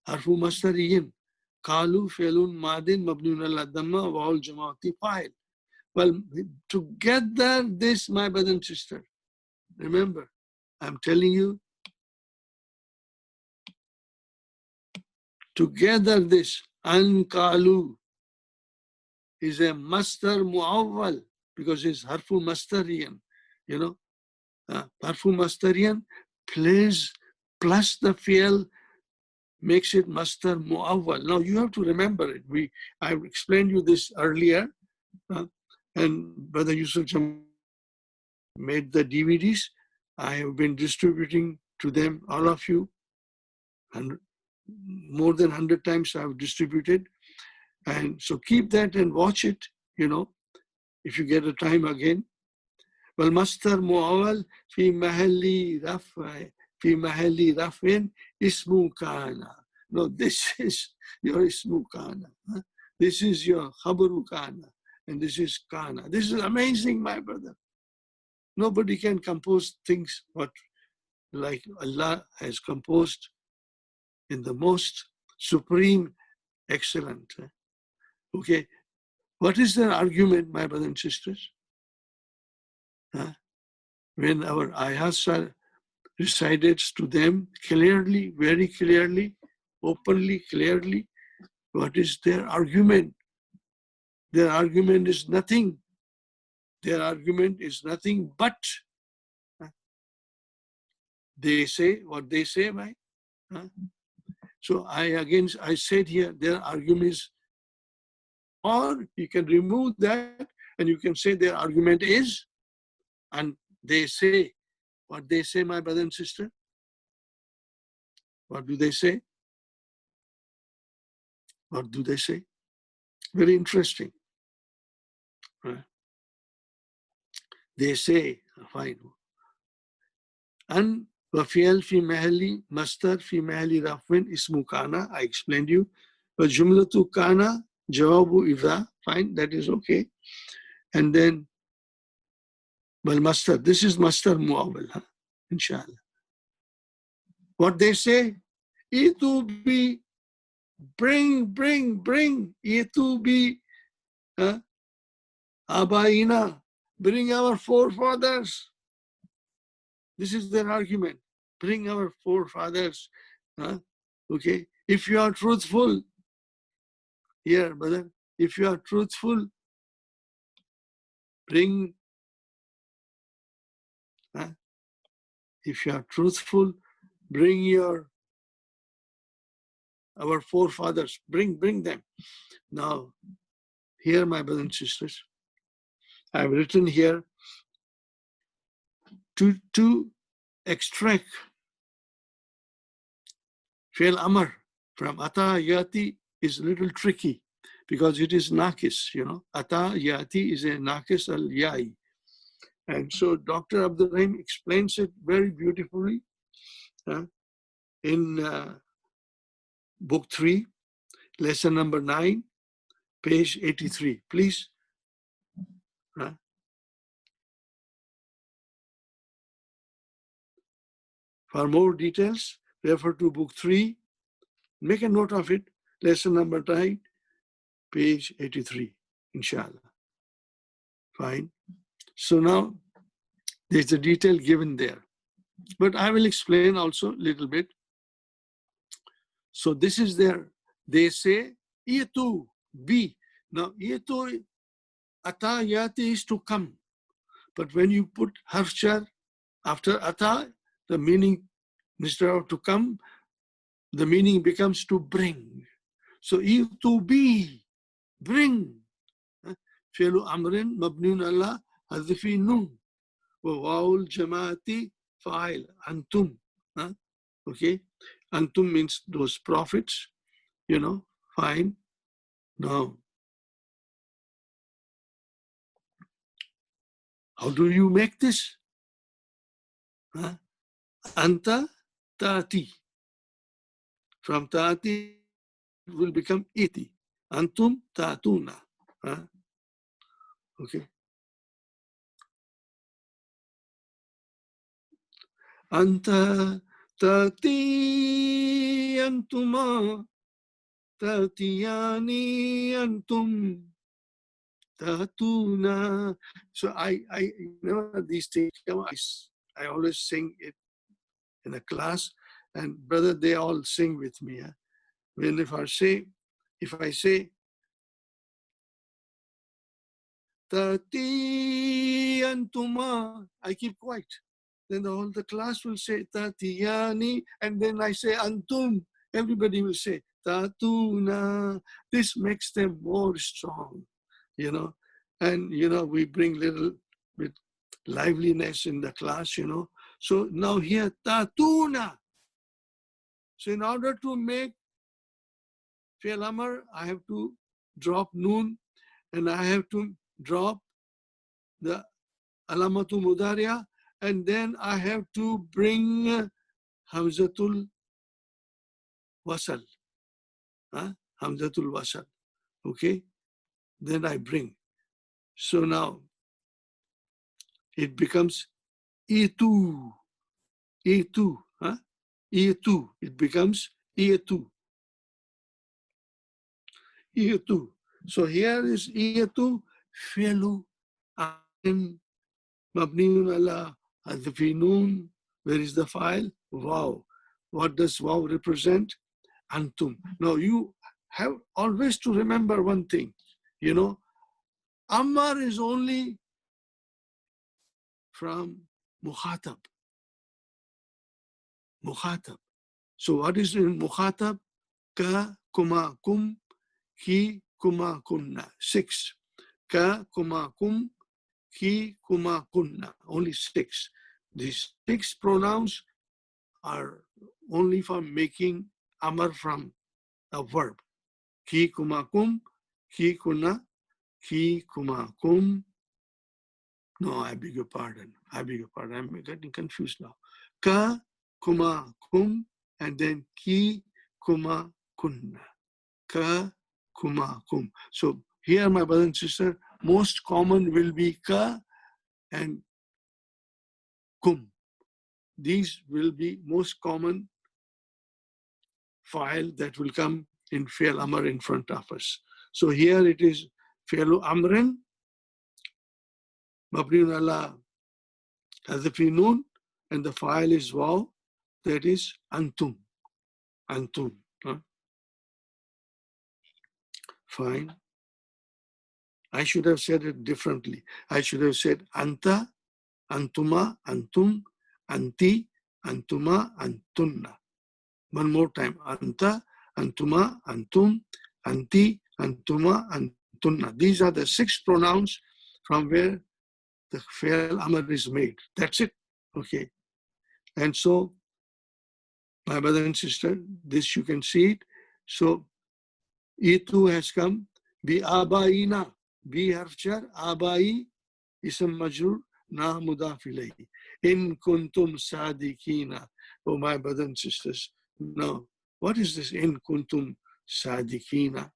Harfu mastariyin. Qalu fi'lun madin mabniun ala dhamma wa al jama'ati fa'il. Well, together this, my brother and sister, remember, I'm telling you, together this, an qalu is a mastar muawwal because it's harfu mastariyan, you know, harfu mastariyan plus the fi'l makes it mastar muawwal. Now you have to remember it. I explained you this earlier, and Brother Yusuf made the DVDs. I have been distributing to them, all of you, and more than 100 times I've distributed. And so keep that and watch it, you know, if you get a time again. Well, mastar muawwal fi mahalli raf'in ismu kana. No, this is your ismu kana. This is your khabaru kana. And this is kana. This is amazing, my brother. Nobody can compose things like Allah has composed in the most supreme excellent. Okay, what is their argument, my brothers and sisters? When our ayahs are recited to them clearly, very clearly, openly, clearly, what is their argument? Their argument is nothing. Their argument is nothing but they say what they say, right? So I said here, their argument is, or you can remove that and you can say their argument is, and they say what they say, my brother and sister. What do they say? What do they say? Very interesting. They say, fine. An وفعل في محل مصدر في محل رفع اسم كان. I explained you. But جملة كان جواب إذا. Fine, that is okay. And then well, master. This is master muawwal, inshallah. What they say? Itu be bring. Itu be abaina. Bring our forefathers. This is their argument. Bring our forefathers. Okay. If you are truthful, here, brother, if you are truthful, bring. If you are truthful, bring our forefathers. Bring them. Now, here, my brothers and sisters, I have written here to extract fi'l amr from ata yati is a little tricky because it is nakis, you know. Ata yati is a nakis al yai. And so Dr. Abdul Rahim explains it very beautifully. in book 3, lesson number 9, page 83, please. For more details, refer to book 3. Make a note of it. Lesson number 9, page 83, inshallah. Fine. So now there's a detail given there. But I will explain also a little bit. So this is there. They say, Itu, be. Now, Itu, ata yati is to come. But when you put harfchar after ata, the meaning, instead of to come, the meaning becomes to bring. So, Itu be, bring. Fi'lu amrin mabniun ala hadfi nun. Wa wawul jamaati fa'il, antum. Okay. Antum means those prophets, fine. Now, how do you make this? Anta ta'ati. From ta'ati will become iti. Antum ta'atuna. Okay. Anta ta'ati antuma ta'tiyani antum ta'atuna. So I these things come, I always sing it in a class, and brother, they all sing with me. When if I say Tati antuma, I keep quiet. Then the class will say Tatiyani, and then I say Antum. Everybody will say Tatuna. This makes them more strong, And we bring little bit liveliness in the class, So now here Tatuna. So in order to make fi'l amr, I have to drop noon, and I have to drop the alamatu mudariya, and then I have to bring hamzatul wasal. Hamzatul wasal. Okay? Then I bring. So now it becomes E2. E2. E2. It becomes E2. E2. So here is E2 fi'lu amrin mabniun ala hadfi nun. Where is the file? Wow. What does wow represent? Antum. Now you have always to remember one thing. Ammar is only from mukhatab. Mukhatab. So what is in mukhatab? Ka, kuma, kum, ki, kuma, kunna. 6. Ka, kuma, kum, ki, kuma, kunna. Only 6. These 6 pronouns are only for making amar from a verb. Ki, kuma, kum, ki, kunna, ki, kuma, kum. No, I beg your pardon. I'm getting confused now. Ka, kuma, kum, and then ki, kuma, kunna. Ka, kuma, kum. So here, my brother and sister, most common will be ka and kum. These will be most common file that will come in fi'l amr in front of us. So here it is fi'lu amrin mabniun ala hadfi nun, and the file is waw, that is antum. Antum. Fine. I should have said it differently. I should have said anta, antuma, antum, anti, antuma, antunna. One more time. Anta, antuma, antum, anti, antuma, antunna. These are the 6 pronouns from where the fi'l amr is made. That's it. Okay. And so, my brother and sister, this you can see it. So, E2 has come. Bi abaina. Bi harfjar. Abai ism majrur. Na mudaf ilayhi. In kuntum sadikina. oh my brothers and sisters. No. What is this in kuntum sadikina?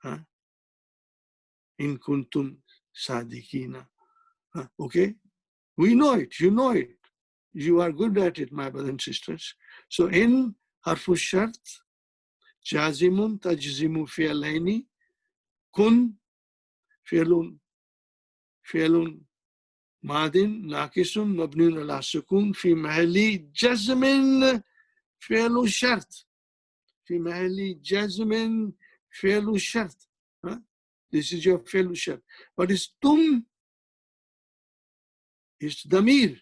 Huh? In kuntum sadikina. Huh? Okay? We know it. You know it. You are good at it, my brothers and sisters. So in harfu shart, jazimun tajzimu fi'alaini, kun fi'lun madin naqisun mabniun ala sukun fi mahalli jazmin fi'lu shart. في محل جزم فعل الشرط. This is your فعل الشرط. What is tum? Is ضمير.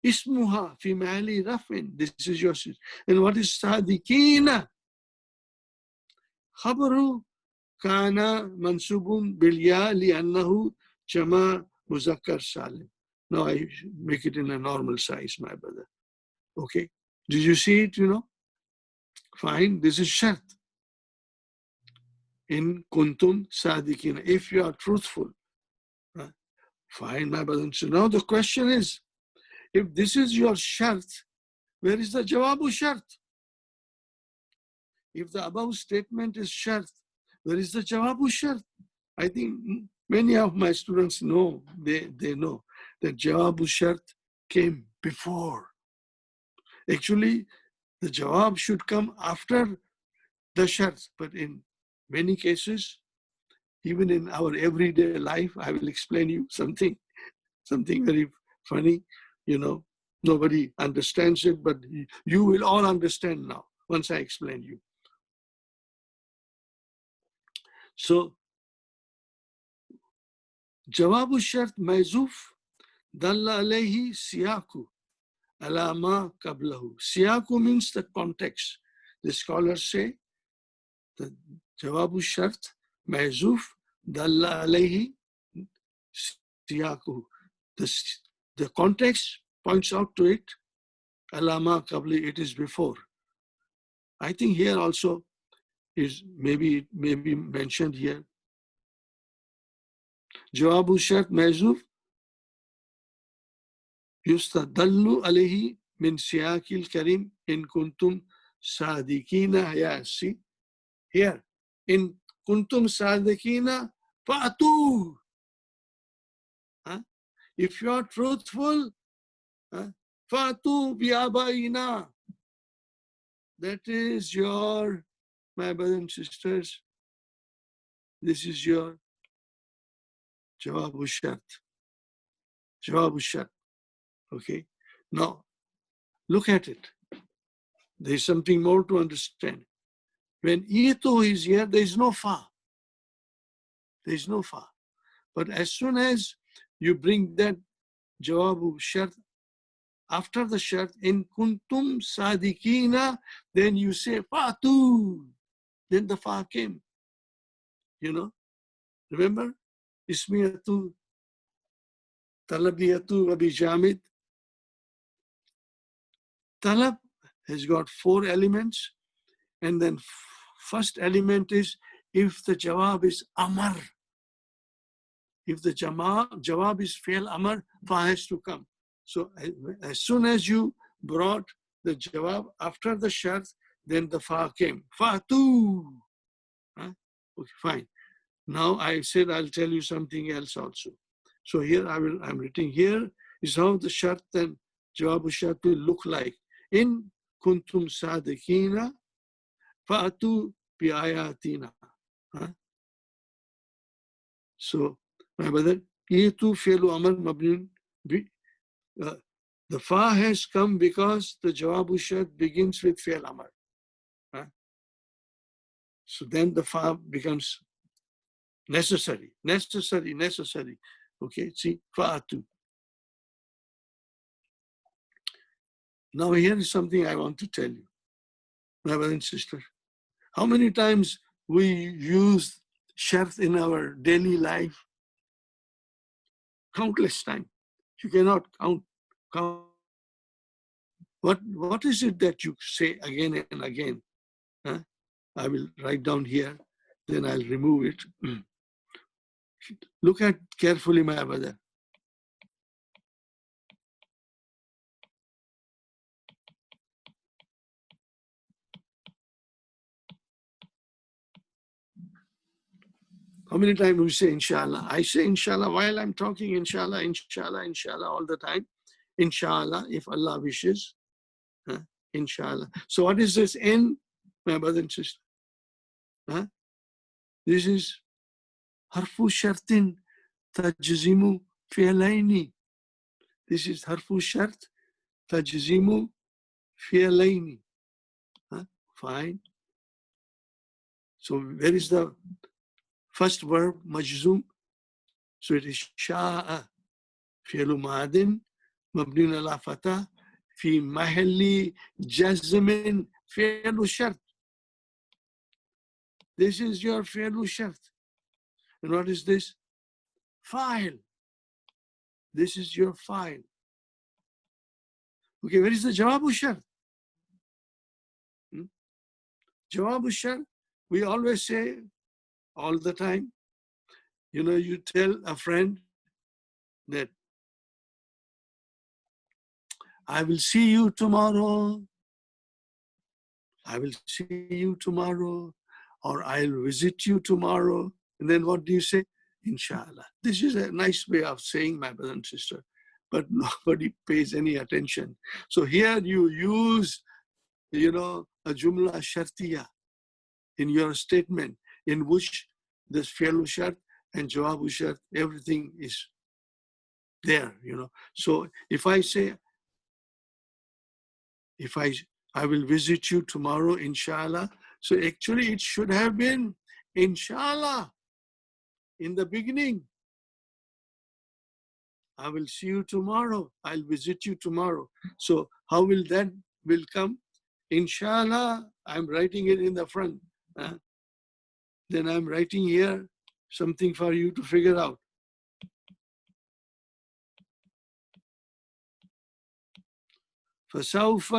اسمها في محل رفع. This is your. And what is صادقين? خبر كان منصوب بالياء لأنه جمع مذكر سالم. Now I make it in a normal size, my brother. Okay. Did you see it? Fine. This is shart. In kuntum sadiqina, if you are truthful. Fine, my brother. So now the question is, if this is your shart, where is the jawabu shart? If the above statement is shart, where is the jawabu shart? I think many of my students know, they know that jawabu shart came before. Actually, the jawab should come after the shart, but in many cases, even in our everyday life, I will explain you something very funny. Nobody understands it, but you will all understand now once I explain you. So, jawabu shart maizuf dalla alayhi siyaku ala ma qablahu. Siyaku means the context. The scholars say the jawabu shart maizuf dalla alayhi siyaku. The context points out to it, alama qabli, it is before. I think here also is maybe mentioned here. Jawabu shart mahzuf yustadallu alayhi min siyakil karim in kuntum sadikina. Yeah, see here, in kuntum sadikina fa'atu. If you are truthful, fa'atu bi'abaina. That is your, my brothers and sisters, this is your jawabu shart. Jawabu shart. Okay. Now, look at it. There is something more to understand. When itu is here, there is no fa. There is no fa. But as soon as you bring that jawabu shart after the shart in kuntum sadikina, then you say fatu. Then the fa came. Remember? Ismiyatu, talabiyatu, abi jamid. Talab has got 4 elements. And then first element is if the jawab is amar. If the jawab is fail amar, fa has to come. So as soon as you brought the jawab after the shart, then the fa came. Fatu. Okay, fine. Now I said I'll tell you something else also. So here I'm writing here is how the shart and jawabu shart will look like. In kuntum sadikina fa'atu bi ayatina. So, my brother, itu fi'lu amr mabniun. The fa has come because the jawabu shart begins with fi'l amr. So then the fa becomes necessary. Okay, see, fa'atu. Now here is something I want to tell you, my brother and sister. How many times we use shart in our daily life? Countless times. You cannot count. What is it that you say again and again? I will write down here, then I'll remove it. Look at carefully, my brother. How many times we say inshallah? I say inshallah while I'm talking, inshallah, inshallah, inshallah, all the time. Inshallah, if Allah wishes. Huh? Inshallah. So what is this in, my brother and sister? Huh? This is harfu shartin tajzimu fi'laini. This is harfu shart tajzimu fi'laini. Huh? Fine. So where is the first verb, majzum? So it is sha'a fi'lu ma'adin mabniun ala fatah fi mahalli jazmin fi'lu shart. This is your fi'lu shart. And what is this? File. This is your file. Okay, where is the jawabu shart? Jawabu shart, we always say all the time, you know, you tell a friend that I will see you tomorrow. I will see you tomorrow, or I'll visit you tomorrow. And then what do you say? Inshallah. This is a nice way of saying, my brother and sister, but nobody pays any attention. So here you use, you know, a jumla shartiya in your statement, in which this fi'lu shart and jawabu shart, everything is there, you know. So if I say, I will visit you tomorrow, inshallah. So actually it should have been inshallah in the beginning. I will see you tomorrow. I'll visit you tomorrow. So how will that will come? Inshallah, I'm writing it in the front. Then I'm writing here something for you to figure out. فسوف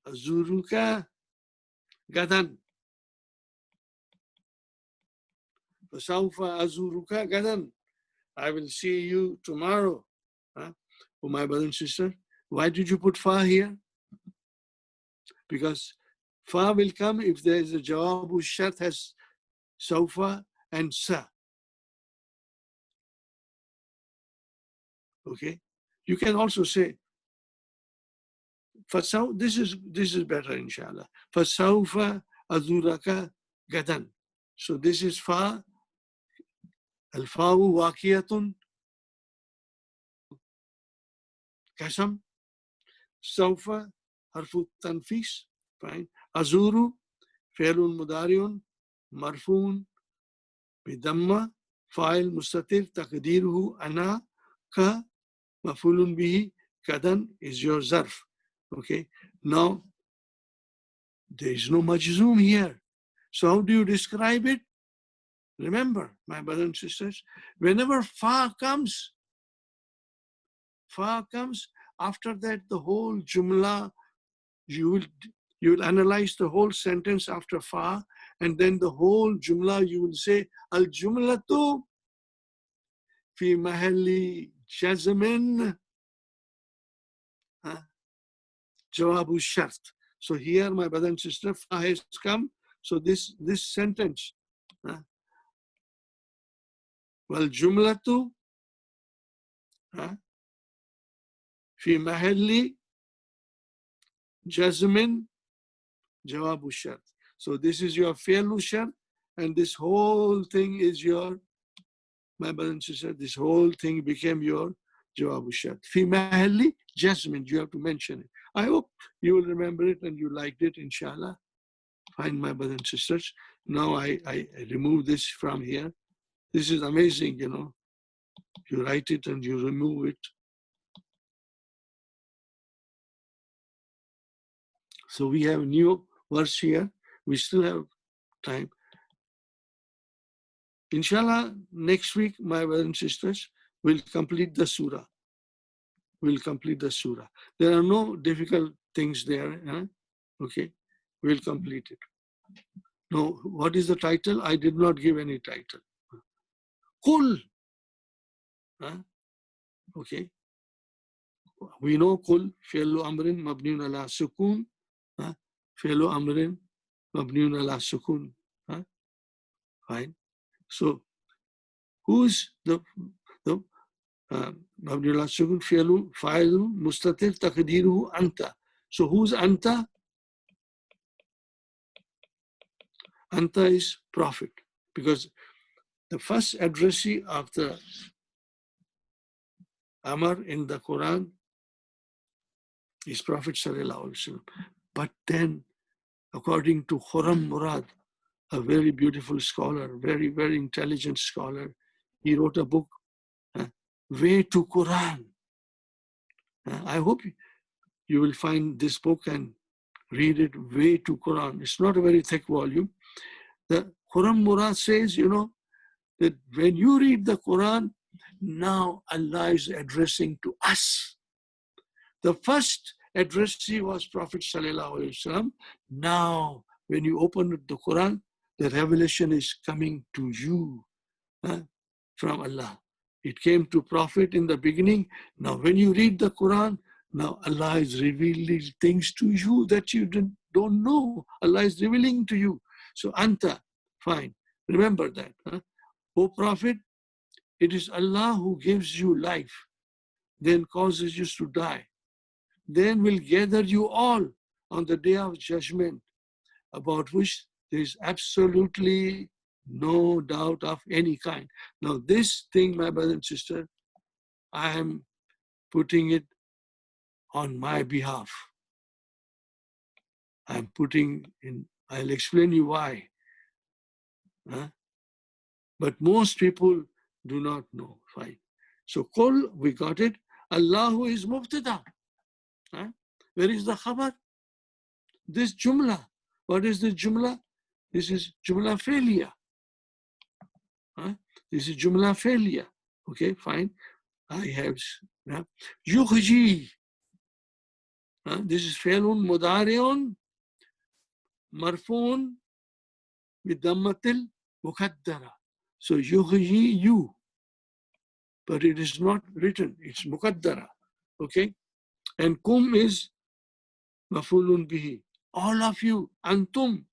أزورك غدا. فسوف أزورك غدا. I will see you tomorrow. Oh, my brother and sister, why did you put fa here? Because fa will come if there is a jawabu shart has sawfa and sa. Okay, you can also say this is better, inshallah. فسوف أزورك غدا. So this is fa. الفاء واقية قسم. سوف حرف التنفيس. Fine. أزور فعل مضارع مرفوع بضمة فاعل مستتر تقديره أنا كمفعول به غدا is your zarf. Okay. Now there is no majzoom here. So how do you describe it? Remember, my brothers and sisters, whenever fa comes, after that the whole jumla, you will analyze the whole sentence after fa, and then the whole jumla you will say al jumlatu fi mahalli jazmin jawabu shart. So here, my brother and sister, fa has come. So this sentence, wal jumlatu fi mahalli jazmin jawabu shart. So this is your fi'lu shart, and this whole thing is your, my brother and sister, this whole thing became your jawabu shart. Fi mahalli jazmin, you have to mention it. I hope you will remember it and you liked it, inshallah. Fine, my brothers and sisters. Now I remove this from here. This is amazing, you know. You write it and you remove it. So we have new verse here. We still have time. Inshallah, next week, my brothers and sisters, we'll complete the surah. We'll complete the surah. There are no difficult things there. Okay, we'll complete it. No, what is the title? I did not give any title. Qul. Okay. We know qul, fi'lu amrin, mabniun ala sukun, Fi'lu amrin mabniun ala sukun. Fine. So who's the mabniun ala sukun? Fi'lu fa'ilu mustatir taqdiruhu anta. So who's anta? Anta is Prophet, because the first addressee of the Amr in the Quran is Prophet Sallallahu Alaihi Wasallam. But then, according to Khurram Murad, a very beautiful scholar, very, very intelligent scholar, he wrote a book, Way to Quran. I hope you will find this book and read it, Way to Quran. It's not a very thick volume. The Khurram Murad says, that when you read the Quran, now Allah is addressing to us. The first addressee was Prophet Sallallahu Alaihi Wasallam. Now, when you open the Quran, the revelation is coming to you from Allah. It came to Prophet in the beginning. Now, when you read the Quran, now Allah is revealing things to you that you don't know. Allah is revealing to you. So, Anta, fine. Remember that. O Prophet, it is Allah who gives you life, then causes you to die. Then will gather you all on the day of judgment, about which there is absolutely no doubt of any kind. Now this thing, my brother and sister, I am putting it on my behalf. I'm putting in, I'll explain you why. But most people do not know. Fine. So Qul, we got it. Allahu is Mubtada. Where is the khabar? This Jumla. What is this Jumla? This is Jumla failure. This is Jumla failure. Okay, fine. I have Yukhji. This is Failun Mudariun Marfoon with Dammatil Mukaddara. So Yukhji you. But it is not written. It's Mukaddara. Okay? And Kum is Mafulun Bihi. All of you, Antum.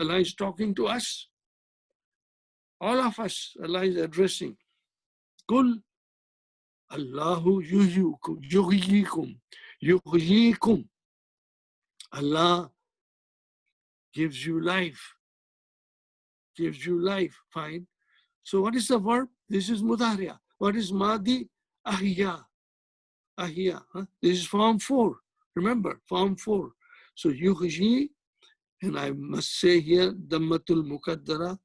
Allah is talking to us. All of us, Allah is addressing. Kul Allahu yuhyikum. Allah gives you life. Fine. So what is the verb? This is Mudariya. What is Madi? Ahya. This is form 4. Remember, form 4. So yuhyi, and I must say here, Dammatul Mukaddara.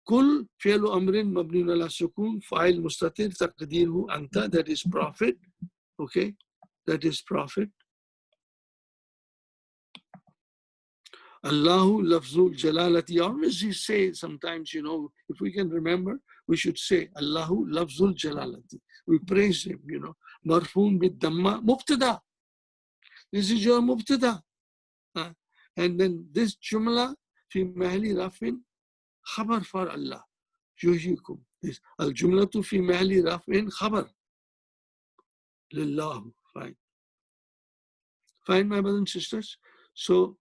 Kul fi'lu amrin mabniun ala sukun, fa'il mustatir taqdirhu anta, that is Prophet. Okay, that is Prophet. Allahu lafzul jalalati. Always we say sometimes, if we can remember, we should say Allahu lafzul jalalati. We praise him, Marfoon bid damma mubtada. This is your mubtada. And then this jumla fi mahli rafin khabar for Allah. Yuhyikum. This al-jumlatu fi mahli rafin khabar. Lillahu. Fine. Fine, my brothers and sisters. So,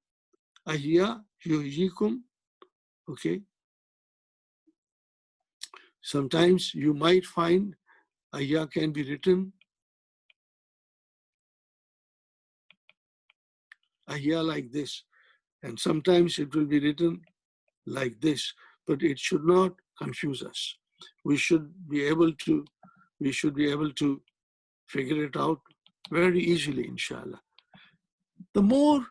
ahya, yuhyikum. Okay. Sometimes you might find ahya can be written ahya like this. And sometimes it will be written like this, but it should not confuse us. We should be able to figure it out very easily, inshallah. The more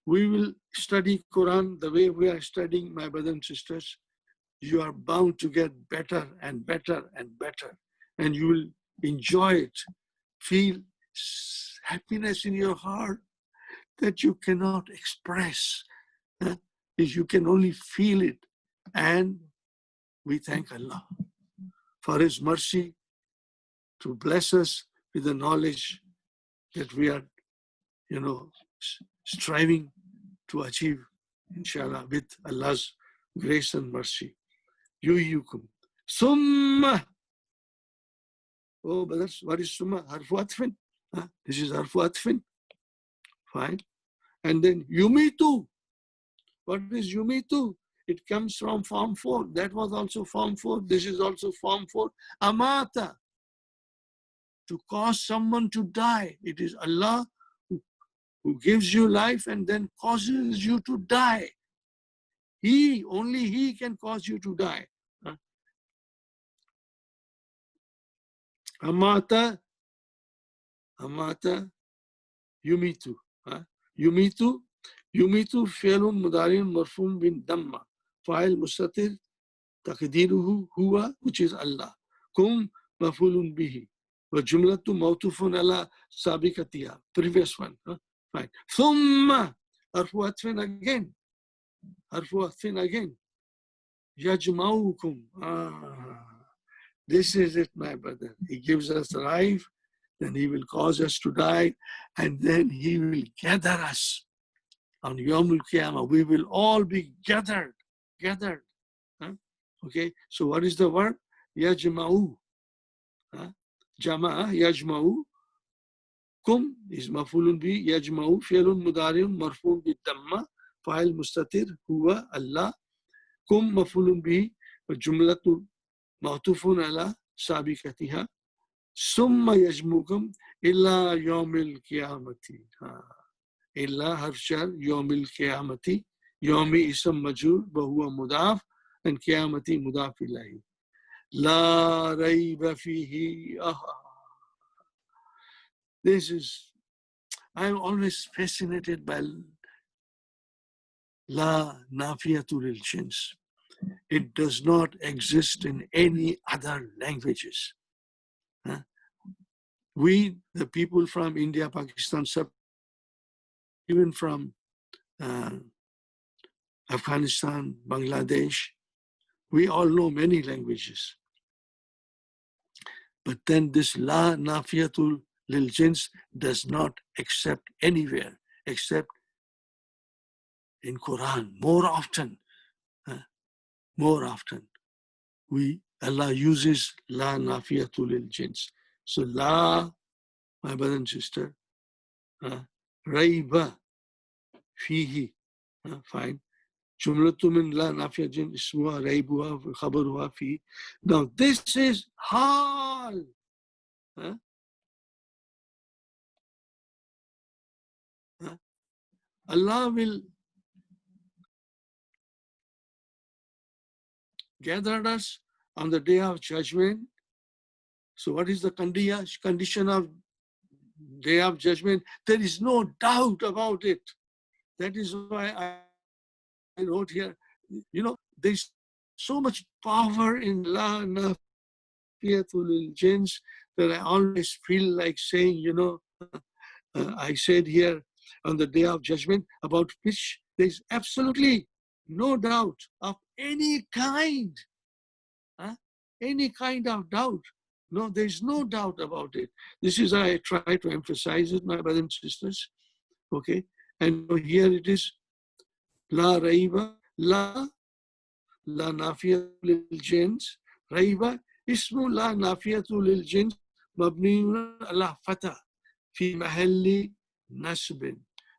we will study Quran the way we are studying, my brothers and sisters, you are bound to get better and better and better. And you will enjoy it. Feel happiness in your heart that you cannot express. You can only feel it. And we thank Allah for His mercy to bless us with the knowledge that we are, striving to achieve, inshallah, with Allah's grace and mercy. Yuhyikum. Summa. Oh, but what is summa? Harfu atfin. This is harfu atfin. Fine. And then yumitu. What is yumitu? It comes from form 4. That was also form 4. This is also form 4. Amata. To cause someone to die. It is Allah who gives you life and then causes you to die. Only He can cause you to die. Amata, yumitu. Yumitu fi'lun mudari'un marfu'un bin damma. Fa'il mustatir taqdiruhu huwa, which is Allah. Kum maf'ulun bihi. Wa jumlatu mawtufun ala sabiqatiha. Previous one. Fine. Thumma, harfu atfin again. Yajma'ukum. This is it, my brother. He gives us life, then He will cause us to die, and then He will gather us on Yawmul Qiyamah. We will all be gathered. Huh? Okay, so what is the verb? Yajma'u. Jama'a, yajma'u. Kum is maf'ulun bi, yajma'u, fi'lun mudari'un marfu'un bi damma, fa'il mustatir, huwa, Allah. Kum maf'ulun bi, jumlatu ma'tufun ala sabiqatiha. Summa yajmukum illa yawmil qiyamati. Illa harfjar yawmil qiyamati. Yawmi isam majur, bahuwa mudaf, and qiyamati mudaf ilahi. La rayba fihi. I'm always fascinated by La nafiyatul lil jins. It does not exist in any other languages. We, the people from India, Pakistan, even from Afghanistan, Bangladesh, we all know many languages. But then this La nafiyatul lil jins does not accept anywhere except in Quran. More often, Allah uses La nafiyatul lil jins. So La, my brother and sister, Raiba fihi, fine. Jumlatu min La nafiya jins ismuha raibuha khabaruha fi. Now this is hal. Allah will gather us on the day of judgment. So what is the condition of day of judgment? There is no doubt about it. That is why I wrote here, there's so much power in La nafiyatul lil jins that I always feel like saying, I said here on the day of judgment about which there's absolutely no doubt of any kind. Any kind of doubt. No, there's no doubt about it. This is how I try to emphasize it, my brothers and sisters. Okay, and here it is. La raiba, la nafiyatul lil jins. Raiba, ismu la nafiyatul lil jins, mabniun ala fatah, fi mahalli nasbin.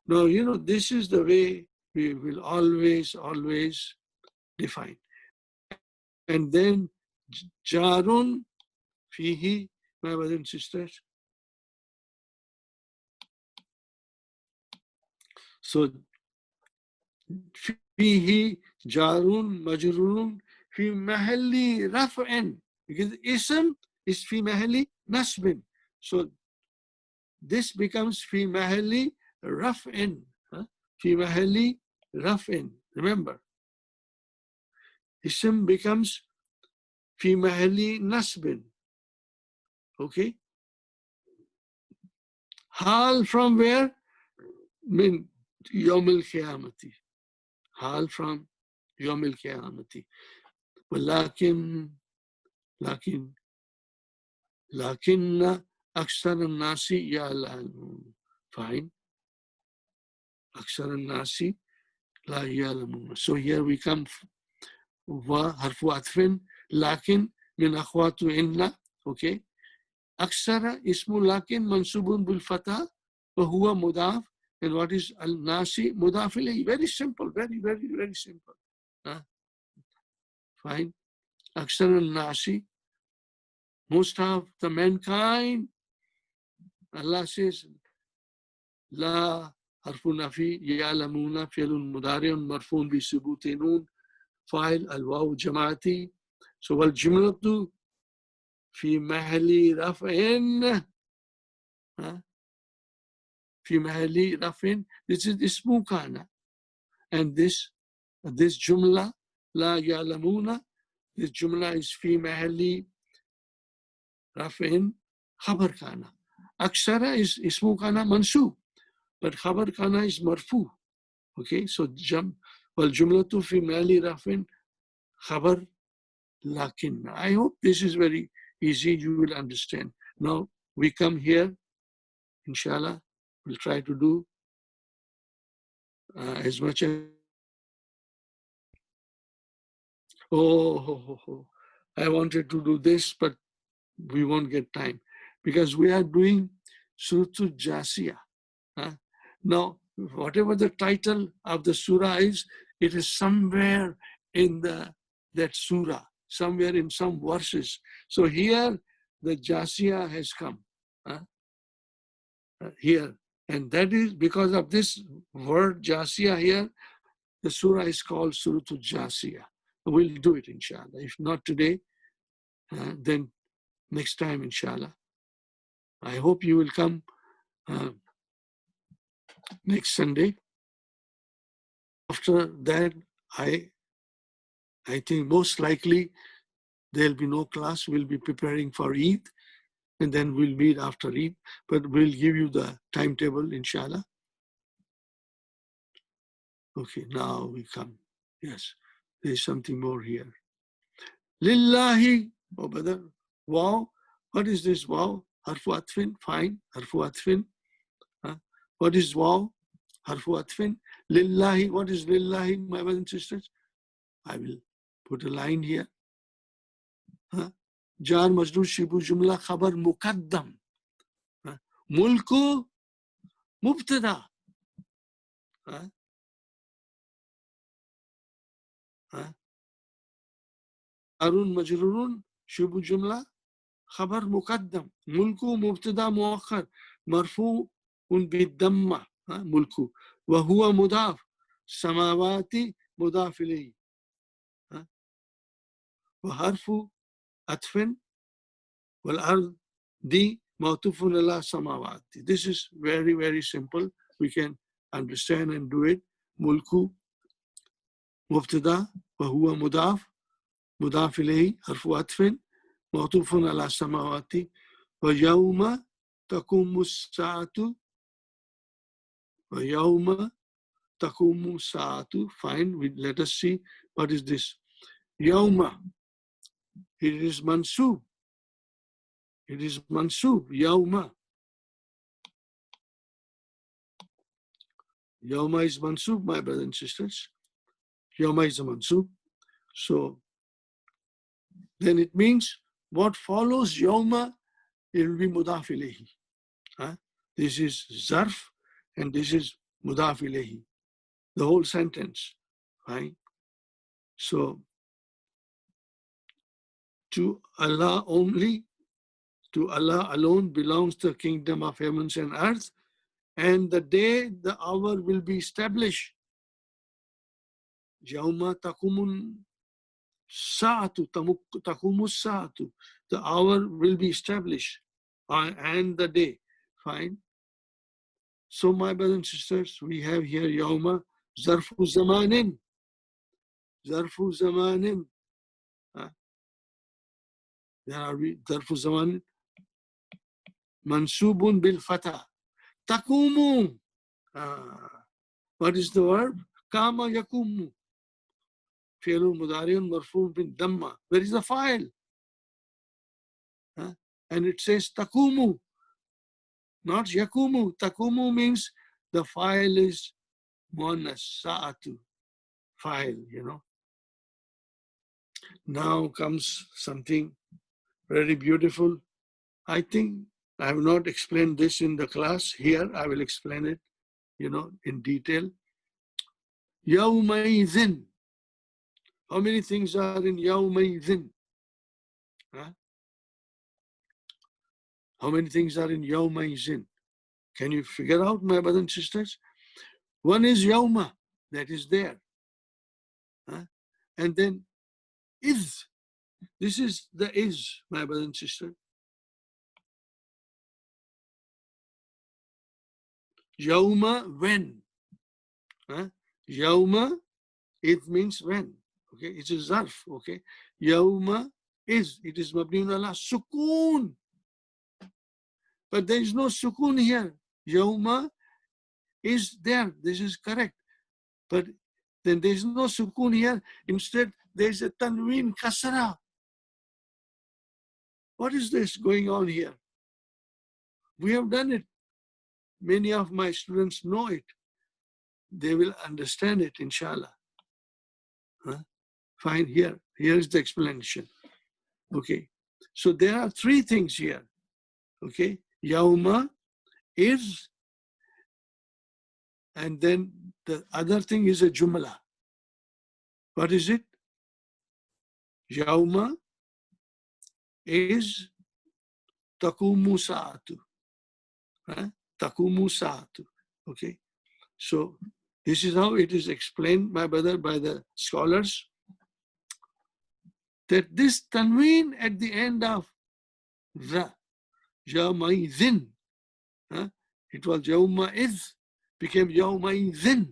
Now, this is the way we will always define. And then jarun fihi, my brothers and sisters. So fihi jarun majrurun fi mahalli raf'an, because ism is fi mahalli nasbin. So this becomes fi mahalli raf'an. Fi mahalli raf'an. Remember, ism becomes fi mahalli nasbin. Okay. Hal from where? Min yawmil qiyamati. Hal from yawmil qiyamati. Lakinna aksar al-nasi ya'lamun. Fine. Aksar al-nasi la ya'lamun. So here we come wa harfu atfin, lakin min akhwatu inna. Okay. Aksara ismu lakin mansubun bil fatah wa huwa mudaf And what is al-nasi? Mudaf ilayhi. Very simple, very, very, very simple. Fine. Aksar al-nasi, most of the mankind, Allah says, La harfu nafi, ya'lamuna, fi'lun mudari'un, marfun bi subuti nun, fa'il al-waw jama'ati. So wal jumlatu fi mahali raf'in, fi mahali raf'in, this is ismu kana. And this jumla, la ya'lamuna, this jumla is fi mahali raf'in khabar kana. Aksara is ismu kana mansub, but khabar kana is marfu. Okay, so wal jumlatu fi mahali raf'in khabar lakin. I hope this is very easy, you will understand. Now we come here, inshallah, we'll try to do as much as. I wanted to do this, but we won't get time because we are doing Surah Jathiya. Now, whatever the title of the surah is, it is somewhere in that surah, somewhere in some verses. So here, the Jathiya has come here. And that is because of this word Jathiya here, the surah is called Surah Jathiya. We'll do it, inshallah. If not today, then next time, inshallah. I hope you will come next Sunday. After that, I think most likely there'll be no class. We'll be preparing for Eid, and then we'll meet after Eid. But we'll give you the timetable, inshallah. Okay, now we come. Yes, there's something more here. Lillahi, oh brother, wow. What is this wow? Harfu atfin, fine. Harfu atfin. What is wow? Harfu atfin. Lillahi, what is lillahi, my brothers and sisters? I will put a line here. Jar majrur shibu jumla khabar muqaddam. Mulku mubtada. Arun majrurun shibu jumla khabar muqaddam. Mulku mubtada muakhar. Marfu bidamma. Mulku. Wa huwa mudaf. Samawati mudaf ilayhi. Wa harfu atfin wal ard di mawtufun ala samawati. This is very, very simple. We can understand and do it. Mulku mubtada wa huwa mudaf ilayhi harfu atfin mawtufun ala samawati wa yawma taqumu as-sa'atu wa yawma taqumu as-sa'atu. Fine, let us see what is this. Yawma, it is mansub. It is mansub, yawma. Yawma is mansub, my brothers and sisters. Yawma is a mansub. So then it means what follows yawma, it will be mudaf ilayhi. This is zarf and this is mudaf ilayhi. The whole sentence, right? So to Allah only, to Allah alone belongs the kingdom of heavens and earth, and the day, the hour will be established. Yawma taqumun sa'atu, taqumus sa'atu. The hour will be established, and the day. Fine. So my brothers and sisters, we have here yawma, zarfu zamanin. Zarfu zamanin. There are zarfu zamanin. Mansubun bil fatah. Takumu. What is the verb? Kama yakumu. Fi'lun mudari'un marfu' bin damma. Where is the file? And it says takumu, not yakumu. Takumu means the file is muannas, sa'atu, file, you know. Now comes something very beautiful. I think I have not explained this in the class. Here I will explain it in detail. Yawmaidhin. How many things are in Yawmaidhin? Huh? How many things are in Yawmaidhin? Can you figure out, my brothers and sisters? One is Yawma, that is there. Huh? And then is. This is the is, my brothers and sisters. Yawma, when. Huh? Yawma, it means when. Okay, it's a zarf. Okay, Yawma is. It is mabniun ala sukoon. But there is no sukoon here. Yawma is there. This is correct. But then there is no sukoon here. Instead, there is a tanween kasra. What is this going on here? We have done it. Many of my students know it. They will understand it, inshallah. Huh? Fine, here. Here's the explanation. Okay. So there are three things here. Okay. Yawma is, and then the other thing is a jumla. What is it? Yawma is takumu sa'atu. Takumu sa'atu. Okay. So this is how it is explained, my brother, by the scholars, that this tanween at the end of the yawmaidhin, it was yawma is, became yawmaidhin.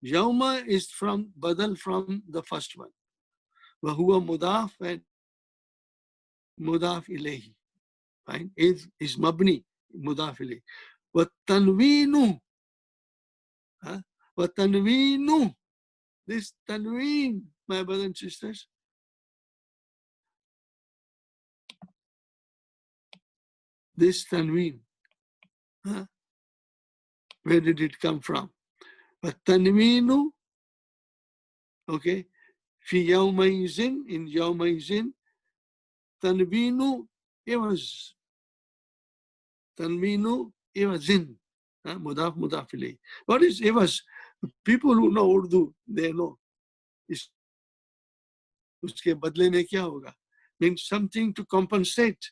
Yawma is from badal from the first one. Wahuwa mudaf and mudaf ilayhi. Fine. Is mabni, mudaf ilayhi. Wa tanweenu. Wa tanweenu. This tanween, my brothers and sisters, this tanween, where did it come from? But tanweenu, okay, fi yawmaizin, in yawmaizin, tanweenu iwaz. Tanweenu iwazin. Mudaf mudaf ilayhi. What is iwaz? People who know Urdu, they know. Uske badle mein kya hoga? Means something to compensate,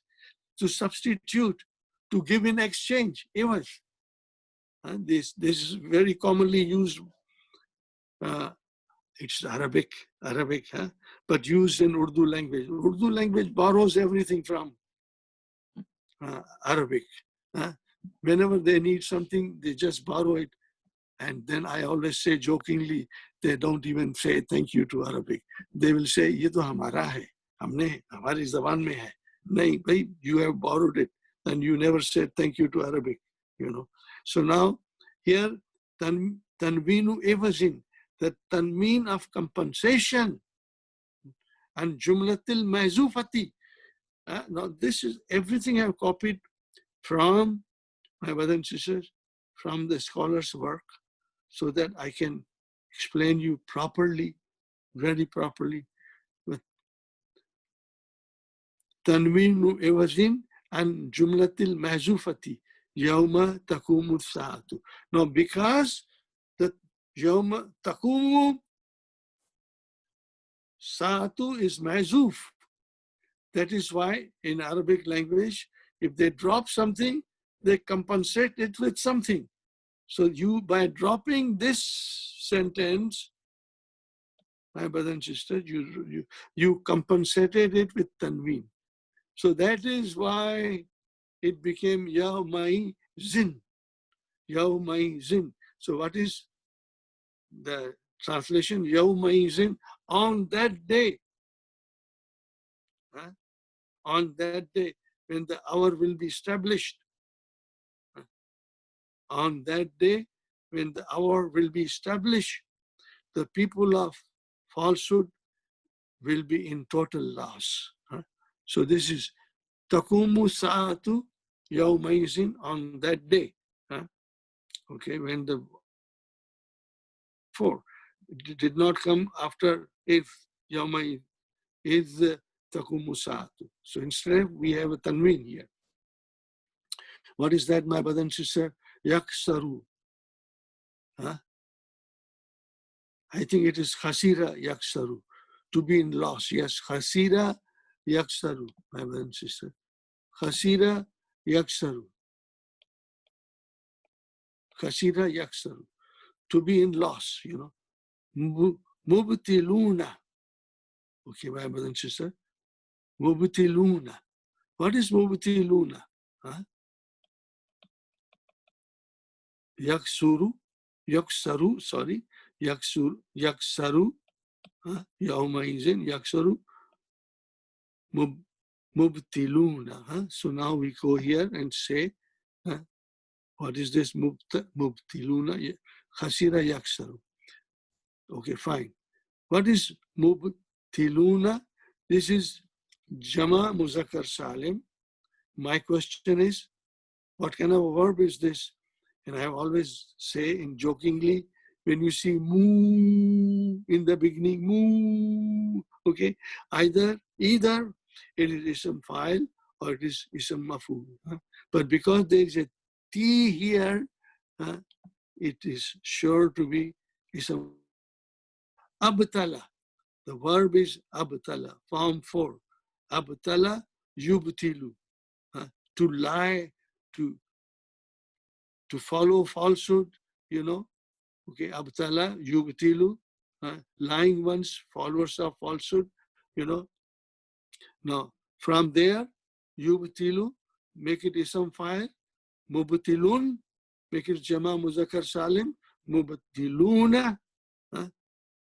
to substitute, to give in exchange. Iwaz. This is very commonly used. It's Arabic, but used in Urdu language. Urdu language borrows everything from Arabic. Whenever they need something, they just borrow it. And then I always say jokingly, they don't even say thank you to Arabic. They will say, ye to hamara hai, humne, hamari zaban mein hai. Nahin, bhai, you have borrowed it, and you never said thank you to Arabic, So now, here, tanweenu evazin, the tanween of compensation, and jumlatil mahzufati. Now, this is everything I've copied from my brothers and sisters, from the scholars' work, so that I can explain you properly, very properly. With tanweenu evazin and jumlatil mahzufati, yawma takumu sa'atu. Now, because the yawma takumu sa'atu is mahzuf, that is why in Arabic language, if they drop something, they compensate it with something. So you, by dropping this sentence, my brother and sister, you compensated it with tanween. So that is why it became yawmaizin. Yawmaizin. So what is the translation? Yawmaizin, on that day. On that day, when the hour will be established. On that day, when the hour will be established, the people of falsehood will be in total loss. So this is takumu sa'atu yawmaizin, on that day. Okay, when the four, it did not come after if yawmaizin is takumu sa'atu. So instead we have a tanween here. What is that, my brother and sister? Yaksaru. Huh? I think it is khasira yaksaru. To be in loss. Yes, khasira yaksaru, my brother and sister. Khasira yaksaru. Khasira yaksaru. To be in loss, you know. Mubtiluna. Okay, my brother and sister. Mubtiluna. What is mubtiluna? Huh? Yaksaru, sorry. Yaksaru. Yawma izin, yaksaru. Mubtiluna. Huh? So now we go here and say, what is this? Mubtiluna. Khasira yaksaru. Okay, fine. What is mubtiluna? This is Jama Muzakkar Salim. My question is, what kind of a verb is this? And I always say in jokingly, when you see moo in the beginning, moo, okay, either it is ism fa'il or it is ism maf'ul. But because there is a T here, it is sure to be ism. Abtala. The verb is abtala, form 4. Abtala yubtilu. To lie, to follow falsehood, you know. Okay, abtala yubtilu. Lying ones, followers of falsehood, you know. Now, from there, yubtilu, make it ism fa'il. Mubtilun, make it jama muzakkar salim. Mubtiluna.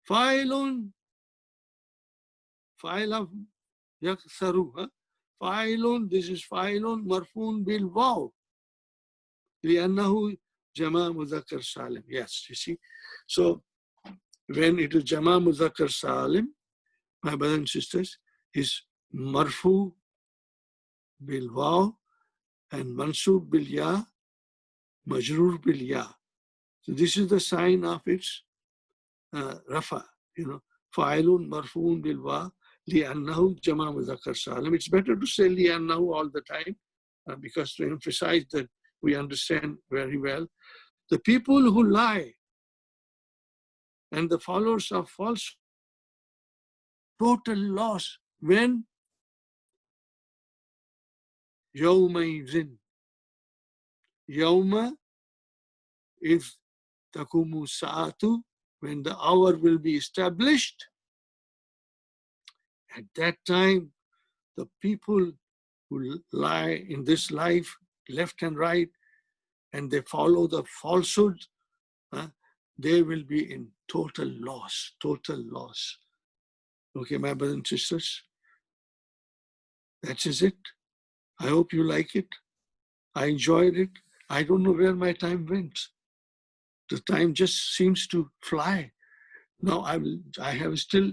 Fa'ilun. Fa'il of yaksaru. Fa'ilun, this is fa'ilun marfun bil waw. لأنه جمع مذكر سالم. Yes, you see. So when it is jama muzakkar salim, my brothers and sisters, is marfu bil waw and mansub bil ya, majrur bil ya. So this is the sign of its rafa, you know. Fa'ilun marfuun bil waw li'annahu jama muzakkar salim. It's better to say li'annahu all the time because to emphasize that we understand very well. The people who lie and the followers of false, total loss. When? Yawma izin. Yawma is takumu sa'atu, when the hour will be established. At that time, the people who lie in this life, left and right, and they follow the falsehood, they will be in total loss, total loss. Okay, my brothers and sisters, that is it. I hope you like it. I enjoyed it. I don't know where my time went. The time just seems to fly. Now I have still,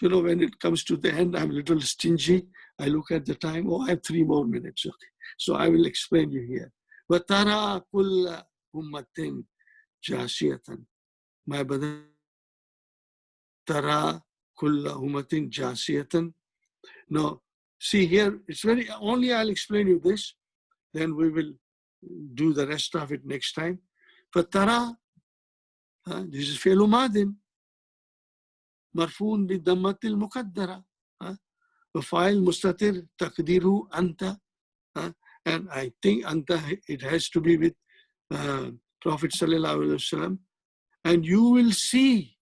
you know, when it comes to the end, I'm a little stingy. I look at the time, oh, I have 3 more minutes. Okay. So I will explain you here. وَتَرَى كُلَّ أُمَّةٍ جَاسِيَةً. My brother, تَرَى كُلَّ أُمَّةٍ جَاسِيَةً. No, see here, it's very, only I'll explain you this, then we will do the rest of it next time. فَتَرَى, this is فعل ماضٍ مرفوع بالضمة المقدرة وفاعل مستتر تقديره أنت. And I think anta, it has to be with Prophet sallallahu alaihi wasallam. And you will see,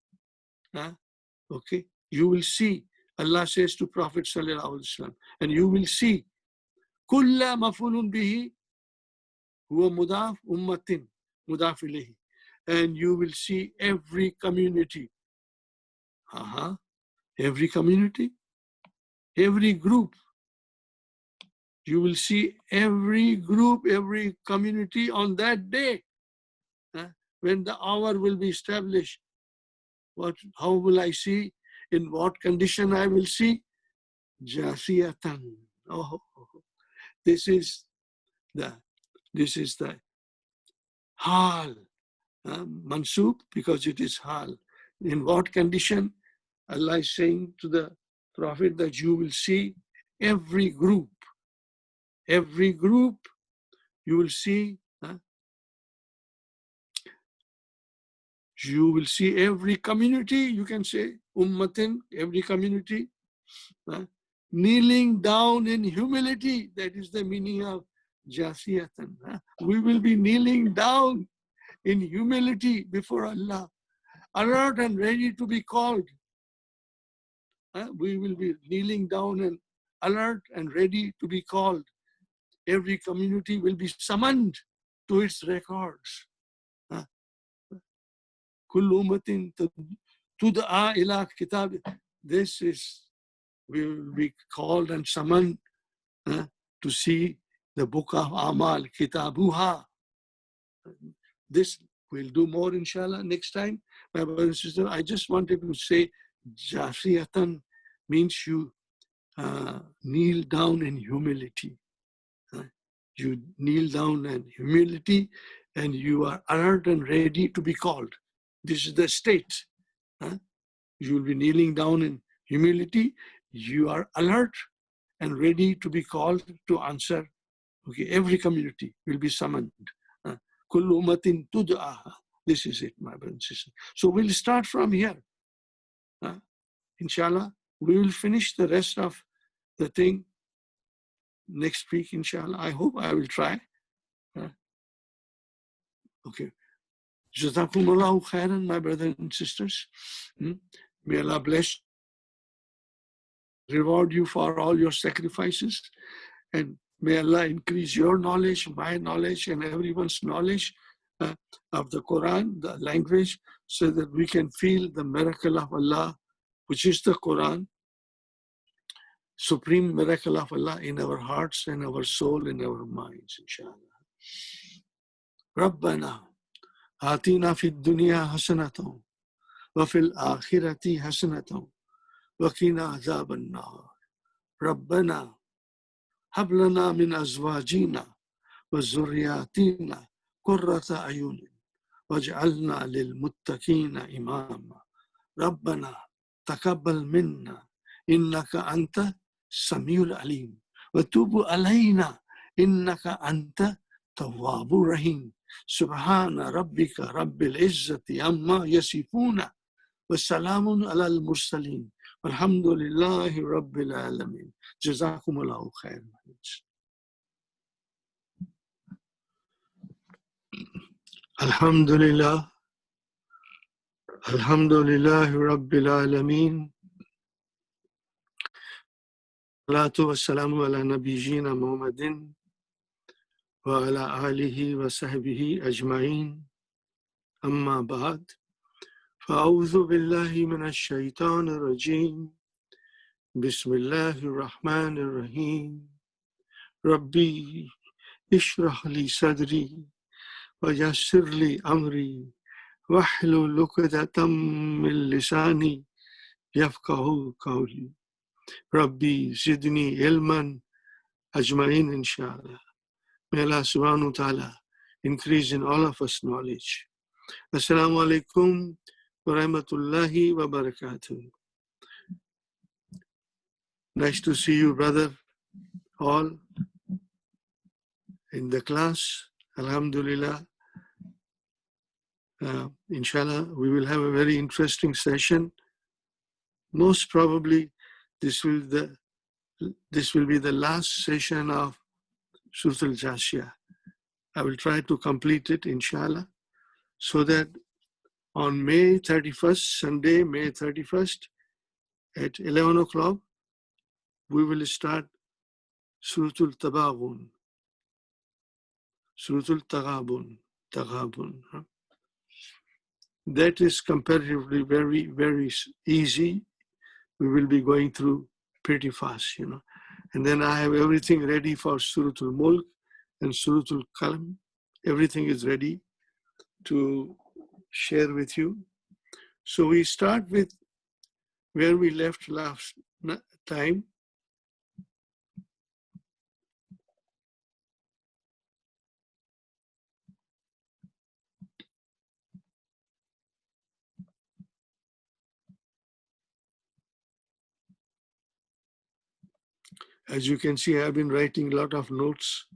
okay, you will see. Allah says to Prophet sallallahu alaihi wasallam, and you will see. Kulla mafulun bihi huwa mudaf ummatin mudaf ilayhi. And you will see every community. Every community, every group. You will see every group, every community on that day. When the hour will be established. How will I see? In what condition I will see? Jathiyatan. Oh, this is the hal. Mansub, because it is hal. In what condition? Allah is saying to the Prophet that you will see every group you will see every community, you can say, ummatin, every community, kneeling down in humility. That is the meaning of Jathiyatan. We will be kneeling down in humility before Allah, alert and ready to be called. We will be kneeling down and alert and ready to be called. Every community will be summoned to its records. Kullu ummatin tud'a ila kitab. This is, we will be called and summoned to see the book of Amal, Kitabuha. This we'll do more, inshallah, next time. My brothers and sisters, I just wanted to say, Jathiyatan means you kneel down in humility. You kneel down in humility and you are alert and ready to be called. This is the state. You will be kneeling down in humility. You are alert and ready to be called to answer. Okay, every community will be summoned. Kullu ummatin tud'aha. This is it, my brothers and sisters. So we'll start from here. Inshallah, we will finish the rest of the thing next week, inshallah. I hope I will try. Okay. Jazakumullahu khairan, my brothers and sisters. May Allah bless, reward you for all your sacrifices, and may Allah increase your knowledge, my knowledge, and everyone's knowledge of the Quran, the language, so that we can feel the miracle of Allah, which is the Quran, supreme miracle of Allah in our hearts and our soul and our minds, inshallah. Rabbana atina fid dunya hasanatan wa fil akhirati hasanatan wa qina adhaban nar. Rabbana hab lana min azwajina wa zurriyatina qurrata ayunin waj'alna lil muttaqina imama. Rabbana taqabbal minna innaka anta samiul alim wa tub alayna innaka anta tawwabur rahim. Subhana rabbika rabbil izzati amma yasifuna wa salamun alal mursaleen walhamdulillahi rabbil alamin. Jazakumullahu khairan. Alhamdulillah. Alhamdulillahi rabbil alamin. Salatu wassalamu ala nabiyyina Muhammadin wa ala alihi wa sahbihi ajma'in. Amma ba'd. Fa'udhu billahi minash shaitanir rajim. Bismillahir rahmanir rahim. Rabbi ishrah li sadri wa yassir li amri wahlul 'uqdatam min lisani yafqahu qawli. Rabbi zidni ilman ajma'in, inshallah. May Allah subhanahu wa ta'ala increase in all of us knowledge. Assalamu alaikum wa rahmatullahi wa barakatuh. Nice to see you, brother, all in the class. Alhamdulillah. Inshallah, we will have a very interesting session. Most probably, this will be the last session of Surah Al-Jathiya. I will try to complete it, inshallah, so that on May 31st, Sunday, May 31st, at 11 o'clock, we will start Surah Al-Tabaghabun. Surah Al-Taghabun. That is comparatively very, very easy. We will be going through pretty fast, And then I have everything ready for Surah Al-Mulk and Surah Al-Qalam. Everything is ready to share with you. So we start with where we left last time. As you can see, I've been writing a lot of notes.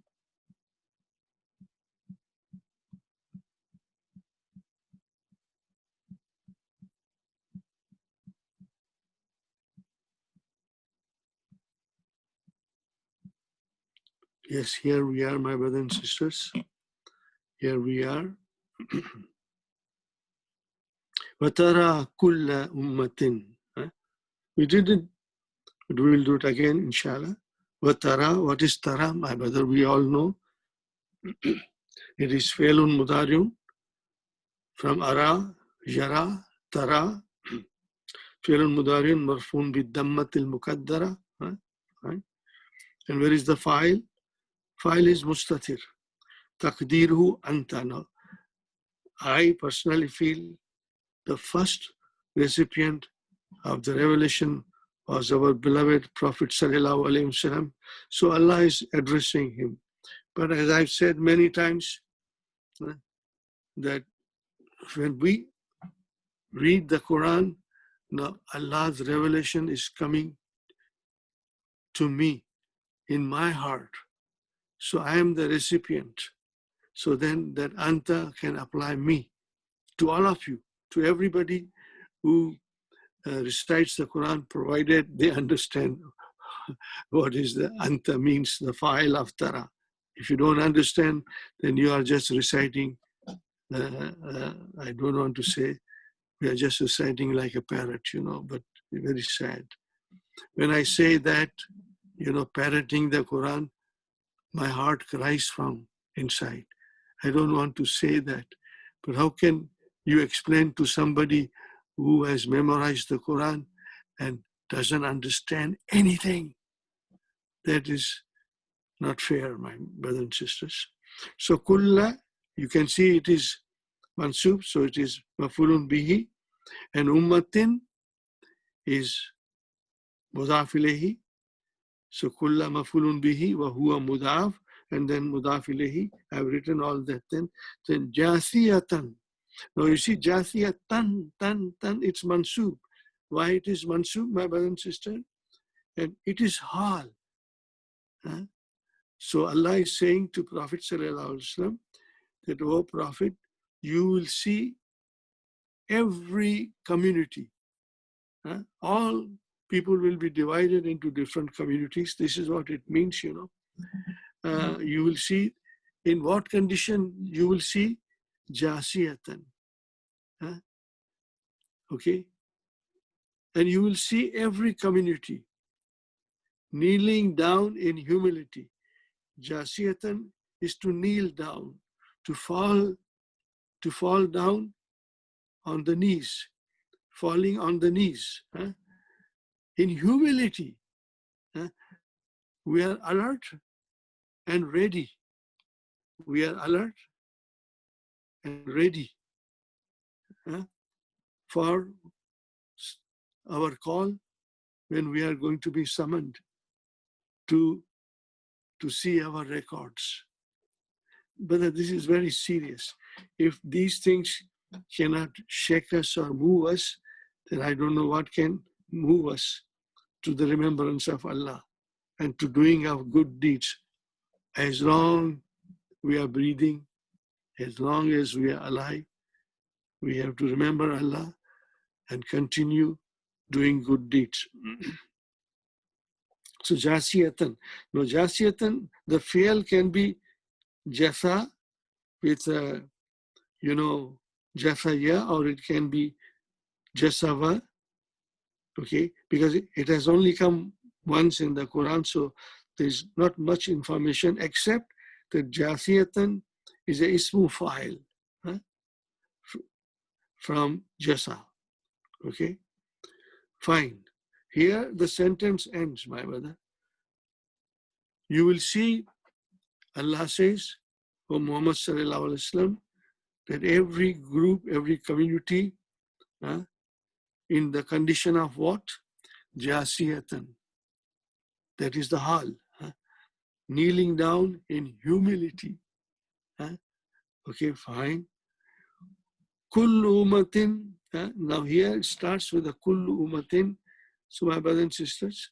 Yes, here we are, my brothers and sisters. Here we are. وَتَرَى كُلَّ أُمَّةٍ. We did it, but we'll do it again, inshallah. وَتَرَى, what is tara, my brother? We all know. It is فعل مضارع from أرى, يرى, ترى. فعل مضارع مرفوع بالضمة المقدرة. Right? And where is the file? File is mustatir. تقديره أنت. Now, I personally feel the first recipient of the revelation was our beloved Prophet Sallallahu Alaihi Wasallam. So Allah is addressing him. But as I've said many times, that when we read the Quran, now Allah's revelation is coming to me in my heart. So I am the recipient. So then that Anta can apply me to all of you, to everybody who recites the Quran, provided they understand what is the Anta means, the file of Tara. If you don't understand, then you are just reciting, I don't want to say, we are just reciting like a parrot, but very sad. When I say that, parroting the Quran, my heart cries from inside. I don't want to say that. But how can you explain to somebody who has memorized the Quran and doesn't understand anything? That is not fair, my brothers and sisters. So kulla, you can see it is mansub, so it is mafulun bihi, and ummatin is mudaf ilayhi. So kulla mafulun bihi wa huwa mudaf, and then mudaf ilayhi. I've written all that then. Then jathiyatan. Now you see jathiyatan, tan, it's mansub. Why it is mansub, my brother and sister? And it is hal. Huh? So Allah is saying to Prophet Sallallahu Alaihi Wasallam that, oh Prophet, you will see every community. All people will be divided into different communities. This is what it means, you will see in what condition you will see jasiyatan. Okay? And you will see every community kneeling down in humility. Jasiyatan is to kneel down, to fall down on the knees, falling on the knees. In humility, we are alert and ready. We are alert and ready for our call when we are going to be summoned to see our records. But this is very serious. If these things cannot shake us or move us, then I don't know what can move us to the remembrance of Allah and to doing of good deeds. As long we are breathing, as long as we are alive, we have to remember Allah and continue doing good deeds. So jasiyatan. Now jasiyatan, the fi'l can be jasa with jasaya, or it can be jasava. Okay, because it has only come once in the Quran, so there's not much information except that jasiyatan is a ismu file from jasa. Okay, fine. Here the sentence ends, my brother. You will see, Allah says, O Muhammad Sallallahu Alaihi Wasallam, that every group, every community, in the condition of what? Jasiyatan. That is the hal. Kneeling down in humility. Okay, fine. Kullu umatin. Now here it starts with the kullu umatin. So my brothers and sisters,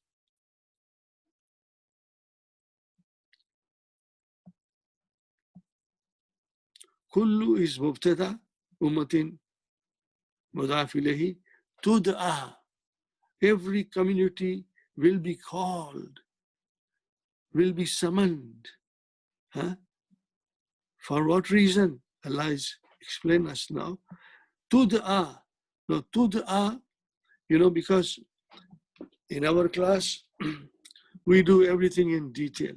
kullu is mubtada, umatin mudaf ilayhi, tud'a. Every community will be called, will be summoned. Huh? For what reason? Allah is explain us now. Tud'a. No, tud'a, because in our class, we do everything in detail.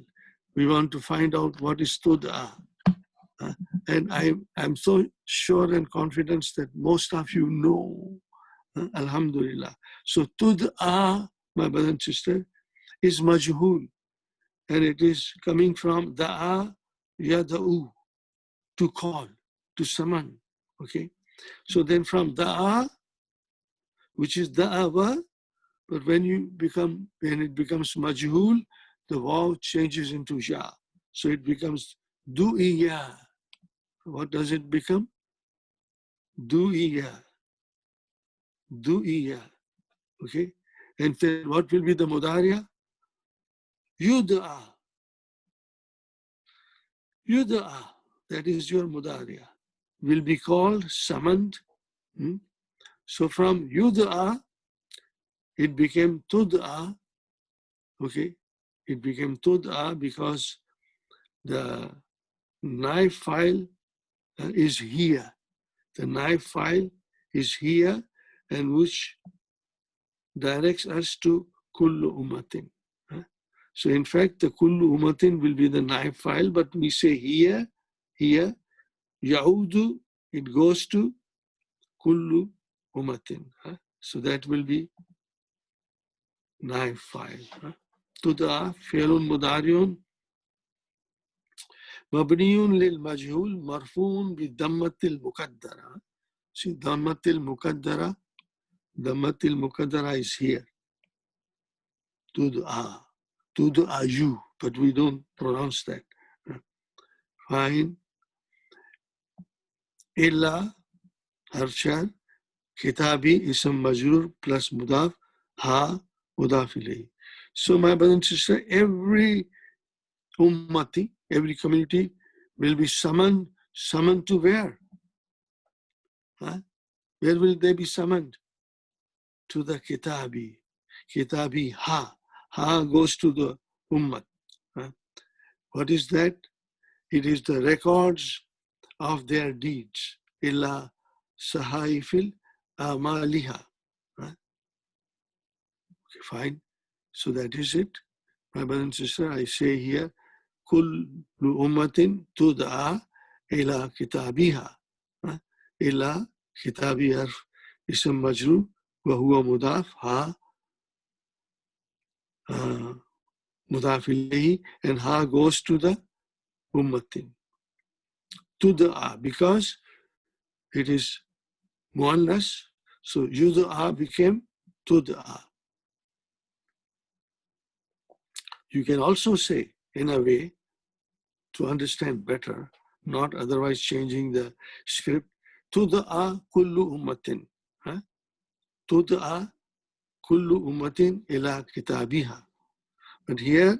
We want to find out what is tud'a. And I'm so sure and confident that most of you know. Alhamdulillah. So tud'a, my brother and sister, is majhul. And it is coming from da'a yada'u, to call, to summon. Okay. So then from da'a, which is da'awa, but when it becomes majhul, the waw changes into ya. So it becomes du'iya. What does it become? Du'iya. Du'iya. Okay. And then what will be the mudariya? Yud'a. Yud'a. That is your mudariya. Will be called, summoned. So from yud'a, it became tud'a. Okay. It became tud'a because the knife file is here. The knife file is here, and which directs us to kullu ummatin. So in fact, the kullu ummatin will be the knife file, but we say here, yaudu, it goes to kullu ummatin. So that will be knife file. Tud'a fi'lun mudari'un mabniyun lil majhul marfu'un bi dammatil muqaddara. See, dammatil muqaddara is here. Tud'a you, but we don't pronounce that. Fine. Illa harshar kitabi ism majrur plus mudaf ha mudaf ilayhi. So my brother and sister, every ummati, every community will be summoned to where? Where will they be summoned? To the kitabi. Kitabi ha. Ha goes to the ummat. What is that? It is the records of their deeds. Illa sahaifil amaliha. Okay, fine. So that is it. My brother and sister, I say here, kullu ummatin tud'a ila kitabiha. Illa kitabi harf ism majrur wa huwa mudaf ha mudaf ilayhi, and ha goes to the ummatin. Tud'a, because it is muannas, so yud'a became tud'a. You can also say, in a way, to understand better, not otherwise changing the script, tud'a kullu ummatin. Tud'a kullu ummatin ila kitabiha. But here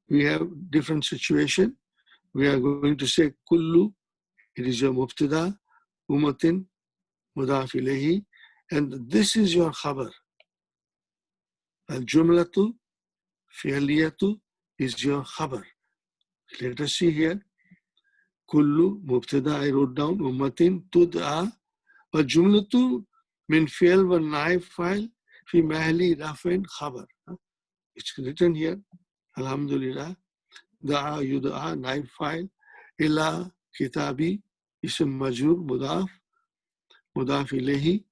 we have different situation. We are going to say kullu, it is your mubtada, ummatin, mudaf ilayhi, and this is your khabar. Al-jumlatu fi'liyatu is your khabar. Let us see here. Kullu, mubtada, I wrote down, ummatin, tud'a, al-jumlatu min fi'l wa naib file fi mahli rafin khabar. It's written here, alhamdulillah. Da'a yud'a, naib file, ila kitabi, ism majur, mudaf ilayhi.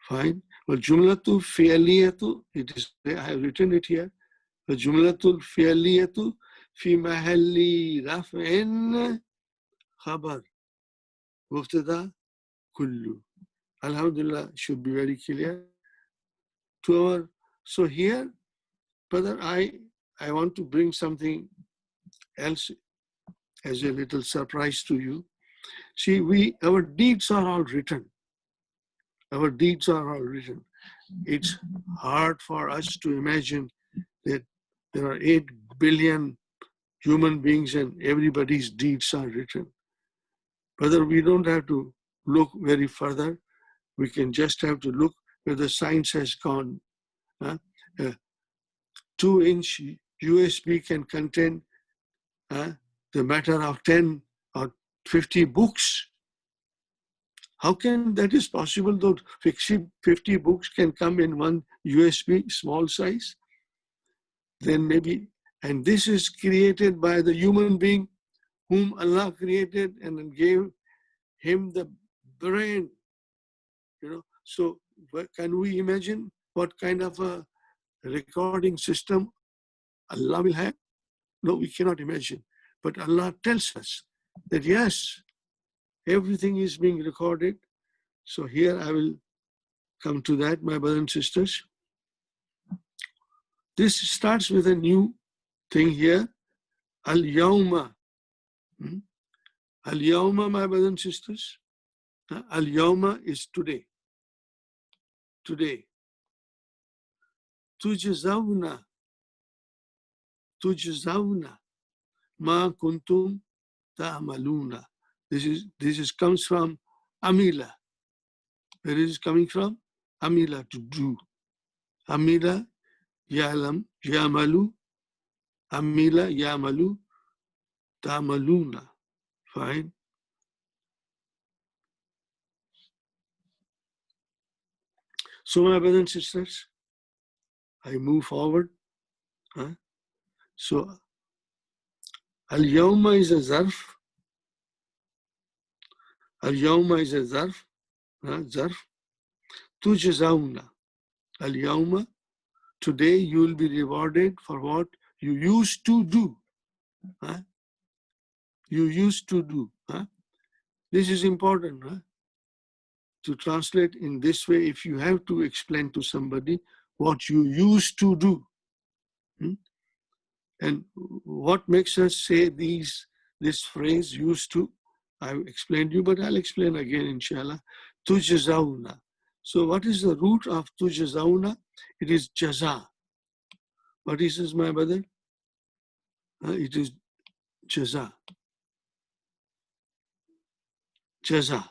Fine. Well, jumlatu fi'liyatu, it is, I have written it here. The jumlatul fi'liyatu fi mahalli raf'in khabar. Mubtada kullu. Alhamdulillah, should be very clear to our. So here, brother, I want to bring something else as a little surprise to you. See, our deeds are all written. Our deeds are all written. It's hard for us to imagine that there are 8 billion human beings and everybody's deeds are written. Brother, we don't have to look very further. We can just have to look where the science has gone. 2-inch USB can contain the matter of 10 or 50 books. How can that is possible, though 50 books can come in one USB small size? Then maybe, and this is created by the human being whom Allah created and then gave him the brain, So can we imagine what kind of a recording system Allah will have? No, we cannot imagine. But Allah tells us that yes, everything is being recorded. So here I will come to that, my brothers and sisters. This starts with a new thing here. Al-Yawma. Al-Yawma, my brothers and sisters. Al-Yawma is today. Today. Tujzawna. Tujzawna. Ma kuntum ta'amaluna. This comes from Amila. Where is it coming from? Amila, to do. Amila, Ya'lam, Ya'malu. Amila, Ya'malu, Ta'amaluna. Fine. So my brothers and sisters, I move forward. So Al-Yawma is a zarf. Al-Yawma is a zarf. Zarf. Tujzawna. Al-Yawma. Today you will be rewarded for what you used to do. You used to do. This is important to translate in this way. If you have to explain to somebody what you used to do. And what makes us say this phrase used to? I've explained you, but I'll explain again, inshallah. Tujzawna. So what is the root of tujzawna? It is jaza. What is this, my brother? It is jaza. Jaza.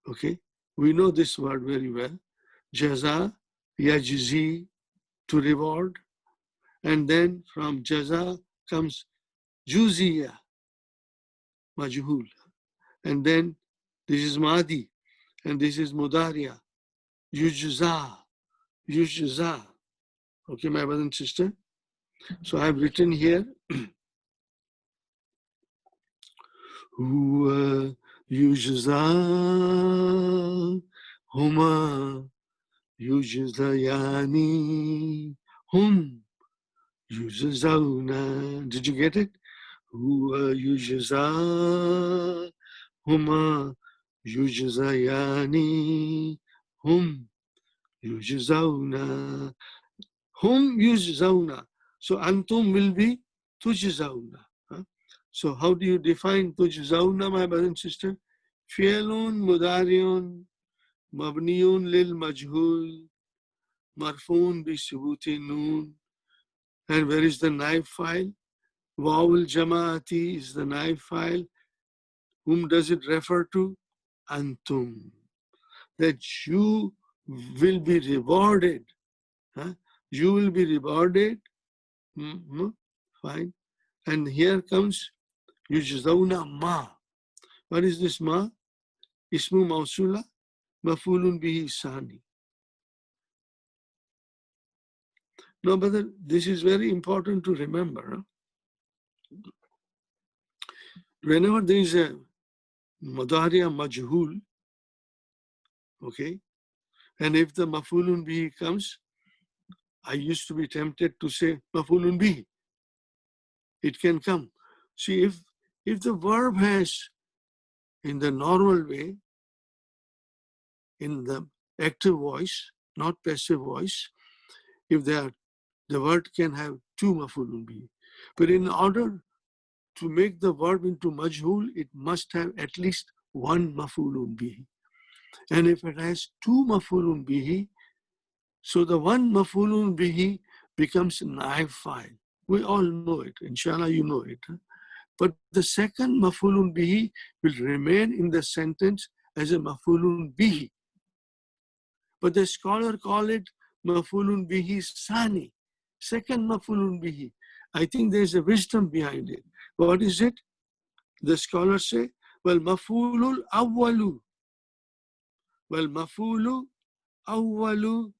Okay? We know this word very well. Jaza, yajzi, to reward. And then from jaza comes juziya, majhul. And then this is madi. And this is mudariya. Yujza. Yujza. Okay, my brother and sister. So I have written here. Huwa yujza huma yujzayani hum yujzawna. Did you get it? Huwa yujza huma yujzayani hum yujzawna. Hum yujzawna. So antum will be tujzawna. So how do you define tujzawna, my brother and sister? Fi'lun mudari'un mabniun lil majhul marfoon bi subuti noon. And where is the naib file? Wawul jama'ati is the naib file. Whom does it refer to? Antum. That you will be rewarded. You will be rewarded. Fine. And here comes yujzawna ma. What is this ma? Ismu mausula, mafulun bihi sani. No, brother, this is very important to remember. Whenever there is a mudariya majhul, okay, and if the mafulun bihi comes, I used to be tempted to say mafulun bihi. It can come. See, if the verb has, in the normal way, in the active voice, not passive voice, if the word can have two mafulun bihi. But in order to make the verb into majhul, it must have at least one mafulun bihi. And if it has two mafulun bihi, so the one mafulun bihi becomes naib file. We all know it. Inshallah, you know it. But the second mafulun bihi will remain in the sentence as a mafulun bihi. But the scholar call it mafulun bihi sani, second mafulun bihi. I think there's a wisdom behind it. What is it? The scholars say, well, maf'ulul awwalu. Well, maf'ulu awwalu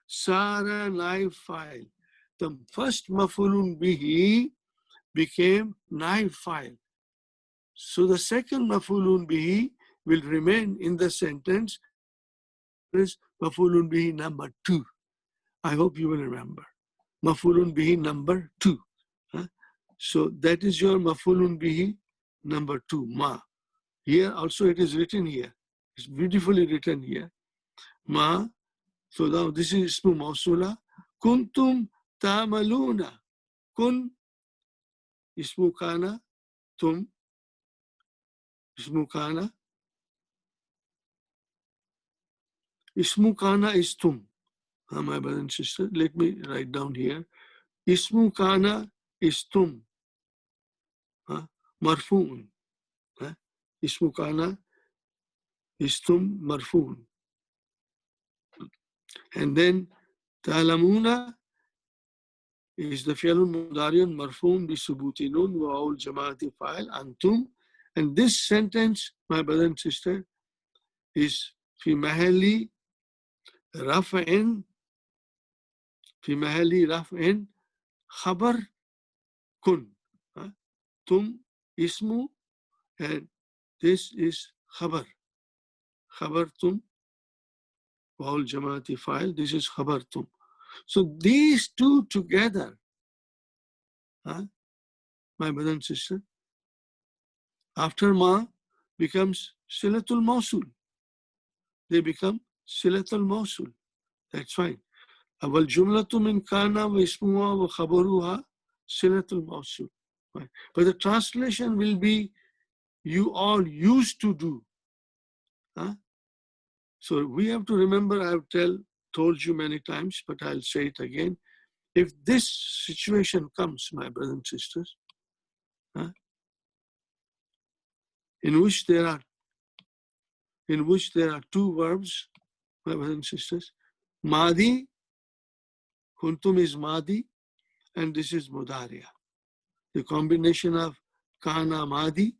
sara naib file. The first maf'ulun bihi became naib file. So the second maf'ulun bihi will remain in the sentence as maf'ulun bihi number 2. I hope you will remember. Maf'ulun bihi number 2. So that is your maf'ulun bihi number 2, ma. Here also it is written here. It's beautifully written here. Ma. So now this is ismu mawsula. Kuntum ta'maluna. Kun ismu kana. Tum ismu kana. Ismu kana is tum. My brother and sister, let me write down here. Ismu kana is tum. Marfu'un. Ismu kana is tum marfu'un. And then ta'lamuna is the fi'lun mudari'un marfu'un bi subuti nun wa aul jama'ati fa'il antum. And this sentence, my brother and sister, is fi mahalli raf'in khabar kun. Tum ismu and this is khabar. Khabar tum wa aul jama'ati fa'il. This is khabar tum. So these two together, my brother and sister, after ma becomes silatul mawsul. They become silatul mawsul. That's fine. Awal jumlatu min kana wa ismuha wa khabaruha silatul mawsul. Right. But the translation will be you all used to do. So we have to remember, I've told you many times, but I'll say it again. If this situation comes, my brothers and sisters, in which there are two verbs, my brothers and sisters, Madi, kuntum is Madi, and this is Mudariya. The combination of Kana Madi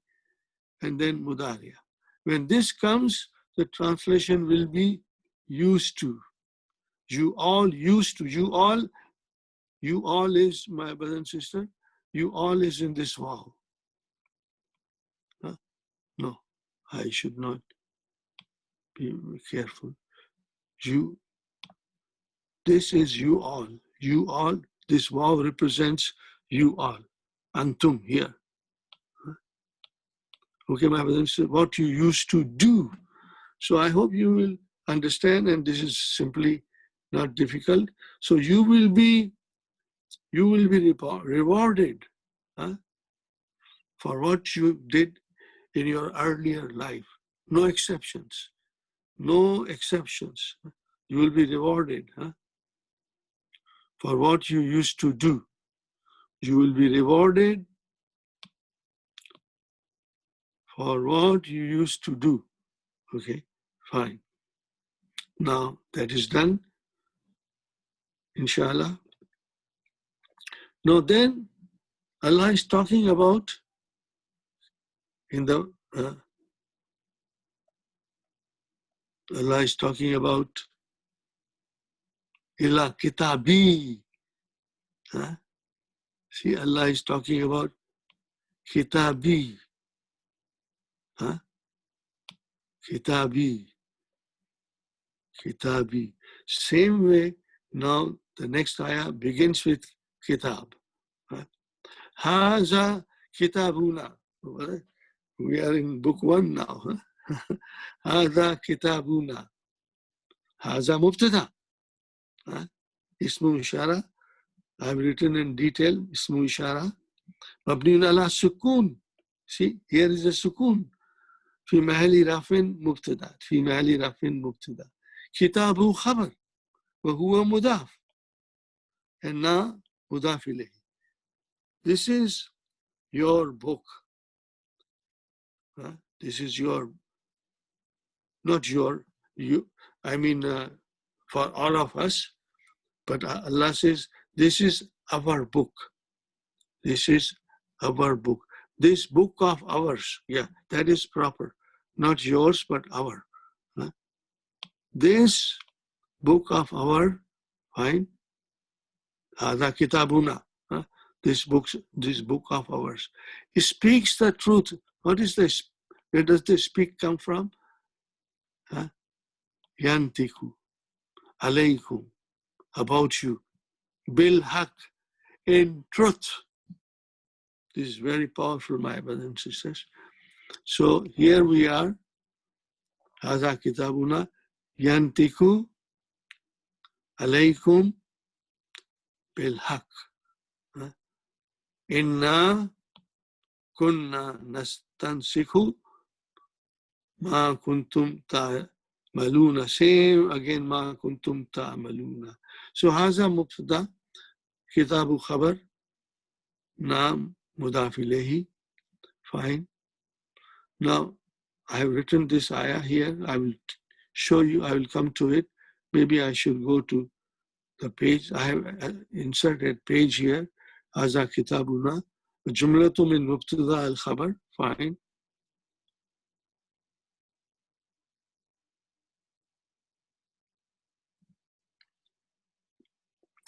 and then Mudariya. When this comes, the translation will be used to. You all used to. You all is, my brother and sister, you all is in this vow. No, I should not be careful. This is you all. You all, this vow represents you all. Antum here. Okay, my brother and sister, what you used to do. So I hope you will understand, and this is simply not difficult. So you will be rewarded for what you did in your earlier life. No exceptions. No exceptions. You will be rewarded for what you used to do. You will be rewarded for what you used to do. Okay, fine. Now that is done, inshallah. Now then, Allah is talking about Allah is talking about ila kitabi. See, Allah is talking about kitabi. Kitabi. Kitabi. Same way, now the next ayah begins with kitab. Haza kitabuna. We are in book 1 now. Haza kitabuna. Haza mubtada. Ismu ishara. I've written in detail. Ismu ishara. Mabniun ala sukun. See, here is a sukun. في محل رفع مبتدا في محل رفع مبتدا كتابه خبر وهو مضاف and now مضاف إليه. This is your book. This is your, not your, you, I mean for all of us, but Allah says this is our book. This is our book. This book of ours, yeah, that is proper. Not yours, but our. This book of our, fine, Hada Kitabuna. This book of ours. It speaks the truth. What is this? Where does this speak come from? Yantiku, alaykum, about you. Bil haq, in truth. This is very powerful, my brothers and sisters. So here we are. Hada kitabuna yantiku alaykum bil haq. Inna kunna nastansikhu ma kuntum ta'maluna. Same again, ma kuntum ta'maluna. So haza mubtada, kitabu khabar, naam mudaf ilayhi. Fine. Now, I have written this ayah here. I will show you, I will come to it. Maybe I should go to the page. I have inserted page here. Haza kitabuna. Jumlatu min mubtada al-khabar. Fine.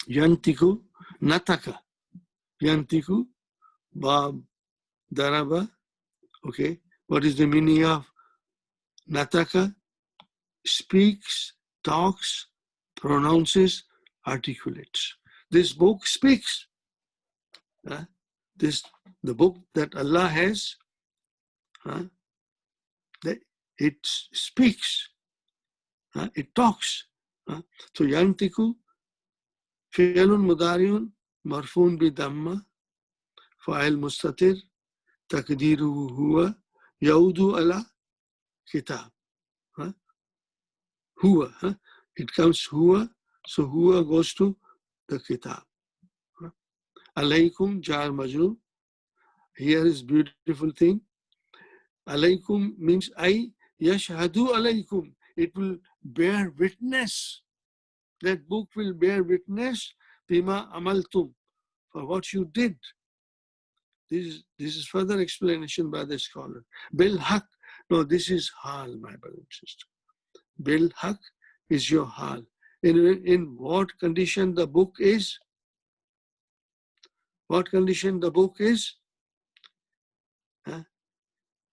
Yantiku, nataka. Yantiku, bab, daraba. Okay. What is the meaning of nataka? Speaks, talks, pronounces, articulates. This book speaks. The book that Allah has, it speaks, it talks. So yantiku, fi'lun mudariun, marfun bi damma, fa'il mustatir, takdiruhu huwa, yaudu ala kitab. Huwa, it comes huwa, so huwa goes to the kitab. Alaykum jar majrur. Here is beautiful thing. Alaykum means I yashhadu alaykum. It will bear witness. That book will bear witness bima amaltum, for what you did. This is further explanation by the scholar. Bil haq. No, this is hal, my brother and sister. Bil haq is your hal. In what condition the book is? What condition the book is?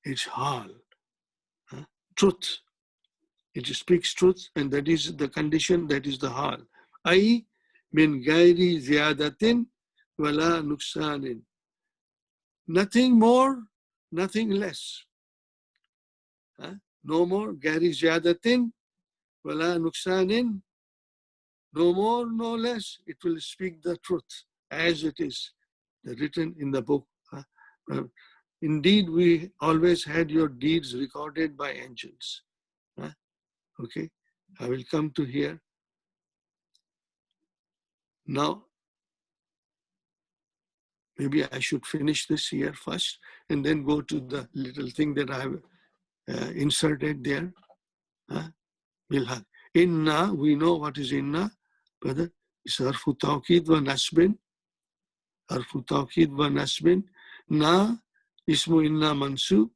It's hal. Truth. It speaks truth, and that is the condition, that is the hal. Ay min gairi ziyadatin wala nuksanin. Nothing more, nothing less. No more gairi ziyadatin wala nuksanin. No more, no less. It will speak the truth as it is written in the book. Indeed, we always had your deeds recorded by angels. Okay, I will come to here. Now, maybe I should finish this here first and then go to the little thing that I have inserted there. Inna, we know what is inna, brother. It's harfu tawqid wa nasbin. Harfu tawqid wa nasbin. Na, ismu inna mansub.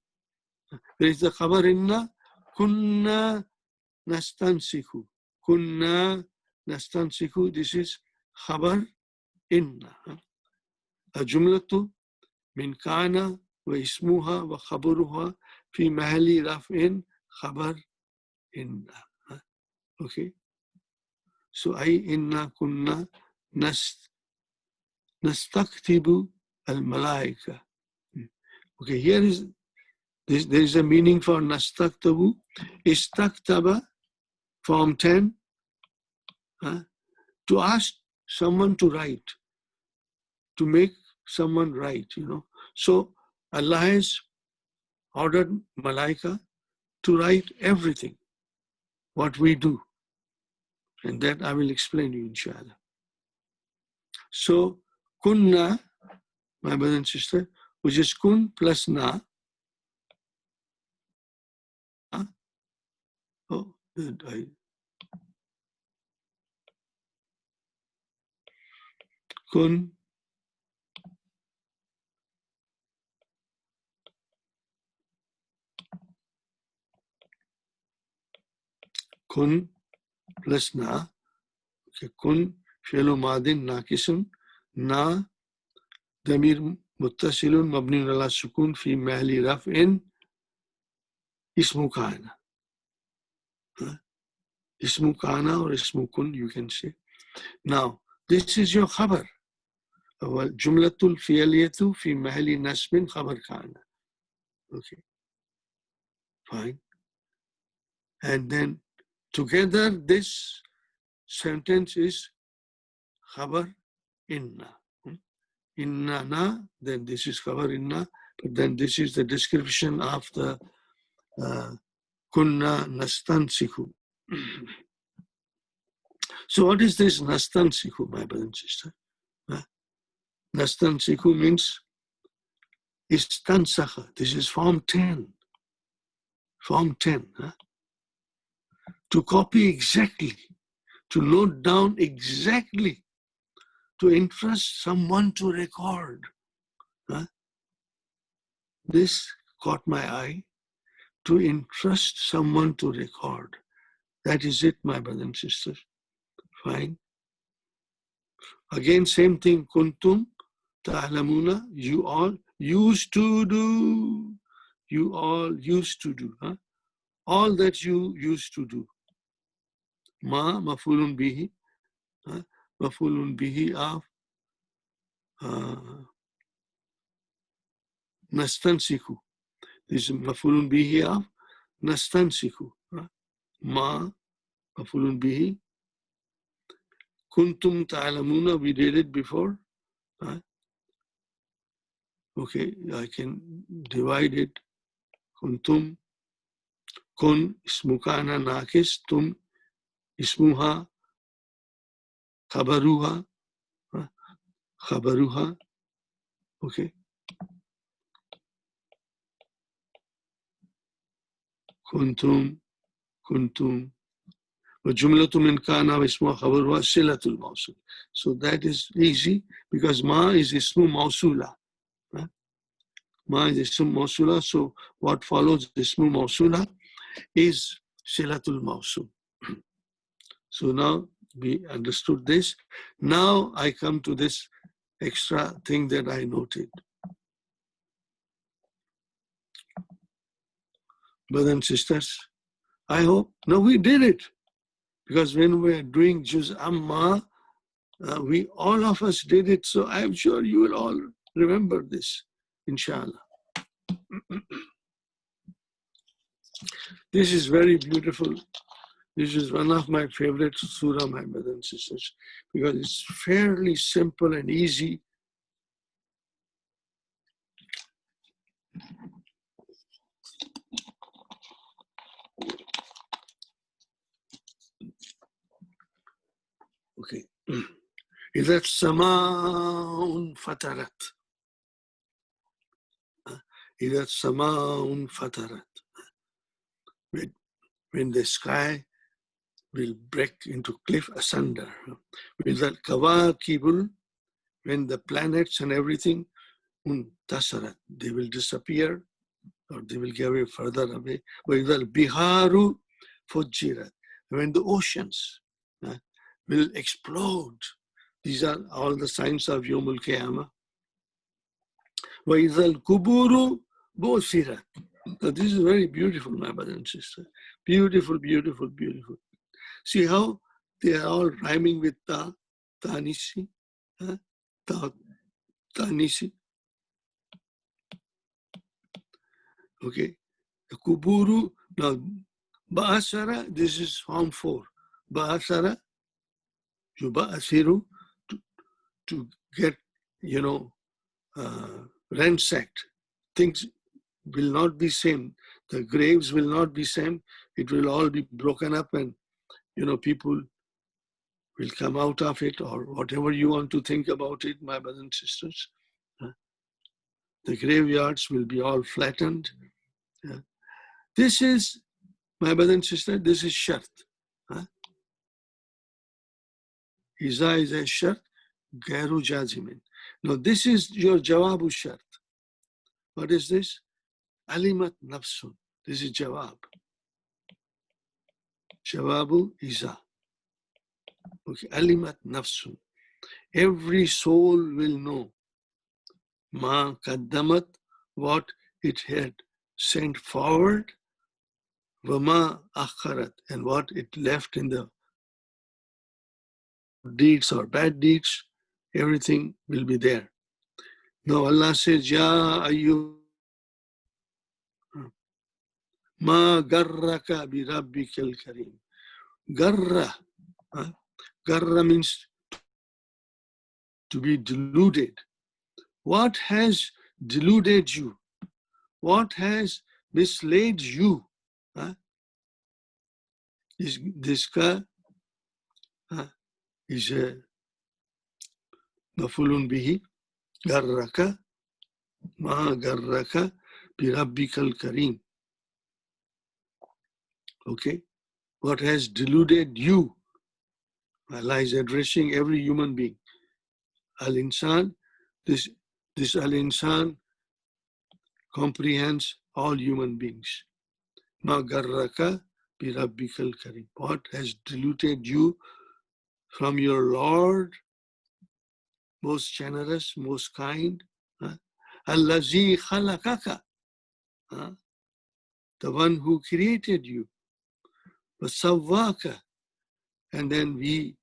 There is the khabar inna. Kunna nastansikhu. Kunna nastansikhu. This is khabar inna. الجملة من كان واسمها وخبرها في محل رفع خبر إن. Okay. So أي إنا كنا نستكتب الملائكة. Okay, here is there is a meaning for nastaktabu. Istaktaba, form 10, to ask someone to write, to make someone write, So Allah has ordered Malaika to write everything, what we do. And that I will explain to you, inshallah. So, kunna, my brother and sister, which is kun plus na. Kun kun plus na. Okay, kun fi'lu madin naqisun, na damir muttasilun mabniun ala sukun fi mahli raf'in ismu kana. Ismu kana or ismu kun, you can say. Now, this is your khabar. Jumlatul fi'liyatu fi mahli nasbin khabar kana. Okay, fine. And then together this sentence is khabar inna. Inna na, then this is khabar inna, but then this is the description of the kunna nastansiku. So what is this nastansiku, my brother and sister? Nastansiku means istansakha. This is form 10. Form 10. To copy exactly, to note down exactly, to entrust someone to record. This caught my eye. To entrust someone to record. That is it, my brothers and sisters. Fine. Again, same thing. Kuntum ta'lamuna. You all used to do. You all used to do. All that you used to do. Ma mafulun bihi. Mafulun bihi of nastansiku. This is mafulun bihi of nastansiku. Ma mafulun bihi. Kuntum ta'lamuna, we did it before. Okay, I can divide it. Kuntum, kun, ismukana nakis, tum, ismuha, khabaruha, khabaruha. Okay. Kuntum, kuntum. وَجُمْلَةُ مِنْ كَانَ وَاسْمُهَا خَبَرُهَا صِلَةُ الْمَوْصُولِ. So that is easy because ma is ismu mawsula. Ma is ismu mawsula. So what follows ismu mawsula is silatul mawsul. So now we understood this. Now I come to this extra thing that I noted. Brothers and sisters, I hope, no, we did it. Because when we are doing Juz Amma, we all of us did it. So I'm sure you will all remember this, inshallah. This is very beautiful. This is one of my favorite surah, my brothers and sisters, because it's fairly simple and easy. Okay. إذا السماء انفطرت. إذا السماء انفطرت. When the sky will break into cliff asunder. إذا الكواكب, when the planets and everything انتصرت, they will disappear or they will get away further away. وإذا البحار فجرت, when the oceans will explode. These are all the signs of Yawmul Qiyamah. وَإِذَا الْقُبُورُ بُعْثِرَتْ. So this is very beautiful, my brother and sister. Beautiful, beautiful, beautiful. See how they are all rhyming with ta, tanisi, ta, tanisi. Okay. The kuburu, now, ba'asara, this is form 4. Ba'asara, yuba'asiru, to get, ransacked. Things will not be same. The graves will not be same. It will all be broken up and, people will come out of it or whatever you want to think about it, my brothers and sisters. The graveyards will be all flattened. This is, my brother and sister, this is shart. Iza is a shart, gairu jazimin. Now this is your jawabu shart. What is this? Alimat nafsun. This is jawab. Shababu Iza. Okay, Alimat Nafsun. Every soul will know Ma Kaddamat, what it had sent forward, Vama Akharat, and what it left in the deeds or bad deeds, everything will be there. Now Allah says, Ya Ayyuh, Ma Garraka bi Rabbikal Kareem. Garra. Garra means to be deluded. What has deluded you? What has misled you? This ka is a mafulun bihi. Garraka, ma garraka bi Rabbikal Kareem. Okay, what has deluded you? Allah is addressing every human being. Al-Insan, this Al-Insan comprehends all human beings. Ma garraka bi Rabbikal Kareem. What has deluded you from your Lord, most generous, most kind? Allazi khalaqaka, the one who created you. Wasawwaka, and then we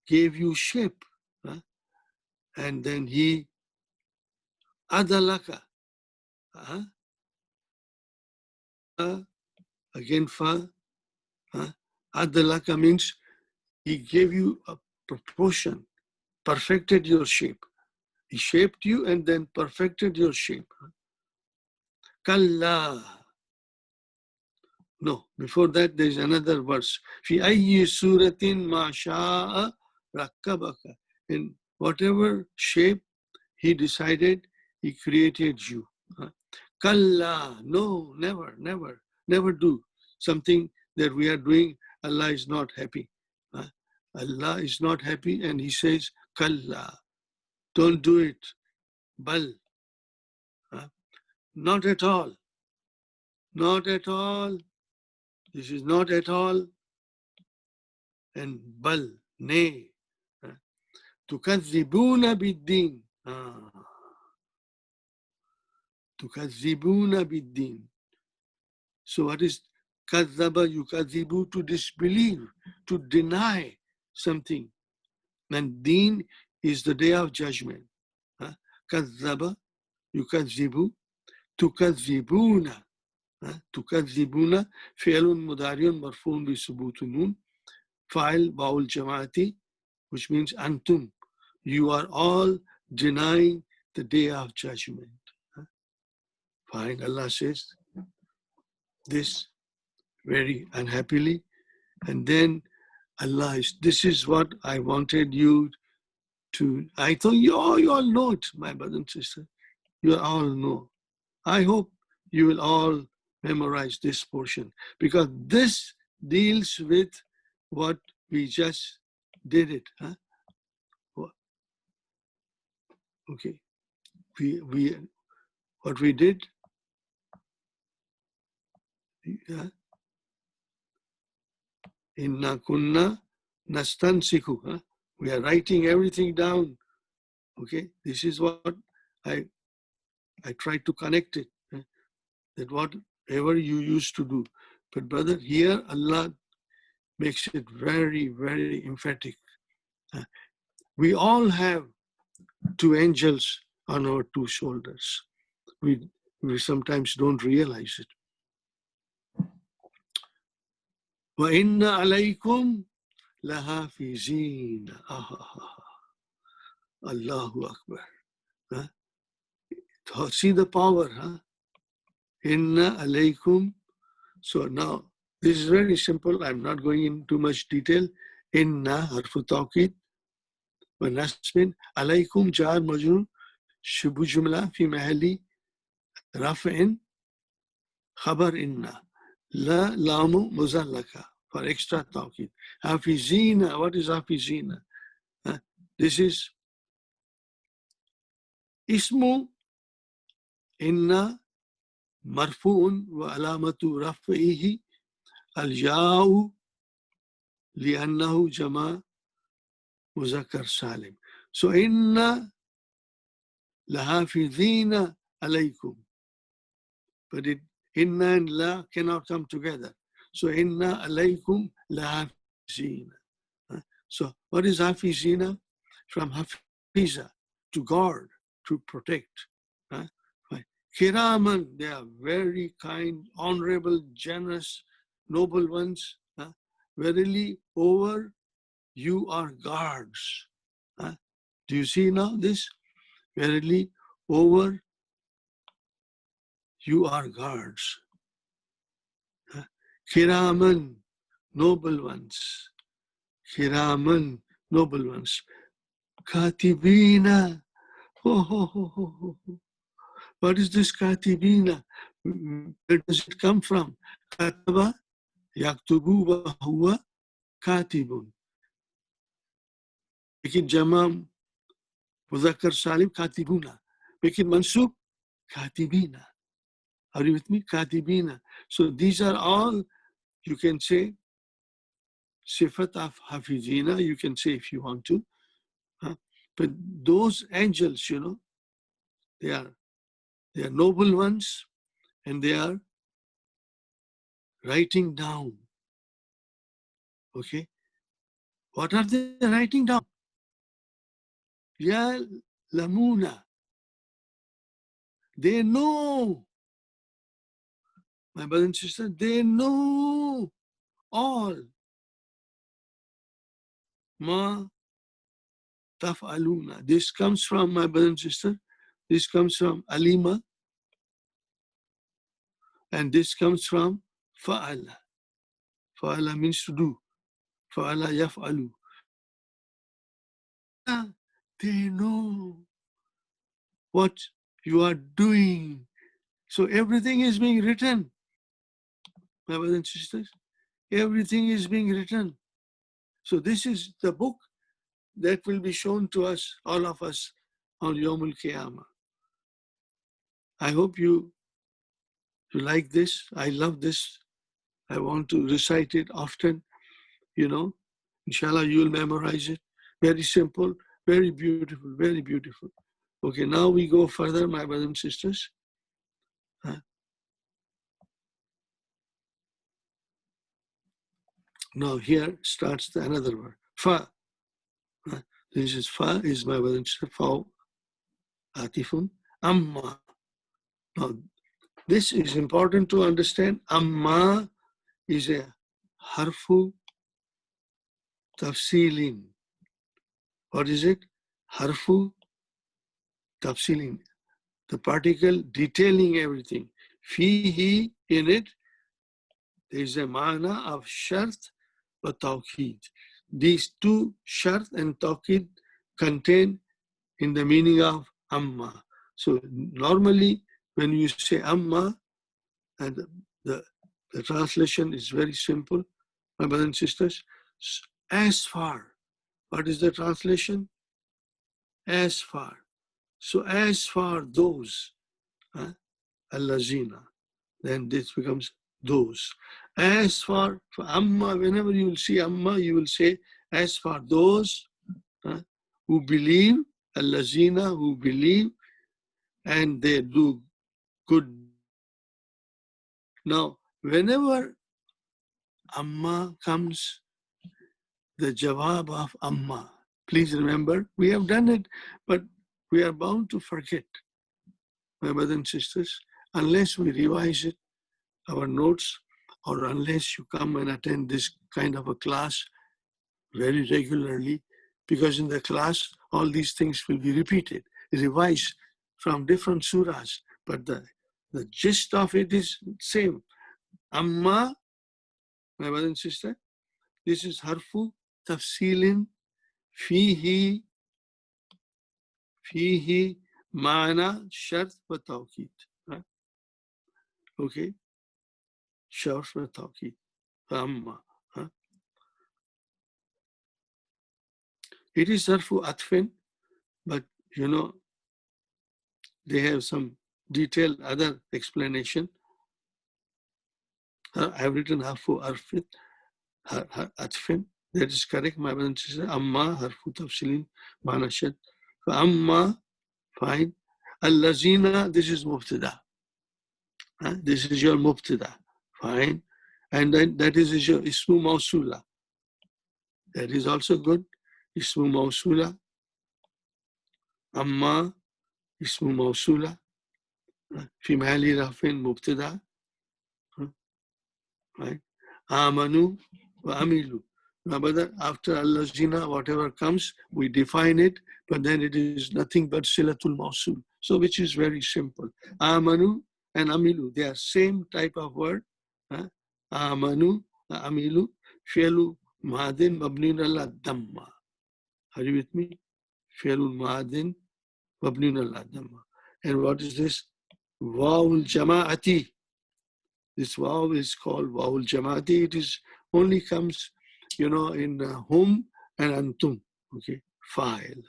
gave you shape. And then he adalaka. Again, fa. Adalaka means he gave you a proportion, perfected your shape. He shaped you and then perfected your shape. Kalla. No, before that there is another verse. Fi ayyi suratin ma sha'a rakkabaka. In whatever shape he decided, he created you. Kalla. No, never, never, never do something that we are doing. Allah is not happy. Allah is not happy and he says, Kalla. Don't do it. Bal. Not at all. Not at all. This is not at all. And bal, nay. Tukadzibuna biddin. Tukadzibuna biddin. So what is kadzaba? Yukadzibu, to disbelieve, to deny something. And deen is the day of judgment. Kadzaba, yukadzibu, tukadzibuna. تكذبون فعل مضارع مرفوع بثبوت النون فاعل واو الجماعة, which means antum, you are all denying the day of judgment. Fine, Allah says this very unhappily, and then Allah is, this is what I wanted you to, I thought you all know it, my brother and sister, you all know. I hope you will all memorize this portion, because this deals with what we just did it. Okay, we what we did. Inna kunna nastansikhu. We are writing everything down. Okay, this is what I tried to connect it. That whatever you used to do. But brother, here Allah makes it very, very emphatic. We all have two angels on our two shoulders. We sometimes don't realize it. وَإِنَّ عَلَيْكُمْ لَحَافِظِينَ. Allahu Akbar. See the power, huh? Inna alaykum. So now, this is very simple. I'm not going into much detail. Inna harfu tawqid wa nasbin. Alaykum jar majrur. Shubu jumla fi mahali raf'in khabar inna. La lamu muzallaka for extra tawqid. Hafizina. What is hafizina? This is ismu inna marfu'un wa alamatu raf'ihi al-ya'u li'annahu jama' muzakkar salim. So inna lahafidhina alaykum. But inna and la cannot come together. So inna alaykum lahafizina. So what is hafizina? From hafiza, to guard, to protect. Kiraman, they are very kind, honorable, generous, noble ones. Verily, over you are guards. Do you see now this? Verily, over you are guards. Kiraman, noble ones. Kiraman, noble ones. Katibina. What is this katibina? Where does it come from? Kataba, yaktubu wa huwa katibun. Make it jamam, muzakkar salim, katibuna. Make it mansub, katibina. Are you with me? Katibina. So these are all, you can say, sifat of hafizina, you can say if you want to. But those angels, they are noble ones, and they are writing down. Okay? What are they writing down? Ya lamuna. They know. My brother and sister, they know all. Ma taf'aluna. This comes from, my brother and sister, this comes from alima, and this comes from fa'ala. Fa'ala means to do. Fa'ala yaf'alu. They know what you are doing. So everything is being written. My brothers and sisters, everything is being written. So this is the book that will be shown to us, all of us, on Yawmul Qiyamah. I hope you like this. I love this. I want to recite it often, Inshallah, you will memorize it. Very simple, very beautiful, very beautiful. Okay, now we go further, my brothers and sisters. Now here starts another word, fa. This is fa, is my brother and sister, fa, atifun, amma. Now, this is important to understand. Amma is a harfu tafsilin. What is it? Harfu tafsilin. The particle detailing everything. Fihi, in it, there is a mana of shart wa tawqid. These two, shart and tawqid, contain in the meaning of amma. So normally, when you say amma, and the translation is very simple, my brothers and sisters. As far. What is the translation? As far. So as far those, allazina, then this becomes those. As far amma, whenever you will see amma, you will say, as for those who believe, allazina, who believe, and they do good. Now, whenever amma comes, the jawab of amma, please remember, we have done it, but we are bound to forget, my brothers and sisters, unless we revise it, our notes, or unless you come and attend this kind of a class very regularly, because in the class, all these things will be repeated, revised from different surahs, but the gist of it is same. Amma, my brother and sister, this is harfu tafsilin fihi ma'na shart wa tawqid. Okay, shart wa tawqid. Amma. It is harfu atfin, but they have some detailed other explanation. I've written harfu atfin. That is correct, my brother and sister. Amma harfu tafsilin manashad. Amma, fine. Allazina, this is mubtada. This is your mubtada. Fine. And then that is your ismu mausula. That is also good. Ismu mausula. Amma, ismu mausula. في محل رفع مبتدا. Right? Amanu wa amilu. Now, but after allazina, whatever comes, we define it, but then it is nothing but silatul mausul. So, which is very simple. Amanu and amilu, they are same type of word. Amanu, amilu, fi'lu madin mabniun ala damma. Are you with me? Fi'lu madin mabniun ala damma. And what is this? Wawul jama'ati. This waw is called wawul jama'ati. It is only comes, in hum and antum. Okay, fa'il.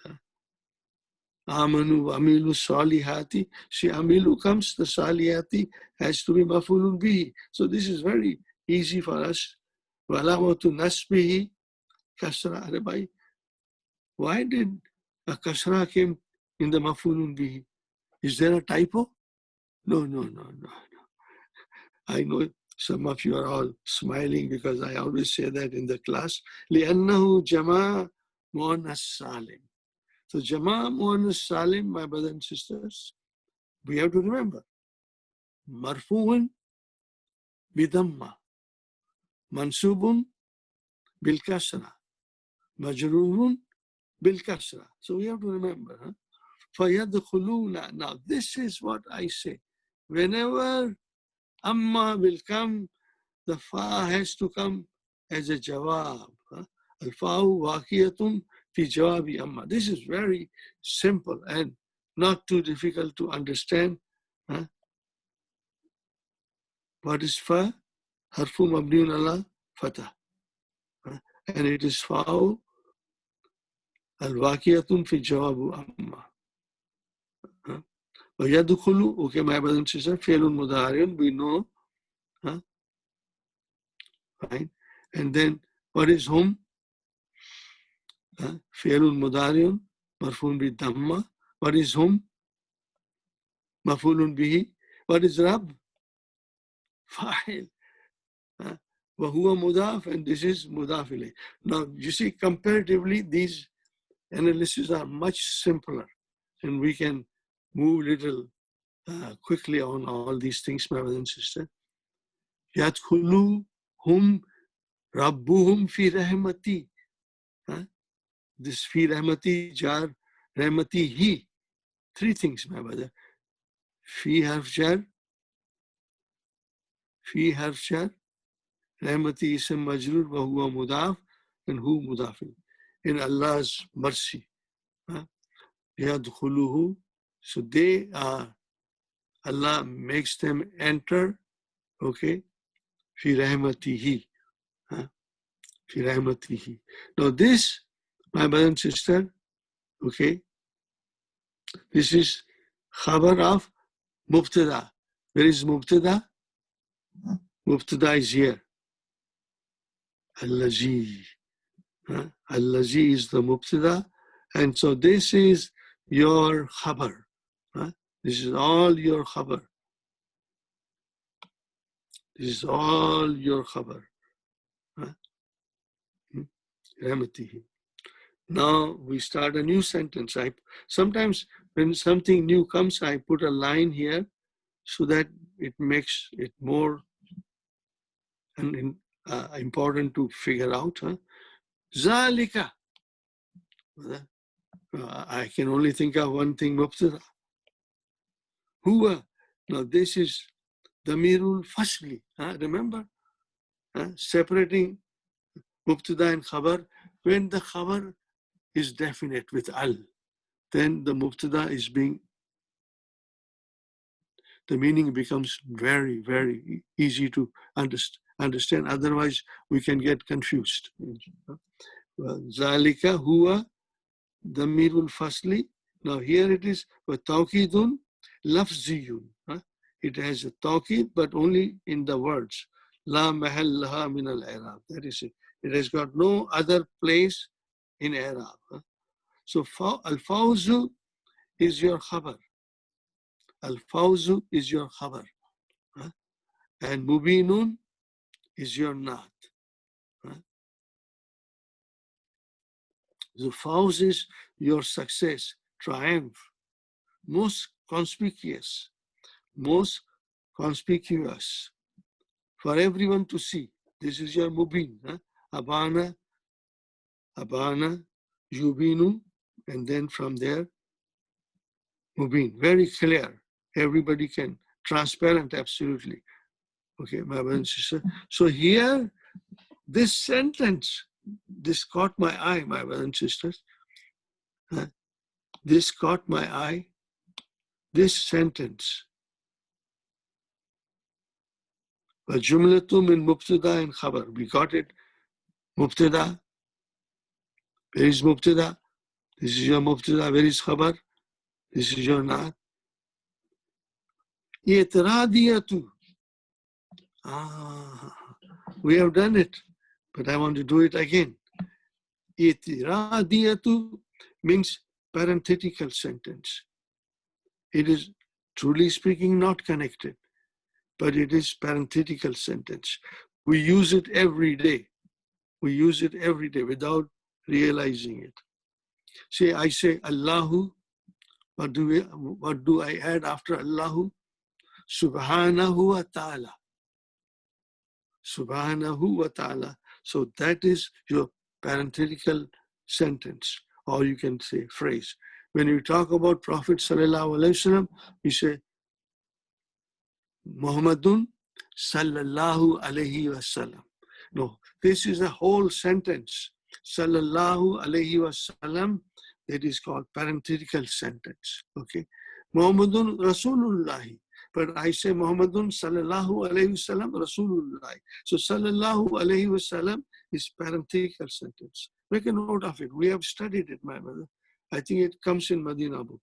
Amanu, amilu, salihati. See, amilu comes, the salihati has to be mafulun bihi. So this is very easy for us. Walamatu nasbihi kasra. Arabai. Why did a kasra came in the mafulun bihi? Is there a typo? No. I know some of you are all smiling because I always say that in the class. لِأَنَّهُ جَمَعَ مُؤَنَّث سَالِمٍ. So جَمَعَ مُؤَنَّث سَالِمٍ, my brothers and sisters, we have to remember. مَرْفُوٌ بِضَمَّةٍ مَنْصُوبٌ بِالْكَسْرَةِ مَجْرُورٌ بِالْكَسْرَةِ. So we have to remember. فَيَدْخُلُونَ. Now this is what I say. Whenever Amma will come, the fa has to come as a jawab. Al-fa'u waqiyatun fi jawabi amma. This is very simple and not too difficult to understand. What is fa? Harfu mabniun ala fatah. And it is fa'u al-waqiyatun fi jawabu amma. وَيَدْخُلُ, okay, my brothers and sisters, fi'lun mudari'un, we know. Right? And then what is hum? Fi'lun mudari'un, marfu'un bi damma. What is hum? Maf'ulun bihi. What is Rabb? Fa'il. Wa huwa mudaf, and this is mudaf ilayh. Now, you see, comparatively, these analyses are much simpler, and we can move little quickly on all these things, my brothers and sisters. Yadkhulu hum rabbuhum fi rahmati. This fi rahmati, jar, rahmati, he. Three things, my brother. Fi harf jar, rahmati ism majrur, wa huwa mudaf, and hu mudafin. In Allah's mercy. Yadkhuluhu. So they are, Allah makes them enter, okay, fi rahmatihi. Fi rahmatihi. Now this, my brother and sister, okay, this is khabar of mubtada. Where is mubtada? Mubtada is here. Allazi. Allazi is the mubtada. And so this is your khabar. This is all your khabar. This is all your khabar. Rahmatihi. Now we start a new sentence. Sometimes when something new comes, I put a line here so that it makes it more important to figure out. Zalika. I can only think of one thing, mubtada. Huwa. Now this is damirul fasli. Remember? Separating mubtada and khabar. When the khabar is definite with al, then the mubtada is the meaning becomes very, very easy to understand. Otherwise, we can get confused. Zalika huwa damirul fasli. Now here it is tawqidun lafziyun. It has a tawqid, but only in the words. La mahallaha min al-i'rab. That is it. It has got no other place in i'rab. So al-fawzu is your khabar. Al-fawzu is your khabar. And mubinun is your naat. The fawz is your success, triumph, most conspicuous, most conspicuous for everyone to see. This is your mubin. Abana, abana, yubinu, and then from there, mubin. Very clear. Everybody can. Transparent, absolutely. Okay, my brother and sister. So here, this sentence, this caught my eye, my brothers and sisters. This caught my eye. This sentence. وَجُمْلَةٌ مِّن مُبْتَدَى and khabar. We got it. Mubtada. Where is mubtada? This is your mubtada. Where is khabar? This is your naat. I'tiradiyatu. We have done it, but I want to do it again. I'tiradiyatu means parenthetical sentence. It is, truly speaking, not connected, but it is parenthetical sentence. We use it every day. We use it every day without realizing it. Say, I say Allahu. What do I add after Allahu? Subhanahu wa ta'ala. Subhanahu wa ta'ala. So that is your parenthetical sentence, or you can say phrase. When you talk about Prophet sallallahu alaihi wasallam, we say Muhammadun sallallahu alaihi wasallam. No, this is a whole sentence. Sallallahu alaihi wasallam. That is called parenthetical sentence. Okay, Muhammadun Rasulullahi. But I say Muhammadun sallallahu alayhi wasallam Rasulullah. So sallallahu alayhi wasallam is parenthetical sentence. Make a note of it. We have studied it, my brother. I think it comes in Madina book.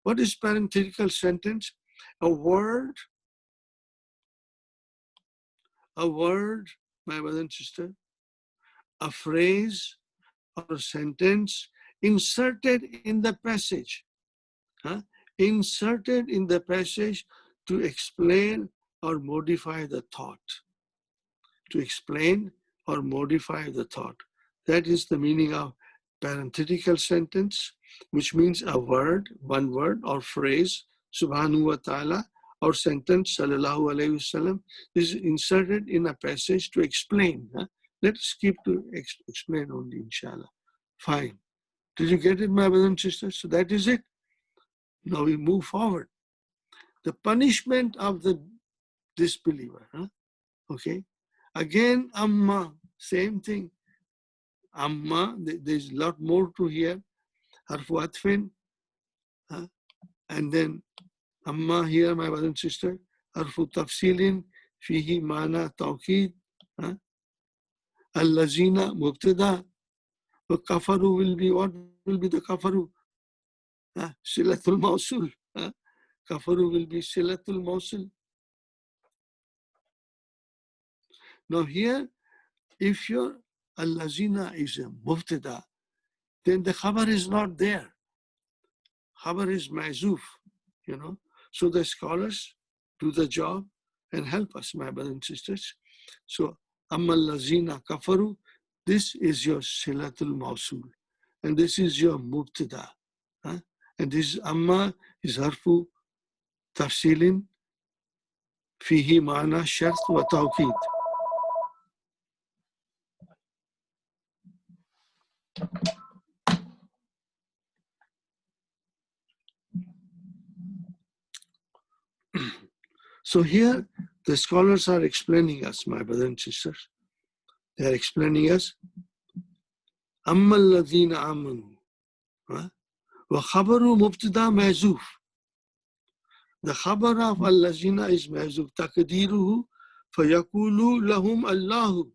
What is parenthetical sentence? A word, my brother and sister, a phrase or a sentence inserted in the passage. Inserted in the passage to explain or modify the thought. To explain or modify the thought. That is the meaning of parenthetical sentence, which means a word, one word or phrase, subhanahu wa ta'ala, or sentence, sallallahu alayhi wasallam, is inserted in a passage to explain. Let's keep to explain only, inshallah. Fine. Did you get it, my brothers and sisters? So that is it. Now we move forward. The punishment of the disbeliever. Okay. Again, amma, same thing. Amma, there's a lot more to here. Harfu atfin. And then amma here, my brother and sister. Harfu tafsilin. Fihi mana tawqid. Al-lazina mubtada. The kafaru will be, what will be the kafaru? Silatul mawsul. Kafaru will be silatul mawsul. Now here, if your al-lazina is a mubtada, then the khabar is not there. Khabar is ma'zuf, you know. So the scholars do the job and help us, my brothers and sisters. So, amma al-lazina kafaru, this is your silatul mawsul. And this is your mubtada. And this amma is harfu tafsilin fihi ma'na shart wa tawqid. So here the scholars are explaining us, my brothers and sisters. They are explaining us amma alladhina amanu wa khabaru mubtada mahzuf. The khabar of al-lazina is mahzuf. Taqdiruhu fayaqulu lahum Allahu.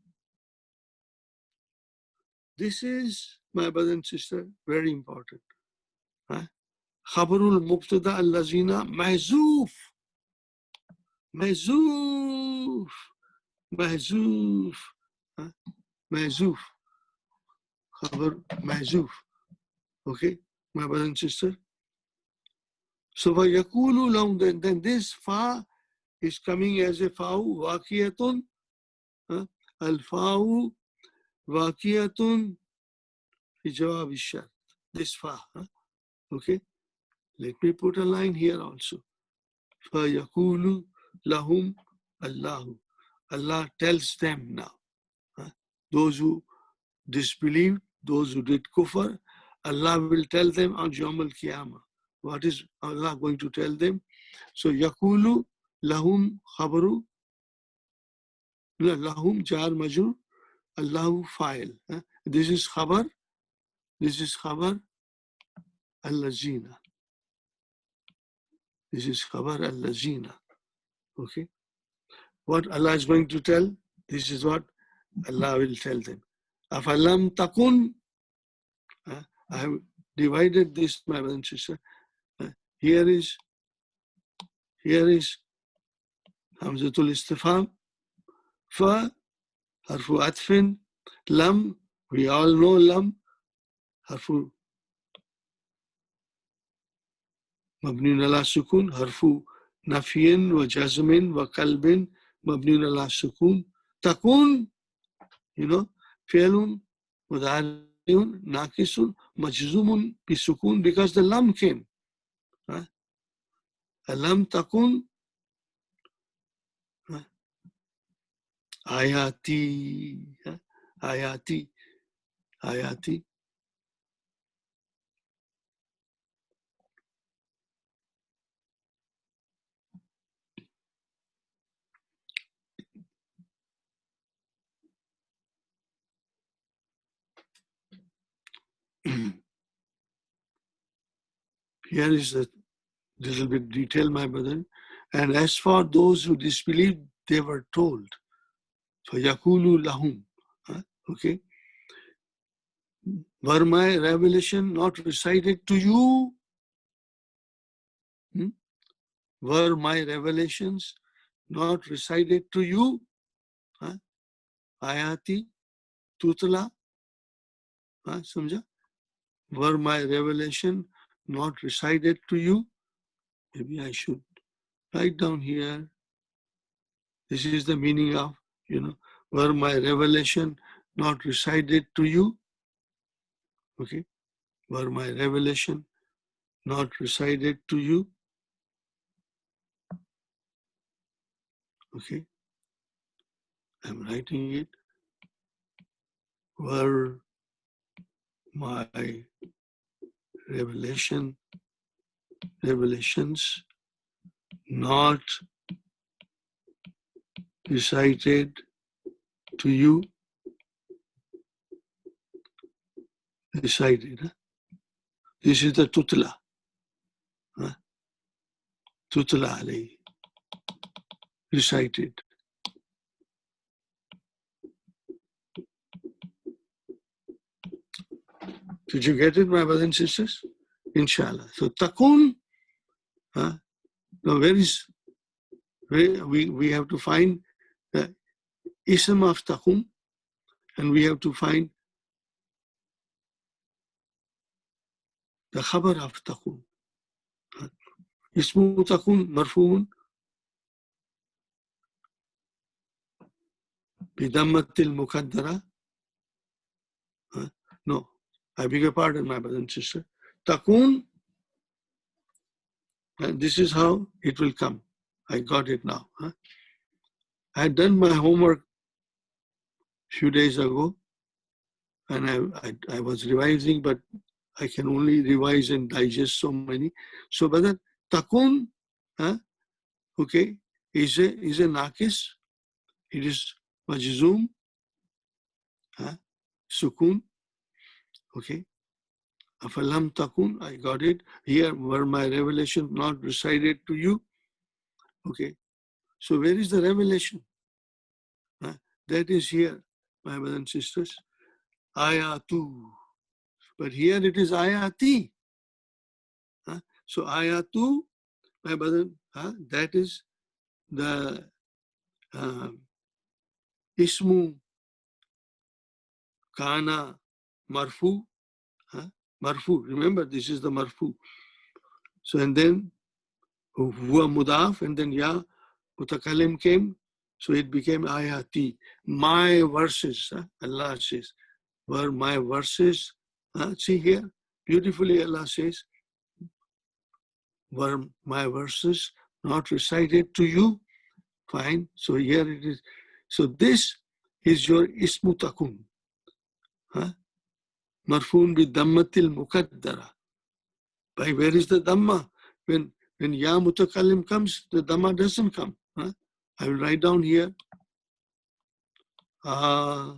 This is, my brother and sister, very important. Khabarul mubtada al-lazina mahzuf. Mahzuf. mahzoof, mahzoof, khabar mahzoof. Okay, my brother and sister. So yakulu lahum, then this fa is coming as a fa'u waqiyatun, al fa'u waqiyatun fi jawab ash-shart. This fa, okay. Let me put a line here also. فَيَقُولُ لَهُمْ اللَّهُ. Allah tells them now. Those who disbelieved, those who did kufr, Allah will tell them on Yawm al-Qiyamah. What is Allah going to tell them? So يَقُولُ لَهُمْ خَبَرُ لَهُمْ jar majrur Allahu fa'il. This is khabar. This is khabar al-lazina. This is khabar al-lazina. Okay. What Allah is going to tell, this is what Allah will tell them. Afalam takun. I have divided this, my brother and sister. Here is Hamzatul Istifham. Fa, harfu atfin. Lam, we all know lam. Harfu mabniun ala sukun. Harfu nafiyin wa jazmin wa kalbin mabniun ala sukun. Takun, fi'lun mudari'un naqisun majzumun bisukun, because the lam came. Alam takun ayati, ayati. Here is a little bit detail, my brother. And as for those who disbelieved, they were told. فَيَقُولُ لَهُمْ. Okay. Were my revelation not recited to you? Were my revelations not recited to you? Ayati, tutla. Samjha? Were my revelation not recited to you? Maybe I should write down here. This is the meaning of, were my revelation not recited to you? Okay. Were my revelation not recited to you? Okay. I'm writing it. Were my revelations not recited to you? Recited. This is the tutla. Tutla alayhi. Recited. Did you get it, my brothers and sisters? Inshallah. So takun, now we have to find the ism of takun, and we have to find the khabar of takun. Ismu takun marfuun bidammatil muqaddara. No, I beg your pardon, my brother and sister. Takun, this is how it will come. I got it now. I had done my homework a few days ago, and I was revising, but I can only revise and digest so many. So, brother, takun, okay, is a naqis. It is majzoom, sukun. Okay. Afalam takun, I got it. Here, were my revelation not recited to you? Okay. So where is the revelation? That is here, my brothers and sisters. Ayatu. But here it is ayati. So ayatu, my brother, that is the ismu kana marfu. Marfu, remember this is the marfu. So and then huwa mudaf, and then ya mutakallim came, so it became ayati. My verses, Allah says, were my verses. See here, beautifully Allah says, were my verses not recited to you? Fine. So here it is. So this is your ismu takun. Marfun bi dammatil mukaddara. By where is the dhamma? When ya mutakallim comes, the dhamma doesn't come. I will write down here. Ayati.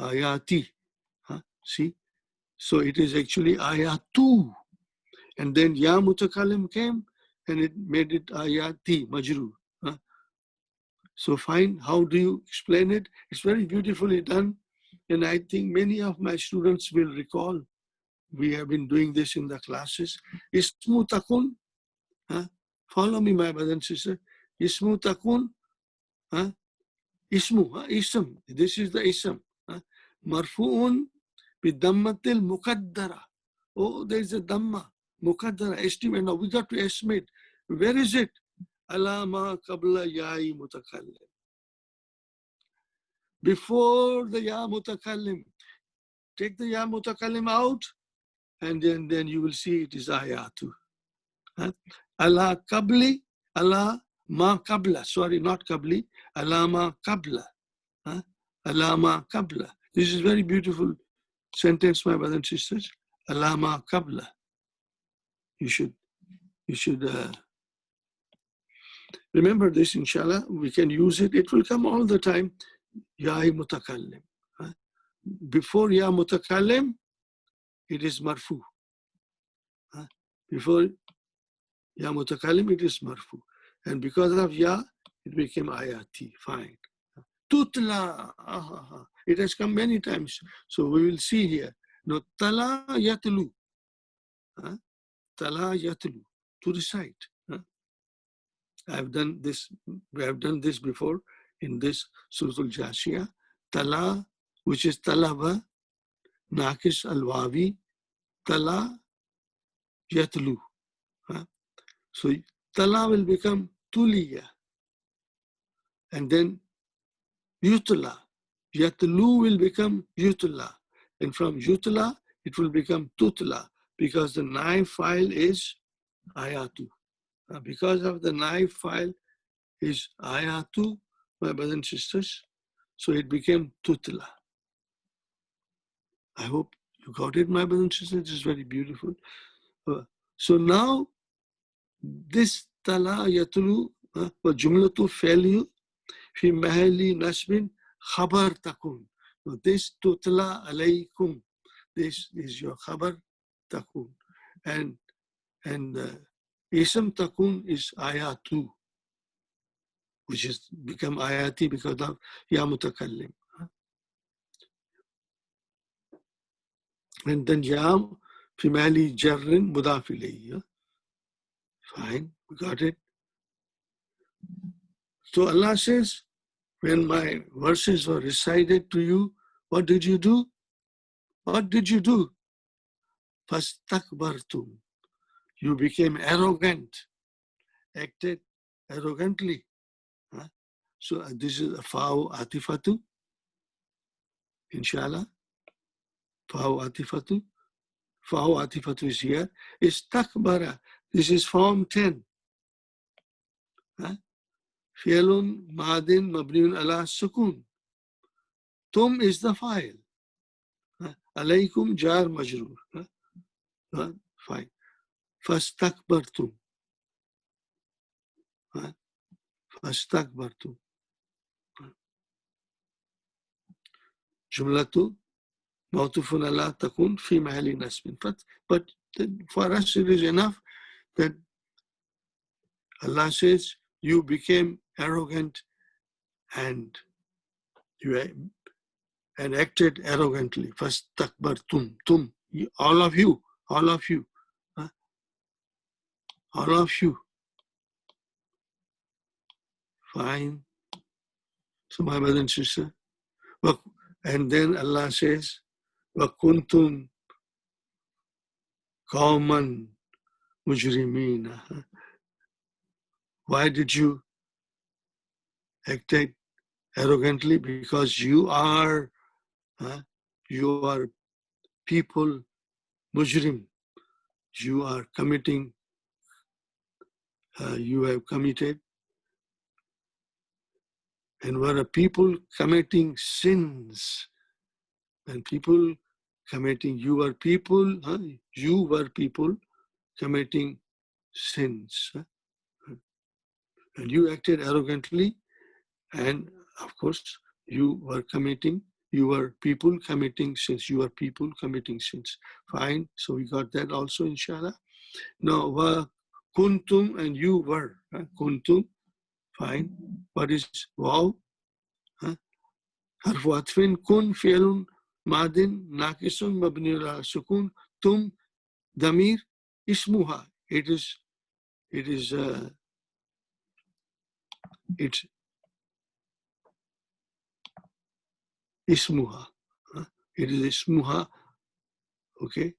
Ayati. See? So it is actually ayatu. And then ya mutakallim came and it made it ayati, majrur. So fine, how do you explain it? It's very beautifully done. And I think many of my students will recall. We have been doing this in the classes. Ismu takun. Follow me, my brother and sister. Ismu takun. Ismu. Ism. This is the ism. Marfu'un bi dammatil mukaddara. Oh, there is a dhamma. Mukaddara. Estimate. Now we got to estimate. Where is it? Alama qabla ya'i mutakallim. Before the ya mutakallim. Take the ya mutakallim out, and then you will see it is ayatu. Allah qabli, Allah ma qabla. Sorry, not qabli. Allah ma qabla. Allah ma qabla. This is very beautiful sentence, my brothers and sisters. Allah ma qabla. You should remember this, inshallah. We can use it. It will come all the time. Ya'i mutakallim. Before ya mutakallim, it is marfu. Before ya mutakallim, it is marfu. And because of ya, it became ayati. Fine. Tutla. It has come many times. So we will see here. No, tala yatlu. Tala yatlu. To recite. I have done this. We have done this before in this Surah Al-Jathiya. Tala, which is talaba, nakis al-wawi, tala yatlu. So tala will become tuliya. And then yutla. Yatlu will become yutla. And from yutla, it will become tutla. Because the naib file is ayatu. Because of the naib file is ayatu, my brothers and sisters, so it became tutla. I hope you got it, my brothers and sisters. It is very beautiful. So now, this tala yatlu, jumlatu failure, fi mahali nasbin khabar takun. So this tutla alaykum, this is your khabar takun. And ism takun is ayatu, which is become ayati because of ya mutakallim. And then ya fi mahali jarrin mudaf ilayhi. Fine, we got it. So Allah says, when my verses were recited to you, what did you do? What did you do? Fastakbartum. You became arrogant, acted arrogantly. So this is a fa'u atifatu, inshallah. Fa'u atifatu. Fa'u atifatu is here. Istakbara. This is form 10. Fi'lun madin mabniun ala sukun. Tum is the file. Alaykum jar majrur. Fine. Fastakbartum. Fastakbartum. Jumlatu mawtufun ala takun fi mahali nasbin. But for us it is enough that Allah says you became arrogant and acted arrogantly. Fastakbartum. Tum. All of you. All of you. Fine. So my brother and sister, and then Allah says, وَكُنْتُمْ قَوْمًا مُجْرِمِينَ. Why did you act arrogantly? Because you are people, mujrim. You are committing, you have committed, and were a people committing sins. And people committing, you were people committing sins. And you acted arrogantly, and of course, you were people committing sins. You are people committing sins. Fine. So we got that also, inshallah. Now, wa kuntum, and you were. Kuntum. Fine. What is wow? Harfu atfin, kun, fi'lun, madin, naqisun, mabni ala sukun, tum, damir, ismuha. It's ismuha. It is ismuha. Okay.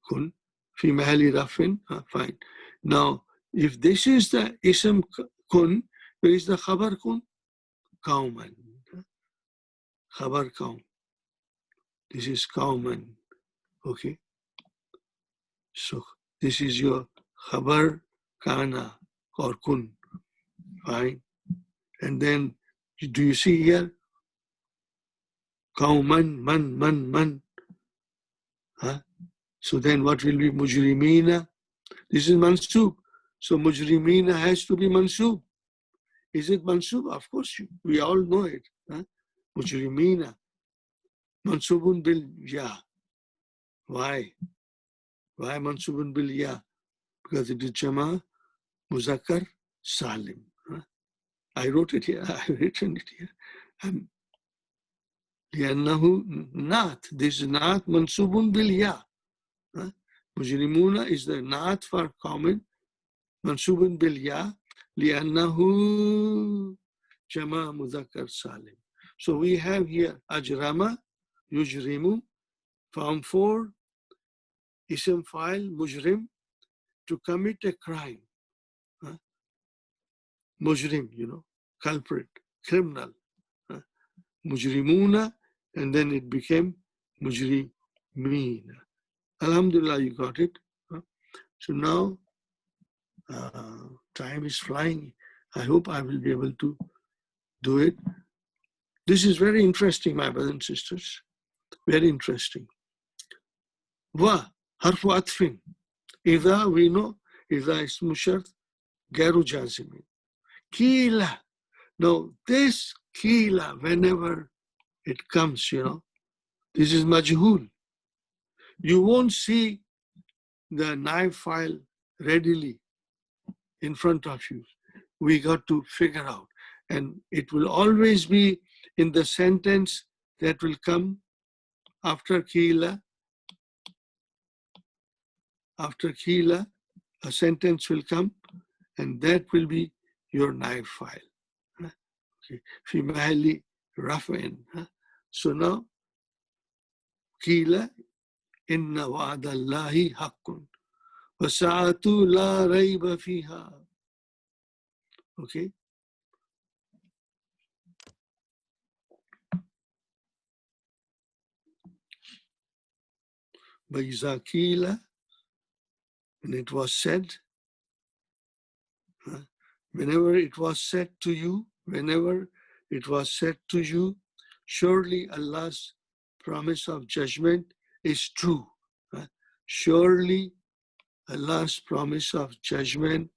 Kun, fi mahali rafin. Fine. Now, if this is the ism kun, where is the khabar kun? Qawman. Khabar kaum. This is qawman. Okay. So this is your khabar kana or kun. Fine. And then do you see here? Qawman, man. So then what will be mujrimina? This is mansub. So mujrimina has to be mansub. Is it mansub? Of course, we all know it. Mujrimina. Mansubun bil ya. Why? Why mansubun bil ya? Because it is jama muzakkar salim. I wrote it here. I've written it here. لأنه not. This is not mansubun bil ya. Mujrimuna is the not for common. Mansubun bil ya. لأنه jama muzakkar salim. So we have here ajrama, yujrimu, form 4, ism file, mujrim, to commit a crime. Mujrim, culprit, criminal. Mujrimuna, and then it became mujrimeen. Alhamdulillah, you got it. So now, time is flying. I hope I will be able to do it. This is very interesting, my brothers and sisters. Very interesting. Wa, harfu atfin. Idha, we know, idha ismu shart, garu jazimin. Kila. Now, this kila, whenever it comes, this is majhul. You won't see the knife file readily in front of you. We got to figure out. And it will always be in the sentence that will come after kila. After kila, a sentence will come, and that will be your knife file. Fi mahali raf'in. So now, kila inna wa'adallahi haqqun wa sa'atu la rayba fiha. Okay. Baiza kila, and it was said, whenever it was said to you, surely Allah's promise of judgment is true. Surely Allah's promise of judgment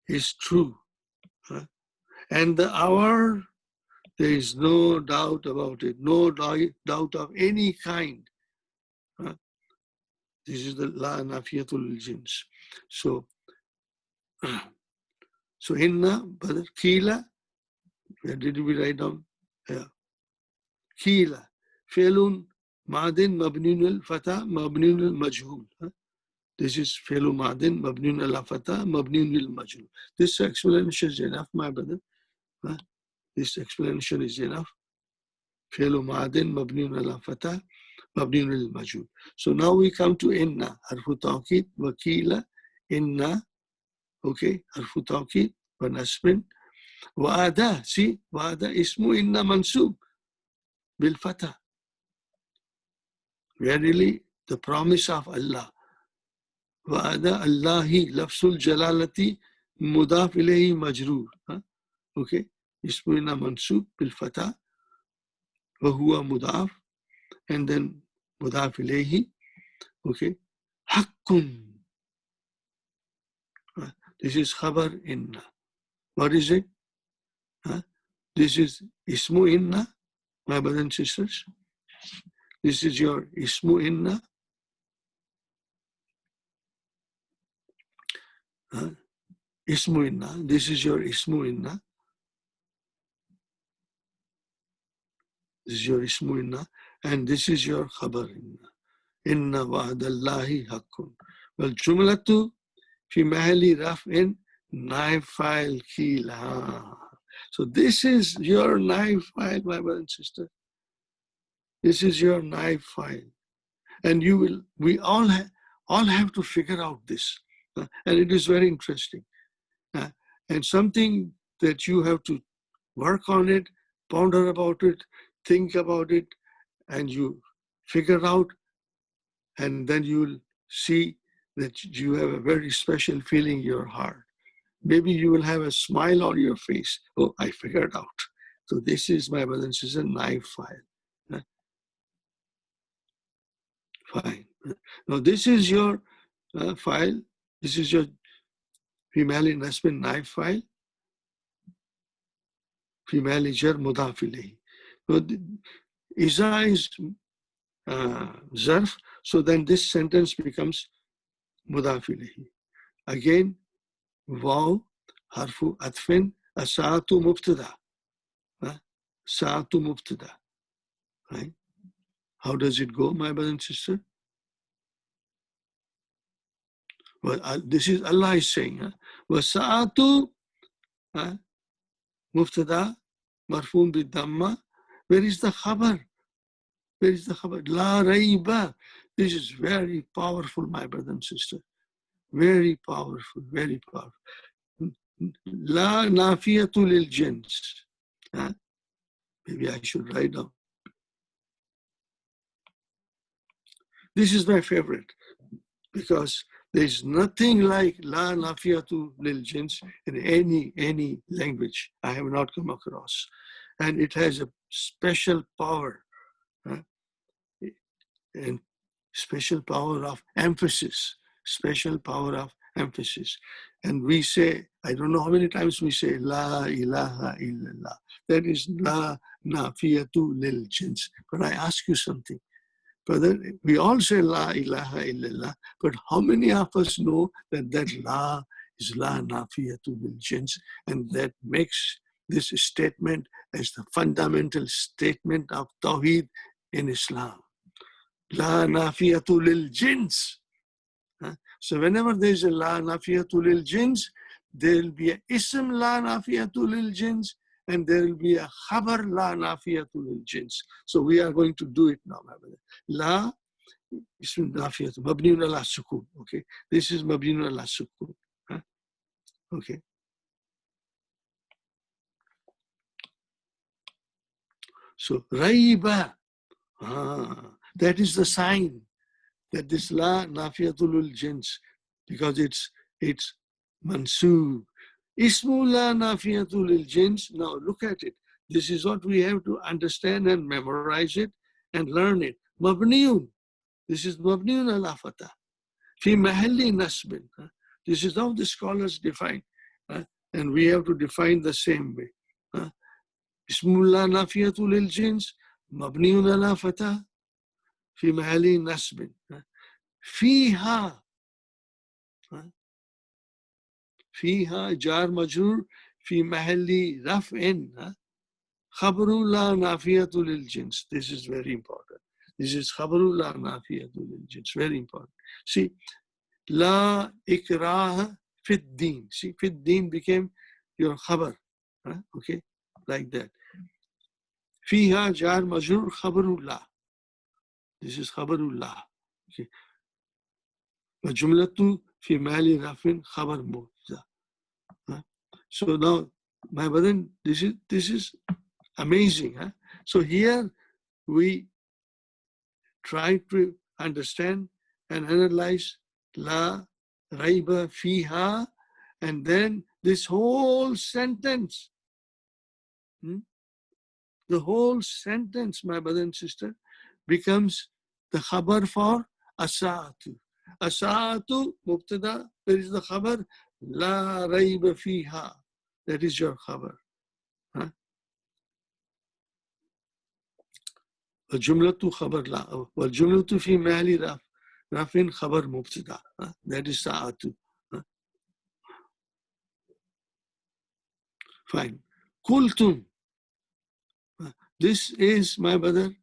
is true. And the hour, there is no doubt about it, no doubt of any kind. This is the la nafiyatul jins. So inna, brother, kila, where did we write down? Yeah. Kila, fi'lun madin mabniun al-fata mabniun al-majhul. This is fi'lun madin mabniun al-fata mabniun al-majhul. This explanation is enough, my brother. This explanation is enough. فعل ماض مبني على فتح مبني للمجهول. So now we come to inna, حرف توكيد وكيل inna, okay, حرف توكيد ونصب وأداة. See, وأداة اسمه inna منصوب بالفتح. Verily, the promise of Allah. وأداة الله لفظ الجلالة مضاف إليه مجرور. Okay, اسمه inna منصوب بالفتح وهو مضاف and then مضاف إليه. Okay, حق. This is khabar inna. What is it? This is ismu inna, my brothers and sisters. This is your ismu inna. Ismu inna. This is your ismu inna. This is your ismu inna. And this is your khabar inna. Inna wa'adallahi haqqun. Well, jumlatu fi mahali raf'in naib file kila. So this is your naib file, my brother and sister. This is your naib file. And we all have to figure out this. And it is very interesting. And something that you have to work on it, ponder about it, think about it, and you figure out, and then you'll see that you have a very special feeling in your heart. Maybe you will have a smile on your face. Oh, I figured out. So this is, my brother and sister, knife file. Fine. Now this is your file. This is your female investment knife file. Female jar mudaf ilayhi. So Iza is zarf. So then this sentence becomes mudaf ilayhi. Again, waw harfu atfin asa'atu mubtada. Sa'atu mubtada. Right? How does it go, my brother and sister? Well, this is Allah is saying, Wasa'atu muftada marfun bid dhamma. Where is the khabar? Where is the khabar? La raiba. This is very powerful, my brother and sister. Very powerful, very powerful. La nafiyatu lil jins. Maybe I should write down. This is my favorite because there's nothing like la nafiyatu lil jins in any language I have not come across. And it has a special power and special power of emphasis, special power of emphasis. And we say, I don't know how many times we say la ilaha illallah. That is la nafiyatu lil jins. But I ask you something. Brother, we all say la ilaha illallah, but how many of us know that that la is la nafiyatu lil jins, and that makes this statement as the fundamental statement of Tawheed in Islam. La nafiyatu lil jins. So whenever there is a la nafiyatu lil jins, there will be a ism la nafiyatu lil jins, and there will be a khabar la nafiyatu lil jins. So we are going to do it now, my brother. La ism nafiyatu mabniun ala sukun. Okay, this is mabniun ala sukun. Okay. So raiba, that is the sign that this la nafiyatul lil jins, because it's mansub. Ismu la nafiyatul lil jins. Now look at it. This is what we have to understand and memorize it and learn it. Mabniun. This is mabniun ala fatah. Fi mahalli nasbin. This is how the scholars define. And we have to define the same way. Ismu la nafiyatul lil jins. Mabniun ala fatah. في محل نصب فيها جار مجرور في محل رفع خبر لا نافية للجنس. This is very important. This is خبر لا نافية للجنس. Very important. See, لا إكراه في الدين. See, في الدين became your خبر. Okay. like that. Fiha jar majrur khabarullah. This is khabarullah. Okay. Jumlatu fi mahali rafin khabar mubtada. So now, my brother, this is amazing. Huh? So here we try to understand and analyze la raiba fiha, and then this whole sentence, the whole sentence, my brother and sister, becomes the khabar for asa'atu. Asa'atu mubtada, where is the khabar? La raiba fiha. That is your khabar. Huh? الجملة خبر لا والجملة في محل رفع خبر مبتدا. That is ساعة. Fine. قلتم. This is, my brother,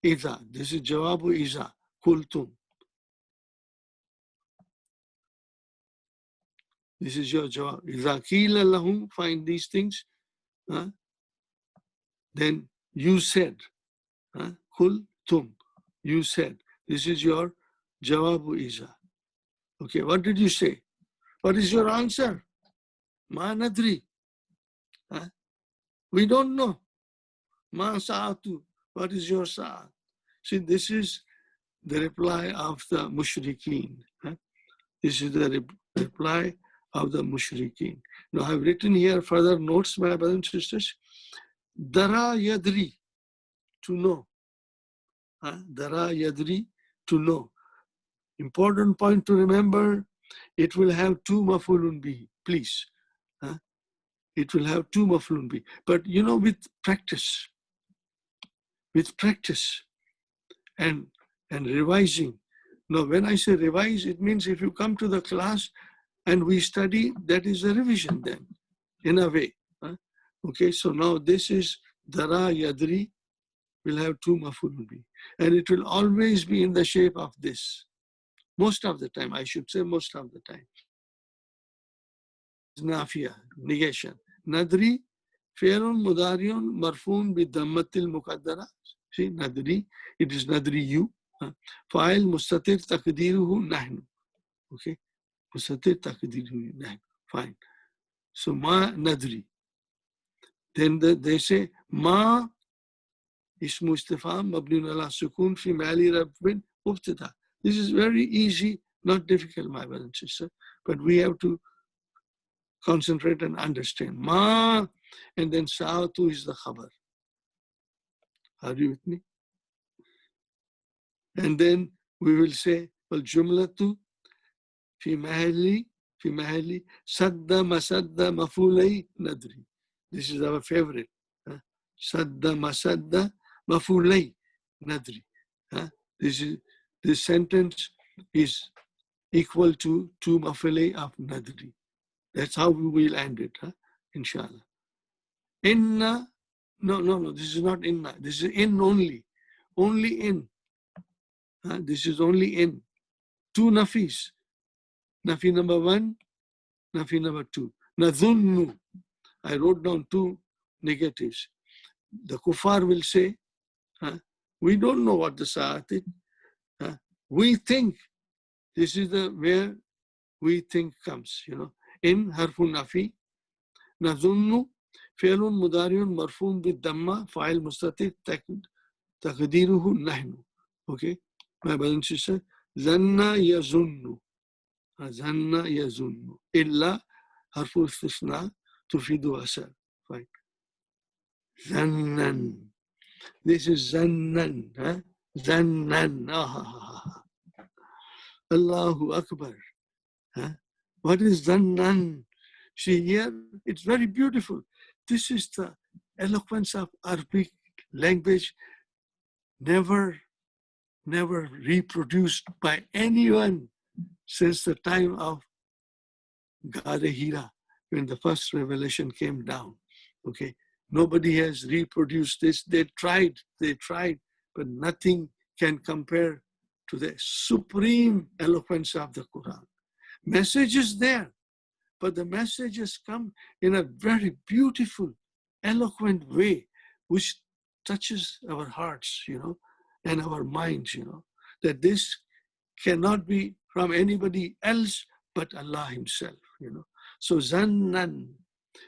إذا. This is جواب إذا. قلتم. This is your jawab. إذا قيل لهم, find these things. Then you said. قلتم. You said. This is your jawab إذا. Okay, what did you say? What is your answer? Ma nadri. We don't know. Ma sa'atu. What is your sa'at? See, this is the reply of the mushrikeen. This is the reply of the mushrikeen. Now, I've written here further notes, my brothers and sisters. Dara yadri, to know. Dara yadri, to know. Important point to remember, it will have two maf'ulun bihi, please. It will have two maf'ulun bihi. But you know, with practice and revising. Now, when I say revise, it means if you come to the class and we study, that is a revision then, in a way. Okay, so now this is dara yadri, will have two maf'ulun bihi. And it will always be in the shape of this. Most of the time, I should say most of the time. Nafiya, negation. Nadri, fi'lun mudariun marfoon bi dammatil muqaddara. See, nadri, it is nadri you. Fa'il mustatir taqdiruhu nahnu. Okay, mustatir taqdiruhu nahnu. Fine. So ma nadri. Then they say ma ismu istifham mabniun ala sukun fi mali rabbin mubtada. This is very easy, not difficult, my brother and sister, but we have to concentrate and understand. Ma, and then sa'atu is the khabar. Are you with me? And then we will say, well, jumlatu fi mahalli, sadda masadda mafulay nadri. This is our favorite. Sadda masadda mafulay nadri. This sentence is equal to two mafulay of nadri. That's how we will end it, inshallah. Inna, no, this is not inna. This is in only. Only in. This is only in. Two nafis. Nafi number 1, nafi number 2. Nadhunnu. I wrote down two negatives. The kuffar will say, we don't know what the sa'at is. We think. This is the where we think comes, you know. In harfun nafi. Nadhunnu. Fi'lun mudariun marfoon bid damma. Fa'il mustatir taqdiruhu nahnu. Okay. My brother and sister, zanna yazunnu. Zanna yazunnu. Illa harfu istisna tufidu asar. Fine. Zannan. This is zannan. Zannan. Allahu Akbar. What is zannan? See here, it's very beautiful. This is the eloquence of Arabic language, never reproduced by anyone since the time of Gade Hira, when the first revelation came down. Okay, nobody has reproduced this. They tried, but nothing can compare to the supreme eloquence of the Quran. Message is there, but the messages come in a very beautiful eloquent way which touches our hearts, and our minds, that this cannot be from anybody else but Allah Himself, So zannan.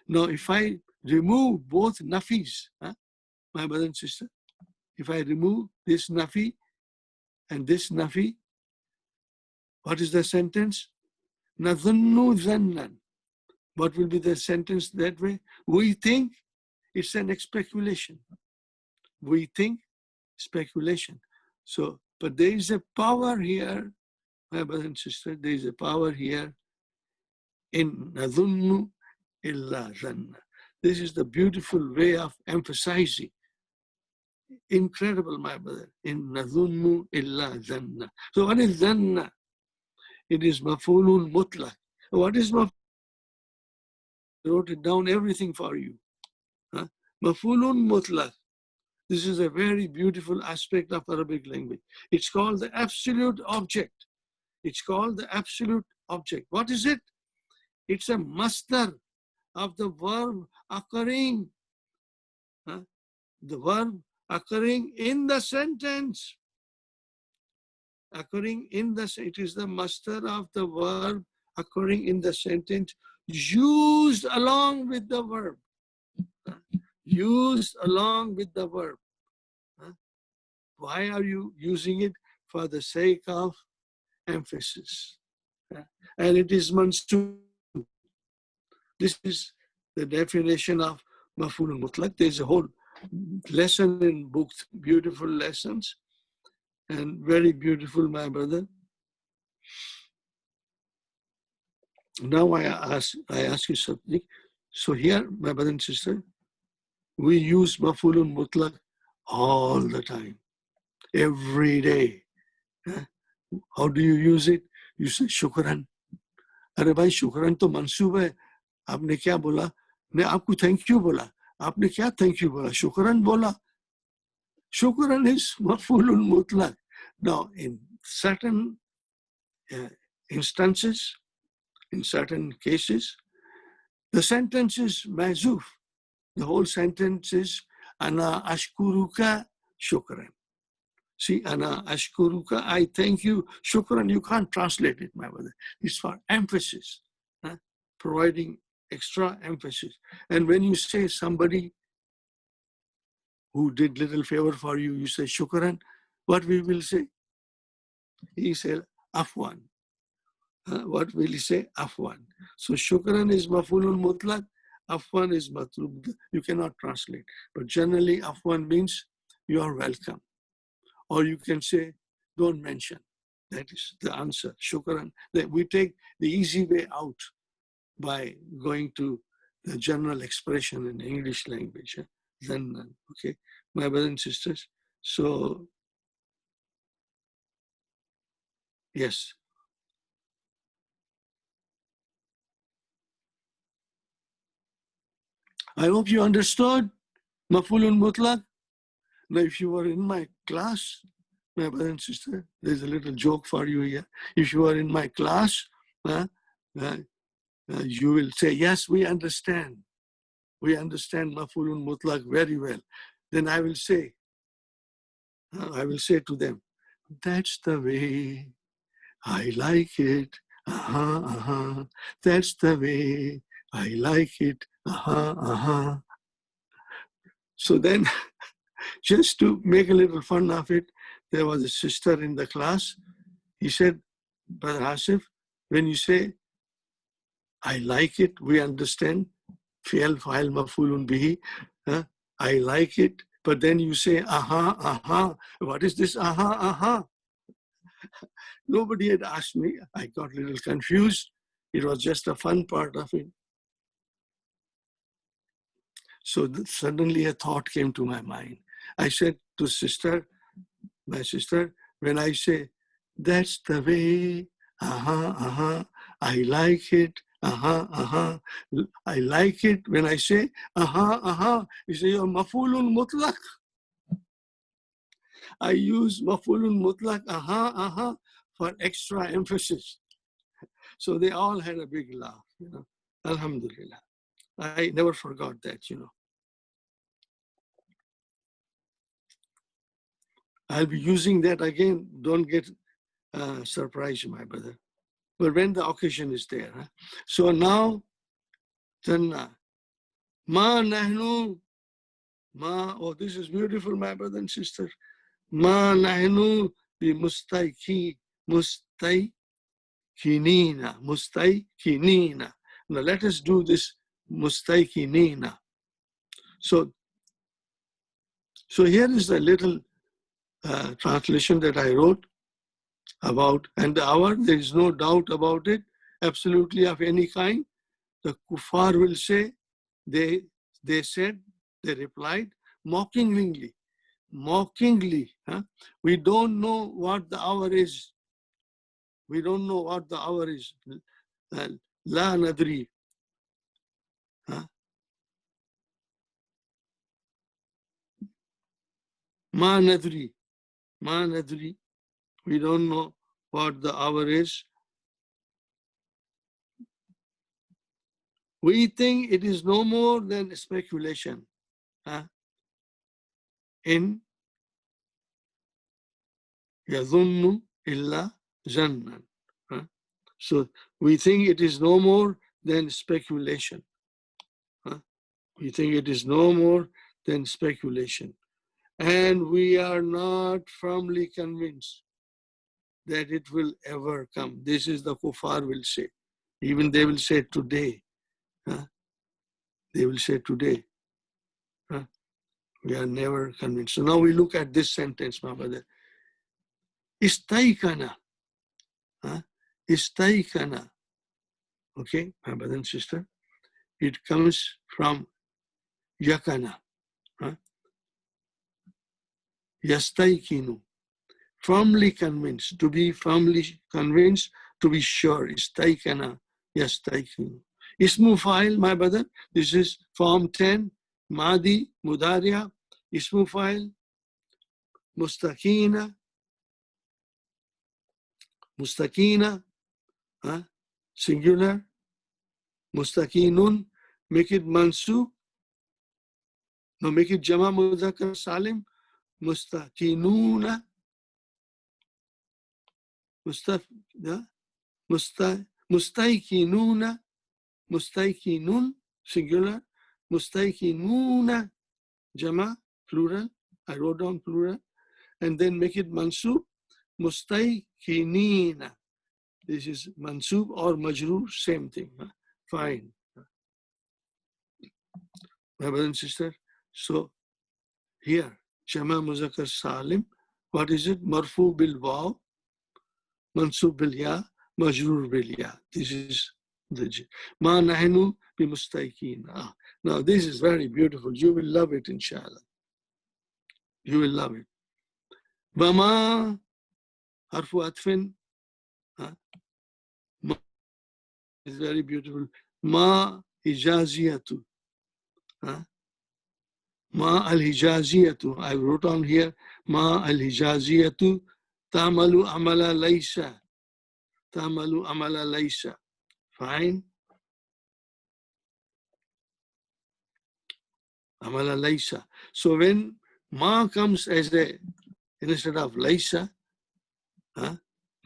Now, if I remove both nafis, my brother and sister, if I remove this nafi and this nafi, what is the sentence? Nadhunnu zannan. What will be the sentence that way? We think. It's an speculation. We think, speculation. So, but there is a power here, my brother and sister, there is a power here in nadhunnu illa dhanna. This is the beautiful way of emphasizing. Incredible, my brother. In nadhunnu illa dhanna. So what is dhanna? It is maf'ulun mutlaq. What is maf'ulun? I wrote it down, everything for you. Maf'ulun mutlaq. This is a very beautiful aspect of Arabic language. It's called the absolute object. It's called the absolute object. What is it? It's a masdar of the verb occurring. The verb occurring in the sentence. Occurring in the, it is the masdar of the verb occurring in the sentence, used along with the verb. Used along with the verb. Why are you using it? For the sake of emphasis. And it is mansub. This is the definition of maf'ulun mutlaq. There's a whole lesson in books, beautiful lessons, and very beautiful, my brother. Now I ask you something. So here, my brother and sister, we use maf'ulun mutlaq all the time, every day. How do you use it? You say shukran. अरे भाई शुक्रान तो मंसूब है. आपने क्या बोला? मैं आपको thank you बोला. आपने क्या थैंक यू बोला? शुक्रान बोला. Shukran is maf'ulun mutlaq. Now, in certain instances, in certain cases, the sentence is mazuf. The whole sentence is ana ashkuruka shukran. See, ana ashkuruka, I thank you. Shukran, you can't translate it, my brother. It's for emphasis, providing extra emphasis. And when you say somebody who did little favor for you, you say shukran, what we will say? He said afwan. What will he say? Afwan. So shukran is maf'ulun mutlaq, afwan is matlub. You cannot translate. But generally afwan means you are welcome. Or you can say, don't mention. That is the answer. Shukran. That we take the easy way out by going to the general expression in English language. Then, okay, my brothers and sisters. So, yes. I hope you understood maf'ulun mutlaq. Now, if you were in my class, my brother and sister, there's a little joke for you here. If you are in my class, you will say, yes, we understand. We understand maf'ulun mutlaq very well. Then I will say to them, that's the way I like it. That's the way I like it. So then, just to make a little fun of it, there was a sister in the class. He said, Brother Asif, when you say, I like it, we understand, fi'al fa'il maf'ulun bihi, I like it, but then you say, what is this Nobody had asked me. I got a little confused. It was just a fun part of it. So suddenly a thought came to my mind. I said to my sister, when I say, that's the way, I like it, I like it. When I say, you say, you're maf'ulun mutlaq. I use maf'ulun mutlaq, for extra emphasis. So they all had a big laugh, Alhamdulillah. I never forgot that, I'll be using that again. Don't get surprised, my brother. But when the occasion is there. Huh? So now, Tanna. Ma nahnu. Ma, oh, this is beautiful, my brother and sister. Ma nahnu bi mustaykinina. Mustaykinina. Now let us do this mustaykinina. So here is the little translation that I wrote about, and the hour, there is no doubt about it, absolutely of any kind. The kuffar will say, they said, they replied, mockingly, huh? We don't know what the hour is. We don't know what the hour is. La nadri. Huh? Ma nadri. Ma nadri. We don't know what the hour is. We think it is no more than speculation. Huh? In yadhunnu illa zannan. Huh? So we think it is no more than speculation. Huh? We think it is no more than speculation. And we are not firmly convinced that it will ever come. This is the kuffar will say. Even they will say today. Huh? They will say today. Huh? We are never convinced. So now we look at this sentence, my brother. Istaykana. Huh? Istaykana. Okay, my brother and sister. It comes from yakana. Huh? Yastaykinu. Firmly convinced. To be firmly convinced, to be sure. Istaykana. Yastaykinu. Ismu fa'il, my brother. This is form 10. Madi, Mudaria. Ismu fa'il. Mustakina. Mustakina. Huh? Singular. Mustakinun. Make it mansub. No, make it jama mudhakkar salim. Mustakinuna. Mustaykinuna. Mustaykinun. Singular. Mustaykinuna. Jama. Plural. I wrote down plural. And then make it mansub. Mustaykinina. This is mansub or majroor, same thing. Fine. My brother and sister. So here, Jama Muzakkar Salim, what is it? Marfu bil waw, mansub bil ya, majroor bil ya. This is the Ma nahnu bi mustaykin. Now this is very beautiful. You will love it, inshallah. You will love it. Bama harfu atfin. It's very beautiful. Ma hijaziyatu. Ma al-hijaziyatu. I wrote on here, ma al-hijaziyatu ta'malu amala laysa. Ta'malu amala laysa. Fine. Amala laysa. So when ma comes as a, instead of laysa,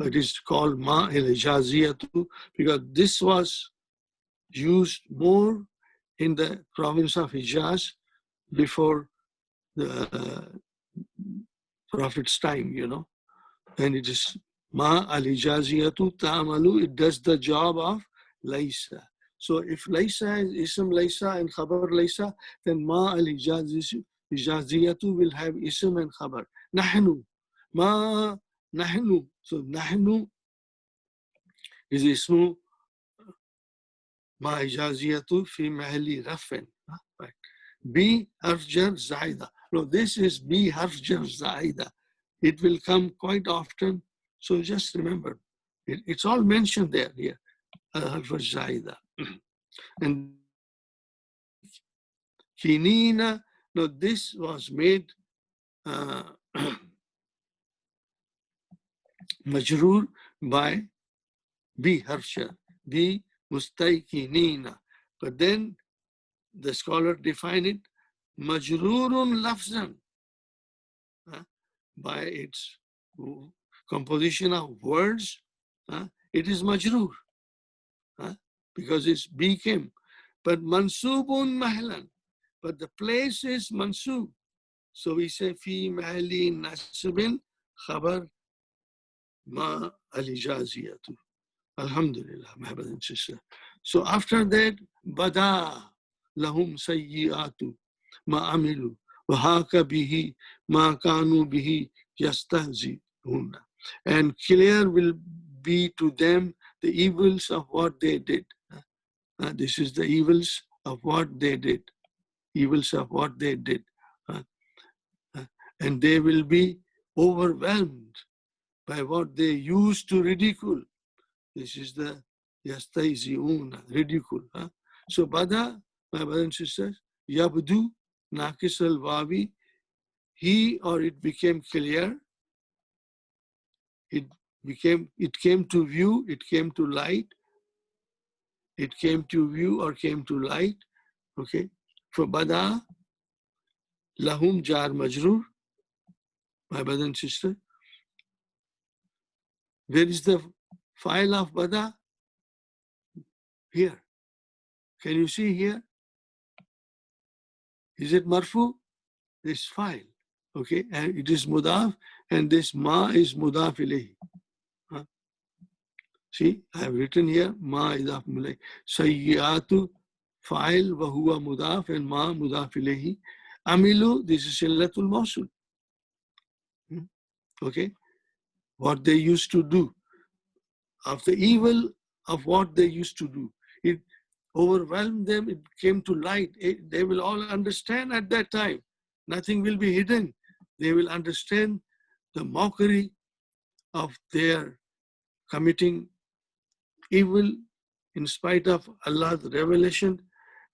it is called ma al-hijaziyatu because this was used more in the province of Hijaz before the Prophet's time, you know. And it is ma al-hijaziyatu ta'amalu, it does the job of laysa. So if laysa is ism laysa and khabar laysa, then ma al-hijaziyatu will have ism and khabar. Nahnu, ma nahnu. So nahnu is ismu ma hijaziyatu fi mahali rafin. Right. B harf jar zaida. No, this is B harf jar zaida. It will come quite often. So just remember, it's all mentioned there here. Harf zaida. And kinina, no, this was made majroor by B harf jar. B mustaykinina. But then the scholar defined it majroorun lafzan. by its composition of words, it is majroor, because it's became. But mansubun mahlan, but the place is mansub. So we say fi mahali nasbin khabar ma al-ijaziyatu. Alhamdulillah, my brothers and sisters. So after that, bada lahum sayyi'atu ma amilu wa haka bihi ma kanu bihi yastahzi'una. And clear will be to them the evils of what they did. This is the evils of what they did. Evils of what they did. And they will be overwhelmed by what they used to ridicule. This is the yastaizi'una, ridicule. So bada, my brothers and sisters, yabdu, nakis al-wawi, he or it became clear. It came to view, it came to light. It came to view or came to light. Okay. For bada, lahum jar majrur, my brother and sister. Where is the file of bada? Here. Can you see here? Is it marfu? This file. Okay, and it is mudaf, and this ma is mudaf ilayhi. See, I have written here ma idaf ilayhi. Sayyiatu file wa huwa mudaf and ma mudaf ilayhi. Amilu, this is silatul mawsul. Okay, what they used to do. Of the evil of what they used to do. It overwhelmed them, it came to light. They will all understand at that time. Nothing will be hidden. They will understand the mockery of their committing evil in spite of Allah's revelation,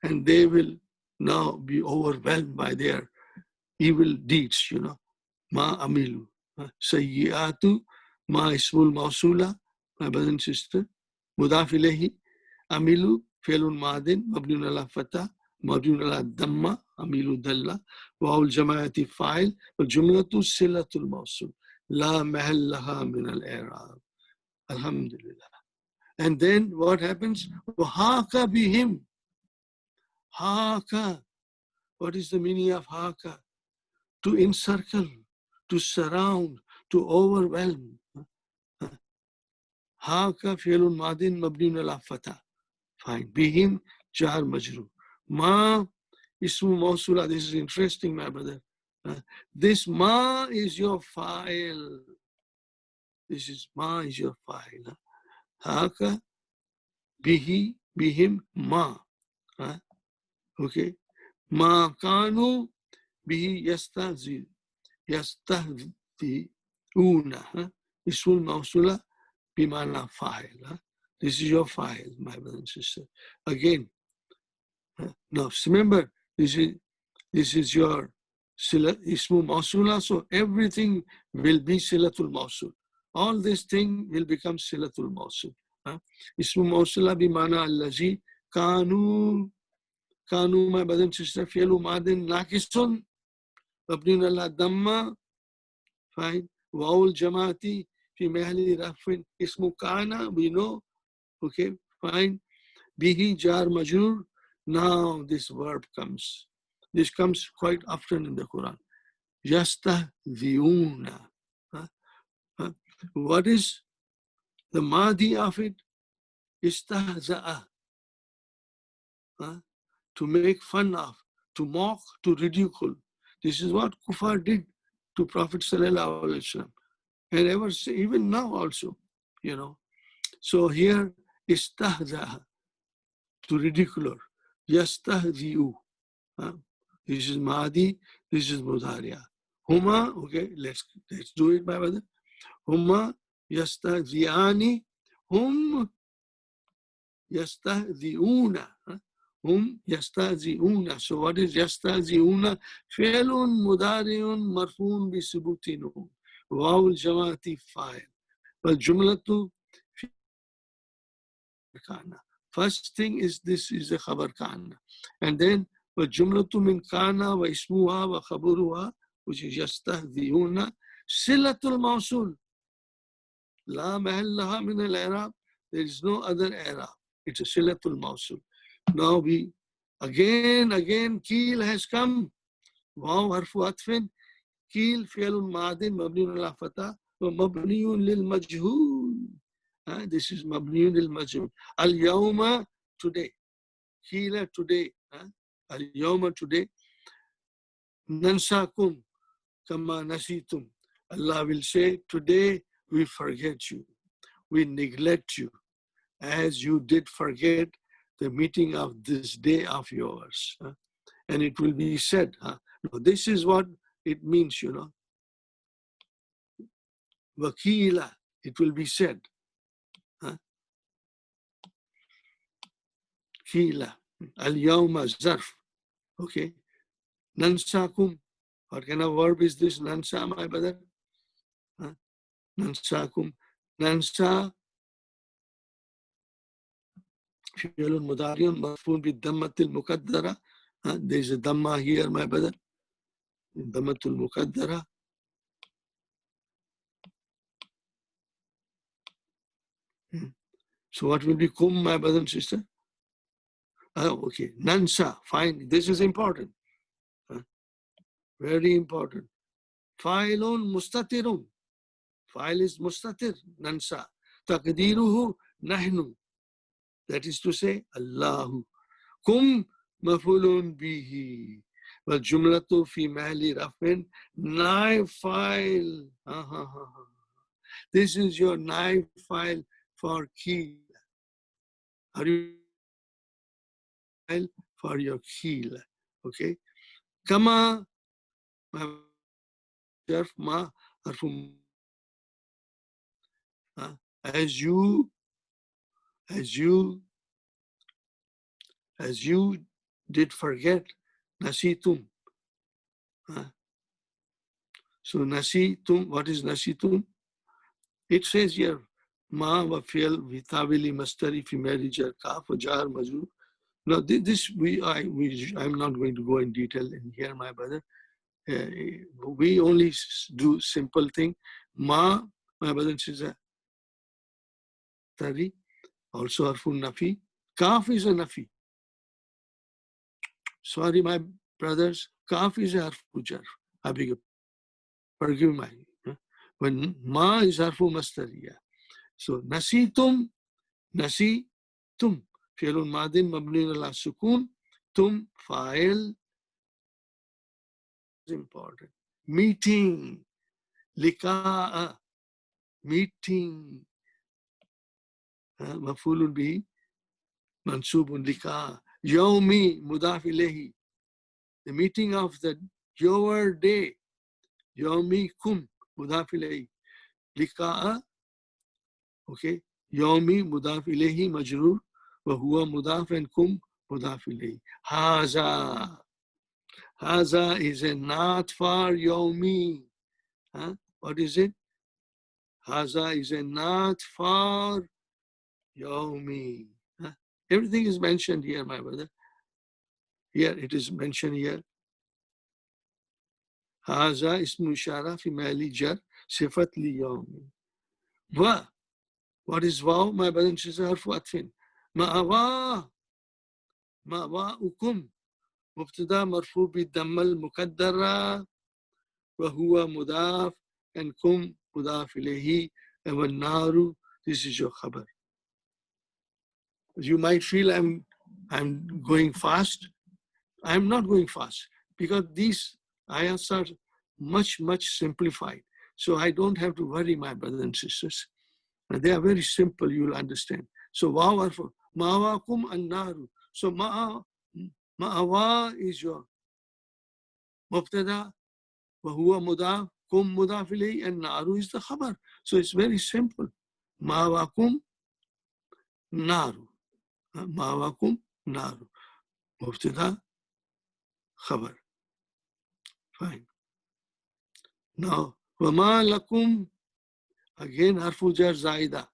and they will now be overwhelmed by their evil deeds, Ma amilu. Sayyi'atu, ma ismul mawsula, my brother and sister. Mudaf ilayhi, amilu, fi'lun madin, mabniun ala fatah, mabniun ala damma, amilu dalla, wa'ul jama'ati fa'il, wal jumlatu silatul mawsul, la mahallaha min al-i'rab. Alhamdulillah. And then what happens? Haka bihim. Haka. What is the meaning of haka? To encircle, to surround, to overwhelm. Haka fi'lun madin mabniun ala fatah. Fine. Bihim jar majrur. Ma ismu mawsula. This is interesting, my brother. This ma is your file. This is ma is your file. Haka bihi bihim ma. Okay. Ma kanu bihi yastahzi'una. Ismul mawsula bimana file. This is your file, my brother and sister. Again, now remember, this is your ismu mawsula, so everything will be silatul mawsul. All this thing will become silatul mawsul. Ismu mawsula bimana allazi kanu, my brother and sister, fi'lu madin nakisun, mabniun ala damma, fine, wa'ul jamati, fi mahali rafin, ismu kana, we know. Okay, fine. Bihi jar majrur. Now this verb comes. This comes quite often in the Quran. Yastahzi'una. What is the madi of it? Istahza'a. To make fun of, to mock, to ridicule. This is what Kufar did to Prophet Sallallahu Alaihi Wasallam. And ever, even now also, So here, istahza'a, to ridicule. Yastahzi'u. This is Mahdi, this is Mudhariya. Huma, okay, let's do it, my brother. Huma yastahzi'ani, hum yastahzi'una. Hum yastahzi'una. So what is yastahzi'una? Fi'lun mudari'un marfu'un bi subuti nun. Wawul jama'ati fa'il. Wal jumlatu kana. First thing is this is a khabar kana. And then وَالْجُمْلَةُ مِنْ كَانَ وَإِسْمُهَا وَخَبُرُهَا, which is يَسْتَهْذِئُونَ. Silatul Mausul. La mahallaha min al-i'rab. There is no other i'rab. It's a Silatul Mausul. Now we, again, Keel has come. Wow, harfu atfin. Keel fi'lun ma'adin mabniun ala fatah wa mabniun lil majhul. This is mabniun lil majhul. Al-yawma, today. Keela, today. Al-yawma, today. Nansakum kama nasitum. Allah will say, today we forget you. We neglect you as you did forget the meeting of this day of yours. And it will be said, no, this is what it means, Wakila, it will be said. Kila, al-yawma zarf. Okay. Nansakum. What kind of verb is this? Nansa, my brother? Nansakum. Nansa. فعل مضارع مرفوع بالضمة المقدرة. There's a dhamma here, my brother. الضمة المقدرة. So what will be kum, my brother and sister? Okay, nansa, fine. This is important. Very important. Fa'ilun mustatirun. Fa'il is mustatir, nansa. Taqdiruhu nahnu. That is to say, Allahu. Kum mafulun bihi. Wal jumlatu fi mahli rafin. Naib file. This is your naib file for keel. Are you file for your keel? Okay. Kama ma as you did forget, nasitum. So nasitum, what is nasitum? It says here, ma wa fi'l vitawili mastari fi marijar kaf jar majrur. Now this I'm not going to go in detail in here, my brother. We only do simple thing. Ma, my brother and sister, tari, also harfun nafi. Kaf is a nafi. Sorry, my brothers, kaf is a harfu jar. I beg your forgive me. When ma is harfu mastariya. So nasitum, fi'lun madin mabni ala sukun, tum fa'il is important. Meeting, liqa'a, meeting, maf'ulun bihi, mansubun liqa'a, yawmi mudaf ilayhi, the meeting of your day, yawmi kum mudaf ilayhi, liqa'a, okay, yawmi mudaf ilayhi majrur, wa huwa mudaf and kum mudaf ilayhi. Haza is a not for yawmi. What is it? Haza is a not for yawmi. Everything is mentioned here, my brother. Here it is mentioned here. Haza ismu ishara fi mahli jar sifat li yawmi. Wa. What is waw, my brother and sister? Harfu atfin. Ma'awa ukum. Mubtada marfu bi dammal muqaddara. Wa huwa mudaf and kum mudaf ilayhi. And wa naru. This is your khabar. You might feel I'm going fast. I'm not going fast because these ayats are much simplified. So I don't have to worry, my brothers and sisters. And they are very simple, you'll understand. So ma'awakum an-naru. So ma'awa is your mubtada, wa huwa mudaf, kum mudaf ilayhi, and naru is the khabar. So it's very simple. Ma'awakum naru. Ma'awakum naru. Mubtada, khabar. Fine. Now, wama lakum, again harfu jar zaida.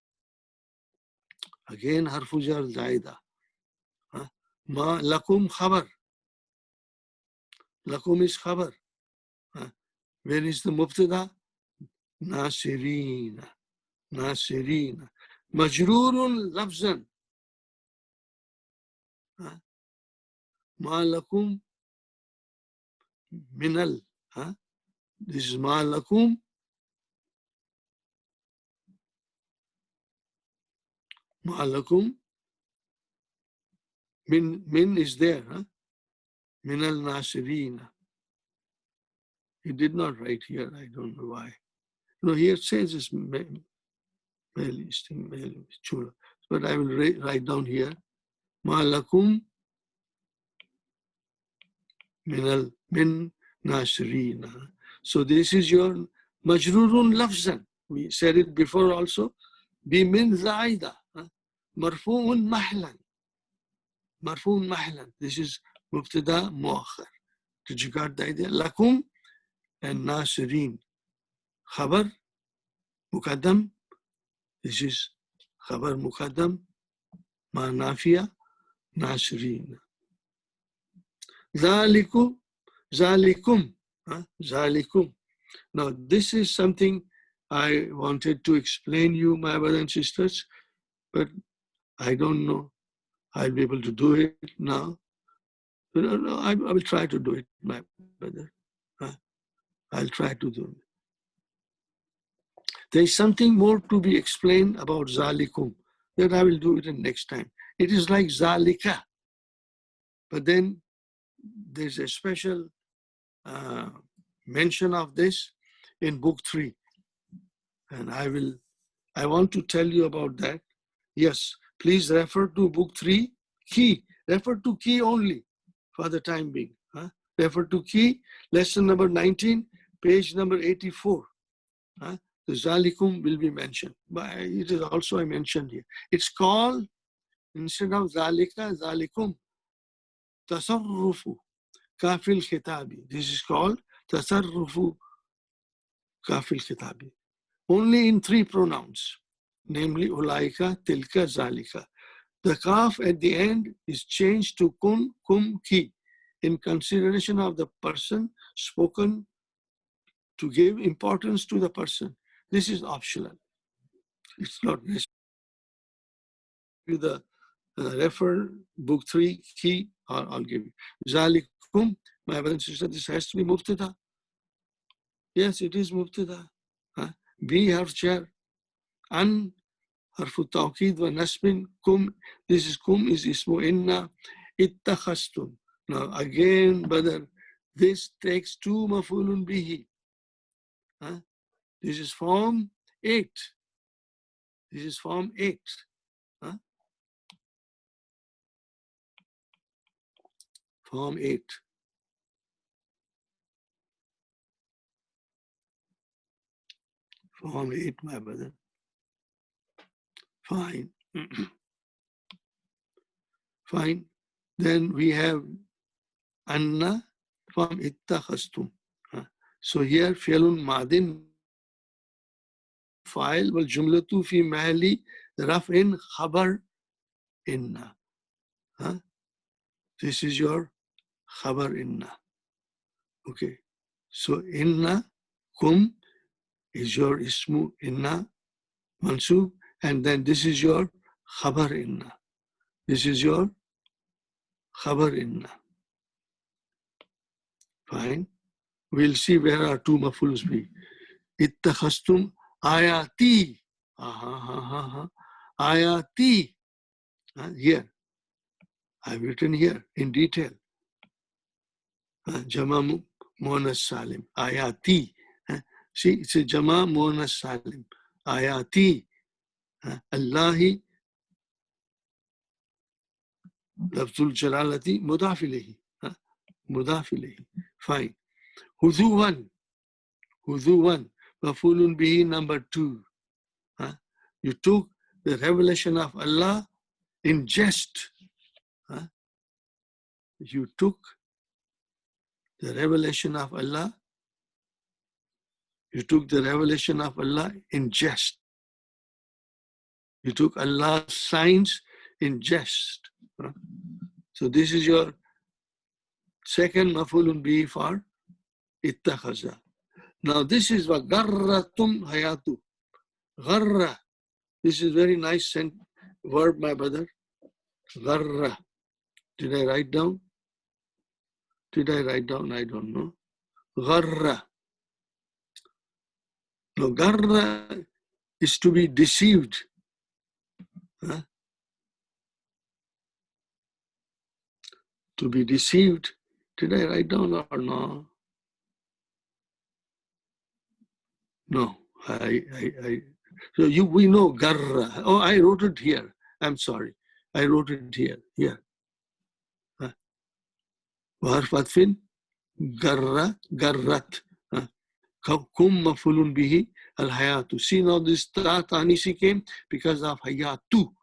Again harfu jar zaida. Ma lakum khabar. Lakum is khabar. Where is the mubtada? ناصرين ناصرين مجرور لفظا ما لكم من this is ما لكم ما لكم من is there من الناصرين. He did not write here. I don't know why. No, here it says it's chula. But I will write down here. ما لكم من ناصرين. So this is your majrurun lafzan. We said it before also. بمن زائدة. مرفوع محلا. مرفوع محلا. This is مبتدا مؤخر. Did you got the idea? لكم and ناصرين. خبر مقدم. This is خبر مقدم مع نافية ناصرين. ذلكم ذلكم ذلكم. Now this is something I wanted to explain you, my brothers and sisters, but I don't know I'll be able to do it now. No, I will try to do it, my brother. I'll try to do it. There is something more to be explained about zalikum that I will do it in next time. It is like zalika, but then there's a special mention of this in book 3, and I want to tell you about that. Yes, please refer to book 3 key. Refer to key only for the time being. Refer to key, lesson number 19, page number 84. The zalikum will be mentioned, but it is also I mentioned here. It's called, instead of zalika, zalikum, tasarrufu kafil khitabi. This is called tasarrufu kafil khitabi. Only in 3 pronouns, namely ulaika, tilka, zalika. The kaf at the end is changed to kun, kum, ki, in consideration of the person spoken, to give importance to the person. This is optional. It's not necessary. The refer book 3 key, I'll give you. Zalikum, my brother and sister, this has to be mubtada. Yes, it is mubtada. Be harf jar. An harfu tawqid wa nasbin. Kum, this is kum is ismu inna ittakhastum. Now again, brother, this takes 2 mafulun bihi. This is form 8. This is form 8. Form 8. Form 8, my brother. Fine. Fine. Then we have anna from ittakhastum. So here fi'lun madin fa'il wal jumlatu fi mahali raf'in khabar inna. This is your khabar inna. Okay. So inna kum is your ismu inna mansub, and then this is your khabar inna. This is your khabar inna. Fine. We'll see where our 2 mafuls be. Ittakhastum ayati. Ayati. Here. I've written here in detail. Jama Muannas Salim. Ayati. See, it's a Jama Muannas Salim. Ayati. Allahi. Lafzul Jalalati. Mudaf ilayhi. Mudaf ilayhi. Fine. Huzuwan. Huzuwan. Mafulun bihi number 2. You took the revelation of Allah in jest. You took the revelation of Allah. You took the revelation of Allah in jest. You took Allah's signs in jest. So this is your second mafulun bihi for ittakhaza. Now this is wa garratum hayatu. Garra. This is very nice verb, my brother. Garra. Did I write down? Did I write down? I don't know. Garra. No, garra is to be deceived. Huh? To be deceived. Did I write down or no? No. So we know garra. Oh, I wrote it here. I'm sorry. I wrote it here. Here. وحرف عطف garra, garrat. Kum mafulun bihi al hayatu. See now this ta tanisi came because of hayatu.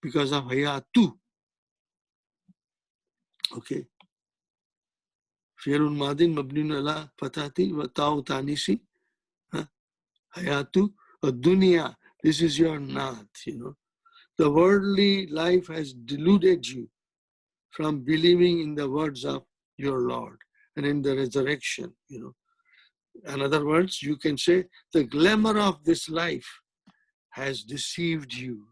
Because of hayatu. Okay. Fi'lun madin mabniun ala fatati wa ta'u tanisi. Hayatu. Dunya. This is your naat, you know. The worldly life has deluded you from believing in the words of your Lord and in the resurrection, you know. In other words, you can say the glamour of this life has deceived you.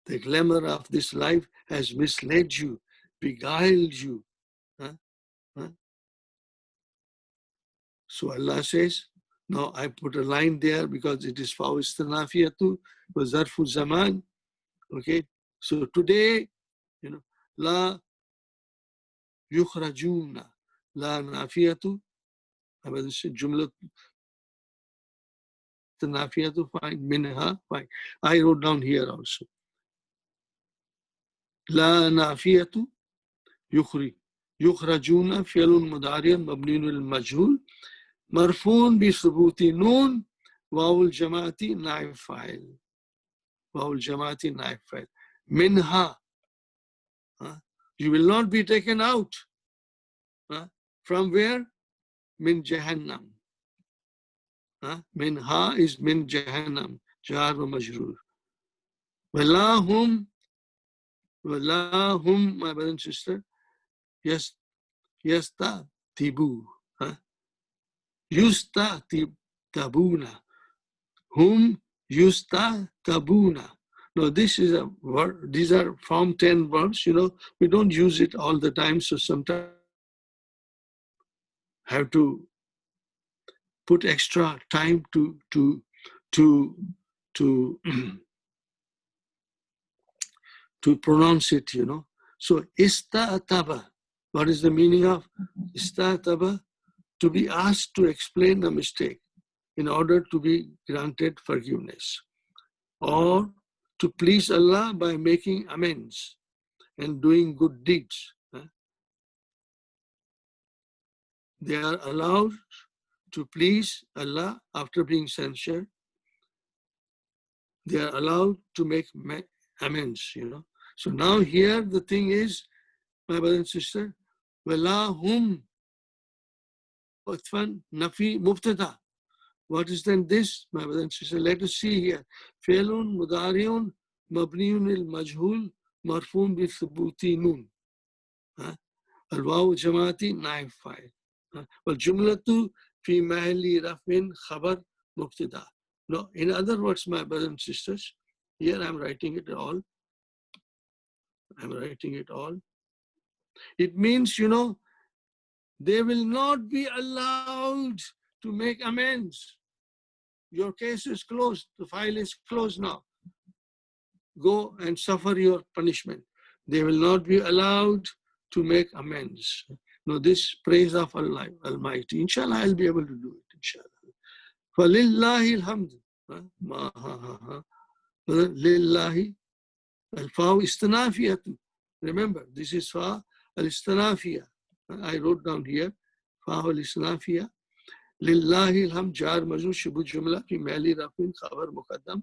The glamour of this life has misled you, beguiled you. So Allah says, now I put a line there because it is fa istanafiyatu wa zarfu zaman. Okay, so today, you know, la yukhrajuna, la nafiyatu, jumla nafiyatu, fine, minha, fine. I wrote down here also. La nafiyatu, yukhrajuna, fi'lun mudariyan, mabniun al-majhul, marfun bi thubuti nun, wawul jamati, naib fa'il. Wawul jamati, naib fa'il. Minha. You will not be taken out. From where? Min Jahannam. Minha is min Jahannam. Jar wa majroor. Walahum, my brother and sister, yes, yasta tibu. Yusta tabuna. Whom yusta tabuna. No, this is a word. These are form 10 verbs. You know, we don't use it all the time, so sometimes have to put extra time to pronounce it, you know. So istataba. What is the meaning of istataba? To be asked to explain the mistake in order to be granted forgiveness, or to please Allah by making amends and doing good deeds. They are allowed to please Allah after being censured. They are allowed to make amends, you know. So now here the thing is, my brother and sister, walahum utfan nafi mubtada. What is then this, my brother and sister? Let us see here. Fi'lun mudariun mabniun al majhul marfun bi thubuti nun. Al-waw jamati naib fa'il. Wal jumlatu fi mahali rafin khabar mubtada. No, in other words, my brothers and sisters, here I'm writing it all. I'm writing it all. It means, you know, they will not be allowed to make amends. Your case is closed. The file is closed now. Go and suffer your punishment. They will not be allowed to make amends. No, this praise of Allah Almighty. Inshallah, I'll be able to do it. Inshallah. فَلِلَّهِ الْحَمْدُ. Lillahi al-faw istanafiyatu. Remember, this is fa al-istanafiya. I wrote down here, fa al-istanafiya. Lillahi al-hamd jar majrur shibu jumla fi mali rafin khabar muqaddam.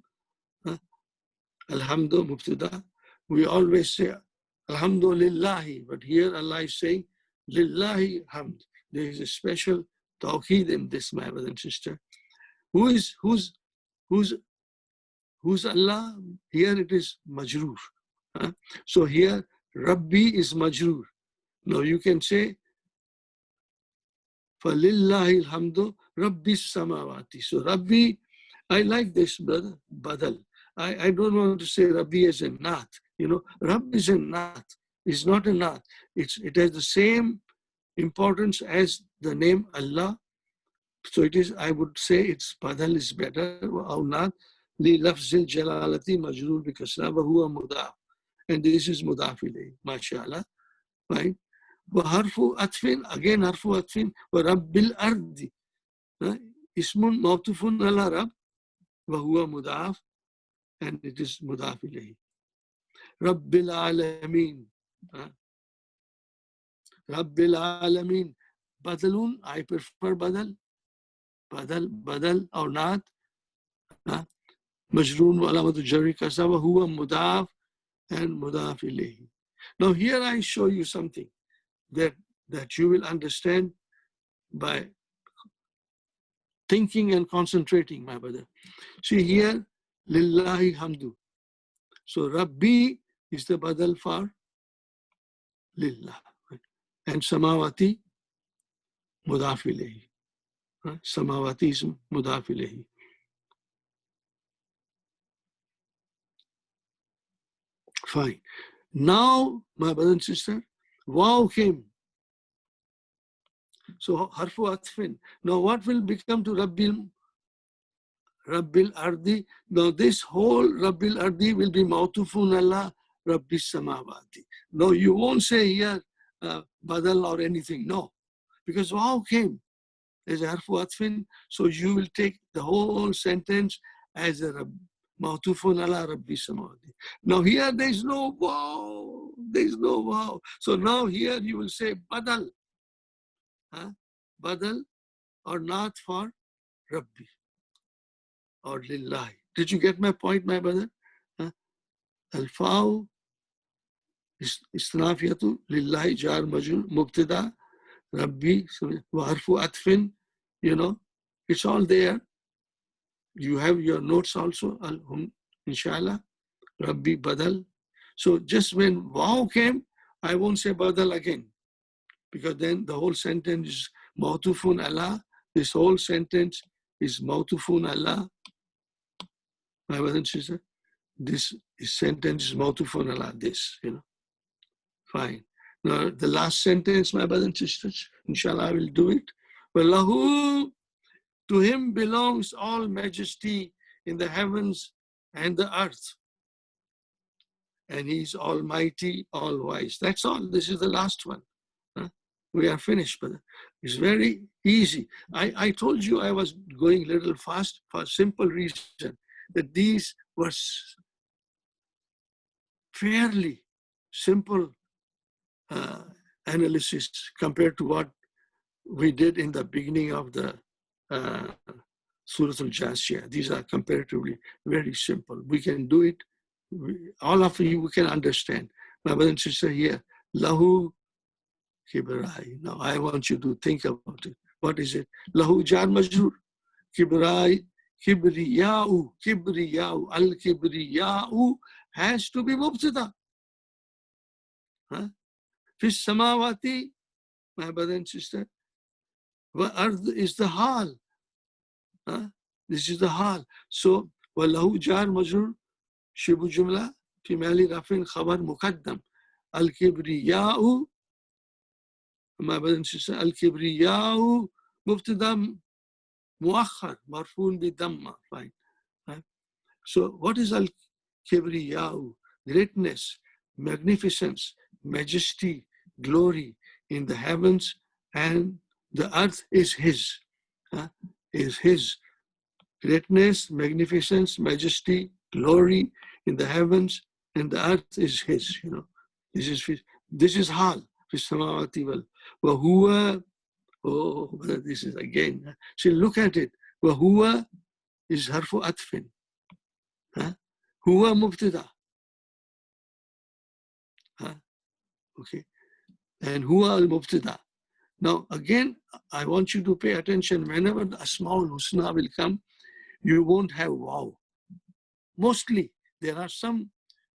Alhamdu mubtada. We always say alhamdulillahi, but here Allah is saying lillahi hamd. There is a special tawheed in this, my brother and sister. Who's Allah? Here it is majroor. So here Rabbi is majroor. Now you can say فَلِلَّهِ الْحَمْدُ Rabbi samawati. So Rabbi, I like this, brother, badal. I don't want to say Rabbi as a naat. You know, Rabb is a naat. It's not a naat. It has the same importance as the name Allah. So it is, I would say it's badal is better, or not. Li lafzil jalalati majrur bi kasra wa huwa mudaf. And this is mudaf ilayhi, mashallah. Right? Wa harfu atfin, again harfu atfin, wa rabbil ardi. Ismun mawtufun ala rabb, wa huwa mudaf, and it is mudaf ilayhi. Rabbil alameen. Rabbil alameen. Badalun, I prefer badal. Badal or not. Majroon wa alamatu jarri kasra wa huwa mudaf and mudaf ilayhi. Now here I show you something that you will understand by thinking and concentrating, my brother. See here, lillahi hamdu. So Rabbi is the badal for lillah. And samawati, mudaf ilayhi. Samawati is mudaf ilayhi. Fine. Now, my brother and sister, wow came. So harfu atfin. Now what will become to Rabbil Ardi? Now this whole Rabbil Ardi will be mawtufun ala Rabbi samawati. No, you won't say here badal or anything. No, because wow came as a harfu atfin. So you will take the whole sentence as a mawtufun ala Rabbi samawati. Now here there is no wow. There is no wow. So now here you will say badal. Badal or not for Rabbi or lillahi. Did you get my point, my brother? Al-Fa'u istinafiyatu lillahi jar majrur mubtada Rabbi wa harfu atfin. You know, it's all there. You have your notes also, inshallah. Rabbi badal. So just when wow came, I won't say badal again, because then the whole sentence is mawtufun ala. This whole sentence is mawtufun ala. My brother and sister, this sentence is mawtufun ala, this, you know. Fine. Now the last sentence, my brother and sisters, inshallah I will do it. Wallahu, to him belongs all majesty in the heavens and the earth. And he's almighty, all wise. That's all. This is the last one. We are finished, brother. It's very easy. I told you I was going a little fast for a simple reason, that these were fairly simple analysis compared to what we did in the beginning of the Surah Al-Jathiya. These are comparatively very simple. We can do it. All of you, we can understand. My brother and sister here, lahu Kibrai. Now I want you to think about it. What is it? Lahu jar majrur. Kibrai, kibriya'u, kibriya'u. Al-kibriya'u has to be mubtada. Fis samawati, my brother and sister. Wa ard is the hal. This is the hal. So, walahu jar majrur, shibu jumla, fi mali rafin khabar muqaddam. Al-kibriya'u, my brother and sister, al-kibriya'u mubtada muakhar marfun bi damma. Fine. So what is al-kibriya'u? Greatness, magnificence, majesty, glory in the heavens and the earth is his. Is his. Greatness, magnificence, majesty, glory in the heavens and the earth is his. You know, this is hal. Samawati wal wahuwa. Oh, this is again. See, look at it. Wahuwa is harfu atfin. Huwa mubtada. Okay. And huwa al mubtada. Now again, I want you to pay attention. Whenever the Asmaul Husna will come, you won't have wow. Mostly, there are some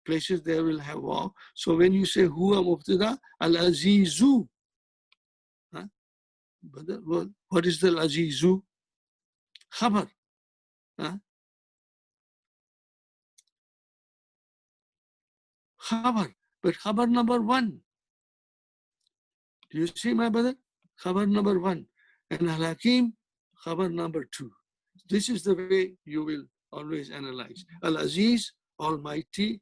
places there will have wow. So when you say huwa mubtada, al-azizu. What is the al-azizu? Khabar. Huh? Khabar. But khabar number one. Do you see, my brother? Khabar number one. And Al-Hakim, khabar number two. This is the way you will always analyze. Al-Aziz, Almighty,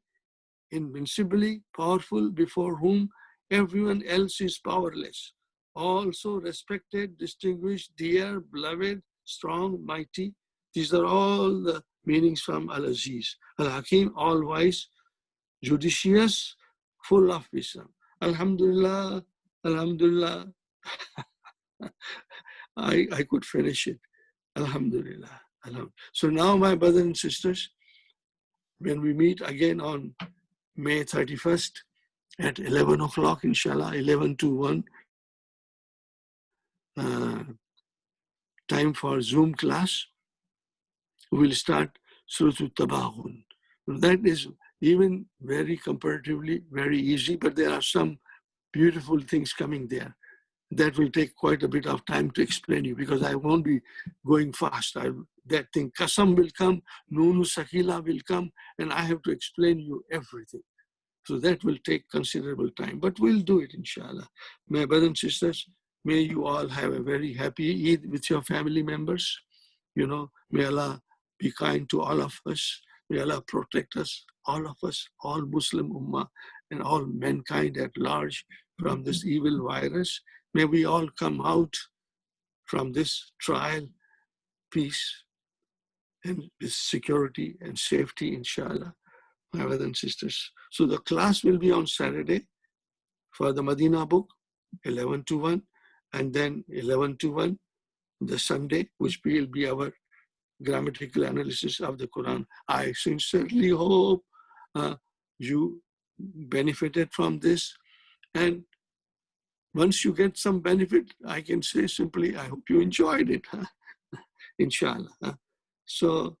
invincibly powerful, before whom everyone else is powerless. Also respected, distinguished, dear, beloved, strong, mighty. These are all the meanings from Al-Aziz. Al-Hakim, all-wise, judicious, full of wisdom. Alhamdulillah, Alhamdulillah. I could finish it. Alhamdulillah. So now, my brothers and sisters, when we meet again on May 31st at 11 o'clock, inshallah, 11 to 1, time for Zoom class, we'll start Surah Tabaghun. That is even very comparatively very easy, but there are some beautiful things coming there. That will take quite a bit of time to explain you, because I won't be going fast. That thing, Qasam will come, Nunu Sakila will come, and I have to explain you everything. So that will take considerable time, but we'll do it, inshallah. My brothers and sisters, may you all have a very happy Eid with your family members. You know, may Allah be kind to all of us. May Allah protect us, all of us, all Muslim Ummah, and all mankind at large from this evil virus. May we all come out from this trial, peace, and with security and safety, inshallah, my brothers and sisters. So the class will be on Saturday for the Medina book, 11 to 1, and then 11 to 1, the Sunday, which will be our grammatical analysis of the Quran. I sincerely hope you benefited from this. And once you get some benefit, I can say simply, I hope you enjoyed it, inshallah. So,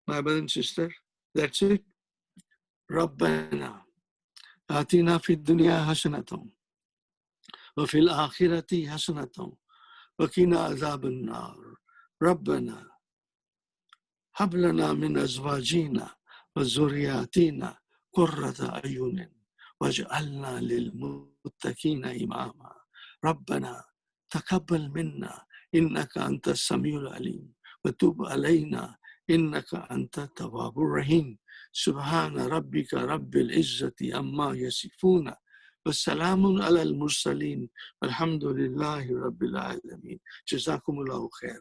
my brother and sister, that's it. ربنا آتنا في الدنيا حسنة وفي الآخرة حسنة وقنا عذاب النار ربنا هب لنا من أزواجنا وذرياتنا قرة أعين واجعلنا للمتقين إماما ربنا تقبل منا إنك أنت السميع العليم وتب علينا إنك أنت التواب الرحيم سبحان ربك رب العزة عما يصفون والسلام على المرسلين والحمد لله رب العالمين جزاكم الله خير.